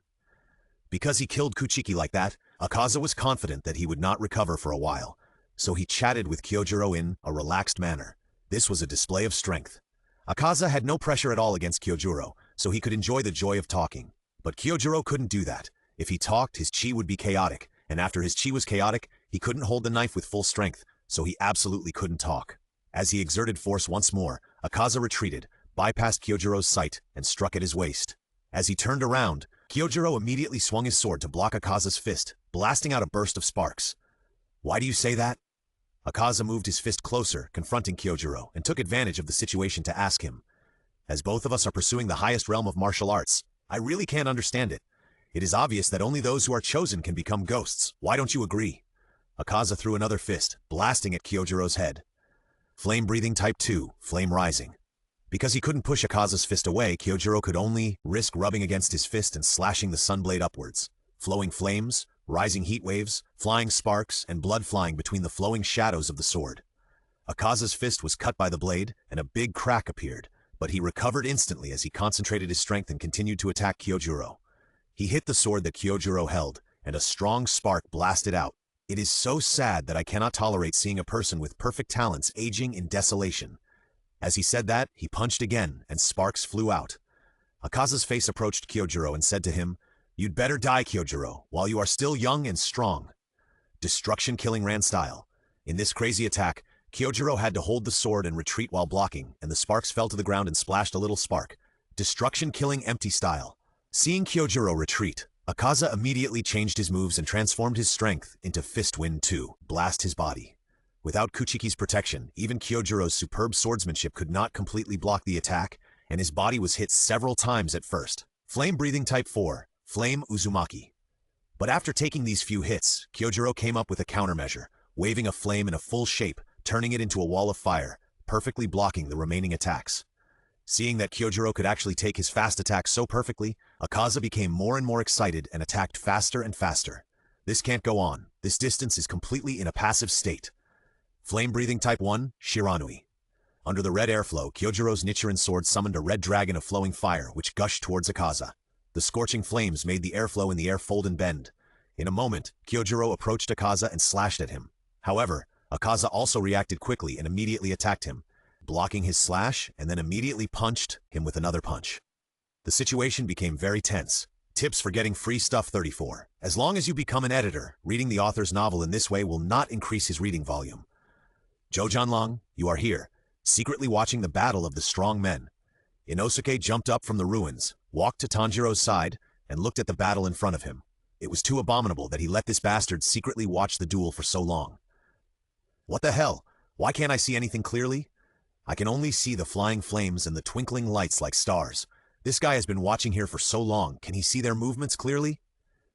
A: Because he killed Kuchiki like that, Akaza was confident that he would not recover for a while, so he chatted with Kyojuro in a relaxed manner. This was a display of strength. Akaza had no pressure at all against Kyojuro, so he could enjoy the joy of talking. But Kyojuro couldn't do that. If he talked, his chi would be chaotic, and after his chi was chaotic, he couldn't hold the knife with full strength, so he absolutely couldn't talk. As he exerted force once more, Akaza retreated, bypassed Kyojuro's sight, and struck at his waist. As he turned around, Kyojuro immediately swung his sword to block Akaza's fist, blasting out a burst of sparks. Why do you say that? Akaza moved his fist closer, confronting Kyojuro, and took advantage of the situation to ask him. As both of us are pursuing the highest realm of martial arts, I really can't understand it. It is obvious that only those who are chosen can become ghosts. Why don't you agree? Akaza threw another fist, blasting at Kyojuro's head. Flame-breathing type 2, flame rising. Because he couldn't push Akaza's fist away, Kyojuro could only risk rubbing against his fist and slashing the sunblade upwards. Flowing flames, rising heat waves, flying sparks, and blood flying between the flowing shadows of the sword. Akaza's fist was cut by the blade, and a big crack appeared, but he recovered instantly as he concentrated his strength and continued to attack Kyojuro. He hit the sword that Kyojuro held, and a strong spark blasted out. It is so sad that I cannot tolerate seeing a person with perfect talents aging in desolation. As he said that, he punched again, and sparks flew out. Akaza's face approached Kyojuro and said to him, "You'd better die, Kyojuro, while you are still young and strong." Destruction killing ran style. In this crazy attack, Kyojuro had to hold the sword and retreat while blocking, and the sparks fell to the ground and splashed a little spark. Destruction killing empty style. Seeing Kyojuro retreat, Akaza immediately changed his moves and transformed his strength into Fist Wind 2, blast his body. Without Kuchiki's protection, even Kyojuro's superb swordsmanship could not completely block the attack, and his body was hit several times at first. Flame-breathing type 4, Flame Uzumaki. But after taking these few hits, Kyojuro came up with a countermeasure, waving a flame in a full shape, turning it into a wall of fire, perfectly blocking the remaining attacks. Seeing that Kyojuro could actually take his fast attack so perfectly, Akaza became more and more excited and attacked faster and faster. This can't go on. This distance is completely in a passive state. Flame-breathing type 1, Shiranui. Under the red airflow, Kyojuro's Nichiren sword summoned a red dragon of flowing fire which gushed towards Akaza. The scorching flames made the airflow in the air fold and bend. In a moment, Kyojuro approached Akaza and slashed at him. However, Akaza also reacted quickly and immediately attacked him, blocking his slash and then immediately punched him with another punch. The situation became very tense. Tips for getting free stuff 34. As long as you become an editor, reading the author's novel in this way will not increase his reading volume. Jojanlong, you are here, secretly watching the battle of the strong men. Inosuke jumped up from the ruins, walked to Tanjiro's side, and looked at the battle in front of him. It was too abominable that he let this bastard secretly watch the duel for so long. What the hell? Why can't I see anything clearly? I can only see the flying flames and the twinkling lights like stars. This guy has been watching here for so long. Can he see their movements clearly?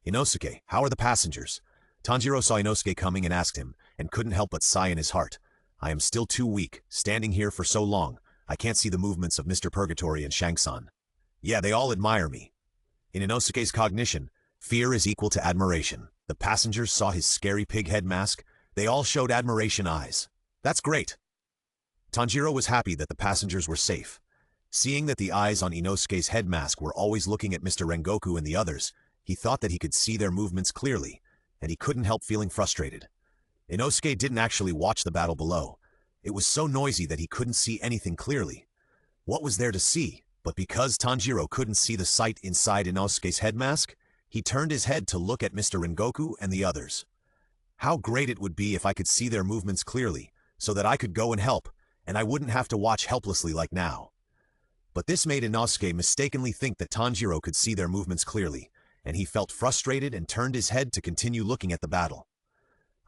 A: Inosuke, how are the passengers? Tanjiro saw Inosuke coming and asked him, and couldn't help but sigh in his heart. I am still too weak, standing here for so long. I can't see the movements of Mr. Purgatory and Shang-san. Yeah, they all admire me. In Inosuke's cognition, fear is equal to admiration. The passengers saw his scary pig head mask. They all showed admiration eyes. That's great. Tanjiro was happy that the passengers were safe. Seeing that the eyes on Inosuke's head mask were always looking at Mr. Rengoku and the others, he thought that he could see their movements clearly, and he couldn't help feeling frustrated. Inosuke didn't actually watch the battle below. It was so noisy that he couldn't see anything clearly. What was there to see? But because Tanjiro couldn't see the sight inside Inosuke's head mask, he turned his head to look at Mr. Rengoku and the others. How great it would be if I could see their movements clearly, so that I could go and help, and I wouldn't have to watch helplessly like now. But this made Inosuke mistakenly think that Tanjiro could see their movements clearly, and he felt frustrated and turned his head to continue looking at the battle.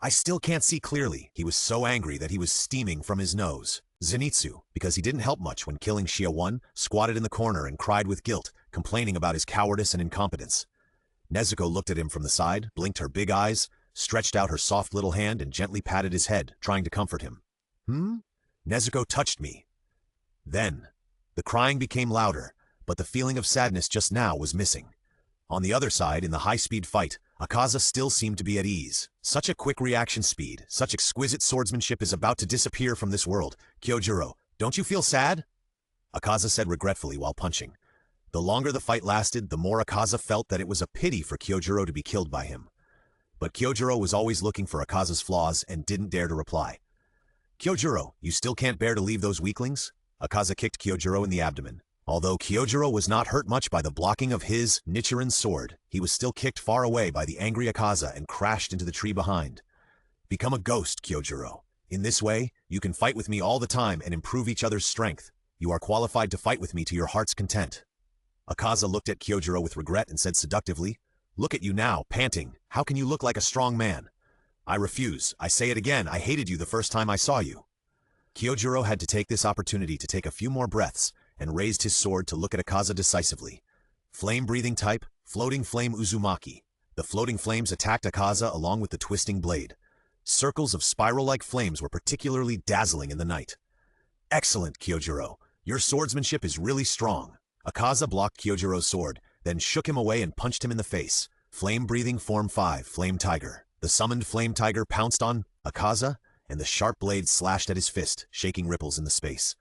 A: I still can't see clearly. He was so angry that he was steaming from his nose. Zenitsu, because he didn't help much when killing Shia 1, squatted in the corner and cried with guilt, complaining about his cowardice and incompetence. Nezuko looked at him from the side, blinked her big eyes, stretched out her soft little hand and gently patted his head, trying to comfort him. Nezuko touched me. Then, the crying became louder, but the feeling of sadness just now was missing. On the other side, in the high-speed fight, Akaza still seemed to be at ease. Such a quick reaction speed, such exquisite swordsmanship is about to disappear from this world. Kyojuro, don't you feel sad? Akaza said regretfully while punching. The longer the fight lasted, the more Akaza felt that it was a pity for Kyojuro to be killed by him. But Kyojuro was always looking for Akaza's flaws and didn't dare to reply. Kyojuro, you still can't bear to leave those weaklings? Akaza kicked Kyojuro in the abdomen. Although Kyojuro was not hurt much by the blocking of his Nichiren sword, he was still kicked far away by the angry Akaza and crashed into the tree behind. Become a ghost, Kyojuro. In this way, you can fight with me all the time and improve each other's strength. You are qualified to fight with me to your heart's content. Akaza looked at Kyojuro with regret and said seductively, Look at you now, panting. How can you look like a strong man? I refuse. I say it again, I hated you the first time I saw you. Kyojuro had to take this opportunity to take a few more breaths, and raised his sword to look at Akaza decisively. Flame-breathing type, Floating Flame Uzumaki. The floating flames attacked Akaza along with the twisting blade. Circles of spiral-like flames were particularly dazzling in the night. Excellent, Kyojuro. Your swordsmanship is really strong. Akaza blocked Kyojuro's sword, then shook him away and punched him in the face. Flame-breathing Form 5, Flame Tiger. The summoned Flame Tiger pounced on Akaza, and the sharp blade slashed at his fist, shaking ripples in the space.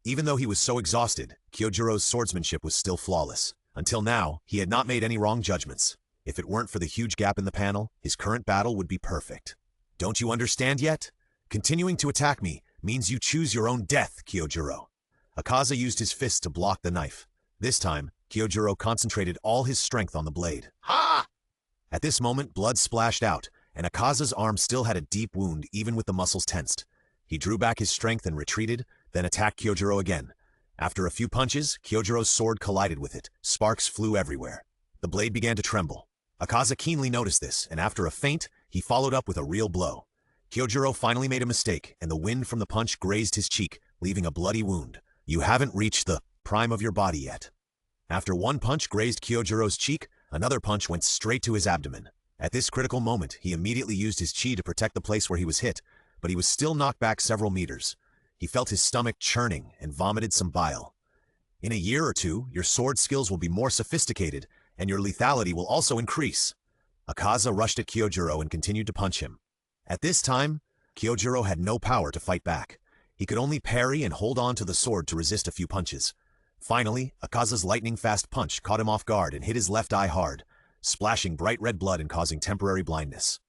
A: Even though he was so exhausted, Kyojuro's swordsmanship was still flawless. Until now, he had not made any wrong judgments. If it weren't for the huge gap in the panel, his current battle would be perfect. Don't you understand yet? Continuing to attack me means you choose your own death, Kyojuro. Akaza used his fist to block the knife. This time, Kyojuro concentrated all his strength on the blade. Ha! At this moment, blood splashed out, and Akaza's arm still had a deep wound even with the muscles tensed. He drew back his strength and retreated, then attacked Kyojuro again. After a few punches, Kyojuro's sword collided with it. Sparks flew everywhere. The blade began to tremble. Akaza keenly noticed this, and after a feint, he followed up with a real blow. Kyojuro finally made a mistake, and the wind from the punch grazed his cheek, leaving a bloody wound. You haven't reached the prime of your body yet. After one punch grazed Kyojiro's cheek, another punch went straight to his abdomen. At this critical moment, he immediately used his chi to protect the place where he was hit, but he was still knocked back several meters. He felt his stomach churning and vomited some bile. In a year or two, your sword skills will be more sophisticated, and your lethality will also increase. Akaza rushed at Kyojiro and continued to punch him. At this time, Kyojiro had no power to fight back. He could only parry and hold on to the sword to resist a few punches. Finally, Akaza's lightning-fast punch caught him off guard and hit his left eye hard, splashing bright red blood and causing temporary blindness.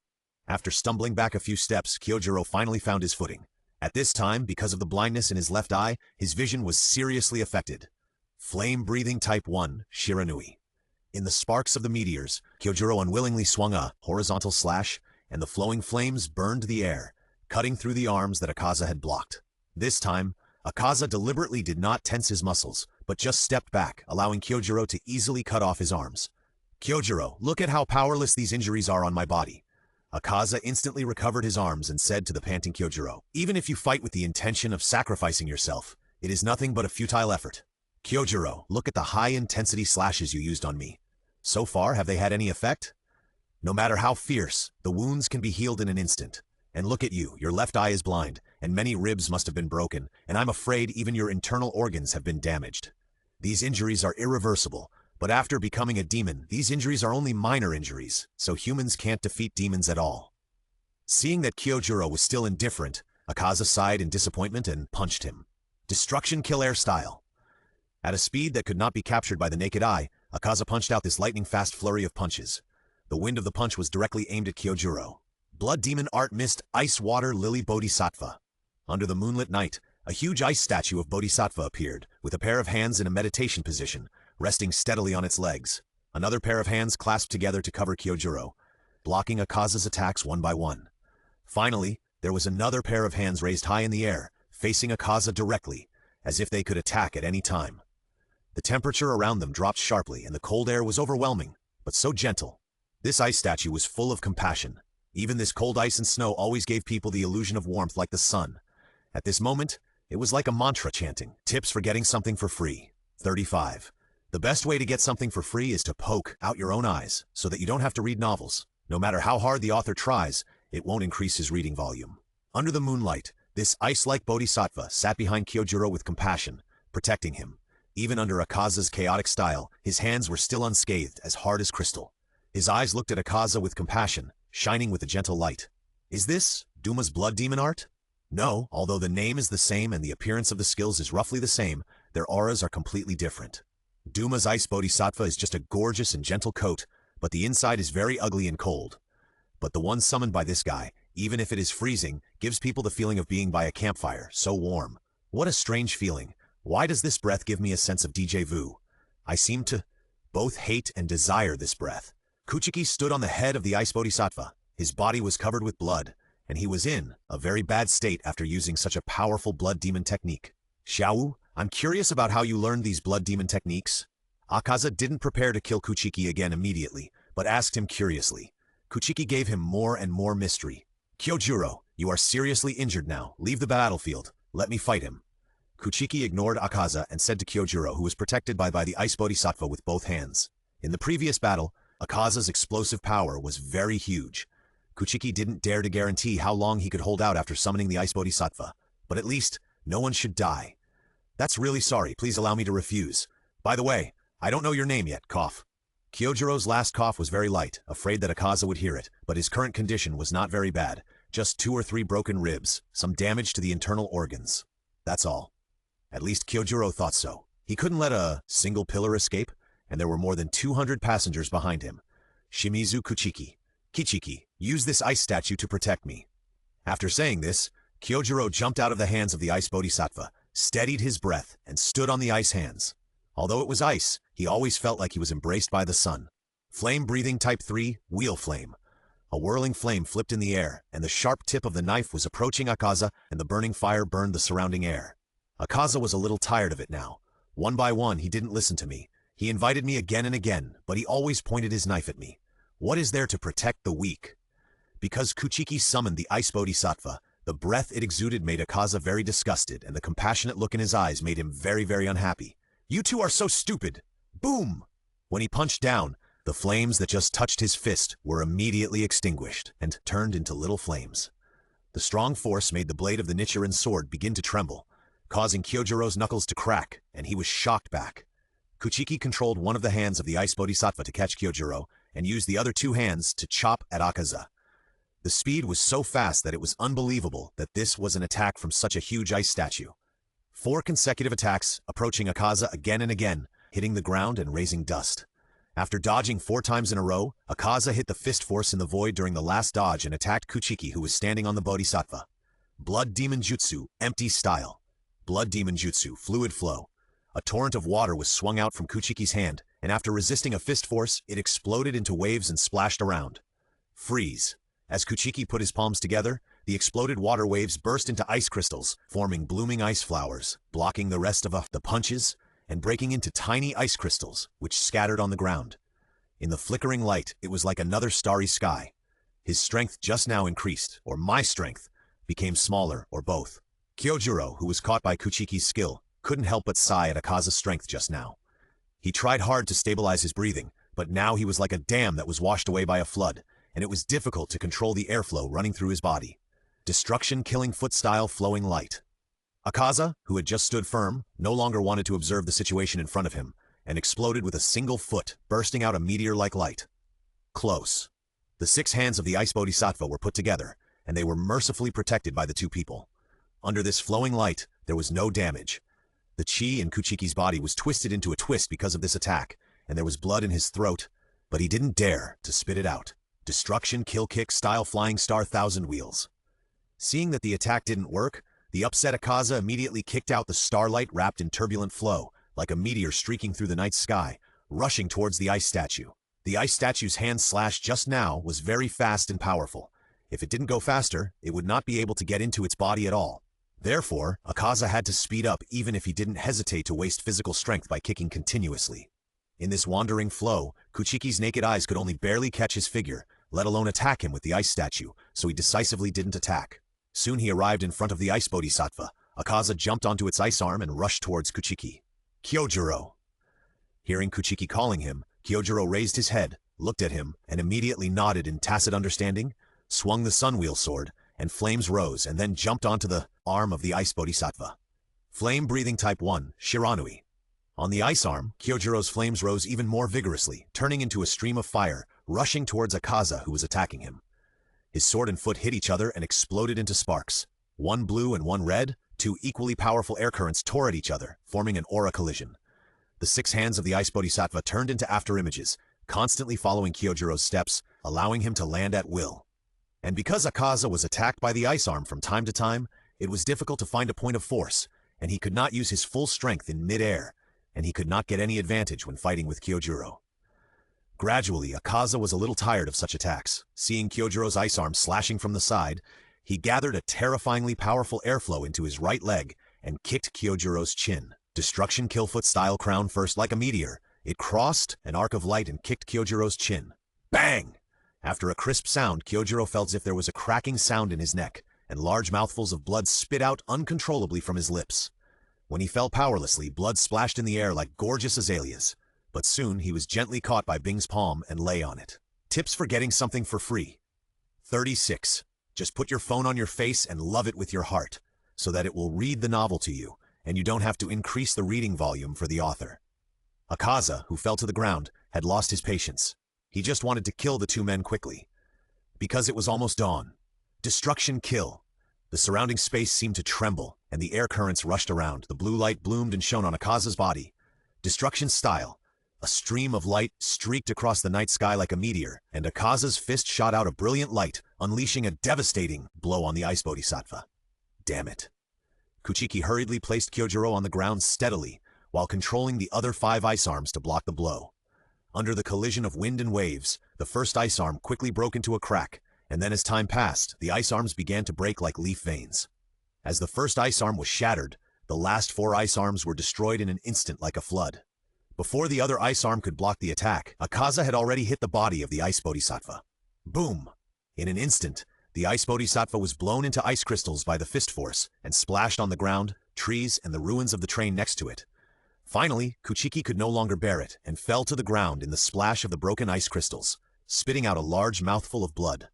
A: After stumbling back a few steps, Kyojiro finally found his footing. At this time, because of the blindness in his left eye, his vision was seriously affected. Flame-breathing Type 1, Shiranui. In the sparks of the meteors, Kyojiro unwillingly swung a horizontal slash, and the flowing flames burned the air, cutting through the arms that Akaza had blocked. This time, Akaza deliberately did not tense his muscles, but just stepped back, allowing Kyojiro to easily cut off his arms. "Kyojiro, look at how powerless these injuries are on my body." Akaza instantly recovered his arms and said to the panting Kyojiro, "Even if you fight with the intention of sacrificing yourself, it is nothing but a futile effort. Kyojiro, look at the high-intensity slashes you used on me. So far, have they had any effect? No matter how fierce, the wounds can be healed in an instant. And look at you, your left eye is blind, and many ribs must have been broken, and I'm afraid even your internal organs have been damaged. These injuries are irreversible, but after becoming a demon, these injuries are only minor injuries, so humans can't defeat demons at all." Seeing that Kyojiro was still indifferent, Akaza sighed in disappointment and punched him. Destruction Kill Air style. At a speed that could not be captured by the naked eye, Akaza punched out this lightning-fast flurry of punches. The wind of the punch was directly aimed at Kyojiro. Blood Demon Art Mist Ice Water Lily Bodhisattva. Under the moonlit night, a huge ice statue of Bodhisattva appeared, with a pair of hands in a meditation position, resting steadily on its legs. Another pair of hands clasped together to cover Kyojiro, blocking Akaza's attacks one by one. Finally, there was another pair of hands raised high in the air, facing Akaza directly, as if they could attack at any time. The temperature around them dropped sharply, and the cold air was overwhelming, but so gentle. This ice statue was full of compassion. Even this cold ice and snow always gave people the illusion of warmth like the sun. At this moment, it was like a mantra chanting, "Tips for getting something for free." 35. The best way to get something for free is to poke out your own eyes, so that you don't have to read novels. No matter how hard the author tries, it won't increase his reading volume. Under the moonlight, this ice-like bodhisattva sat behind Kyojiro with compassion, protecting him. Even under Akaza's chaotic style, his hands were still unscathed, as hard as crystal. His eyes looked at Akaza with compassion, shining with a gentle light. Is this Duma's blood demon art? No, although the name is the same and the appearance of the skills is roughly the same, their auras are completely different. Duma's ice bodhisattva is just a gorgeous and gentle coat, but the inside is very ugly and cold. But the one summoned by this guy, even if it is freezing, gives people the feeling of being by a campfire, so warm. What a strange feeling. Why does this breath give me a sense of déjà vu? I seem to both hate and desire this breath. Kuchiki stood on the head of the ice bodhisattva. His body was covered with blood, and he was in a very bad state after using such a powerful blood demon technique. Xiaowu, I'm curious about how you learned these blood demon techniques. Akaza didn't prepare to kill Kuchiki again immediately, but asked him curiously. Kuchiki gave him more and more mystery. Kyojiro, you are seriously injured now. Leave the battlefield. Let me fight him. Kuchiki ignored Akaza and said to Kyojiro, who was protected by the ice bodhisattva with both hands. In the previous battle, Akaza's explosive power was very huge. Kuchiki didn't dare to guarantee how long he could hold out after summoning the ice bodhisattva, but at least, no one should die. That's really sorry, please allow me to refuse. By the way, I don't know your name yet, cough. Kyojiro's last cough was very light, afraid that Akaza would hear it, but his current condition was not very bad, just 2 or 3 broken ribs, some damage to the internal organs. That's all. At least Kyojiro thought so. He couldn't let a single pillar escape, and there were more than 200 passengers behind him. Shimizu Kuchiki. Kichiki, use this ice statue to protect me. After saying this, Kyojiro jumped out of the hands of the ice bodhisattva, steadied his breath, and stood on the ice hands. Although it was ice, he always felt like he was embraced by the sun. Flame-breathing Type 3, Wheel Flame. A whirling flame flipped in the air, and the sharp tip of the knife was approaching Akaza, and the burning fire burned the surrounding air. Akaza was a little tired of it now. One by one, he didn't listen to me. He invited me again and again, but he always pointed his knife at me. What is there to protect the weak? Because Kuchiki summoned the ice bodhisattva, the breath it exuded made Akaza very disgusted, and the compassionate look in his eyes made him very, very unhappy. You two are so stupid. Boom! When he punched down, the flames that just touched his fist were immediately extinguished and turned into little flames. The strong force made the blade of the Nichiren sword begin to tremble, causing Kyojiro's knuckles to crack, and he was shocked back. Kuchiki controlled one of the hands of the Ice Bodhisattva to catch Kyojiro, and used the other two hands to chop at Akaza. The speed was so fast that it was unbelievable that this was an attack from such a huge ice statue. 4 consecutive attacks, approaching Akaza again and again, hitting the ground and raising dust. After dodging 4 times in a row, Akaza hit the fist force in the void during the last dodge and attacked Kuchiki, who was standing on the Bodhisattva. Blood Demon Jutsu, empty style. Blood Demon Jutsu, fluid flow. A torrent of water was swung out from Kuchiki's hand, and after resisting a fist force, it exploded into waves and splashed around. Freeze. As Kuchiki put his palms together, the exploded water waves burst into ice crystals, forming blooming ice flowers, blocking the rest of the punches, and breaking into tiny ice crystals, which scattered on the ground. In the flickering light, it was like another starry sky. His strength just now increased, or my strength, became smaller, or both. Kyojiro, who was caught by Kuchiki's skill, couldn't help but sigh at Akaza's strength just now. He tried hard to stabilize his breathing, but now he was like a dam that was washed away by a flood, and it was difficult to control the airflow running through his body. Destruction-killing foot-style flowing light. Akaza, who had just stood firm, no longer wanted to observe the situation in front of him, and exploded with a single foot, bursting out a meteor-like light. Close. The 6 hands of the Ice Bodhisattva were put together, and they were mercifully protected by the 2 people. Under this flowing light, there was no damage. The chi in Kuchiki's body was twisted into a twist because of this attack, and there was blood in his throat, but he didn't dare to spit it out. Destruction kill kick style flying star 1,000 wheels. Seeing that the attack didn't work, the upset Akaza immediately kicked out the starlight wrapped in turbulent flow, like a meteor streaking through the night sky, rushing towards the ice statue. The ice statue's hand slash just now was very fast and powerful. If it didn't go faster, it would not be able to get into its body at all. Therefore, Akaza had to speed up even if he didn't hesitate to waste physical strength by kicking continuously. In this wandering flow, Kuchiki's naked eyes could only barely catch his figure, let alone attack him with the ice statue, so he decisively didn't attack. Soon he arrived in front of the Ice Bodhisattva. Akaza jumped onto its ice arm and rushed towards Kuchiki. Kyojiro! Hearing Kuchiki calling him, Kyojiro raised his head, looked at him, and immediately nodded in tacit understanding, swung the Sunwheel sword, and flames rose and then jumped onto the arm of the Ice Bodhisattva. Flame-breathing Type 1, Shiranui. On the ice arm, Kyojiro's flames rose even more vigorously, turning into a stream of fire, rushing towards Akaza, who was attacking him. His sword and foot hit each other and exploded into sparks. One blue and one red, 2 equally powerful air currents tore at each other, forming an aura collision. The 6 hands of the Ice Bodhisattva turned into afterimages, constantly following Kyojiro's steps, allowing him to land at will. And because Akaza was attacked by the ice arm from time to time, it was difficult to find a point of force, and he could not use his full strength in mid-air, and he could not get any advantage when fighting with Kyojiro. Gradually, Akaza was a little tired of such attacks. Seeing Kyojiro's ice arm slashing from the side, he gathered a terrifyingly powerful airflow into his right leg and kicked Kyojiro's chin. Destruction Killfoot style crown first like a meteor. It crossed an arc of light and kicked Kyojiro's chin. Bang! After a crisp sound, Kyojiro felt as if there was a cracking sound in his neck, and large mouthfuls of blood spit out uncontrollably from his lips. When he fell powerlessly, blood splashed in the air like gorgeous azaleas. But soon he was gently caught by Bing's palm and lay on it. Tips for getting something for free. 36. Just put your phone on your face and love it with your heart, so that it will read the novel to you, and you don't have to increase the reading volume for the author. Akaza, who fell to the ground, had lost his patience. He just wanted to kill the 2 men quickly. Because it was almost dawn. Destruction kill. The surrounding space seemed to tremble, and the air currents rushed around. The blue light bloomed and shone on Akaza's body. Destruction style. A stream of light streaked across the night sky like a meteor, and Akaza's fist shot out a brilliant light, unleashing a devastating blow on the Ice Bodhisattva. Damn it. Kuchiki hurriedly placed Kyojiro on the ground steadily, while controlling the other 5 ice arms to block the blow. Under the collision of wind and waves, the first ice arm quickly broke into a crack, and then as time passed, the ice arms began to break like leaf veins. As the first ice arm was shattered, the last 4 ice arms were destroyed in an instant like a flood. Before the other ice arm could block the attack, Akaza had already hit the body of the Ice Bodhisattva. Boom! In an instant, the Ice Bodhisattva was blown into ice crystals by the fist force and splashed on the ground, trees, and the ruins of the train next to it. Finally, Kuchiki could no longer bear it and fell to the ground in the splash of the broken ice crystals, spitting out a large mouthful of blood.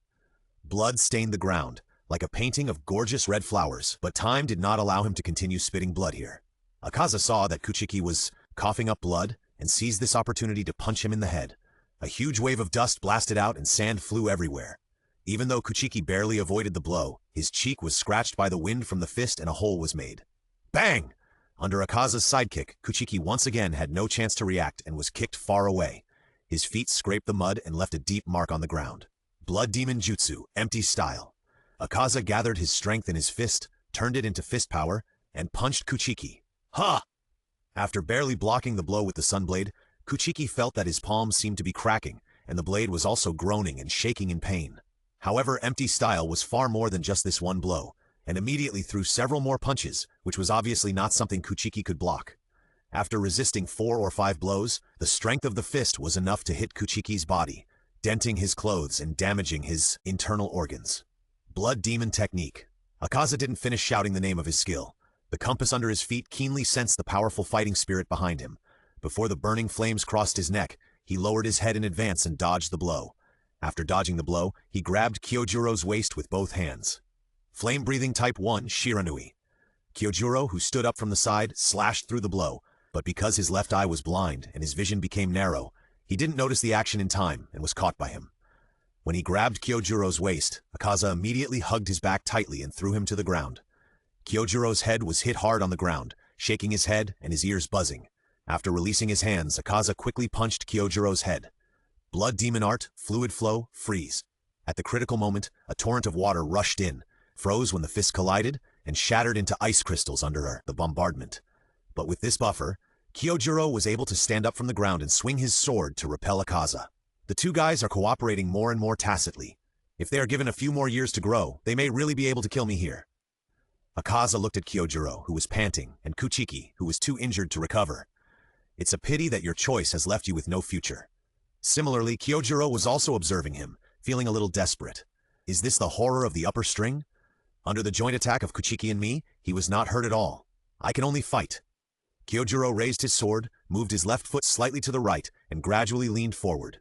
A: Blood stained the ground, like a painting of gorgeous red flowers, but time did not allow him to continue spitting blood here. Akaza saw that Kuchiki was coughing up blood and seized this opportunity to punch him in the head. A huge wave of dust blasted out and sand flew everywhere. Even though Kuchiki barely avoided the blow, his cheek was scratched by the wind from the fist and a hole was made. Bang! Under Akaza's sidekick, Kuchiki once again had no chance to react and was kicked far away. His feet scraped the mud and left a deep mark on the ground. Blood Demon Jutsu, empty style. Akaza gathered his strength in his fist, turned it into fist power, and punched Kuchiki. Ha! After barely blocking the blow with the sunblade, Kuchiki felt that his palms seemed to be cracking, and the blade was also groaning and shaking in pain. However, empty style was far more than just this one blow, and immediately threw several more punches, which was obviously not something Kuchiki could block. After resisting 4 or 5 blows, the strength of the fist was enough to hit Kuchiki's body, denting his clothes and damaging his internal organs. Blood Demon Technique. Akaza didn't finish shouting the name of his skill. The compass under his feet keenly sensed the powerful fighting spirit behind him. Before the burning flames crossed his neck, he lowered his head in advance and dodged the blow. After dodging the blow, he grabbed Kyojuro's waist with both hands. Flame-breathing Type 1 Shiranui. Kyojuro, who stood up from the side, slashed through the blow, but because his left eye was blind and his vision became narrow, he didn't notice the action in time and was caught by him. When he grabbed Kyojuro's waist, Akaza immediately hugged his back tightly and threw him to the ground. Kyojuro's head was hit hard on the ground, shaking his head and his ears buzzing. After releasing his hands, Akaza quickly punched Kyojuro's head. Blood Demon Art, Fluid Flow, Freeze. At the critical moment, a torrent of water rushed in, froze when the fists collided, and shattered into ice crystals under the bombardment. But with this buffer, Kyojuro was able to stand up from the ground and swing his sword to repel Akaza. The two guys are cooperating more and more tacitly. If they are given a few more years to grow, they may really be able to kill me here. Akaza looked at Kyojuro, who was panting, and Kuchiki, who was too injured to recover. It's a pity that your choice has left you with no future. Similarly, Kyojuro was also observing him, feeling a little desperate. Is this the horror of the upper string? Under the joint attack of Kuchiki and me, he was not hurt at all. I can only fight. Kyojuro raised his sword, moved his left foot slightly to the right, and gradually leaned forward.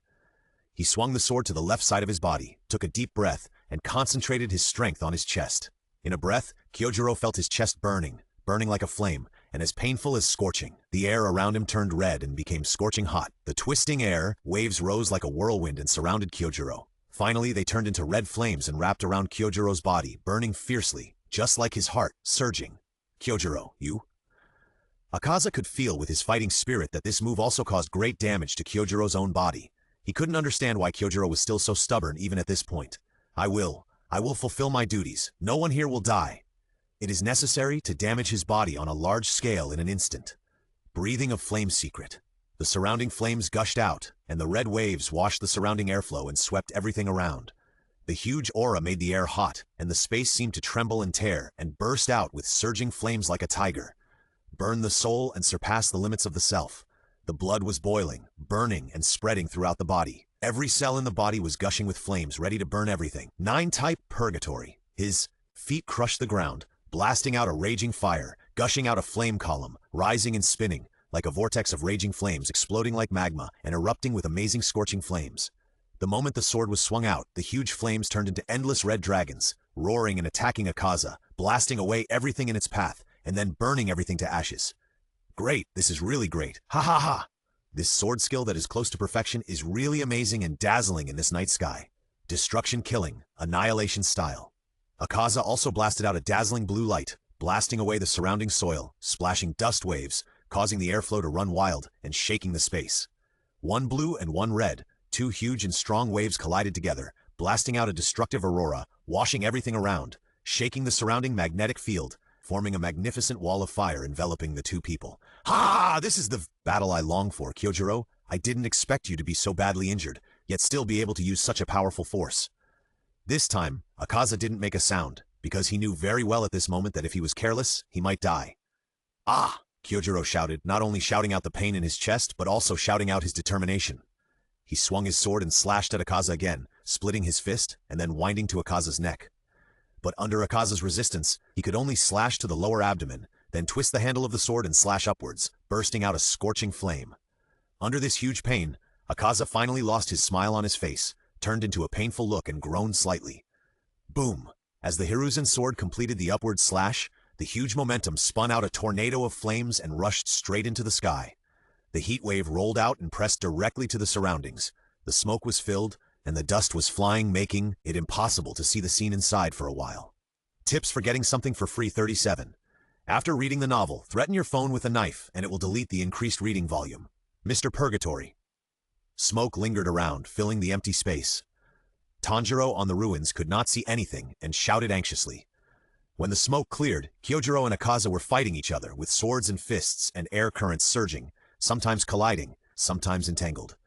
A: He swung the sword to the left side of his body, took a deep breath, and concentrated his strength on his chest. In a breath, Kyojuro felt his chest burning like a flame, and as painful as scorching. The air around him turned red and became scorching hot. The twisting air, waves rose like a whirlwind and surrounded Kyojuro. Finally, they turned into red flames and wrapped around Kyojuro's body, burning fiercely, just like his heart, surging. Kyojuro, you? Akaza could feel with his fighting spirit that this move also caused great damage to Kyojuro's own body. He couldn't understand why Kyojuro was still so stubborn even at this point. I will fulfill my duties. No one here will die. It is necessary to damage his body on a large scale in an instant. Breathing of Flame Secret. The surrounding flames gushed out, and the red waves washed the surrounding airflow and swept everything around. The huge aura made the air hot, and the space seemed to tremble and tear and burst out with surging flames like a tiger. Burn the soul and surpass the limits of the self. The blood was boiling, burning, and spreading throughout the body. Every cell in the body was gushing with flames, ready to burn everything. 9-type Purgatory. His feet crushed the ground, blasting out a raging fire, gushing out a flame column, rising and spinning, like a vortex of raging flames, exploding like magma, and erupting with amazing scorching flames. The moment the sword was swung out, the huge flames turned into endless red dragons, roaring and attacking Akaza, blasting away everything in its path, and then burning everything to ashes. Great, this is really great. Ha ha ha! This sword skill that is close to perfection is really amazing and dazzling in this night sky. Destruction killing, annihilation style. Akaza also blasted out a dazzling blue light, blasting away the surrounding soil, splashing dust waves, causing the airflow to run wild and shaking the space. One blue and one red, two huge and strong waves collided together, blasting out a destructive aurora, washing everything around, shaking the surrounding magnetic field, forming a magnificent wall of fire enveloping the two people. Ha! This is the battle I long for, Kyojuro. I didn't expect you to be so badly injured, yet still be able to use such a powerful force. This time, Akaza didn't make a sound, because he knew very well at this moment that if he was careless, he might die. Ah! Kyojuro shouted, not only shouting out the pain in his chest, but also shouting out his determination. He swung his sword and slashed at Akaza again, splitting his fist and then winding to Akaza's neck. But under Akaza's resistance, he could only slash to the lower abdomen, then twist the handle of the sword and slash upwards, bursting out a scorching flame. Under this huge pain, Akaza finally lost his smile on his face, turned into a painful look and groaned slightly. Boom! As the Hiruzen sword completed the upward slash, the huge momentum spun out a tornado of flames and rushed straight into the sky. The heat wave rolled out and pressed directly to the surroundings. The smoke was filled, and the dust was flying, making it impossible to see the scene inside for a while. Tips for getting something for free 37. After reading the novel, threaten your phone with a knife, and it will delete the increased reading volume. Mr. Purgatory. Smoke lingered around, filling the empty space. Tanjiro on the ruins could not see anything and shouted anxiously. When the smoke cleared, Kyojuro and Akaza were fighting each other with swords and fists and air currents surging, sometimes colliding, sometimes entangled.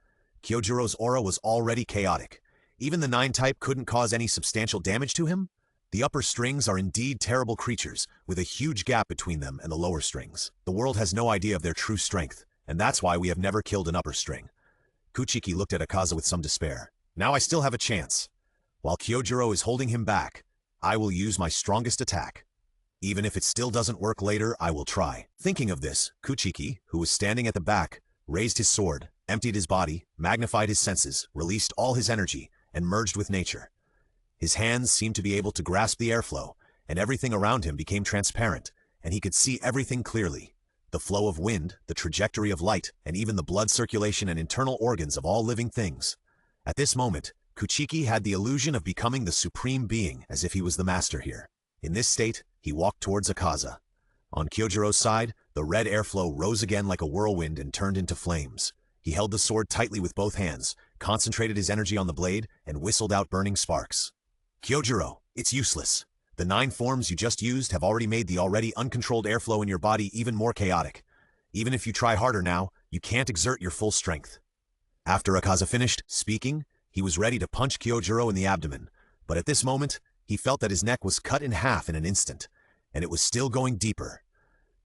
A: Kyojuro's aura was already chaotic. Even the 9 type couldn't cause any substantial damage to him? The upper strings are indeed terrible creatures, with a huge gap between them and the lower strings. The world has no idea of their true strength, and that's why we have never killed an upper string. Kuchiki looked at Akaza with some despair. Now I still have a chance. While Kyojuro is holding him back, I will use my strongest attack. Even if it still doesn't work later, I will try. Thinking of this, Kuchiki, who was standing at the back, raised his sword, emptied his body, magnified his senses, released all his energy, and merged with nature. His hands seemed to be able to grasp the airflow, and everything around him became transparent, and he could see everything clearly. The flow of wind, the trajectory of light, and even the blood circulation and internal organs of all living things. At this moment, Kuchiki had the illusion of becoming the supreme being, as if he was the master here. In this state, he walked towards Akaza. On Kyojuro's side, the red airflow rose again like a whirlwind and turned into flames. He held the sword tightly with both hands, concentrated his energy on the blade, and whistled out burning sparks. Kyojuro, it's useless. The 9 forms you just used have already made the already uncontrolled airflow in your body even more chaotic. Even if you try harder now, you can't exert your full strength. After Akaza finished speaking, he was ready to punch Kyojuro in the abdomen, but at this moment, he felt that his neck was cut in half in an instant, and it was still going deeper.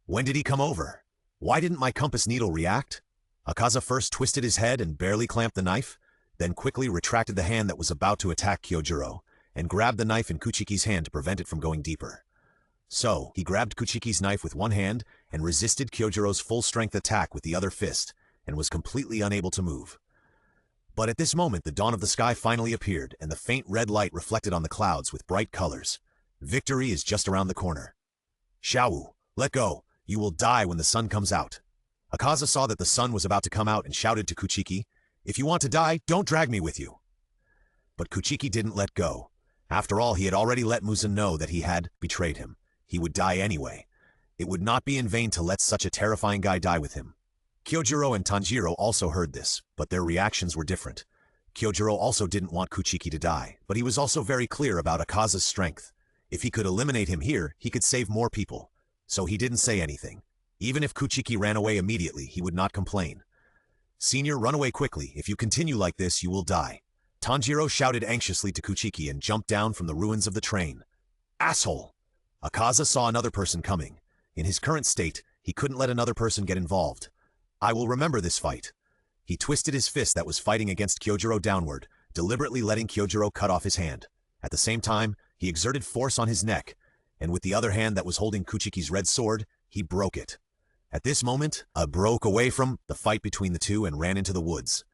A: When did he come over? Why didn't my compass needle react? Akaza first twisted his head and barely clamped the knife, then quickly retracted the hand that was about to attack Kyojuro, and grabbed the knife in Kuchiki's hand to prevent it from going deeper. So, he grabbed Kuchiki's knife with one hand and resisted Kyojuro's full-strength attack with the other fist, and was completely unable to move. But at this moment, the dawn of the sky finally appeared, and the faint red light reflected on the clouds with bright colors. Victory is just around the corner. Xiaowu, let go. You will die when the sun comes out. Akaza saw that the sun was about to come out and shouted to Kuchiki, "If you want to die, don't drag me with you." But Kuchiki didn't let go. After all, he had already let Muzan know that he had betrayed him. He would die anyway. It would not be in vain to let such a terrifying guy die with him. Kyojuro and Tanjiro also heard this, but their reactions were different. Kyojuro also didn't want Kuchiki to die, but he was also very clear about Akaza's strength. If he could eliminate him here, he could save more people. So he didn't say anything. Even if Kuchiki ran away immediately, he would not complain. "Senior, run away quickly. If you continue like this, you will die." Tanjiro shouted anxiously to Kuchiki and jumped down from the ruins of the train. "Asshole!" Akaza saw another person coming. In his current state, he couldn't let another person get involved. "I will remember this fight." He twisted his fist that was fighting against Kyojuro downward, deliberately letting Kyojuro cut off his hand. At the same time, he exerted force on his neck, and with the other hand that was holding Kuchiki's red sword, he broke it. At this moment, I broke away from the fight between the two and ran into the woods.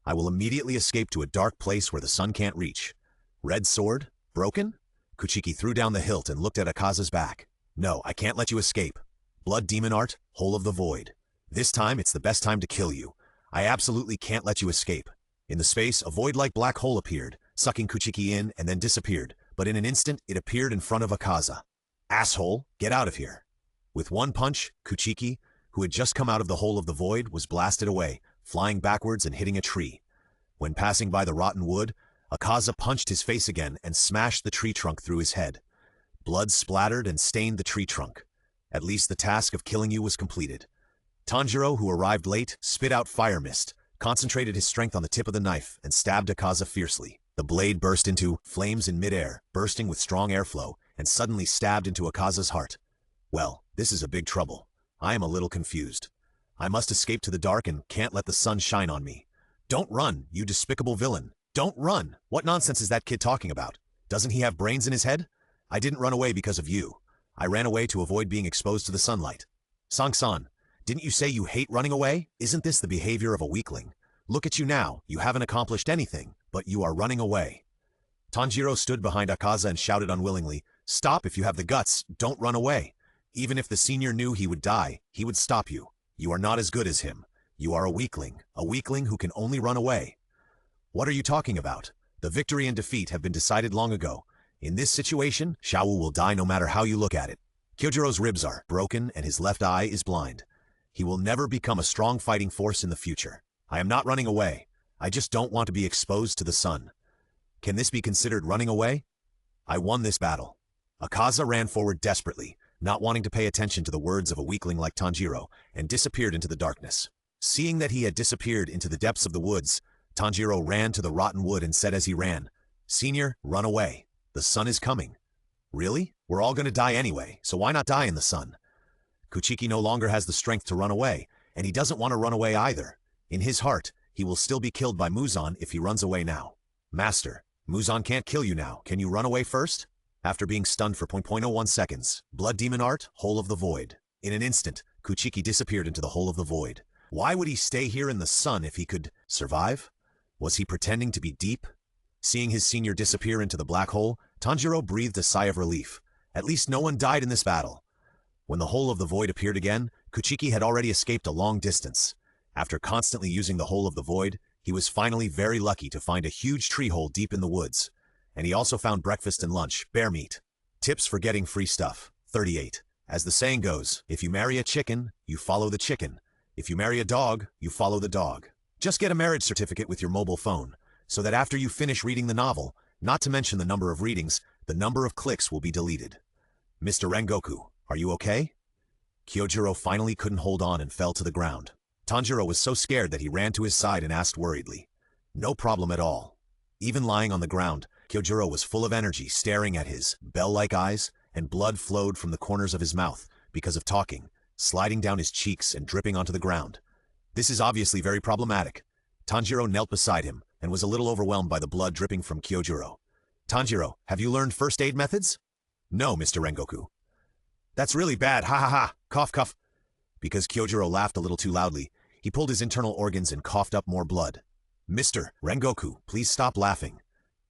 A: I will immediately escape to a dark place where the sun can't reach. Red sword? Broken? Kuchiki threw down the hilt and looked at Akaza's back. "No, I can't let you escape. Blood demon art, hole of the void. This time, it's the best time to kill you. I absolutely can't let you escape." In the space, a void-like black hole appeared, sucking Kuchiki in and then disappeared, but in an instant, it appeared in front of Akaza. "Asshole, get out of here." With one punch, Kuchiki, who had just come out of the hole of the void, was blasted away, flying backwards and hitting a tree. When passing by the rotten wood, Akaza punched his face again and smashed the tree trunk through his head. Blood splattered and stained the tree trunk. At least the task of killing you was completed. Tanjiro, who arrived late, spit out fire mist, concentrated his strength on the tip of the knife, and stabbed Akaza fiercely. The blade burst into flames in midair, bursting with strong airflow, and suddenly stabbed into Akaza's heart. Well, this is a big trouble. I am a little confused. I must escape to the dark and can't let the sun shine on me. Don't run, you despicable villain. Don't run! What nonsense is that kid talking about? Doesn't he have brains in his head? I didn't run away because of you. I ran away to avoid being exposed to the sunlight. Sang-san, didn't you say you hate running away? Isn't this the behavior of a weakling? Look at you now, you haven't accomplished anything, but you are running away. Tanjiro stood behind Akaza and shouted unwillingly, "Stop if you have the guts, don't run away." Even if the senior knew he would die, he would stop you. You are not as good as him. You are a weakling who can only run away. What are you talking about? The victory and defeat have been decided long ago. In this situation, Xiaowu will die no matter how you look at it. Kyojiro's ribs are broken and his left eye is blind. He will never become a strong fighting force in the future. I am not running away. I just don't want to be exposed to the sun. Can this be considered running away? I won this battle. Akaza ran forward desperately, not wanting to pay attention to the words of a weakling like Tanjiro, and disappeared into the darkness. Seeing that he had disappeared into the depths of the woods, Tanjiro ran to the rotten wood and said as he ran, "Senior, run away. The sun is coming." Really? We're all going to die anyway, so why not die in the sun? Kuchiki no longer has the strength to run away, and he doesn't want to run away either. In his heart, he will still be killed by Muzan if he runs away now. Master, Muzan can't kill you now. Can you run away first? After being stunned for 0.01 seconds, Blood Demon Art, Hole of the Void. In an instant, Kuchiki disappeared into the Hole of the Void. Why would he stay here in the sun if he could survive? Was he pretending to be deep? Seeing his senior disappear into the black hole, Tanjiro breathed a sigh of relief. At least no one died in this battle. When the Hole of the Void appeared again, Kuchiki had already escaped a long distance. After constantly using the Hole of the Void, he was finally very lucky to find a huge tree hole deep in the woods. And he also found breakfast and lunch, bear meat. Tips for getting free stuff. 38. As the saying goes, if you marry a chicken, you follow the chicken. If you marry a dog, you follow the dog. Just get a marriage certificate with your mobile phone, so that after you finish reading the novel, not to mention the number of readings, the number of clicks will be deleted. Mr. Rengoku, are you okay? Kyojiro finally couldn't hold on and fell to the ground. Tanjiro was so scared that he ran to his side and asked worriedly. No problem at all. Even lying on the ground, Kyojiro was full of energy, staring at his bell-like eyes, and blood flowed from the corners of his mouth because of talking, sliding down his cheeks and dripping onto the ground. This is obviously very problematic. Tanjiro knelt beside him and was a little overwhelmed by the blood dripping from Kyojiro. Tanjiro, have you learned first aid methods? No, Mr. Rengoku. That's really bad, ha ha ha, cough cough. Because Kyojiro laughed a little too loudly, he pulled his internal organs and coughed up more blood. Mr. Rengoku, please stop laughing.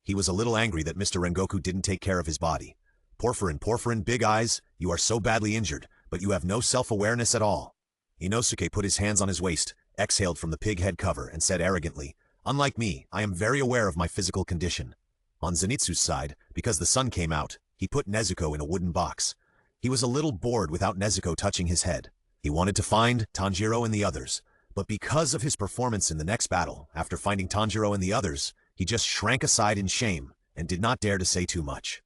A: He was a little angry that Mr. Rengoku didn't take care of his body. Porphyrin, big eyes, you are so badly injured, but you have no self-awareness at all. Inosuke put his hands on his waist, exhaled from the pig head cover, and said arrogantly, "Unlike me, I am very aware of my physical condition." On Zenitsu's side, because the sun came out, he put Nezuko in a wooden box. He was a little bored without Nezuko touching his head. He wanted to find Tanjiro and the others, but because of his performance in the next battle, after finding Tanjiro and the others, he just shrank aside in shame and did not dare to say too much.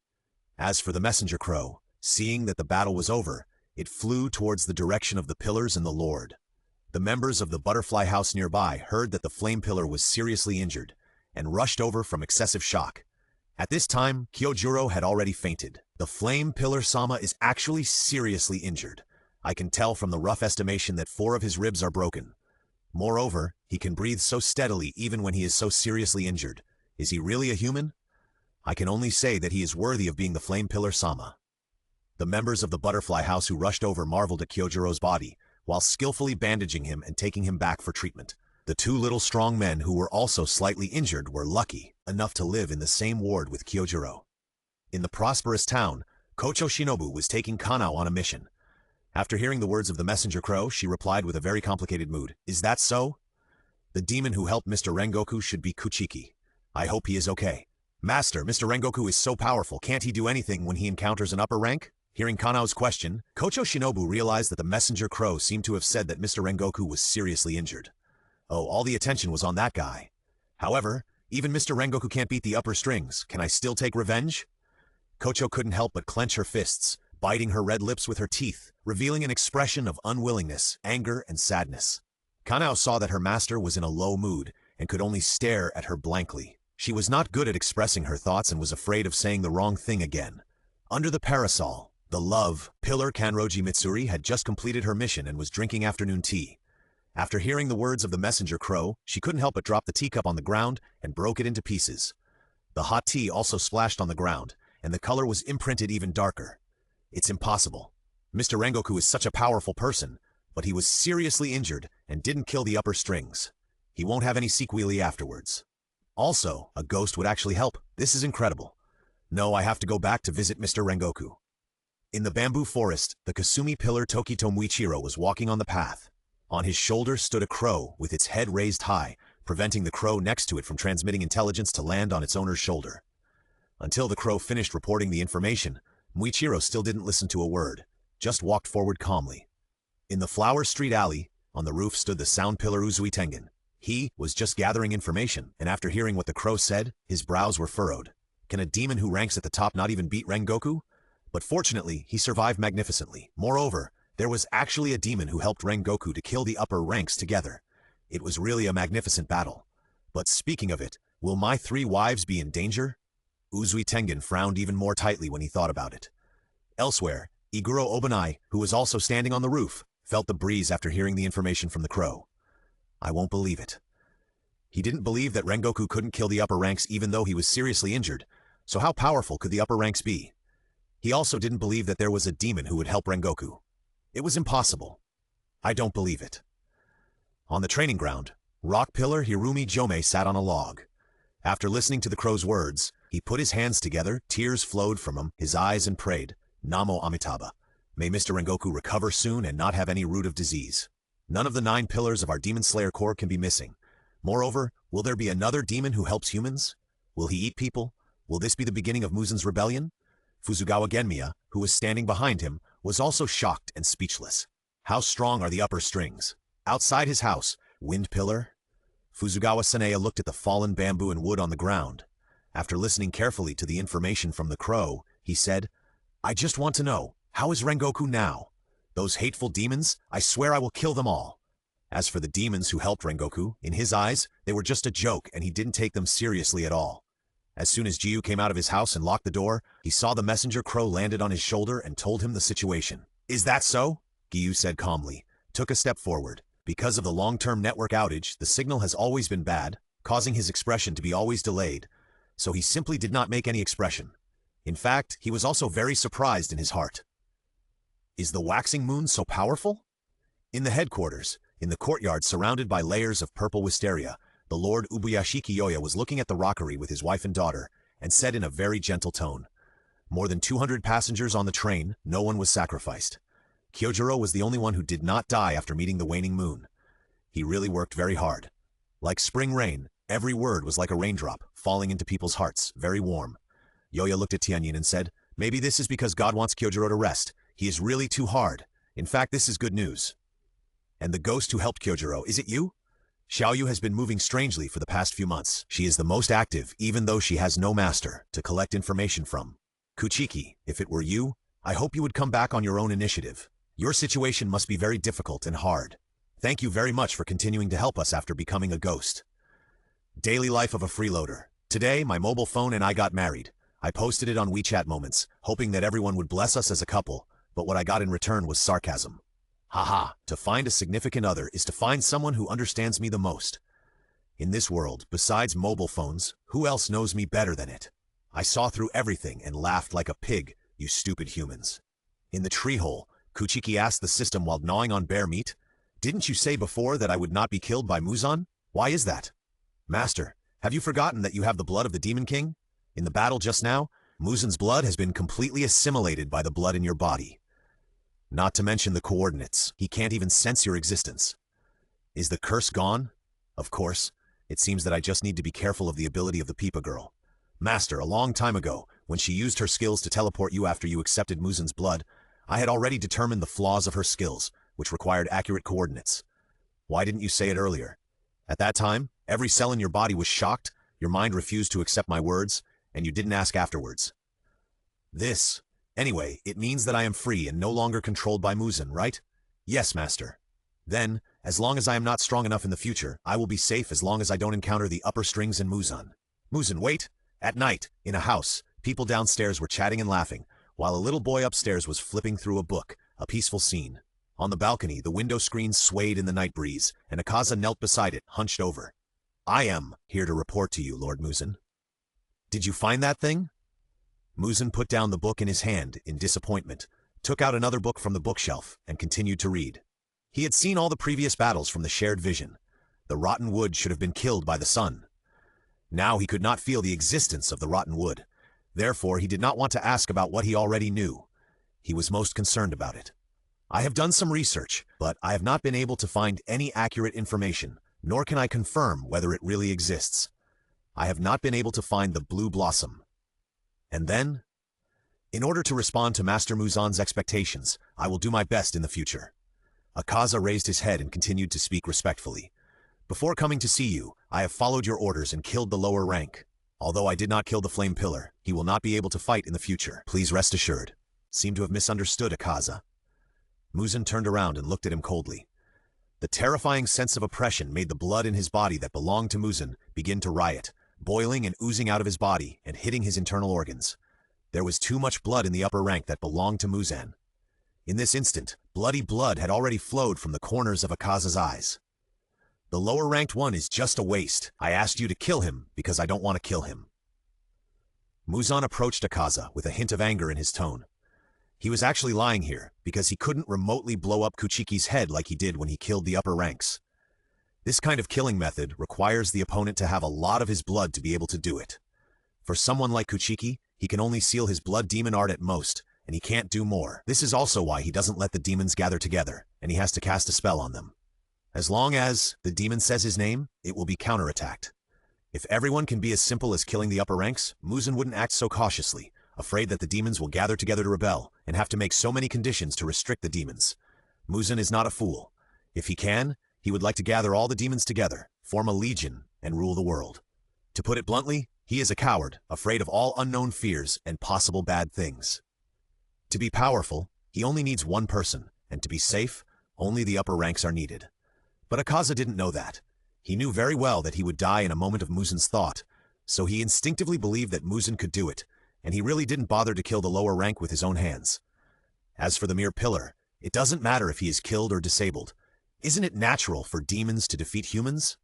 A: As for the messenger crow, seeing that the battle was over, it flew towards the direction of the pillars and the Lord. The members of the butterfly house nearby heard that the flame pillar was seriously injured and rushed over from excessive shock. At this time, Kyojiro had already fainted. The flame pillar Sama is actually seriously injured. I can tell from the rough estimation that 4 of his ribs are broken. Moreover, he can breathe so steadily even when he is so seriously injured. Is he really a human? I can only say that he is worthy of being the flame pillar Sama. The members of the butterfly house who rushed over marveled at Kyojiro's body, while skillfully bandaging him and taking him back for treatment. The 2 little strong men who were also slightly injured were lucky enough to live in the same ward with Kyojiro. In the prosperous town, Kocho Shinobu was taking Kanao on a mission. After hearing the words of the messenger crow, she replied with a very complicated mood, "Is that so? The demon who helped Mr. Rengoku should be Kuchiki. I hope he is okay. Master, Mr. Rengoku is so powerful, can't he do anything when he encounters an upper rank?" Hearing Kanao's question, Kocho Shinobu realized that the messenger crow seemed to have said that Mr. Rengoku was seriously injured. Oh, all the attention was on that guy. However, even Mr. Rengoku can't beat the upper strings. Can I still take revenge? Kocho couldn't help but clench her fists, biting her red lips with her teeth, revealing an expression of unwillingness, anger, and sadness. Kanao saw that her master was in a low mood and could only stare at her blankly. She was not good at expressing her thoughts and was afraid of saying the wrong thing again. Under the parasol, the love pillar Kanroji Mitsuri had just completed her mission and was drinking afternoon tea. After hearing the words of the messenger crow, she couldn't help but drop the teacup on the ground and broke it into pieces. The hot tea also splashed on the ground, and the color was imprinted even darker. It's impossible. Mr. Rengoku is such a powerful person, but he was seriously injured and didn't kill the upper strings. He won't have any sequelae afterwards. Also, a ghost would actually help. This is incredible. No, I have to go back to visit Mr. Rengoku. In the bamboo forest, the Kasumi pillar Tokito Muichiro was walking on the path. On his shoulder stood a crow with its head raised high, preventing the crow next to it from transmitting intelligence to land on its owner's shoulder. Until the crow finished reporting the information, Muichiro still didn't listen to a word, just walked forward calmly. In the Flower Street alley, on the roof stood the sound pillar Uzui Tengen. He was just gathering information, and after hearing what the crow said, his brows were furrowed. Can a demon who ranks at the top not even beat Rengoku? But fortunately, he survived magnificently. Moreover, there was actually a demon who helped Rengoku to kill the upper ranks together. It was really a magnificent battle. But speaking of it, will my 3 wives be in danger? Uzui Tengen frowned even more tightly when he thought about it. Elsewhere, Iguro Obanai, who was also standing on the roof, felt the breeze after hearing the information from the crow. I won't believe it. He didn't believe that Rengoku couldn't kill the upper ranks even though he was seriously injured, so how powerful could the upper ranks be? He also didn't believe that there was a demon who would help Rengoku. It was impossible. I don't believe it. On the training ground, rock pillar Hirumi Jome sat on a log. After listening to the crow's words, he put his hands together, tears flowed from his eyes and prayed, Namo Amitabha. May Mr. Rengoku recover soon and not have any root of disease. None of the 9 pillars of our Demon Slayer Corps can be missing. Moreover, will there be another demon who helps humans? Will he eat people? Will this be the beginning of Muzan's rebellion? Fuzugawa Genmiya, who was standing behind him, was also shocked and speechless. How strong are the upper strings? Outside his house, wind pillar? Fuzugawa Sanea looked at the fallen bamboo and wood on the ground. After listening carefully to the information from the crow, he said, I just want to know, how is Rengoku now? Those hateful demons, I swear I will kill them all. As for the demons who helped Rengoku, in his eyes, they were just a joke and he didn't take them seriously at all. As soon as Jiyu came out of his house and locked the door, he saw the messenger crow landed on his shoulder and told him the situation. Is that so? Giyu said calmly, took a step forward. Because of the long-term network outage, the signal has always been bad, causing his expression to be always delayed, so he simply did not make any expression. In fact, he was also very surprised in his heart. Is the waxing moon so powerful? In the headquarters, in the courtyard surrounded by layers of purple wisteria, the Lord Ubuyashiki Yoya was looking at the rockery with his wife and daughter, and said in a very gentle tone, More than 200 passengers on the train, no one was sacrificed. Kyojuro was the only one who did not die after meeting the waning moon. He really worked very hard. Like spring rain, every word was like a raindrop, falling into people's hearts, very warm. Yoya looked at Tianyin and said, Maybe this is because God wants Kyojuro to rest. He is really too hard. In fact, this is good news. And the ghost who helped Kyojuro, is it you? Xiaoyu has been moving strangely for the past few months. She is the most active, even though she has no master to collect information from. Kuchiki, if it were you, I hope you would come back on your own initiative. Your situation must be very difficult and hard. Thank you very much for continuing to help us after becoming a ghost. Daily life of a freeloader. Today, my mobile phone and I got married. I posted it on WeChat Moments, hoping that everyone would bless us as a couple, but what I got in return was sarcasm. Haha, to find a significant other is to find someone who understands me the most. In this world, besides mobile phones, who else knows me better than it? I saw through everything and laughed like a pig, you stupid humans. In the tree hole, Kuchiki asked the system while gnawing on bear meat, Didn't you say before that I would not be killed by Muzan? Why is that? Master, have you forgotten that you have the blood of the Demon King? In the battle just now, Muzan's blood has been completely assimilated by the blood in your body. Not to mention the coordinates. He can't even sense your existence. Is the curse gone? Of course. It seems that I just need to be careful of the ability of the Peepa girl. Master, a long time ago, when she used her skills to teleport you after you accepted Muzan's blood, I had already determined the flaws of her skills, which required accurate coordinates. Why didn't you say it earlier? At that time, every cell in your body was shocked, your mind refused to accept my words, and you didn't ask afterwards. Anyway, it means that I am free and no longer controlled by Muzan, right? Yes, Master. Then, as long as I am not strong enough in the future, I will be safe as long as I don't encounter the upper strings in Muzan. Muzan, wait! At night, in a house, people downstairs were chatting and laughing, while a little boy upstairs was flipping through a book, a peaceful scene. On the balcony, the window screen swayed in the night breeze, and Akaza knelt beside it, hunched over. I am here to report to you, Lord Muzan. Did you find that thing? Muzan put down the book in his hand in disappointment, took out another book from the bookshelf, and continued to read. He had seen all the previous battles from the shared vision. The rotten wood should have been killed by the sun. Now he could not feel the existence of the rotten wood. Therefore, he did not want to ask about what he already knew. He was most concerned about it. I have done some research, but I have not been able to find any accurate information, nor can I confirm whether it really exists. I have not been able to find the blue blossom. And then, in order to respond to Master Muzan's expectations, I will do my best in the future. Akaza raised his head and continued to speak respectfully. Before coming to see you, I have followed your orders and killed the lower rank. Although I did not kill the flame pillar, he will not be able to fight in the future. Please rest assured. Seemed to have misunderstood Akaza. Muzan turned around and looked at him coldly. The terrifying sense of oppression made the blood in his body that belonged to Muzan begin to riot, boiling and oozing out of his body and hitting his internal organs. There was too much blood in the upper rank that belonged to Muzan. In this instant, bloody blood had already flowed from the corners of Akaza's eyes. The lower-ranked one is just a waste. I asked you to kill him because I don't want to kill him. Muzan approached Akaza with a hint of anger in his tone. He was actually lying here because he couldn't remotely blow up Kuchiki's head like he did when he killed the upper ranks. This kind of killing method requires the opponent to have a lot of his blood to be able to do it. For someone like Kuchiki, he can only seal his blood demon art at most, and he can't do more. This is also why he doesn't let the demons gather together, and he has to cast a spell on them. As long as the demon says his name, it will be counterattacked. If everyone can be as simple as killing the upper ranks, Muzan wouldn't act so cautiously, afraid that the demons will gather together to rebel, and have to make so many conditions to restrict the demons. Muzan is not a fool. If he can, he would like to gather all the demons together, form a legion, and rule the world. To put it bluntly, he is a coward, afraid of all unknown fears and possible bad things. To be powerful, he only needs one person, and to be safe, only the upper ranks are needed. But Akaza didn't know that. He knew very well that he would die in a moment of Muzan's thought, so he instinctively believed that Muzan could do it, and he really didn't bother to kill the lower rank with his own hands. As for the mere pillar, it doesn't matter if he is killed or disabled. Isn't it natural for demons to defeat humans?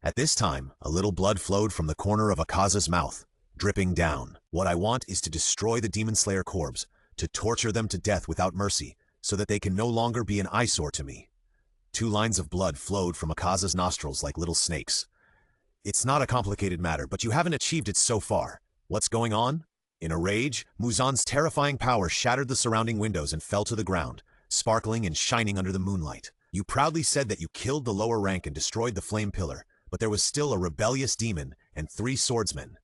A: At this time, a little blood flowed from the corner of Akaza's mouth, dripping down. What I want is to destroy the Demon Slayer corpse, to torture them to death without mercy, so that they can no longer be an eyesore to me. 2 lines of blood flowed from Akaza's nostrils like little snakes. It's not a complicated matter, but you haven't achieved it so far. What's going on? In a rage, Muzan's terrifying power shattered the surrounding windows and fell to the ground, sparkling and shining under the moonlight. You proudly said that you killed the lower rank and destroyed the flame pillar, but there was still a rebellious demon and 3 swordsmen.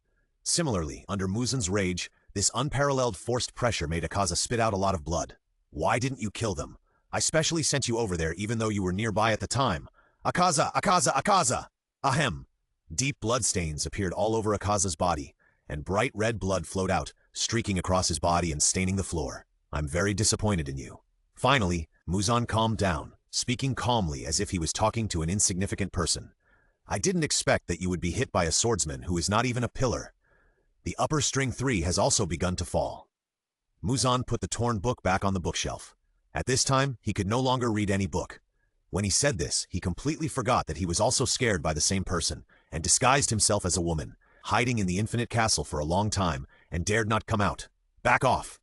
A: Similarly, under Muzan's rage, this unparalleled forced pressure made Akaza spit out a lot of blood. Why didn't you kill them? I specially sent you over there even though you were nearby at the time. Akaza! Akaza! Akaza! Ahem! Deep bloodstains appeared all over Akaza's body, and bright red blood flowed out, streaking across his body and staining the floor. I'm very disappointed in you. Finally, Muzan calmed down, speaking calmly as if he was talking to an insignificant person. I didn't expect that you would be hit by a swordsman who is not even a pillar. The upper string 3 has also begun to fall. Muzan put the torn book back on the bookshelf. At this time, he could no longer read any book. When he said this, he completely forgot that he was also scared by the same person, and disguised himself as a woman, hiding in the infinite castle for a long time, and dared not come out. Back off!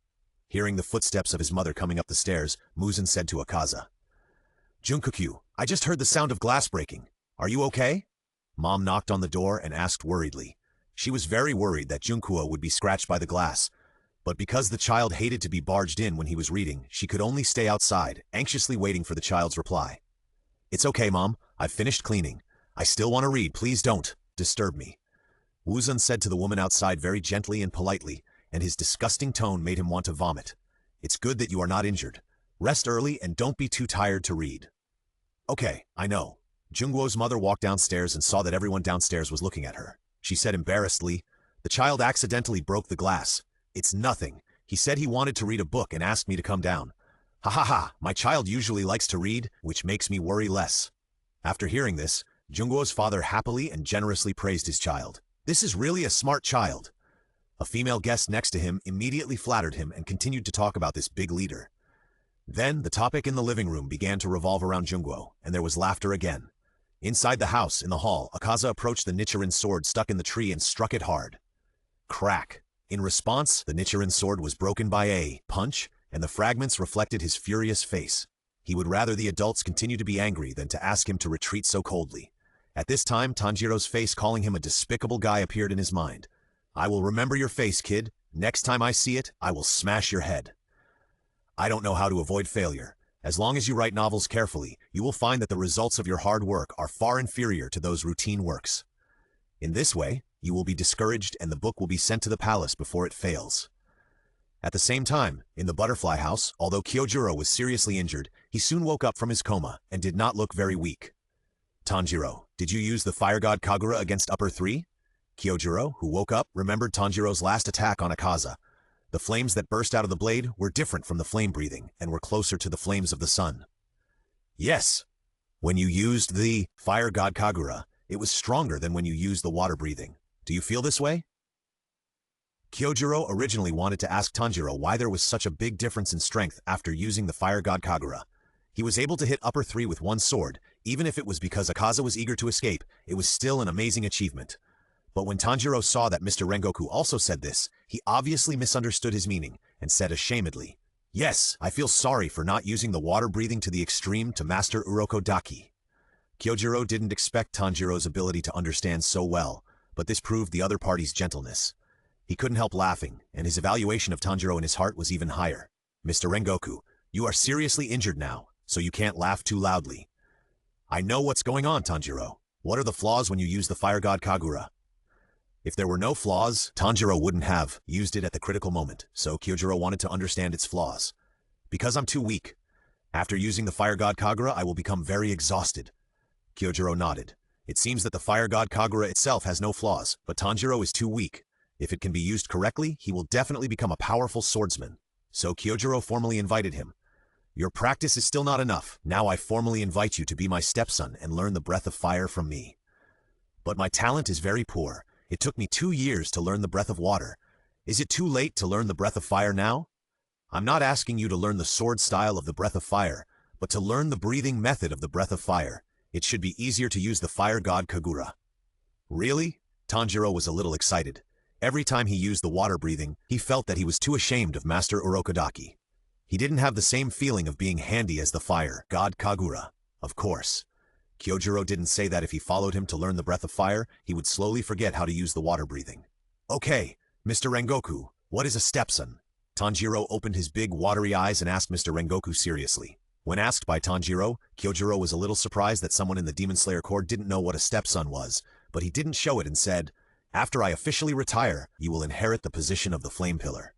A: Hearing the footsteps of his mother coming up the stairs, Muzan said to Akaza, Junkokyu, I just heard the sound of glass breaking. Are you okay? Mom knocked on the door and asked worriedly. She was very worried that Junkuo would be scratched by the glass, but because the child hated to be barged in when he was reading, she could only stay outside, anxiously waiting for the child's reply. It's okay, Mom. I've finished cleaning. I still want to read. Please don't disturb me. Wuzun said to the woman outside very gently and politely, and his disgusting tone made him want to vomit. It's good that you are not injured. Rest early and don't be too tired to read. Okay, I know. Jungwo's mother walked downstairs and saw that everyone downstairs was looking at her. She said embarrassedly, the child accidentally broke the glass. It's nothing. He said he wanted to read a book and asked me to come down. Ha ha ha, my child usually likes to read, which makes me worry less. After hearing this, Jungwo's father happily and generously praised his child. This is really a smart child. A female guest next to him immediately flattered him and continued to talk about this big leader. Then the topic in the living room began to revolve around Jungwo, and there was laughter again. Inside the house, in the hall, Akaza approached the Nichiren sword stuck in the tree and struck it hard. Crack. In response, the Nichiren sword was broken by a punch, and the fragments reflected his furious face. He would rather the adults continue to be angry than to ask him to retreat so coldly. At this time, Tanjiro's face calling him a despicable guy appeared in his mind. "I will remember your face, kid. Next time I see it, I will smash your head." I don't know how to avoid failure. As long as you write novels carefully, you will find that the results of your hard work are far inferior to those routine works. In this way, you will be discouraged and the book will be sent to the palace before it fails. At the same time, in the butterfly house, although Kyojuro was seriously injured, he soon woke up from his coma and did not look very weak. "Tanjiro, did you use the fire god Kagura against Upper 3? Kyojuro, who woke up, remembered Tanjiro's last attack on Akaza. The flames that burst out of the blade were different from the flame-breathing and were closer to the flames of the sun. "Yes. When you used the fire god Kagura, it was stronger than when you used the water-breathing. Do you feel this way?" Kyojuro originally wanted to ask Tanjiro why there was such a big difference in strength after using the fire god Kagura. He was able to hit Upper 3 with one sword. Even if it was because Akaza was eager to escape, it was still an amazing achievement. But when Tanjiro saw that Mr. Rengoku also said this, he obviously misunderstood his meaning and said ashamedly, "Yes, I feel sorry for not using the water breathing to the extreme to master Urokodaki." Kyojuro didn't expect Tanjiro's ability to understand so well, but this proved the other party's gentleness. He couldn't help laughing, and his evaluation of Tanjiro in his heart was even higher. "Mr. Rengoku, you are seriously injured now, so you can't laugh too loudly." "I know what's going on, Tanjiro. What are the flaws when you use the fire god Kagura?" If there were no flaws, Tanjiro wouldn't have used it at the critical moment, so Kyojuro wanted to understand its flaws. "Because I'm too weak. After using the fire god Kagura, I will become very exhausted." Kyojuro nodded. It seems that the fire god Kagura itself has no flaws, but Tanjiro is too weak. If it can be used correctly, he will definitely become a powerful swordsman. So Kyojuro formally invited him. "Your practice is still not enough. Now I formally invite you to be my stepson and learn the breath of fire from me." "But my talent is very poor. It took me 2 years to learn the breath of water. Is it too late to learn the breath of fire now?" "I'm not asking you to learn the sword style of the breath of fire, but to learn the breathing method of the breath of fire. It should be easier to use the fire god Kagura." "Really?" Tanjiro was a little excited. Every time he used the water breathing, he felt that he was too ashamed of Master Urokodaki. He didn't have the same feeling of being handy as the fire god Kagura. Of course. Kyojuro didn't say that if he followed him to learn the breath of fire, he would slowly forget how to use the water breathing. "Okay, Mr. Rengoku, what is a stepson?" Tanjiro opened his big watery eyes and asked Mr. Rengoku seriously. When asked by Tanjiro, Kyojuro was a little surprised that someone in the Demon Slayer Corps didn't know what a stepson was, but he didn't show it and said, "After I officially retire, you will inherit the position of the Flame Pillar."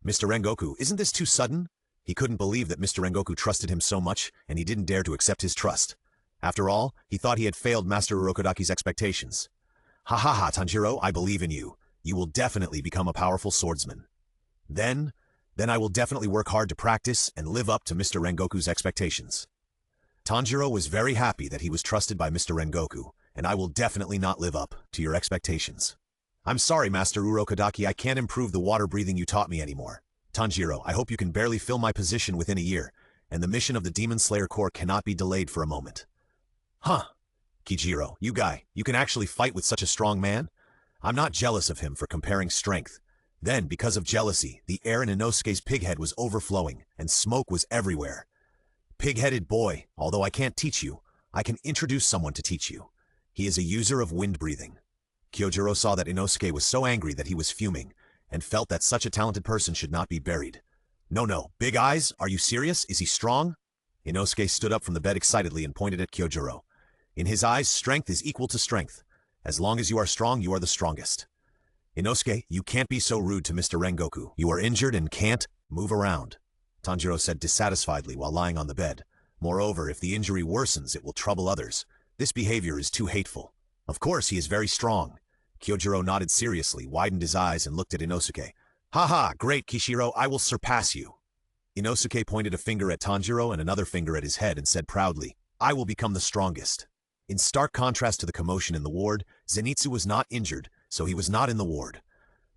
A: "Mr. Rengoku, isn't this too sudden?" He couldn't believe that Mr. Rengoku trusted him so much, and he didn't dare to accept his trust. After all, he thought he had failed Master Urokodaki's expectations. "Ha ha ha, Tanjiro, I believe in you. You will definitely become a powerful swordsman." Then I will definitely work hard to practice and live up to Mr. Rengoku's expectations." Tanjiro was very happy that he was trusted by Mr. Rengoku, and "I will definitely not live up to your expectations." "I'm sorry, Master Urokodaki, I can't improve the water breathing you taught me anymore. Tanjiro, I hope you can barely fill my position within a year, and the mission of the Demon Slayer Corps cannot be delayed for a moment." "Huh. Kijiro, you can actually fight with such a strong man? I'm not jealous of him for comparing strength." Then, because of jealousy, the air in Inosuke's pig head was overflowing, and smoke was everywhere. "Pig-headed boy, although I can't teach you, I can introduce someone to teach you. He is a user of wind breathing." Kyojuro saw that Inosuke was so angry that he was fuming, and felt that such a talented person should not be buried. No, Big Eyes, are you serious? Is he strong?" Inosuke stood up from the bed excitedly and pointed at Kyojuro. "In his eyes, strength is equal to strength. As long as you are strong, you are the strongest." "Inosuke, you can't be so rude to Mr. Rengoku. You are injured and can't move around," Tanjiro said dissatisfiedly while lying on the bed. "Moreover, if the injury worsens, it will trouble others. This behavior is too hateful." "Of course, he is very strong." Kyojuro nodded seriously, widened his eyes, and looked at Inosuke. "Ha ha, great Kishiro, I will surpass you." Inosuke pointed a finger at Tanjiro and another finger at his head and said proudly, "I will become the strongest." In stark contrast to the commotion in the ward, Zenitsu was not injured, so he was not in the ward.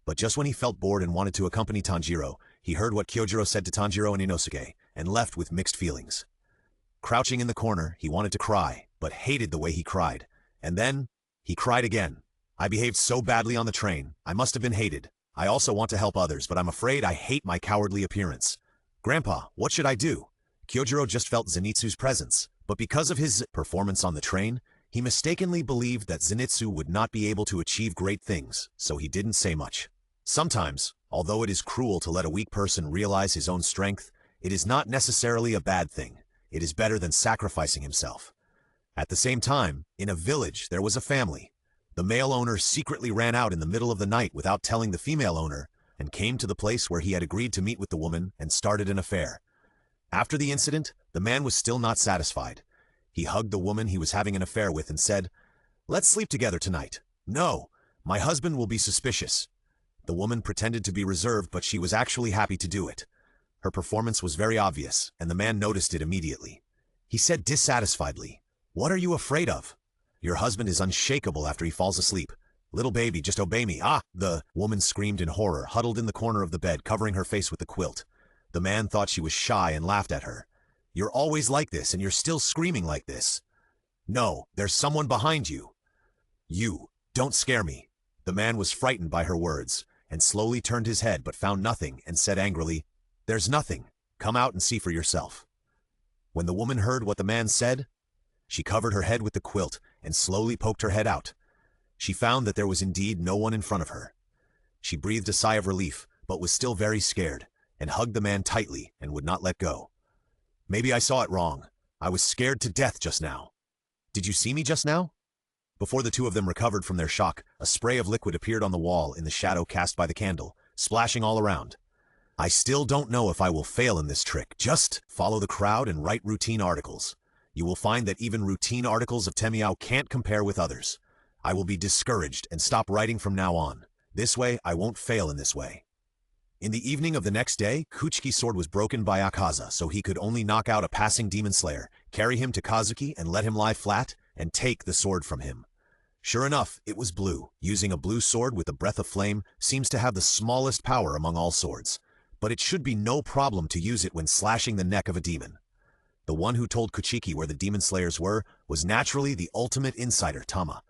A: But just when he felt bored and wanted to accompany Tanjiro, he heard what Kyojuro said to Tanjiro and Inosuke, and left with mixed feelings. Crouching in the corner, he wanted to cry, but hated the way he cried. And then, he cried again. "I behaved so badly on the train. I must have been hated. I also want to help others, but I'm afraid I hate my cowardly appearance." Grandpa, what should I do? Kyojiro just felt Zenitsu's presence, but because of his performance on the train, he mistakenly believed that Zenitsu would not be able to achieve great things, so he didn't say much. Sometimes, although it is cruel to let a weak person realize his own strength, it is not necessarily a bad thing. It is better than sacrificing himself. At the same time, in a village there was a family. The male owner secretly ran out in the middle of the night without telling the female owner, and came to the place where he had agreed to meet with the woman and started an affair. After the incident, the man was still not satisfied. He hugged the woman he was having an affair with and said, "Let's sleep together tonight." "No, my husband will be suspicious." The woman pretended to be reserved, but she was actually happy to do it. Her performance was very obvious, and the man noticed it immediately. He said dissatisfiedly, "What are you afraid of? Your husband is unshakable after he falls asleep. Little baby, just obey me." "Ah!" The woman screamed in horror, huddled in the corner of the bed, covering her face with the quilt. The man thought she was shy and laughed at her. "You're always like this, and you're still screaming like this." "No, there's someone behind you." "You, don't scare me." The man was frightened by her words, and slowly turned his head but found nothing and said angrily, "There's nothing. Come out and see for yourself." When the woman heard what the man said, she covered her head with the quilt and slowly poked her head out. She found that there was indeed no one in front of her. She breathed a sigh of relief, but was still very scared, and hugged the man tightly and would not let go. "Maybe I saw it wrong. I was scared to death just now." "Did you see me just now?" Before the two of them recovered from their shock, a spray of liquid appeared on the wall in the shadow cast by the candle, splashing all around. "I still don't know if I will fail in this trick. Just follow the crowd and write routine articles. You will find that even routine articles of Temiao can't compare with others. I will be discouraged and stop writing from now on. This way, I won't fail in this way." In the evening of the next day, Kuchiki's sword was broken by Akaza, so he could only knock out a passing demon slayer, carry him to Kazuki and let him lie flat, and take the sword from him. Sure enough, it was blue. Using a blue sword with a breath of flame seems to have the smallest power among all swords, but it should be no problem to use it when slashing the neck of a demon. The one who told Kuchiki where the demon slayers were was naturally the ultimate insider, Tama.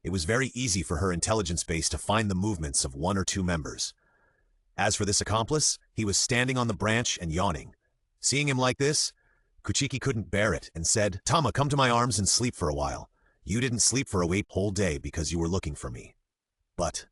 A: It was very easy for her intelligence base to find the movements of one or two members. As for this accomplice, he was standing on the branch and yawning. Seeing him like this, Kuchiki couldn't bear it and said, "Tama, come to my arms and sleep for a while. You didn't sleep for a whole day because you were looking for me." But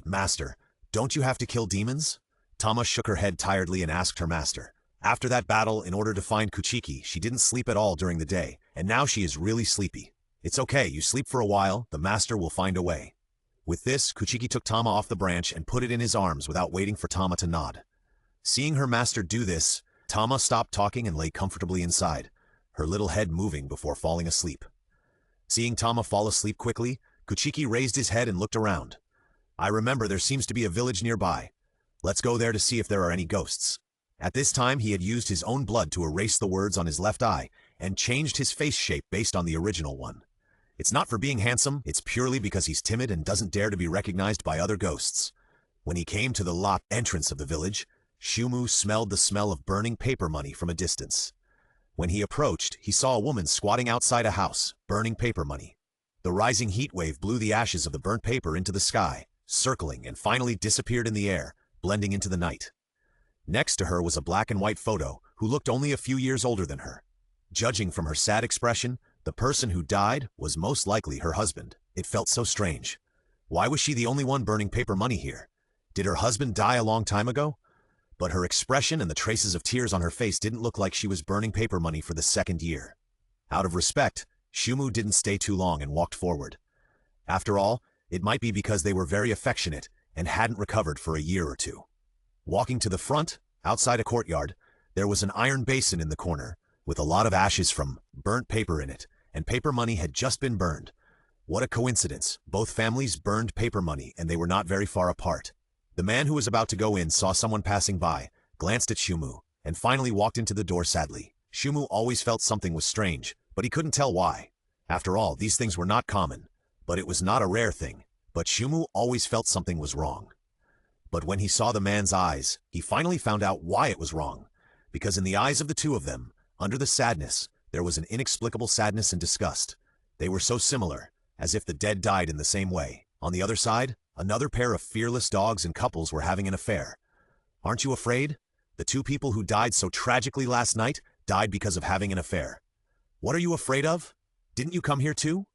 A: master, don't you have to kill demons?" Tama shook her head tiredly and asked her master. After that battle, in order to find Kuchiki, she didn't sleep at all during the day, and now she is really sleepy. "It's okay, you sleep for a while, the master will find a way." With this, Kuchiki took Tama off the branch and put it in his arms without waiting for Tama to nod. Seeing her master do this, Tama stopped talking and lay comfortably inside, her little head moving before falling asleep. Seeing Tama fall asleep quickly, Kuchiki raised his head and looked around. "I remember there seems to be a village nearby. Let's go there to see if there are any ghosts." At this time he had used his own blood to erase the words on his left eye and changed his face shape based on the original one. It's not for being handsome, it's purely because he's timid and doesn't dare to be recognized by other ghosts. When he came to the lot entrance of the village, Shumu smelled the smell of burning paper money from a distance. When he approached, he saw a woman squatting outside a house, burning paper money. The rising heat wave blew the ashes of the burnt paper into the sky, circling and finally disappeared in the air, blending into the night. Next to her was a black and white photo, who looked only a few years older than her. Judging from her sad expression, the person who died was most likely her husband. It felt so strange. Why was she the only one burning paper money here? Did her husband die a long time ago? But her expression and the traces of tears on her face didn't look like she was burning paper money for the second year. Out of respect, Shumu didn't stay too long and walked forward. After all, it might be because they were very affectionate and hadn't recovered for a year or two. Walking to the front, outside a courtyard, there was an iron basin in the corner, with a lot of ashes from burnt paper in it, and paper money had just been burned. What a coincidence, both families burned paper money and they were not very far apart. The man who was about to go in saw someone passing by, glanced at Shumu, and finally walked into the door sadly. Shumu always felt something was strange, but he couldn't tell why. After all, these things were not common, but it was not a rare thing. But Shumu always felt something was wrong. But when he saw the man's eyes, he finally found out why it was wrong. Because in the eyes of the two of them, under the sadness, there was an inexplicable sadness and disgust. They were so similar, as if the dead died in the same way. On the other side, another pair of fearless dogs and couples were having an affair. "Aren't you afraid?" The two people who died so tragically last night died because of having an affair. What are you afraid of? Didn't you come here too?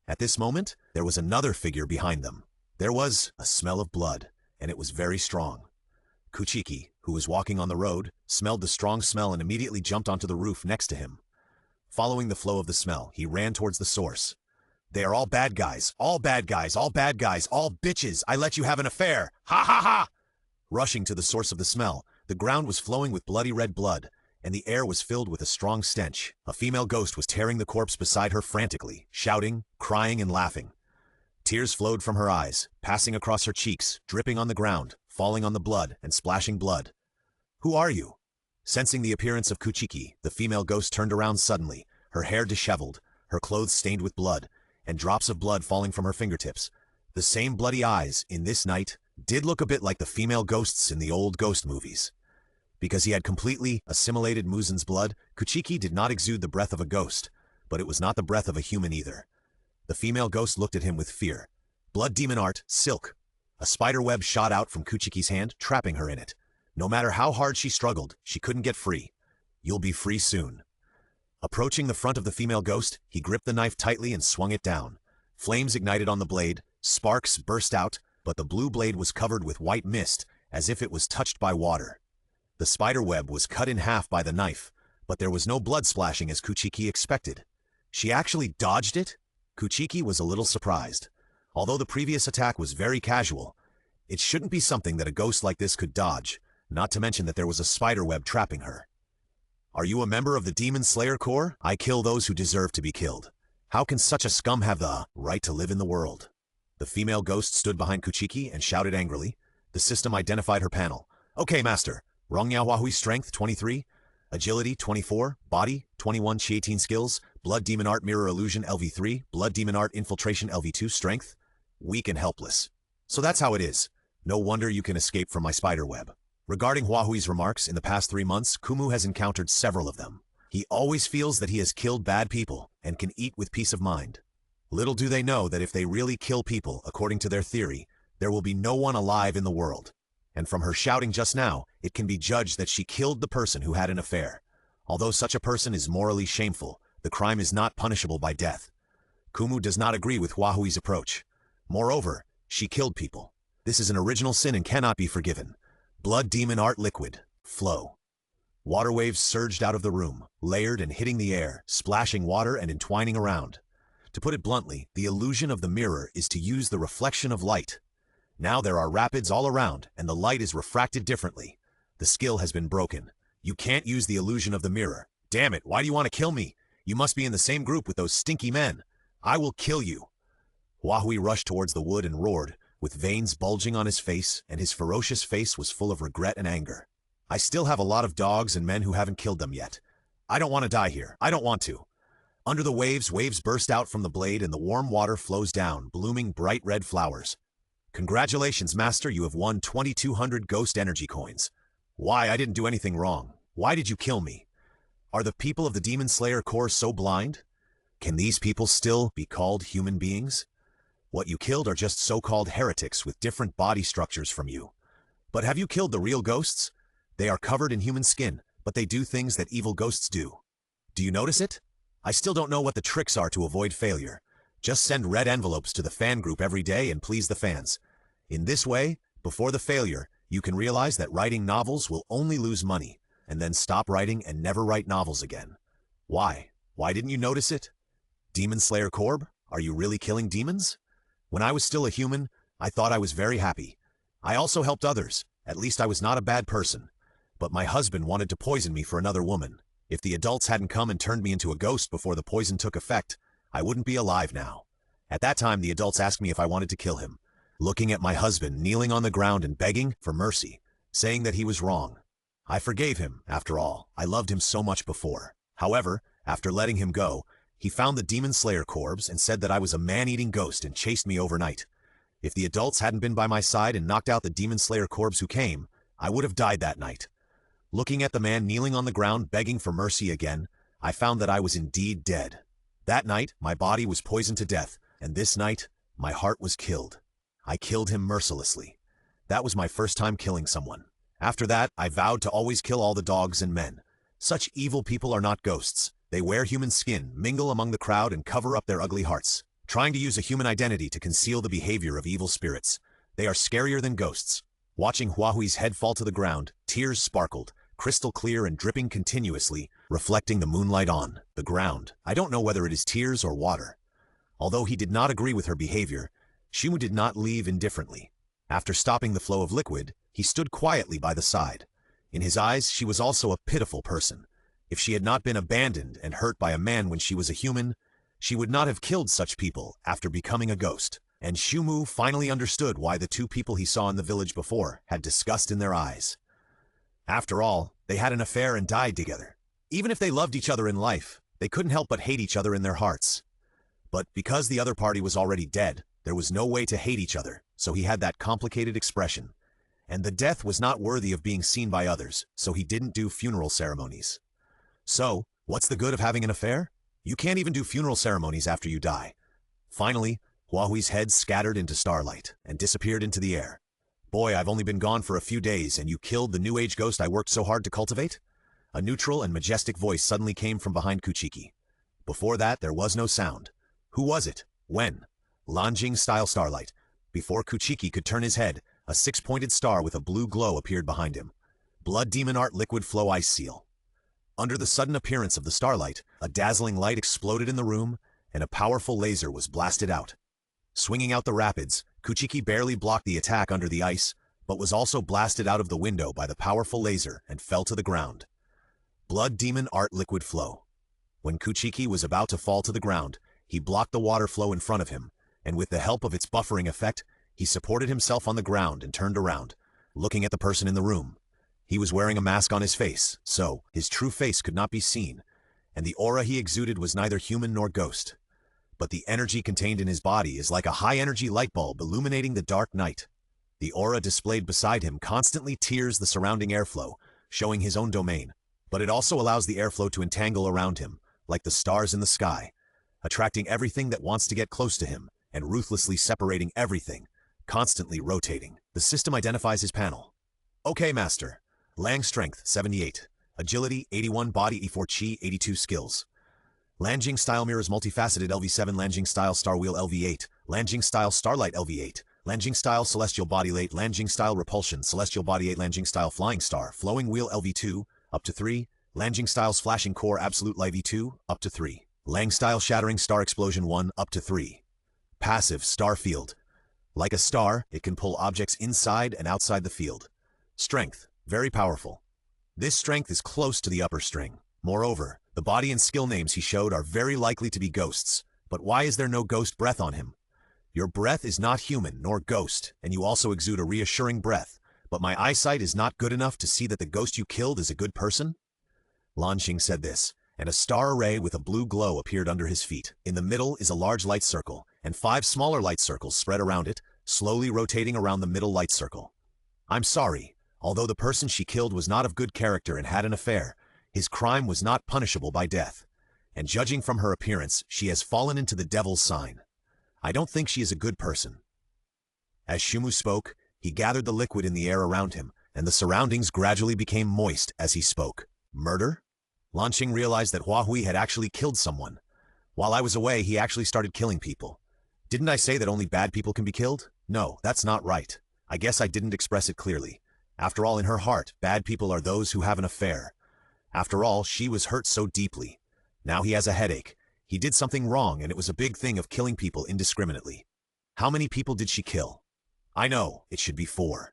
A: At this moment, there was another figure behind them. There was a smell of blood, and it was very strong. Kuchiki, who was walking on the road, smelled the strong smell and immediately jumped onto the roof next to him. Following the flow of the smell, he ran towards the source. They are all bad guys, all bad guys, all bad guys, all bitches. I let you have an affair. Ha ha ha! Rushing to the source of the smell, the ground was flowing with bloody red blood, and the air was filled with a strong stench. A female ghost was tearing the corpse beside her frantically, shouting, crying, and laughing. Tears flowed from her eyes, passing across her cheeks, dripping on the ground, falling on the blood, and splashing blood. Who are you? Sensing the appearance of Kuchiki, the female ghost turned around suddenly, her hair disheveled, her clothes stained with blood, and drops of blood falling from her fingertips. The same bloody eyes, in this night, did look a bit like the female ghosts in the old ghost movies. Because he had completely assimilated Muzen's blood, Kuchiki did not exude the breath of a ghost, but it was not the breath of a human either. The female ghost looked at him with fear. Blood demon art, silk. A spider web shot out from Kuchiki's hand, trapping her in it. No matter how hard she struggled, she couldn't get free. You'll be free soon. Approaching the front of the female ghost, he gripped the knife tightly and swung it down. Flames ignited on the blade, sparks burst out, but the blue blade was covered with white mist, as if it was touched by water. The spider web was cut in half by the knife, but there was no blood splashing as Kuchiki expected. She actually dodged it? Kuchiki was a little surprised. Although the previous attack was very casual, it shouldn't be something that a ghost like this could dodge, not to mention that there was a spider web trapping her. Are you a member of the Demon Slayer Corps? I kill those who deserve to be killed. How can such a scum have the right to live in the world? The female ghost stood behind Kuchiki and shouted angrily. The system identified her panel. Okay, master. Rongyawahui strength 23, agility 24, body 21, chi 18 skills, blood demon art mirror illusion LV3, blood demon art infiltration LV2 strength, weak and helpless. So that's how it is. No wonder you can escape from my spider web. Regarding Huahui's remarks, in the past 3 months, Kumu has encountered several of them. He always feels that he has killed bad people and can eat with peace of mind. Little do they know that if they really kill people, according to their theory, there will be no one alive in the world. And from her shouting just now, it can be judged that she killed the person who had an affair. Although such a person is morally shameful, the crime is not punishable by death. Kumu does not agree with Huahui's approach. Moreover, she killed people. This is an original sin and cannot be forgiven. Blood demon art liquid. Flow. Water waves surged out of the room, layered and hitting the air, splashing water and entwining around. To put it bluntly, the illusion of the mirror is to use the reflection of light. Now there are rapids all around, and the light is refracted differently. The skill has been broken. You can't use the illusion of the mirror. Damn it, why do you want to kill me? You must be in the same group with those stinky men. I will kill you. Huahui rushed towards the wood and roared, with veins bulging on his face, and his ferocious face was full of regret and anger. I still have a lot of dogs and men who haven't killed them yet. I don't want to die here. I don't want to. Under the waves burst out from the blade and the warm water flows down, blooming bright red flowers. Congratulations, Master, you have won 2,200 ghost energy coins. Why, I didn't do anything wrong. Why did you kill me? Are the people of the Demon Slayer Corps so blind? Can these people still be called human beings? What you killed are just so-called heretics with different body structures from you. But have you killed the real ghosts? They are covered in human skin, but they do things that evil ghosts do. Do you notice it? I still don't know what the tricks are to avoid failure. Just send red envelopes to the fan group every day and please the fans. In this way, before the failure, you can realize that writing novels will only lose money, and then stop writing and never write novels again. Why? Why didn't you notice it? Demon Slayer Corb, are you really killing demons? When I was still a human, I thought I was very happy. I also helped others. At least I was not a bad person. But my husband wanted to poison me for another woman. If the adults hadn't come and turned me into a ghost before the poison took effect, I wouldn't be alive now. At that time, the adults asked me if I wanted to kill him, looking at my husband kneeling on the ground and begging for mercy, saying that he was wrong. I forgave him, after all. I loved him so much before. However, after letting him go, he found the Demon Slayer corpse and said that I was a man-eating ghost and chased me overnight. If the adults hadn't been by my side and knocked out the Demon Slayer corpse who came, I would have died that night. Looking at the man kneeling on the ground begging for mercy again, I found that I was indeed dead. That night, my body was poisoned to death, and this night, my heart was killed. I killed him mercilessly. That was my first time killing someone. After that, I vowed to always kill all the dogs and men. Such evil people are not ghosts. They wear human skin, mingle among the crowd, and cover up their ugly hearts, trying to use a human identity to conceal the behavior of evil spirits. They are scarier than ghosts. Watching Huahui's head fall to the ground, tears sparkled, crystal clear and dripping continuously, reflecting the moonlight on the ground. I don't know whether it is tears or water. Although he did not agree with her behavior, Shimu did not leave indifferently. After stopping the flow of liquid, he stood quietly by the side. In his eyes, she was also a pitiful person. If she had not been abandoned and hurt by a man when she was a human, she would not have killed such people after becoming a ghost. And Shimu finally understood why the two people he saw in the village before had disgust in their eyes. After all, they had an affair and died together. Even if they loved each other in life, they couldn't help but hate each other in their hearts. But because the other party was already dead, there was no way to hate each other, so he had that complicated expression. And the death was not worthy of being seen by others, so he didn't do funeral ceremonies. So, what's the good of having an affair? You can't even do funeral ceremonies after you die. Finally, Huahui's head scattered into starlight and disappeared into the air. Boy, I've only been gone for a few days and you killed the new age ghost I worked so hard to cultivate? A neutral and majestic voice suddenly came from behind Kuchiki. Before that, there was no sound. Who was it? When? Lanjing-style starlight. Before Kuchiki could turn his head, a six-pointed star with a blue glow appeared behind him. Blood Demon Art Liquid Flow Ice Seal. Under the sudden appearance of the starlight, a dazzling light exploded in the room, and a powerful laser was blasted out. Swinging out the rapids, Kuchiki barely blocked the attack under the ice, but was also blasted out of the window by the powerful laser and fell to the ground. Blood Demon Art Liquid Flow. When Kuchiki was about to fall to the ground, he blocked the water flow in front of him, and with the help of its buffering effect, he supported himself on the ground and turned around, looking at the person in the room. He was wearing a mask on his face, so his true face could not be seen, and the aura he exuded was neither human nor ghost. But the energy contained in his body is like a high-energy light bulb illuminating the dark night. The aura displayed beside him constantly tears the surrounding airflow, showing his own domain, but it also allows the airflow to entangle around him, like the stars in the sky, attracting everything that wants to get close to him, and ruthlessly separating everything, constantly rotating. The system identifies his panel. Okay, Master. Lang Strength, 78. Agility, 81. Body, 84. Chi, 82. Skills. Lanjing Style Mirrors Multifaceted LV7. Lanjing Style Star Wheel LV8. Lanjing Style Starlight LV8. Lanjing Style Celestial Body Late. Lanjing Style Repulsion Celestial Body 8. Lanjing Style Flying Star Flowing Wheel LV2, up to 3. Lanjing Styles Flashing Core Absolute Live V2, up to 3. Lang Style Shattering Star Explosion 1, up to 3. Passive Star Field. Like a star, it can pull objects inside and outside the field. Strength. Very powerful. This strength is close to the upper string. Moreover, the body and skill names he showed are very likely to be ghosts. But why is there no ghost breath on him? Your breath is not human nor ghost, and you also exude a reassuring breath. But my eyesight is not good enough to see that the ghost you killed is a good person? Lanxing said this, and a star array with a blue glow appeared under his feet. In the middle is a large light circle, and 5 smaller light circles spread around it, slowly rotating around the middle light circle. I'm sorry. Although the person she killed was not of good character and had an affair, his crime was not punishable by death. And judging from her appearance, she has fallen into the devil's sign. I don't think she is a good person. As Shimu spoke, he gathered the liquid in the air around him, and the surroundings gradually became moist as he spoke. Murder? Lanxing realized that Huahui had actually killed someone. While I was away, he actually started killing people. Didn't I say that only bad people can be killed? No, that's not right. I guess I didn't express it clearly. After all, in her heart, bad people are those who have an affair. After all, she was hurt so deeply. Now he has a headache. He did something wrong, and it was a big thing of killing people indiscriminately. How many people did she kill? I know, it should be 4.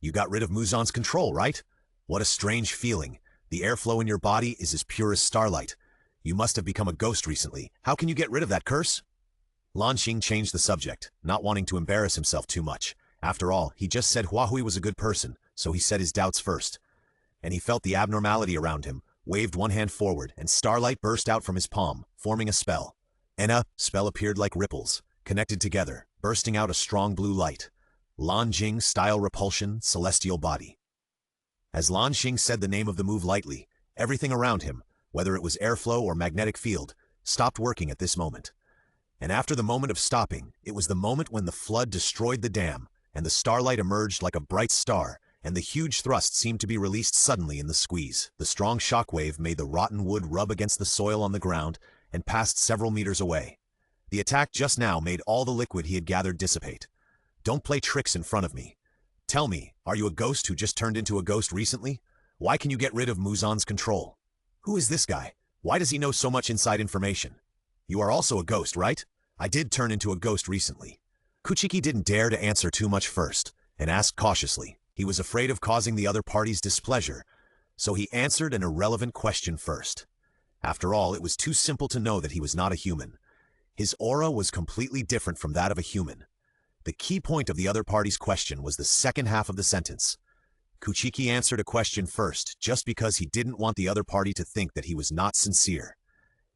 A: You got rid of Muzan's control, right? What a strange feeling. The airflow in your body is as pure as starlight. You must have become a ghost recently. How can you get rid of that curse? Lanxing changed the subject, not wanting to embarrass himself too much. After all, he just said Huahui was a good person, so he said his doubts first. And he felt the abnormality around him, waved one hand forward, and starlight burst out from his palm, forming a spell. Spell appeared like ripples, connected together, bursting out a strong blue light. Lanjing Style Repulsion Celestial Body. As Lanxing said the name of the move lightly, everything around him, whether it was airflow or magnetic field, stopped working at this moment. And after the moment of stopping, it was the moment when the flood destroyed the dam, and the starlight emerged like a bright star, and the huge thrust seemed to be released suddenly in the squeeze. The strong shockwave made the rotten wood rub against the soil on the ground and passed several meters away. The attack just now made all the liquid he had gathered dissipate. Don't play tricks in front of me. Tell me, are you a ghost who just turned into a ghost recently? Why can you get rid of Muzan's control? Who is this guy? Why does he know so much inside information? You are also a ghost, right? I did turn into a ghost recently. Kuchiki didn't dare to answer too much first, and asked cautiously. He was afraid of causing the other party's displeasure, so he answered an irrelevant question first. After all, it was too simple to know that he was not a human. His aura was completely different from that of a human. The key point of the other party's question was the second half of the sentence. Kuchiki answered a question first just because he didn't want the other party to think that he was not sincere.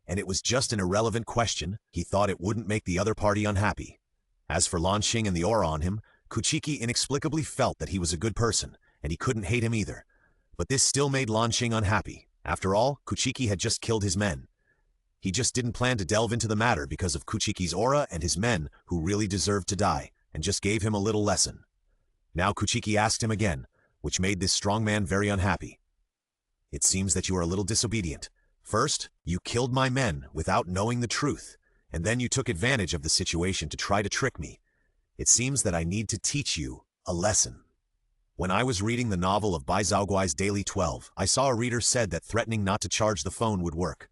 A: And it was just an irrelevant question. He thought it wouldn't make the other party unhappy. As for Lanxing and the aura on him, Kuchiki inexplicably felt that he was a good person, and he couldn't hate him either. But this still made Lanxing unhappy. After all, Kuchiki had just killed his men. He just didn't plan to delve into the matter because of Kuchiki's aura and his men who really deserved to die, and just gave him a little lesson. Now Kuchiki asked him again, which made this strong man very unhappy. It seems that you are a little disobedient. First, you killed my men without knowing the truth, and then you took advantage of the situation to try to trick me. It seems that I need to teach you a lesson. When I was reading the novel of Bai Zhaoguai's Daily 12, I saw a reader said that threatening not to charge the phone would work.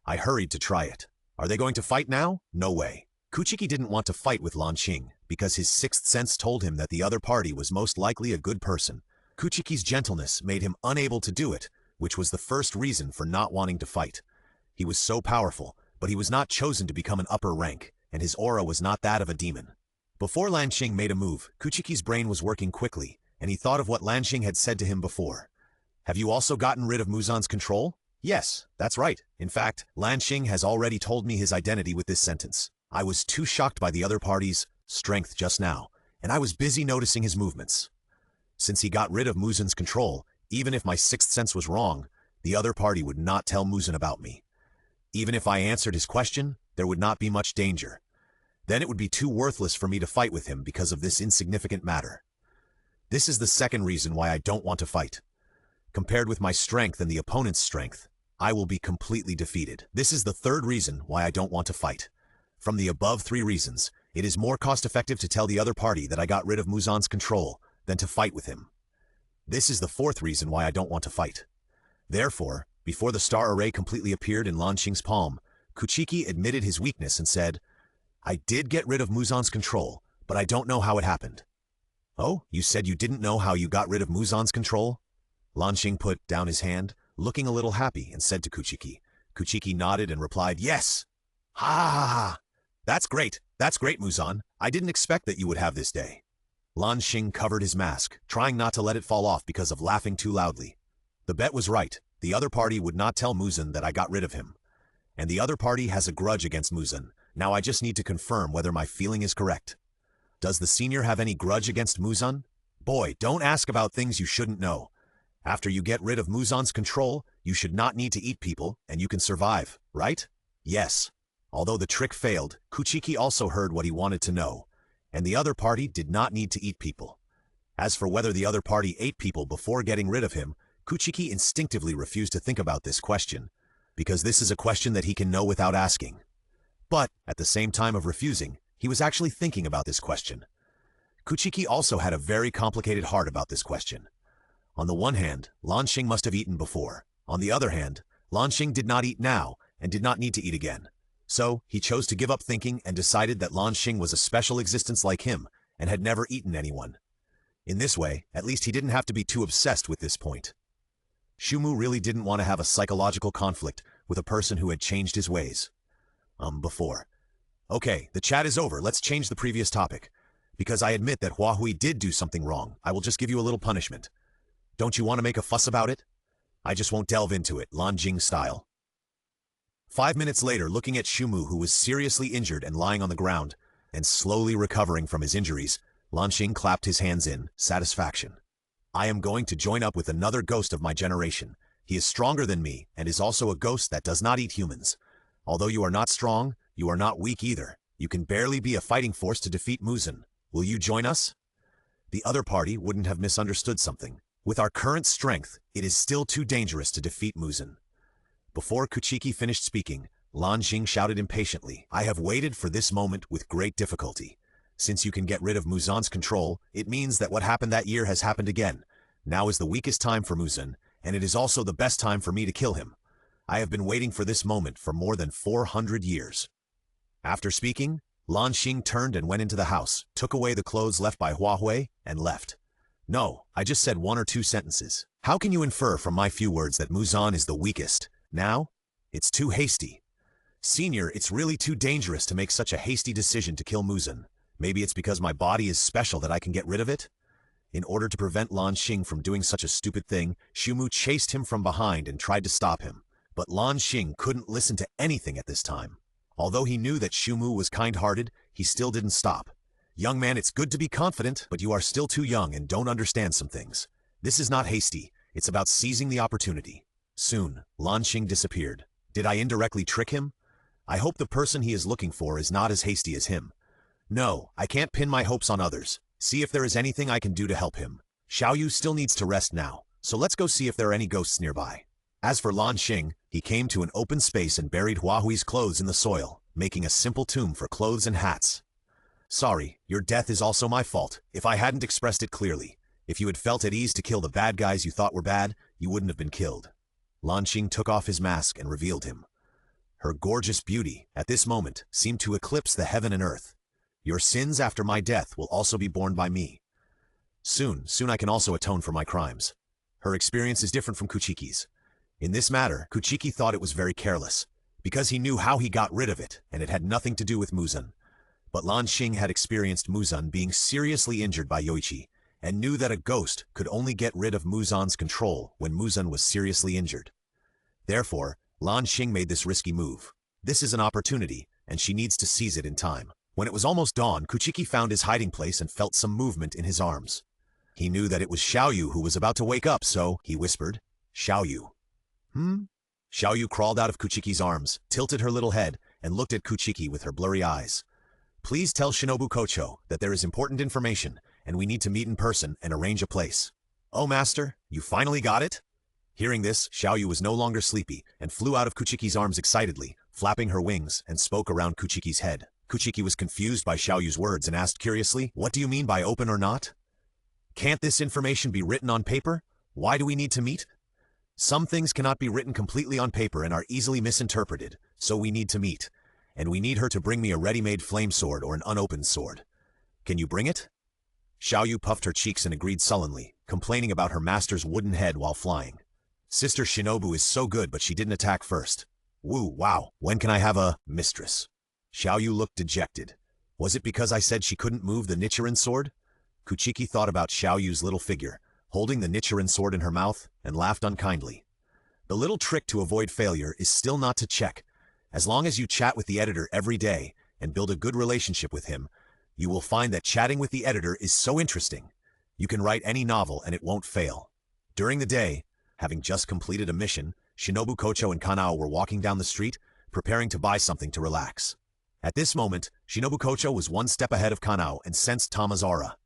A: I hurried to try it. Are they going to fight now? No way. Kuchiki didn't want to fight with Lanxing because his sixth sense told him that the other party was most likely a good person. Kuchiki's gentleness made him unable to do it, which was the first reason for not wanting to fight. He was so powerful, but he was not chosen to become an upper rank, and his aura was not that of a demon. Before Lanxing made a move, Kuchiki's brain was working quickly, and he thought of what Lanxing had said to him before. Have you also gotten rid of Muzan's control? Yes, that's right. In fact, Lanxing has already told me his identity with this sentence. I was too shocked by the other party's strength just now, and I was busy noticing his movements. Since he got rid of Muzan's control, even if my sixth sense was wrong, the other party would not tell Muzan about me. Even if I answered his question, there would not be much danger. Then it would be too worthless for me to fight with him because of this insignificant matter. This is the second reason why I don't want to fight. Compared with my strength and the opponent's strength, I will be completely defeated. This is the third reason why I don't want to fight. From the above three reasons, it is more cost-effective to tell the other party that I got rid of Muzan's control than to fight with him. This is the fourth reason why I don't want to fight. Therefore, before the star array completely appeared in Lanxing's palm, Kuchiki admitted his weakness and said, I did get rid of Muzan's control, but I don't know how it happened. Oh, you said you didn't know how you got rid of Muzan's control? Lanxing put down his hand, looking a little happy, and said to Kuchiki. Kuchiki nodded and replied, Yes! Ha ha ha! That's great, Muzan. I didn't expect that you would have this day. Lanxing covered his mask, trying not to let it fall off because of laughing too loudly. The bet was right. The other party would not tell Muzan that I got rid of him. And the other party has a grudge against Muzan. Now I just need to confirm whether my feeling is correct. Does the senior have any grudge against Muzan? Boy, don't ask about things you shouldn't know. After you get rid of Muzan's control, you should not need to eat people, and you can survive, right? Yes. Although the trick failed, Kuchiki also heard what he wanted to know, and the other party did not need to eat people. As for whether the other party ate people before getting rid of him, Kuchiki instinctively refused to think about this question, because this is a question that he can know without asking. But, at the same time of refusing, he was actually thinking about this question. Kuchiki also had a very complicated heart about this question. On the one hand, Lanxing must have eaten before. On the other hand, Lanxing did not eat now and did not need to eat again. So, he chose to give up thinking and decided that Lanxing was a special existence like him and had never eaten anyone. In this way, at least he didn't have to be too obsessed with this point. Shumu really didn't want to have a psychological conflict with a person who had changed his ways. Before. Okay, the chat is over. Let's change the previous topic. Because I admit that Huahui did do something wrong, I will just give you a little punishment. Don't you want to make a fuss about it? I just won't delve into it, Lanjing style. 5 minutes later, looking at Shumu, who was seriously injured and lying on the ground, and slowly recovering from his injuries, Lanxing clapped his hands in satisfaction. I am going to join up with another ghost of my generation. He is stronger than me, and is also a ghost that does not eat humans. Although you are not strong, you are not weak either. You can barely be a fighting force to defeat Muzan. Will you join us? the other party wouldn't have misunderstood something. With our current strength, it is still too dangerous to defeat Muzan. Before Kuchiki finished speaking, Lan Xing shouted impatiently, I have waited for this moment with great difficulty. Since you can get rid of Muzan's control, it means that what happened that year has happened again. Now is the weakest time for Muzan, and it is also the best time for me to kill him. I have been waiting for this moment for more than 400 years. After speaking, Lan Xing turned and went into the house, took away the clothes left by Hua Hui, and left. No, I just said 1 or 2 sentences. How can you infer from my few words that Muzan is the weakest? Now? It's too hasty. Senior, it's really too dangerous to make such a hasty decision to kill Muzan. Maybe it's because my body is special that I can get rid of it? In order to prevent Lan Xing from doing such a stupid thing, Shumu chased him from behind and tried to stop him. But Lan Xing couldn't listen to anything at this time. Although he knew that Shumu was kind-hearted, he still didn't stop. Young man, it's good to be confident, but you are still too young and don't understand some things. This is not hasty, it's about seizing the opportunity. Soon, Lan Xing disappeared. Did I indirectly trick him? I hope the person he is looking for is not as hasty as him. No, I can't pin my hopes on others. See if there is anything I can do to help him. Xiaoyu still needs to rest now, so let's go see if there are any ghosts nearby. As for Lan Xing, he came to an open space and buried Hua Hui's clothes in the soil, making a simple tomb for clothes and hats. Sorry, your death is also my fault, if I hadn't expressed it clearly. If you had felt at ease to kill the bad guys you thought were bad, you wouldn't have been killed. Lan Xing took off his mask and revealed him. Her gorgeous beauty, at this moment, seemed to eclipse the heaven and earth. Your sins after my death will also be borne by me. Soon I can also atone for my crimes. Her experience is different from Kuchiki's. In this matter, Kuchiki thought it was very careless, because he knew how he got rid of it, and it had nothing to do with Muzan. But Lan Xing had experienced Muzan being seriously injured by Yoichi, and knew that a ghost could only get rid of Muzan's control when Muzan was seriously injured. Therefore, Lan Xing made this risky move. This is an opportunity, and she needs to seize it in time. When it was almost dawn, Kuchiki found his hiding place and felt some movement in his arms. He knew that it was Xiaoyu who was about to wake up, so he whispered, Xiaoyu. Xiaoyu crawled out of Kuchiki's arms, tilted her little head, and looked at Kuchiki with her blurry eyes. Please tell Shinobu Kocho that there is important information, and we need to meet in person and arrange a place. Oh, master, you finally got it? Hearing this, Xiaoyu was no longer sleepy, and flew out of Kuchiki's arms excitedly, flapping her wings, and spoke around Kuchiki's head. Kuchiki was confused by Xiaoyu's words and asked curiously, what do you mean by open or not? Can't this information be written on paper? Why do we need to meet? Some things cannot be written completely on paper and are easily misinterpreted, so we need to meet. And we need her to bring me a ready-made flame sword or an unopened sword. Can you bring it? Xiaoyu puffed her cheeks and agreed sullenly, complaining about her master's wooden head while flying. Sister Shinobu is so good, but she didn't attack first. Woo, wow, when can I have a mistress? Xiaoyu looked dejected. Was it because I said she couldn't move the Nichiren sword? Kuchiki thought about Xiaoyu's little figure, holding the Nichiren sword in her mouth, and laughed unkindly. The little trick to avoid failure is still not to check. As long as you chat with the editor every day and build a good relationship with him, you will find that chatting with the editor is so interesting. You can write any novel and it won't fail. During the day, having just completed a mission, Shinobu Kocho and Kanao were walking down the street, preparing to buy something to relax. At this moment, Shinobu Kocho was one step ahead of Kanao and sensed Tama's aura.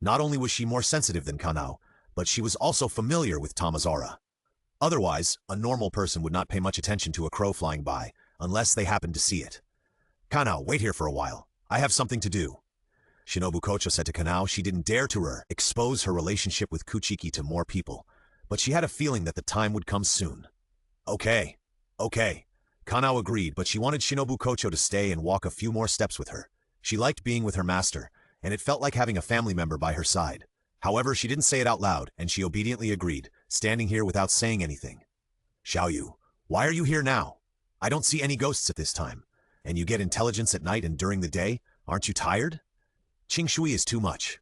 A: Not only was she more sensitive than Kanao, but she was also familiar with Tama's aura. Otherwise, a normal person would not pay much attention to a crow flying by, unless they happened to see it. Kanao, wait here for a while. I have something to do. Shinobu Kocho said to Kanao she didn't dare to expose her relationship with Kuchiki to more people, but she had a feeling that the time would come soon. Okay. Kanao agreed, but she wanted Shinobu Kocho to stay and walk a few more steps with her. She liked being with her master, and it felt like having a family member by her side. However, she didn't say it out loud, and she obediently agreed, standing here without saying anything. Xiaoyu, why are you here now? I don't see any ghosts at this time. And you get intelligence at night and during the day? Aren't you tired? Qing Shui is too much.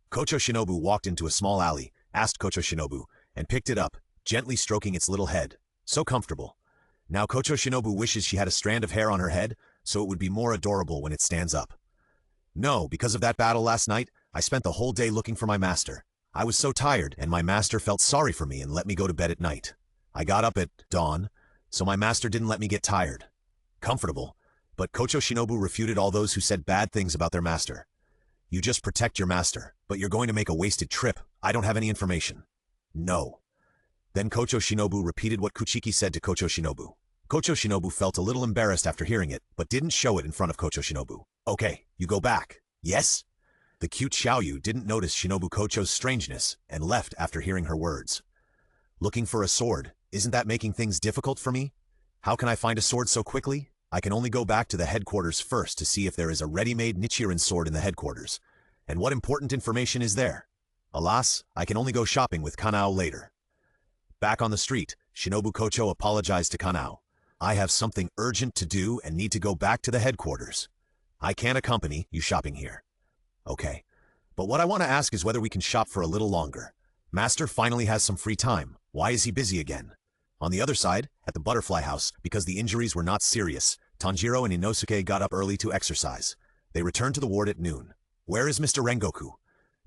A: Kocho Shinobu walked into a small alley, asked Kocho Shinobu, and picked it up, gently stroking its little head. So comfortable. Now Kocho Shinobu wishes she had a strand of hair on her head, so it would be more adorable when it stands up. No, because of that battle last night, I spent the whole day looking for my master. I was so tired, and my master felt sorry for me and let me go to bed at night. I got up at dawn, so my master didn't let me get tired. Comfortable, but Kocho Shinobu refuted all those who said bad things about their master. You just protect your master. But you're going to make a wasted trip. I don't have any information. No. Then Kocho Shinobu repeated what Kuchiki said to Kocho Shinobu. Kocho Shinobu felt a little embarrassed after hearing it, but didn't show it in front of Kocho Shinobu. Okay, you go back. Yes? The cute Xiaoyu didn't notice Shinobu Kocho's strangeness and left after hearing her words. Looking for a sword, isn't that making things difficult for me? How can I find a sword so quickly? I can only go back to the headquarters first to see if there is a ready-made Nichiren sword in the headquarters. And what important information is there? Alas, I can only go shopping with Kanao later. Back on the street, Shinobu Kocho apologized to Kanao. I have something urgent to do and need to go back to the headquarters. I can't accompany you shopping here. Okay. But what I want to ask is whether we can shop for a little longer. Master finally has some free time. Why is he busy again? On the other side, at the butterfly house, because the injuries were not serious, Tanjiro and Inosuke got up early to exercise. They returned to the ward at noon. Where is Mr. Rengoku?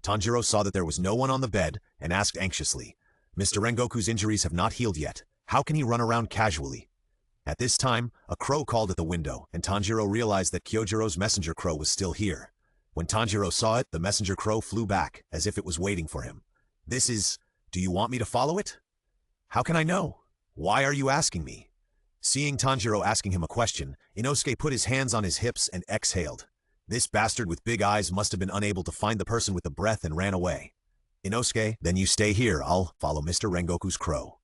A: Tanjiro saw that there was no one on the bed and asked anxiously. Mr. Rengoku's injuries have not healed yet. How can he run around casually? At this time, a crow called at the window, and Tanjiro realized that Kyojiro's messenger crow was still here. When Tanjiro saw it, the messenger crow flew back, as if it was waiting for him. This is... Do you want me to follow it? How can I know? Why are you asking me? Seeing Tanjiro asking him a question, Inosuke put his hands on his hips and exhaled. This bastard with big eyes must have been unable to find the person with the breath and ran away. Inosuke, then you stay here, I'll follow Mr. Rengoku's crow.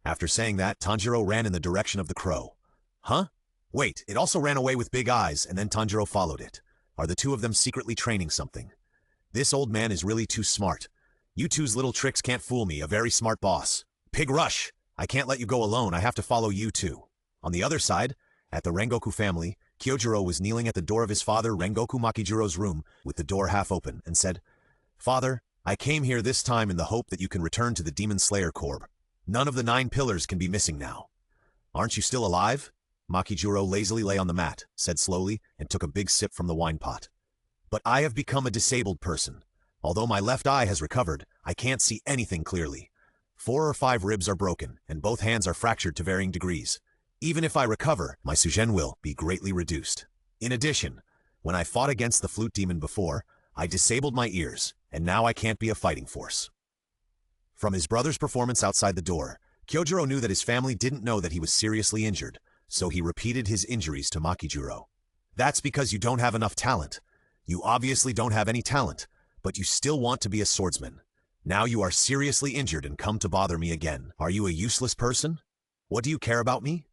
A: After saying that, Tanjiro ran in the direction of the crow. Huh? Wait, it also ran away with big eyes, and then Tanjiro followed it. Are the two of them secretly training something? This old man is really too smart. You two's little tricks can't fool me, a very smart boss. Pig Rush! I can't let you go alone, I have to follow you too. On the other side, at the Rengoku family, Kyojiro was kneeling at the door of his father Rengoku Makijiro's room with the door half open and said, Father, I came here this time in the hope that you can return to the Demon Slayer Corps. None of the 9 pillars can be missing now. Aren't you still alive? Makijiro lazily lay on the mat, said slowly, and took a big sip from the wine pot. But I have become a disabled person. Although my left eye has recovered, I can't see anything clearly. 4 or 5 ribs are broken, and both hands are fractured to varying degrees. Even if I recover, my Sugen will be greatly reduced. In addition, when I fought against the flute demon before, I disabled my ears, and now I can't be a fighting force. From his brother's performance outside the door, Kyojiro knew that his family didn't know that he was seriously injured, so he repeated his injuries to Makijiro. That's because you don't have enough talent. You obviously don't have any talent, but you still want to be a swordsman. Now you are seriously injured and come to bother me again. Are you a useless person? What do you care about me?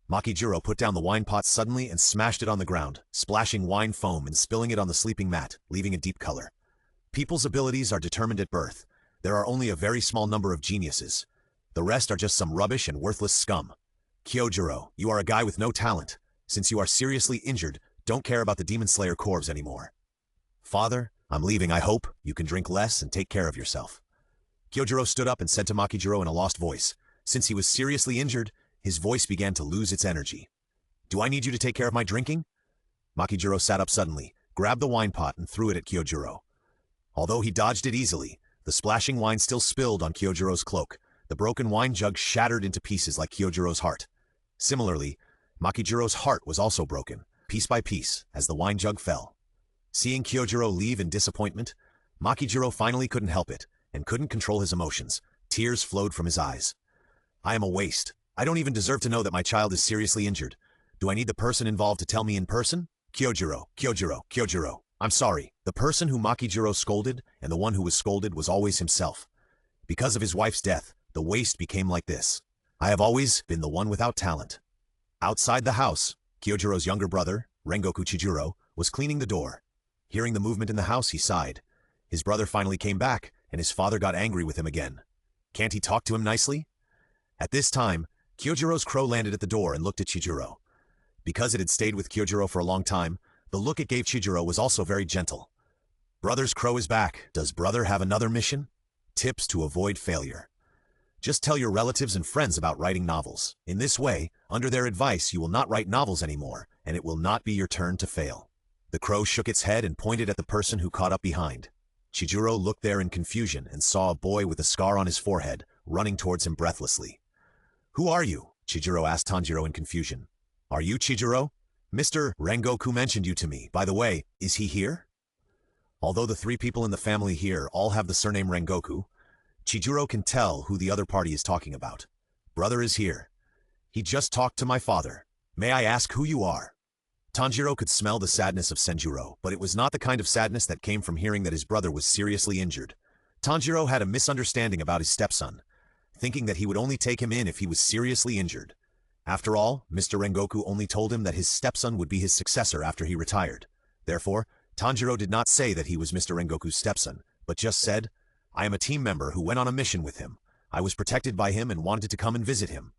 A: Makijiro put down the wine pot suddenly and smashed it on the ground, splashing wine foam and spilling it on the sleeping mat, leaving a deep color. People's abilities are determined at birth. There are only a very small number of geniuses. The rest are just some rubbish and worthless scum. Kyojiro, you are a guy with no talent. Since you are seriously injured, don't care about the Demon Slayer Corps anymore. Father, I'm leaving. I hope you can drink less and take care of yourself. Kyojiro stood up and said to Makijiro in a lost voice. Since he was seriously injured, his voice began to lose its energy. Do I need you to take care of my drinking? Makijiro sat up suddenly, grabbed the wine pot and threw it at Kyojiro. Although he dodged it easily, the splashing wine still spilled on Kyojiro's cloak. The broken wine jug shattered into pieces like Kyojiro's heart. Similarly, Makijiro's heart was also broken, piece by piece, as the wine jug fell. Seeing Kyojiro leave in disappointment, Makijiro finally couldn't help it, and couldn't control his emotions. Tears flowed from his eyes. I am a waste. I don't even deserve to know that my child is seriously injured. Do I need the person involved to tell me in person? Kyojiro. I'm sorry. The person who Makijiro scolded and the one who was scolded was always himself. Because of his wife's death, the waste became like this. I have always been the one without talent. Outside the house, Kyojiro's younger brother, Rengoku Chijiro, was cleaning the door. Hearing the movement in the house, he sighed. His brother finally came back, and his father got angry with him again. Can't he talk to him nicely? At this time, Kyojiro's crow landed at the door and looked at Chijiro. Because it had stayed with Kyojiro for a long time, the look it gave Chijiro was also very gentle. Brother's crow is back. Does brother have another mission? Tips to avoid failure. Just tell your relatives and friends about writing novels. In this way, under their advice, you will not write novels anymore, and it will not be your turn to fail. The crow shook its head and pointed at the person who caught up behind. Chijiro looked there in confusion and saw a boy with a scar on his forehead, running towards him breathlessly. Who are you? Chijiro asked Tanjiro in confusion. Are you Chijiro? Mr. Rengoku mentioned you to me. By the way, is he here? Although the three people in the family here all have the surname Rengoku, Chijuro can tell who the other party is talking about. Brother is here. He just talked to my father. May I ask who you are? Tanjiro could smell the sadness of Senjuro, but it was not the kind of sadness that came from hearing that his brother was seriously injured. Tanjiro had a misunderstanding about his stepson, thinking that he would only take him in if he was seriously injured. After all, Mr. Rengoku only told him that his stepson would be his successor after he retired. Therefore, Tanjiro did not say that he was Mr. Rengoku's stepson, but just said, I am a team member who went on a mission with him. I was protected by him and wanted to come and visit him.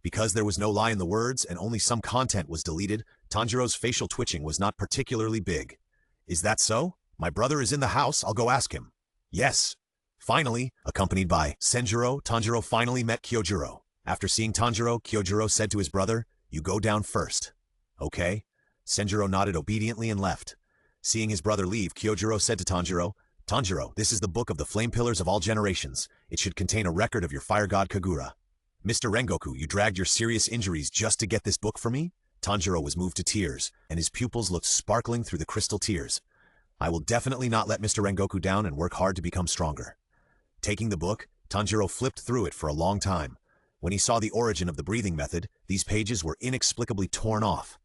A: Because there was no lie in the words and only some content was deleted, Tanjiro's facial twitching was not particularly big. Is that so? My brother is in the house, I'll go ask him. Yes. Finally, accompanied by Senjuro, Tanjiro finally met Kyojuro. After seeing Tanjiro, Kyojuro said to his brother, You go down first. Okay? Senjuro nodded obediently and left. Seeing his brother leave, Kyojuro said to Tanjiro, Tanjiro, this is the book of the flame pillars of all generations. It should contain a record of your fire god Kagura. Mr. Rengoku, you dragged your serious injuries just to get this book for me? Tanjiro was moved to tears, and his pupils looked sparkling through the crystal tears. I will definitely not let Mr. Rengoku down and work hard to become stronger. Taking the book, Tanjiro flipped through it for a long time. When he saw the origin of the breathing method, these pages were inexplicably torn off.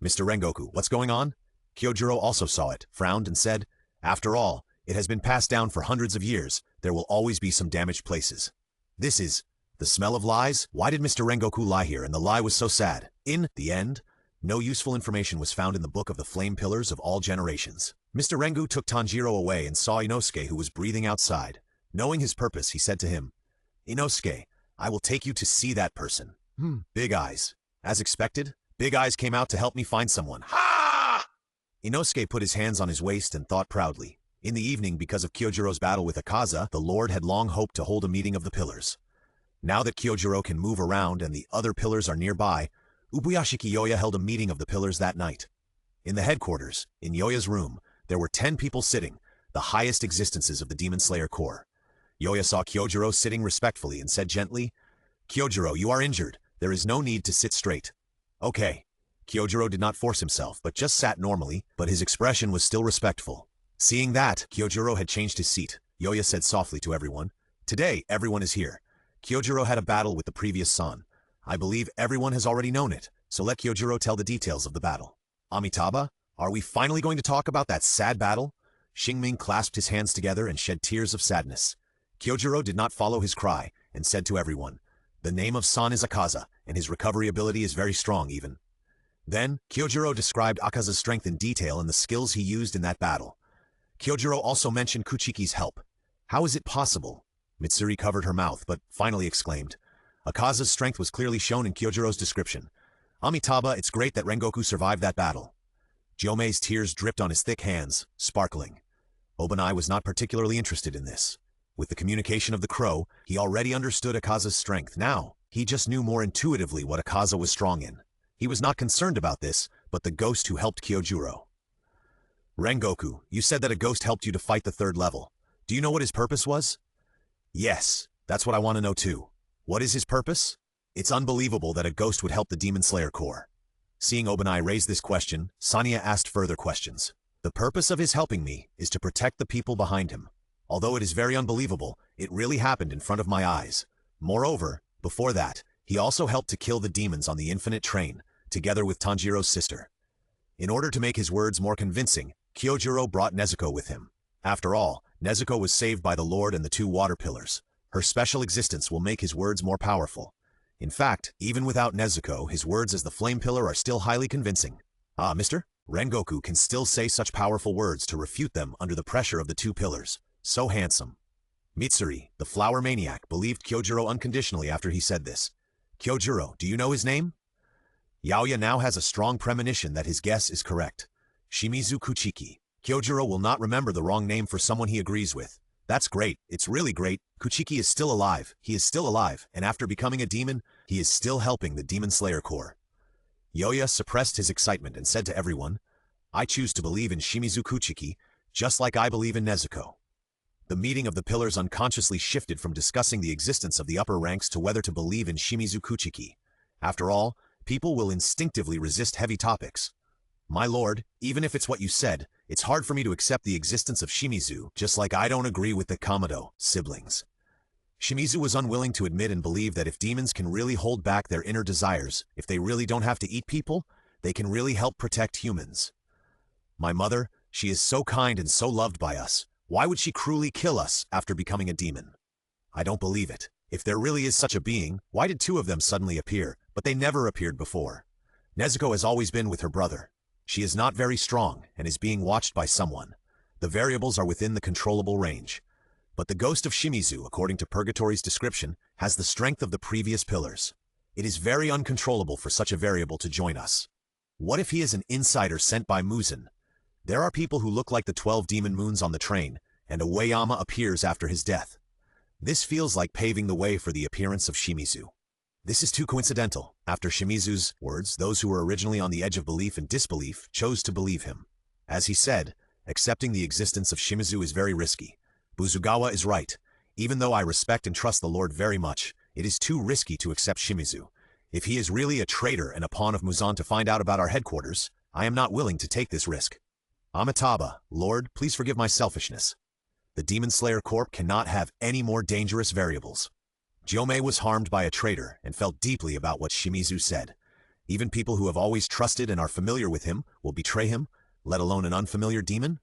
A: Mr. Rengoku, what's going on? Kyojuro also saw it, frowned, and said, After all, it has been passed down for hundreds of years. There will always be some damaged places. This is the smell of lies? Why did Mr. Rengoku lie here, and the lie was so sad? In the end, no useful information was found in the book of the flame pillars of all generations. Mr. Rengoku took Tanjiro away and saw Inosuke, who was breathing outside. Knowing his purpose, he said to him, Inosuke, I will take you to see that person. Big Eyes. As expected, Big Eyes came out to help me find someone. Ha! Inosuke put his hands on his waist and thought proudly. In the evening, because of Kyojiro's battle with Akaza, the Lord had long hoped to hold a meeting of the pillars. Now that Kyojiro can move around and the other pillars are nearby, Ubuyashiki Yoya held a meeting of the pillars that night. In the headquarters, in Yoya's room, there were 10 people sitting, the highest existences of the Demon Slayer Corps. Yoya saw Kyojiro sitting respectfully and said gently, Kyojiro, you are injured. There is no need to sit straight. Okay. Kyojiro did not force himself, but just sat normally, but his expression was still respectful. Seeing that, Kyojiro had changed his seat. Yoya said softly to everyone, Today, everyone is here. Kyojiro had a battle with the previous San. I believe everyone has already known it, so let Kyojiro tell the details of the battle. Amitabha, are we finally going to talk about that sad battle? Xingming clasped his hands together and shed tears of sadness. Kyojiro did not follow his cry, and said to everyone, The name of San is Akaza, and his recovery ability is very strong even. Then, Kyojiro described Akaza's strength in detail and the skills he used in that battle. Kyojiro also mentioned Kuchiki's help. How is it possible? Mitsuri covered her mouth, but finally exclaimed. Akaza's strength was clearly shown in Kyojiro's description. Amitabha, it's great that Rengoku survived that battle. Jomei's tears dripped on his thick hands, sparkling. Obanai was not particularly interested in this. With the communication of the crow, he already understood Akaza's strength. Now, he just knew more intuitively what Akaza was strong in. He was not concerned about this, but the ghost who helped Kyojiro. Rengoku, you said that a ghost helped you to fight the 3rd level. Do you know what his purpose was? Yes, that's what I want to know too. What is his purpose? It's unbelievable that a ghost would help the Demon Slayer Corps. Seeing Obanai raise this question, Sanya asked further questions. The purpose of his helping me is to protect the people behind him. Although it is very unbelievable, it really happened in front of my eyes. Moreover, before that, he also helped to kill the demons on the Infinite Train, together with Tanjiro's sister. In order to make his words more convincing, Kyojiro brought Nezuko with him. After all, Nezuko was saved by the Lord and the 2 water pillars. Her special existence will make his words more powerful. In fact, even without Nezuko, his words as the flame pillar are still highly convincing. Ah, Mr. Rengoku can still say such powerful words to refute them under the pressure of the 2 pillars. So handsome. Mitsuri, the flower maniac, believed Kyojiro unconditionally after he said this. Kyojiro, do you know his name? Yaoya now has a strong premonition that his guess is correct. Shimizu Kuchiki. Kyojiro will not remember the wrong name for someone he agrees with. That's great. It's really great. Kuchiki is still alive. He is still alive, and after becoming a demon, he is still helping the Demon Slayer Corps. Yoya suppressed his excitement and said to everyone, I choose to believe in Shimizu Kuchiki, just like I believe in Nezuko. The meeting of the pillars unconsciously shifted from discussing the existence of the upper ranks to whether to believe in Shimizu Kuchiki. After all, people will instinctively resist heavy topics. My lord, even if it's what you said, it's hard for me to accept the existence of Shimizu, just like I don't agree with the Kamado siblings. Shimizu was unwilling to admit and believe that if demons can really hold back their inner desires, if they really don't have to eat people, they can really help protect humans. My mother, she is so kind and so loved by us. Why would she cruelly kill us after becoming a demon? I don't believe it. If there really is such a being, why did two of them suddenly appear, but they never appeared before? Nezuko has always been with her brother. She is not very strong and is being watched by someone. The variables are within the controllable range. But the ghost of Shimizu, according to Purgatory's description, has the strength of the previous pillars. It is very uncontrollable for such a variable to join us. What if he is an insider sent by Muzan? There are people who look like the 12 demon moons on the train, and Awayama appears after his death. This feels like paving the way for the appearance of Shimizu. This is too coincidental. After Shimizu's words, those who were originally on the edge of belief and disbelief chose to believe him. As he said, accepting the existence of Shimizu is very risky. Buzugawa is right. Even though I respect and trust the Lord very much, it is too risky to accept Shimizu. If he is really a traitor and a pawn of Muzan to find out about our headquarters, I am not willing to take this risk. Amitabha, Lord, please forgive my selfishness. The Demon Slayer Corp cannot have any more dangerous variables. Jomei was harmed by a traitor and felt deeply about what Shimizu said. Even people who have always trusted and are familiar with him will betray him, let alone an unfamiliar demon?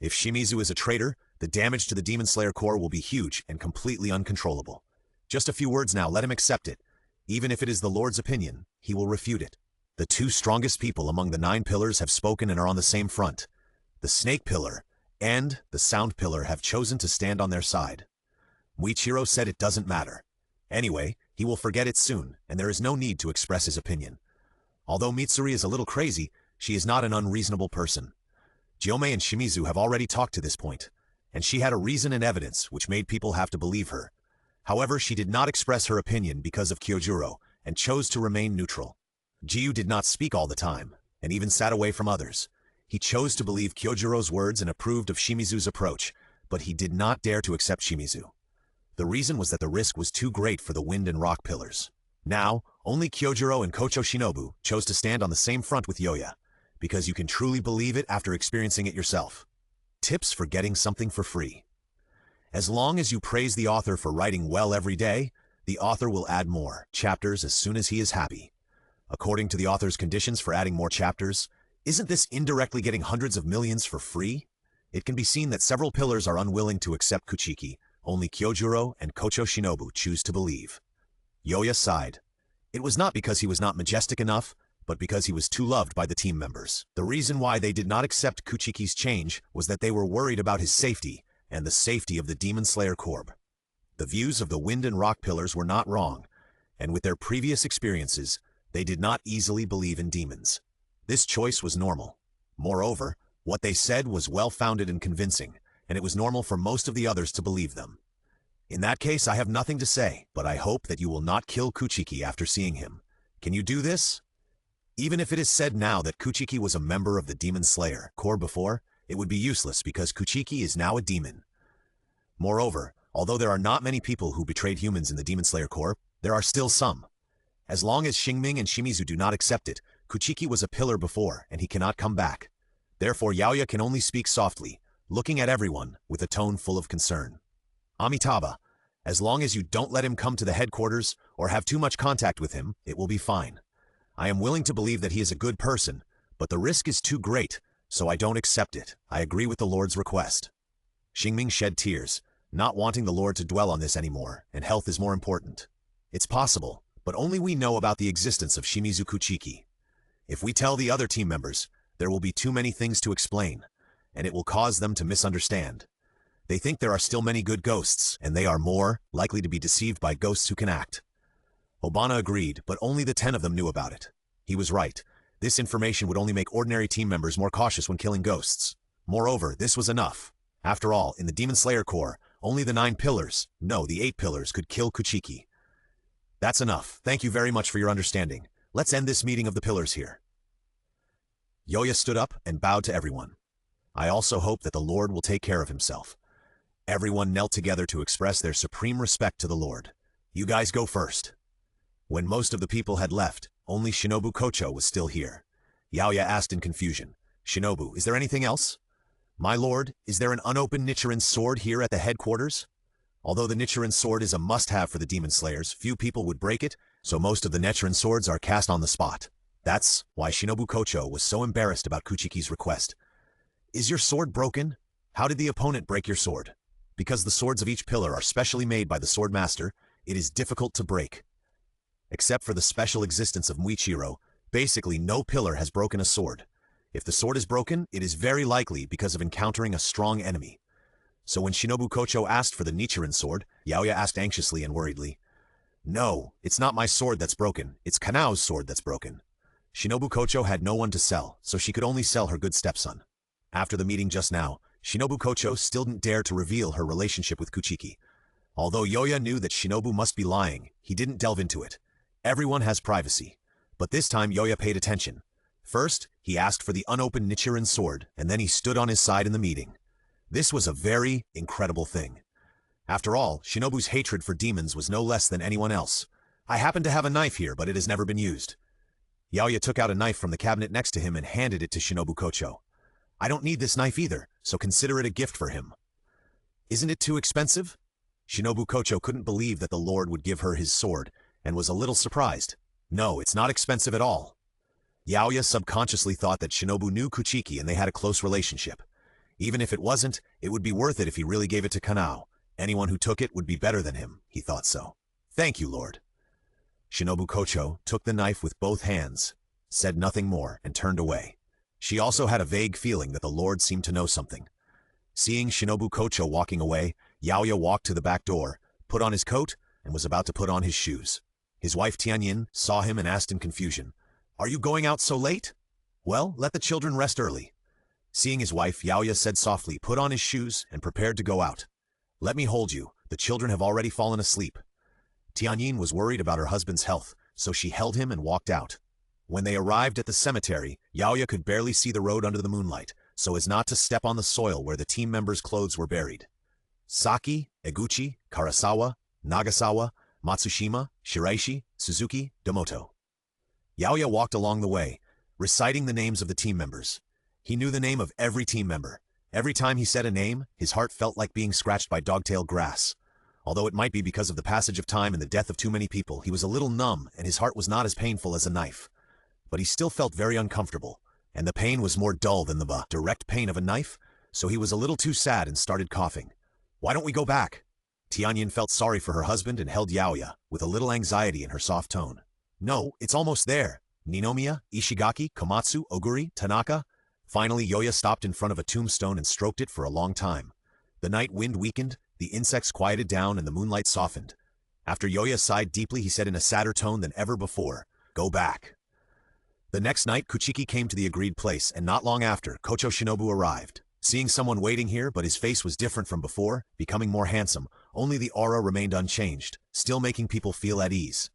A: If Shimizu is a traitor, the damage to the Demon Slayer Corps will be huge and completely uncontrollable. Just a few words now, let him accept it. Even if it is the Lord's opinion, he will refute it. The two strongest people among the 9 pillars have spoken and are on the same front. The Snake Pillar and the Sound Pillar have chosen to stand on their side. Muichiro said it doesn't matter. Anyway, he will forget it soon, and there is no need to express his opinion. Although Mitsuri is a little crazy, she is not an unreasonable person. Jomei and Shimizu have already talked to this point, and she had a reason and evidence which made people have to believe her. However, she did not express her opinion because of Kyojuro, and chose to remain neutral. Jiyu did not speak all the time, and even sat away from others. He chose to believe Kyojuro's words and approved of Shimizu's approach, but he did not dare to accept Shimizu. The reason was that the risk was too great for the wind and rock pillars. Now, only Kyojuro and Kocho Shinobu chose to stand on the same front with Yoya, because you can truly believe it after experiencing it yourself. Tips for getting something for free. As long as you praise the author for writing well every day, the author will add more chapters as soon as he is happy. According to the author's conditions for adding more chapters, isn't this indirectly getting hundreds of millions for free? It can be seen that several pillars are unwilling to accept Kuchiki. Only Kyojuro and Kocho Shinobu choose to believe. Yoya sighed. It was not because he was not majestic enough, but because he was too loved by the team members. The reason why they did not accept Kuchiki's change was that they were worried about his safety and the safety of the Demon Slayer Corp. The views of the wind and rock pillars were not wrong, and with their previous experiences, they did not easily believe in demons. This choice was normal. Moreover, what they said was well-founded and convincing, and it was normal for most of the others to believe them. In that case, I have nothing to say, but I hope that you will not kill Kuchiki after seeing him. Can you do this? Even if it is said now that Kuchiki was a member of the Demon Slayer Corps before, it would be useless because Kuchiki is now a demon. Moreover, although there are not many people who betrayed humans in the Demon Slayer Corps, there are still some. As long as Xingming and Shimizu do not accept it, Kuchiki was a pillar before, and he cannot come back. Therefore, Yaoya can only speak softly, looking at everyone with a tone full of concern. Amitabha, as long as you don't let him come to the headquarters or have too much contact with him, it will be fine. I am willing to believe that he is a good person, but the risk is too great, so I don't accept it. I agree with the Lord's request. Xingming shed tears, not wanting the Lord to dwell on this anymore, and health is more important. It's possible, but only we know about the existence of Shimizu Kuchiki. If we tell the other team members, there will be too many things to explain, and it will cause them to misunderstand. They think there are still many good ghosts, and they are more likely to be deceived by ghosts who can act. Obana agreed, but only the 10 of them knew about it. He was right. This information would only make ordinary team members more cautious when killing ghosts. Moreover, this was enough. After all, in the Demon Slayer Corps, only the 9 pillars, no, the 8 pillars, could kill Kuchiki. That's enough. Thank you very much for your understanding. Let's end this meeting of the pillars here. Yoya stood up and bowed to everyone. I also hope that the Lord will take care of himself. Everyone knelt together to express their supreme respect to the Lord. You guys go first. When most of the people had left, only Shinobu Kocho was still here. Yaoya asked in confusion. Shinobu, is there anything else? My lord, is there an unopened Nichiren sword here at the headquarters? Although the Nichiren sword is a must-have for the demon slayers, few people would break it, so most of the Nichiren swords are cast on the spot. That's why Shinobu Kocho was so embarrassed about Kuchiki's request. Is your sword broken? How did the opponent break your sword? Because the swords of each pillar are specially made by the sword master, it is difficult to break. Except for the special existence of Muichiro, basically no pillar has broken a sword. If the sword is broken, it is very likely because of encountering a strong enemy. So when Shinobu Kocho asked for the Nichiren sword, Yaoya asked anxiously and worriedly, No, it's not my sword that's broken, it's Kanao's sword that's broken. Shinobu Kocho had no one to sell, so she could only sell her good stepson. After the meeting just now, Shinobu Kocho still didn't dare to reveal her relationship with Kuchiki. Although Yaoya knew that Shinobu must be lying, he didn't delve into it. Everyone has privacy. But this time Yaoya paid attention. First, he asked for the unopened Nichiren sword, and then he stood on his side in the meeting. This was a very incredible thing. After all, Shinobu's hatred for demons was no less than anyone else. I happen to have a knife here, but it has never been used. Yaoya took out a knife from the cabinet next to him and handed it to Shinobu Kocho. I don't need this knife either, so consider it a gift for him. Isn't it too expensive? Shinobu Kocho couldn't believe that the Lord would give her his sword, and was a little surprised. No, it's not expensive at all. Yaoya subconsciously thought that Shinobu knew Kuchiki and they had a close relationship. Even if it wasn't, it would be worth it if he really gave it to Kanao. Anyone who took it would be better than him, he thought so. Thank you, Lord. Shinobu Kocho took the knife with both hands, said nothing more, and turned away. She also had a vague feeling that the Lord seemed to know something. Seeing Shinobu Kocho walking away, Yaoya walked to the back door, put on his coat, and was about to put on his shoes. His wife Tianyin saw him and asked in confusion, Are you going out so late? Well, let the children rest early. Seeing his wife, Yaoya said softly, put on his shoes, and prepared to go out. Let me hold you, the children have already fallen asleep. Tianyin was worried about her husband's health, so she held him and walked out. When they arrived at the cemetery, Yaoya could barely see the road under the moonlight, so as not to step on the soil where the team members' clothes were buried. Saki, Eguchi, Karasawa, Nagasawa, Matsushima, Shiraishi, Suzuki, Domoto. Yaoya walked along the way, reciting the names of the team members. He knew the name of every team member. Every time he said a name, his heart felt like being scratched by dogtail grass. Although it might be because of the passage of time and the death of too many people, he was a little numb and his heart was not as painful as a knife. But he still felt very uncomfortable, and the pain was more dull than the direct pain of a knife, so he was a little too sad and started coughing. Why don't we go back? Tianyin felt sorry for her husband and held Yaoya, with a little anxiety in her soft tone. No, it's almost there. Ninomiya, Ishigaki, Komatsu, Oguri, Tanaka. Finally, Yaoya stopped in front of a tombstone and stroked it for a long time. The night wind weakened, the insects quieted down, and the moonlight softened. After Yaoya sighed deeply, he said in a sadder tone than ever before, Go back. The next night, Kuchiki came to the agreed place, and not long after, Kocho Shinobu arrived. Seeing someone waiting here, but his face was different from before, becoming more handsome, only the aura remained unchanged, still making people feel at ease.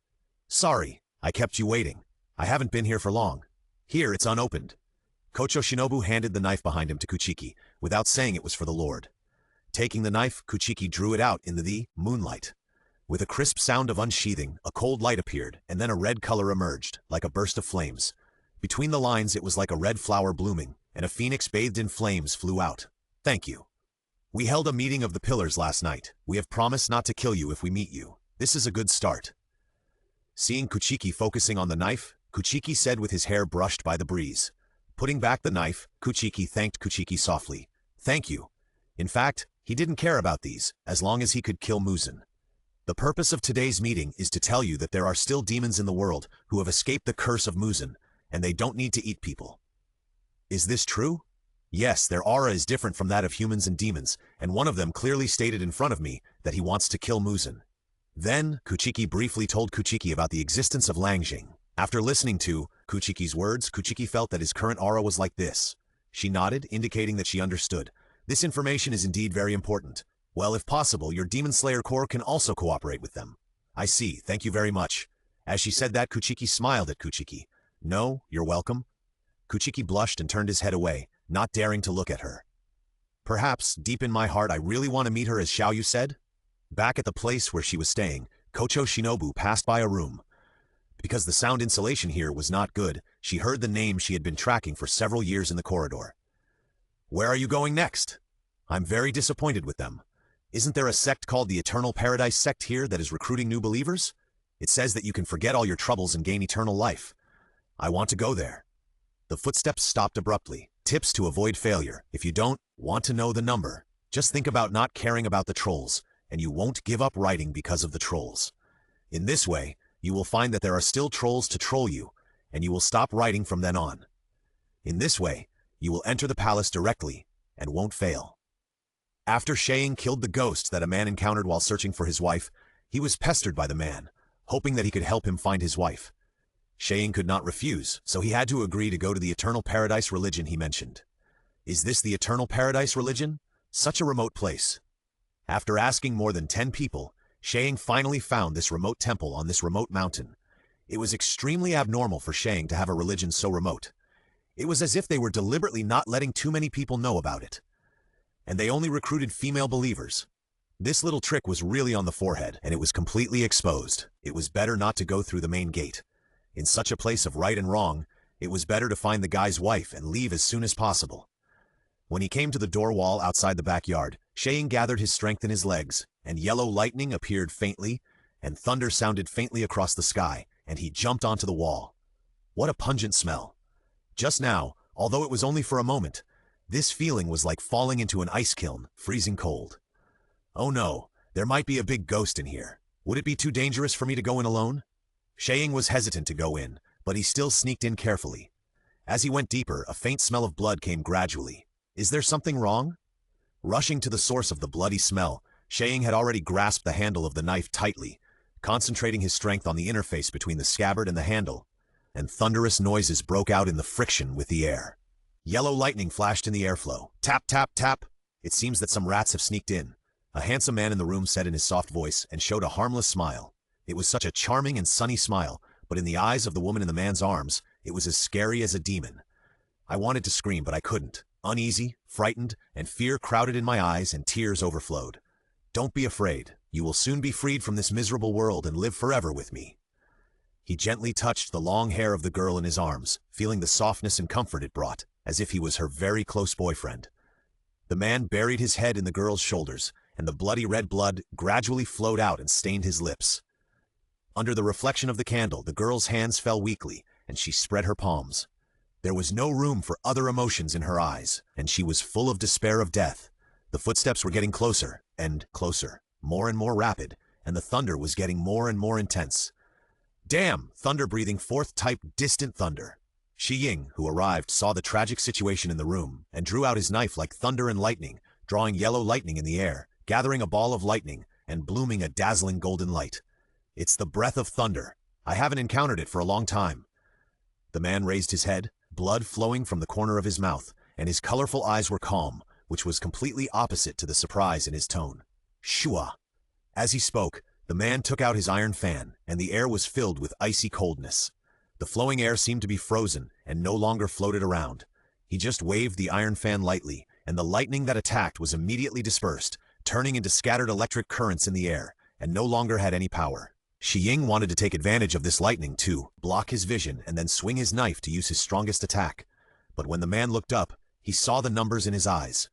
A: Sorry, I kept you waiting. I haven't been here for long. Here, it's unopened. Kocho Shinobu handed the knife behind him to Kuchiki, without saying it was for the Lord. Taking the knife, Kuchiki drew it out in the moonlight. With a crisp sound of unsheathing, a cold light appeared, and then a red color emerged, like a burst of flames. Between the lines, it was like a red flower blooming, and a phoenix bathed in flames flew out. Thank you. We held a meeting of the pillars last night. We have promised not to kill you if we meet you. This is a good start. Seeing Kuchiki focusing on the knife, Kuchiki said with his hair brushed by the breeze. Putting back the knife, Kuchiki thanked Kuchiki softly. Thank you. In fact, he didn't care about these, as long as he could kill Muzan. The purpose of today's meeting is to tell you that there are still demons in the world who have escaped the curse of Muzan, and they don't need to eat people. Is this true? Yes, their aura is different from that of humans and demons, and one of them clearly stated in front of me that he wants to kill Muzan. Then, Kuchiki briefly told Kuchiki about the existence of Langjing. After listening to Kuchiki's words, Kuchiki felt that his current aura was like this. She nodded, indicating that she understood. This information is indeed very important. Well, if possible, your Demon Slayer Corps can also cooperate with them. I see, thank you very much. As she said that, Kuchiki smiled at Kuchiki. No, you're welcome. Kuchiki blushed and turned his head away, not daring to look at her. Perhaps, deep in my heart, I really want to meet her as Xiaoyu said? Back at the place where she was staying, Kocho Shinobu passed by a room. Because the sound insulation here was not good, She heard the name she had been tracking for several years in the corridor. Where are you going next? I'm very disappointed with them. Isn't there a sect called the Eternal Paradise sect here that is recruiting new believers? It says that you can forget all your troubles and gain eternal life. I want to go there. The footsteps stopped abruptly. Tips to avoid failure. If you don't want to know the number, just think about not caring about the trolls, and you won't give up writing because of the trolls. In this way, you will find that there are still trolls to troll you, and you will stop writing from then on. In this way, you will enter the palace directly and won't fail. After Shaying killed the ghost that a man encountered while searching for his wife, he was pestered by the man, hoping that he could help him find his wife. Shaying could not refuse, so he had to agree to go to the Eternal Paradise religion he mentioned. Is this the Eternal Paradise religion? Such a remote place. After asking more than 10 people, Shaying finally found this remote temple on this remote mountain. It was extremely abnormal for Shaying to have a religion so remote. It was as if they were deliberately not letting too many people know about it. And they only recruited female believers. This little trick was really on the forehead, and it was completely exposed. It was better not to go through the main gate. In such a place of right and wrong, it was better to find the guy's wife and leave as soon as possible. When he came to the door wall outside the backyard, Shaying gathered his strength in his legs, and yellow lightning appeared faintly, and thunder sounded faintly across the sky, and he jumped onto the wall. What a pungent smell. Just now, although it was only for a moment, this feeling was like falling into an ice kiln, freezing cold. Oh no, there might be a big ghost in here. Would it be too dangerous for me to go in alone? Shaying was hesitant to go in, but he still sneaked in carefully. As he went deeper, a faint smell of blood came gradually. Is there something wrong? Rushing to the source of the bloody smell, Shaying had already grasped the handle of the knife tightly, concentrating his strength on the interface between the scabbard and the handle, and thunderous noises broke out in the friction with the air. Yellow lightning flashed in the airflow. Tap, tap, tap. It seems that some rats have sneaked in. A handsome man in the room said in his soft voice and showed a harmless smile. It was such a charming and sunny smile, but in the eyes of the woman in the man's arms, it was as scary as a demon. I wanted to scream, but I couldn't. Uneasy, frightened, and fear crowded in my eyes and tears overflowed. Don't be afraid. You will soon be freed from this miserable world and live forever with me. He gently touched the long hair of the girl in his arms, feeling the softness and comfort it brought, as if he was her very close boyfriend. The man buried his head in the girl's shoulders, and the bloody red blood gradually flowed out and stained his lips. Under the reflection of the candle, the girl's hands fell weakly, and she spread her palms. There was no room for other emotions in her eyes, and she was full of despair of death. The footsteps were getting closer, and closer, more and more rapid, and the thunder was getting more and more intense. Damn! Thunder breathing forth type distant thunder. Shi Ying, who arrived, saw the tragic situation in the room, and drew out his knife like thunder and lightning, drawing yellow lightning in the air, gathering a ball of lightning, and blooming a dazzling golden light. It's the breath of thunder. I haven't encountered it for a long time. The man raised his head, blood flowing from the corner of his mouth, and his colorful eyes were calm, which was completely opposite to the surprise in his tone. Shua! As he spoke, the man took out his iron fan, and the air was filled with icy coldness. The flowing air seemed to be frozen and no longer floated around. He just waved the iron fan lightly, and the lightning that attacked was immediately dispersed, turning into scattered electric currents in the air, and no longer had any power. Shi Ying wanted to take advantage of this lightning to block his vision and then swing his knife to use his strongest attack. But when the man looked up, he saw the numbers in his eyes.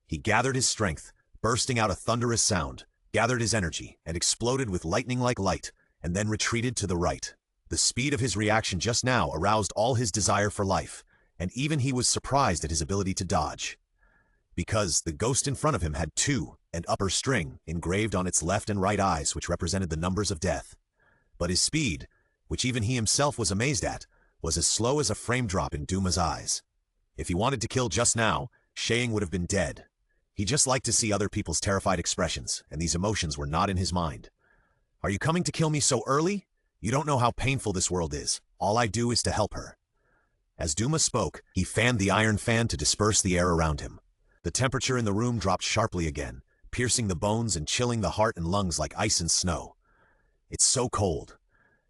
A: He gathered his strength, bursting out a thunderous sound, gathered his energy, and exploded with lightning-like light, and then retreated to the right. The speed of his reaction just now aroused all his desire for life, and even he was surprised at his ability to dodge. Because the ghost in front of him had 2 and upper string engraved on its left and right eyes, which represented the numbers of death. But his speed, which even he himself was amazed at, was as slow as a frame drop in Duma's eyes. If he wanted to kill just now, Shaying would have been dead. He just liked to see other people's terrified expressions, and these emotions were not in his mind. Are you coming to kill me so early? You don't know how painful this world is. All I do is to help her. As Duma spoke, he fanned the iron fan to disperse the air around him. The temperature in the room dropped sharply again, piercing the bones and chilling the heart and lungs like ice and snow. It's so cold.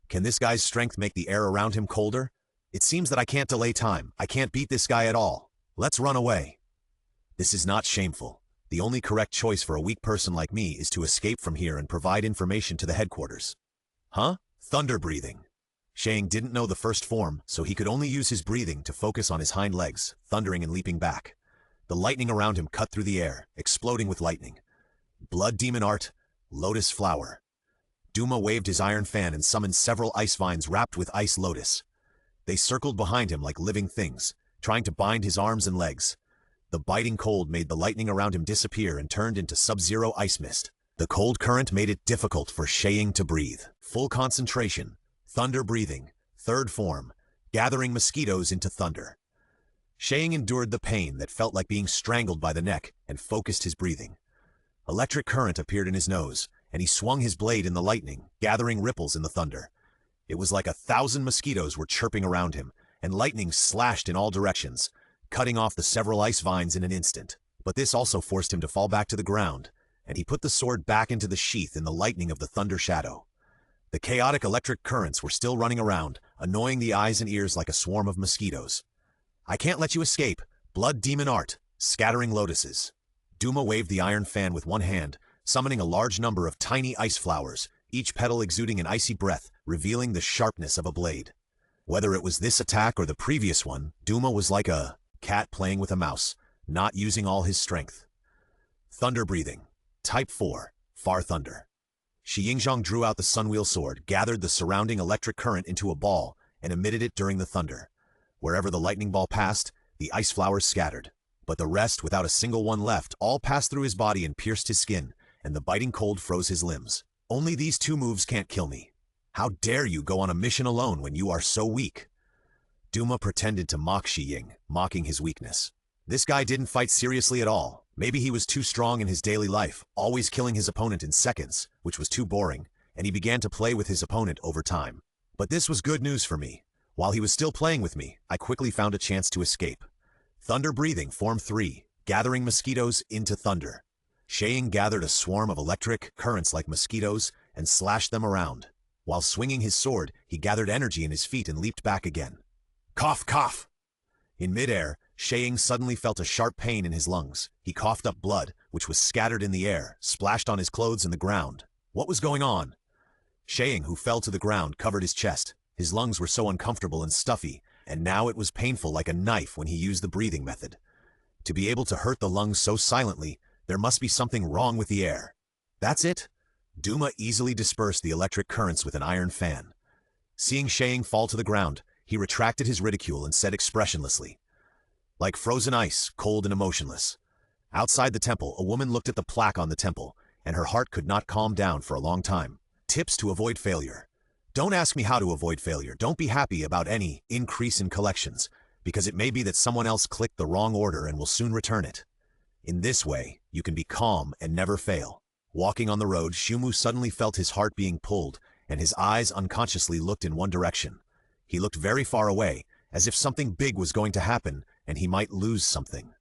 A: Can this guy's strength make the air around him colder? It seems that I can't delay time. I can't beat this guy at all. Let's run away. This is not shameful. The only correct choice for a weak person like me is to escape from here and provide information to the headquarters. Huh? Thunder breathing. Shang didn't know the first form, so he could only use his breathing to focus on his hind legs, thundering and leaping back. The lightning around him cut through the air, exploding with lightning. Blood Demon Art, Lotus Flower. Duma waved his iron fan and summoned several ice vines wrapped with ice lotus. They circled behind him like living things, trying to bind his arms and legs. The biting cold made the lightning around him disappear and turned into sub-zero ice mist. The cold current made it difficult for Shang to breathe. Full concentration. Thunder breathing, third form, gathering mosquitoes into thunder. Shang endured the pain that felt like being strangled by the neck and focused his breathing. Electric current appeared in his nose, and he swung his blade in the lightning, gathering ripples in the thunder. It was like 1,000 mosquitoes were chirping around him, and lightning slashed in all directions, cutting off the several ice vines in an instant. But this also forced him to fall back to the ground, and he put the sword back into the sheath in the lightning of the thunder shadow. The chaotic electric currents were still running around, annoying the eyes and ears like a swarm of mosquitoes. I can't let you escape. Blood Demon Art, Scattering Lotuses. Duma waved the iron fan with one hand, summoning a large number of tiny ice flowers, each petal exuding an icy breath, revealing the sharpness of a blade. Whether it was this attack or the previous one, Duma was like a cat playing with a mouse, not using all his strength. Thunder Breathing, Type 4, Far Thunder. Shi Yingzhong drew out the Sunwheel Sword, gathered the surrounding electric current into a ball, and emitted it during the thunder. Wherever the lightning ball passed, the ice flowers scattered. But the rest, without a single one left, all passed through his body and pierced his skin, and the biting cold froze his limbs. Only these two moves can't kill me. How dare you go on a mission alone when you are so weak? Duma pretended to mock Shi Ying, mocking his weakness. This guy didn't fight seriously at all. Maybe he was too strong in his daily life, always killing his opponent in seconds, which was too boring, and he began to play with his opponent over time. But this was good news for me. While he was still playing with me, I quickly found a chance to escape. Thunder Breathing, Form 3, Gathering Mosquitoes into Thunder. Shang gathered a swarm of electric currents like mosquitoes and slashed them around. While swinging his sword, he gathered energy in his feet and leaped back again. Cough, cough! In midair, Shang suddenly felt a sharp pain in his lungs. He coughed up blood, which was scattered in the air, splashed on his clothes and the ground. What was going on? Shang, who fell to the ground, covered his chest. His lungs were so uncomfortable and stuffy, and now it was painful like a knife when he used the breathing method. To be able to hurt the lungs so silently, there must be something wrong with the air. That's it? Duma easily dispersed the electric currents with an iron fan. Seeing Shang fall to the ground, he retracted his ridicule and said expressionlessly, like frozen ice, cold and emotionless. Outside the temple, a woman looked at the plaque on the temple, and her heart could not calm down for a long time. Tips to avoid failure. Don't ask me how to avoid failure. Don't be happy about any increase in collections, because it may be that someone else clicked the wrong order and will soon return it. In this way, you can be calm and never fail. Walking on the road, Shumu suddenly felt his heart being pulled, and his eyes unconsciously looked in one direction. He looked very far away, as if something big was going to happen, and he might lose something.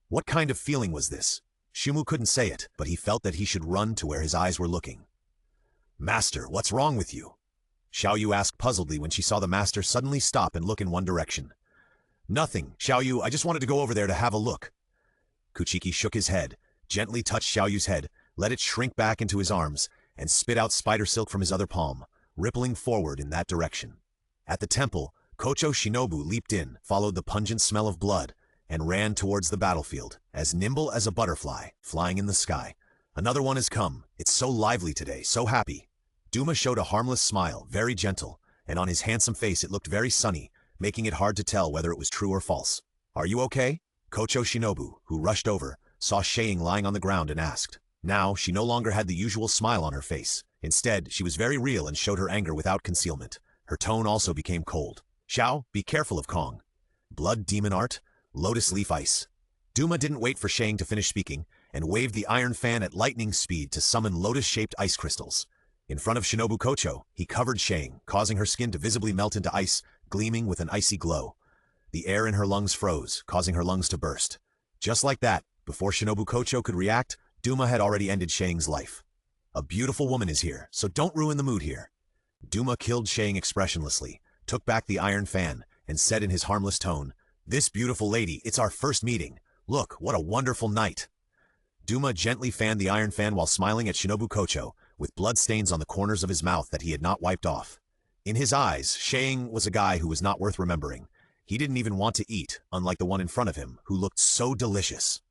A: What kind of feeling was this? Shumu couldn't say it, but he felt that he should run to where his eyes were looking. Master, what's wrong with you? Xiaoyu asked puzzledly when she saw the master suddenly stop and look in one direction. Nothing, Xiaoyu, I just wanted to go over there to have a look. Kuchiki shook his head, gently touched Xiaoyu's head, let it shrink back into his arms, and spit out spider silk from his other palm, rippling forward in that direction. At the temple, Kocho Shinobu leaped in, followed the pungent smell of blood, and ran towards the battlefield, as nimble as a butterfly, flying in the sky. Another one has come. It's so lively today, so happy. Duma showed a harmless smile, very gentle, and on his handsome face it looked very sunny, making it hard to tell whether it was true or false. Are you okay? Kocho Shinobu, who rushed over, saw Shang lying on the ground and asked. Now, she no longer had the usual smile on her face. Instead, she was very real and showed her anger without concealment. Her tone also became cold. Xiao, be careful of Kong. Blood Demon Art, Lotus Leaf Ice. Duma didn't wait for Shang to finish speaking, and waved the iron fan at lightning speed to summon lotus-shaped ice crystals. In front of Shinobu Kocho, he covered Shang, causing her skin to visibly melt into ice, gleaming with an icy glow. The air in her lungs froze, causing her lungs to burst. Just like that, before Shinobu Kocho could react, Duma had already ended Shang's life. A beautiful woman is here, so don't ruin the mood here. Duma killed Shang expressionlessly, took back the iron fan, and said in his harmless tone, This beautiful lady, it's our first meeting. Look, what a wonderful night. Duma gently fanned the iron fan while smiling at Shinobu Kocho, with blood stains on the corners of his mouth that he had not wiped off. In his eyes, Shang was a guy who was not worth remembering. He didn't even want to eat, unlike the one in front of him, who looked so delicious.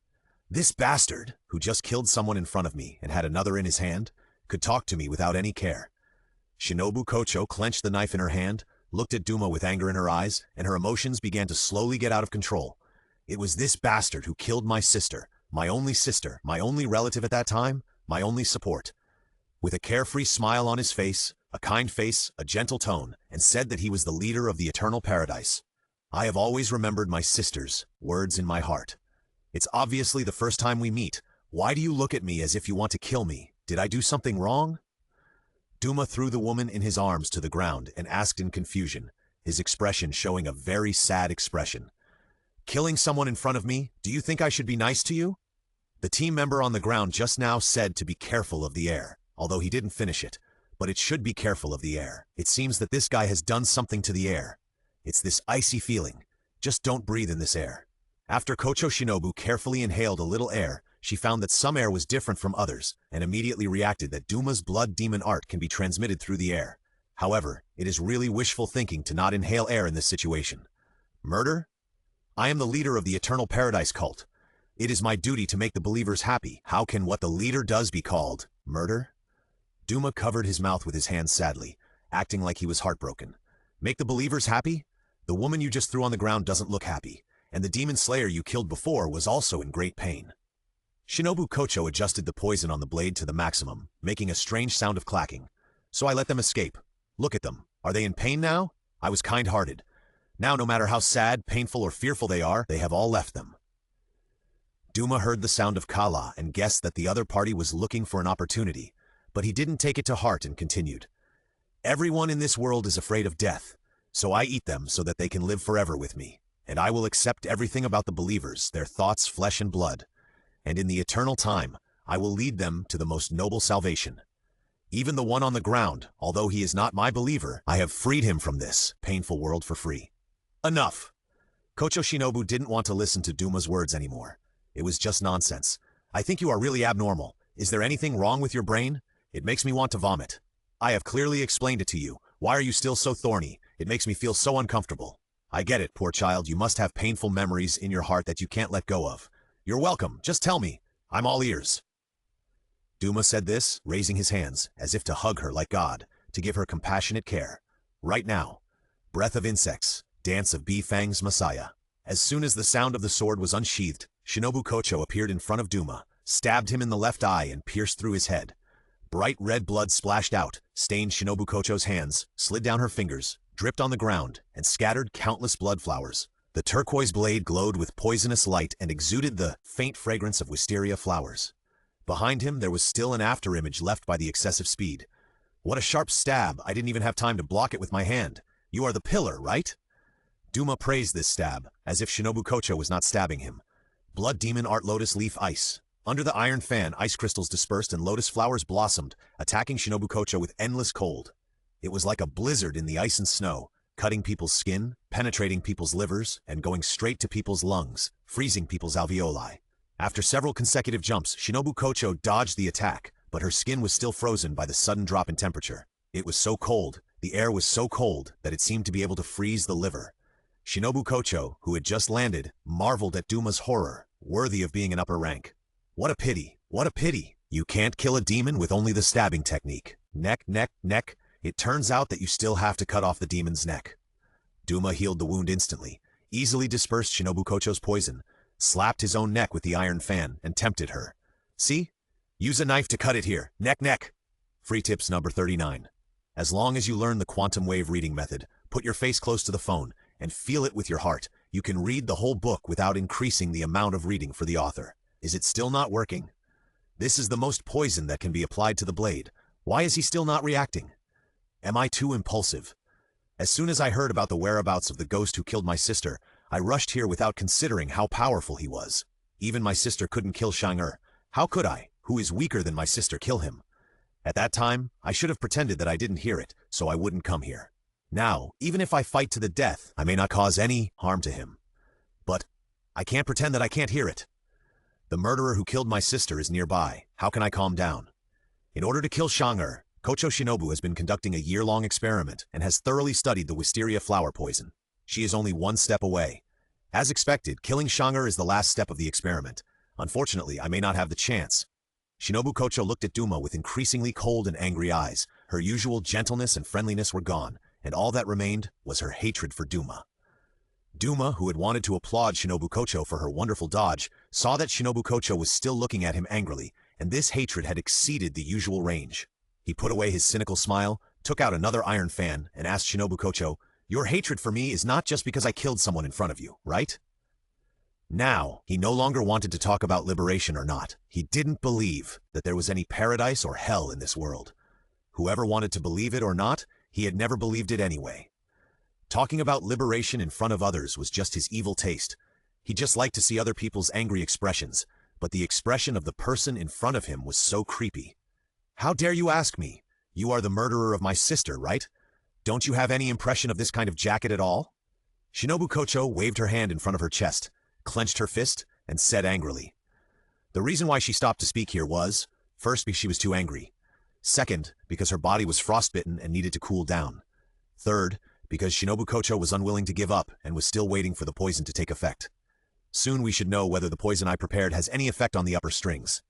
A: This bastard, who just killed someone in front of me and had another in his hand, could talk to me without any care. Shinobu Kocho clenched the knife in her hand, looked at Duma with anger in her eyes, and her emotions began to slowly get out of control. It was this bastard who killed my sister, my only relative at that time, my only support. With a carefree smile on his face, a kind face, a gentle tone, and said that he was the leader of the eternal paradise. I have always remembered my sister's words in my heart. It's obviously the first time we meet. Why do you look at me as if you want to kill me? Did I do something wrong? Duma threw the woman in his arms to the ground and asked in confusion, his expression showing a very sad expression. Killing someone in front of me? Do you think I should be nice to you? The team member on the ground just now said to be careful of the air, although he didn't finish it. But it should be careful of the air. It seems that this guy has done something to the air. It's this icy feeling. Just don't breathe in this air. After Kocho Shinobu carefully inhaled a little air, she found that some air was different from others, and immediately reacted that Duma's blood demon art can be transmitted through the air. However, it is really wishful thinking to not inhale air in this situation. Murder? I am the leader of the Eternal Paradise cult. It is my duty to make the believers happy. How can what the leader does be called murder? Duma covered his mouth with his hands sadly, acting like he was heartbroken. Make the believers happy? The woman you just threw on the ground doesn't look happy, and the demon slayer you killed before was also in great pain. Shinobu Kocho adjusted the poison on the blade to the maximum, making a strange sound of clacking. So I let them escape. Look at them. Are they in pain now? I was kind-hearted. Now, no matter how sad, painful, or fearful they are, they have all left them. Duma heard the sound of Kala and guessed that the other party was looking for an opportunity, but he didn't take it to heart and continued. Everyone in this world is afraid of death, so I eat them so that they can live forever with me, and I will accept everything about the believers, their thoughts, flesh, and blood. And in the eternal time, I will lead them to the most noble salvation. Even the one on the ground, although he is not my believer, I have freed him from this painful world for free. Enough! Kocho Shinobu didn't want to listen to Duma's words anymore. It was just nonsense. I think you are really abnormal. Is there anything wrong with your brain? It makes me want to vomit. I have clearly explained it to you. Why are you still so thorny? It makes me feel so uncomfortable. I get it, poor child. You must have painful memories in your heart that you can't let go of. You're welcome. Just tell me. I'm all ears. Duma said this, raising his hands, as if to hug her like God, to give her compassionate care. Right now. Breath of insects, dance of bee fangs Messiah. As soon as the sound of the sword was unsheathed, Shinobu Kocho appeared in front of Duma, stabbed him in the left eye and pierced through his head. Bright red blood splashed out, stained Shinobu Kocho's hands, slid down her fingers, dripped on the ground, and scattered countless blood flowers. The turquoise blade glowed with poisonous light and exuded the faint fragrance of wisteria flowers. Behind him, there was still an afterimage left by the excessive speed. What a sharp stab! I didn't even have time to block it with my hand. You are the pillar, right? Duma praised this stab, as if Shinobu Kocho was not stabbing him. Blood demon art lotus leaf ice. Under the iron fan, ice crystals dispersed and lotus flowers blossomed, attacking Shinobu Kocho with endless cold. It was like a blizzard in the ice and snow, cutting people's skin, penetrating people's livers, and going straight to people's lungs, freezing people's alveoli. After several consecutive jumps, Shinobu Kocho dodged the attack, but her skin was still frozen by the sudden drop in temperature. It was so cold, the air was so cold, that it seemed to be able to freeze the liver. Shinobu Kocho, who had just landed, marveled at Duma's horror, worthy of being an upper rank. What a pity! What a pity! You can't kill a demon with only the stabbing technique. Neck, neck, neck. It turns out that you still have to cut off the demon's neck. Duma healed the wound instantly, easily dispersed Shinobu Kocho's poison, slapped his own neck with the iron fan, and tempted her. See? Use a knife to cut it here. Neck, neck. Free tips number 39. As long as you learn the quantum wave reading method, put your face close to the phone, and feel it with your heart, you can read the whole book without increasing the amount of reading for the author. Is it still not working? This is the most poison that can be applied to the blade. Why is he still not reacting? Am I too impulsive? As soon as I heard about the whereabouts of the ghost who killed my sister, I rushed here without considering how powerful he was. Even my sister couldn't kill Shang-Er. How could I, who is weaker than my sister, kill him? At that time, I should have pretended that I didn't hear it, so I wouldn't come here. Now, even if I fight to the death, I may not cause any harm to him. But I can't pretend that I can't hear it. The murderer who killed my sister is nearby. How can I calm down? In order to kill Shang-Er, Kocho Shinobu has been conducting a year-long experiment and has thoroughly studied the wisteria flower poison. She is only one step away. As expected, killing Shanger is the last step of the experiment. Unfortunately, I may not have the chance. Shinobu Kocho looked at Duma with increasingly cold and angry eyes. Her usual gentleness and friendliness were gone, and all that remained was her hatred for Duma. Duma, who had wanted to applaud Shinobu Kocho for her wonderful dodge, saw that Shinobu Kocho was still looking at him angrily, and this hatred had exceeded the usual range. He put away his cynical smile, took out another iron fan, and asked Shinobu Kocho, "Your hatred for me is not just because I killed someone in front of you, right?" Now, he no longer wanted to talk about liberation or not. He didn't believe that there was any paradise or hell in this world. Whoever wanted to believe it or not, he had never believed it anyway. Talking about liberation in front of others was just his evil taste. He just liked to see other people's angry expressions, but the expression of the person in front of him was so creepy. "How dare you ask me? You are the murderer of my sister, right? Don't you have any impression of this kind of jacket at all?" Shinobu Kocho waved her hand in front of her chest, clenched her fist, and said angrily. The reason why she stopped to speak here was, first, because she was too angry. Second, because her body was frostbitten and needed to cool down. Third, because Shinobu Kocho was unwilling to give up and was still waiting for the poison to take effect. Soon we should know whether the poison I prepared has any effect on the upper strings.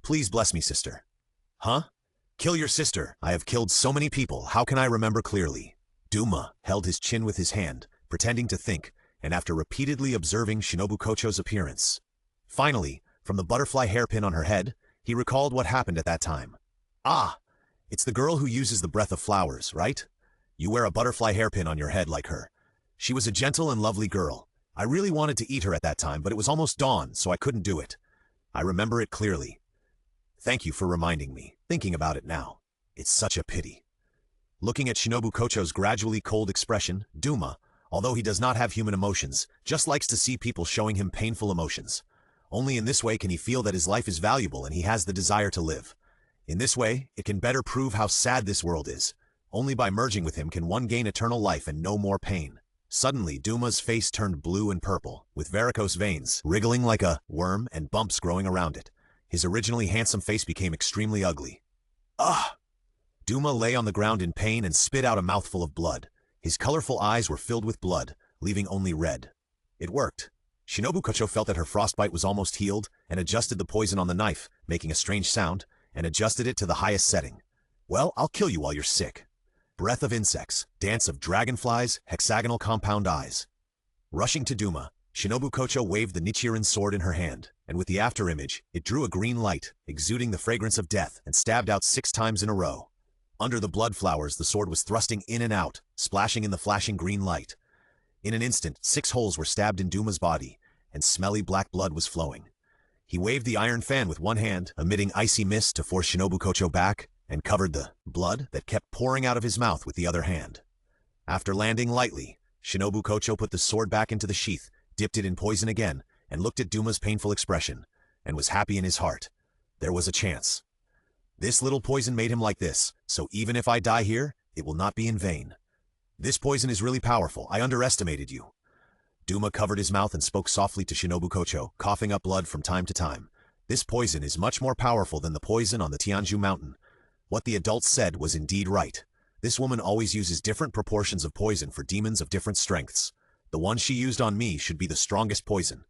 A: Please bless me, sister. Huh? Kill your sister. I have killed so many people. How can I remember clearly? Duma held his chin with his hand, pretending to think, and after repeatedly observing Shinobu Kocho's appearance. Finally, from the butterfly hairpin on her head, he recalled what happened at that time. Ah, it's the girl who uses the breath of flowers, right? You wear a butterfly hairpin on your head like her. She was a gentle and lovely girl. I really wanted to eat her at that time, but it was almost dawn, so I couldn't do it. I remember it clearly. Thank you for reminding me, thinking about it now. It's such a pity. Looking at Shinobu Kocho's gradually cold expression, Duma, although he does not have human emotions, just likes to see people showing him painful emotions. Only in this way can he feel that his life is valuable and he has the desire to live. In this way, it can better prove how sad this world is. Only by merging with him can one gain eternal life and no more pain. Suddenly, Duma's face turned blue and purple, with varicose veins wriggling like a worm and bumps growing around it. His originally handsome face became extremely ugly. Ah! Duma lay on the ground in pain and spit out a mouthful of blood. His colorful eyes were filled with blood, leaving only red. It worked. Shinobu Kocho felt that her frostbite was almost healed and adjusted the poison on the knife, making a strange sound, and adjusted it to the highest setting. Well, I'll kill you while you're sick. Breath of insects, dance of dragonflies, hexagonal compound eyes. Rushing to Duma, Shinobu Kocho waved the Nichiren sword in her hand, and with the afterimage, it drew a green light, exuding the fragrance of death, and stabbed out 6 times in a row. Under the blood flowers, the sword was thrusting in and out, splashing in the flashing green light. In an instant, 6 holes were stabbed in Duma's body, and smelly black blood was flowing. He waved the iron fan with one hand, emitting icy mist to force Shinobu Kocho back, and covered the blood that kept pouring out of his mouth with the other hand. After landing lightly, Shinobu Kocho put the sword back into the sheath, dipped it in poison again, and looked at Duma's painful expression, and was happy in his heart. There was a chance. This little poison made him like this, so even if I die here, it will not be in vain. This poison is really powerful. I underestimated you. Duma covered his mouth and spoke softly to Shinobu Kocho, coughing up blood from time to time. This poison is much more powerful than the poison on the Tianju mountain. What the adults said was indeed right. This woman always uses different proportions of poison for demons of different strengths. The one she used on me should be the strongest poison.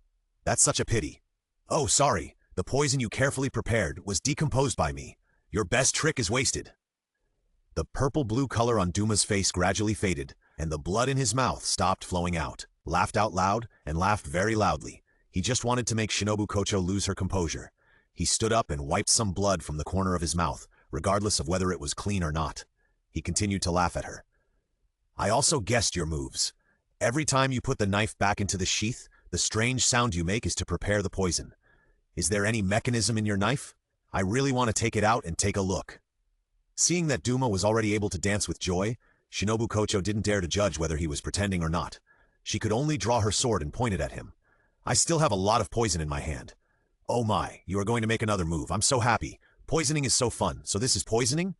A: That's such a pity. Oh, sorry. The poison you carefully prepared was decomposed by me. Your best trick is wasted. The purple-blue color on Duma's face gradually faded, and the blood in his mouth stopped flowing out, laughed out loud, and laughed very loudly. He just wanted to make Shinobu Kocho lose her composure. He stood up and wiped some blood from the corner of his mouth, regardless of whether it was clean or not. He continued to laugh at her. I also guessed your moves. Every time you put the knife back into the sheath, the strange sound you make is to prepare the poison. Is there any mechanism in your knife? I really want to take it out and take a look. Seeing that Duma was already able to dance with joy, Shinobu Kocho didn't dare to judge whether he was pretending or not. She could only draw her sword and point it at him. I still have a lot of poison in my hand. Oh my, you are going to make another move. I'm so happy. Poisoning is so fun. So this is poisoning?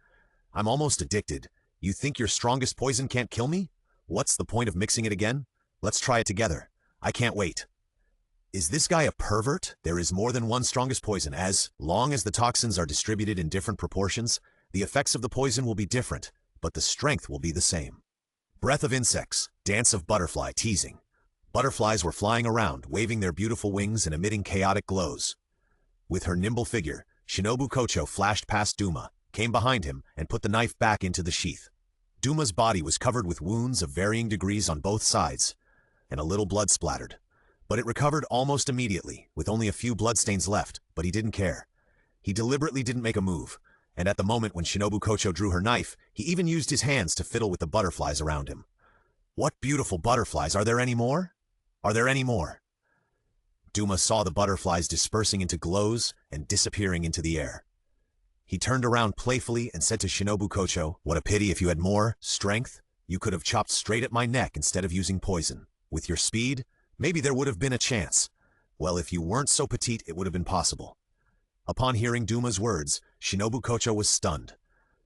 A: I'm almost addicted. You think your strongest poison can't kill me? What's the point of mixing it again? Let's try it together. I can't wait. Is this guy a pervert? There is more than one strongest poison. As long as the toxins are distributed in different proportions, The effects of the poison will be different, but the strength will be the same. Breath of insects, dance of butterfly teasing. Butterflies were flying around, waving their beautiful wings and emitting chaotic glows. With her nimble figure, Shinobu Kocho flashed past Duma, came behind him, and put the knife back into the sheath. Duma's body was covered with wounds of varying degrees on both sides, and a little blood splattered. But it recovered almost immediately, with only a few bloodstains left, but he didn't care. He deliberately didn't make a move, and at the moment when Shinobu Kocho drew her knife, he even used his hands to fiddle with the butterflies around him. What beautiful butterflies! Are there any more? Are there any more? Duma saw the butterflies dispersing into glows and disappearing into the air. He turned around playfully and said to Shinobu Kocho, "What a pity if you had more strength. You could have chopped straight at my neck instead of using poison. With your speed, maybe there would have been a chance. Well, if you weren't so petite, it would have been possible." Upon hearing Duma's words, Shinobu Kocho was stunned.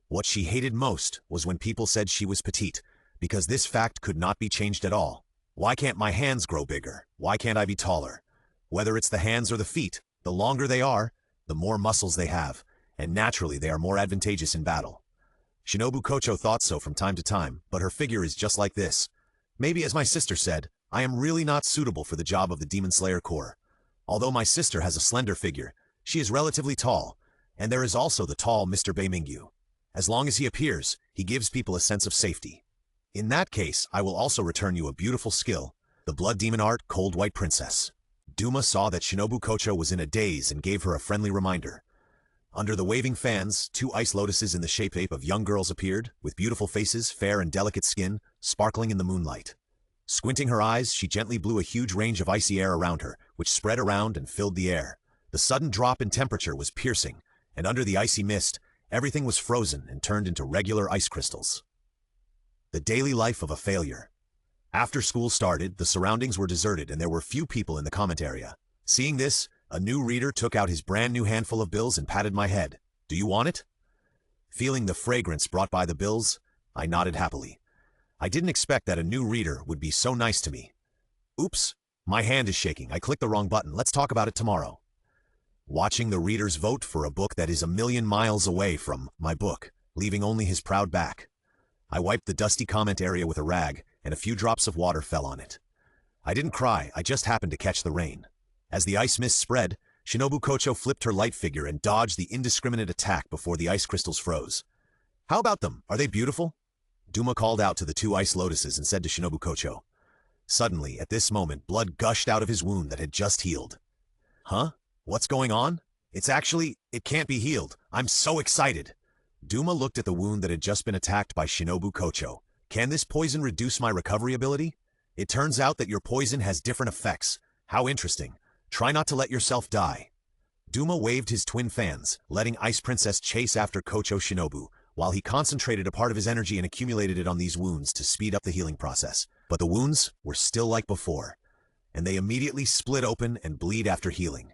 A: What she hated most was when people said she was petite, because this fact could not be changed at all. Why can't my hands grow bigger? Why can't I be taller? Whether it's the hands or the feet, the longer they are, the more muscles they have, and naturally they are more advantageous in battle. Shinobu Kocho thought so from time to time, but her figure is just like this. Maybe as my sister said, I am really not suitable for the job of the Demon Slayer Corps. Although my sister has a slender figure, she is relatively tall, and there is also the tall Mr. Beimingyu. As long as he appears, he gives people a sense of safety. In that case, I will also return you a beautiful skill, the Blood Demon Art Cold White Princess. Duma saw that Shinobu Kocho was in a daze and gave her a friendly reminder. Under the waving fans, 2 ice lotuses in the shape of young girls appeared, with beautiful faces, fair and delicate skin, sparkling in the moonlight. Squinting her eyes, she gently blew a huge range of icy air around her, which spread around and filled the air. The sudden drop in temperature was piercing, and under the icy mist, everything was frozen and turned into regular ice crystals. The daily life of a failure. After school started, the surroundings were deserted and there were few people in the comment area. Seeing this, a new reader took out his brand new handful of bills and patted my head. "Do you want it?" Feeling the fragrance brought by the bills, I nodded happily. I didn't expect that a new reader would be so nice to me. Oops, my hand is shaking. I clicked the wrong button. Let's talk about it tomorrow. Watching the readers vote for a book that is a million miles away from my book, leaving only his proud back. I wiped the dusty comment area with a rag, and a few drops of water fell on it. I didn't cry, I just happened to catch the rain. As the ice mist spread, Shinobu Kocho flipped her light figure and dodged the indiscriminate attack before the ice crystals froze. "How about them? Are they beautiful?" Duma called out to the 2 ice lotuses and said to Shinobu Kocho. Suddenly, at this moment, blood gushed out of his wound that had just healed. "Huh? What's going on? It can't be healed. I'm so excited." Duma looked at the wound that had just been attacked by Shinobu Kocho. "Can this poison reduce my recovery ability? It turns out that your poison has different effects. How interesting. Try not to let yourself die." Duma waved his twin fans, letting Ice Princess chase after Kocho Shinobu, while he concentrated a part of his energy and accumulated it on these wounds to speed up the healing process. But the wounds were still like before, and they immediately split open and bleed after healing.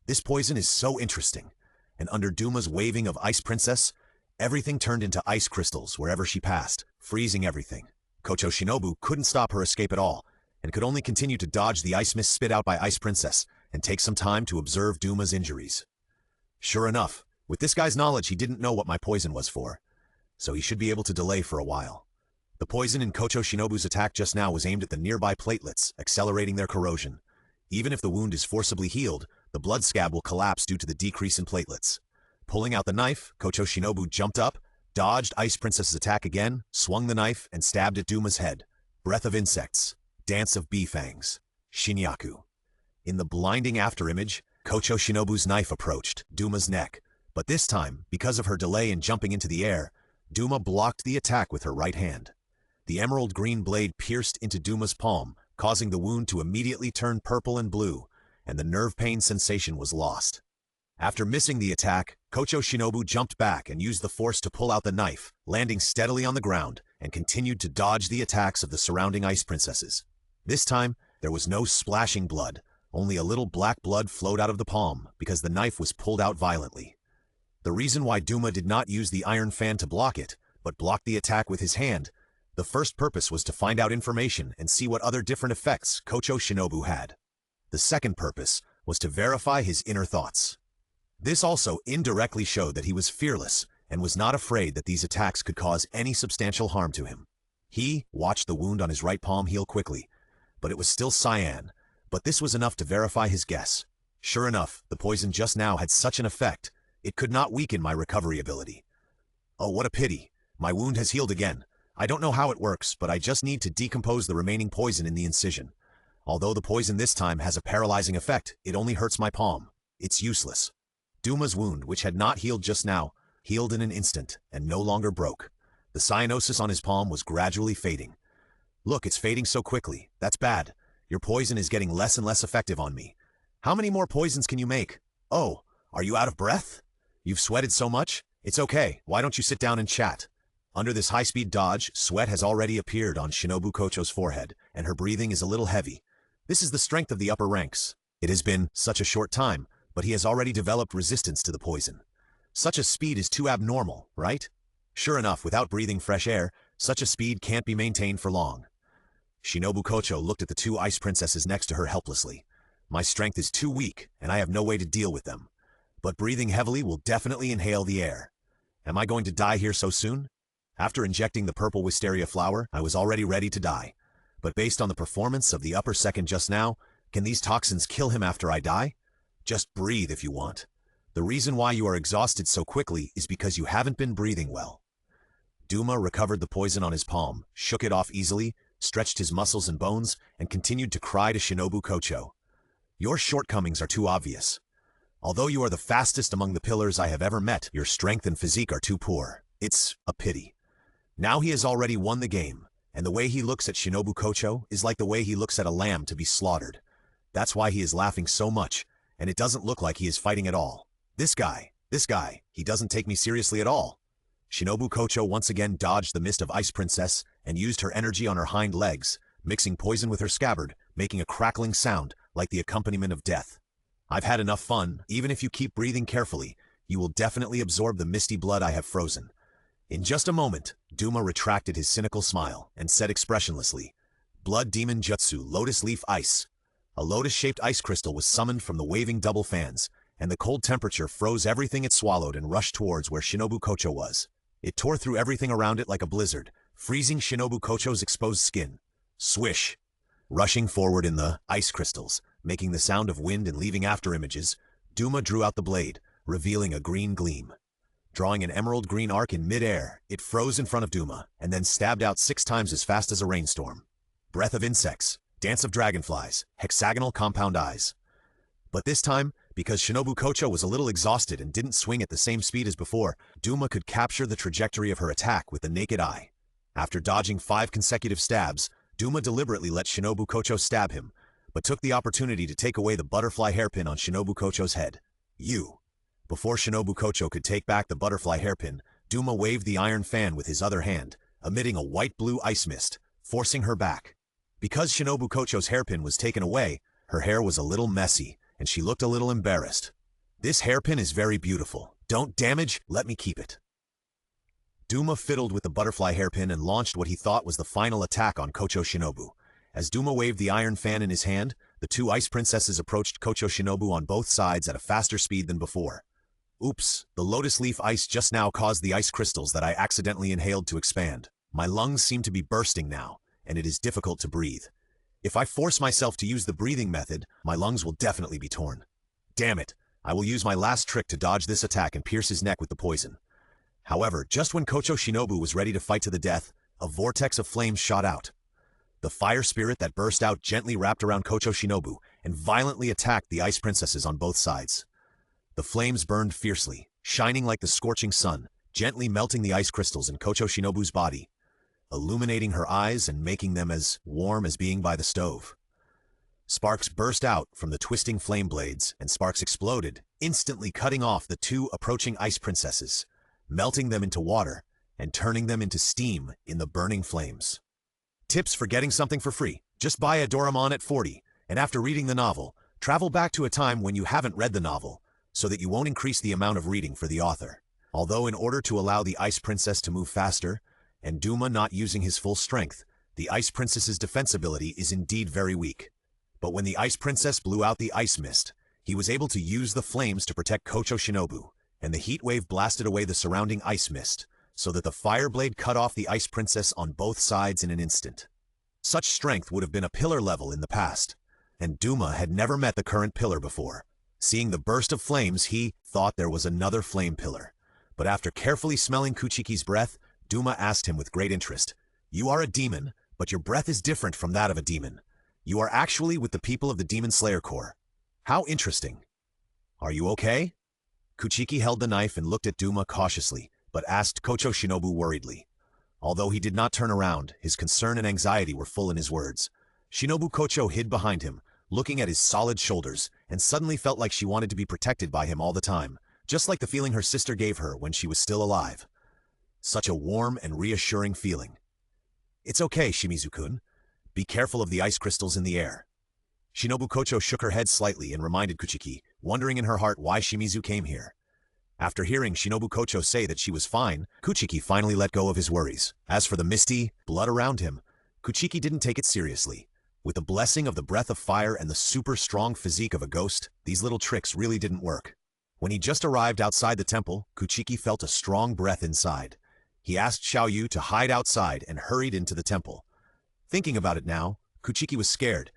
A: This poison is so interesting, and under Duma's waving of Ice Princess, everything turned into ice crystals wherever she passed, freezing everything. Kocho Shinobu couldn't stop her escape at all, and could only continue to dodge the ice mist spit out by Ice Princess, and take some time to observe Duma's injuries. Sure enough, with this guy's knowledge he didn't know what my poison was for, so he should be able to delay for a while. The poison in Kocho Shinobu's attack just now was aimed at the nearby platelets, accelerating their corrosion. Even if the wound is forcibly healed, the blood scab will collapse due to the decrease in platelets. Pulling out the knife, Kocho Shinobu jumped up, dodged Ice Princess's attack again, swung the knife, and stabbed at Duma's head. Breath of insects, dance of bee fangs, Shinyaku. In the blinding afterimage, Kocho Shinobu's knife approached Duma's neck, but this time, because of her delay in jumping into the air, Duma blocked the attack with her right hand. The emerald green blade pierced into Duma's palm, causing the wound to immediately turn purple and blue, and the nerve pain sensation was lost. After missing the attack, Kocho Shinobu jumped back and used the force to pull out the knife, landing steadily on the ground, and continued to dodge the attacks of the surrounding ice princesses. This time, there was no splashing blood. Only a little black blood flowed out of the palm because the knife was pulled out violently. The reason why Duma did not use the iron fan to block it, but blocked the attack with his hand, the first purpose was to find out information and see what other different effects Kocho Shinobu had. The second purpose was to verify his inner thoughts. This also indirectly showed that he was fearless and was not afraid that these attacks could cause any substantial harm to him. He watched the wound on his right palm heal quickly, but it was still cyan, but this was enough to verify his guess. Sure enough, the poison just now had such an effect, it could not weaken my recovery ability. Oh, what a pity. My wound has healed again. I don't know how it works, but I just need to decompose the remaining poison in the incision. Although the poison this time has a paralyzing effect, it only hurts my palm. It's useless. Duma's wound, which had not healed just now, healed in an instant and no longer broke. The cyanosis on his palm was gradually fading. Look, it's fading so quickly. That's bad. Your poison is getting less and less effective on me. How many more poisons can you make? Oh, are you out of breath? You've sweated so much? It's okay. Why don't you sit down and chat? Under this high-speed dodge, sweat has already appeared on Shinobu Kocho's forehead, and her breathing is a little heavy. This is the strength of the upper ranks. It has been such a short time, but he has already developed resistance to the poison. Such a speed is too abnormal, right? Sure enough, without breathing fresh air, such a speed can't be maintained for long. Shinobu Kocho looked at the two ice princesses next to her helplessly. My strength is too weak, and I have no way to deal with them. But breathing heavily will definitely inhale the air. Am I going to die here so soon? After injecting the purple wisteria flower, I was already ready to die. But based on the performance of the upper second just now, can these toxins kill him after I die? Just breathe if you want. The reason why you are exhausted so quickly is because you haven't been breathing well. Duma recovered the poison on his palm, shook it off easily, stretched his muscles and bones, and continued to cry to Shinobu Kocho. Your shortcomings are too obvious. Although you are the fastest among the pillars I have ever met, your strength and physique are too poor. It's a pity. Now he has already won the game, and the way he looks at Shinobu Kocho is like the way he looks at a lamb to be slaughtered. That's why he is laughing so much, and it doesn't look like he is fighting at all. This guy, he doesn't take me seriously at all. Shinobu Kocho once again dodged the mist of Ice Princess and used her energy on her hind legs, mixing poison with her scabbard, making a crackling sound like the accompaniment of death. I've had enough fun. Even if you keep breathing carefully, you will definitely absorb the misty blood I have frozen. In just a moment, Duma retracted his cynical smile and said expressionlessly, Blood Demon Jutsu Lotus Leaf Ice. A lotus-shaped ice crystal was summoned from the waving double fans, and the cold temperature froze everything it swallowed and rushed towards where Shinobu Kocho was. It tore through everything around it like a blizzard, freezing Shinobu Kocho's exposed skin. Swish! Rushing forward in the ice crystals, making the sound of wind and leaving after images, Duma drew out the blade, revealing a green gleam. Drawing an emerald green arc in mid-air, it froze in front of Duma, and then stabbed out 6 times as fast as a rainstorm. Breath of insects, dance of dragonflies, hexagonal compound eyes. But this time, because Shinobu Kocho was a little exhausted and didn't swing at the same speed as before, Duma could capture the trajectory of her attack with the naked eye. After dodging 5 consecutive stabs, Duma deliberately let Shinobu Kocho stab him, but took the opportunity to take away the butterfly hairpin on Shinobu Kocho's head. Before Shinobu Kocho could take back the butterfly hairpin, Duma waved the iron fan with his other hand, emitting a white-blue ice mist, forcing her back. Because Shinobu Kocho's hairpin was taken away, her hair was a little messy, and she looked a little embarrassed. This hairpin is very beautiful. Don't damage, let me keep it. Duma fiddled with the butterfly hairpin and launched what he thought was the final attack on Kocho Shinobu. As Duma waved the iron fan in his hand, the 2 ice princesses approached Kocho Shinobu on both sides at a faster speed than before. Oops, the lotus leaf ice just now caused the ice crystals that I accidentally inhaled to expand. My lungs seem to be bursting now, and it is difficult to breathe. If I force myself to use the breathing method, my lungs will definitely be torn. Damn it, I will use my last trick to dodge this attack and pierce his neck with the poison. However, just when Kocho Shinobu was ready to fight to the death, a vortex of flames shot out. The fire spirit that burst out gently wrapped around Kocho Shinobu and violently attacked the ice princesses on both sides. The flames burned fiercely, shining like the scorching sun, gently melting the ice crystals in Kocho Shinobu's body, illuminating her eyes and making them as warm as being by the stove. Sparks burst out from the twisting flame blades, and sparks exploded, instantly cutting off the 2 approaching ice princesses, melting them into water, and turning them into steam in the burning flames. Tips for getting something for free. Just buy a Doraemon at 40, and after reading the novel, travel back to a time when you haven't read the novel, so that you won't increase the amount of reading for the author. Although in order to allow the ice princess to move faster, and Duma not using his full strength, the ice princess's defense ability is indeed very weak. But when the ice princess blew out the ice mist, he was able to use the flames to protect Kocho Shinobu, and the heat wave blasted away the surrounding ice mist, so that the fire blade cut off the ice princess on both sides in an instant. Such strength would have been a pillar level in the past, and Duma had never met the current pillar before. Seeing the burst of flames, he thought there was another flame pillar. But after carefully smelling Kuchiki's breath, Duma asked him with great interest, "You are a demon, but your breath is different from that of a demon. You are actually with the people of the Demon Slayer Corps. How interesting. Are you okay?" Kuchiki held the knife and looked at Duma cautiously, but asked Kocho Shinobu worriedly. Although he did not turn around, his concern and anxiety were full in his words. Shinobu Kocho hid behind him, looking at his solid shoulders, and suddenly felt like she wanted to be protected by him all the time, just like the feeling her sister gave her when she was still alive. Such a warm and reassuring feeling. "It's okay, Shimizu-kun. Be careful of the ice crystals in the air." Shinobu Kocho shook her head slightly and reminded Kuchiki, wondering in her heart why Shimizu came here. After hearing Shinobu Kocho say that she was fine, Kuchiki finally let go of his worries. As for the misty blood around him, Kuchiki didn't take it seriously. With the blessing of the breath of fire and the super strong physique of a ghost, these little tricks really didn't work. When he just arrived outside the temple, Kuchiki felt a strong breath inside. He asked Xiaoyu to hide outside and hurried into the temple. Thinking about it now, Kuchiki was scared.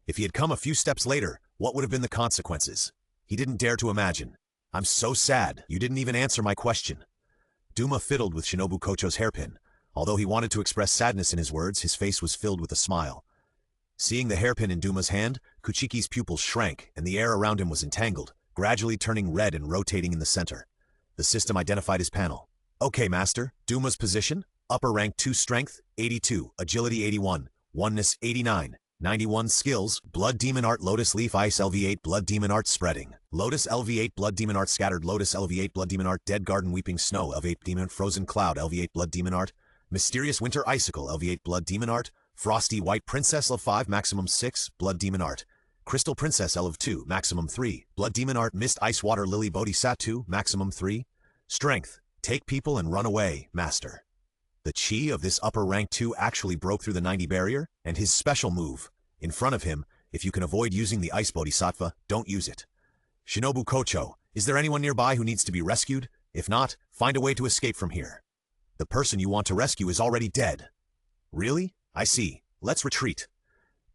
A: If he had come a few steps later, what would have been the consequences? He didn't dare to imagine. "I'm so sad, you didn't even answer my question." Duma fiddled with Shinobu Kocho's hairpin. Although he wanted to express sadness in his words, his face was filled with a smile. Seeing the hairpin in Duma's hand, Kuchiki's pupils shrank and the air around him was entangled, gradually turning red and rotating in the center. The system identified his panel. "Okay, Master. Duma's position? Upper rank 2 strength, 82, agility 81, oneness 89. 91 skills, Blood Demon Art Lotus Leaf Ice LV8 Blood Demon Art Spreading, Lotus LV8 Blood Demon Art Scattered Lotus LV8 Blood Demon Art Dead Garden Weeping Snow LV8 Demon Frozen Cloud LV8 Blood Demon Art, Mysterious Winter Icicle LV8 Blood Demon Art, Frosty White Princess LV5 Maximum 6 Blood Demon Art, Crystal Princess LV2 Maximum 3, Blood Demon Art Mist Ice Water Lily Bodhisattva Maximum 3, Strength, take people and run away, Master. The chi of this upper rank 2 actually broke through the 90 barrier, and his special move, in front of him, if you can avoid using the Ice Bodhisattva, don't use it. Shinobu Kocho, is there anyone nearby who needs to be rescued? If not, find a way to escape from here. The person you want to rescue is already dead. Really? I see. Let's retreat,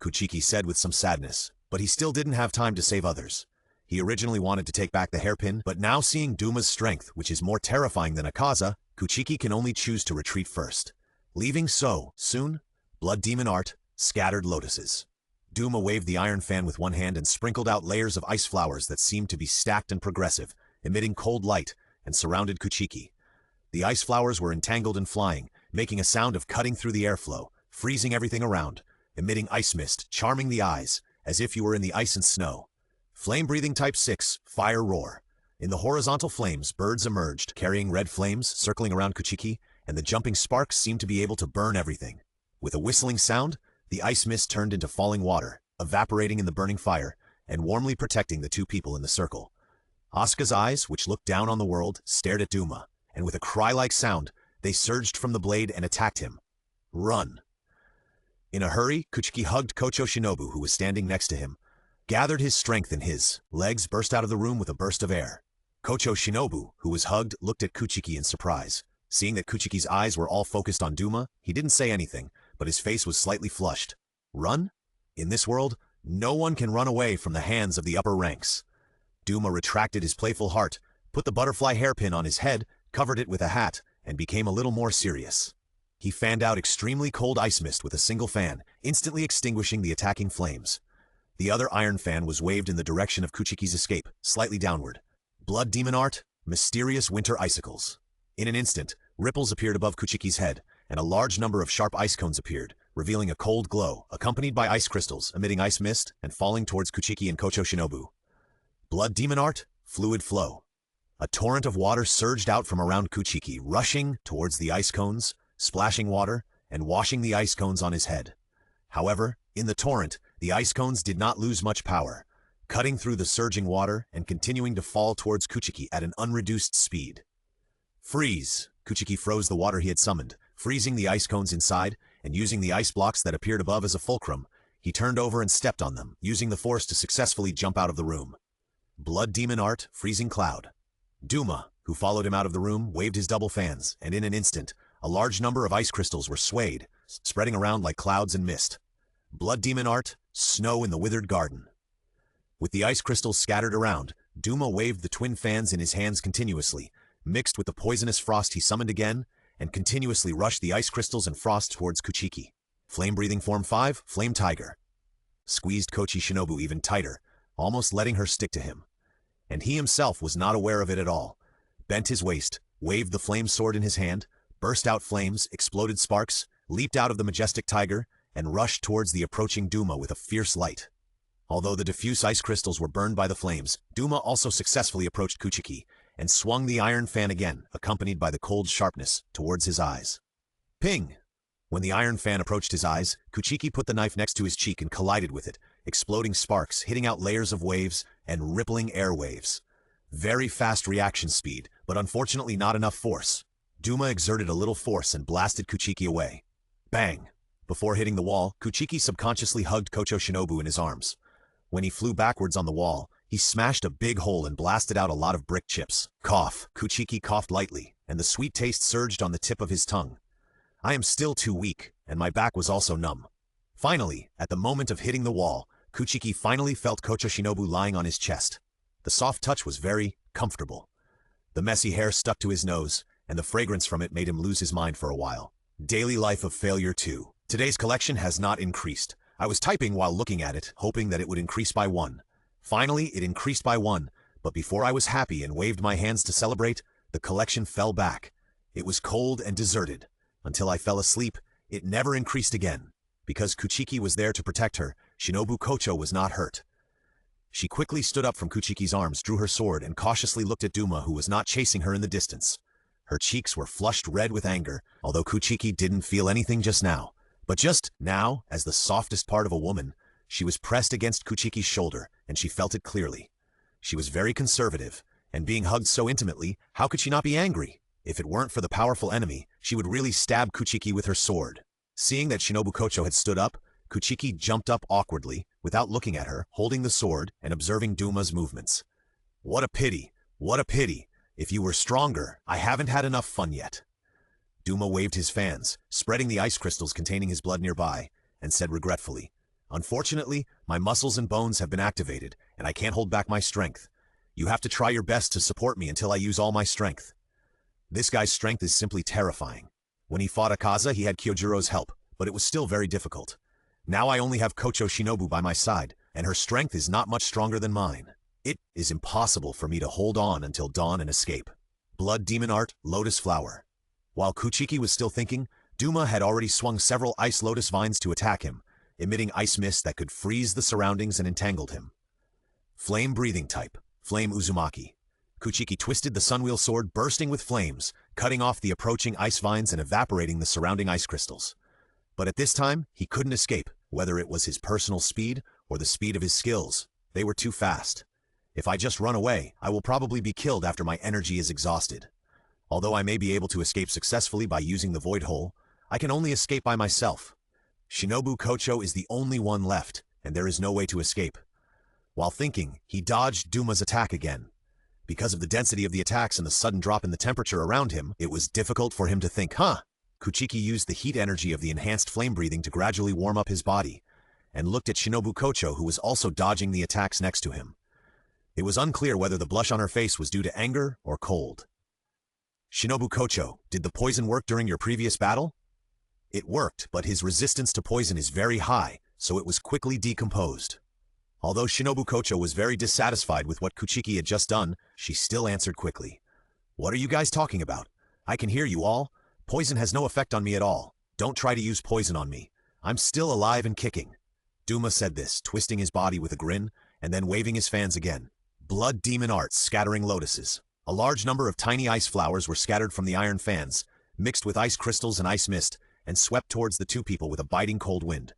A: Kuchiki said with some sadness, but he still didn't have time to save others. He originally wanted to take back the hairpin, but now seeing Duma's strength, which is more terrifying than Akaza, Kuchiki can only choose to retreat first. Leaving so soon? Blood Demon Art, Scattered Lotuses. Duma waved the iron fan with one hand and sprinkled out layers of ice flowers that seemed to be stacked and progressive, emitting cold light, and surrounded Kuchiki. The ice flowers were entangled and flying, making a sound of cutting through the airflow, freezing everything around, emitting ice mist, charming the eyes, as if you were in the ice and snow. Flame-breathing Type 6, Fire Roar. In the horizontal flames, birds emerged, carrying red flames, circling around Kuchiki, and the jumping sparks seemed to be able to burn everything. With a whistling sound, the ice mist turned into falling water, evaporating in the burning fire, and warmly protecting the 2 people in the circle. Asuka's eyes, which looked down on the world, stared at Duma, and with a cry-like sound, they surged from the blade and attacked him. Run! In a hurry, Kuchiki hugged Kocho Shinobu, who was standing next to him, gathered his strength in his legs, burst out of the room with a burst of air. Kocho Shinobu, who was hugged, looked at Kuchiki in surprise. Seeing that Kuchiki's eyes were all focused on Duma, he didn't say anything, but his face was slightly flushed. Run? In this world, no one can run away from the hands of the upper ranks. Duma retracted his playful heart, put the butterfly hairpin on his head, covered it with a hat, and became a little more serious. He fanned out extremely cold ice mist with a single fan, instantly extinguishing the attacking flames. The other iron fan was waved in the direction of Kuchiki's escape, slightly downward. Blood Demon Art, Mysterious Winter Icicles. In an instant, ripples appeared above Kuchiki's head, and a large number of sharp ice cones appeared, revealing a cold glow, accompanied by ice crystals, emitting ice mist, and falling towards Kuchiki and Kocho Shinobu. Blood Demon Art, Fluid Flow. A torrent of water surged out from around Kuchiki, rushing towards the ice cones, splashing water, and washing the ice cones on his head. However, in the torrent, the ice cones did not lose much power, cutting through the surging water and continuing to fall towards Kuchiki at an unreduced speed. Freeze! Kuchiki froze the water he had summoned, freezing the ice cones inside, and using the ice blocks that appeared above as a fulcrum, he turned over and stepped on them, using the force to successfully jump out of the room. Blood Demon Art, Freezing Cloud. Duma, who followed him out of the room, waved his double fans, and in an instant, a large number of ice crystals were swayed, spreading around like clouds and mist. Blood demon art, snow in the withered garden. With the ice crystals scattered around, Duma waved the twin fans in his hands continuously, mixed with the poisonous frost he summoned again, and continuously rushed the ice crystals and frost towards Kuchiki. Flame-breathing form 5, Flame Tiger. Squeezed Kochi Shinobu even tighter, almost letting her stick to him. And he himself was not aware of it at all. Bent his waist, waved the flame sword in his hand, burst out flames, exploded sparks, leaped out of the majestic tiger, and rushed towards the approaching Duma with a fierce light. Although the diffuse ice crystals were burned by the flames, Duma also successfully approached Kuchiki, and swung the iron fan again, accompanied by the cold sharpness, towards his eyes. Ping! When the iron fan approached his eyes, Kuchiki put the knife next to his cheek and collided with it, exploding sparks, hitting out layers of waves, and rippling air waves. Very fast reaction speed, but unfortunately not enough force. Duma exerted a little force and blasted Kuchiki away. Bang! Before hitting the wall, Kuchiki subconsciously hugged Kocho Shinobu in his arms. When he flew backwards on the wall, he smashed a big hole and blasted out a lot of brick chips. Cough! Kuchiki coughed lightly, and the sweet taste surged on the tip of his tongue. I am still too weak, and my back was also numb. Finally, at the moment of hitting the wall, Kuchiki finally felt Kocho Shinobu lying on his chest. The soft touch was very comfortable. The messy hair stuck to his nose, and the fragrance from it made him lose his mind for a while. Daily Life of Failure 2. Today's collection has not increased. I was typing while looking at it, hoping that it would increase by 1. Finally, it increased by 1, but before I was happy and waved my hands to celebrate, the collection fell back. It was cold and deserted. Until I fell asleep, it never increased again. Because Kuchiki was there to protect her, Shinobu Kocho was not hurt. She quickly stood up from Kuchiki's arms, drew her sword, and cautiously looked at Duma, who was not chasing her in the distance. Her cheeks were flushed red with anger, although Kuchiki didn't feel anything just now. But just now, as the softest part of a woman, she was pressed against Kuchiki's shoulder, and she felt it clearly. She was very conservative, and being hugged so intimately, how could she not be angry? If it weren't for the powerful enemy, she would really stab Kuchiki with her sword. Seeing that Shinobu Kocho had stood up, Kuchiki jumped up awkwardly, without looking at her, holding the sword and observing Duma's movements. What a pity! What a pity! If you were stronger, I haven't had enough fun yet. Duma waved his fans, spreading the ice crystals containing his blood nearby, and said regretfully, "Unfortunately, my muscles and bones have been activated, and I can't hold back my strength. You have to try your best to support me until I use all my strength." This guy's strength is simply terrifying. When he fought Akaza, he had Kyojuro's help, but it was still very difficult. Now I only have Kocho Shinobu by my side, and her strength is not much stronger than mine. It is impossible for me to hold on until dawn and escape. Blood Demon Art, Lotus Flower. While Kuchiki was still thinking, Duma had already swung several ice lotus vines to attack him, emitting ice mist that could freeze the surroundings and entangled him. Flame Breathing Type, Flame Uzumaki. Kuchiki twisted the Sunwheel Sword, bursting with flames, cutting off the approaching ice vines and evaporating the surrounding ice crystals. But at this time, he couldn't escape, whether it was his personal speed or the speed of his skills. They were too fast. If I just run away, I will probably be killed after my energy is exhausted. Although I may be able to escape successfully by using the Void Hole, I can only escape by myself. Shinobu Kocho is the only one left, and there is no way to escape. While thinking, he dodged Duma's attack again. Because of the density of the attacks and the sudden drop in the temperature around him, it was difficult for him to think, Kuchiki used the heat energy of the enhanced flame breathing to gradually warm up his body, and looked at Shinobu Kocho, who was also dodging the attacks next to him. It was unclear whether the blush on her face was due to anger or cold. Shinobu Kocho, did the poison work during your previous battle? It worked, but his resistance to poison is very high, so it was quickly decomposed. Although Shinobu Kocho was very dissatisfied with what Kuchiki had just done, she still answered quickly. What are you guys talking about? I can hear you all. Poison has no effect on me at all. Don't try to use poison on me. I'm still alive and kicking. Duma said this, twisting his body with a grin, and then waving his fans again. Blood Demon Arts, Scattering Lotuses. A large number of tiny ice flowers were scattered from the iron fans, mixed with ice crystals and ice mist, and swept towards the two people with a biting cold wind.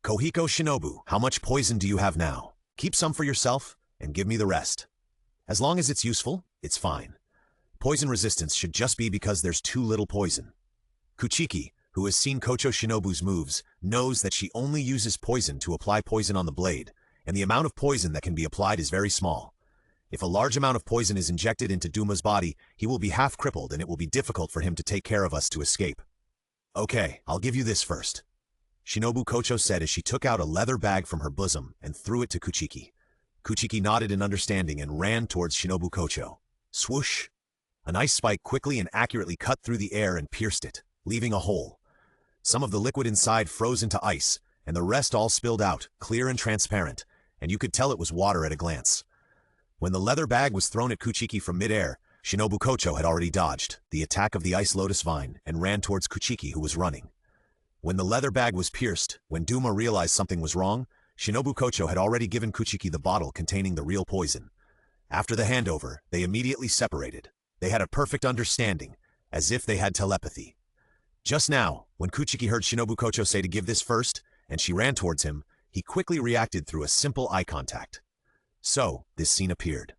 A: Kohiko Shinobu, how much poison do you have now? Keep some for yourself, and give me the rest. As long as it's useful, it's fine. Poison resistance should just be because there's too little poison. Kuchiki, who has seen Kocho Shinobu's moves, knows that she only uses poison to apply poison on the blade, and the amount of poison that can be applied is very small. If a large amount of poison is injected into Duma's body, he will be half crippled and it will be difficult for him to take care of us to escape. Okay, I'll give you this first, Shinobu Kocho said as she took out a leather bag from her bosom and threw it to Kuchiki. Kuchiki nodded in understanding and ran towards Shinobu Kocho. Swoosh! An ice spike quickly and accurately cut through the air and pierced it, leaving a hole. Some of the liquid inside froze into ice, and the rest all spilled out, clear and transparent, and you could tell it was water at a glance. When the leather bag was thrown at Kuchiki from mid-air, Shinobu Kocho had already dodged the attack of the ice lotus vine and ran towards Kuchiki, who was running. When the leather bag was pierced, when Duma realized something was wrong, Shinobu Kocho had already given Kuchiki the bottle containing the real poison. After the handover, they immediately separated. They had a perfect understanding, as if they had telepathy. Just now, when Kuchiki heard Shinobu Kocho say to give this first, and she ran towards him, he quickly reacted through a simple eye contact. So, this scene appeared.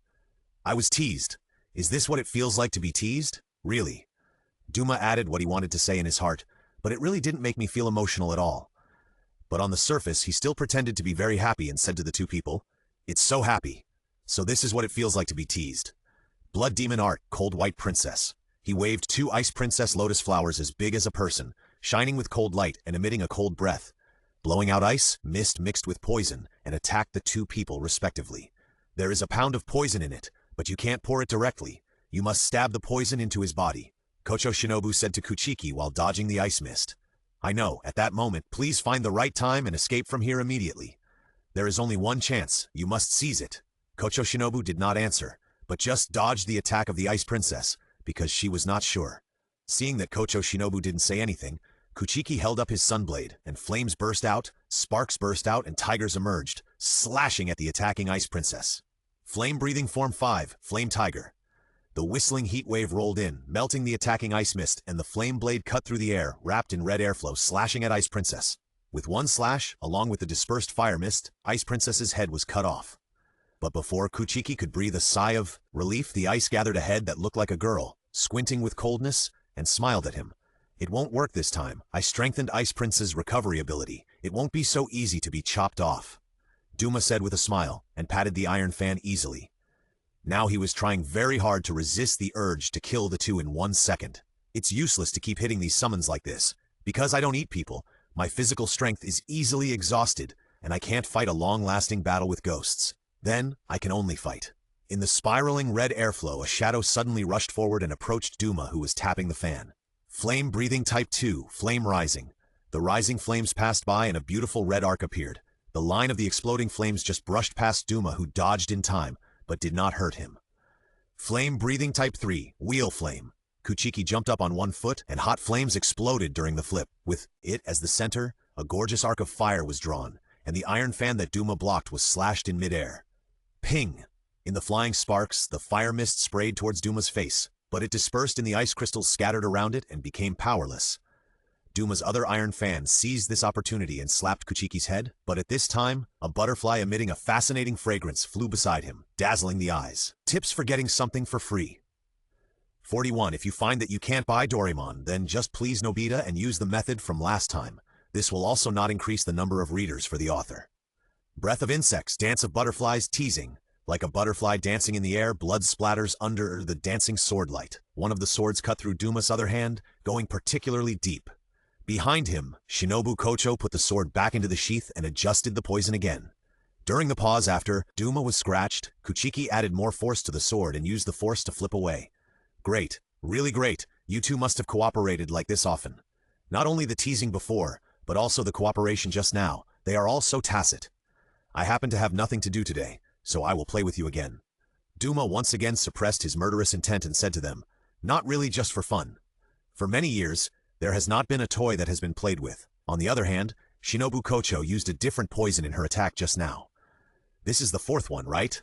A: I was teased. Is this what it feels like to be teased? Really? Duma added what he wanted to say in his heart, but it really didn't make me feel emotional at all. But on the surface, he still pretended to be very happy and said to the two people, "It's so happy. So this is what it feels like to be teased." Blood Demon Art, Cold White Princess. He waved two Ice Princess lotus flowers as big as a person, shining with cold light and emitting a cold breath, blowing out ice, mist mixed with poison, and attacked the two people respectively. There is a pound of poison in it, but you can't pour it directly. You must stab the poison into his body, Kocho Shinobu said to Kuchiki while dodging the ice mist. I know, at that moment, please find the right time and escape from here immediately. There is only one chance, you must seize it. Kocho Shinobu did not answer, but just dodged the attack of the Ice Princess, because she was not sure. Seeing that Kocho Shinobu didn't say anything, Kuchiki held up his sunblade, and flames burst out, sparks burst out, and tigers emerged, slashing at the attacking Ice Princess. Flame-breathing Form 5, Flame Tiger. The whistling heat wave rolled in, melting the attacking ice mist, and the flame blade cut through the air, wrapped in red airflow, slashing at Ice Princess. With one slash, along with the dispersed fire mist, Ice Princess's head was cut off. But before Kuchiki could breathe a sigh of relief, the ice gathered a head that looked like a girl, squinting with coldness, and smiled at him. It won't work this time. I strengthened Ice Prince's recovery ability. It won't be so easy to be chopped off, Duma said with a smile, and patted the iron fan easily. Now he was trying very hard to resist the urge to kill the two in 1 second. It's useless to keep hitting these summons like this. Because I don't eat people, my physical strength is easily exhausted, and I can't fight a long-lasting battle with ghosts. Then, I can only fight. In the spiraling red airflow, a shadow suddenly rushed forward and approached Duma, who was tapping the fan. Flame-breathing Type 2, Flame Rising. The rising flames passed by and a beautiful red arc appeared. The line of the exploding flames just brushed past Duma, who dodged in time, but did not hurt him. Flame-breathing Type 3, Wheel Flame. Kuchiki jumped up on 1 foot, and hot flames exploded during the flip. With it as the center, a gorgeous arc of fire was drawn, and the iron fan that Duma blocked was slashed in midair. Ping! In the flying sparks, the fire mist sprayed towards Duma's face, but it dispersed in the ice crystals scattered around it and became powerless. Duma's other iron fan seized this opportunity and slapped Kuchiki's head, but at this time, a butterfly emitting a fascinating fragrance flew beside him, dazzling the eyes. Tips for getting something for free. 41. If you find that you can't buy Doraemon, then just please Nobita and use the method from last time. This will also not increase the number of readers for the author. Breath of Insects, Dance of Butterflies, Teasing. Like a butterfly dancing in the air, blood splatters under the dancing sword light. One of the swords cut through Duma's other hand, going particularly deep. Behind him, Shinobu Kocho put the sword back into the sheath and adjusted the poison again. During the pause after Duma was scratched, Kuchiki added more force to the sword and used the force to flip away. Great, really great, you two must have cooperated like this often. Not only the teasing before, but also the cooperation just now. They are all so tacit. I happen to have nothing to do today, so I will play with you again. Duma once again suppressed his murderous intent and said to them, not really just for fun. For many years, there has not been a toy that has been played with. On the other hand, Shinobu Kocho used a different poison in her attack just now. This is the 4th one, right?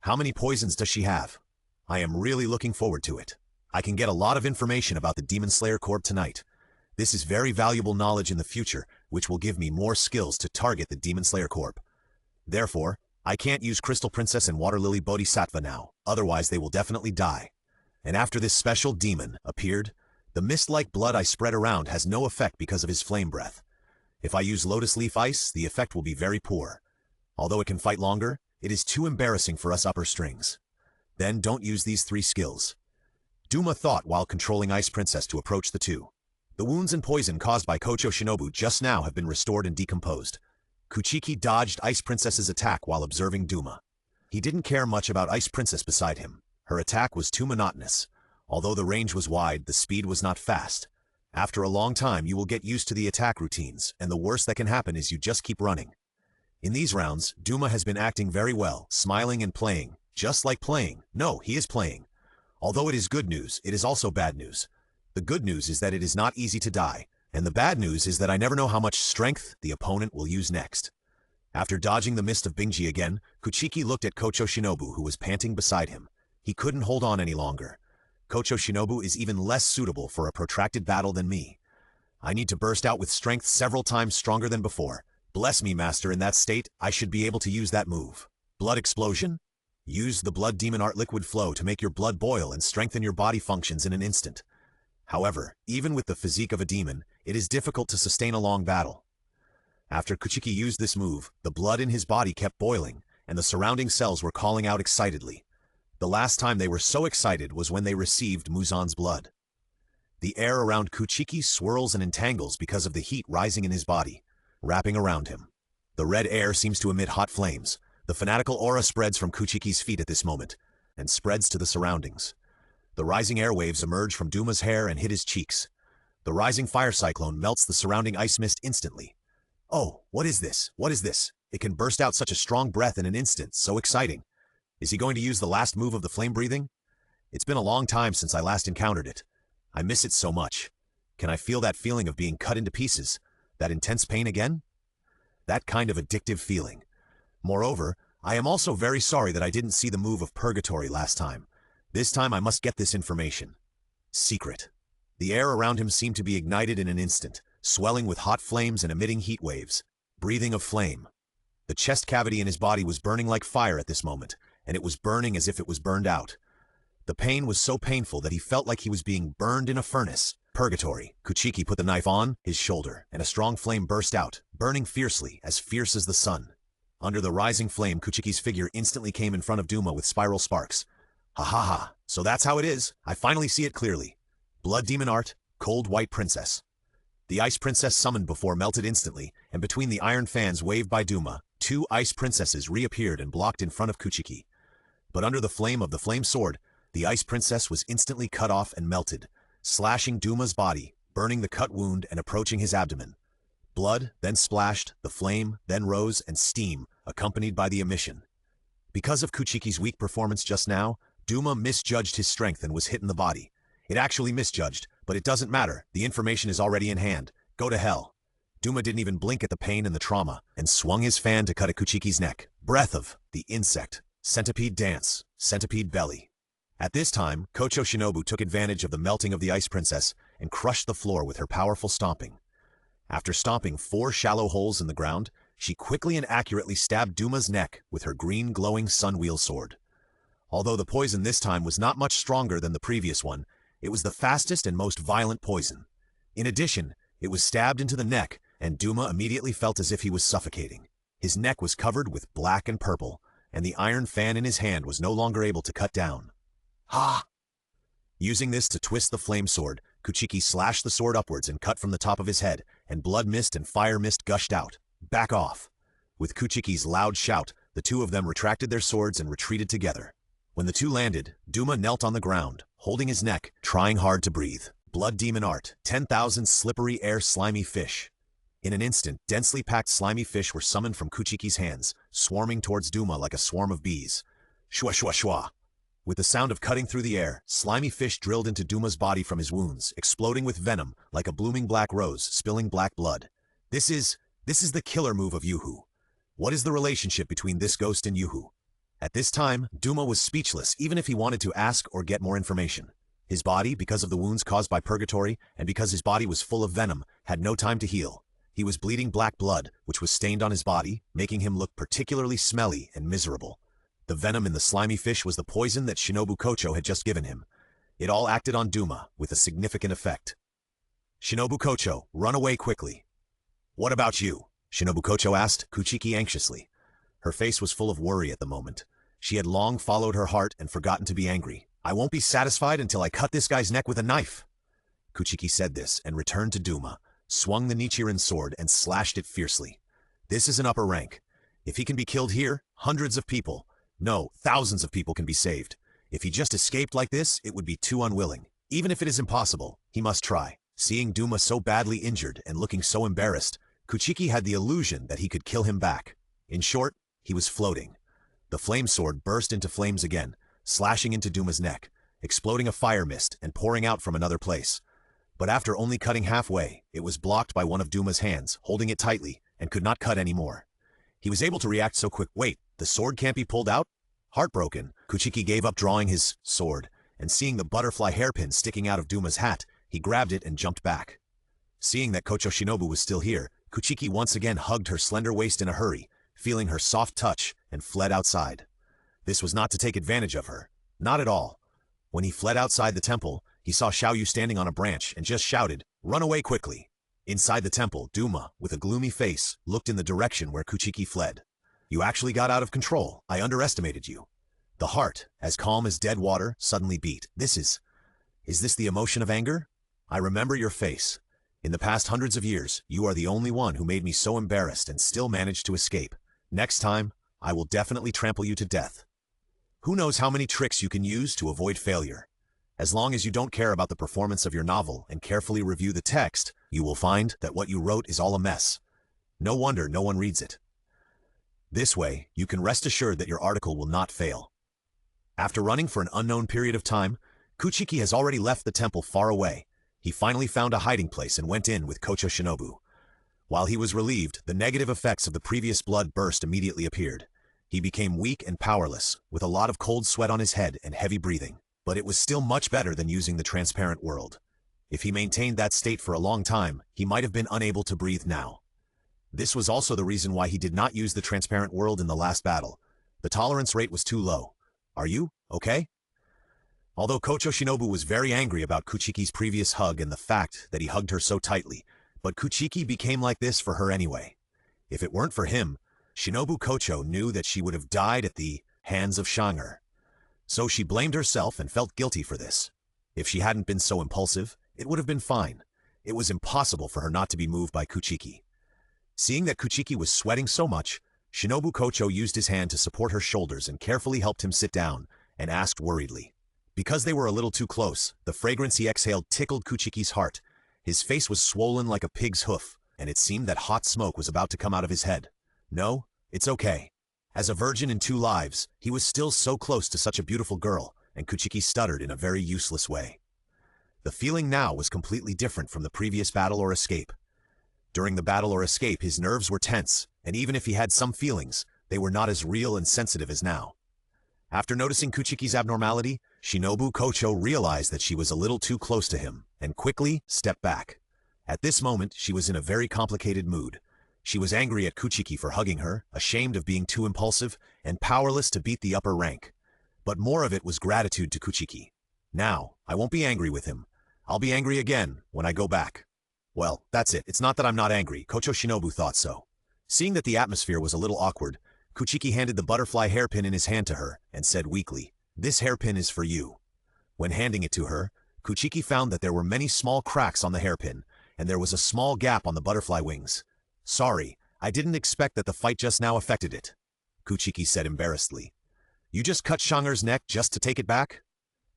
A: How many poisons does she have? I am really looking forward to it. I can get a lot of information about the Demon Slayer Corp tonight. This is very valuable knowledge in the future, which will give me more skills to target the Demon Slayer Corp. Therefore, I can't use Crystal Princess and Water Lily Bodhisattva now, otherwise they will definitely die. And after this special demon appeared, the mist-like blood I spread around has no effect because of his flame breath. If I use Lotus Leaf Ice, the effect will be very poor. Although it can fight longer, it is too embarrassing for us upper strings. Then don't use these 3 skills. Duma thought while controlling Ice Princess to approach the two. The wounds and poison caused by Kocho Shinobu just now have been restored and decomposed. Kuchiki dodged Ice Princess's attack while observing Duma. He didn't care much about Ice Princess beside him. Her attack was too monotonous. Although the range was wide, the speed was not fast. After a long time, you will get used to the attack routines, and the worst that can happen is you just keep running. In these rounds, Duma has been acting very well, smiling and playing. Just like playing. No, he is playing. Although it is good news, it is also bad news. The good news is that it is not easy to die, and the bad news is that I never know how much strength the opponent will use next. After dodging the mist of Bingji again, Kuchiki looked at Kocho Shinobu, who was panting beside him. He couldn't hold on any longer. Kocho Shinobu is even less suitable for a protracted battle than me. I need to burst out with strength several times stronger than before. Bless me, Master, in that state, I should be able to use that move. Blood explosion? Use the Blood Demon Art liquid flow to make your blood boil and strengthen your body functions in an instant. However, even with the physique of a demon, it is difficult to sustain a long battle. After Kuchiki used this move, the blood in his body kept boiling, and the surrounding cells were calling out excitedly. The last time they were so excited was when they received Muzan's blood. The air around Kuchiki swirls and entangles because of the heat rising in his body, wrapping around him. The red air seems to emit hot flames. The fanatical aura spreads from Kuchiki's feet at this moment, and spreads to the surroundings. The rising airwaves emerge from Duma's hair and hit his cheeks. The rising fire cyclone melts the surrounding ice mist instantly. Oh, what is this? What is this? It can burst out such a strong breath in an instant, so exciting. Is he going to use the last move of the flame breathing? It's been a long time since I last encountered it. I miss it so much. Can I feel that feeling of being cut into pieces? That intense pain again? That kind of addictive feeling. Moreover, I am also very sorry that I didn't see the move of Purgatory last time. This time I must get this information. Secret. The air around him seemed to be ignited in an instant, swelling with hot flames and emitting heat waves. Breathing of flame. The chest cavity in his body was burning like fire at this moment, and it was burning as if it was burned out. The pain was so painful that he felt like he was being burned in a furnace. Purgatory. Kuchiki put the knife on his shoulder, and a strong flame burst out, burning fiercely, as fierce as the sun. Under the rising flame, Kuchiki's figure instantly came in front of Duma with spiral sparks. Ha ha ha, so that's how it is. I finally see it clearly. Blood Demon Art, Cold White Princess. The Ice Princess summoned before melted instantly, and between the iron fans waved by Duma, 2 Ice Princesses reappeared and blocked in front of Kuchiki. But under the flame of the flame sword, the Ice Princess was instantly cut off and melted, slashing Duma's body, burning the cut wound and approaching his abdomen. Blood then splashed, the flame then rose, and steam, accompanied by the emission. Because of Kuchiki's weak performance just now, Duma misjudged his strength and was hit in the body. It actually misjudged, but it doesn't matter, the information is already in hand. Go to hell. Duma didn't even blink at the pain and the trauma, and swung his fan to cut at Kuchiki's neck. Breath of the insect. Centipede dance. Centipede belly. At this time, Kocho Shinobu took advantage of the melting of the Ice Princess and crushed the floor with her powerful stomping. After stomping 4 shallow holes in the ground, she quickly and accurately stabbed Duma's neck with her green glowing sunwheel sword. Although the poison this time was not much stronger than the previous one, it was the fastest and most violent poison. In addition, it was stabbed into the neck, and Duma immediately felt as if he was suffocating. His neck was covered with black and purple, and the iron fan in his hand was no longer able to cut down. Ha! Using this to twist the flame sword, Kuchiki slashed the sword upwards and cut from the top of his head, and blood mist and fire mist gushed out. Back off! With Kuchiki's loud shout, the 2 of them retracted their swords and retreated together. When the 2 landed, Duma knelt on the ground, holding his neck, trying hard to breathe. Blood Demon Art, 10,000 slippery air slimy fish. In an instant, densely packed slimy fish were summoned from Kuchiki's hands, swarming towards Duma like a swarm of bees. Shwa shwa shwa. With the sound of cutting through the air, slimy fish drilled into Duma's body from his wounds, exploding with venom like a blooming black rose, spilling black blood. This is the killer move of Yuhu. What is the relationship between this ghost and Yuhu? At this time, Duma was speechless even if he wanted to ask or get more information. His body, because of the wounds caused by Purgatory, and because his body was full of venom, had no time to heal. He was bleeding black blood, which was stained on his body, making him look particularly smelly and miserable. The venom in the slimy fish was the poison that Shinobu Kocho had just given him. It all acted on Duma, with a significant effect. Shinobu Kocho, run away quickly. What about you? Shinobu Kocho asked Kuchiki anxiously. Her face was full of worry at the moment. She had long followed her heart and forgotten to be angry. "I won't be satisfied until I cut this guy's neck with a knife." Kuchiki said this and returned to Duma, swung the Nichiren sword and slashed it fiercely. This is an upper rank. If he can be killed here, hundreds of people, no, thousands of people can be saved. If he just escaped like this, it would be too unwilling. Even if it is impossible, he must try. Seeing Duma so badly injured and looking so embarrassed, Kuchiki had the illusion that he could kill him back. In short, he was floating. The flame sword burst into flames again, slashing into Duma's neck, exploding a fire mist and pouring out from another place. But after only cutting halfway, it was blocked by one of Duma's hands, holding it tightly, and could not cut anymore. He was able to react so quick. Wait, the sword can't be pulled out? Heartbroken, Kuchiki gave up drawing his sword, and seeing the butterfly hairpin sticking out of Duma's hat, he grabbed it and jumped back. Seeing that Kocho Shinobu was still here, Kuchiki once again hugged her slender waist in a hurry, feeling her soft touch, and fled outside. This was not to take advantage of her. Not at all. When he fled outside the temple, he saw Xiaoyu standing on a branch and just shouted, "Run away quickly!" Inside the temple, Duma, with a gloomy face, looked in the direction where Kuchiki fled. "You actually got out of control. I underestimated you." The heart, as calm as dead water, suddenly beat. Is this the emotion of anger? I remember your face. In the past hundreds of years, you are the only one who made me so embarrassed and still managed to escape. Next time, I will definitely trample you to death. Who knows how many tricks you can use to avoid failure? As long as you don't care about the performance of your novel and carefully review the text, you will find that what you wrote is all a mess. No wonder no one reads it. This way, you can rest assured that your article will not fail. After running for an unknown period of time, Kuchiki has already left the temple far away. He finally found a hiding place and went in with Kocho Shinobu. While he was relieved, the negative effects of the previous blood burst immediately appeared. He became weak and powerless, with a lot of cold sweat on his head and heavy breathing. But it was still much better than using the transparent world. If he maintained that state for a long time, he might have been unable to breathe now. This was also the reason why he did not use the transparent world in the last battle. The tolerance rate was too low. Are you okay? Although Kocho Shinobu was very angry about Kuchiki's previous hug and the fact that he hugged her so tightly, but Kuchiki became like this for her anyway. If it weren't for him, Shinobu Kocho knew that she would have died at the hands of Shanger. So she blamed herself and felt guilty for this. If she hadn't been so impulsive, it would have been fine. It was impossible for her not to be moved by Kuchiki. Seeing that Kuchiki was sweating so much, Shinobu Kocho used his hand to support her shoulders and carefully helped him sit down, and asked worriedly. Because they were a little too close, the fragrance he exhaled tickled Kuchiki's heart. His face was swollen like a pig's hoof, and it seemed that hot smoke was about to come out of his head. No, it's okay. As a virgin in 2 lives, he was still so close to such a beautiful girl, and Kuchiki stuttered in a very useless way. The feeling now was completely different from the previous battle or escape. During the battle or escape, his nerves were tense, and even if he had some feelings, they were not as real and sensitive as now. After noticing Kuchiki's abnormality, Shinobu Kocho realized that she was a little too close to him, and quickly stepped back. At this moment, she was in a very complicated mood. She was angry at Kuchiki for hugging her, ashamed of being too impulsive, and powerless to beat the upper rank. But more of it was gratitude to Kuchiki. Now, I won't be angry with him. I'll be angry again when I go back. Well, that's it. It's not that I'm not angry. Kocho Shinobu thought so. Seeing that the atmosphere was a little awkward, Kuchiki handed the butterfly hairpin in his hand to her and said weakly, "This hairpin is for you." When handing it to her, Kuchiki found that there were many small cracks on the hairpin, and there was a small gap on the butterfly wings. "Sorry, I didn't expect that the fight just now affected it," Kuchiki said embarrassedly. "You just cut Shanger's neck just to take it back?"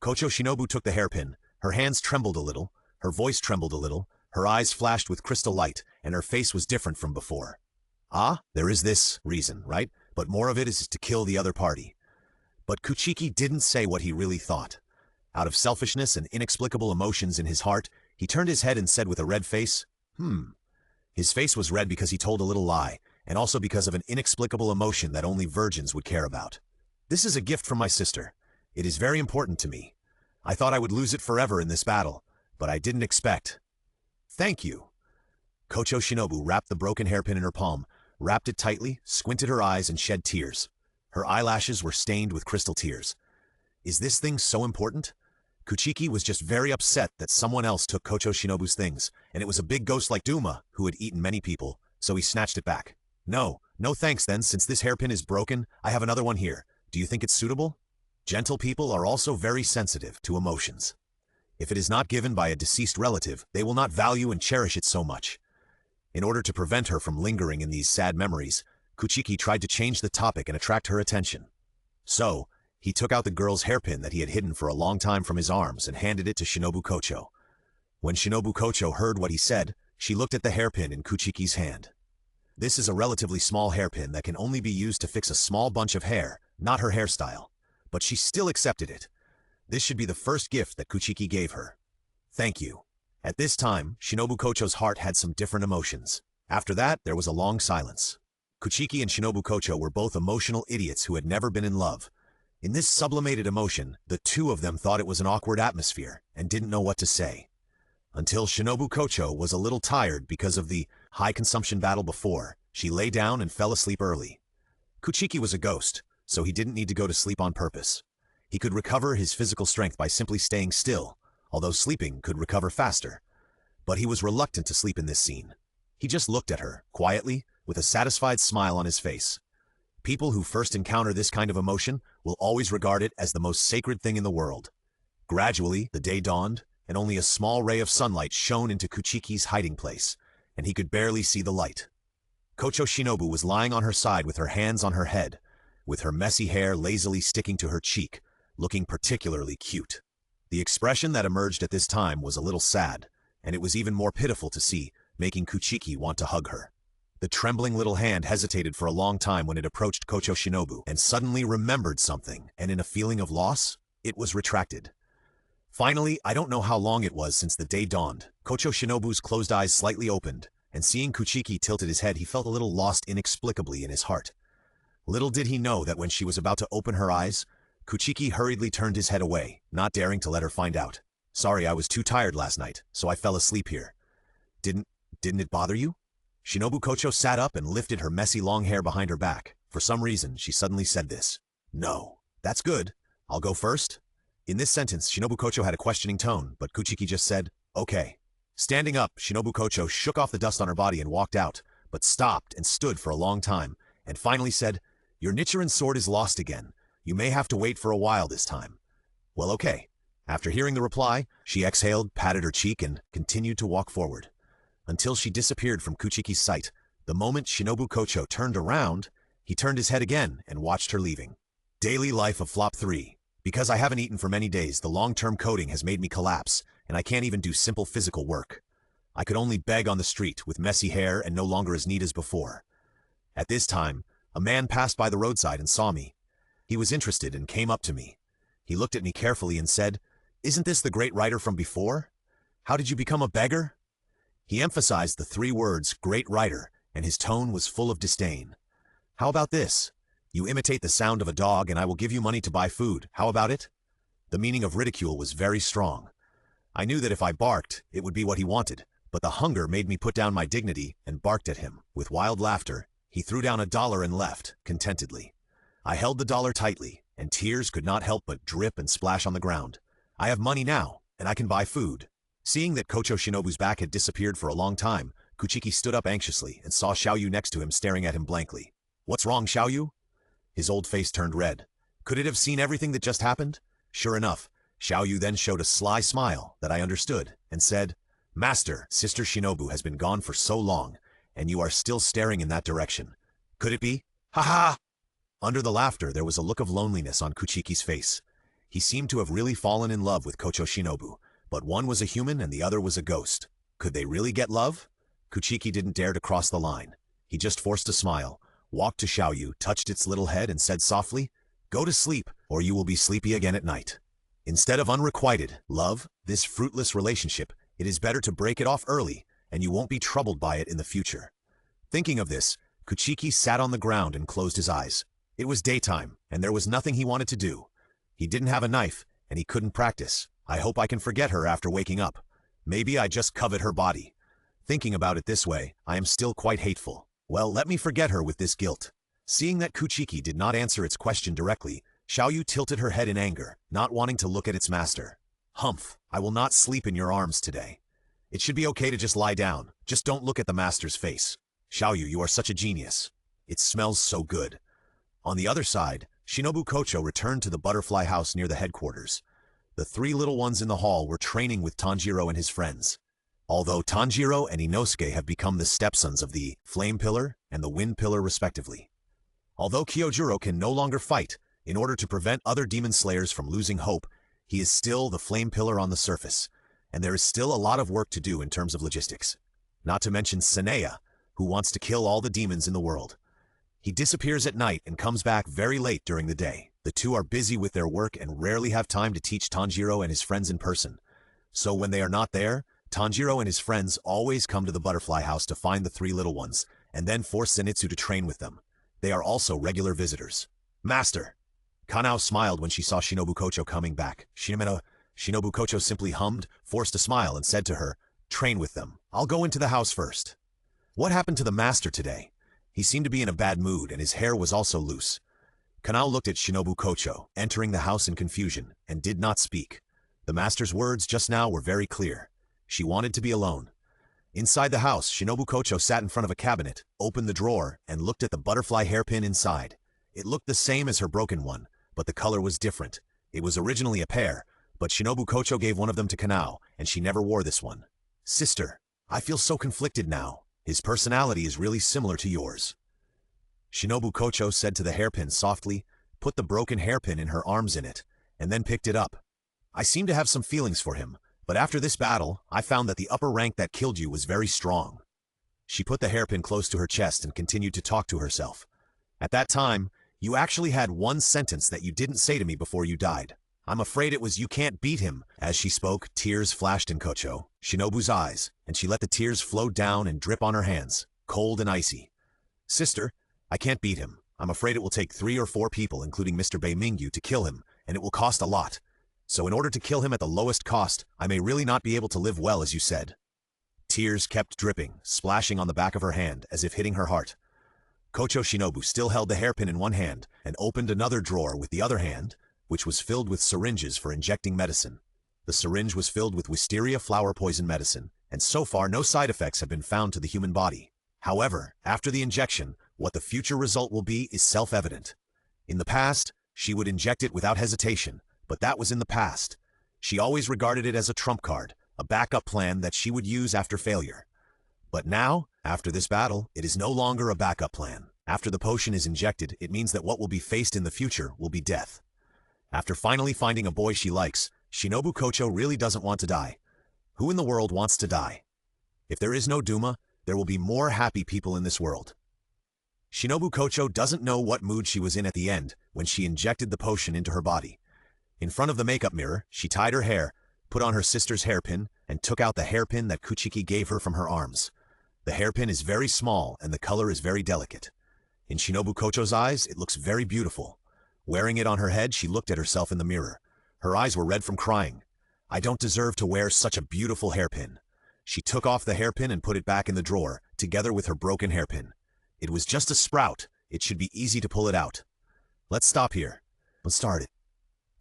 A: Kocho Shinobu took the hairpin. Her hands trembled a little, her voice trembled a little, her eyes flashed with crystal light, and her face was different from before. "Ah, there is this reason, right? But more of it is to kill the other party." But Kuchiki didn't say what he really thought. Out of selfishness and inexplicable emotions in his heart, he turned his head and said with a red face, His face was red because he told a little lie, and also because of an inexplicable emotion that only virgins would care about. "This is a gift from my sister. It is very important to me. I thought I would lose it forever in this battle, but I didn't expect." "Thank you." Kocho Shinobu wrapped the broken hairpin in her palm, wrapped it tightly, squinted her eyes, and shed tears. Her eyelashes were stained with crystal tears. Is this thing so important? Kuchiki was just very upset that someone else took Kocho Shinobu's things, and it was a big ghost like Duma, who had eaten many people, so he snatched it back. No thanks then, since this hairpin is broken, I have another one here. Do you think it's suitable? Gentle people are also very sensitive to emotions. If it is not given by a deceased relative, they will not value and cherish it so much. In order to prevent her from lingering in these sad memories, Kuchiki tried to change the topic and attract her attention. So, he took out the girl's hairpin that he had hidden for a long time from his arms and handed it to Shinobu Kocho. When Shinobu Kocho heard what he said, she looked at the hairpin in Kuchiki's hand. This is a relatively small hairpin that can only be used to fix a small bunch of hair, not her hairstyle. But she still accepted it. This should be the first gift that Kuchiki gave her. Thank you. At this time, Shinobu Kocho's heart had some different emotions. After that, there was a long silence. Kuchiki and Shinobu Kocho were both emotional idiots who had never been in love. In this sublimated emotion, the two of them thought it was an awkward atmosphere and didn't know what to say. Until Shinobu Kocho was a little tired because of the high-consumption battle before, she lay down and fell asleep early. Kuchiki was a ghost, so he didn't need to go to sleep on purpose. He could recover his physical strength by simply staying still, although sleeping could recover faster. But he was reluctant to sleep in this scene. He just looked at her, quietly, with a satisfied smile on his face. People who first encounter this kind of emotion will always regard it as the most sacred thing in the world. Gradually, the day dawned, and only a small ray of sunlight shone into Kuchiki's hiding place, and he could barely see the light. Kocho Shinobu was lying on her side with her hands on her head, with her messy hair lazily sticking to her cheek, looking particularly cute. The expression that emerged at this time was a little sad, and it was even more pitiful to see, making Kuchiki want to hug her. The trembling little hand hesitated for a long time when it approached Kocho Shinobu and suddenly remembered something, and in a feeling of loss, it was retracted. Finally, I don't know how long it was since the day dawned, Kocho Shinobu's closed eyes slightly opened, and seeing Kuchiki tilted his head, he felt a little lost inexplicably in his heart. Little did he know that when she was about to open her eyes, Kuchiki hurriedly turned his head away, not daring to let her find out. Sorry, I was too tired last night, so I fell asleep here. Didn't it bother you? Shinobu Kocho sat up and lifted her messy long hair behind her back. For some reason, she suddenly said this. No. That's good. I'll go first. In this sentence, Shinobu Kocho had a questioning tone, but Kuchiki just said, okay. Standing up, Shinobu Kocho shook off the dust on her body and walked out, but stopped and stood for a long time, and finally said, your Nichiren sword is lost again. You may have to wait for a while this time. Well, okay. After hearing the reply, she exhaled, patted her cheek, and continued to walk forward. Until she disappeared from Kuchiki's sight. The moment Shinobu Kocho turned around, he turned his head again and watched her leaving. Daily life of Flop 3. Because I haven't eaten for many days, the long-term coating has made me collapse, and I can't even do simple physical work. I could only beg on the street with messy hair and no longer as neat as before. At this time, a man passed by the roadside and saw me. He was interested and came up to me. He looked at me carefully and said, isn't this the great writer from before? How did you become a beggar? He emphasized the 3 words, great writer, and his tone was full of disdain. How about this? You imitate the sound of a dog and I will give you money to buy food. How about it? The meaning of ridicule was very strong. I knew that if I barked, it would be what he wanted, but the hunger made me put down my dignity and barked at him. With wild laughter, he threw down $1 and left, contentedly. I held the dollar tightly, and tears could not help but drip and splash on the ground. I have money now, and I can buy food. Seeing that Kocho Shinobu's back had disappeared for a long time, Kuchiki stood up anxiously and saw Xiaoyu next to him staring at him blankly. What's wrong, Xiaoyu? His old face turned red. Could it have seen everything that just happened? Sure enough, Xiaoyu then showed a sly smile that I understood and said, Master, Sister Shinobu has been gone for so long, and you are still staring in that direction. Could it be? Ha ha! Under the laughter, there was a look of loneliness on Kuchiki's face. He seemed to have really fallen in love with Kocho Shinobu, but one was a human and the other was a ghost. Could they really get love? Kuchiki didn't dare to cross the line. He just forced a smile, walked to Xiaoyu, touched its little head and said softly, Go to sleep, or you will be sleepy again at night. Instead of unrequited love, this fruitless relationship, it is better to break it off early, and you won't be troubled by it in the future. Thinking of this, Kuchiki sat on the ground and closed his eyes. It was daytime, and there was nothing he wanted to do. He didn't have a knife, and he couldn't practice. I hope I can forget her after waking up. Maybe I just covet her body. Thinking about it this way, I am still quite hateful. Well, let me forget her with this guilt. Seeing that Kuchiki did not answer its question directly, Xiaoyu tilted her head in anger, not wanting to look at its master. Humph, I will not sleep in your arms today. It should be okay to just lie down. Just don't look at the master's face. Xiaoyu, you are such a genius. It smells so good. On the other side, Shinobu Kocho returned to the butterfly house near the headquarters. The three little ones in the hall were training with Tanjiro and his friends. Although Tanjiro and Inosuke have become the stepsons of the Flame Pillar and the Wind Pillar respectively. Although Kyojuro can no longer fight, in order to prevent other demon slayers from losing hope, he is still the Flame Pillar on the surface, and there is still a lot of work to do in terms of logistics. Not to mention Sanea, who wants to kill all the demons in the world. He disappears at night and comes back very late during the day. The two are busy with their work and rarely have time to teach Tanjiro and his friends in person. So when they are not there, Tanjiro and his friends always come to the butterfly house to find the three little ones, and then force Zenitsu to train with them. They are also regular visitors. Master! Kanao smiled when she saw Shinobu Kocho coming back. Shinobu Kocho simply hummed, forced a smile, and said to her, "Train with them. I'll go into the house first." What happened to the master today? He seemed to be in a bad mood, and his hair was also loose. Kanao looked at Shinobu Kocho, entering the house in confusion, and did not speak. The master's words just now were very clear. She wanted to be alone. Inside the house, Shinobu Kocho sat in front of a cabinet, opened the drawer, and looked at the butterfly hairpin inside. It looked the same as her broken one, but the color was different. It was originally a pair, but Shinobu Kocho gave one of them to Kanao, and she never wore this one. Sister, I feel so conflicted now. His personality is really similar to yours. Shinobu Kocho said to the hairpin softly, put the broken hairpin in her arms in it, and then picked it up. I seem to have some feelings for him. But after this battle, I found that the upper rank that killed you was very strong. She put the hairpin close to her chest and continued to talk to herself. At that time, you actually had one sentence that you didn't say to me before you died. I'm afraid it was "you can't beat him." As she spoke, tears flashed in Shinobu's eyes, and she let the tears flow down and drip on her hands, cold and icy. Sister, I can't beat him. I'm afraid it will take 3 or 4 people, including Mr. Beimingyu, to kill him, and it will cost a lot. So in order to kill him at the lowest cost, I may really not be able to live well, as you said. Tears kept dripping, splashing on the back of her hand, as if hitting her heart. Kocho Shinobu still held the hairpin in one hand, and opened another drawer with the other hand, which was filled with syringes for injecting medicine. The syringe was filled with wisteria flower poison medicine, and so far no side effects have been found to the human body. However, after the injection, what the future result will be is self-evident. In the past, she would inject it without hesitation, but that was in the past. She always regarded it as a trump card, a backup plan that she would use after failure. But now, after this battle, it is no longer a backup plan. After the potion is injected, it means that what will be faced in the future will be death. After finally finding a boy she likes, Shinobu Kocho really doesn't want to die. Who in the world wants to die? If there is no Duma, there will be more happy people in this world. Shinobu Kocho doesn't know what mood she was in at the end when she injected the potion into her body. In front of the makeup mirror, she tied her hair, put on her sister's hairpin, and took out the hairpin that Kuchiki gave her from her arms. The hairpin is very small and the color is very delicate. In Shinobu Kocho's eyes, it looks very beautiful. Wearing it on her head, she looked at herself in the mirror. Her eyes were red from crying. I don't deserve to wear such a beautiful hairpin. She took off the hairpin and put it back in the drawer, together with her broken hairpin. It was just a sprout. It should be easy to pull it out. Let's stop here. Let's start it.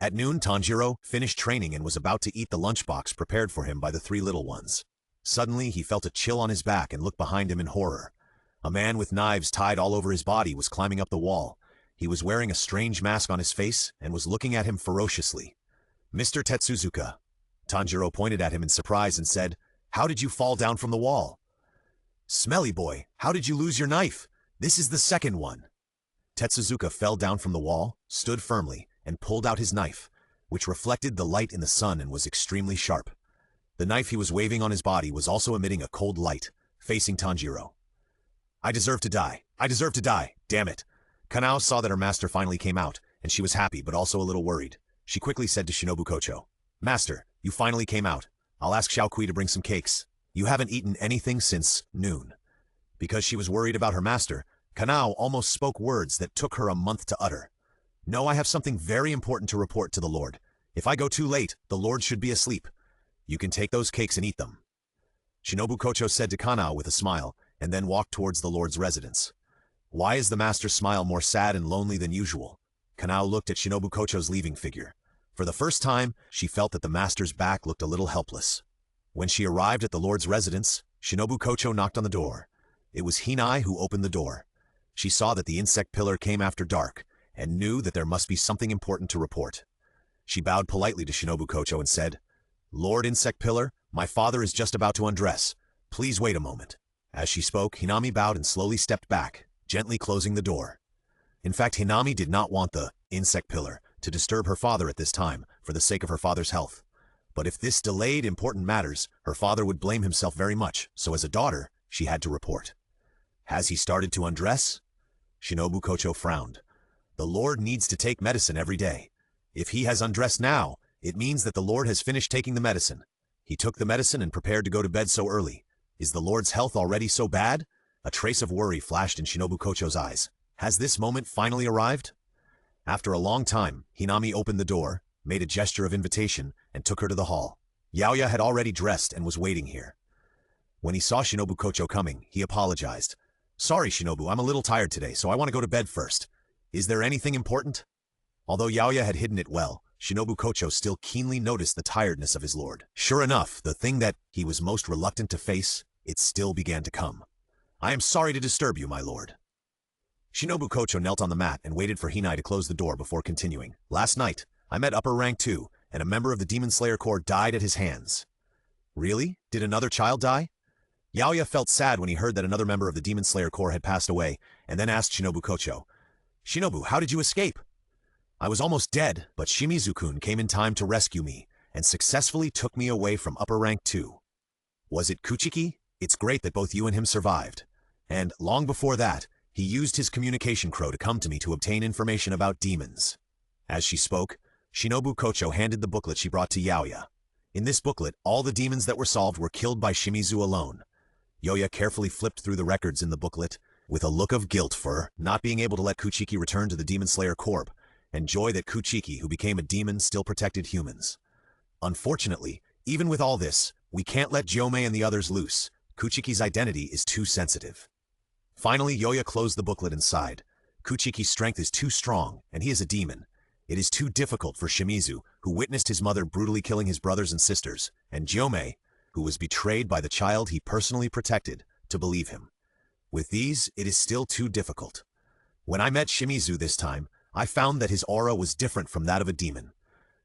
A: At noon, Tanjiro finished training and was about to eat the lunchbox prepared for him by the 3 little ones. Suddenly, he felt a chill on his back and looked behind him in horror. A man with knives tied all over his body was climbing up the wall. He was wearing a strange mask on his face and was looking at him ferociously. Mr. Tetsuzuka. Tanjiro pointed at him in surprise and said, "How did you fall down from the wall?" "Smelly boy, how did you lose your knife? This is the second one." Tetsuzuka fell down from the wall, stood firmly, and pulled out his knife, which reflected the light in the sun and was extremely sharp. The knife he was waving on his body was also emitting a cold light, facing Tanjiro. "I deserve to die. I deserve to die. Damn it." Kanao saw that her master finally came out, and she was happy but also a little worried. She quickly said to Shinobu Kocho, "Master, you finally came out. I'll ask Xiaokui to bring some cakes. You haven't eaten anything since noon." Because she was worried about her master, Kanao almost spoke words that took her a month to utter. "No, I have something very important to report to the Lord. If I go too late, the Lord should be asleep. You can take those cakes and eat them." Shinobu Kocho said to Kanao with a smile, and then walked towards the Lord's residence. Why is the master's smile more sad and lonely than usual? Kanao looked at Shinobu Kocho's leaving figure. For the first time, she felt that the master's back looked a little helpless. When she arrived at the Lord's residence, Shinobu Kocho knocked on the door. It was Hinai who opened the door. She saw that the insect pillar came after dark, and knew that there must be something important to report. She bowed politely to Shinobu Kocho and said, "Lord Insect Pillar, my father is just about to undress. Please wait a moment." As she spoke, Hinami bowed and slowly stepped back, gently closing the door. In fact, Hinami did not want the Insect Pillar to disturb her father at this time for the sake of her father's health. But if this delayed important matters, her father would blame himself very much, so as a daughter, she had to report. "Has he started to undress?" Shinobu Kocho frowned. "The Lord needs to take medicine every day. If he has undressed now, it means that the Lord has finished taking the medicine. He took the medicine and prepared to go to bed so early. Is the Lord's health already so bad?" A trace of worry flashed in Shinobu Kocho's eyes. Has this moment finally arrived? After a long time, Hinami opened the door, made a gesture of invitation, and took her to the hall. Yaoya had already dressed and was waiting here. When he saw Shinobu Kocho coming, he apologized. "Sorry, Shinobu, I'm a little tired today, so I want to go to bed first. Is there anything important?" Although Yaoya had hidden it well, Shinobu Kocho still keenly noticed the tiredness of his lord. Sure enough, the thing that he was most reluctant to face, it still began to come. "I am sorry to disturb you, my lord." Shinobu Kocho knelt on the mat and waited for Hinai to close the door before continuing. "Last night, I met Upper Rank 2, and a member of the Demon Slayer Corps died at his hands." "Really? Did another child die?" Yaoya felt sad when he heard that another member of the Demon Slayer Corps had passed away, and then asked Shinobu Kocho, "Shinobu, how did you escape?" "I was almost dead, but Shimizu-kun came in time to rescue me, and successfully took me away from Upper Rank 2. Was it Kuchiki? It's great that both you and him survived. And, long before that, he used his communication crow to come to me to obtain information about demons." As she spoke, Shinobu Kocho handed the booklet she brought to Yaoya. In this booklet, all the demons that were solved were killed by Shimizu alone. Yaoya carefully flipped through the records in the booklet, with a look of guilt for not being able to let Kuchiki return to the Demon Slayer Corps, and joy that Kuchiki, who became a demon, still protected humans. Unfortunately, even with all this, we can't let Jomei and the others loose. Kuchiki's identity is too sensitive. Finally, Yaoya closed the booklet and sighed. Kuchiki's strength is too strong, and he is a demon. It is too difficult for Shimizu, who witnessed his mother brutally killing his brothers and sisters, and Jomei, who was betrayed by the child he personally protected, to believe him. With these, it is still too difficult. When I met Shimizu this time, I found that his aura was different from that of a demon.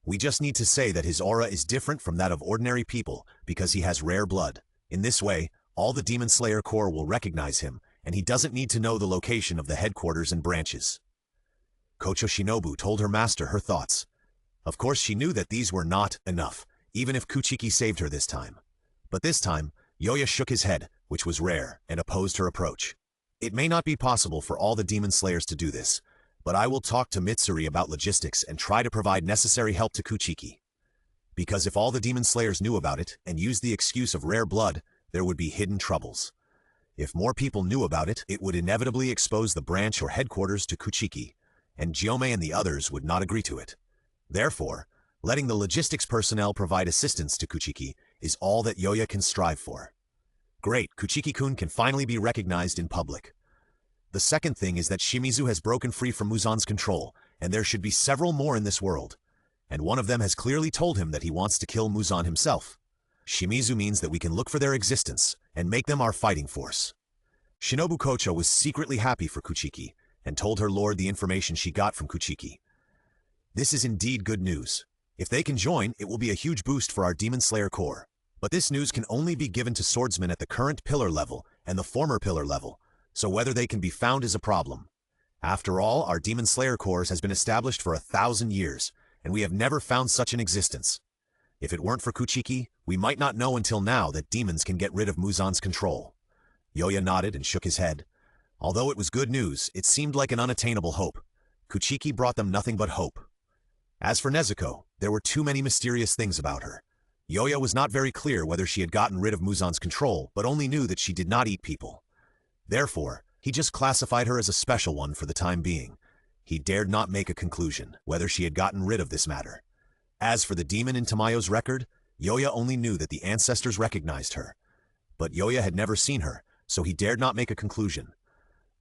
A: We just need to say that his aura is different from that of ordinary people because he has rare blood. In this way, all the Demon Slayer Corps will recognize him, and he doesn't need to know the location of the headquarters and branches. Kocho Shinobu told her master her thoughts. Of course, she knew that these were not enough, even if Kuchiki saved her this time. But this time, Yaoya shook his head, which was rare, and opposed her approach. "It may not be possible for all the Demon Slayers to do this, but I will talk to Mitsuri about logistics and try to provide necessary help to Kuchiki. Because if all the Demon Slayers knew about it and used the excuse of rare blood, there would be hidden troubles. If more people knew about it, it would inevitably expose the branch or headquarters to Kuchiki, and Jomei and the others would not agree to it. Therefore, letting the logistics personnel provide assistance to Kuchiki is all that Yaoya can strive for. Great, Kuchiki-kun can finally be recognized in public. The second thing is that Shimizu has broken free from Muzan's control, and there should be several more in this world. And one of them has clearly told him that he wants to kill Muzan himself. Shimizu means that we can look for their existence and make them our fighting force." Shinobu Kocho was secretly happy for Kuchiki, and told her lord the information she got from Kuchiki. "This is indeed good news. If they can join, it will be a huge boost for our Demon Slayer Corps. But this news can only be given to swordsmen at the current pillar level and the former pillar level, so whether they can be found is a problem. After all, our Demon Slayer Corps has been established for 1,000 years, and we have never found such an existence. If it weren't for Kuchiki, we might not know until now that demons can get rid of Muzan's control." Yaoya nodded and shook his head. Although it was good news, it seemed like an unattainable hope. Kuchiki brought them nothing but hope. As for Nezuko, there were too many mysterious things about her. Yaoya was not very clear whether she had gotten rid of Muzan's control, but only knew that she did not eat people. Therefore, he just classified her as a special one for the time being. He dared not make a conclusion whether she had gotten rid of this matter. As for the demon in Tamayo's record, Yaoya only knew that the ancestors recognized her. But Yaoya had never seen her, so he dared not make a conclusion.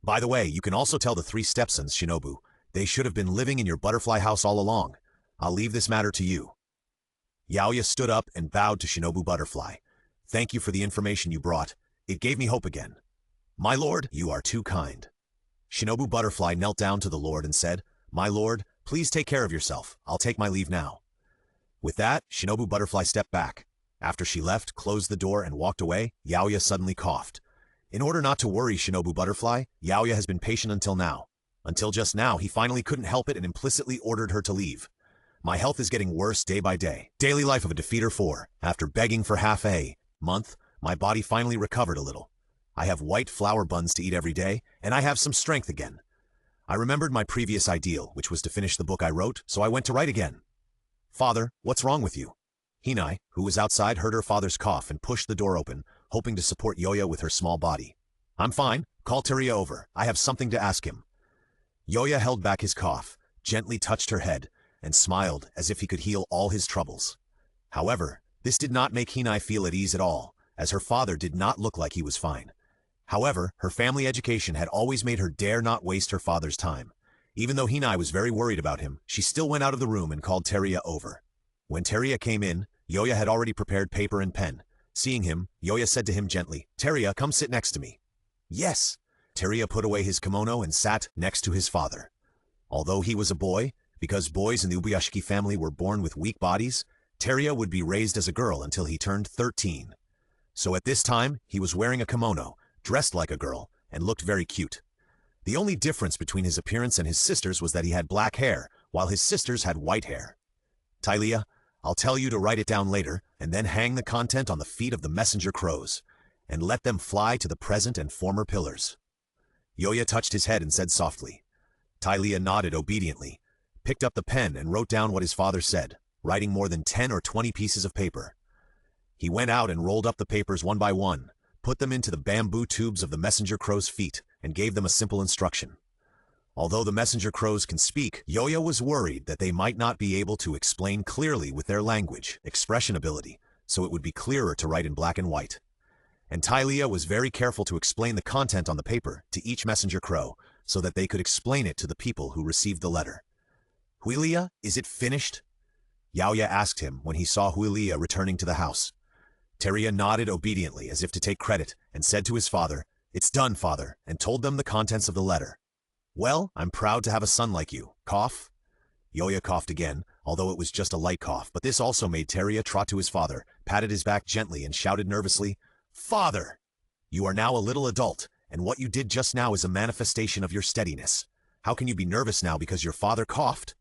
A: "By the way, you can also tell the 3 stepsons, Shinobu. They should have been living in your butterfly house all along. I'll leave this matter to you." Yaoya stood up and bowed to Shinobu Butterfly. "Thank you for the information you brought. It gave me hope again." "My lord, you are too kind." Shinobu Butterfly knelt down to the lord and said, My lord, please take care of yourself. I'll take my leave now. With that, Shinobu Butterfly stepped back. After she left, closed the door, and walked away, Yaoya suddenly coughed. In order not to worry Shinobu Butterfly, Yaoya has been patient until now. Until just now, he finally couldn't help it and implicitly ordered her to leave. My health is getting worse day by day. Daily life of a defeater 4. After begging for half a month, my body finally recovered a little. I have white flour buns to eat every day, and I have some strength again. I remembered my previous ideal, which was to finish the book I wrote, so I went to write again. Father, what's wrong with you? Hinai, who was outside, heard her father's cough and pushed the door open, hoping to support Yoya with her small body. I'm fine. Call Teria over. I have something to ask him. Yoya held back his cough, gently touched her head, and smiled as if he could heal all his troubles. However, this did not make Hinai feel at ease at all, as her father did not look like he was fine. However, her family education had always made her dare not waste her father's time. Even though Hinai was very worried about him, she still went out of the room and called Teria over. When Teria came in, Yoya had already prepared paper and pen. Seeing him, Yoya said to him gently, Teria, come sit next to me. Yes. Teria put away his kimono and sat next to his father. Although he was a boy, because boys in the Ubuyashiki family were born with weak bodies, Teria would be raised as a girl until he turned 13. So at this time, he was wearing a kimono, dressed like a girl, and looked very cute. The only difference between his appearance and his sister's was that he had black hair, while his sisters had white hair. Tylea, I'll tell you to write it down later, and then hang the content on the feet of the messenger crows, and let them fly to the present and former pillars. Yoya touched his head and said softly. Tylea nodded obediently, picked up the pen and wrote down what his father said, writing more than 10 or 20 pieces of paper. He went out and rolled up the papers one by one, put them into the bamboo tubes of the messenger crow's feet, and gave them a simple instruction. Although the messenger crows can speak, Yoya was worried that they might not be able to explain clearly with their language, expression ability, so it would be clearer to write in black and white. And Tylea was very careful to explain the content on the paper to each messenger crow, so that they could explain it to the people who received the letter. Huilia, is it finished? Yaoya asked him when he saw Huilia returning to the house. Teria nodded obediently as if to take credit, and said to his father, It's done, father, and told them the contents of the letter. Well, I'm proud to have a son like you. Cough? Yoya coughed again, although it was just a light cough, but this also made Teria trot to his father, patted his back gently, and shouted nervously, Father! You are now a little adult, and what you did just now is a manifestation of your steadiness. How can you be nervous now because your father coughed?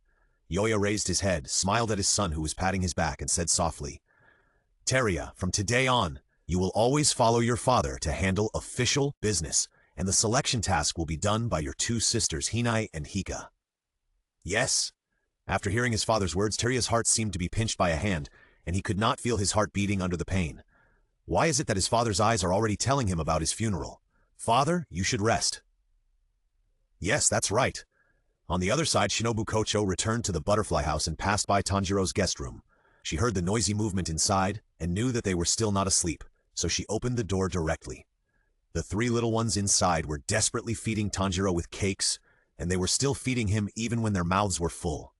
A: Yoya raised his head, smiled at his son who was patting his back, and said softly, Teria, from today on, you will always follow your father to handle official business, and the selection task will be done by your two sisters Hinai and Hika. Yes? After hearing his father's words, Teria's heart seemed to be pinched by a hand, and he could not feel his heart beating under the pain. Why is it that his father's eyes are already telling him about his funeral? Father, you should rest. Yes, that's right. On the other side, Shinobu Kocho returned to the butterfly house and passed by Tanjiro's guest room. She heard the noisy movement inside and knew that they were still not asleep, so she opened the door directly. The three little ones inside were desperately feeding Tanjiro with cakes, and they were still feeding him even when their mouths were full.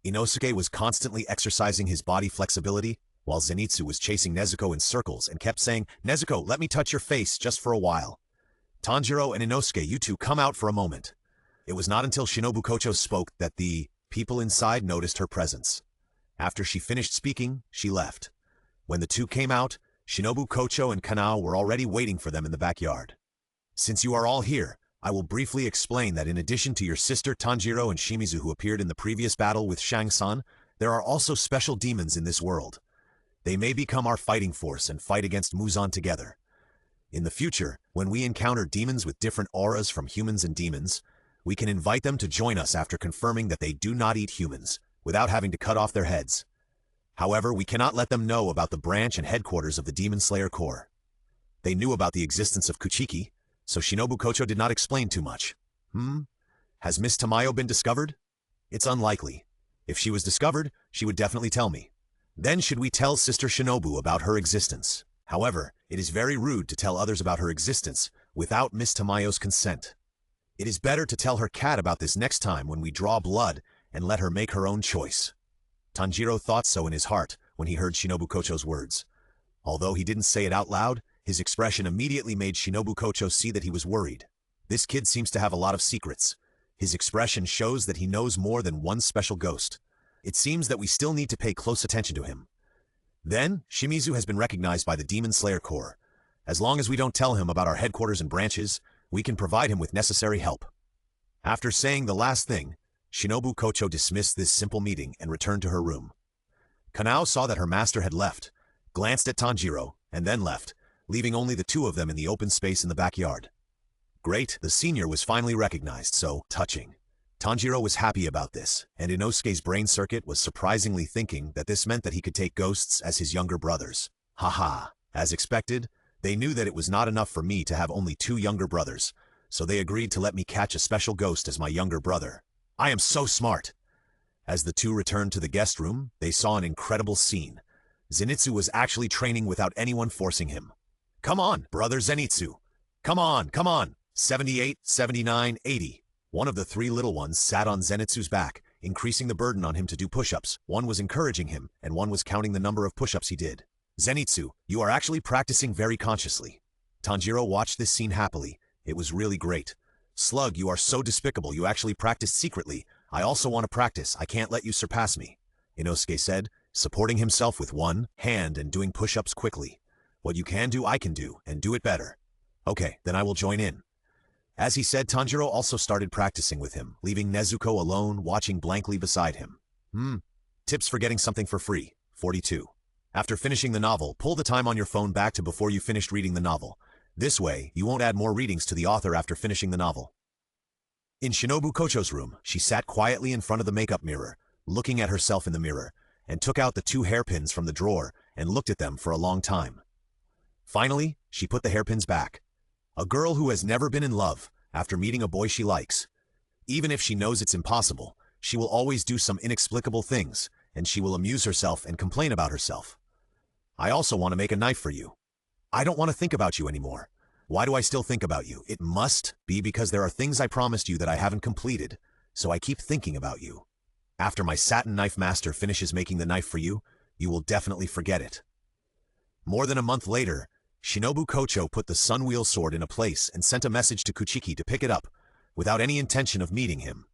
A: Inosuke was constantly exercising his body flexibility, while Zenitsu was chasing Nezuko in circles and kept saying, Nezuko, let me touch your face just for a while. Tanjiro and Inosuke, you two come out for a moment. It was not until Shinobu Kocho spoke that the people inside noticed her presence. After she finished speaking, she left. When the two came out, Shinobu Kocho and Kanao were already waiting for them in the backyard. Since you are all here, I will briefly explain that in addition to your sister Tanjiro and Shimizu who appeared in the previous battle with Shang-san, there are also special demons in this world. They may become our fighting force and fight against Muzan together. In the future, when we encounter demons with different auras from humans and demons, we can invite them to join us after confirming that they do not eat humans, without having to cut off their heads. However, we cannot let them know about the branch and headquarters of the Demon Slayer Corps. They knew about the existence of Kuchiki, so Shinobu Kocho did not explain too much. Has Miss Tamayo been discovered? It's unlikely. If she was discovered, she would definitely tell me. Then should we tell Sister Shinobu about her existence? However, it is very rude to tell others about her existence without Miss Tamayo's consent. It is better to tell her cat about this next time when we draw blood and let her make her own choice. Tanjiro thought so in his heart when he heard Shinobu Kocho's words. Although he didn't say it out loud, his expression immediately made Shinobu Kocho see that he was worried. This kid seems to have a lot of secrets. His expression shows that he knows more than one special ghost. It seems that we still need to pay close attention to him. Then, Shimizu has been recognized by the Demon Slayer Corps. As long as we don't tell him about our headquarters and branches, we can provide him with necessary help. After saying the last thing, Shinobu Kocho dismissed this simple meeting and returned to her room. Kanao saw that her master had left, glanced at Tanjiro, and then left, leaving only the two of them in the open space in the backyard. Great, the senior was finally recognized, so touching. Tanjiro was happy about this, and Inosuke's brain circuit was surprisingly thinking that this meant that he could take ghosts as his younger brothers. Haha. As expected, they knew that it was not enough for me to have only 2 younger brothers, so they agreed to let me catch a special ghost as my younger brother. I am so smart! As the two returned to the guest room, they saw an incredible scene. Zenitsu was actually training without anyone forcing him. Come on, brother Zenitsu! Come on, come on! 78, 79, 80. One of the 3 little ones sat on Zenitsu's back, increasing the burden on him to do push-ups. One was encouraging him, and one was counting the number of push-ups he did. Zenitsu, you are actually practicing very consciously. Tanjiro watched this scene happily. It was really great. Slug, you are so despicable, you actually practiced secretly. I also want to practice, I can't let you surpass me. Inosuke said, supporting himself with one hand and doing push-ups quickly. What you can do, I can do, and do it better. Okay, then I will join in. As he said, Tanjiro also started practicing with him, leaving Nezuko alone, watching blankly beside him. Tips for getting something for free. 42. After finishing the novel, pull the time on your phone back to before you finished reading the novel. This way, you won't add more readings to the author after finishing the novel. In Shinobu Kocho's room, she sat quietly in front of the makeup mirror, looking at herself in the mirror, and took out the 2 hairpins from the drawer and looked at them for a long time. Finally, she put the hairpins back. A girl who has never been in love, after meeting a boy she likes. Even if she knows it's impossible, she will always do some inexplicable things, and she will amuse herself and complain about herself. I also want to make a knife for you. I don't want to think about you anymore. Why do I still think about you? It must be because there are things I promised you that I haven't completed, so I keep thinking about you. After my satin knife master finishes making the knife for you, you will definitely forget it. More than a month later, Shinobu Kocho put the Sunwheel sword in a place and sent a message to Kuchiki to pick it up, without any intention of meeting him.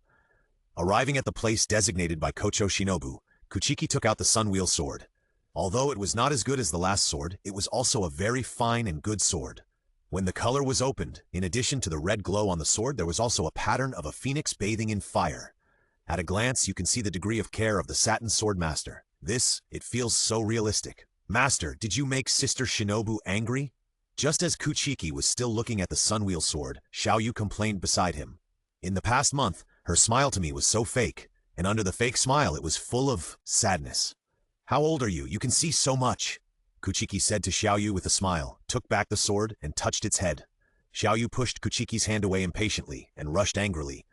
A: Arriving at the place designated by Kocho Shinobu, Kuchiki took out the Sunwheel sword. Although it was not as good as the last sword, it was also a very fine and good sword. When the color was opened, in addition to the red glow on the sword, there was also a pattern of a phoenix bathing in fire. At a glance, you can see the degree of care of the satin sword master. It feels so realistic. Master, did you make Sister Shinobu angry? Just as Kuchiki was still looking at the Sunwheel sword, Xiaoyu complained beside him. In the past month, her smile to me was so fake, and under the fake smile it was full of sadness. How old are you? You can see so much. Kuchiki said to Xiaoyu with a smile, took back the sword, and touched its head. Xiaoyu pushed Kuchiki's hand away impatiently and rushed angrily.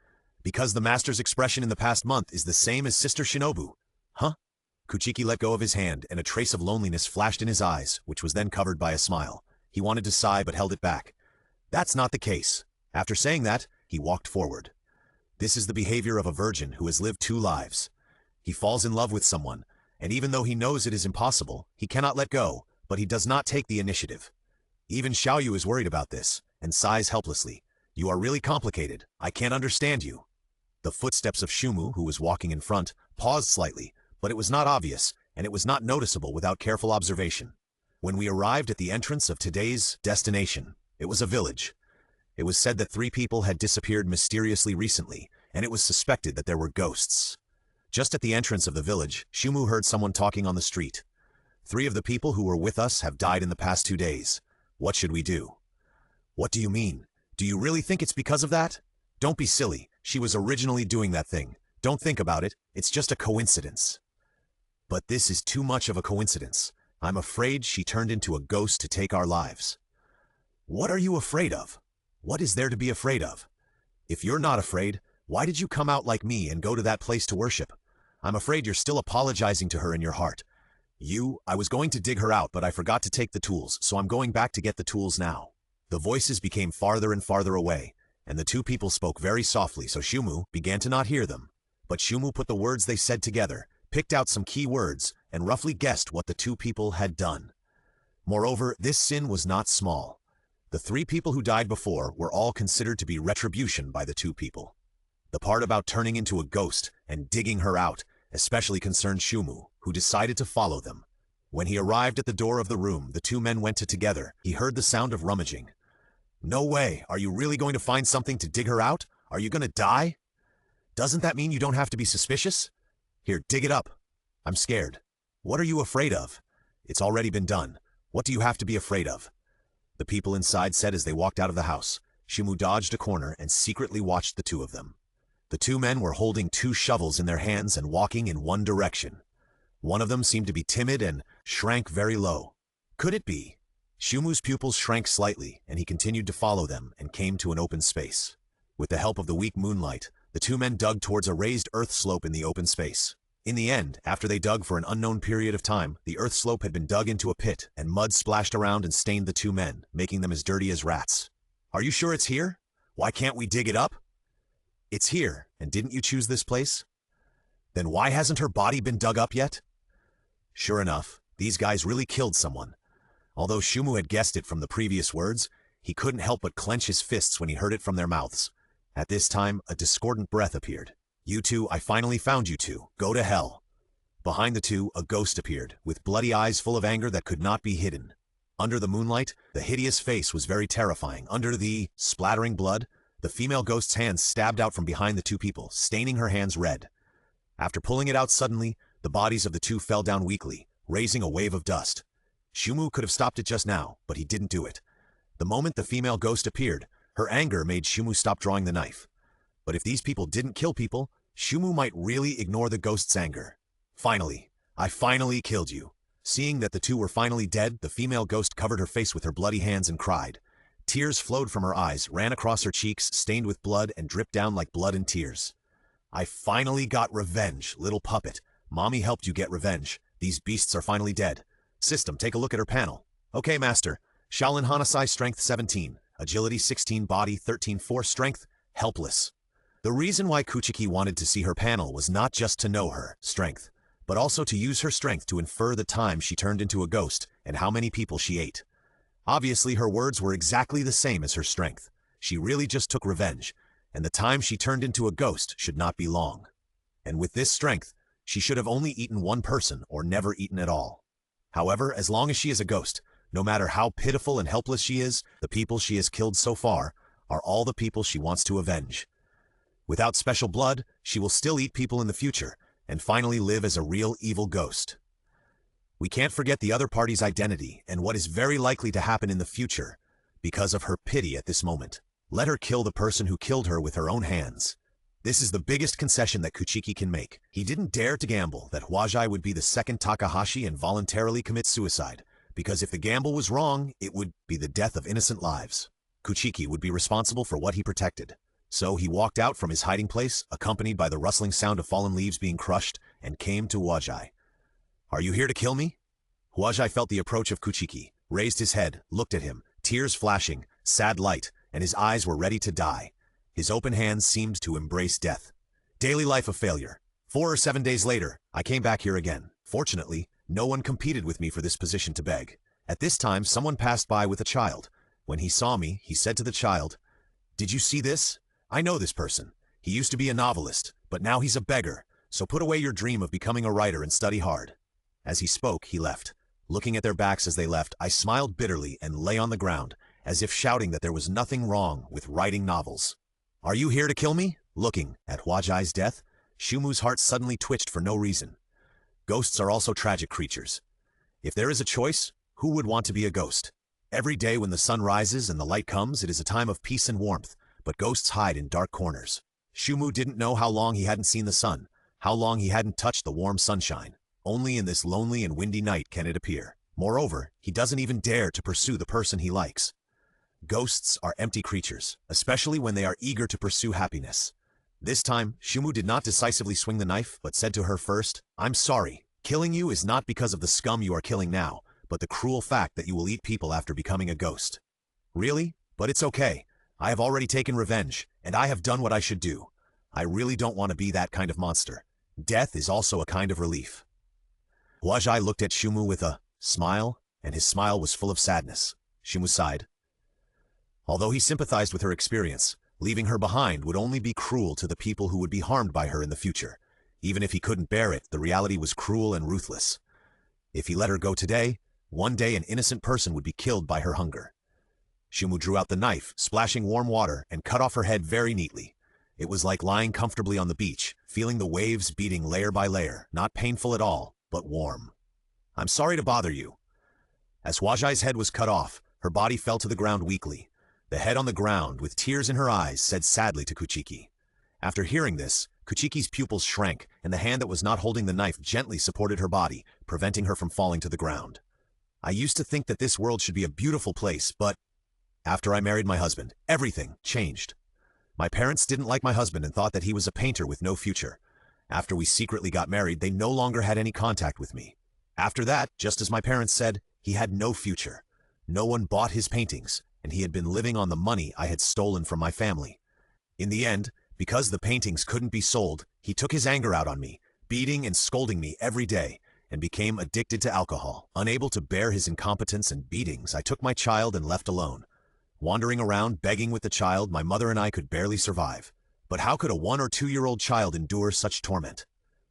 A: Because the master's expression in the past month is the same as Sister Shinobu. Huh? Kuchiki let go of his hand, and a trace of loneliness flashed in his eyes, which was then covered by a smile. He wanted to sigh but held it back. That's not the case. After saying that, he walked forward. This is the behavior of a virgin who has lived 2 lives. He falls in love with someone, and even though he knows it is impossible, he cannot let go, but he does not take the initiative. Even Xiaoyu is worried about this, and sighs helplessly. You are really complicated. I can't understand you. The footsteps of Shumu, who was walking in front, paused slightly, but it was not obvious, and it was not noticeable without careful observation. When we arrived at the entrance of today's destination, it was a village. It was said that 3 people had disappeared mysteriously recently, and it was suspected that there were ghosts. Just at the entrance of the village, Shumu heard someone talking on the street. 3 of the people who were with us have died in the past 2 days. What should we do? What do you mean? Do you really think it's because of that? Don't be silly. She was originally doing that thing. Don't think about it. It's just a coincidence. But this is too much of a coincidence. I'm afraid she turned into a ghost to take our lives. What are you afraid of? What is there to be afraid of? If you're not afraid, why did you come out like me and go to that place to worship? I'm afraid you're still apologizing to her in your heart. I was going to dig her out, but I forgot to take the tools, so I'm going back to get the tools now. The voices became farther and farther away, and the 2 people spoke very softly, so Shumu began to not hear them. But Shumu put the words they said together, picked out some key words, and roughly guessed what the 2 people had done. Moreover, this sin was not small. The 3 people who died before were all considered to be retribution by the 2 people. The part about turning into a ghost and digging her out especially concerned Shumu, who decided to follow them. When he arrived at the door of the room the two men went to together, he heard the sound of rummaging. "No way, are you really going to find something to dig her out? Are you going to die? Doesn't that mean you don't have to be suspicious? Here, dig it up. I'm scared." "What are you afraid of? It's already been done. What do you have to be afraid of?" the people inside said as they walked out of the house. Shumu dodged a corner and secretly watched the two of them. The two men were holding two shovels in their hands and walking in one direction. One of them seemed to be timid and shrank very low. Could it be? Shumu's pupils shrank slightly, and he continued to follow them and came to an open space. With the help of the weak moonlight, the two men dug towards a raised earth slope in the open space. In the end, after they dug for an unknown period of time, the earth slope had been dug into a pit, and mud splashed around and stained the two men, making them as dirty as rats. "Are you sure it's here? Why can't we dig it up?" "It's here, and didn't you choose this place?" "Then why hasn't her body been dug up yet?" Sure enough, these guys really killed someone. Although Shumu had guessed it from the previous words, he couldn't help but clench his fists when he heard it from their mouths. At this time, a discordant breath appeared. "You two, I finally found you two. Go to hell." Behind the two, a ghost appeared, with bloody eyes full of anger that could not be hidden. Under the moonlight, the hideous face was very terrifying. Under the splattering blood, the female ghost's hands stabbed out from behind the two people, staining her hands red. After pulling it out suddenly, the bodies of the two fell down weakly, raising a wave of dust. Shumu could have stopped it just now, but he didn't do it. The moment the female ghost appeared, her anger made Shumu stop drawing the knife. But if these people didn't kill people, Shumu might really ignore the ghost's anger. "Finally, I finally killed you." Seeing that the two were finally dead, the female ghost covered her face with her bloody hands and cried. Tears flowed from her eyes, ran across her cheeks, stained with blood, and dripped down like blood and tears. "I finally got revenge, little puppet. Mommy helped you get revenge. These beasts are finally dead. System, take a look at her panel." "Okay, Master. Shaolin Hanasai Strength 17, Agility 16, Body 13, Force Strength, Helpless." The reason why Kuchiki wanted to see her panel was not just to know her strength, but also to use her strength to infer the time she turned into a ghost and how many people she ate. Obviously, her words were exactly the same as her strength. She really just took revenge, and the time she turned into a ghost should not be long. And with this strength, she should have only eaten one person or never eaten at all. However, as long as she is a ghost, no matter how pitiful and helpless she is, the people she has killed so far are all the people she wants to avenge. Without special blood, she will still eat people in the future, and finally live as a real evil ghost. We can't forget the other party's identity and what is very likely to happen in the future because of her pity at this moment. Let her kill the person who killed her with her own hands. This is the biggest concession that Kuchiki can make. He didn't dare to gamble that Huajai would be the second Takahashi and voluntarily commit suicide, because if the gamble was wrong, it would be the death of innocent lives. Kuchiki would be responsible for what he protected. So he walked out from his hiding place, accompanied by the rustling sound of fallen leaves being crushed, and came to Huajai. "Are you here to kill me?" Huajai felt the approach of Kuchiki, raised his head, looked at him, tears flashing, sad light, and his eyes were ready to die. His open hands seemed to embrace death. "Daily life of failure. 4 or 7 days later, I came back here again. Fortunately, no one competed with me for this position to beg. At this time, someone passed by with a child. When he saw me, he said to the child, 'Did you see this? I know this person. He used to be a novelist, but now he's a beggar, so put away your dream of becoming a writer and study hard.' As he spoke, he left. Looking at their backs as they left, I smiled bitterly and lay on the ground, as if shouting that there was nothing wrong with writing novels. "Are you here to kill me?" Looking at Huajai's death, Shumu's heart suddenly twitched for no reason. Ghosts are also tragic creatures. If there is a choice, who would want to be a ghost? Every day when the sun rises and the light comes, it is a time of peace and warmth, but ghosts hide in dark corners. Shumu didn't know how long he hadn't seen the sun, how long he hadn't touched the warm sunshine. Only in this lonely and windy night can it appear. Moreover, he doesn't even dare to pursue the person he likes. Ghosts are empty creatures, especially when they are eager to pursue happiness. This time, Shumu did not decisively swing the knife, but said to her first, "I'm sorry. Killing you is not because of the scum you are killing now, but the cruel fact that you will eat people after becoming a ghost." "Really? But it's okay. I have already taken revenge, and I have done what I should do. I really don't want to be that kind of monster. Death is also a kind of relief." Huajai looked at Shumu with a smile, and his smile was full of sadness. Shumu sighed. Although he sympathized with her experience, Leaving her behind would only be cruel to the people who would be harmed by her in the future. Even if he couldn't bear it, the reality was cruel and ruthless. If he let her go today, one day an innocent person would be killed by her hunger. Shumu drew out the knife, splashing warm water, and cut off her head very neatly. It was like lying comfortably on the beach, feeling the waves beating layer by layer, not painful at all, but warm. "I'm sorry to bother you." As Hwajai's head was cut off, her body fell to the ground weakly. The head on the ground, with tears in her eyes, said sadly to Kuchiki. After hearing this, Kuchiki's pupils shrank, and the hand that was not holding the knife gently supported her body, preventing her from falling to the ground. "I used to think that this world should be a beautiful place, but after I married my husband, everything changed. My parents didn't like my husband and thought that he was a painter with no future. After we secretly got married, they no longer had any contact with me. After that, just as my parents said, he had no future. No one bought his paintings, and he had been living on the money I had stolen from my family. In the end, because the paintings couldn't be sold, he took his anger out on me, beating and scolding me every day, and became addicted to alcohol. Unable to bear his incompetence and beatings, I took my child and left alone. Wandering around, begging with the child, my mother and I could barely survive. But how could a 1 or 2-year-old child endure such torment?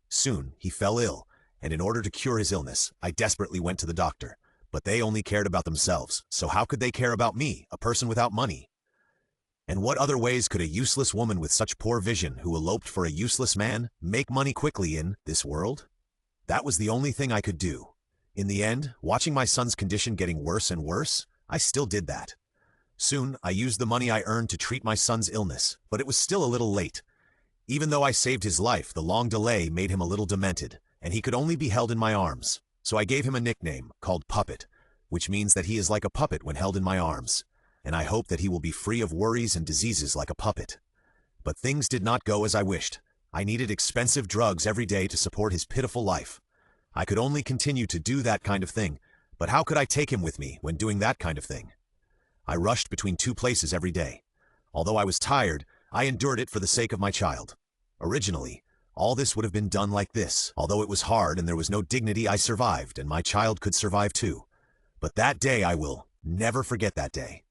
A: Soon, he fell ill, and in order to cure his illness, I desperately went to the doctor. But they only cared about themselves, so how could they care about me, a person without money? And what other ways could a useless woman with such poor vision, who eloped for a useless man, make money quickly in this world? That was the only thing I could do. In the end, watching my son's condition getting worse and worse, I still did that. Soon, I used the money I earned to treat my son's illness, but it was still a little late. Even though I saved his life, the long delay made him a little demented, and he could only be held in my arms. So I gave him a nickname called Puppet, which means that he is like a puppet when held in my arms, and I hope that he will be free of worries and diseases like a puppet. But things did not go as I wished. I needed expensive drugs every day to support his pitiful life. I could only continue to do that kind of thing, but how could I take him with me when doing that kind of thing? I rushed between 2 places every day. Although I was tired, I endured it for the sake of my child. Originally, all this would have been done like this. Although it was hard and there was no dignity, I survived, and my child could survive too. But that day I will never forget that day.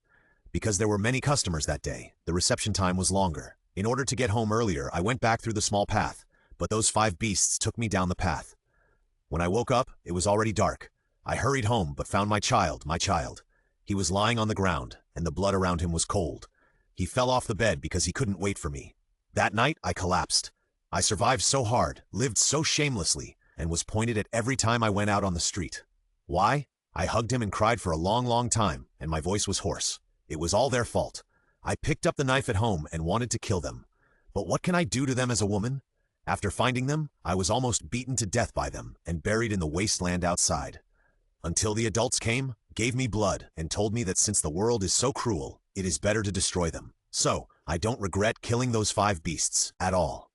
A: Because there were many customers that day, the reception time was longer. In order to get home earlier, I went back through the small path, but those 5 beasts took me down the path. When I woke up, it was already dark. I hurried home, but found my child. He was lying on the ground, and the blood around him was cold. He fell off the bed because he couldn't wait for me. That night, I collapsed. I survived so hard, lived so shamelessly, and was pointed at every time I went out on the street. Why? I hugged him and cried for a long, long time, and my voice was hoarse. It was all their fault. I picked up the knife at home and wanted to kill them. But what can I do to them as a woman? After finding them, I was almost beaten to death by them and buried in the wasteland outside. Until the adults came, gave me blood, and told me that since the world is so cruel, it is better to destroy them. So, I don't regret killing those 5 beasts at all.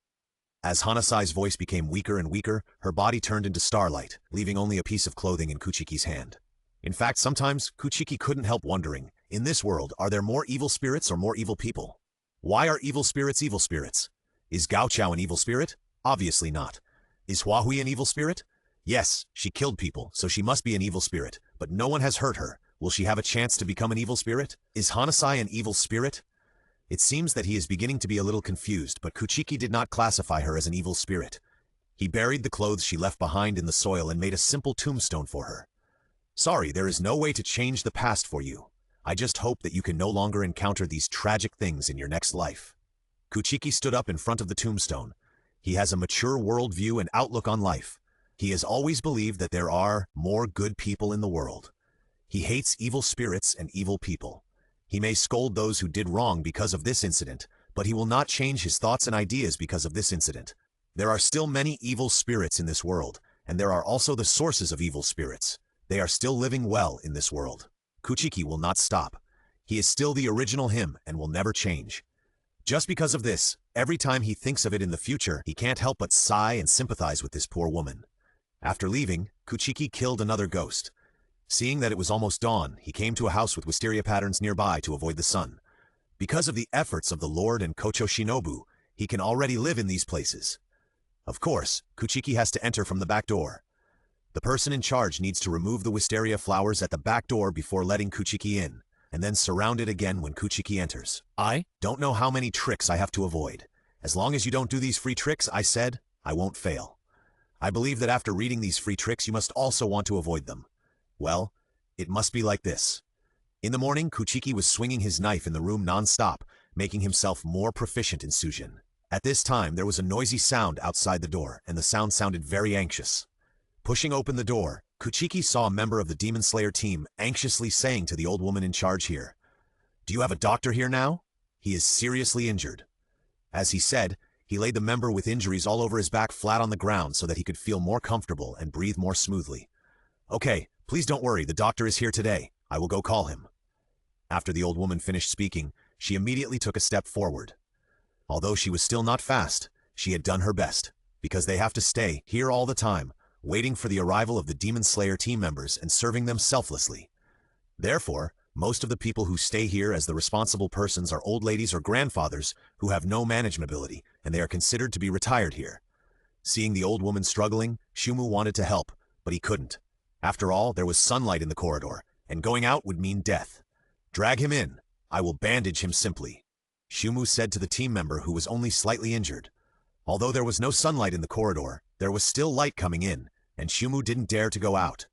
A: As Hanasai's voice became weaker and weaker, her body turned into starlight, leaving only a piece of clothing in Kuchiki's hand. In fact, sometimes Kuchiki couldn't help wondering, in this world, are there more evil spirits or more evil people? Why are evil spirits evil spirits? Is Gao Chao an evil spirit? Obviously not. Is Huahui an evil spirit? Yes, she killed people, so she must be an evil spirit, but no one has hurt her. Will she have a chance to become an evil spirit? Is Hanasai an evil spirit? It seems that he is beginning to be a little confused, but Kuchiki did not classify her as an evil spirit. He buried the clothes she left behind in the soil and made a simple tombstone for her. Sorry, there is no way to change the past for you. I just hope that you can no longer encounter these tragic things in your next life. Kuchiki stood up in front of the tombstone. He has a mature worldview and outlook on life. He has always believed that there are more good people in the world. He hates evil spirits and evil people. He may scold those who did wrong because of this incident, but he will not change his thoughts and ideas because of this incident. There are still many evil spirits in this world, and there are also the sources of evil spirits. They are still living well in this world. Kuchiki will not stop. He is still the original him and will never change. Just because of this, every time he thinks of it in the future, he can't help but sigh and sympathize with this poor woman. After leaving, Kuchiki killed another ghost. Seeing that it was almost dawn, he came to a house with wisteria patterns nearby to avoid the sun. Because of the efforts of the Lord and Kocho Shinobu, he can already live in these places. Of course, Kuchiki has to enter from the back door. The person in charge needs to remove the wisteria flowers at the back door before letting Kuchiki in. and then surround it again when Kuchiki enters.
B: I
A: Don't know how many tricks I have to avoid. As long as you don't do these free tricks, I said, I won't fail. I believe that after reading these free tricks, you must also want to avoid them. Well, it must be like this. In the morning, Kuchiki was swinging his knife in the room non-stop, making himself more proficient in Sujin. At this time, there was a noisy sound outside the door, and the sound sounded very anxious. Pushing open the door, Kuchiki saw a member of the Demon Slayer team anxiously saying to the old woman in charge here, "Do you have a doctor here now? He is seriously injured." As he said, he laid the member with injuries all over his back flat on the ground so that he could feel more comfortable and breathe more smoothly. "Okay, please don't worry, the doctor is here today. I will go call him." After the old woman finished speaking, she immediately took a step forward. Although she was still not fast, she had done her best, because they have to stay here all the time, waiting for the arrival of the Demon Slayer team members and serving them selflessly. Therefore, most of the people who stay here as the responsible persons are old ladies or grandfathers who have no management ability, and they are considered to be retired here. Seeing the old woman struggling, Shumu wanted to help, but he couldn't. After all, there was sunlight in the corridor, and going out would mean death. "Drag him in. I will bandage him simply," Shumu said to the team member who was only slightly injured. Although there was no sunlight in the corridor, there was still light coming in, and Shumu didn't dare to go out.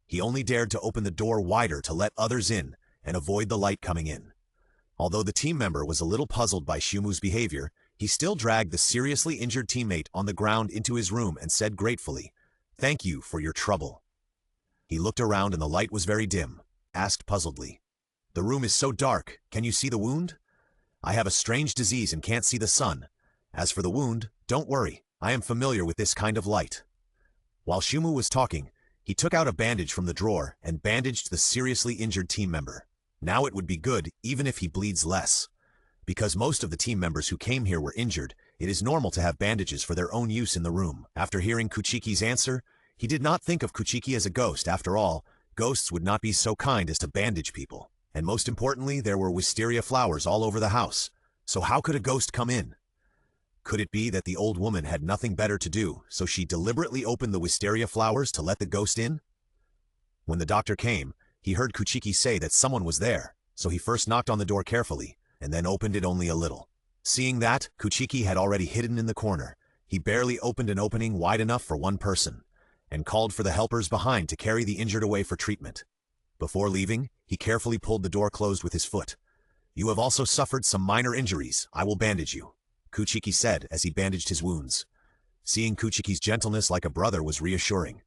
A: He only dared to open the door wider to let others in and avoid the light coming in. Although the team member was a little puzzled by Shumu's behavior, he still dragged the seriously injured teammate on the ground into his room and said gratefully, "Thank you for your trouble." He looked around and the light was very dim, asked puzzledly, "The room is so dark, can you see the wound?" "I have a strange disease and can't see the sun. As for the wound, don't worry, I am familiar with this kind of light." While Shumu was talking, he took out a bandage from the drawer and bandaged the seriously injured team member. Now it would be good even if he bleeds less. Because most of the team members who came here were injured, it is normal to have bandages for their own use in the room. After hearing Kuchiki's answer, he did not think of Kuchiki as a ghost. After all, ghosts would not be so kind as to bandage people. And most importantly, there were wisteria flowers all over the house. So how could a ghost come in? Could it be that the old woman had nothing better to do, so she deliberately opened the wisteria flowers to let the ghost in? When the doctor came, he heard Kuchiki say that someone was there, so he first knocked on the door carefully, and then opened it only a little. Seeing that, Kuchiki had already hidden in the corner. He barely opened an opening wide enough for one person, and called for the helpers behind to carry the injured away for treatment. Before leaving, he carefully pulled the door closed with his foot. "You have also suffered some minor injuries. I will bandage you," Kuchiki said as he bandaged his wounds. Seeing Kuchiki's gentleness like a brother was reassuring.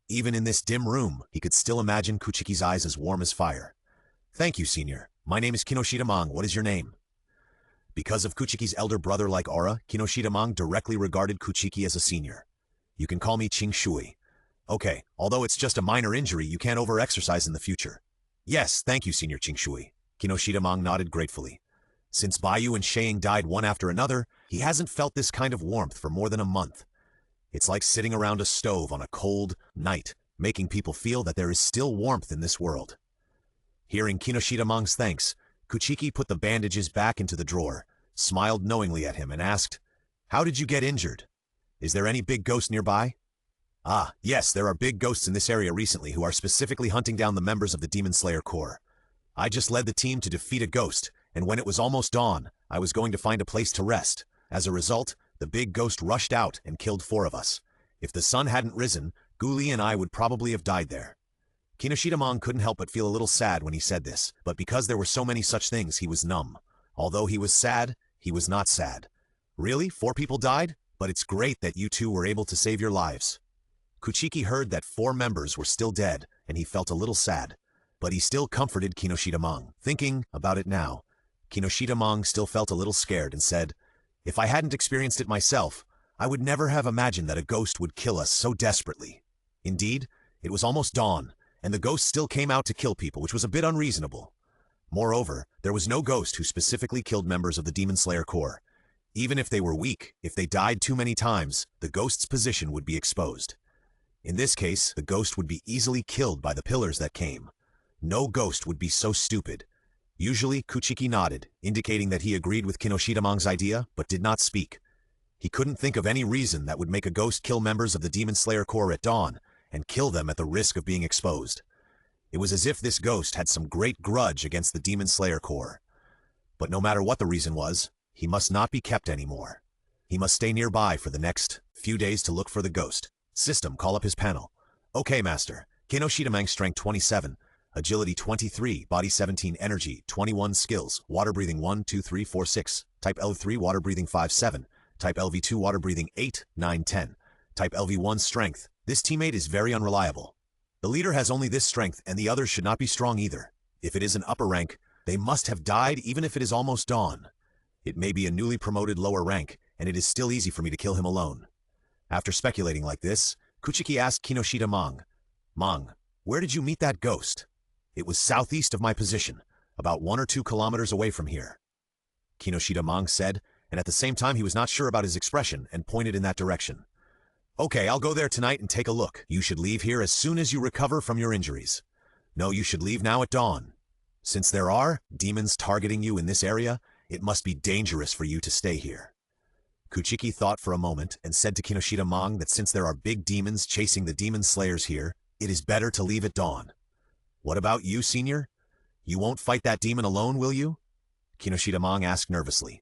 A: Even in this dim room, he could still imagine Kuchiki's eyes as warm as fire. "Thank you, senior. My name is Kinoshita-mang. What is your name?" Because of Kuchiki's elder brother-like aura, Kinoshita-mang directly regarded Kuchiki as a senior. "You can call me Ching Shui." "Okay, although it's just a minor injury, you can't over-exercise in the future." "Yes, thank you, Senior Ching Shui." Kinoshita-mang nodded gratefully. Since Baiyu and Shaying died one after another, he hasn't felt this kind of warmth for more than a month. It's like sitting around a stove on a cold night, making people feel that there is still warmth in this world. Hearing Kinoshita-mang's thanks, Kuchiki put the bandages back into the drawer, smiled knowingly at him and asked, "How did you get injured? Is there any big ghost nearby?" "Ah, yes, there are big ghosts in this area recently who are specifically hunting down the members of the Demon Slayer Corps. I just led the team to defeat a ghost, and when it was almost dawn, I was going to find a place to rest. As a result, the big ghost rushed out and killed 4 of us. If the sun hadn't risen, Guli and I would probably have died there." Kinoshita-mang couldn't help but feel a little sad when he said this, but because there were so many such things, he was numb. Although he was sad, he was not sad. "Really? 4 people died? But it's great that you two were able to save your lives." Kuchiki heard that 4 members were still dead, and he felt a little sad. But he still comforted Kinoshita-mang. Thinking about it now, Kinoshita-mang still felt a little scared and said, "If I hadn't experienced it myself, I would never have imagined that a ghost would kill us so desperately. Indeed, it was almost dawn, and the ghost still came out to kill people, which was a bit unreasonable. Moreover, there was no ghost who specifically killed members of the Demon Slayer Corps. Even if they were weak, if they died too many times, the ghost's position would be exposed. In this case, the ghost would be easily killed by the pillars that came. No ghost would be so stupid." Usually, Kuchiki nodded, indicating that he agreed with Kinoshita-mang's idea, but did not speak. He couldn't think of any reason that would make a ghost kill members of the Demon Slayer Corps at dawn, and kill them at the risk of being exposed. It was as if this ghost had some great grudge against the Demon Slayer Corps. But no matter what the reason was, he must not be kept anymore. He must stay nearby for the next few days to look for the ghost. System, call up his panel. Okay, Master. Kinoshita strength 27, agility 23, body 17, energy 21, skills, water breathing 1, 2, 3, 4, 6, type LV3, water breathing 5, 7, type LV2, water breathing 8, 9, 10, type LV1, strength. This teammate is very unreliable. The leader has only this strength and the others should not be strong either. If it is an upper rank, they must have died even if it is almost dawn. It may be a newly promoted lower rank, and it is still easy for me to kill him alone. After speculating like this, Kuchiki asked Kinoshita Mang, where did you meet that ghost? It was southeast of my position, about 1 or 2 kilometers away from here. Kinoshita Mang said, and at the same time he was not sure about his expression and pointed in that direction. Okay, I'll go there tonight and take a look. You should leave here as soon as you recover from your injuries. No, you should leave now at dawn. Since there are demons targeting you in this area, it must be dangerous for you to stay here. Kuchiki thought for a moment and said to Kinoshita Mang that since there are big demons chasing the demon slayers here, it is better to leave at dawn. What about you, senior? You won't fight that demon alone, will you? Kinoshita Mang asked nervously.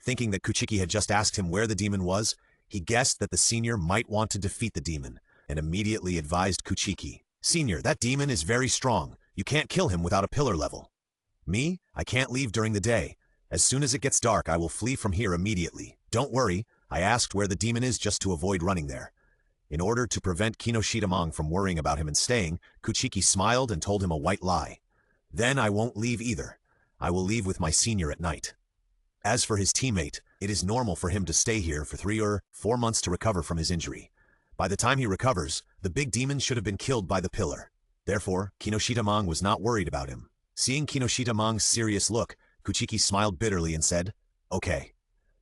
A: Thinking that Kuchiki had just asked him where the demon was, he guessed that the senior might want to defeat the demon, and immediately advised Kuchiki. Senior, that demon is very strong. You can't kill him without a pillar level. Me? I can't leave during the day. As soon as it gets dark, I will flee from here immediately. Don't worry, I asked where the demon is just to avoid running there. In order to prevent Kinoshita Mang from worrying about him and staying, Kuchiki smiled and told him a white lie. Then I won't leave either. I will leave with my senior at night. As for his teammate, it is normal for him to stay here for 3 or 4 months to recover from his injury. By the time he recovers, the big demon should have been killed by the pillar. Therefore, Kinoshita Mang was not worried about him. Seeing Kinoshita Mang's serious look, Kuchiki smiled bitterly and said, Okay.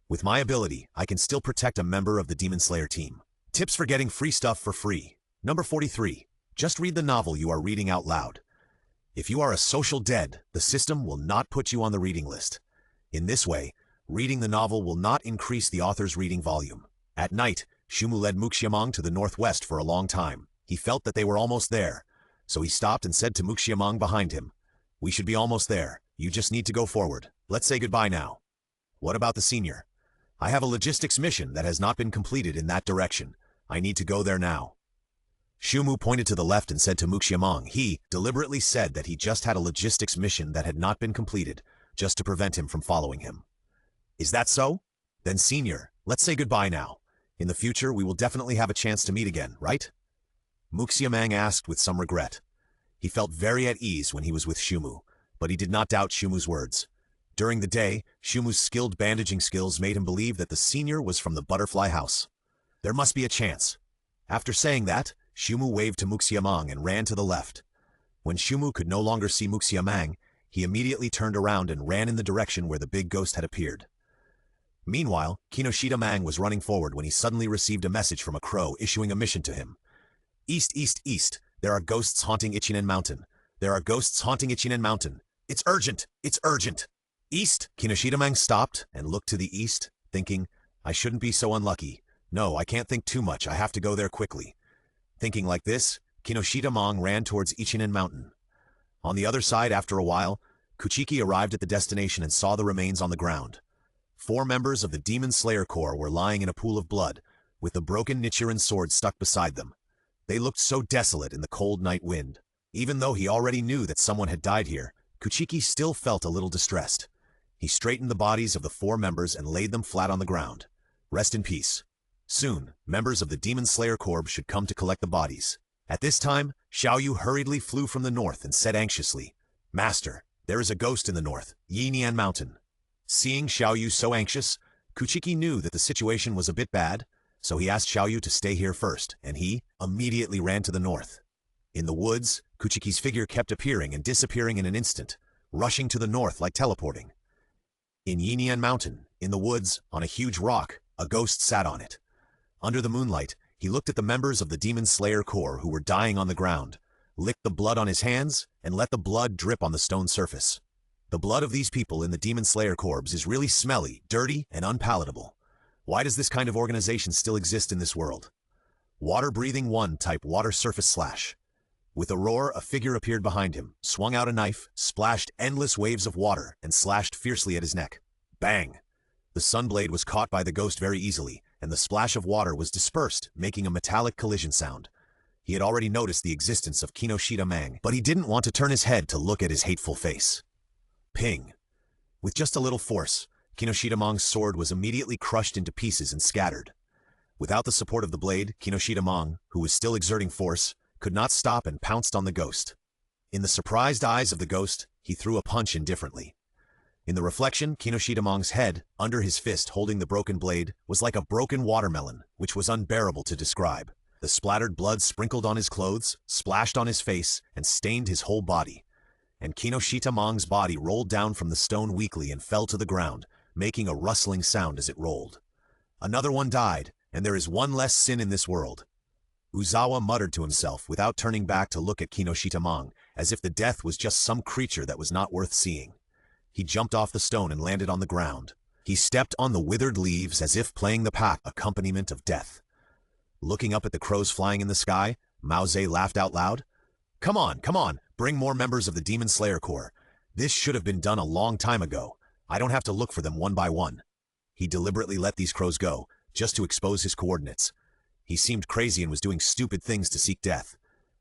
A: With my ability, I can still protect a member of the Demon Slayer team. Tips for getting free stuff for free. Number 43. Just read the novel you are reading out loud. If you are a social dead, the system will not put you on the reading list. In this way, reading the novel will not increase the author's reading volume. At night, Shumu led Muxiamang to the northwest for a long time. He felt that they were almost there, so he stopped and said to Muxiamang behind him, We should be almost there. You just need to go forward. Let's say goodbye now. What about the senior? I have a logistics mission that has not been completed in that direction. I need to go there now. Shumu pointed to the left and said to Muxiamang, he deliberately said that he just had a logistics mission that had not been completed, just to prevent him from following him. Is that so? Then senior, let's say goodbye now. In the future, we will definitely have a chance to meet again, right? Muxiamang asked with some regret. He felt very at ease when he was with Shumu, but he did not doubt Shumu's words. During the day, Shumu's skilled bandaging skills made him believe that the senior was from the butterfly house. There must be a chance. After saying that, Shumu waved to Muxiamang and ran to the left. When Shumu could no longer see Muxiamang, he immediately turned around and ran in the direction where the big ghost had appeared. Meanwhile, Kinoshita Mang was running forward when he suddenly received a message from a crow issuing a mission to him. East, east, east. There are ghosts haunting Ichinen Mountain. There are ghosts haunting Ichinen Mountain. It's urgent! It's urgent! East? Kinoshita Mang stopped and looked to the east, thinking, I shouldn't be so unlucky. No, I can't think too much. I have to go there quickly. Thinking like this, Kinoshita Mang ran towards Ichinen Mountain. On the other side, after a while, Kuchiki arrived at the destination and saw the remains on the ground. 4 members of the Demon Slayer Corps were lying in a pool of blood, with the broken Nichiren sword stuck beside them. They looked so desolate in the cold night wind. Even though he already knew that someone had died here, Kuchiki still felt a little distressed. He straightened the bodies of the 4 members and laid them flat on the ground. Rest in peace. Soon, members of the Demon Slayer Corps should come to collect the bodies. At this time, Xiaoyu hurriedly flew from the north and said anxiously, Master, there is a ghost in the north, Yinian Mountain. Seeing Xiaoyu so anxious, Kuchiki knew that the situation was a bit bad, so he asked Xiaoyu to stay here first, and he immediately ran to the north. In the woods, Kuchiki's figure kept appearing and disappearing in an instant, rushing to the north like teleporting. In Yinian Mountain, in the woods, on a huge rock, a ghost sat on it. Under the moonlight, he looked at the members of the Demon Slayer Corps who were dying on the ground, licked the blood on his hands, and let the blood drip on the stone surface. The blood of these people in the Demon Slayer Corps is really smelly, dirty, and unpalatable. Why does this kind of organization still exist in this world? Water Breathing 1 type Water Surface Slash. With a roar, a figure appeared behind him, swung out a knife, splashed endless waves of water, and slashed fiercely at his neck. Bang! The sunblade was caught by the ghost very easily, and the splash of water was dispersed, making a metallic collision sound. He had already noticed the existence of Kinoshita Mang, but he didn't want to turn his head to look at his hateful face. Ping! With just a little force, Kinoshita Mang's sword was immediately crushed into pieces and scattered. Without the support of the blade, Kinoshita Mang, who was still exerting force, could not stop and pounced on the ghost. In the surprised eyes of the ghost, he threw a punch indifferently. In the reflection, Kinoshita Mang's head, under his fist holding the broken blade, was like a broken watermelon, which was unbearable to describe. The splattered blood sprinkled on his clothes, splashed on his face, and stained his whole body. And Kinoshita Mang's body rolled down from the stone weakly and fell to the ground, making a rustling sound as it rolled. Another one died, and there is one less sin in this world. Uzawa muttered to himself without turning back to look at Kinoshita Mang, as if the death was just some creature that was not worth seeing. He jumped off the stone and landed on the ground. He stepped on the withered leaves as if playing the pack accompaniment of death. Looking up at the crows flying in the sky, Mao Ze laughed out loud. Come on, bring more members of the Demon Slayer Corps. This should have been done a long time ago. I don't have to look for them one by one. He deliberately let these crows go, just to expose his coordinates. He seemed crazy and was doing stupid things to seek death.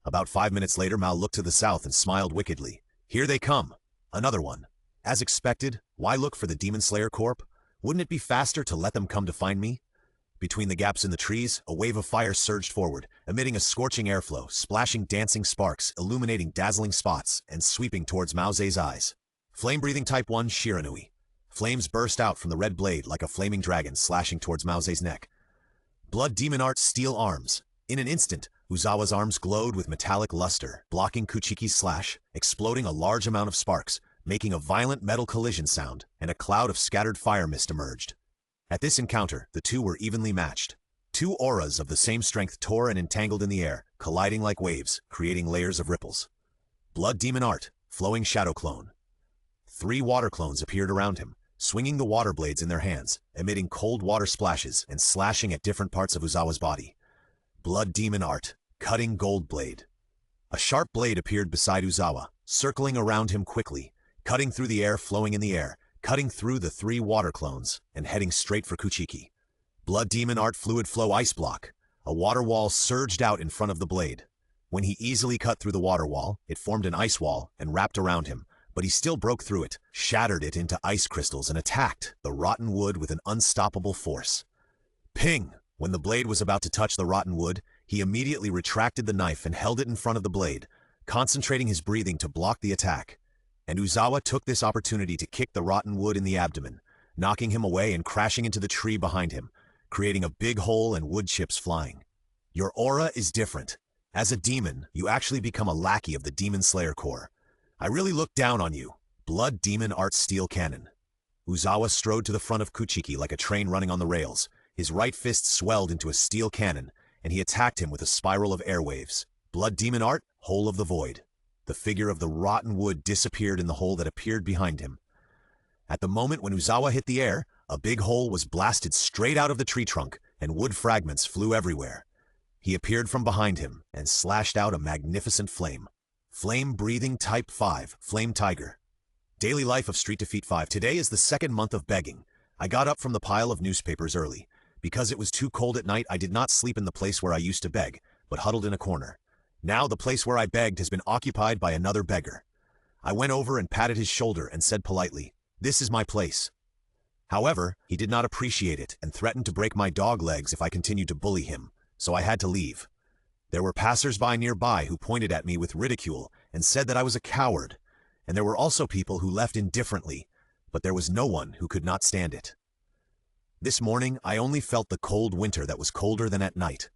A: About 5 minutes later, Mao looked to the south and smiled wickedly. Here they come. Another one. As expected, why look for the Demon Slayer Corps? Wouldn't it be faster to let them come to find me? Between the gaps in the trees, a wave of fire surged forward, emitting a scorching airflow, splashing dancing sparks, illuminating dazzling spots, and sweeping towards Mao Ze's eyes. Flame-breathing Type 1 Shiranui. Flames burst out from the red blade like a flaming dragon slashing towards Mao Ze's neck. Blood Demon Art Steel Arms. In an instant, Uzawa's arms glowed with metallic luster, blocking Kuchiki's slash, exploding a large amount of sparks, making a violent metal collision sound, and a cloud of scattered fire mist emerged. At this encounter, the two were evenly matched. Two auras of the same strength tore and entangled in the air, colliding like waves, creating layers of ripples. Blood Demon Art, Flowing Shadow Clone. 3 water clones appeared around him, swinging the water blades in their hands, emitting cold water splashes and slashing at different parts of Uzawa's body. Blood Demon Art, Cutting Gold Blade. A sharp blade appeared beside Uzawa, circling around him quickly, cutting through the air, flowing in the air, cutting through the 3 water clones, and heading straight for Kuchiki. Blood Demon Art Fluid Flow Ice Block. A water wall surged out in front of the blade. When he easily cut through the water wall, it formed an ice wall and wrapped around him, but he still broke through it, shattered it into ice crystals, and attacked the rotten wood with an unstoppable force. Ping! When the blade was about to touch the rotten wood, he immediately retracted the knife and held it in front of the blade, concentrating his breathing to block the attack. And Uzawa took this opportunity to kick the rotten wood in the abdomen, knocking him away and crashing into the tree behind him, creating a big hole and wood chips flying. Your aura is different. As a demon, you actually become a lackey of the Demon Slayer Corps. I really look down on you. Blood Demon Art Steel Cannon. Uzawa strode to the front of Kuchiki like a train running on the rails. His right fist swelled into a steel cannon, and he attacked him with a spiral of airwaves. Blood Demon Art, Hole of the Void. The figure of the rotten wood disappeared in the hole that appeared behind him. At the moment when Uzawa hit the air, a big hole was blasted straight out of the tree trunk, and wood fragments flew everywhere. He appeared from behind him and slashed out a magnificent flame. Flame-breathing Type 5, Flame Tiger. Daily life of Street Defeat 5. Today is the 2nd month of begging. I got up from the pile of newspapers early. Because it was too cold at night, I did not sleep in the place where I used to beg, but huddled in a corner. Now the place where I begged has been occupied by another beggar. I went over and patted his shoulder and said politely, "This is my place." However, he did not appreciate it and threatened to break my dog legs if I continued to bully him, so I had to leave. There were passers-by nearby who pointed at me with ridicule and said that I was a coward, and there were also people who left indifferently, but there was no one who could not stand it. This morning, I only felt the cold winter that was colder than at night.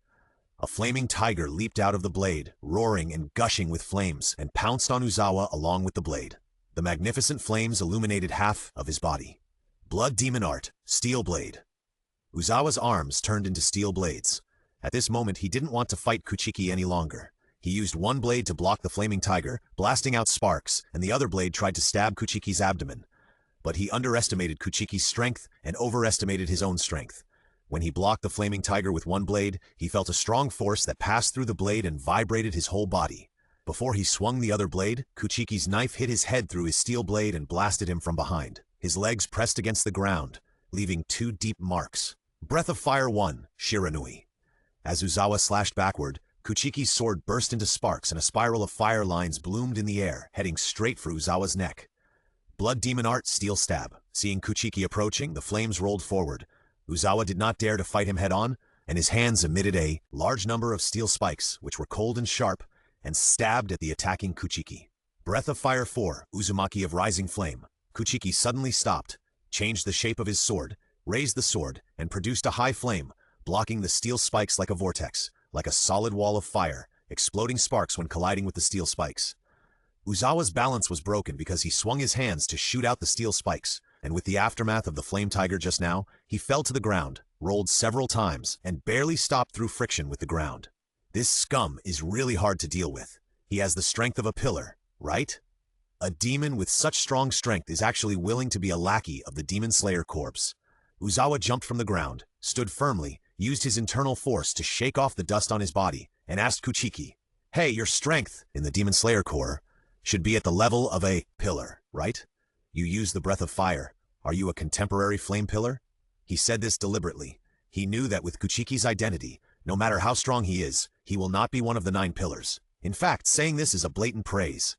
A: A flaming tiger leaped out of the blade, roaring and gushing with flames, and pounced on Uzawa along with the blade. The magnificent flames illuminated half of his body. Blood Demon Art, Steel Blade. Uzawa's arms turned into steel blades. At this moment, he didn't want to fight Kuchiki any longer. He used one blade to block the flaming tiger, blasting out sparks, and the other blade tried to stab Kuchiki's abdomen. But he underestimated Kuchiki's strength and overestimated his own strength. When he blocked the flaming tiger with one blade, he felt a strong force that passed through the blade and vibrated his whole body. Before he swung the other blade, Kuchiki's knife hit his head through his steel blade and blasted him from behind. His legs pressed against the ground, leaving 2 deep marks. Breath of Fire 1, Shiranui. As Uzawa slashed backward, Kuchiki's sword burst into sparks and a spiral of fire lines bloomed in the air, heading straight for Uzawa's neck. Blood Demon Art Steel Stab. Seeing Kuchiki approaching, the flames rolled forward. Uzawa did not dare to fight him head-on, and his hands emitted a large number of steel spikes, which were cold and sharp, and stabbed at the attacking Kuchiki. Breath of Fire 4, Uzumaki of Rising Flame. Kuchiki suddenly stopped, changed the shape of his sword, raised the sword, and produced a high flame, blocking the steel spikes like a vortex, like a solid wall of fire, exploding sparks when colliding with the steel spikes. Uzawa's balance was broken because he swung his hands to shoot out the steel spikes, and with the aftermath of the Flame Tiger just now, he fell to the ground, rolled several times, and barely stopped through friction with the ground. This scum is really hard to deal with. He has the strength of a pillar, right? A demon with such strong strength is actually willing to be a lackey of the Demon Slayer Corps. Uzawa jumped from the ground, stood firmly, used his internal force to shake off the dust on his body, and asked Kuchiki, "Hey, your strength in the Demon Slayer Corps should be at the level of a pillar, right? You use the Breath of Fire. Are you a contemporary flame pillar?" He said this deliberately. He knew that with Kuchiki's identity, no matter how strong he is, he will not be one of the 9 pillars. In fact, saying this is a blatant praise.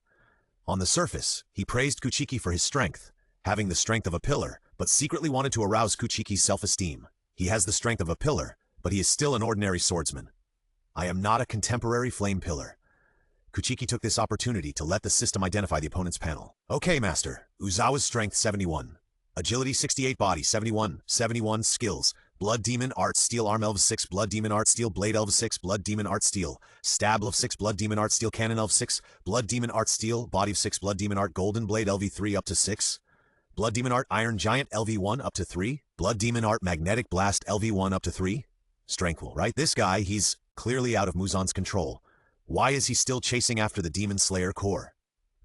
A: On the surface, he praised Kuchiki for his strength, having the strength of a pillar, but secretly wanted to arouse Kuchiki's self-esteem. He has the strength of a pillar, but he is still an ordinary swordsman. I am not a contemporary flame pillar. Kuchiki took this opportunity to let the system identify the opponent's panel. Okay, Master. Uzawa's strength 71. Agility 68, body 71, 71 skills. Blood Demon Art Steel Arm Elv 6, Blood Demon Art Steel Blade Elv 6, Blood Demon Art Steel Stab Elv 6, Blood Demon Art Steel Cannon Elv 6, Blood Demon Art Steel Body of 6, Blood Demon Art Golden Blade LV3 up to 6, Blood Demon Art Iron Giant LV1 up to 3, Blood Demon Art Magnetic Blast LV1 up to 3. Strengthful, right? This guy, he's clearly out of Muzan's control. Why is he still chasing after the Demon Slayer Corps?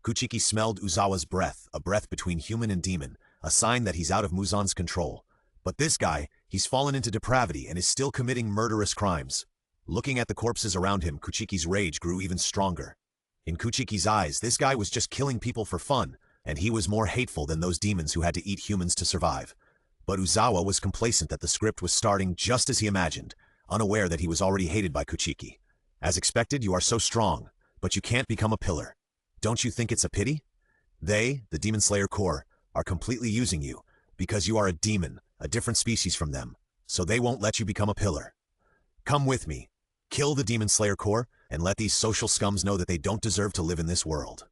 A: Kuchiki smelled Uzawa's breath, a breath between human and demon, a sign that he's out of Muzan's control. But this guy, he's fallen into depravity and is still committing murderous crimes. Looking at the corpses around him, Kuchiki's rage grew even stronger. In Kuchiki's eyes, this guy was just killing people for fun, and he was more hateful than those demons who had to eat humans to survive. But Uzawa was complacent that the script was starting just as he imagined, unaware that he was already hated by Kuchiki. As expected, you are so strong, but you can't become a pillar. Don't you think it's a pity? They, the Demon Slayer Corps, are completely using you, because you are a demon, a different species from them, so they won't let you become a pillar. Come with me. Kill the Demon Slayer Corps, and let these social scums know that they don't deserve to live in this world.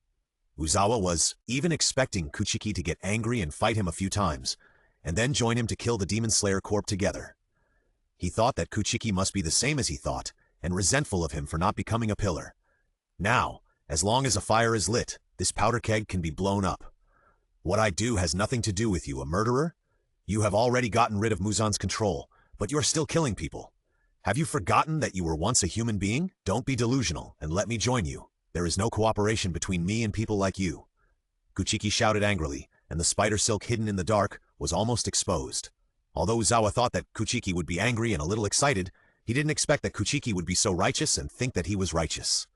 A: Uzawa was even expecting Kuchiki to get angry and fight him a few times, and then join him to kill the Demon Slayer Corps together. He thought that Kuchiki must be the same as he thought, and resentful of him for not becoming a pillar. Now, as long as a fire is lit, this powder keg can be blown up. What I do has nothing to do with you, a murderer? You have already gotten rid of Muzan's control, but you're still killing people. Have you forgotten that you were once a human being? Don't be delusional, and let me join you. There is no cooperation between me and people like you. Kuchiki shouted angrily, and the spider silk hidden in the dark was almost exposed. Although Uzawa thought that Kuchiki would be angry and a little excited, he didn't expect that Kuchiki would be so righteous and think that he was righteous.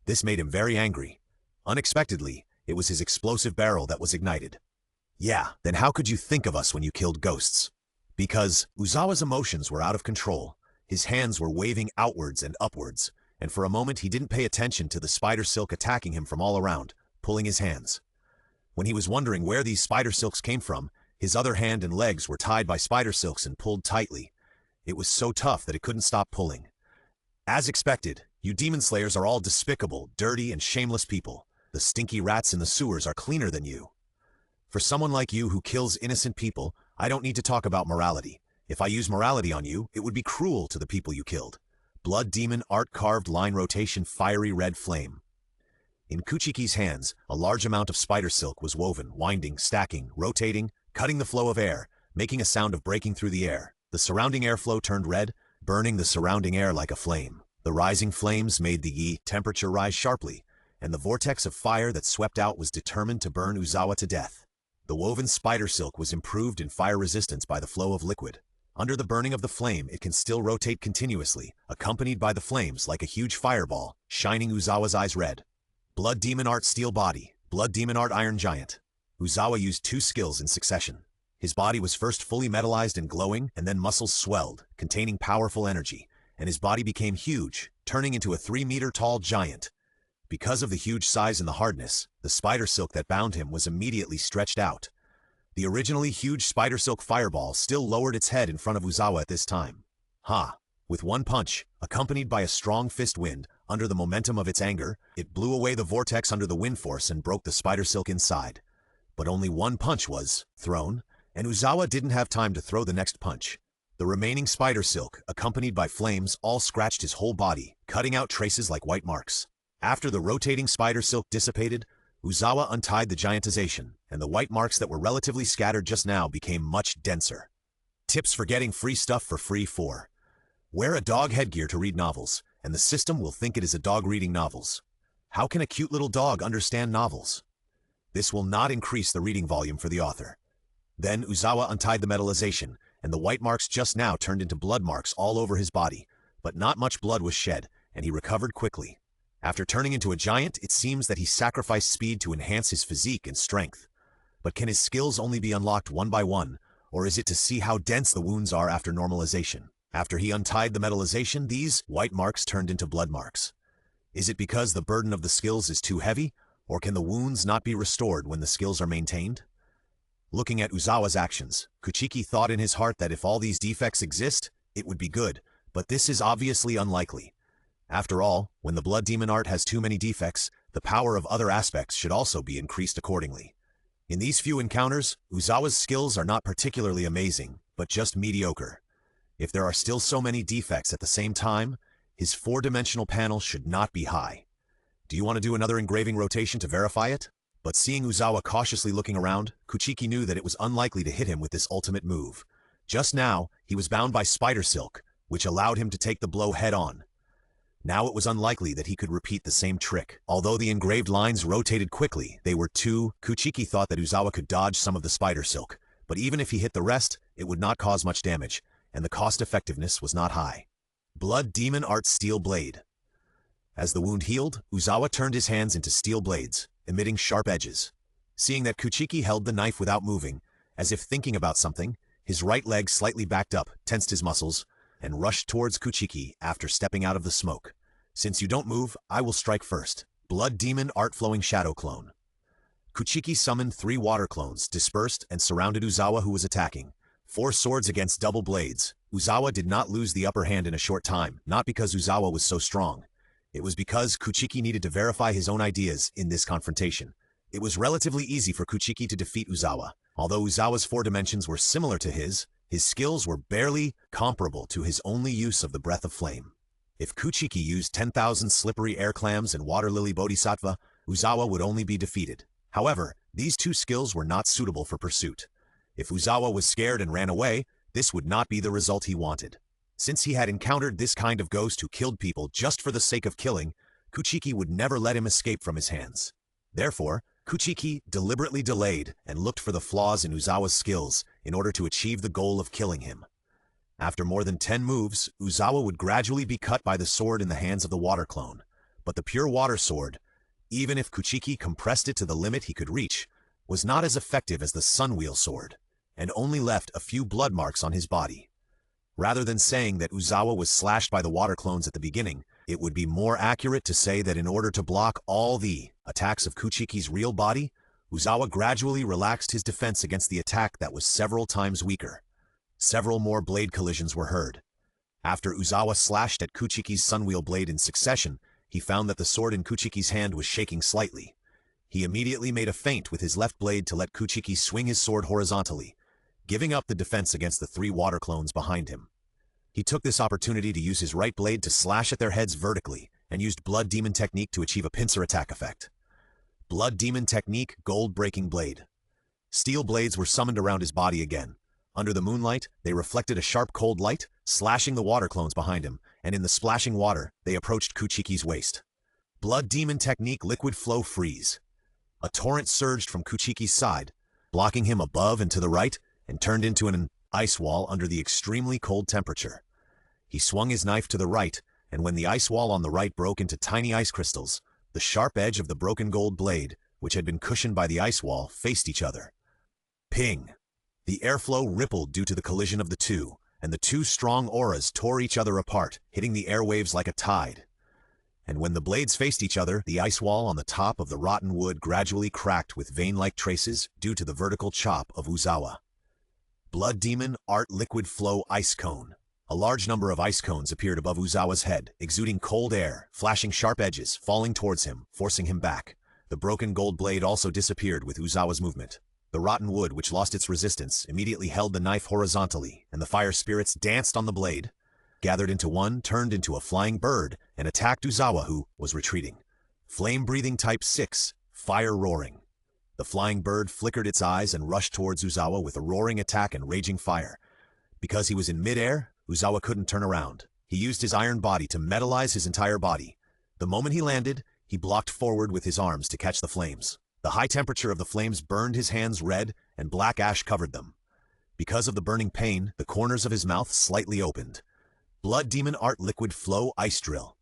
A: This made him very angry. Unexpectedly, it was his explosive barrel that was ignited. Yeah, then how could you think of us when you killed ghosts? Because Uzawa's emotions were out of control. His hands were waving outwards and upwards, and for a moment he didn't pay attention to the spider silk attacking him from all around, pulling his hands. When he was wondering where these spider silks came from, his other hand and legs were tied by spider silks and pulled tightly. It was so tough that it couldn't stop pulling. As expected, you demon slayers are all despicable, dirty, and shameless people. The stinky rats in the sewers are cleaner than you. For someone like you who kills innocent people, I don't need to talk about morality. If I use morality on you, it would be cruel to the people you killed. Blood Demon Art-Carved Line Rotation Fiery Red Flame. In Kuchiki's hands, a large amount of spider silk was woven, winding, stacking, rotating, cutting the flow of air, making a sound of breaking through the air. The surrounding airflow turned red, burning the surrounding air like a flame. The rising flames made the Yi temperature rise sharply, and the vortex of fire that swept out was determined to burn Uzawa to death. The woven spider silk was improved in fire resistance by the flow of liquid. Under the burning of the flame, it can still rotate continuously, accompanied by the flames like a huge fireball, shining Uzawa's eyes red. Blood Demon Art Steel Body, Blood Demon Art Iron Giant. Uzawa used two skills in succession. His body was first fully metallized and glowing, and then muscles swelled, containing powerful energy, and his body became huge, turning into a 3-meter-tall giant. Because of the huge size and the hardness, the spider silk that bound him was immediately stretched out. The originally huge spider silk fireball still lowered its head in front of Uzawa at this time. Ha! With one punch, accompanied by a strong fist wind, under the momentum of its anger, it blew away the vortex under the wind force and broke the spider silk inside. But only one punch was thrown, and Uzawa didn't have time to throw the next punch. The remaining spider silk, accompanied by flames, all scratched his whole body, cutting out traces like white marks. After the rotating spider silk dissipated, Uzawa untied the giantization, and the white marks that were relatively scattered just now became much denser. Tips for getting free stuff for free: 4. Wear a dog headgear to read novels, and the system will think it is a dog reading novels. How can a cute little dog understand novels? This will not increase the reading volume for the author. Then Uzawa untied the metallization, and the white marks just now turned into blood marks all over his body, but not much blood was shed, and he recovered quickly. After turning into a giant, it seems that he sacrificed speed to enhance his physique and strength. But can his skills only be unlocked one by one, or is it to see how dense the wounds are after normalization? After he untied the metallization, these white marks turned into blood marks. Is it because the burden of the skills is too heavy, or can the wounds not be restored when the skills are maintained? Looking at Uzawa's actions, Kuchiki thought in his heart that if all these defects exist, it would be good, but this is obviously unlikely. After all, when the Blood Demon art has too many defects, the power of other aspects should also be increased accordingly. In these few encounters, Uzawa's skills are not particularly amazing, but just mediocre. If there are still so many defects at the same time, his 4-dimensional panel should not be high. Do you want to do another engraving rotation to verify it? But seeing Uzawa cautiously looking around, Kuchiki knew that it was unlikely to hit him with this ultimate move. Just now, he was bound by spider silk, which allowed him to take the blow head-on. Now it was unlikely that he could repeat the same trick. Although the engraved lines rotated quickly, Kuchiki thought that Uzawa could dodge some of the spider silk, but even if he hit the rest, it would not cause much damage, and the cost-effectiveness was not high. Blood Demon Art Steel Blade. As the wound healed, Uzawa turned his hands into steel blades, emitting sharp edges. Seeing that Kuchiki held the knife without moving, as if thinking about something, his right leg slightly backed up, tensed his muscles, and rushed towards Kuchiki after stepping out of the smoke. Since you don't move, I will strike first. Blood Demon Art Flowing Shadow Clone. Kuchiki summoned 3 water clones, dispersed, and surrounded Uzawa, who was attacking. 4 swords against double blades. Uzawa did not lose the upper hand in a short time, not because Uzawa was so strong. It was because Kuchiki needed to verify his own ideas in this confrontation. It was relatively easy for Kuchiki to defeat Uzawa. Although Uzawa's 4 dimensions were similar to his skills were barely comparable to his only use of the Breath of Flame. If Kuchiki used 10,000 slippery air clams and water lily bodhisattva, Uzawa would only be defeated. However, these 2 skills were not suitable for pursuit. If Uzawa was scared and ran away, this would not be the result he wanted. Since he had encountered this kind of ghost who killed people just for the sake of killing, Kuchiki would never let him escape from his hands. Therefore, Kuchiki deliberately delayed and looked for the flaws in Uzawa's skills in order to achieve the goal of killing him. After more than 10 moves, Uzawa would gradually be cut by the sword in the hands of the water clone. But the pure water sword, even if Kuchiki compressed it to the limit he could reach, was not as effective as the Sunwheel sword, and only left a few blood marks on his body. Rather than saying that Uzawa was slashed by the water clones at the beginning, it would be more accurate to say that in order to block all the attacks of Kuchiki's real body, Uzawa gradually relaxed his defense against the attack that was several times weaker. Several more blade collisions were heard. After Uzawa slashed at Kuchiki's Sunwheel blade in succession, he found that the sword in Kuchiki's hand was shaking slightly. He immediately made a feint with his left blade to let Kuchiki swing his sword horizontally, giving up the defense against the 3 water clones behind him. He took this opportunity to use his right blade to slash at their heads vertically, and used Blood Demon Technique to achieve a pincer attack effect. Blood Demon Technique Gold Breaking Blade. Steel blades were summoned around his body again. Under the moonlight, they reflected a sharp cold light, slashing the water clones behind him, and in the splashing water, they approached Kuchiki's waist. Blood Demon Technique Liquid Flow Freeze. A torrent surged from Kuchiki's side, blocking him above and to the right, and turned into an ice wall under the extremely cold temperature. He swung his knife to the right, and when the ice wall on the right broke into tiny ice crystals, The sharp edge of the broken gold blade, which had been cushioned by the ice wall, faced each other. Ping! The airflow rippled due to the collision of the two, and the two strong auras tore each other apart, hitting the airwaves like a tide. And when the blades faced each other, the ice wall on the top of the rotten wood gradually cracked with vein-like traces due to the vertical chop of Uzawa. Blood Demon Art Liquid Flow Ice Cone. A large number of ice cones appeared above Uzawa's head, exuding cold air, flashing sharp edges, falling towards him, forcing him back. The broken gold blade also disappeared with Uzawa's movement. The rotten wood, which lost its resistance, immediately held the knife horizontally, and the fire spirits danced on the blade, gathered into one, turned into a flying bird, and attacked Uzawa, who was retreating. Flame-breathing Type 6, Fire Roaring. The flying bird flickered its eyes and rushed towards Uzawa with a roaring attack and raging fire. Because he was in midair, Uzawa couldn't turn around. He used his iron body to metallize his entire body. The moment he landed, he blocked forward with his arms to catch the flames. The high temperature of the flames burned his hands red, and black ash covered them. Because of the burning pain, the corners of his mouth slightly opened. Blood Demon Art Liquid Flow Ice Drill.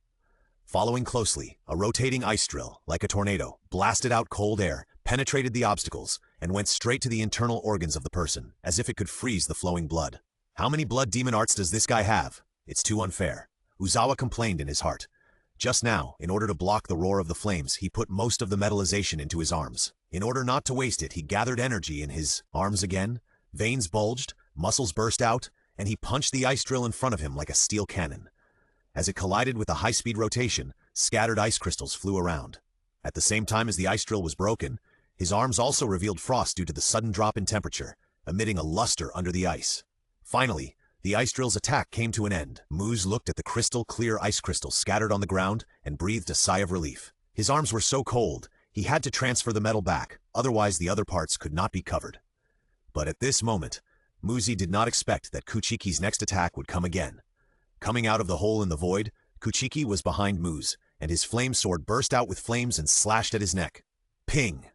A: Following closely, a rotating ice drill, like a tornado, blasted out cold air, penetrated the obstacles, and went straight to the internal organs of the person, as if it could freeze the flowing blood. How many Blood Demon Arts does this guy have? It's too unfair. Uzawa complained in his heart. Just now, in order to block the roar of the flames, he put most of the metallization into his arms. In order not to waste it, he gathered energy in his arms again, veins bulged, muscles burst out, and he punched the ice drill in front of him like a steel cannon. As it collided with the high-speed rotation, scattered ice crystals flew around. At the same time as the ice drill was broken, his arms also revealed frost due to the sudden drop in temperature, emitting a luster under the ice. Finally, the ice drill's attack came to an end. Moose looked at the crystal-clear ice crystals scattered on the ground and breathed a sigh of relief. His arms were so cold, he had to transfer the metal back, otherwise the other parts could not be covered. But at this moment, Muzi did not expect that Kuchiki's next attack would come again. Coming out of the hole in the void, Kuchiki was behind Muz, and his flame sword burst out with flames and slashed at his neck. Ping!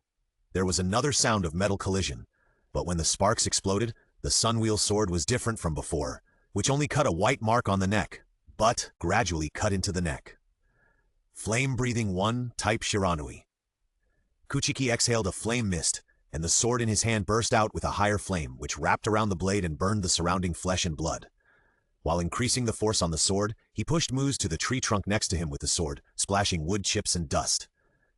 A: There was another sound of metal collision, but when the sparks exploded, the Sunwheel sword was different from before, which only cut a white mark on the neck, but gradually cut into the neck. Flame-breathing 1, Type Shiranui. Kuchiki exhaled a flame mist, and the sword in his hand burst out with a higher flame, which wrapped around the blade and burned the surrounding flesh and blood. While increasing the force on the sword, he pushed Muz to the tree trunk next to him with the sword, splashing wood chips and dust.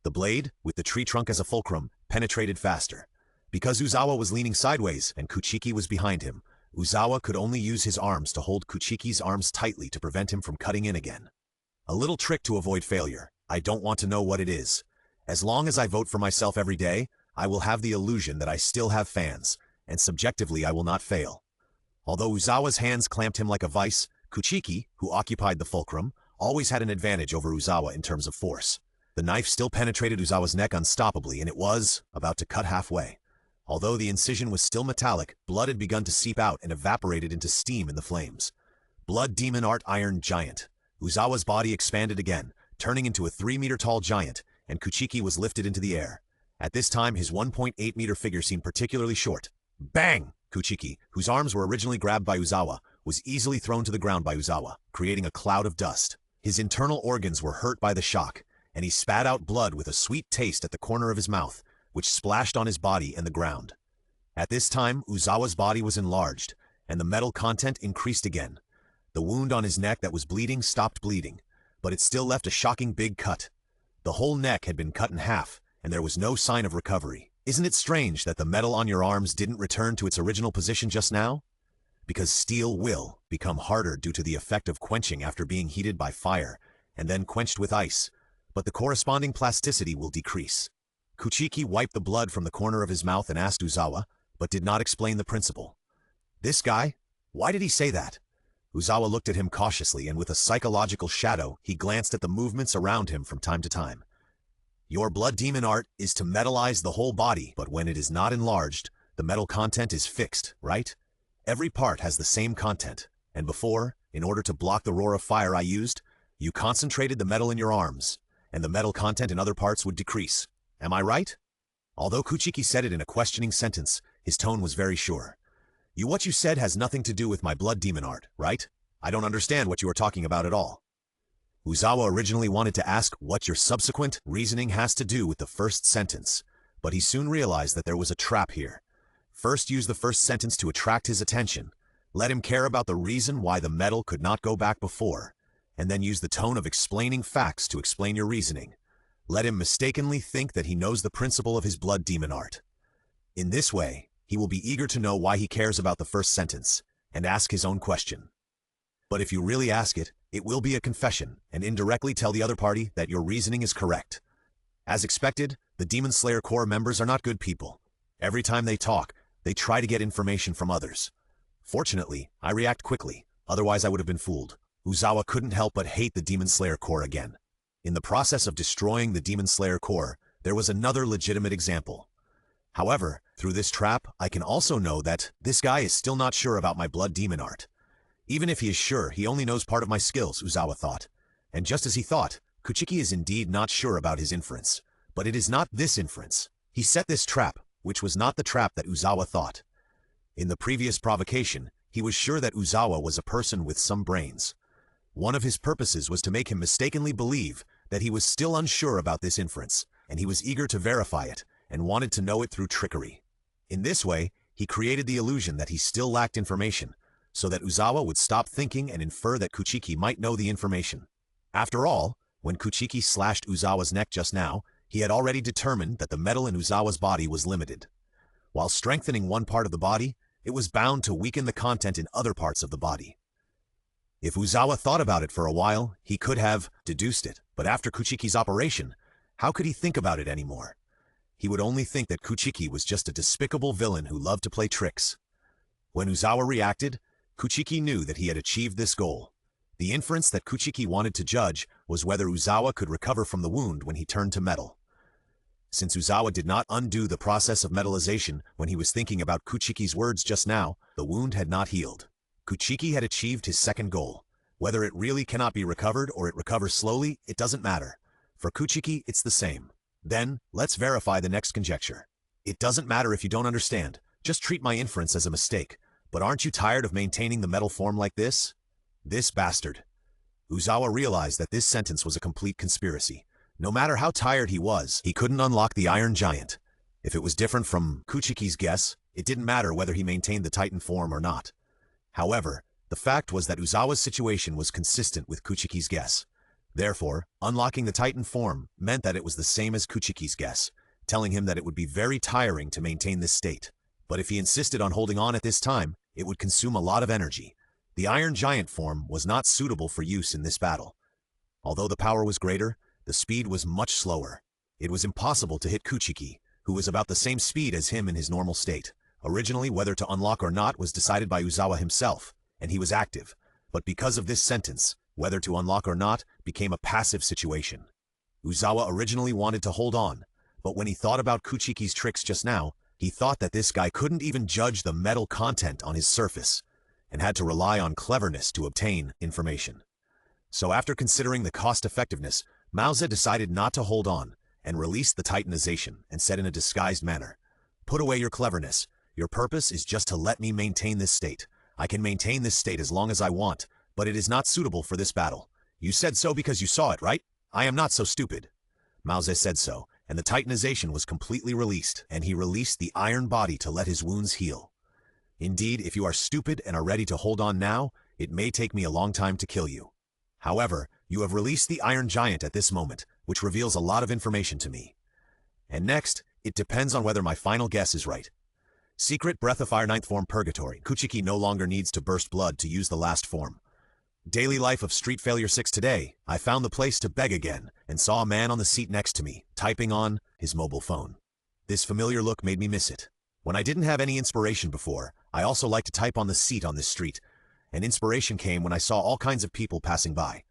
A: The blade, with the tree trunk as a fulcrum, penetrated faster. Because Uzawa was leaning sideways and Kuchiki was behind him, Uzawa could only use his arms to hold Kuchiki's arms tightly to prevent him from cutting in again. A little trick to avoid failure. I don't want to know what it is. As long as I vote for myself every day, I will have the illusion that I still have fans, and subjectively I will not fail. Although Uzawa's hands clamped him like a vice, Kuchiki, who occupied the fulcrum, always had an advantage over Uzawa in terms of force. The knife still penetrated Uzawa's neck unstoppably, and it was about to cut halfway. Although the incision was still metallic, blood had begun to seep out and evaporated into steam in the flames. Blood Demon Art Iron Giant. Uzawa's body expanded again, turning into a 3-meter-tall giant, and Kuchiki was lifted into the air. At this time, his 1.8-meter figure seemed particularly short. Bang! Kuchiki, whose arms were originally grabbed by Uzawa, was easily thrown to the ground by Uzawa, creating a cloud of dust. His internal organs were hurt by the shock, and he spat out blood with a sweet taste at the corner of his mouth, which splashed on his body and the ground. At this time, Uzawa's body was enlarged, and the metal content increased again. The wound on his neck that was bleeding stopped bleeding, but it still left a shocking big cut. The whole neck had been cut in half, and there was no sign of recovery. Isn't it strange that the metal on your arms didn't return to its original position just now? Because steel will become harder due to the effect of quenching after being heated by fire, and then quenched with ice, but the corresponding plasticity will decrease. Kuchiki wiped the blood from the corner of his mouth and asked Uzawa, but did not explain the principle. This guy? Why did he say that? Uzawa looked at him cautiously, and with a psychological shadow, he glanced at the movements around him from time to time. Your blood demon art is to metallize the whole body, but when it is not enlarged, the metal content is fixed, right? Every part has the same content, and before, in order to block the roar of fire I used, you concentrated the metal in your arms, and the metal content in other parts would decrease. Am I right? Although Kuchiki said it in a questioning sentence, his tone was very sure. What you said has nothing to do with my blood demon art, right? I don't understand what you are talking about at all. Uzawa originally wanted to ask what your subsequent reasoning has to do with the first sentence, but he soon realized that there was a trap here. First, use the first sentence to attract his attention. Let him care about the reason why the metal could not go back before, and then use the tone of explaining facts to explain your reasoning. Let him mistakenly think that he knows the principle of his blood demon art. In this way, he will be eager to know why he cares about the first sentence, and ask his own question. But if you really ask it, it will be a confession, and indirectly tell the other party that your reasoning is correct. As expected, the Demon Slayer Corps members are not good people. Every time they talk, they try to get information from others. Fortunately, I react quickly, otherwise I would have been fooled. Uzawa couldn't help but hate the Demon Slayer Corps again. In the process of destroying the Demon Slayer Corps, there was another legitimate example. However, through this trap, I can also know that this guy is still not sure about my blood demon art. Even if he is sure, he only knows part of my skills, Uzawa thought. And just as he thought, Kuchiki is indeed not sure about his inference. But it is not this inference. He set this trap, which was not the trap that Uzawa thought. In the previous provocation, he was sure that Uzawa was a person with some brains. One of his purposes was to make him mistakenly believe that he was still unsure about this inference, and he was eager to verify it, and wanted to know it through trickery. In this way, he created the illusion that he still lacked information, so that Uzawa would stop thinking and infer that Kuchiki might know the information. After all, when Kuchiki slashed Uzawa's neck just now, he had already determined that the metal in Uzawa's body was limited. While strengthening one part of the body, it was bound to weaken the content in other parts of the body. If Uzawa thought about it for a while, he could have deduced it, but after Kuchiki's operation, how could he think about it anymore? He would only think that Kuchiki was just a despicable villain who loved to play tricks. When Uzawa reacted, Kuchiki knew that he had achieved this goal. The inference that Kuchiki wanted to judge was whether Uzawa could recover from the wound when he turned to metal. Since Uzawa did not undo the process of metallization when he was thinking about Kuchiki's words just now, the wound had not healed. Kuchiki had achieved his second goal. Whether it really cannot be recovered or it recovers slowly, it doesn't matter. For Kuchiki, it's the same. Then, let's verify the next conjecture. It doesn't matter if you don't understand. Just treat my inference as a mistake. But aren't you tired of maintaining the metal form like this? This bastard. Uzawa realized that this sentence was a complete conspiracy. No matter how tired he was, he couldn't unlock the Iron Giant. If it was different from Kuchiki's guess, it didn't matter whether he maintained the Titan form or not. However, the fact was that Uzawa's situation was consistent with Kuchiki's guess. Therefore, unlocking the Titan form meant that it was the same as Kuchiki's guess, telling him that it would be very tiring to maintain this state. But if he insisted on holding on at this time, it would consume a lot of energy. The Iron Giant form was not suitable for use in this battle. Although the power was greater, the speed was much slower. It was impossible to hit Kuchiki, who was about the same speed as him in his normal state. Originally, whether to unlock or not was decided by Uzawa himself, and he was active. But because of this sentence, whether to unlock or not became a passive situation. Uzawa originally wanted to hold on, but when he thought about Kuchiki's tricks just now, he thought that this guy couldn't even judge the metal content on his surface, and had to rely on cleverness to obtain information. So after considering the cost-effectiveness, Mauze decided not to hold on, and released the Titanization, and said in a disguised manner, "Put away your cleverness. Your purpose is just to let me maintain this state. I can maintain this state as long as I want, but it is not suitable for this battle. You said so because you saw it, right? I am not so stupid." Mauze said so, and the Titanization was completely released, and he released the iron body to let his wounds heal. Indeed, if you are stupid and are ready to hold on now, it may take me a long time to kill you. However, you have released the Iron Giant at this moment, which reveals a lot of information to me. And next, it depends on whether my final guess is right. Secret Breath of Fire 9th Form Purgatory. Kuchiki no longer needs to burst blood to use the last form. Daily Life of Street Failure 6 today, I found the place to beg again, and saw a man on the seat next to me, typing on his mobile phone. This familiar look made me miss it. When I didn't have any inspiration before, I also liked to type on the seat on this street, and inspiration came when I saw all kinds of people passing by.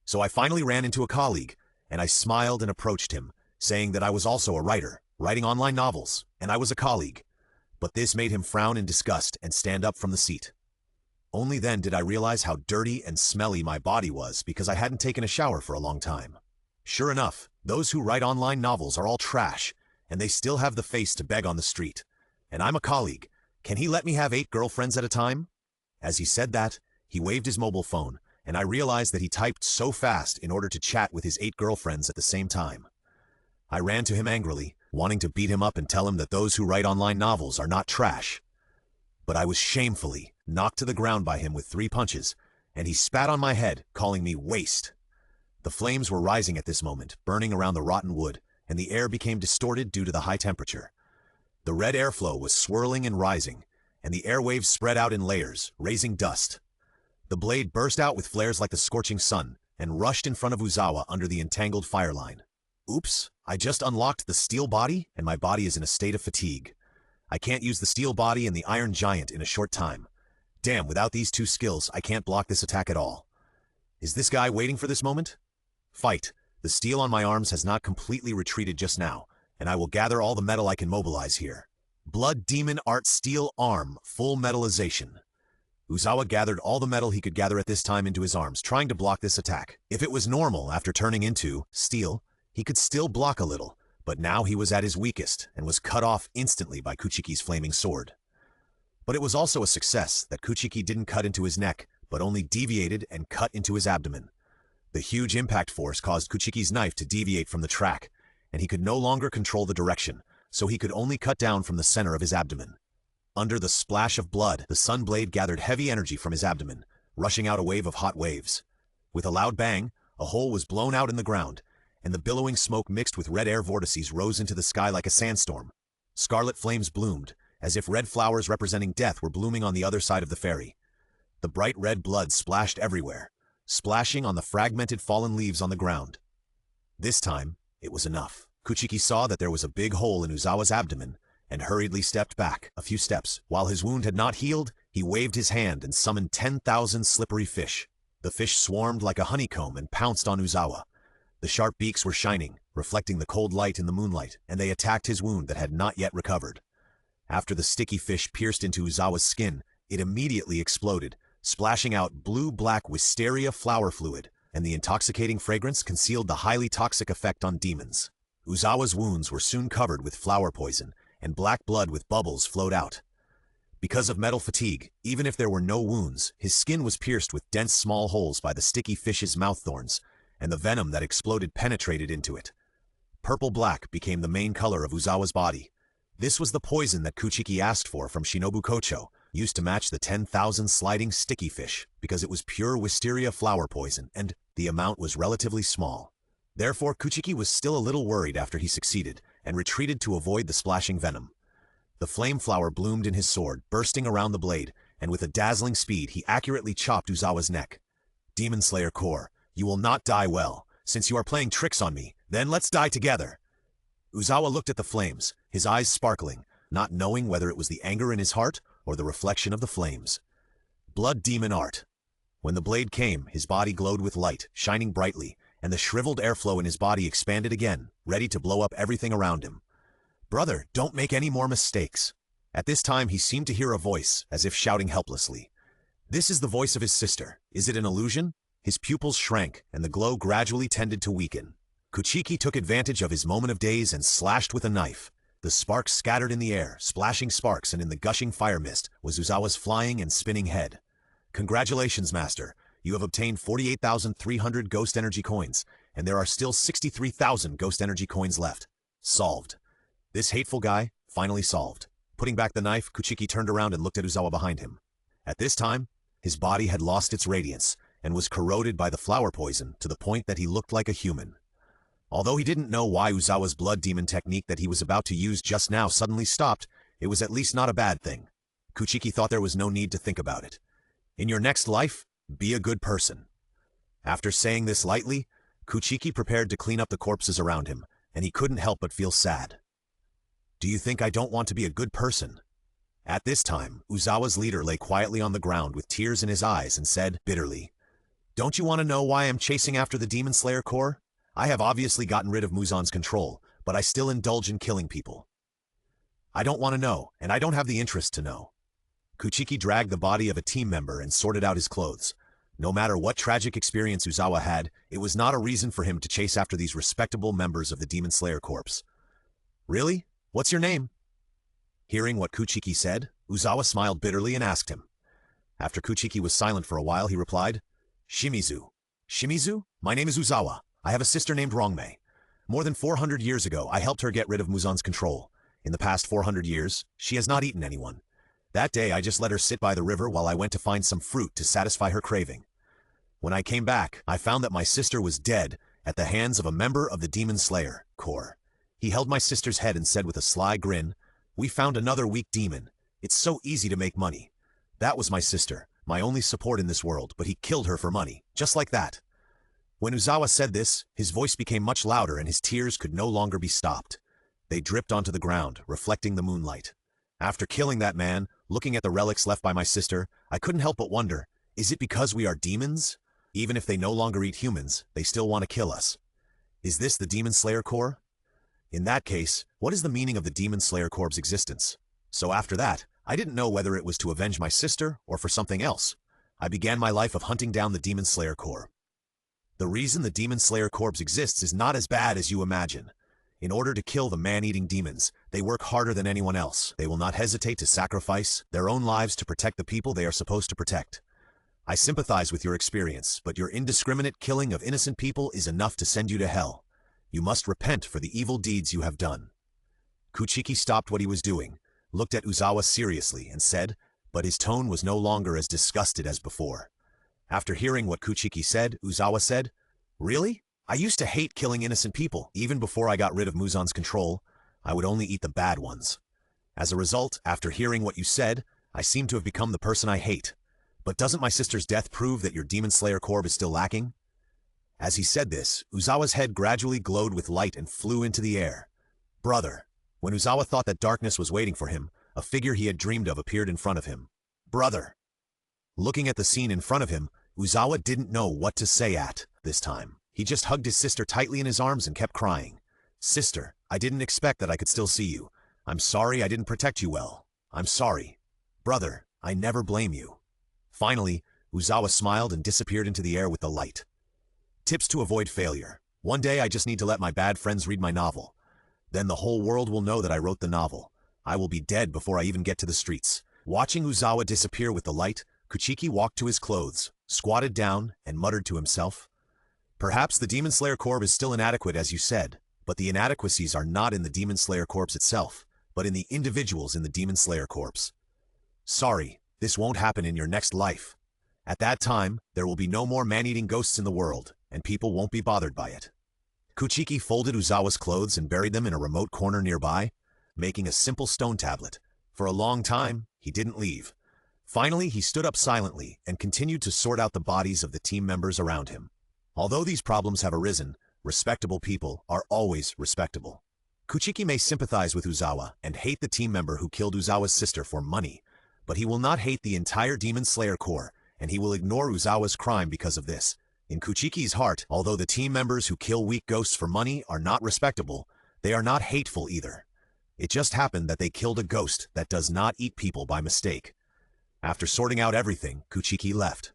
A: So I finally ran into a colleague, and I smiled and approached him, saying that I was also a writer, writing online novels, and I was a colleague. But this made him frown in disgust and stand up from the seat. Only then did I realize how dirty and smelly my body was because I hadn't taken a shower for a long time. Sure enough, those who write online novels are all trash, and they still have the face to beg on the street. And I'm a colleague. Can he let me have 8 girlfriends at a time? As he said that, he waved his mobile phone, and I realized that he typed so fast in order to chat with his 8 girlfriends at the same time. I ran to him angrily, wanting to beat him up and tell him that those who write online novels are not trash. But I was shamefully knocked to the ground by him with 3 punches, and he spat on my head, calling me waste. The flames were rising at this moment, burning around the rotten wood, and the air became distorted due to the high temperature. The red airflow was swirling and rising, and the airwaves spread out in layers, raising dust. The blade burst out with flares like the scorching sun, and rushed in front of Uzawa under the entangled fire line. Oops, I just unlocked the steel body, and my body is in a state of fatigue. I can't use the steel body and the iron giant in a short time. Damn, without these 2 skills, I can't block this attack at all. Is this guy waiting for this moment? Fight. The steel on my arms has not completely retreated just now, and I will gather all the metal I can mobilize here. Blood Demon Art Steel Arm Full Metallization. Uzawa gathered all the metal he could gather at this time into his arms, trying to block this attack. If it was normal after turning into steel, he could still block a little, but now he was at his weakest and was cut off instantly by Kuchiki's flaming sword. But it was also a success that Kuchiki didn't cut into his neck, but only deviated and cut into his abdomen. The huge impact force caused Kuchiki's knife to deviate from the track, and he could no longer control the direction, so he could only cut down from the center of his abdomen. Under the splash of blood, the sun blade gathered heavy energy from his abdomen, rushing out a wave of hot waves. With a loud bang, a hole was blown out in the ground, and the billowing smoke mixed with red air vortices rose into the sky like a sandstorm. Scarlet flames bloomed, as if red flowers representing death were blooming on the other side of the ferry. The bright red blood splashed everywhere, splashing on the fragmented fallen leaves on the ground. This time, it was enough. Kuchiki saw that there was a big hole in Uzawa's abdomen, and hurriedly stepped back a few steps. While his wound had not healed, he waved his hand and summoned 10,000 slippery fish. The fish swarmed like a honeycomb and pounced on Uzawa. The sharp beaks were shining, reflecting the cold light in the moonlight, and they attacked his wound that had not yet recovered. After the sticky fish pierced into Uzawa's skin, it immediately exploded, splashing out blue-black wisteria flower fluid, and the intoxicating fragrance concealed the highly toxic effect on demons. Uzawa's wounds were soon covered with flower poison, and black blood with bubbles flowed out. Because of metal fatigue, even if there were no wounds, his skin was pierced with dense small holes by the sticky fish's mouth thorns, and the venom that exploded penetrated into it. Purple-black became the main color of Uzawa's body. This was the poison that Kuchiki asked for from Shinobu Kocho, used to match the 10,000 sliding sticky fish, because it was pure wisteria flower poison, and the amount was relatively small. Therefore, Kuchiki was still a little worried after he succeeded, and retreated to avoid the splashing venom. The flame flower bloomed in his sword, bursting around the blade, and with a dazzling speed he accurately chopped Uzawa's neck. Demon Slayer Core, you will not die well. Since you are playing tricks on me, then let's die together. Uzawa looked at the flames, his eyes sparkling, not knowing whether it was the anger in his heart or the reflection of the flames. Blood Demon Art. When the blade came, his body glowed with light, shining brightly, and the shriveled airflow in his body expanded again, ready to blow up everything around him. Brother, don't make any more mistakes. At this time he seemed to hear a voice, as if shouting helplessly. This is the voice of his sister. Is it an illusion? His pupils shrank, and the glow gradually tended to weaken. Kuchiki took advantage of his moment of daze and slashed with a knife. The sparks scattered in the air, splashing sparks, and in the gushing fire mist was Uzawa's flying and spinning head. Congratulations, Master. You have obtained 48,300 Ghost Energy coins, and there are still 63,000 Ghost Energy coins left. Solved. This hateful guy, finally solved. Putting back the knife, Kuchiki turned around and looked at Uzawa behind him. At this time, his body had lost its radiance, and was corroded by the flower poison to the point that he looked like a human. Although he didn't know why Uzawa's blood demon technique that he was about to use just now suddenly stopped, it was at least not a bad thing. Kuchiki thought there was no need to think about it. In your next life, be a good person. After saying this lightly, Kuchiki prepared to clean up the corpses around him, and he couldn't help but feel sad. Do you think I don't want to be a good person? At this time, Uzawa's leader lay quietly on the ground with tears in his eyes and said bitterly, Don't you want to know why I'm chasing after the Demon Slayer Core? I have obviously gotten rid of Muzan's control, but I still indulge in killing people. I don't want to know, and I don't have the interest to know. Kuchiki dragged the body of a team member and sorted out his clothes. No matter what tragic experience Uzawa had, it was not a reason for him to chase after these respectable members of the Demon Slayer Corps. Really? What's your name? Hearing what Kuchiki said, Uzawa smiled bitterly and asked him. After Kuchiki was silent for a while, he replied, Shimizu. Shimizu? My name is Uzawa. I have a sister named Rongmei. More than 400 years ago, I helped her get rid of Muzan's control. In the past 400 years, she has not eaten anyone. That day, I just let her sit by the river while I went to find some fruit to satisfy her craving. When I came back, I found that my sister was dead at the hands of a member of the Demon Slayer Corps. He held my sister's head and said with a sly grin, "We found another weak demon. It's so easy to make money." That was my sister, my only support in this world, but he killed her for money, just like that. When Uzawa said this, his voice became much louder and his tears could no longer be stopped. They dripped onto the ground, reflecting the moonlight. After killing that man, looking at the relics left by my sister, I couldn't help but wonder, is it because we are demons? Even if they no longer eat humans, they still want to kill us. Is this the Demon Slayer Corps? In that case, what is the meaning of the Demon Slayer Corps' existence? So after that, I didn't know whether it was to avenge my sister or for something else. I began my life of hunting down the Demon Slayer Corps. The reason the Demon Slayer Corps exists is not as bad as you imagine. In order to kill the man-eating demons, they work harder than anyone else. They will not hesitate to sacrifice their own lives to protect the people they are supposed to protect. I sympathize with your experience, but your indiscriminate killing of innocent people is enough to send you to hell. You must repent for the evil deeds you have done. Kuchiki stopped what he was doing, looked at Uzawa seriously, and said, but his tone was no longer as disgusted as before. After hearing what Kuchiki said, Uzawa said, "Really? I used to hate killing innocent people. Even before I got rid of Muzan's control, I would only eat the bad ones. As a result, after hearing what you said, I seem to have become the person I hate. But doesn't my sister's death prove that your Demon Slayer Corps is still lacking?" As he said this, Uzawa's head gradually glowed with light and flew into the air. Brother. When Uzawa thought that darkness was waiting for him, a figure he had dreamed of appeared in front of him. Brother. Looking at the scene in front of him, Uzawa didn't know what to say at this time. He just hugged his sister tightly in his arms and kept crying. "Sister, I didn't expect that I could still see you. I'm sorry I didn't protect you well. I'm sorry. Brother, I never blame you." Finally, Uzawa smiled and disappeared into the air with the light. Tips to avoid failure. One day I just need to let my bad friends read my novel. Then the whole world will know that I wrote the novel. I will be dead before I even get to the streets. Watching Uzawa disappear with the light, Kuchiki walked to his clothes, squatted down, and muttered to himself, "Perhaps the Demon Slayer Corps is still inadequate as you said, but the inadequacies are not in the Demon Slayer Corps itself, but in the individuals in the Demon Slayer Corps. Sorry, this won't happen in your next life. At that time, there will be no more man-eating ghosts in the world, and people won't be bothered by it." Kuchiki folded Uzawa's clothes and buried them in a remote corner nearby, making a simple stone tablet. For a long time, he didn't leave. Finally, he stood up silently and continued to sort out the bodies of the team members around him. Although these problems have arisen, respectable people are always respectable. Kuchiki may sympathize with Uzawa and hate the team member who killed Uzawa's sister for money, but he will not hate the entire Demon Slayer Corps, and he will ignore Uzawa's crime because of this. In Kuchiki's heart, although the team members who kill weak ghosts for money are not respectable, they are not hateful either. It just happened that they killed a ghost that does not eat people by mistake. After sorting out everything, Kuchiki left.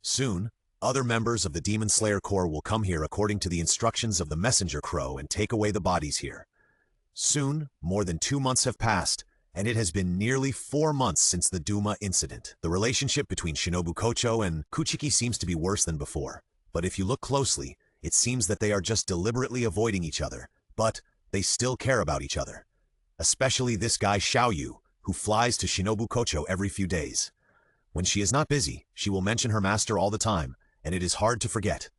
A: Soon, other members of the Demon Slayer Corps will come here according to the instructions of the Messenger Crow and take away the bodies here. Soon, more than 2 months have passed, and it has been nearly 4 months since the Duma incident. The relationship between Shinobu Kocho and Kuchiki seems to be worse than before. But if you look closely, it seems that they are just deliberately avoiding each other, but they still care about each other. Especially this guy Xiaoyu, who flies to Shinobu Kocho every few days. When she is not busy, she will mention her master all the time, and it is hard to forget.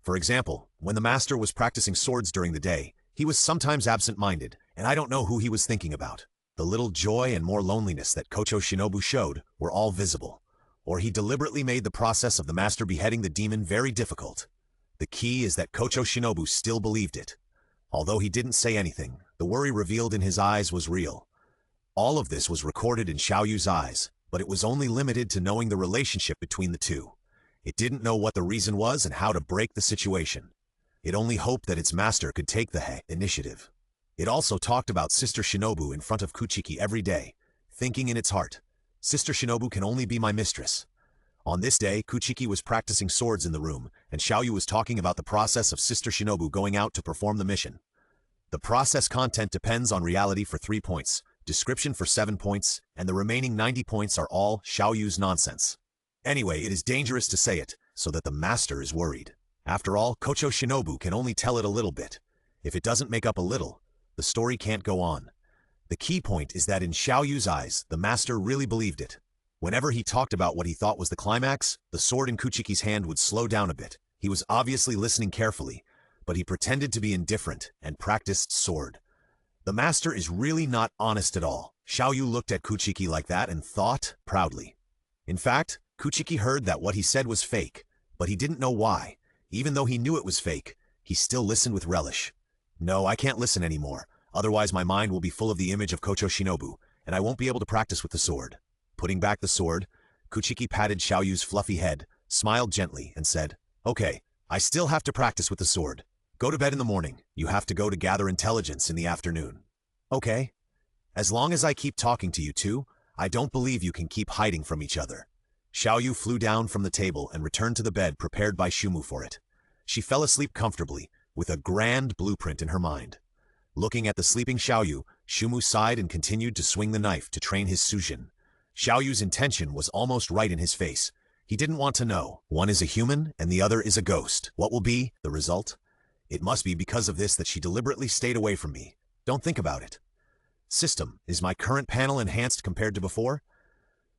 A: For example, when the master was practicing swords during the day, he was sometimes absent-minded, and I don't know who he was thinking about. The little joy and more loneliness that Kocho Shinobu showed were all visible. Or he deliberately made the process of the master beheading the demon very difficult. The key is that Kocho Shinobu still believed it. Although he didn't say anything, the worry revealed in his eyes was real. All of this was recorded in Xiaoyu's eyes, but it was only limited to knowing the relationship between the two. It didn't know what the reason was and how to break the situation. It only hoped that its master could take the initiative. It also talked about Sister Shinobu in front of Kuchiki every day, thinking in its heart, "Sister Shinobu can only be my mistress." On this day, Kuchiki was practicing swords in the room, and Xiaoyu was talking about the process of Sister Shinobu going out to perform the mission. The process content depends on reality for 3 points, description for 7 points, and the remaining 90 points are all Xiaoyu's nonsense. Anyway, it is dangerous to say it, so that the master is worried. After all, Kocho Shinobu can only tell it a little bit. If it doesn't make up a little, the story can't go on. The key point is that in Xiaoyu's eyes, the master really believed it. Whenever he talked about what he thought was the climax, the sword in Kuchiki's hand would slow down a bit. He was obviously listening carefully, but he pretended to be indifferent and practiced sword. The master is really not honest at all. Xiaoyu looked at Kuchiki like that and thought proudly. In fact, Kuchiki heard that what he said was fake, but he didn't know why. Even though he knew it was fake, he still listened with relish. No, I can't listen anymore, otherwise my mind will be full of the image of Kocho Shinobu, and I won't be able to practice with the sword. Putting back the sword, Kuchiki patted Xiaoyu's fluffy head, smiled gently, and said, "Okay, I still have to practice with the sword. Go to bed in the morning. You have to go to gather intelligence in the afternoon." "Okay. As long as I keep talking to you two, I don't believe you can keep hiding from each other." Xiaoyu flew down from the table and returned to the bed prepared by Shumu for it. She fell asleep comfortably, with a grand blueprint in her mind. Looking at the sleeping Xiaoyu, Shumu sighed and continued to swing the knife to train his Sujin. Xiaoyu's intention was almost right in his face. He didn't want to know. One is a human and the other is a ghost. What will be the result? It must be because of this that she deliberately stayed away from me. Don't think about it. System, is my current panel enhanced compared to before?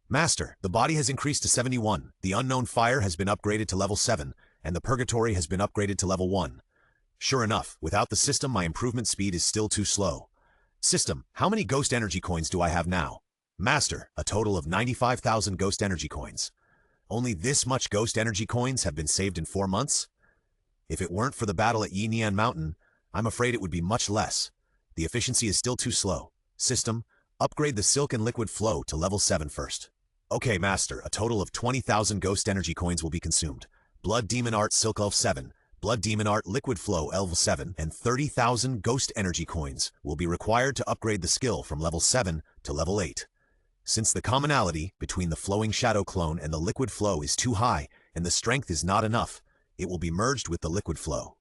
A: Master, the body has increased to 71, the unknown fire has been upgraded to level 7, and the purgatory has been upgraded to level 1. Sure enough, without the system my improvement speed is still too slow. System, how many ghost energy coins do I have now? Master, a total of 95,000 ghost energy coins. Only this much ghost energy coins have been saved in 4 months? If it weren't for the battle at Yinian Mountain, I'm afraid it would be much less. The efficiency is still too slow. System, upgrade the silk and liquid flow to level 7 first. Okay, Master, a total of 20,000 ghost energy coins will be consumed. Blood Demon Art Silk Elf 7, Blood Demon Art Liquid Flow Elf 7, and 30,000 ghost energy coins will be required to upgrade the skill from level 7 to level 8. Since the commonality between the flowing shadow clone and the liquid flow is too high and the strength is not enough, it will be merged with the liquid flow.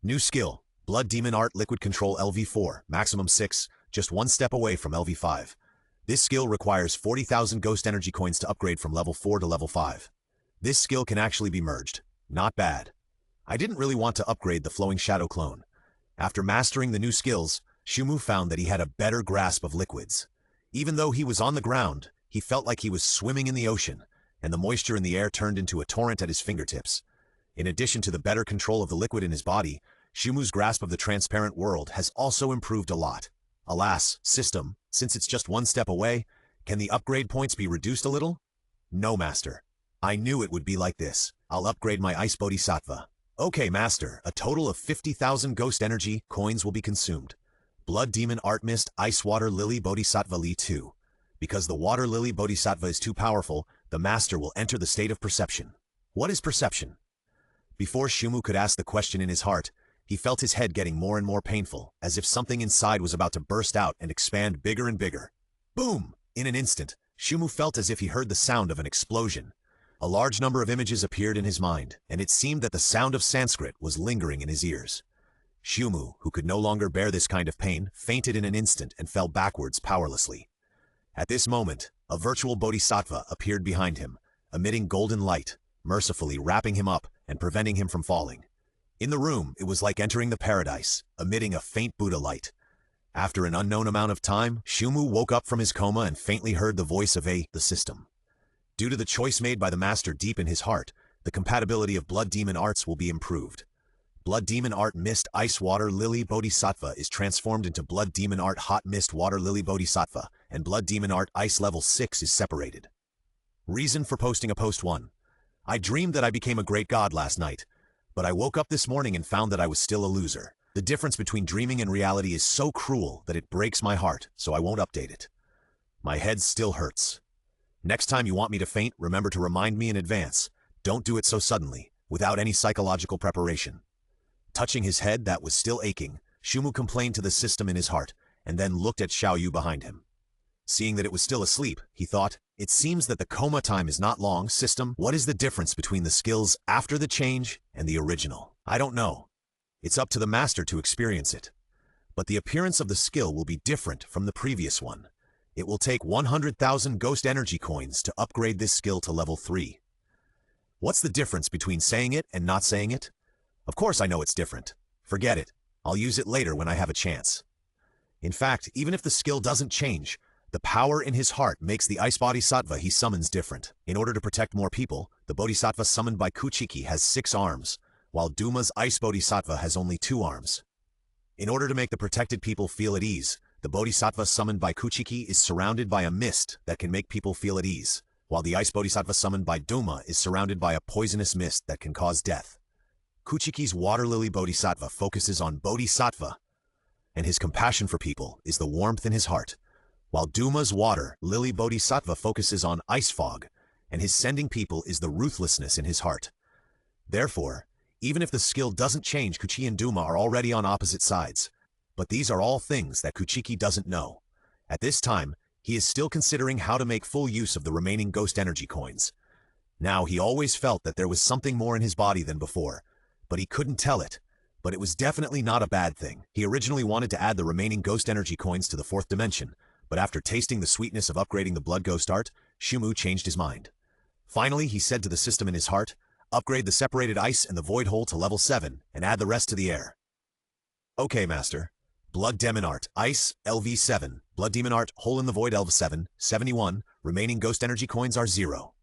A: New skill, Blood Demon Art Liquid Control LV4, maximum 6, just one step away from LV5. This skill requires 40,000 ghost energy coins to upgrade from level 4 to level 5. This skill can actually be merged. Not bad. I didn't really want to upgrade the flowing shadow clone. After mastering the new skills, Shumu found that he had a better grasp of liquids. Even though he was on the ground, he felt like he was swimming in the ocean, and the moisture in the air turned into a torrent at his fingertips. In addition to the better control of the liquid in his body, Shumu's grasp of the transparent world has also improved a lot. Alas, system, since it's just one step away, can the upgrade points be reduced a little? No, Master. I knew it would be like this. I'll upgrade my Ice Bodhisattva. Okay, Master, a total of 50,000 ghost energy coins will be consumed. Blood Demon Art Mist Ice Water Lily Bodhisattva Li 2. Because the Water Lily Bodhisattva is too powerful, the Master will enter the state of perception. What is perception? Before Shumu could ask the question in his heart, he felt his head getting more and more painful, as if something inside was about to burst out and expand bigger and bigger. Boom! In an instant, Shumu felt as if he heard the sound of an explosion. A large number of images appeared in his mind, and it seemed that the sound of Sanskrit was lingering in his ears. Shumu, who could no longer bear this kind of pain, fainted in an instant and fell backwards powerlessly. At this moment, a virtual bodhisattva appeared behind him, emitting golden light, mercifully wrapping him up and preventing him from falling. In the room, it was like entering the paradise, emitting a faint Buddha light. After an unknown amount of time, Shumu woke up from his coma and faintly heard the voice of the system. Due to the choice made by the Master deep in his heart, the compatibility of Blood Demon Arts will be improved. Blood Demon Art Mist Ice Water Lily Bodhisattva is transformed into Blood Demon Art Hot Mist Water Lily Bodhisattva, and Blood Demon Art Ice Level 6 is separated. Reason for posting a post 1. I dreamed that I became a great god last night, but I woke up this morning and found that I was still a loser. The difference between dreaming and reality is so cruel that it breaks my heart, so I won't update it. My head still hurts. Next time you want me to faint, remember to remind me in advance. Don't do it so suddenly, without any psychological preparation. Touching his head that was still aching, Shumu complained to the system in his heart, and then looked at Xiaoyu behind him. Seeing that it was still asleep, he thought, it seems that the coma time is not long. System, what is the difference between the skills after the change and the original? I don't know. It's up to the Master to experience it. But the appearance of the skill will be different from the previous one. It will take 100,000 ghost energy coins to upgrade this skill to level 3. What's the difference between saying it and not saying it? Of course I know it's different. Forget it. I'll use it later when I have a chance. In fact, even if the skill doesn't change, the power in his heart makes the ice bodhisattva he summons different. In order to protect more people, the bodhisattva summoned by Kuchiki has 6 arms, while Duma's ice bodhisattva has only 2 arms. In order to make the protected people feel at ease, the bodhisattva summoned by Kuchiki is surrounded by a mist that can make people feel at ease, while the ice bodhisattva summoned by Duma is surrounded by a poisonous mist that can cause death. Kuchiki's water lily bodhisattva focuses on bodhisattva, and his compassion for people is the warmth in his heart, while Duma's water lily bodhisattva focuses on ice fog, and his sending people is the ruthlessness in his heart. Therefore, even if the skill doesn't change, Kuchi and Duma are already on opposite sides. But these are all things that Kuchiki doesn't know. At this time, he is still considering how to make full use of the remaining ghost energy coins. Now he always felt that there was something more in his body than before, but he couldn't tell it. But it was definitely not a bad thing. He originally wanted to add the remaining ghost energy coins to the 4th dimension, but after tasting the sweetness of upgrading the blood ghost art, Shumu changed his mind. Finally, he said to the system in his heart, "Upgrade the separated ice and the void hole to level 7, and add the rest to the air." "Okay, Master." Blood Demon Art, Ice, LV7. Blood Demon Art, Hole in the Void, LV7, 71. Remaining Ghost Energy Coins are 0.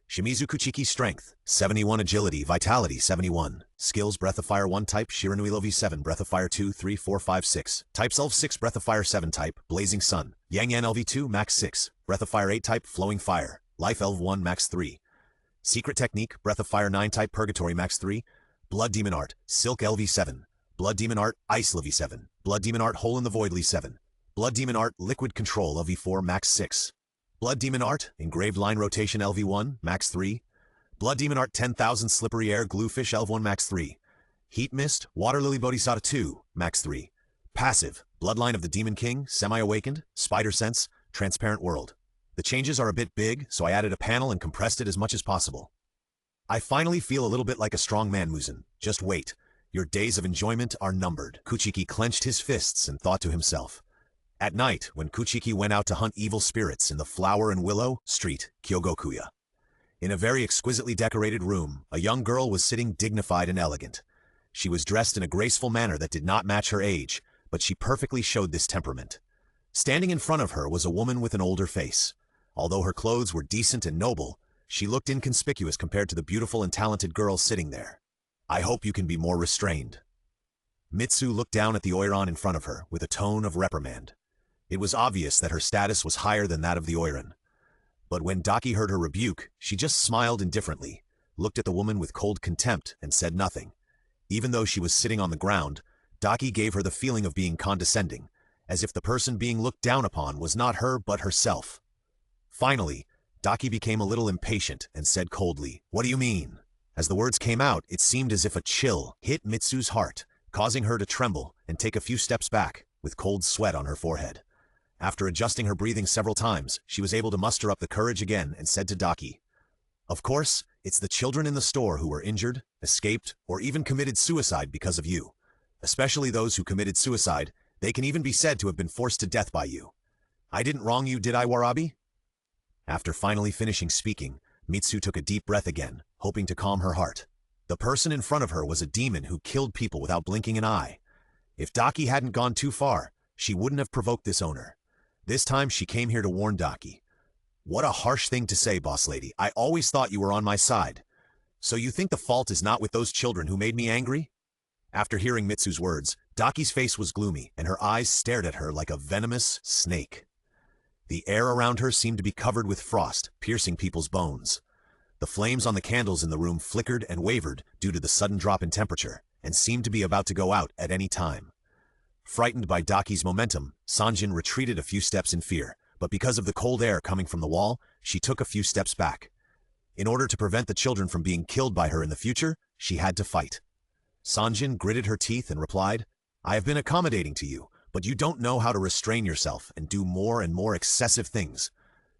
A: Shimizu Kuchiki Strength, 71. Agility, Vitality, 71. Skills, Breath of Fire 1 Type, Shiranui LV7, Breath of Fire 2, 3, 4, 5, 6. Types LV6, Breath of Fire 7 Type, Blazing Sun. Yang Yan LV2, Max 6. Breath of Fire 8 Type, Flowing Fire. Life LV1, Max 3. Secret Technique, Breath of Fire 9 Type, Purgatory, Max 3. Blood Demon Art, Silk LV7. Blood Demon Art, Ice LV7. Blood Demon Art, Hole in the Void LV7. Blood Demon Art, Liquid Control LV4, Max 6. Blood Demon Art, Engraved Line Rotation LV1, Max 3. Blood Demon Art 10,000 Slippery Air Gluefish LV1, Max 3. Heat Mist, Water Lily Bodhisattva 2, Max 3. Passive, Bloodline of the Demon King, Semi-Awakened, Spider Sense, Transparent World. The changes are a bit big, so I added a panel and compressed it as much as possible. I finally feel a little bit like a strong man, Muzan. Just wait. Your days of enjoyment are numbered. Kuchiki clenched his fists and thought to himself. At night, when Kuchiki went out to hunt evil spirits in the Flower and Willow Street, Kyogokuya. In a very exquisitely decorated room, a young girl was sitting dignified and elegant. She was dressed in a graceful manner that did not match her age, but she perfectly showed this temperament. Standing in front of her was a woman with an older face. Although her clothes were decent and noble, she looked inconspicuous compared to the beautiful and talented girl sitting there. "I hope you can be more restrained." Mitsu looked down at the Oiran in front of her with a tone of reprimand. It was obvious that her status was higher than that of the Oiran. But when Daki heard her rebuke, she just smiled indifferently, looked at the woman with cold contempt, and said nothing. Even though she was sitting on the ground, Daki gave her the feeling of being condescending, as if the person being looked down upon was not her but herself. Finally, Daki became a little impatient and said coldly, "What do you mean?" As the words came out, it seemed as if a chill hit Mitsu's heart, causing her to tremble and take a few steps back, with cold sweat on her forehead. After adjusting her breathing several times, she was able to muster up the courage again and said to Daki, "Of course, it's the children in the store who were injured, escaped, or even committed suicide because of you. Especially those who committed suicide, they can even be said to have been forced to death by you. I didn't wrong you, did I, Warabi?" After finally finishing speaking, Mitsu took a deep breath again, hoping to calm her heart. The person in front of her was a demon who killed people without blinking an eye. If Daki hadn't gone too far, she wouldn't have provoked this owner. This time she came here to warn Daki. "What a harsh thing to say, boss lady. I always thought you were on my side. So you think the fault is not with those children who made me angry?" After hearing Mitsu's words, Daki's face was gloomy, and her eyes stared at her like a venomous snake. The air around her seemed to be covered with frost, piercing people's bones. The flames on the candles in the room flickered and wavered due to the sudden drop in temperature, and seemed to be about to go out at any time. Frightened by Daki's momentum, Sanjin retreated a few steps in fear, but because of the cold air coming from the wall, she took a few steps back. In order to prevent the children from being killed by her in the future, she had to fight. Sanjin gritted her teeth and replied, "I have been accommodating to you, but you don't know how to restrain yourself and do more and more excessive things.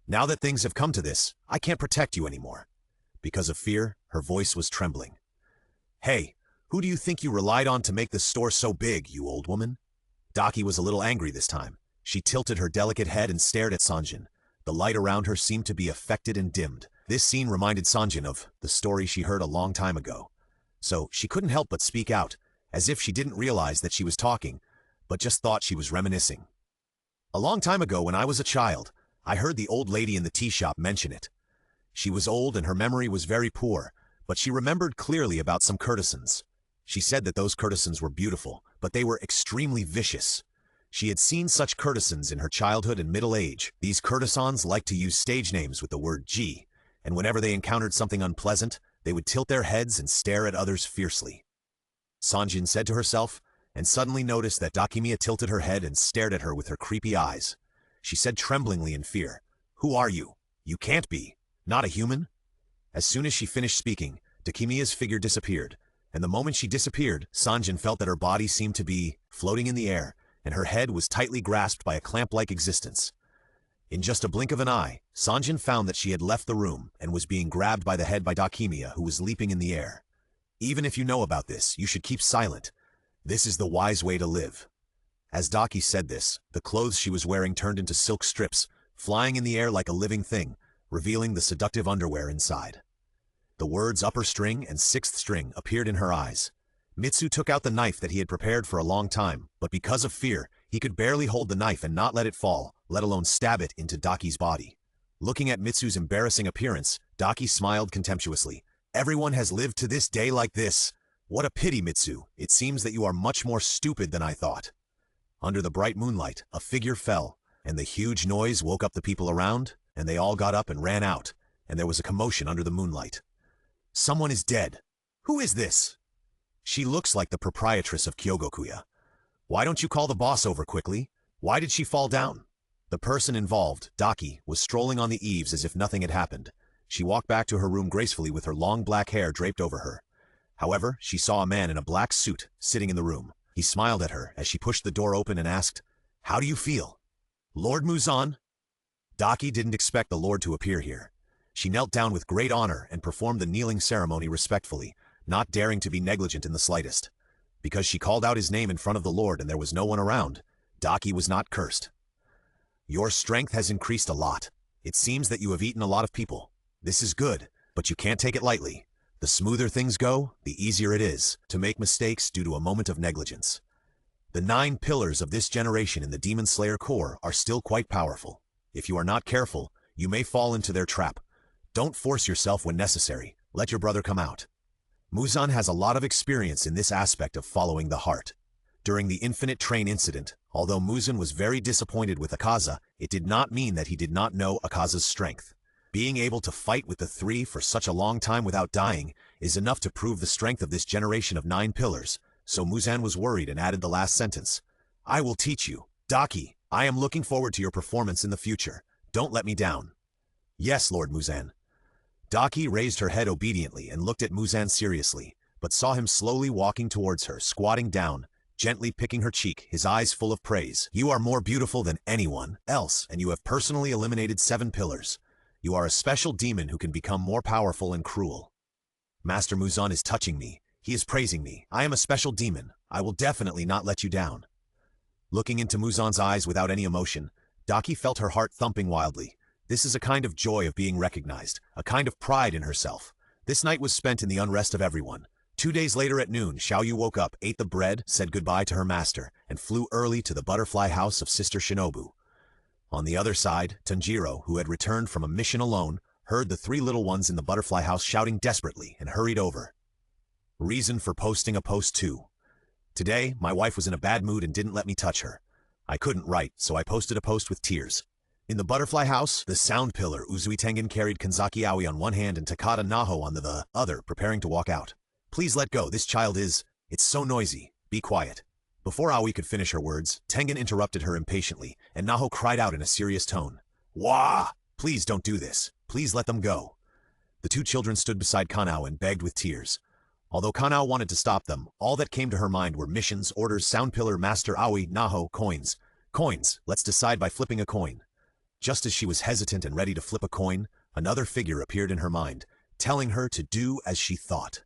A: Now that things have come to this, I can't protect you anymore." Because of fear, her voice was trembling. "Hey, who do you think you relied on to make this store so big, you old woman?" Daki was a little angry this time. She tilted her delicate head and stared at Sanjin. The light around her seemed to be affected and dimmed, This scene reminded Sanjin of the story she heard a long time ago. So she couldn't help but speak out, as if she didn't realize that she was talking, but just thought she was reminiscing. A long time ago when I was a child, I heard the old lady in the tea shop mention it. She was old and her memory was very poor, but she remembered clearly about some courtesans. She said that those courtesans were beautiful, but they were extremely vicious. She had seen such courtesans in her childhood and middle age. These courtesans liked to use stage names with the word G, and whenever they encountered something unpleasant, they would tilt their heads and stare at others fiercely. Sanjin said to herself, and suddenly noticed that Dakimiya tilted her head and stared at her with her creepy eyes. She said tremblingly in fear, "Who are you? You can't be. Not a human?" As soon as she finished speaking, Dakimiya's figure disappeared, and the moment she disappeared, Sanjin felt that her body seemed to be floating in the air, and her head was tightly grasped by a clamp-like existence. In just a blink of an eye, Sanjin found that she had left the room and was being grabbed by the head by Dakimiya, who was leaping in the air. Even if you know about this, you should keep silent. This is the wise way to live. As Daki said this, the clothes she was wearing turned into silk strips, flying in the air like a living thing, revealing the seductive underwear inside. The words upper string and sixth string appeared in her eyes. Mitsu took out the knife that he had prepared for a long time, but because of fear, he could barely hold the knife and not let it fall, let alone stab it into Daki's body. Looking at Mitsu's embarrassing appearance, Daki smiled contemptuously. "Everyone has lived to this day like this. What a pity, Mitsu. It seems that you are much more stupid than I thought." Under the bright moonlight, a figure fell, and the huge noise woke up the people around, and they all got up and ran out, and there was a commotion under the moonlight. "Someone is dead. Who is this?" "She looks like the proprietress of Kyogokuya. Why don't you call the boss over quickly? Why did she fall down?" The person involved, Daki, was strolling on the eaves as if nothing had happened. She walked back to her room gracefully with her long black hair draped over her. However, she saw a man in a black suit sitting in the room. He smiled at her as she pushed the door open and asked, "How do you feel?" "Lord Muzan?" Daki didn't expect the Lord to appear here. She knelt down with great honor and performed the kneeling ceremony respectfully, not daring to be negligent in the slightest. Because she called out his name in front of the Lord and there was no one around, Daki was not cursed. "Your strength has increased a lot. It seems that you have eaten a lot of people. This is good, but you can't take it lightly. The smoother things go, the easier it is to make mistakes due to a moment of negligence. The 9 pillars of this generation in the Demon Slayer Corps are still quite powerful. If you are not careful, you may fall into their trap. Don't force yourself when necessary. Let your brother come out." Muzan has a lot of experience in this aspect of following the heart. During the Infinite Train incident, although Muzan was very disappointed with Akaza, it did not mean that he did not know Akaza's strength. Being able to fight with the 3 for such a long time without dying is enough to prove the strength of this generation of 9 pillars, so Muzan was worried and added the last sentence. "I will teach you. Daki, I am looking forward to your performance in the future. Don't let me down." "Yes, Lord Muzan." Daki raised her head obediently and looked at Muzan seriously, but saw him slowly walking towards her, squatting down, gently picking her cheek, his eyes full of praise. "You are more beautiful than anyone else, and you have personally eliminated 7 pillars. You are a special demon who can become more powerful and cruel. Master Muzan is touching me. He is praising me. I am a special demon. I will definitely not let you down." Looking into Muzan's eyes without any emotion, Daki felt her heart thumping wildly. This is a kind of joy of being recognized, a kind of pride in herself. This night was spent in the unrest of everyone. 2 days later at noon, Xiaoyu woke up, ate the bread, said goodbye to her master, and flew early to the butterfly house of Sister Shinobu. On the other side, Tanjiro, who had returned from a mission alone, heard the 3 little ones in the butterfly house shouting desperately and hurried over. Reason for posting a post 2. Today, my wife was in a bad mood and didn't let me touch her. I couldn't write, so I posted a post with tears. In the butterfly house, the sound pillar Uzui Tengen carried Kanzaki Aoi on one hand and Takata Naho on the other, preparing to walk out. "Please let go, this child is... It's so noisy. Be quiet." Before Aoi could finish her words, Tengen interrupted her impatiently, and Naho cried out in a serious tone. "Wah! Please don't do this. Please let them go." The 2 children stood beside Kanao and begged with tears. Although Kanao wanted to stop them, all that came to her mind were missions, orders, sound pillar, master, Aoi, Naho, coins. Coins, let's decide by flipping a coin. Just as she was hesitant and ready to flip a coin, another figure appeared in her mind, telling her to do as she thought.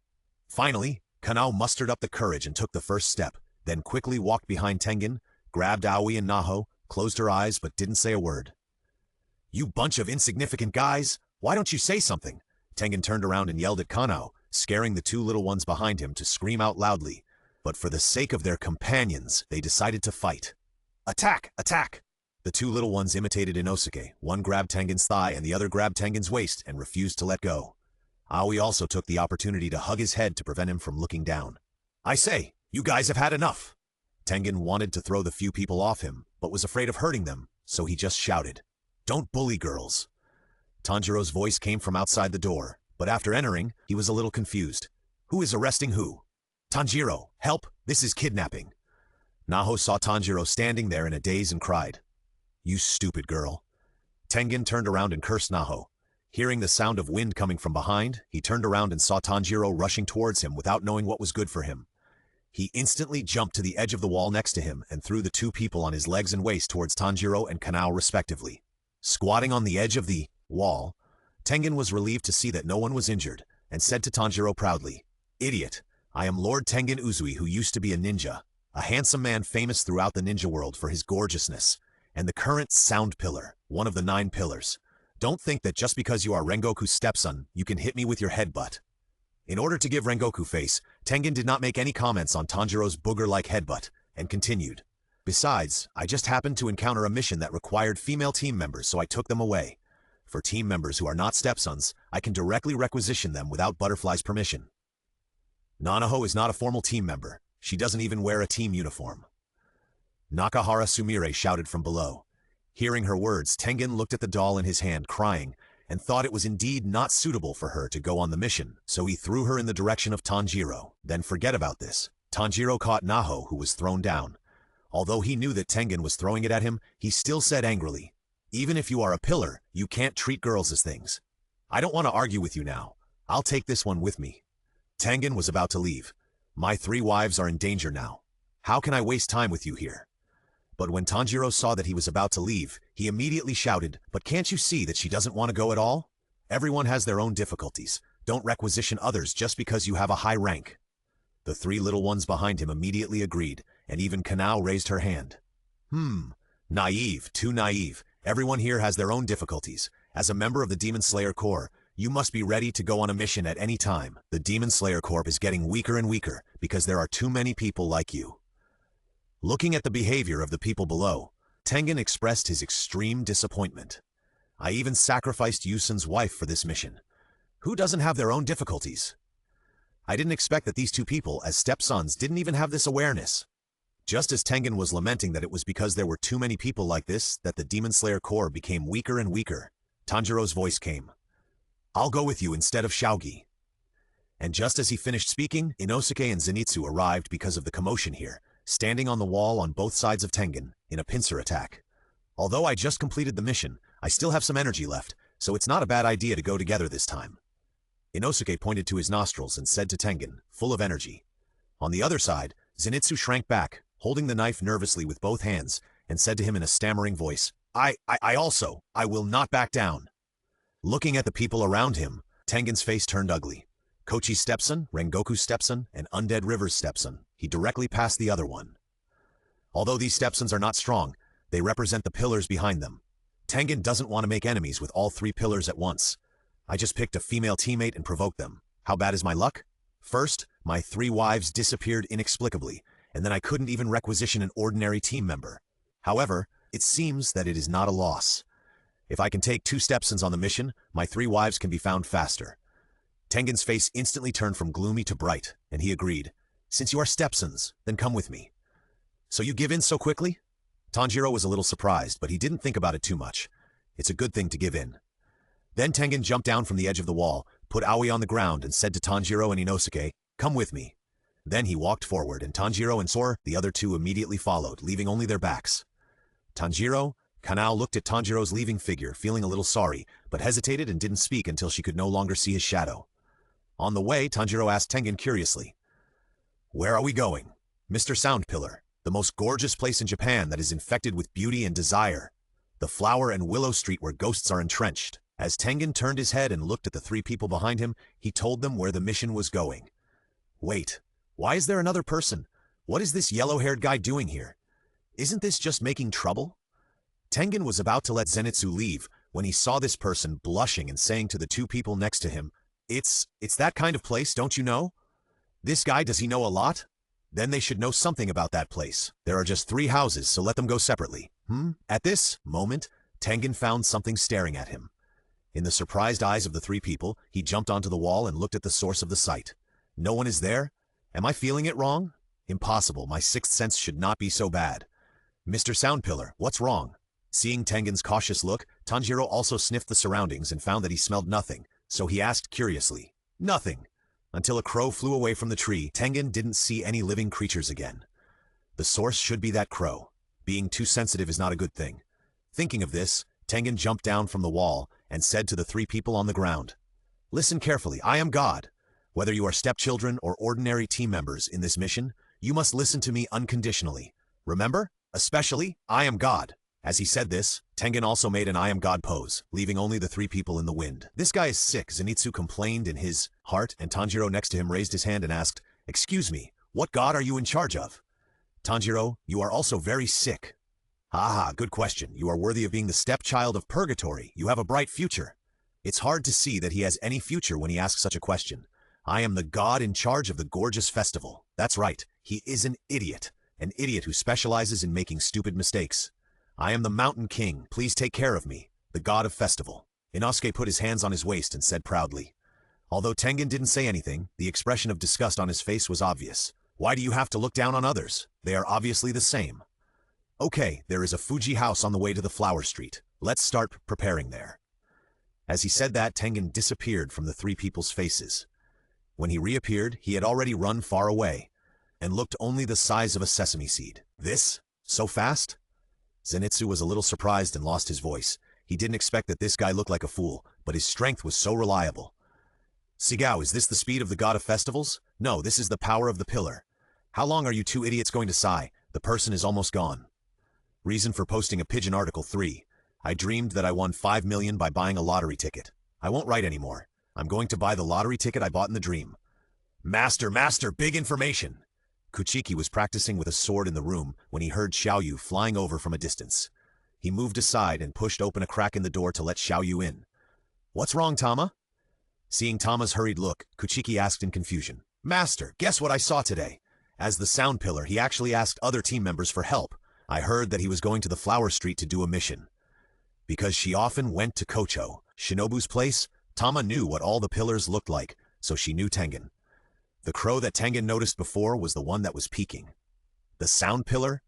A: Finally, Kanao mustered up the courage and took the first step, then quickly walked behind Tengen, grabbed Aoi and Naho, closed her eyes but didn't say a word. "You bunch of insignificant guys! Why don't you say something? Tengen turned around and yelled at Kanao, scaring the two little ones behind him to scream out loudly. But for the sake of their companions, they decided to fight. Attack! Attack! The two little ones imitated Inosuke. One grabbed Tengen's thigh and the other grabbed Tengen's waist and refused to let go. Aoi also took the opportunity to hug his head to prevent him from looking down. I say, you guys have had enough! Tengen wanted to throw the few people off him, but was afraid of hurting them, so he just shouted, Don't bully girls! Tanjiro's voice came from outside the door, but after entering, he was a little confused. Who is arresting who? Tanjiro, help! This is kidnapping! Naho saw Tanjiro standing there in a daze and cried, You stupid girl! Tengen turned around and cursed Naho. Hearing the sound of wind coming from behind, he turned around and saw Tanjiro rushing towards him without knowing what was good for him. He instantly jumped to the edge of the wall next to him and threw the two people on his legs and waist towards Tanjiro and Kanao respectively. Squatting on the edge of the wall, Tengen was relieved to see that no one was injured, and said to Tanjiro proudly, Idiot, I am Lord Tengen Uzui who used to be a ninja, a handsome man famous throughout the ninja world for his gorgeousness, and the current Sound Pillar, one of the 9 pillars. Don't think that just because you are Rengoku's stepson, you can hit me with your headbutt. In order to give Rengoku face, Tengen did not make any comments on Tanjiro's booger-like headbutt, and continued. Besides, I just happened to encounter a mission that required female team members, so I took them away. For team members who are not stepsons, I can directly requisition them without Butterfly's permission. Nanaho is not a formal team member. She doesn't even wear a team uniform. Nakahara Sumire shouted from below. Hearing her words, Tengen looked at the doll in his hand, crying, and thought it was indeed not suitable for her to go on the mission, so he threw her in the direction of Tanjiro. Then forget about this. Tanjiro caught Naho, who was thrown down. Although he knew that Tengen was throwing it at him, he still said angrily, Even if you are a pillar, you can't treat girls as things. I don't want to argue with you now. I'll take this one with me. Tengen was about to leave. My 3 wives are in danger now. How can I waste time with you here? But when Tanjiro saw that he was about to leave, he immediately shouted, But can't you see that she doesn't want to go at all? Everyone has their own difficulties. Don't requisition others just because you have a high rank. The 3 little ones behind him immediately agreed, and even Kanao raised her hand. Naive, too naive. Everyone here has their own difficulties. As a member of the Demon Slayer Corps, you must be ready to go on a mission at any time. The Demon Slayer Corps is getting weaker and weaker because there are too many people like you. Looking at the behavior of the people below, Tengen expressed his extreme disappointment. I even sacrificed Yusun's wife for this mission. Who doesn't have their own difficulties? I didn't expect that these 2 people, as stepsons, didn't even have this awareness. Just as Tengen was lamenting that it was because there were too many people like this that the Demon Slayer Corps became weaker and weaker, Tanjiro's voice came. I'll go with you instead of Shaogi. And just as he finished speaking, Inosuke and Zenitsu arrived because of the commotion here, standing on the wall on both sides of Tengen, in a pincer attack. Although I just completed the mission, I still have some energy left, so it's not a bad idea to go together this time. Inosuke pointed to his nostrils and said to Tengen, full of energy. On the other side, Zenitsu shrank back, holding the knife nervously with both hands, and said to him in a stammering voice, I will not back down. Looking at the people around him, Tengen's face turned ugly. Kochi's stepson, Rengoku's stepson, and Undead River's stepson. He directly passed the other one. Although these stepsons are not strong, they represent the pillars behind them. Tengen doesn't want to make enemies with all 3 pillars at once. I just picked a female teammate and provoked them. How bad is my luck? First, my 3 wives disappeared inexplicably, and then I couldn't even requisition an ordinary team member. However, it seems that it is not a loss. If I can take 2 stepsons on the mission, my 3 wives can be found faster. Tengen's face instantly turned from gloomy to bright, and he agreed. Since you are stepsons, then come with me. So you give in so quickly? Tanjiro was a little surprised, but he didn't think about it too much. It's a good thing to give in. Then Tengen jumped down from the edge of the wall, put Aoi on the ground, and said to Tanjiro and Inosuke, Come with me. Then he walked forward, and Tanjiro and Sora, the other 2, immediately followed, leaving only their backs. Kanao looked at Tanjiro's leaving figure, feeling a little sorry, but hesitated and didn't speak until she could no longer see his shadow. On the way, Tanjiro asked Tengen curiously, Where are we going? Mr. Sound Pillar, the most gorgeous place in Japan that is infected with beauty and desire. The Flower and Willow Street where ghosts are entrenched. As Tengen turned his head and looked at the 3 people behind him, he told them where the mission was going. Wait, why is there another person? What is this yellow-haired guy doing here? Isn't this just making trouble? Tengen was about to let Zenitsu leave, when he saw this person blushing and saying to the two people next to him, It's that kind of place, don't you know? This guy, does he know a lot? Then they should know something about that place. There are just 3 houses, so let them go separately. At this moment, Tengen found something staring at him. In the surprised eyes of the 3 people, he jumped onto the wall and looked at the source of the sight. No one is there? Am I feeling it wrong? Impossible, my 6th sense should not be so bad. Mr. Soundpillar, what's wrong? Seeing Tengen's cautious look, Tanjiro also sniffed the surroundings and found that he smelled nothing, so he asked curiously, Nothing. Until a crow flew away from the tree, Tengen didn't see any living creatures again. The source should be that crow. Being too sensitive is not a good thing. Thinking of this, Tengen jumped down from the wall and said to the 3 people on the ground, Listen carefully, I am God. Whether you are stepchildren or ordinary team members in this mission, you must listen to me unconditionally. Remember? Especially, I am God. As he said this, Tengen also made an I am God pose, leaving only the 3 people in the wind. This guy is sick, Zenitsu complained in his heart, and Tanjiro next to him raised his hand and asked, Excuse me, what god are you in charge of? Tanjiro, you are also very sick. Haha, good question. You are worthy of being the stepchild of purgatory. You have a bright future. It's hard to see that he has any future when he asks such a question. I am the god in charge of the gorgeous festival. That's right, he is an idiot who specializes in making stupid mistakes. I am the Mountain King. Please take care of me, the god of festival. Inosuke put his hands on his waist and said proudly. Although Tengen didn't say anything, the expression of disgust on his face was obvious. Why do you have to look down on others? They are obviously the same. Okay, there is a Fuji house on the way to the Flower Street. Let's start preparing there. As he said that, Tengen disappeared from the 3 people's faces. When he reappeared, he had already run far away, and looked only the size of a sesame seed. This? So fast? Zenitsu was a little surprised and lost his voice. He didn't expect that this guy looked like a fool, but his strength was so reliable. Sigao, is this the speed of the god of festivals? No, this is the power of the pillar. How long are you 2 idiots going to sigh? The person is almost gone. Reason for posting a pigeon article 3. I dreamed that I won 5 million by buying a lottery ticket. I won't write anymore. I'm going to buy the lottery ticket I bought in the dream. Master, big information! Kuchiki was practicing with a sword in the room when he heard Xiaoyu flying over from a distance. He moved aside and pushed open a crack in the door to let Xiaoyu in. What's wrong, Tama? Seeing Tama's hurried look, Kuchiki asked in confusion. Master, guess what I saw today? As the sound pillar, he actually asked other team members for help. I heard that he was going to the Flower Street to do a mission. Because she often went to Kocho, Shinobu's place, Tama knew what all the pillars looked like, so she knew Tengen. The crow that Tengen noticed before was the one that was peeking. The sound pillar?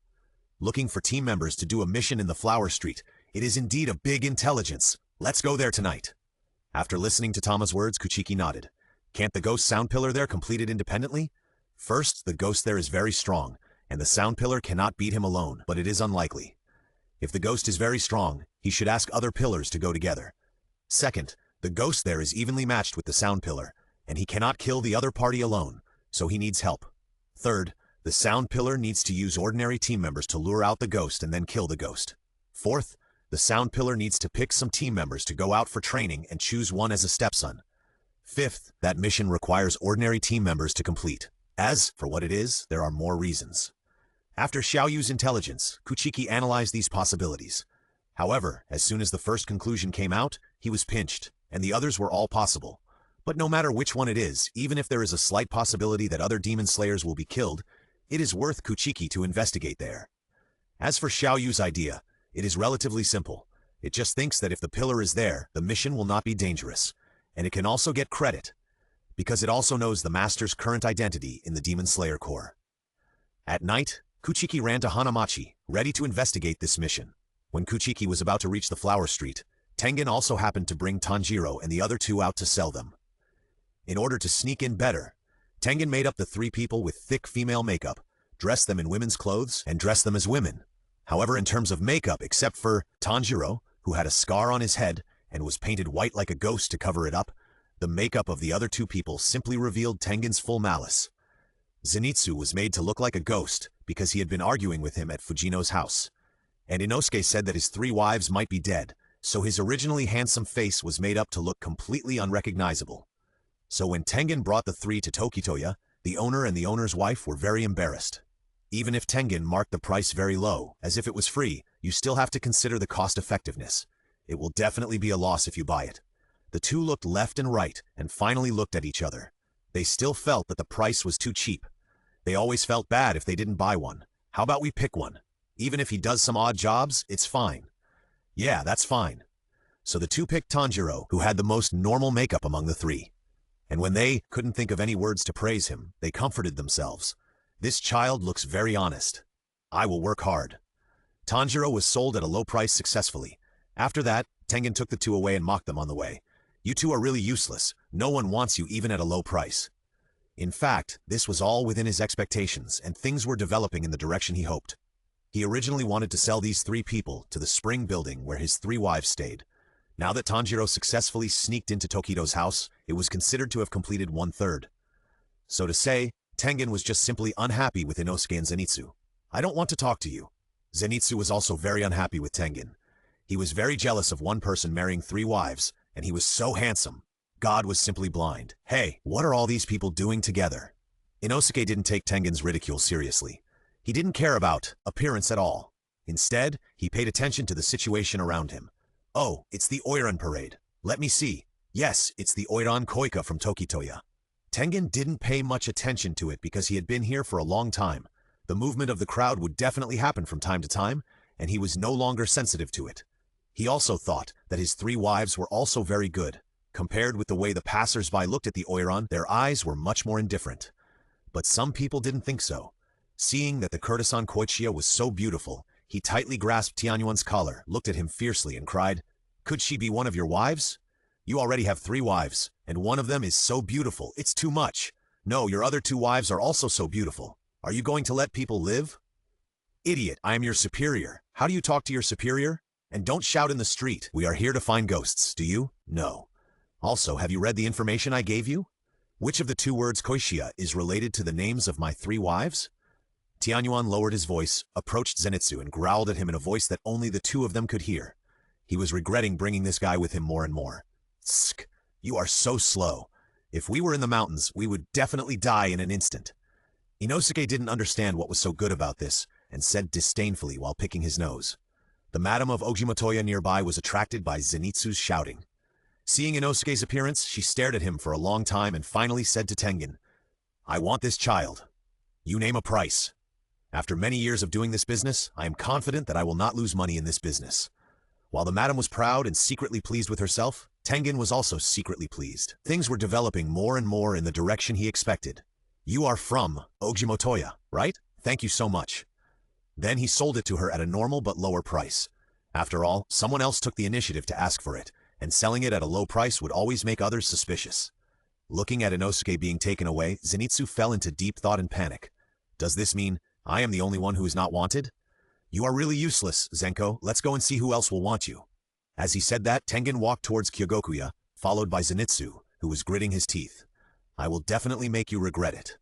A: Looking for team members to do a mission in the Flower Street. It is indeed a big intelligence. Let's go there tonight. After listening to Tama's words, Kuchiki nodded. Can't the ghost sound pillar there complete it independently? First, the ghost there is very strong, and the sound pillar cannot beat him alone, but it is unlikely. If the ghost is very strong, he should ask other pillars to go together. Second, the ghost there is evenly matched with the sound pillar, and he cannot kill the other party alone, so he needs help. Third, the sound pillar needs to use ordinary team members to lure out the ghost and then kill the ghost. Fourth, the sound pillar needs to pick some team members to go out for training and choose one as a stepson. Fifth, that mission requires ordinary team members to complete. As for what it is, there are more reasons. After Xiaoyu's intelligence, Kuchiki analyzed these possibilities. However, as soon as the first conclusion came out, he was pinched, and the others were all possible. But no matter which one it is, even if there is a slight possibility that other demon slayers will be killed, it is worth Kuchiki to investigate there. As for Xiaoyu's idea, it is relatively simple. It just thinks that if the pillar is there, the mission will not be dangerous, and it can also get credit, because it also knows the master's current identity in the Demon Slayer Corps. At night, Kuchiki ran to Hanamachi, ready to investigate this mission. When Kuchiki was about to reach the Flower Street, Tengen also happened to bring Tanjiro and the other 2 out to sell them. In order to sneak in better, Tengen made up the 3 people with thick female makeup, dressed them in women's clothes, and dressed them as women. However, in terms of makeup, except for Tanjiro, who had a scar on his head and was painted white like a ghost to cover it up, the makeup of the other 2 people simply revealed Tengen's full malice. Zenitsu was made to look like a ghost because he had been arguing with him at Fujino's house, and Inosuke said that his 3 wives might be dead, so his originally handsome face was made up to look completely unrecognizable. So when Tengen brought the 3 to Tokitoya, the owner and the owner's wife were very embarrassed. Even if Tengen marked the price very low, as if it was free, you still have to consider the cost-effectiveness. It will definitely be a loss if you buy it. The two looked left and right and finally looked at each other. They still felt that the price was too cheap. They always felt bad if they didn't buy one. How about we pick one? Even if he does some odd jobs, it's fine. Yeah, that's fine. So the two picked Tanjiro, who had the most normal makeup among the three. And when they couldn't think of any words to praise him, they comforted themselves. This child looks very honest. I will work hard. Tanjiro was sold at a low price successfully. After that, Tengen took the two away and mocked them on the way. You two are really useless. No one wants you even at a low price. In fact, this was all within his expectations, and things were developing in the direction he hoped. He originally wanted to sell these three people to the spring building where his three wives stayed. Now that Tanjiro successfully sneaked into Tokido's house, it was considered to have completed 1/3. So to say, Tengen was just simply unhappy with Inosuke and Zenitsu. I don't want to talk to you. Zenitsu was also very unhappy with Tengen. He was very jealous of one person marrying three wives, and he was so handsome. God was simply blind. Hey, what are all these people doing together? Inosuke didn't take Tengen's ridicule seriously. He didn't care about appearance at all. Instead, he paid attention to the situation around him. Oh, it's the Oiran parade. Let me see. Yes, it's the Oiran Koika from Tokitoya. Tengen didn't pay much attention to it because he had been here for a long time. The movement of the crowd would definitely happen from time to time, and he was no longer sensitive to it. He also thought that his three wives were also very good. Compared with the way the passers-by looked at the Oiran, their eyes were much more indifferent. But some people didn't think so. Seeing that the courtesan Koichiya was so beautiful, he tightly grasped Tianyuan's collar, looked at him fiercely, and cried, "Could she be one of your wives? You already have three wives, and one of them is so beautiful, it's too much. No, your other two wives are also so beautiful. Are you going to let people live?" Idiot, I am your superior. How do you talk to your superior? And don't shout in the street. We are here to find ghosts, do you? No. Also, have you read the information I gave you? Which of the two words Koishiya is related to the names of my three wives? Tianyuan lowered his voice, approached Zenitsu, and growled at him in a voice that only the two of them could hear. He was regretting bringing this guy with him more and more. Tsk, you are so slow. If we were in the mountains, we would definitely die in an instant. Inosuke didn't understand what was so good about this, and said disdainfully while picking his nose. The madam of Ojimotoya nearby was attracted by Zenitsu's shouting. Seeing Inosuke's appearance, she stared at him for a long time and finally said to Tengen, "I want this child. You name a price. After many years of doing this business, I am confident that I will not lose money in this business." While the madam was proud and secretly pleased with herself, Tengen was also secretly pleased. Things were developing more and more in the direction he expected. "You are from Ojimotoya, right? Thank you so much." Then he sold it to her at a normal but lower price. After all, someone else took the initiative to ask for it, and selling it at a low price would always make others suspicious. Looking at Inosuke being taken away, Zenitsu fell into deep thought and panic. Does this mean I am the only one who is not wanted? You are really useless, Zenko. Let's go and see who else will want you. As he said that, Tengen walked towards Kyogokuya, followed by Zenitsu, who was gritting his teeth. I will definitely make you regret it.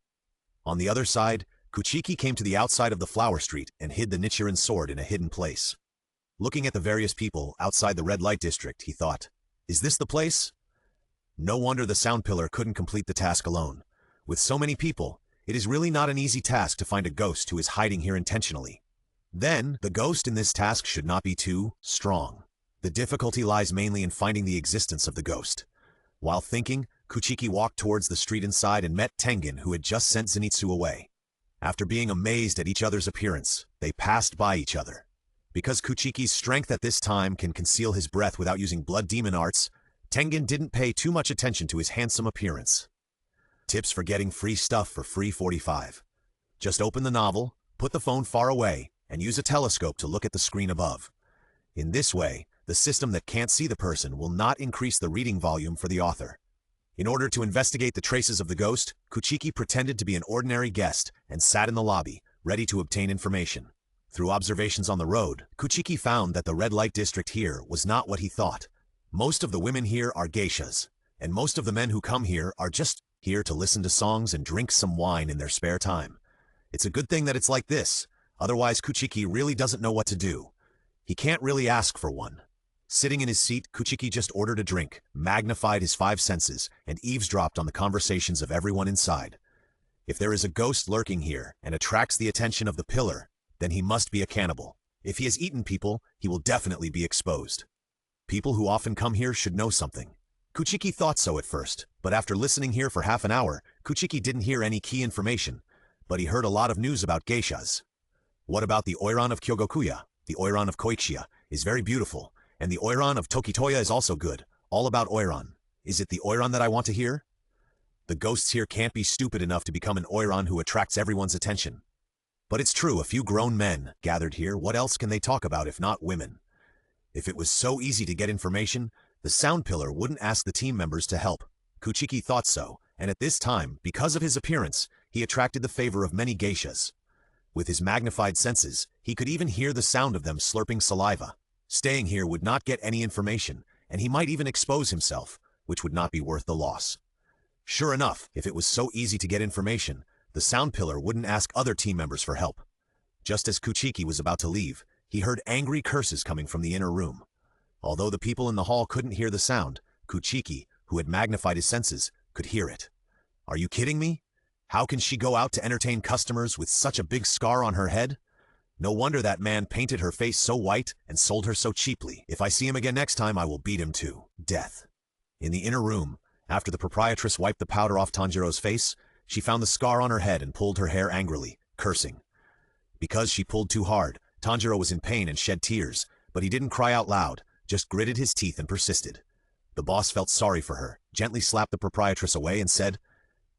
A: On the other side, Kuchiki came to the outside of the flower street and hid the Nichiren sword in a hidden place. Looking at the various people outside the red light district, he thought, is this the place? No wonder the sound pillar couldn't complete the task alone. With so many people, it is really not an easy task to find a ghost who is hiding here intentionally. Then, the ghost in this task should not be too strong. The difficulty lies mainly in finding the existence of the ghost. While thinking, Kuchiki walked towards the street inside and met Tengen, who had just sent Zenitsu away. After being amazed at each other's appearance, they passed by each other. Because Kuchiki's strength at this time can conceal his breath without using blood demon arts, Tengen didn't pay too much attention to his handsome appearance. Tips for getting free stuff for free 45. Just open the novel, put the phone far away, and use a telescope to look at the screen above. In this way, the system that can't see the person will not increase the reading volume for the author. In order to investigate the traces of the ghost, Kuchiki pretended to be an ordinary guest and sat in the lobby, ready to obtain information. Through observations on the road, Kuchiki found that the red light district here was not what he thought. Most of the women here are geishas, and most of the men who come here are just here to listen to songs and drink some wine in their spare time. It's a good thing that it's like this, otherwise Kuchiki really doesn't know what to do. He can't really ask for one. Sitting in his seat, Kuchiki just ordered a drink, magnified his 5 senses, and eavesdropped on the conversations of everyone inside. If there is a ghost lurking here and attracts the attention of the pillar, then he must be a cannibal. If he has eaten people, he will definitely be exposed. People who often come here should know something. Kuchiki thought so at first, but after listening here for half an hour, Kuchiki didn't hear any key information, but he heard a lot of news about geishas. What about the Oiran of Kyogokuya? The Oiran of Koichiya is very beautiful, and the Oiran of Tokitoya is also good. All about Oiran. Is it the Oiran that I want to hear? The ghosts here can't be stupid enough to become an Oiran who attracts everyone's attention. But it's true, a few grown men gathered here. What else can they talk about if not women? If it was so easy to get information, the sound pillar wouldn't ask the team members to help. Kuchiki thought so, and at this time, because of his appearance, he attracted the favor of many geishas. With his magnified senses, he could even hear the sound of them slurping saliva. Staying here would not get any information, and he might even expose himself, which would not be worth the loss. Sure enough, if it was so easy to get information, the sound pillar wouldn't ask other team members for help. Just as Kuchiki was about to leave, he heard angry curses coming from the inner room. Although the people in the hall couldn't hear the sound, Kuchiki, who had magnified his senses, could hear it. Are you kidding me? How can she go out to entertain customers with such a big scar on her head? No wonder that man painted her face so white and sold her so cheaply. If I see him again next time, I will beat him to death. In the inner room, after the proprietress wiped the powder off Tanjiro's face, she found the scar on her head and pulled her hair angrily, cursing. Because she pulled too hard, Tanjiro was in pain and shed tears, but he didn't cry out loud, just gritted his teeth and persisted. The boss felt sorry for her, gently slapped the proprietress away and said,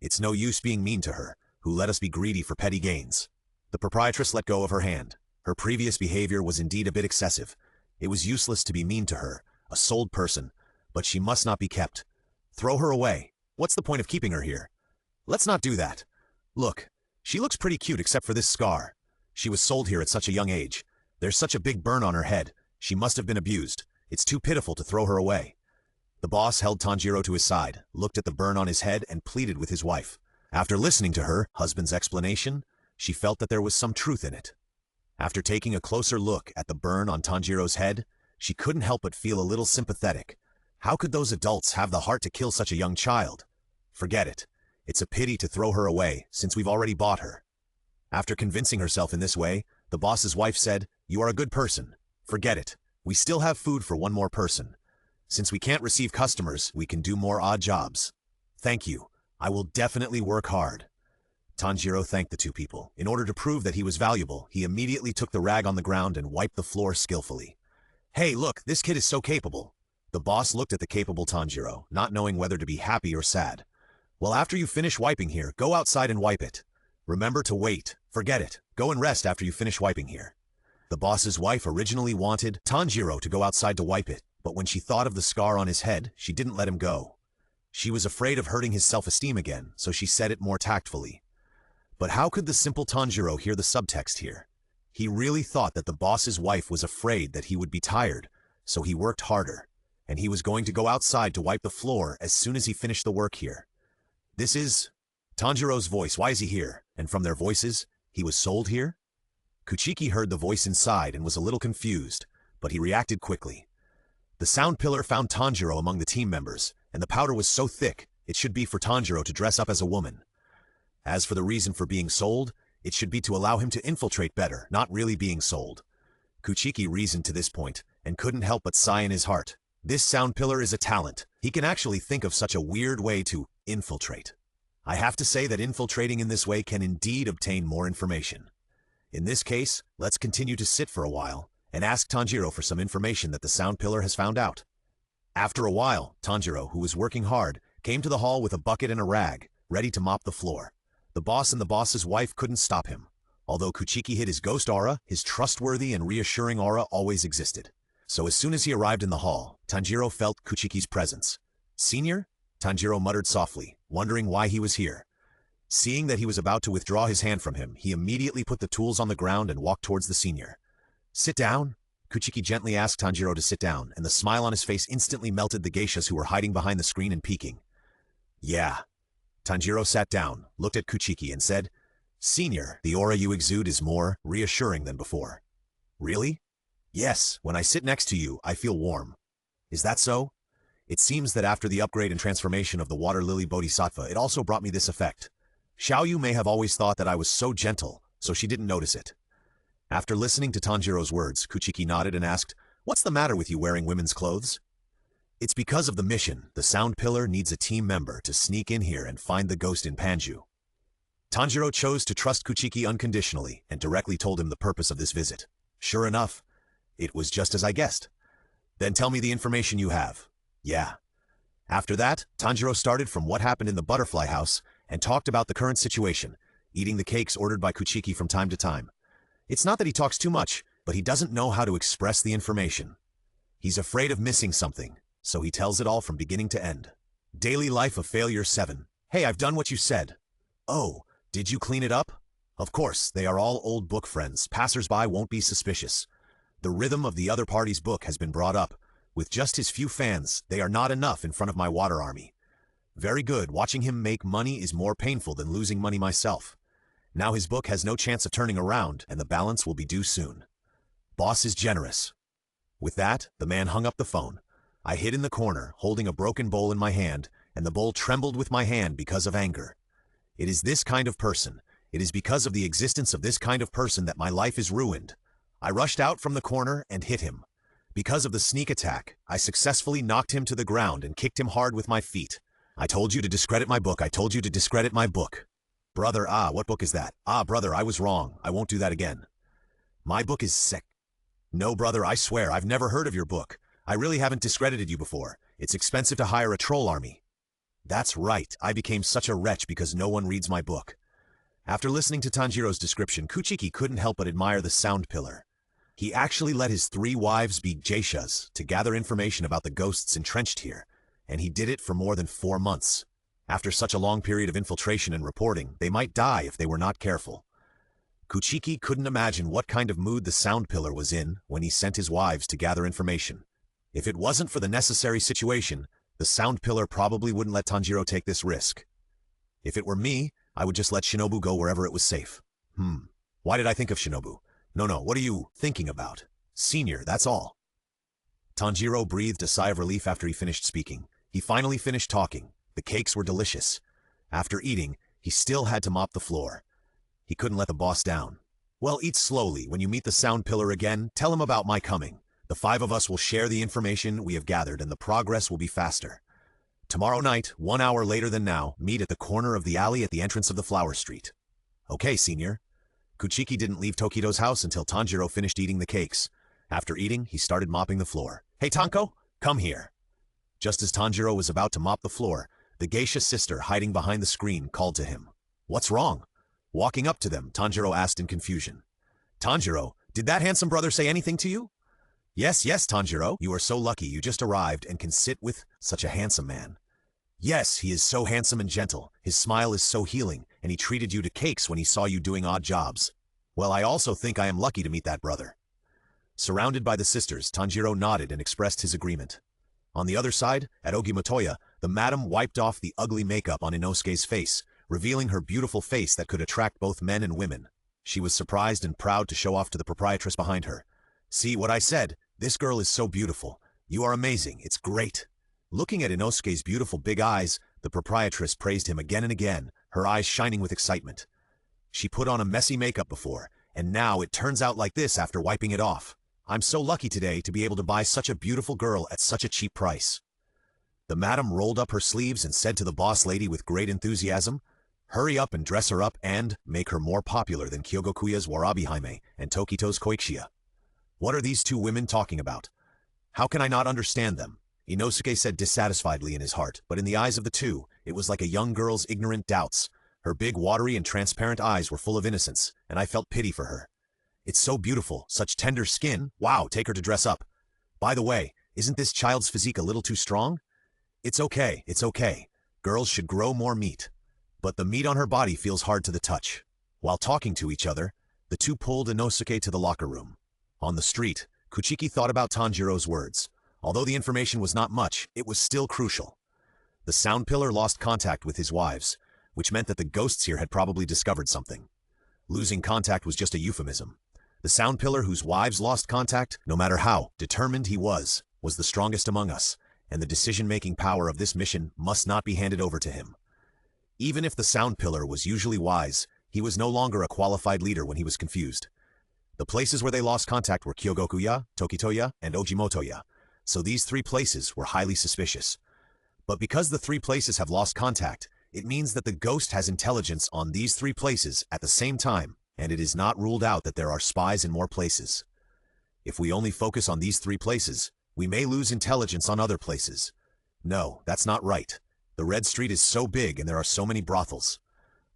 A: "It's no use being mean to her, who let us be greedy for petty gains." The proprietress let go of her hand. Her previous behavior was indeed a bit excessive. It was useless to be mean to her, a sold person, but she must not be kept. Throw her away. What's the point of keeping her here? Let's not do that. Look, she looks pretty cute except for this scar. She was sold here at such a young age. There's such a big burn on her head. She must have been abused. It's too pitiful to throw her away. The boss held Tanjiro to his side, looked at the burn on his head, and pleaded with his wife. After listening to her husband's explanation, she felt that there was some truth in it. After taking a closer look at the burn on Tanjiro's head, she couldn't help but feel a little sympathetic. How could those adults have the heart to kill such a young child? Forget it. It's a pity to throw her away, since we've already bought her. After convincing herself in this way, the boss's wife said, "You are a good person. Forget it. We still have food for one more person. Since we can't receive customers, we can do more odd jobs. Thank you. I will definitely work hard." Tanjiro thanked the two people. In order to prove that he was valuable, he immediately took the rag on the ground and wiped the floor skillfully. "Hey, look, this kid is so capable." The boss looked at the capable Tanjiro, not knowing whether to be happy or sad. "Well, after you finish wiping here, go outside and wipe it. Remember to wait. Forget it. Go and rest after you finish wiping here." The boss's wife originally wanted Tanjiro to go outside to wipe it, but when she thought of the scar on his head, she didn't let him go. She was afraid of hurting his self-esteem again, so she said it more tactfully. But how could the simple Tanjiro hear the subtext here? He really thought that the boss's wife was afraid that he would be tired, so he worked harder, and he was going to go outside to wipe the floor as soon as he finished the work here. This is Tanjiro's voice. Why is he here? And from their voices, he was sold here? Kuchiki heard the voice inside and was a little confused, but he reacted quickly. The sound pillar found Tanjiro among the team members, and the powder was so thick, it should be for Tanjiro to dress up as a woman. As for the reason for being sold, it should be to allow him to infiltrate better, not really being sold. Kuchiki reasoned to this point, and couldn't help but sigh in his heart. This sound pillar is a talent. He can actually think of such a weird way to infiltrate. I have to say that infiltrating in this way can indeed obtain more information. In this case, let's continue to sit for a while, and ask Tanjiro for some information that the sound pillar has found out. After a while, Tanjiro, who was working hard, came to the hall with a bucket and a rag, ready to mop the floor. The boss and the boss's wife couldn't stop him. Although Kuchiki hid his ghost aura, his trustworthy and reassuring aura always existed. So as soon as he arrived in the hall, Tanjiro felt Kuchiki's presence. "Senior?" Tanjiro muttered softly, wondering why he was here. Seeing that he was about to withdraw his hand from him, he immediately put the tools on the ground and walked towards the senior. "Sit down?" Kuchiki gently asked Tanjiro to sit down, and the smile on his face instantly melted the geishas who were hiding behind the screen and peeking. "Yeah." Tanjiro sat down, looked at Kuchiki, and said, "Senior, the aura you exude is more reassuring than before." "Really?" "Yes, when I sit next to you, I feel warm." "Is that so?" "It seems that after the upgrade and transformation of the water lily bodhisattva, it also brought me this effect. Xiaoyu may have always thought that I was so gentle, so she didn't notice it." After listening to Tanjiro's words, Kuchiki nodded and asked, What's the matter with you wearing women's clothes? It's because of the mission. The sound pillar needs a team member to sneak in here and find the ghost in Panju. Tanjiro chose to trust Kuchiki unconditionally and directly told him the purpose of this visit. Sure enough, it was just as I guessed. Then tell me the information you have. Yeah. After that, Tanjiro started from what happened in the butterfly house and talked about the current situation, eating the cakes ordered by Kuchiki from time to time. It's not that he talks too much, but he doesn't know how to express the information. He's afraid of missing something, so he tells it all from beginning to end. Daily Life of Failure 7. Hey, I've done what you said. Oh, did you clean it up? Of course, they are all old book friends. Passers-by won't be suspicious. The rhythm of the other party's book has been brought up. With just his few fans, they are not enough in front of my water army. Very good. Watching him make money is more painful than losing money myself. Now his book has no chance of turning around, and the balance will be due soon. Boss is generous. With that, the man hung up the phone. I hid in the corner, holding a broken bowl in my hand, and the bowl trembled with my hand because of anger. It is this kind of person. It is because of the existence of this kind of person that my life is ruined. I rushed out from the corner and hit him. Because of the sneak attack, I successfully knocked him to the ground and kicked him hard with my feet. I told you to discredit my book. I told you to discredit my book. Brother, what book is that? Brother, I was wrong. I won't do that again. My book is sick. No, brother, I swear, I've never heard of your book. I really haven't discredited you before. It's expensive to hire a troll army. That's right, I became such a wretch because no one reads my book. After listening to Tanjiro's description, Kuchiki couldn't help but admire the sound pillar. He actually let his 3 wives be geishas to gather information about the ghosts entrenched here, and he did it for more than 4 months. After such a long period of infiltration and reporting, they might die if they were not careful. Kuchiki couldn't imagine what kind of mood the sound pillar was in when he sent his wives to gather information. If it wasn't for the necessary situation, the sound pillar probably wouldn't let Tanjiro take this risk. If it were me, I would just let Shinobu go wherever it was safe. Why did I think of Shinobu? No, what are you thinking about? Senior, that's all. Tanjiro breathed a sigh of relief after he finished speaking. He finally finished talking. The cakes were delicious. After eating, he still had to mop the floor. He couldn't let the boss down. Well, eat slowly. When you meet the sound pillar again, tell him about my coming. The 5 of us will share the information we have gathered and the progress will be faster. Tomorrow night, 1 hour later than now, meet at the corner of the alley at the entrance of the flower street. Okay, senior. Kuchiki didn't leave Tokido's house until Tanjiro finished eating the cakes. After eating, he started mopping the floor. Hey, Tanko, come here. Just as Tanjiro was about to mop the floor, the geisha sister hiding behind the screen called to him. What's wrong? Walking up to them, Tanjiro asked in confusion. Tanjiro, did that handsome brother say anything to you? Yes, Tanjiro, you are so lucky you just arrived and can sit with such a handsome man. Yes, he is so handsome and gentle, his smile is so healing, and he treated you to cakes when he saw you doing odd jobs. Well, I also think I am lucky to meet that brother. Surrounded by the sisters, Tanjiro nodded and expressed his agreement. On the other side, at Ogimotoya, the madam wiped off the ugly makeup on Inosuke's face, revealing her beautiful face that could attract both men and women. She was surprised and proud to show off to the proprietress behind her. See what I said? This girl is so beautiful. You are amazing. It's great. Looking at Inosuke's beautiful big eyes, the proprietress praised him again and again, her eyes shining with excitement. She put on a messy makeup before, and now it turns out like this after wiping it off. I'm so lucky today to be able to buy such a beautiful girl at such a cheap price. The madam rolled up her sleeves and said to the boss lady with great enthusiasm, hurry up and dress her up and make her more popular than Kyogokuya's Warabi Hime and Tokito's Koichiya. What are these 2 women talking about? How can I not understand them? Inosuke said dissatisfiedly in his heart, but in the eyes of the 2, it was like a young girl's ignorant doubts. Her big, watery, and transparent eyes were full of innocence, and I felt pity for her. It's so beautiful, such tender skin. Wow, take her to dress up. By the way, isn't this child's physique a little too strong? It's okay. Girls should grow more meat. But the meat on her body feels hard to the touch. While talking to each other, the 2 pulled Inosuke to the locker room. On the street, Kuchiki thought about Tanjiro's words. Although the information was not much, it was still crucial. The sound pillar lost contact with his wives, which meant that the ghosts here had probably discovered something. Losing contact was just a euphemism. The sound pillar whose wives lost contact, no matter how determined he was the strongest among us, and the decision-making power of this mission must not be handed over to him. Even if the sound pillar was usually wise, he was no longer a qualified leader when he was confused. The places where they lost contact were Kyogokuya, Tokitoya, and Ojimotoya, so these 3 places were highly suspicious. But because the 3 places have lost contact, it means that the ghost has intelligence on these 3 places at the same time, and it is not ruled out that there are spies in more places. If we only focus on these 3 places, we may lose intelligence on other places. No, that's not right. The Red Street is so big and there are so many brothels.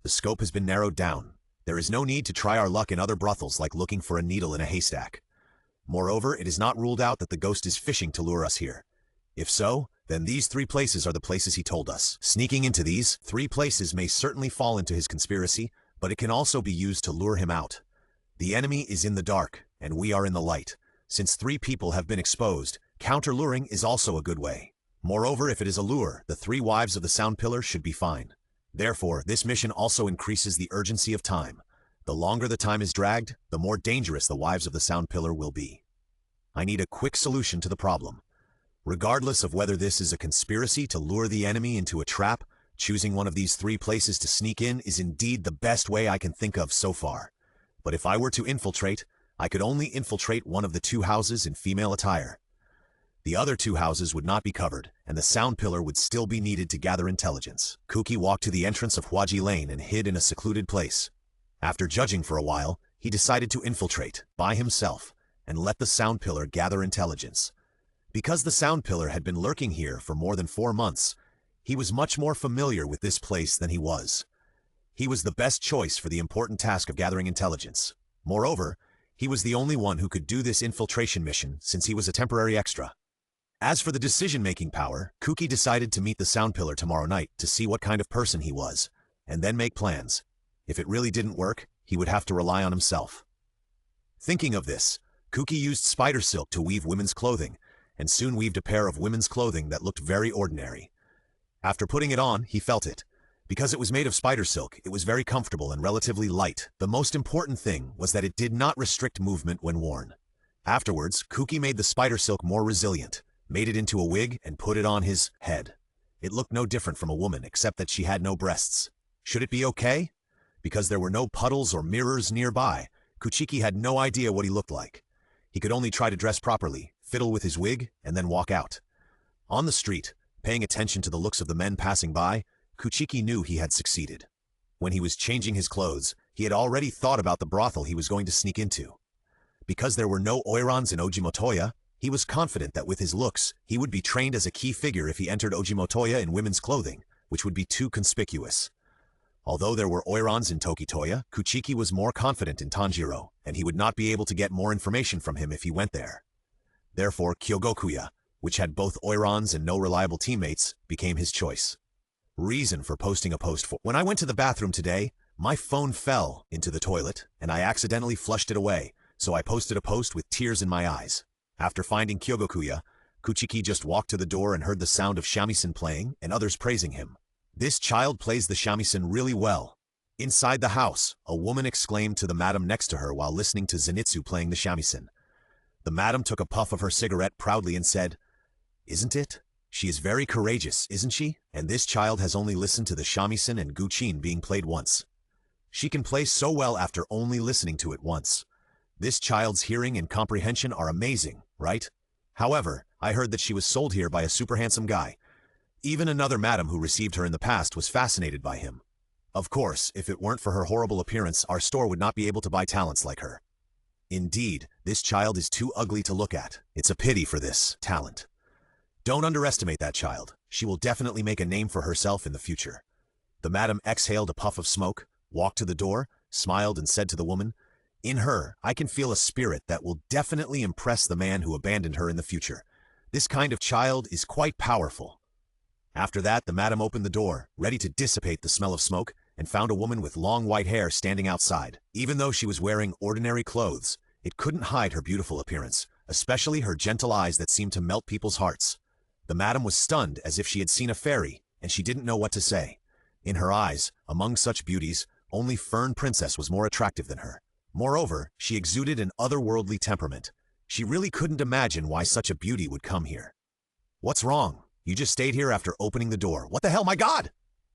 A: The scope has been narrowed down. There is no need to try our luck in other brothels like looking for a needle in a haystack. Moreover, it is not ruled out that the ghost is fishing to lure us here. If so, then these 3 places are the places he told us. Sneaking into these 3 places may certainly fall into his conspiracy, but it can also be used to lure him out. The enemy is in the dark, and we are in the light. Since 3 people have been exposed, counter-luring is also a good way. Moreover, if it is a lure, the 3 wives of the sound pillar should be fine. Therefore, this mission also increases the urgency of time. The longer the time is dragged, the more dangerous the wives of the sound pillar will be. I need a quick solution to the problem. Regardless of whether this is a conspiracy to lure the enemy into a trap, choosing one of these 3 places to sneak in is indeed the best way I can think of so far. But if I were to infiltrate, I could only infiltrate one of the 2 houses in female attire. The other 2 houses would not be covered, and the sound pillar would still be needed to gather intelligence. Kuki walked to the entrance of Huaji Lane and hid in a secluded place. After judging for a while, he decided to infiltrate, by himself, and let the sound pillar gather intelligence. Because the sound pillar had been lurking here for more than 4 months, he was much more familiar with this place than he was. He was the best choice for the important task of gathering intelligence. Moreover, he was the only one who could do this infiltration mission since he was a temporary extra. As for the decision-making power, Kuki decided to meet the sound pillar tomorrow night to see what kind of person he was, and then make plans. If it really didn't work, he would have to rely on himself. Thinking of this, Kuki used spider silk to weave women's clothing, and soon weaved a pair of women's clothing that looked very ordinary. After putting it on, he felt it. Because it was made of spider silk, it was very comfortable and relatively light. The most important thing was that it did not restrict movement when worn. Afterwards, Kuki made the spider silk more resilient, made it into a wig, and put it on his head. It looked no different from a woman except that she had no breasts. Should it be okay? Because there were no puddles or mirrors nearby, Kuchiki had no idea what he looked like. He could only try to dress properly, fiddle with his wig, and then walk out. On the street, paying attention to the looks of the men passing by, Kuchiki knew he had succeeded. When he was changing his clothes, he had already thought about the brothel he was going to sneak into. Because there were no oirons in Ojimotoya, he was confident that with his looks, he would be trained as a key figure if he entered Ojimotoya in women's clothing, which would be too conspicuous. Although there were oirons in Tokitoya, Kuchiki was more confident in Tanjiro, and he would not be able to get more information from him if he went there. Therefore, Kyogokuya, which had both oirons and no reliable teammates, became his choice. Reason for posting a post for: when I went to the bathroom today, my phone fell into the toilet, and I accidentally flushed it away, so I posted a post with tears in my eyes. After finding Kyogokuya, Kuchiki just walked to the door and heard the sound of shamisen playing and others praising him. This child plays the shamisen really well. Inside the house, a woman exclaimed to the madam next to her while listening to Zenitsu playing the shamisen. The madam took a puff of her cigarette proudly and said, "Isn't it? She is very courageous, isn't she? And this child has only listened to the shamisen and guqin being played once. She can play so well after only listening to it once. This child's hearing and comprehension are amazing, right? However, I heard that she was sold here by a super handsome guy. Even another madam who received her in the past was fascinated by him. Of course, if it weren't for her horrible appearance, our store would not be able to buy talents like her. Indeed, this child is too ugly to look at. It's a pity for this talent. Don't underestimate that child. She will definitely make a name for herself in the future." The madam exhaled a puff of smoke, walked to the door, smiled and said to the woman, "In her, I can feel a spirit that will definitely impress the man who abandoned her in the future. This kind of child is quite powerful." After that, the madam opened the door, ready to dissipate the smell of smoke, and found a woman with long white hair standing outside. Even though she was wearing ordinary clothes, it couldn't hide her beautiful appearance, especially her gentle eyes that seemed to melt people's hearts. The madam was stunned as if she had seen a fairy, and she didn't know what to say. In her eyes, among such beauties, only Fern Princess was more attractive than her. Moreover, she exuded an otherworldly temperament. She really couldn't imagine why such a beauty would come here. "What's wrong? You just stayed here after opening the door. What the hell, my God!"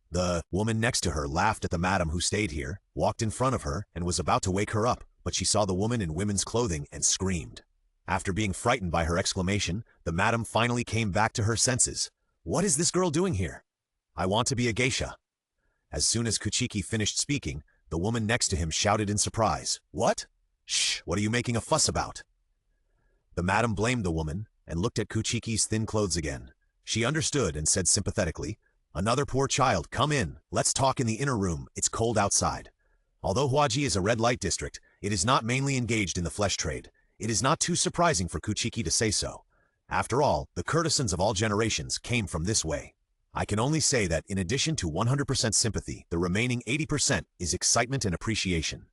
A: The woman next to her laughed at the madam who stayed here, walked in front of her, and was about to wake her up, but she saw the woman in women's clothing and screamed. After being frightened by her exclamation, the madam finally came back to her senses. What is this girl doing here? I want to be a geisha. As soon as Kuchiki finished speaking, the woman next to him shouted in surprise. What? Shh, what are you making a fuss about? The madam blamed the woman and looked at Kuchiki's thin clothes again. She understood and said sympathetically, Another poor child, come in, let's talk in the inner room, it's cold outside. Although Huaji is a red light district, it is not mainly engaged in the flesh trade. It is not too surprising for Kuchiki to say so. After all, the courtesans of all generations came from this way. I can only say that in addition to 100% sympathy, the remaining 80% is excitement and appreciation.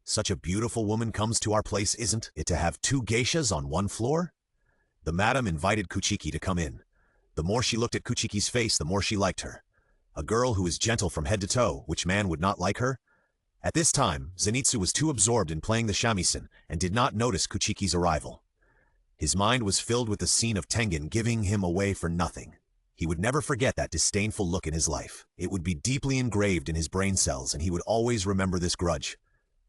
A: Such a beautiful woman comes to our place, isn't it, to have 2 geishas on one floor? The madam invited Kuchiki to come in. The more she looked at Kuchiki's face, the more she liked her. A girl who is gentle from head to toe, which man would not like her? At this time, Zenitsu was too absorbed in playing the shamisen and did not notice Kuchiki's arrival. His mind was filled with the scene of Tengen giving him away for nothing. He would never forget that disdainful look in his life. It would be deeply engraved in his brain cells, and he would always remember this grudge.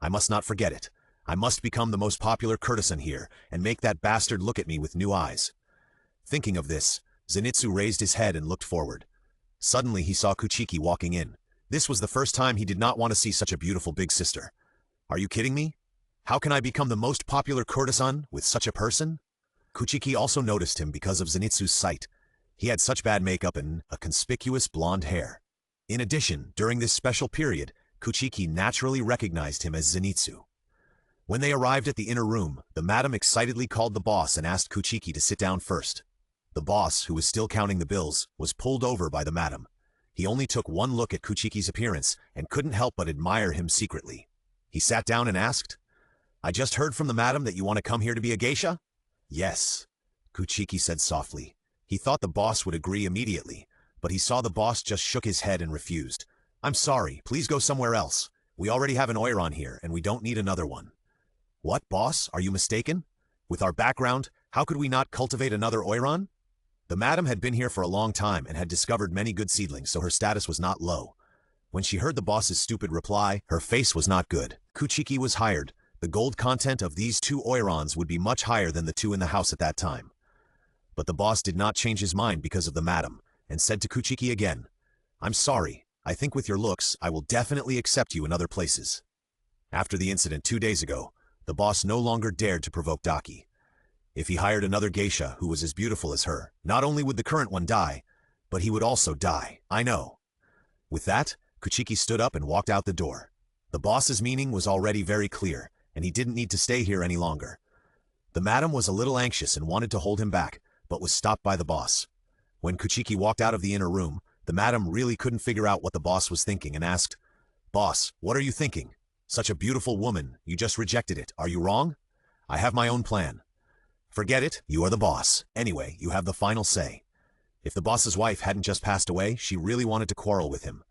A: I must not forget it. I must become the most popular courtesan here and make that bastard look at me with new eyes. Thinking of this, Zenitsu raised his head and looked forward. Suddenly he saw Kuchiki walking in. This was the first time he did not want to see such a beautiful big sister. Are you kidding me? How can I become the most popular courtesan with such a person? Kuchiki also noticed him because of Zenitsu's sight. He had such bad makeup and a conspicuous blonde hair. In addition, during this special period, Kuchiki naturally recognized him as Zenitsu. When they arrived at the inner room, the madam excitedly called the boss and asked Kuchiki to sit down first. The boss, who was still counting the bills, was pulled over by the madam. He only took one look at Kuchiki's appearance and couldn't help but admire him secretly. He sat down and asked, I just heard from the madam that you want to come here to be a geisha? Yes, Kuchiki said softly. He thought the boss would agree immediately, but he saw the boss just shook his head and refused. I'm sorry, please go somewhere else. We already have an oiron here and we don't need another one. What, boss? Are you mistaken? With our background, how could we not cultivate another oiron? The madam had been here for a long time and had discovered many good seedlings, so her status was not low. When she heard the boss's stupid reply, her face was not good. Kuchiki was hired. The gold content of these 2 oirons would be much higher than the 2 in the house at that time. But the boss did not change his mind because of the madam, and said to Kuchiki again, I'm sorry, I think with your looks, I will definitely accept you in other places. After the incident 2 days ago, the boss no longer dared to provoke Daki. If he hired another geisha who was as beautiful as her, not only would the current one die, but he would also die. I know. With that, Kuchiki stood up and walked out the door. The boss's meaning was already very clear, and he didn't need to stay here any longer. The madam was a little anxious and wanted to hold him back, but was stopped by the boss. When Kuchiki walked out of the inner room, the madam really couldn't figure out what the boss was thinking and asked, Boss, what are you thinking? Such a beautiful woman, you just rejected it. Are you wrong? I have my own plan. Forget it, you are the boss. Anyway, you have the final say. If the boss's wife hadn't just passed away, she really wanted to quarrel with him.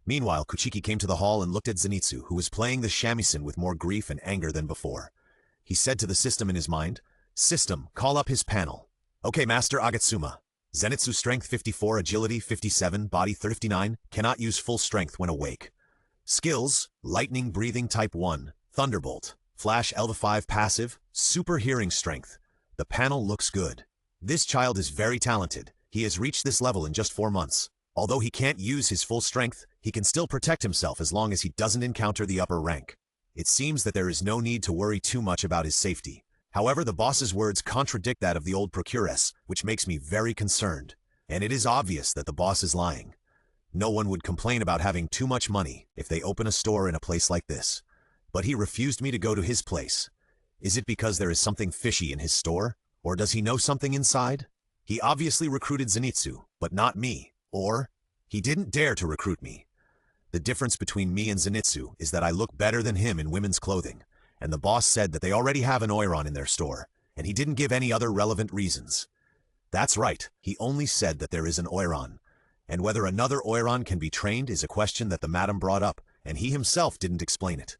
A: Meanwhile, Kuchiki came to the hall and looked at Zenitsu, who was playing the shamisen with more grief and anger than before. He said to the system in his mind, System, call up his panel. Okay, Master Agatsuma. Zenitsu strength 54, agility 57, body 59, cannot use full strength when awake. Skills, lightning breathing type 1, thunderbolt, flash Elva 5 passive, super hearing strength. The panel looks good. This child is very talented. He has reached this level in just 4 months. Although he can't use his full strength, he can still protect himself as long as he doesn't encounter the upper rank. It seems that there is no need to worry too much about his safety. However, the boss's words contradict that of the old procuress, which makes me very concerned. And it is obvious that the boss is lying. No one would complain about having too much money if they open a store in a place like this. But he refused me to go to his place. Is it because there is something fishy in his store? Or does he know something inside? He obviously recruited Zenitsu, but not me. Or, he didn't dare to recruit me. The difference between me and Zenitsu is that I look better than him in women's clothing, and the boss said that they already have an oiron in their store, and he didn't give any other relevant reasons. That's right, he only said that there is an oiron, and whether another oiron can be trained is a question that the madam brought up, and he himself didn't explain it.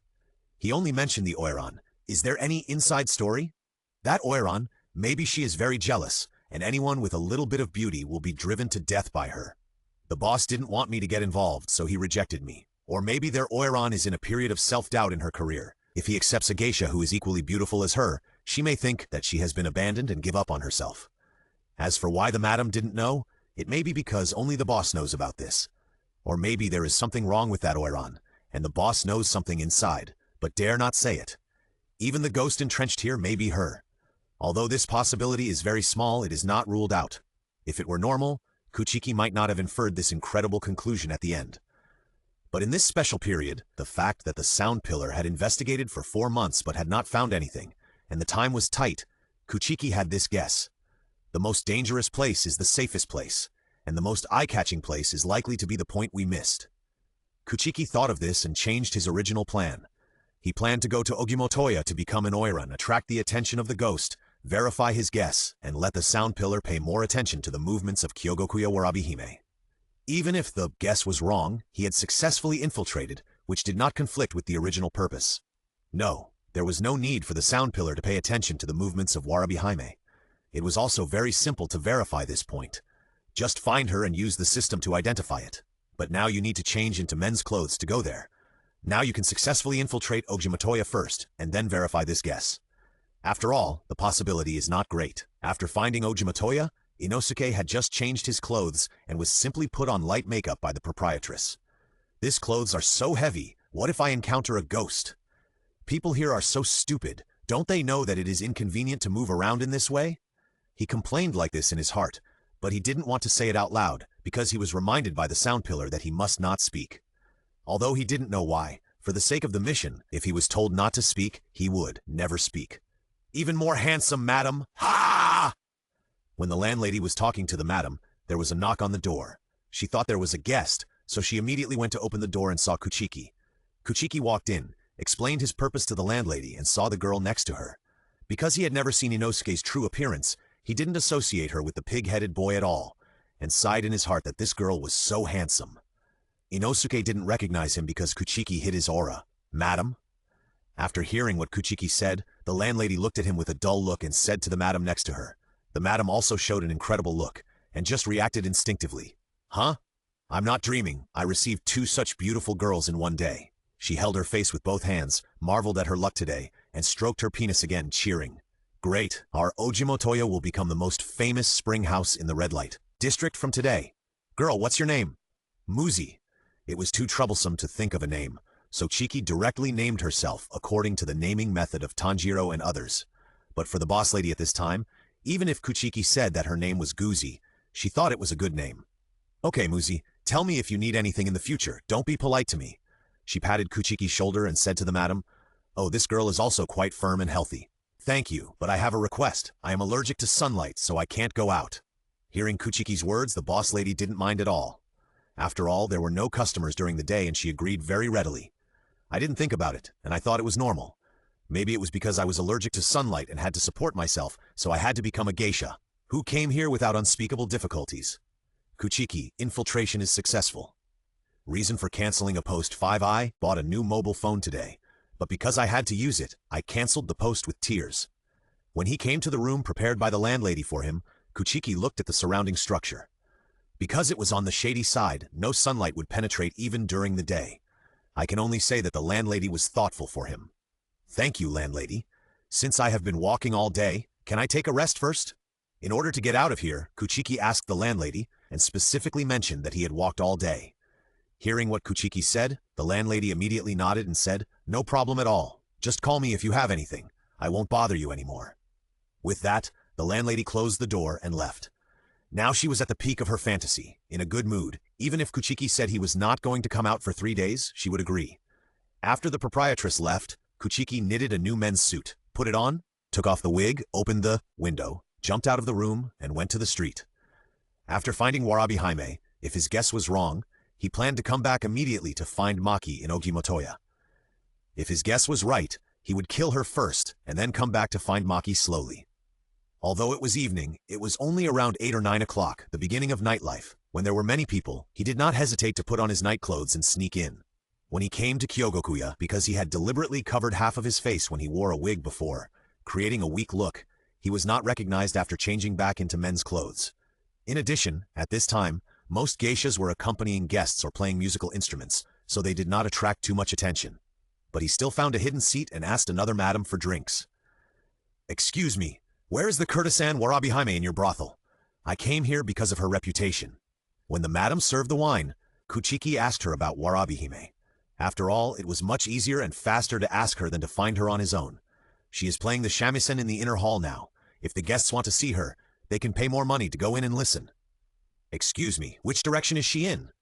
A: He only mentioned the oiron. Is there any inside story? That oiron, maybe she is very jealous, and anyone with a little bit of beauty will be driven to death by her. The boss didn't want me to get involved, so he rejected me. Or maybe their oiron is in a period of self-doubt in her career. If he accepts a geisha who is equally beautiful as her, she may think that she has been abandoned and give up on herself. As for why the madam didn't know, it may be because only the boss knows about this. Or maybe there is something wrong with that Oiran, and the boss knows something inside, but dare not say it. Even the ghost entrenched here may be her. Although this possibility is very small, it is not ruled out. If it were normal, Kuchiki might not have inferred this incredible conclusion at the end. But in this special period, the fact that the sound pillar had investigated for 4 months but had not found anything, and the time was tight, Kuchiki had this guess. The most dangerous place is the safest place, and the most eye-catching place is likely to be the point we missed. Kuchiki thought of this and changed his original plan. He planned to go to Ogimotoya to become an Oiran, attract the attention of the ghost, verify his guess, and let the sound pillar pay more attention to the movements of Kyogokuya Warabihime. Even if the guess was wrong, he had successfully infiltrated, which did not conflict with the original purpose. No, there was no need for the sound pillar to pay attention to the movements of Warabihime. It was also very simple to verify this point. Just find her and use the system to identify it. But now you need to change into men's clothes to go there. Now you can successfully infiltrate Ogimotoya first, and then verify this guess. After all, the possibility is not great. After finding Ogimotoya, Inosuke had just changed his clothes and was simply put on light makeup by the proprietress. These clothes are so heavy, what if I encounter a ghost? People here are so stupid, don't they know that it is inconvenient to move around in this way? He complained like this in his heart, but he didn't want to say it out loud, because he was reminded by the sound pillar that he must not speak. Although he didn't know why, for the sake of the mission, if he was told not to speak, he would never speak. Even more handsome, madam! Ha! When the landlady was talking to the madam, there was a knock on the door. She thought there was a guest, so she immediately went to open the door and saw Kuchiki. Kuchiki walked in, explained his purpose to the landlady, and saw the girl next to her. Because he had never seen Inosuke's true appearance, he didn't associate her with the pig-headed boy at all, and sighed in his heart that this girl was so handsome. Inosuke didn't recognize him because Kuchiki hid his aura. Madam? After hearing what Kuchiki said, the landlady looked at him with a dull look and said to the madam next to her. The madam also showed an incredible look, and just reacted instinctively. Huh? I'm not dreaming. I received 2 such beautiful girls in one day. She held her face with both hands, marveled at her luck today, and stroked her penis again, cheering. Great, our Ogimotoya will become the most famous spring house in the red light district from today. Girl, what's your name? Muzi. It was too troublesome to think of a name, so Chiki directly named herself according to the naming method of Tanjiro and others. But for the boss lady at this time, even if Kuchiki said that her name was Guzi, she thought it was a good name. Okay, Muzi, tell me if you need anything in the future. Don't be polite to me. She patted Kuchiki's shoulder and said to the madam, Oh, this girl is also quite firm and healthy. Thank you, but I have a request. I am allergic to sunlight, so I can't go out. Hearing Kuchiki's words, the boss lady didn't mind at all. After all, there were no customers during the day and she agreed very readily. I didn't think about it, and I thought it was normal. Maybe it was because I was allergic to sunlight and had to support myself, so I had to become a geisha. Who came here without unspeakable difficulties? Kuchiki, infiltration is successful. Reason for canceling a post 5I, bought a new mobile phone today. But because I had to use it, I canceled the post with tears. When he came to the room prepared by the landlady for him, Kuchiki looked at the surrounding structure. Because it was on the shady side, no sunlight would penetrate even during the day. I can only say that the landlady was thoughtful for him. Thank you, landlady. Since I have been walking all day, can I take a rest first? In order to get out of here, Kuchiki asked the landlady, and specifically mentioned that he had walked all day. Hearing what Kuchiki said, the landlady immediately nodded and said, No problem at all. Just call me if you have anything. I won't bother you anymore. With that, the landlady closed the door and left. Now she was at the peak of her fantasy, in a good mood. Even if Kuchiki said he was not going to come out for 3 days, she would agree. After the proprietress left, Kuchiki knitted a new men's suit, put it on, took off the wig, opened the window, jumped out of the room, and went to the street. After finding Warabihime, if his guess was wrong, he planned to come back immediately to find Maki in Ogimotoya. If his guess was right, he would kill her first, and then come back to find Maki slowly. Although it was evening, it was only around 8 or 9 o'clock, the beginning of nightlife. When there were many people, he did not hesitate to put on his night clothes and sneak in. When he came to Kyogokuya, because he had deliberately covered half of his face when he wore a wig before, creating a weak look, he was not recognized after changing back into men's clothes. In addition, at this time, most geishas were accompanying guests or playing musical instruments, so they did not attract too much attention. but he still found a hidden seat and asked another madam for drinks. "Excuse me, where is the courtesan Warabi Jaime in your brothel? I came here because of her reputation." When the madam served the wine, Kuchiki asked her about Warabi Hime. After all, it was much easier and faster to ask her than to find her on his own. She is playing the shamisen in the inner hall now. If the guests want to see her, they can pay more money to go in and listen. "Excuse me, which direction is she in?"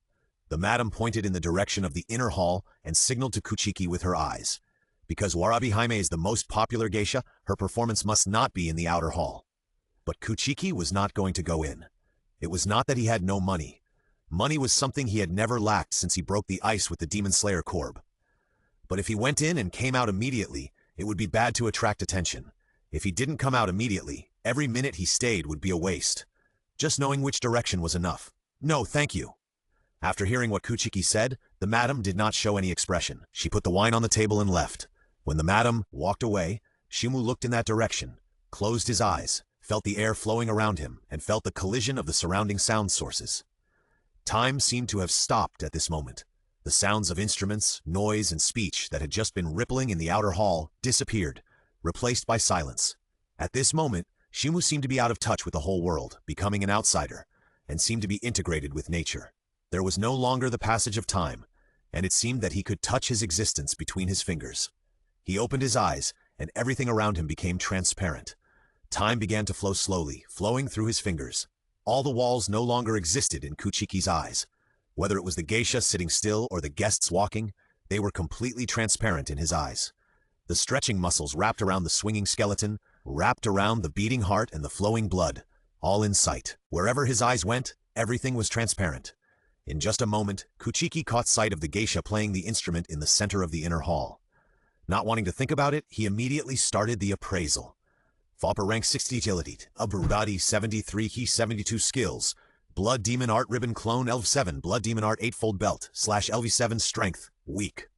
A: The madam pointed in the direction of the inner hall and signaled to Kuchiki with her eyes. Because Warabi Jaime is the most popular geisha, her performance must not be in the outer hall. But Kuchiki was not going to go in. It was not that he had no money. Money was something he had never lacked since he broke the ice with the Demon Slayer Korb. But if he went in and came out immediately, it would be bad to attract attention. If he didn't come out immediately, every minute he stayed would be a waste. Just knowing which direction was enough. "No, thank you." After hearing what Kuchiki said, the madam did not show any expression. She put the wine on the table and left. When the madam walked away, Shimu looked in that direction, closed his eyes, felt the air flowing around him, and felt the collision of the surrounding sound sources. Time seemed to have stopped at this moment. The sounds of instruments, noise, and speech that had just been rippling in the outer hall disappeared, replaced by silence. At this moment, Shimu seemed to be out of touch with the whole world, becoming an outsider, and seemed to be integrated with nature. There was no longer the passage of time, and it seemed that he could touch his existence between his fingers. He opened his eyes, and everything around him became transparent. Time began to flow slowly, flowing through his fingers. All the walls no longer existed in Kuchiki's eyes. Whether it was the geisha sitting still or the guests walking, they were completely transparent in his eyes. The stretching muscles wrapped around the swinging skeleton, wrapped around the beating heart and the flowing blood, all in sight. Wherever his eyes went, everything was transparent. In just a moment, Kuchiki caught sight of the geisha playing the instrument in the center of the inner hall. Not wanting to think about it, he immediately started the appraisal. Fopper rank 60 agility, Abrudati 73 he 72 skills, Blood Demon Art Ribbon Clone LV7 Blood Demon Art 8-fold Belt / LV7 Strength, weak.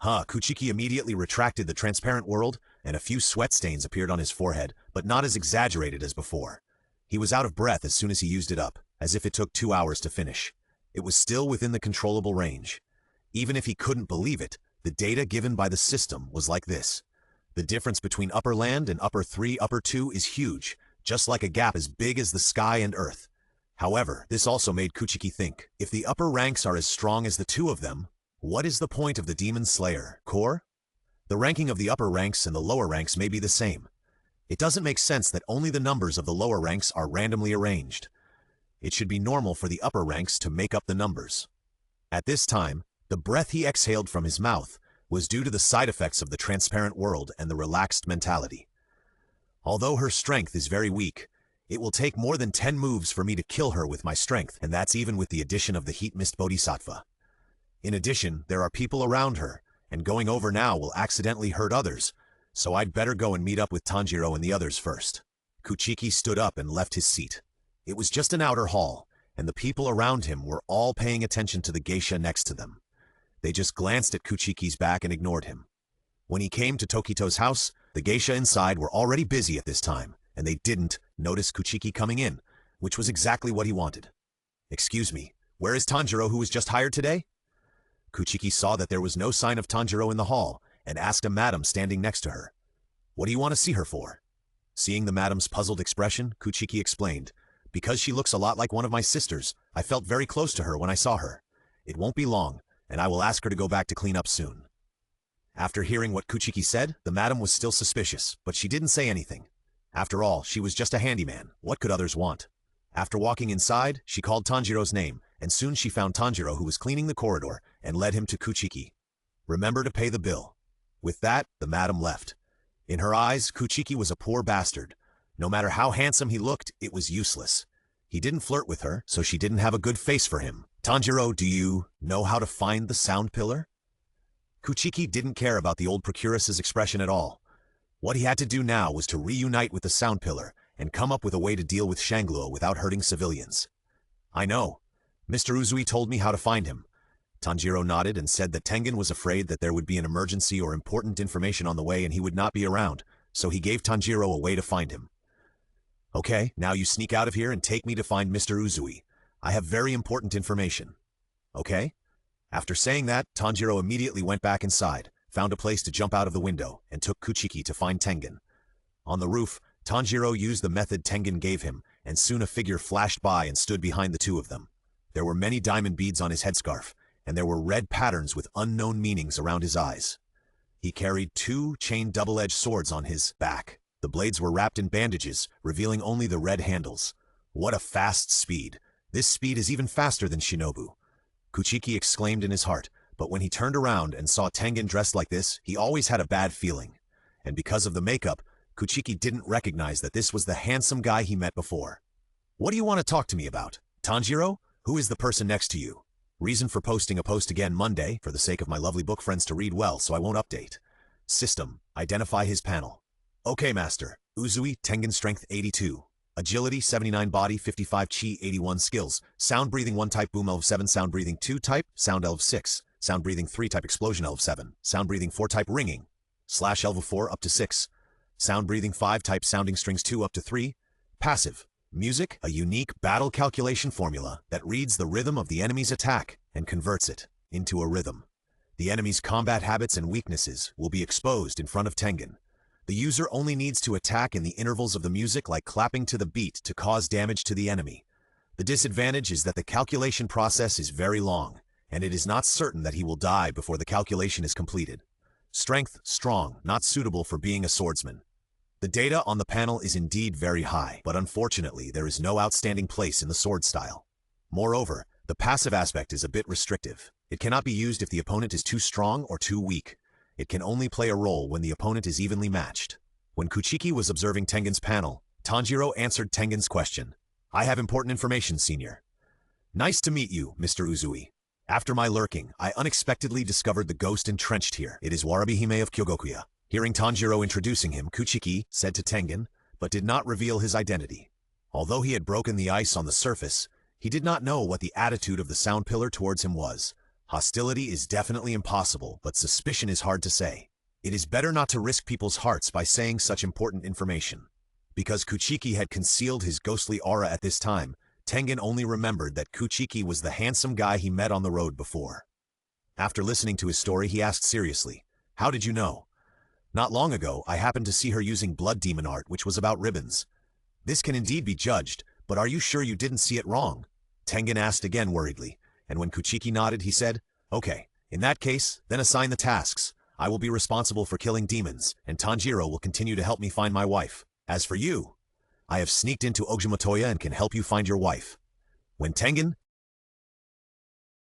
A: Kuchiki immediately retracted the transparent world, and a few sweat stains appeared on his forehead, but not as exaggerated as before. He was out of breath as soon as he used it up, as if it took 2 hours to finish. It was still within the controllable range. Even if he couldn't believe it, the data given by the system was like this. The difference between upper land and upper 3, upper 2 is huge, just like a gap as big as the sky and earth. However, this also made Kuchiki think, if the upper ranks are as strong as the two of them, what is the point of the Demon Slayer Corps? The ranking of the upper ranks and the lower ranks may be the same. It doesn't make sense that only the numbers of the lower ranks are randomly arranged. It should be normal for the upper ranks to make up the numbers. At this time, the breath he exhaled from his mouth was due to the side effects of the transparent world and the relaxed mentality. Although her strength is very weak, it will take more than 10 moves for me to kill her with my strength, and that's even with the addition of the Heat Mist Bodhisattva. In addition, there are people around her, and going over now will accidentally hurt others, so I'd better go and meet up with Tanjiro and the others first. Kuchiki stood up and left his seat. It was just an outer hall, and the people around him were all paying attention to the geisha next to them. They just glanced at Kuchiki's back and ignored him. When he came to Tokito's house, the geisha inside were already busy at this time, and they didn't notice Kuchiki coming in, which was exactly what he wanted. "Excuse me, where is Tanjiro who was just hired today?" Kuchiki saw that there was no sign of Tanjiro in the hall, and asked a madam standing next to her. "What do you want to see her for?" Seeing the madam's puzzled expression, Kuchiki explained, "Because she looks a lot like one of my sisters, I felt very close to her when I saw her. It won't be long, and I will ask her to go back to clean up soon." After hearing what Kuchiki said, the madam was still suspicious, but she didn't say anything. After all, she was just a handyman. What could others want? After walking inside, she called Tanjiro's name, and soon she found Tanjiro who was cleaning the corridor and led him to Kuchiki. "Remember to pay the bill." With that, the madam left. In her eyes, Kuchiki was a poor bastard. No matter how handsome he looked, it was useless. He didn't flirt with her, so she didn't have a good face for him. "Tanjiro, do you know how to find the sound pillar?" Kuchiki didn't care about the old procuress's expression at all. What he had to do now was to reunite with the sound pillar and come up with a way to deal with Shangluo without hurting civilians. "I know. Mr. Uzui told me how to find him." Tanjiro nodded and said that Tengen was afraid that there would be an emergency or important information on the way and he would not be around, so he gave Tanjiro a way to find him. "Okay, now you sneak out of here and take me to find Mr. Uzui. I have very important information." "Okay?" After saying that, Tanjiro immediately went back inside, found a place to jump out of the window, and took Kuchiki to find Tengen. On the roof, Tanjiro used the method Tengen gave him, and soon a figure flashed by and stood behind the two of them. There were many diamond beads on his headscarf, and there were red patterns with unknown meanings around his eyes. He carried 2 chained double-edged swords on his back. The blades were wrapped in bandages, revealing only the red handles. What a fast speed! This speed is even faster than Shinobu. Kuchiki exclaimed in his heart, but when he turned around and saw Tengen dressed like this, he always had a bad feeling. And because of the makeup, Kuchiki didn't recognize that this was the handsome guy he met before. "What do you want to talk to me about? Tanjiro? Who is the person next to you?" Reason for posting a post again Monday, for the sake of my lovely book friends to read well, so I won't update. System, identify his panel. Okay, Master. Uzui, Tengen Strength 82. Agility 79, Body 55, Chi 81, Skills. Sound Breathing 1 type, Boom Elf 7, Sound Breathing 2 type, Sound Elf 6. Sound Breathing 3 type, Explosion Elf 7. Sound Breathing 4 type, Ringing. Slash Elf 4 up to 6. Sound Breathing 5 type, Sounding Strings 2 up to 3. Passive. Music, a unique battle calculation formula that reads the rhythm of the enemy's attack and converts it into a rhythm. The enemy's combat habits and weaknesses will be exposed in front of Tengen. The user only needs to attack in the intervals of the music, like clapping to the beat, to cause damage to the enemy. The disadvantage is that the calculation process is very long, and it is not certain that he will die before the calculation is completed. Strength, strong, not suitable for being a swordsman. The data on the panel is indeed very high, but unfortunately there is no outstanding place in the sword style. Moreover, the passive aspect is a bit restrictive. It cannot be used if the opponent is too strong or too weak. It can only play a role when the opponent is evenly matched. When Kuchiki was observing Tengen's panel, Tanjiro answered Tengen's question. "I have important information, Senior." "Nice to meet you, Mr. Uzui. After my lurking, I unexpectedly discovered the ghost entrenched here. It is Warabi-hime of Kyogokuya." Hearing Tanjiro introducing him, Kuchiki said to Tengen, but did not reveal his identity. Although he had broken the ice on the surface, he did not know what the attitude of the sound pillar towards him was. Hostility is definitely impossible, but suspicion is hard to say. It is better not to risk people's hearts by saying such important information. Because Kuchiki had concealed his ghostly aura at this time, Tengen only remembered that Kuchiki was the handsome guy he met on the road before. After listening to his story, he asked seriously, "How did you know?" "Not long ago, I happened to see her using blood demon art, which was about ribbons." "This can indeed be judged, but are you sure you didn't see it wrong?" Tengen asked again worriedly, and when Kuchiki nodded, he said, "Okay, in that case, then assign the tasks. I will be responsible for killing demons, and Tanjiro will continue to help me find my wife. As for you, I have sneaked into Ojimotoya and can help you find your wife." When Tengen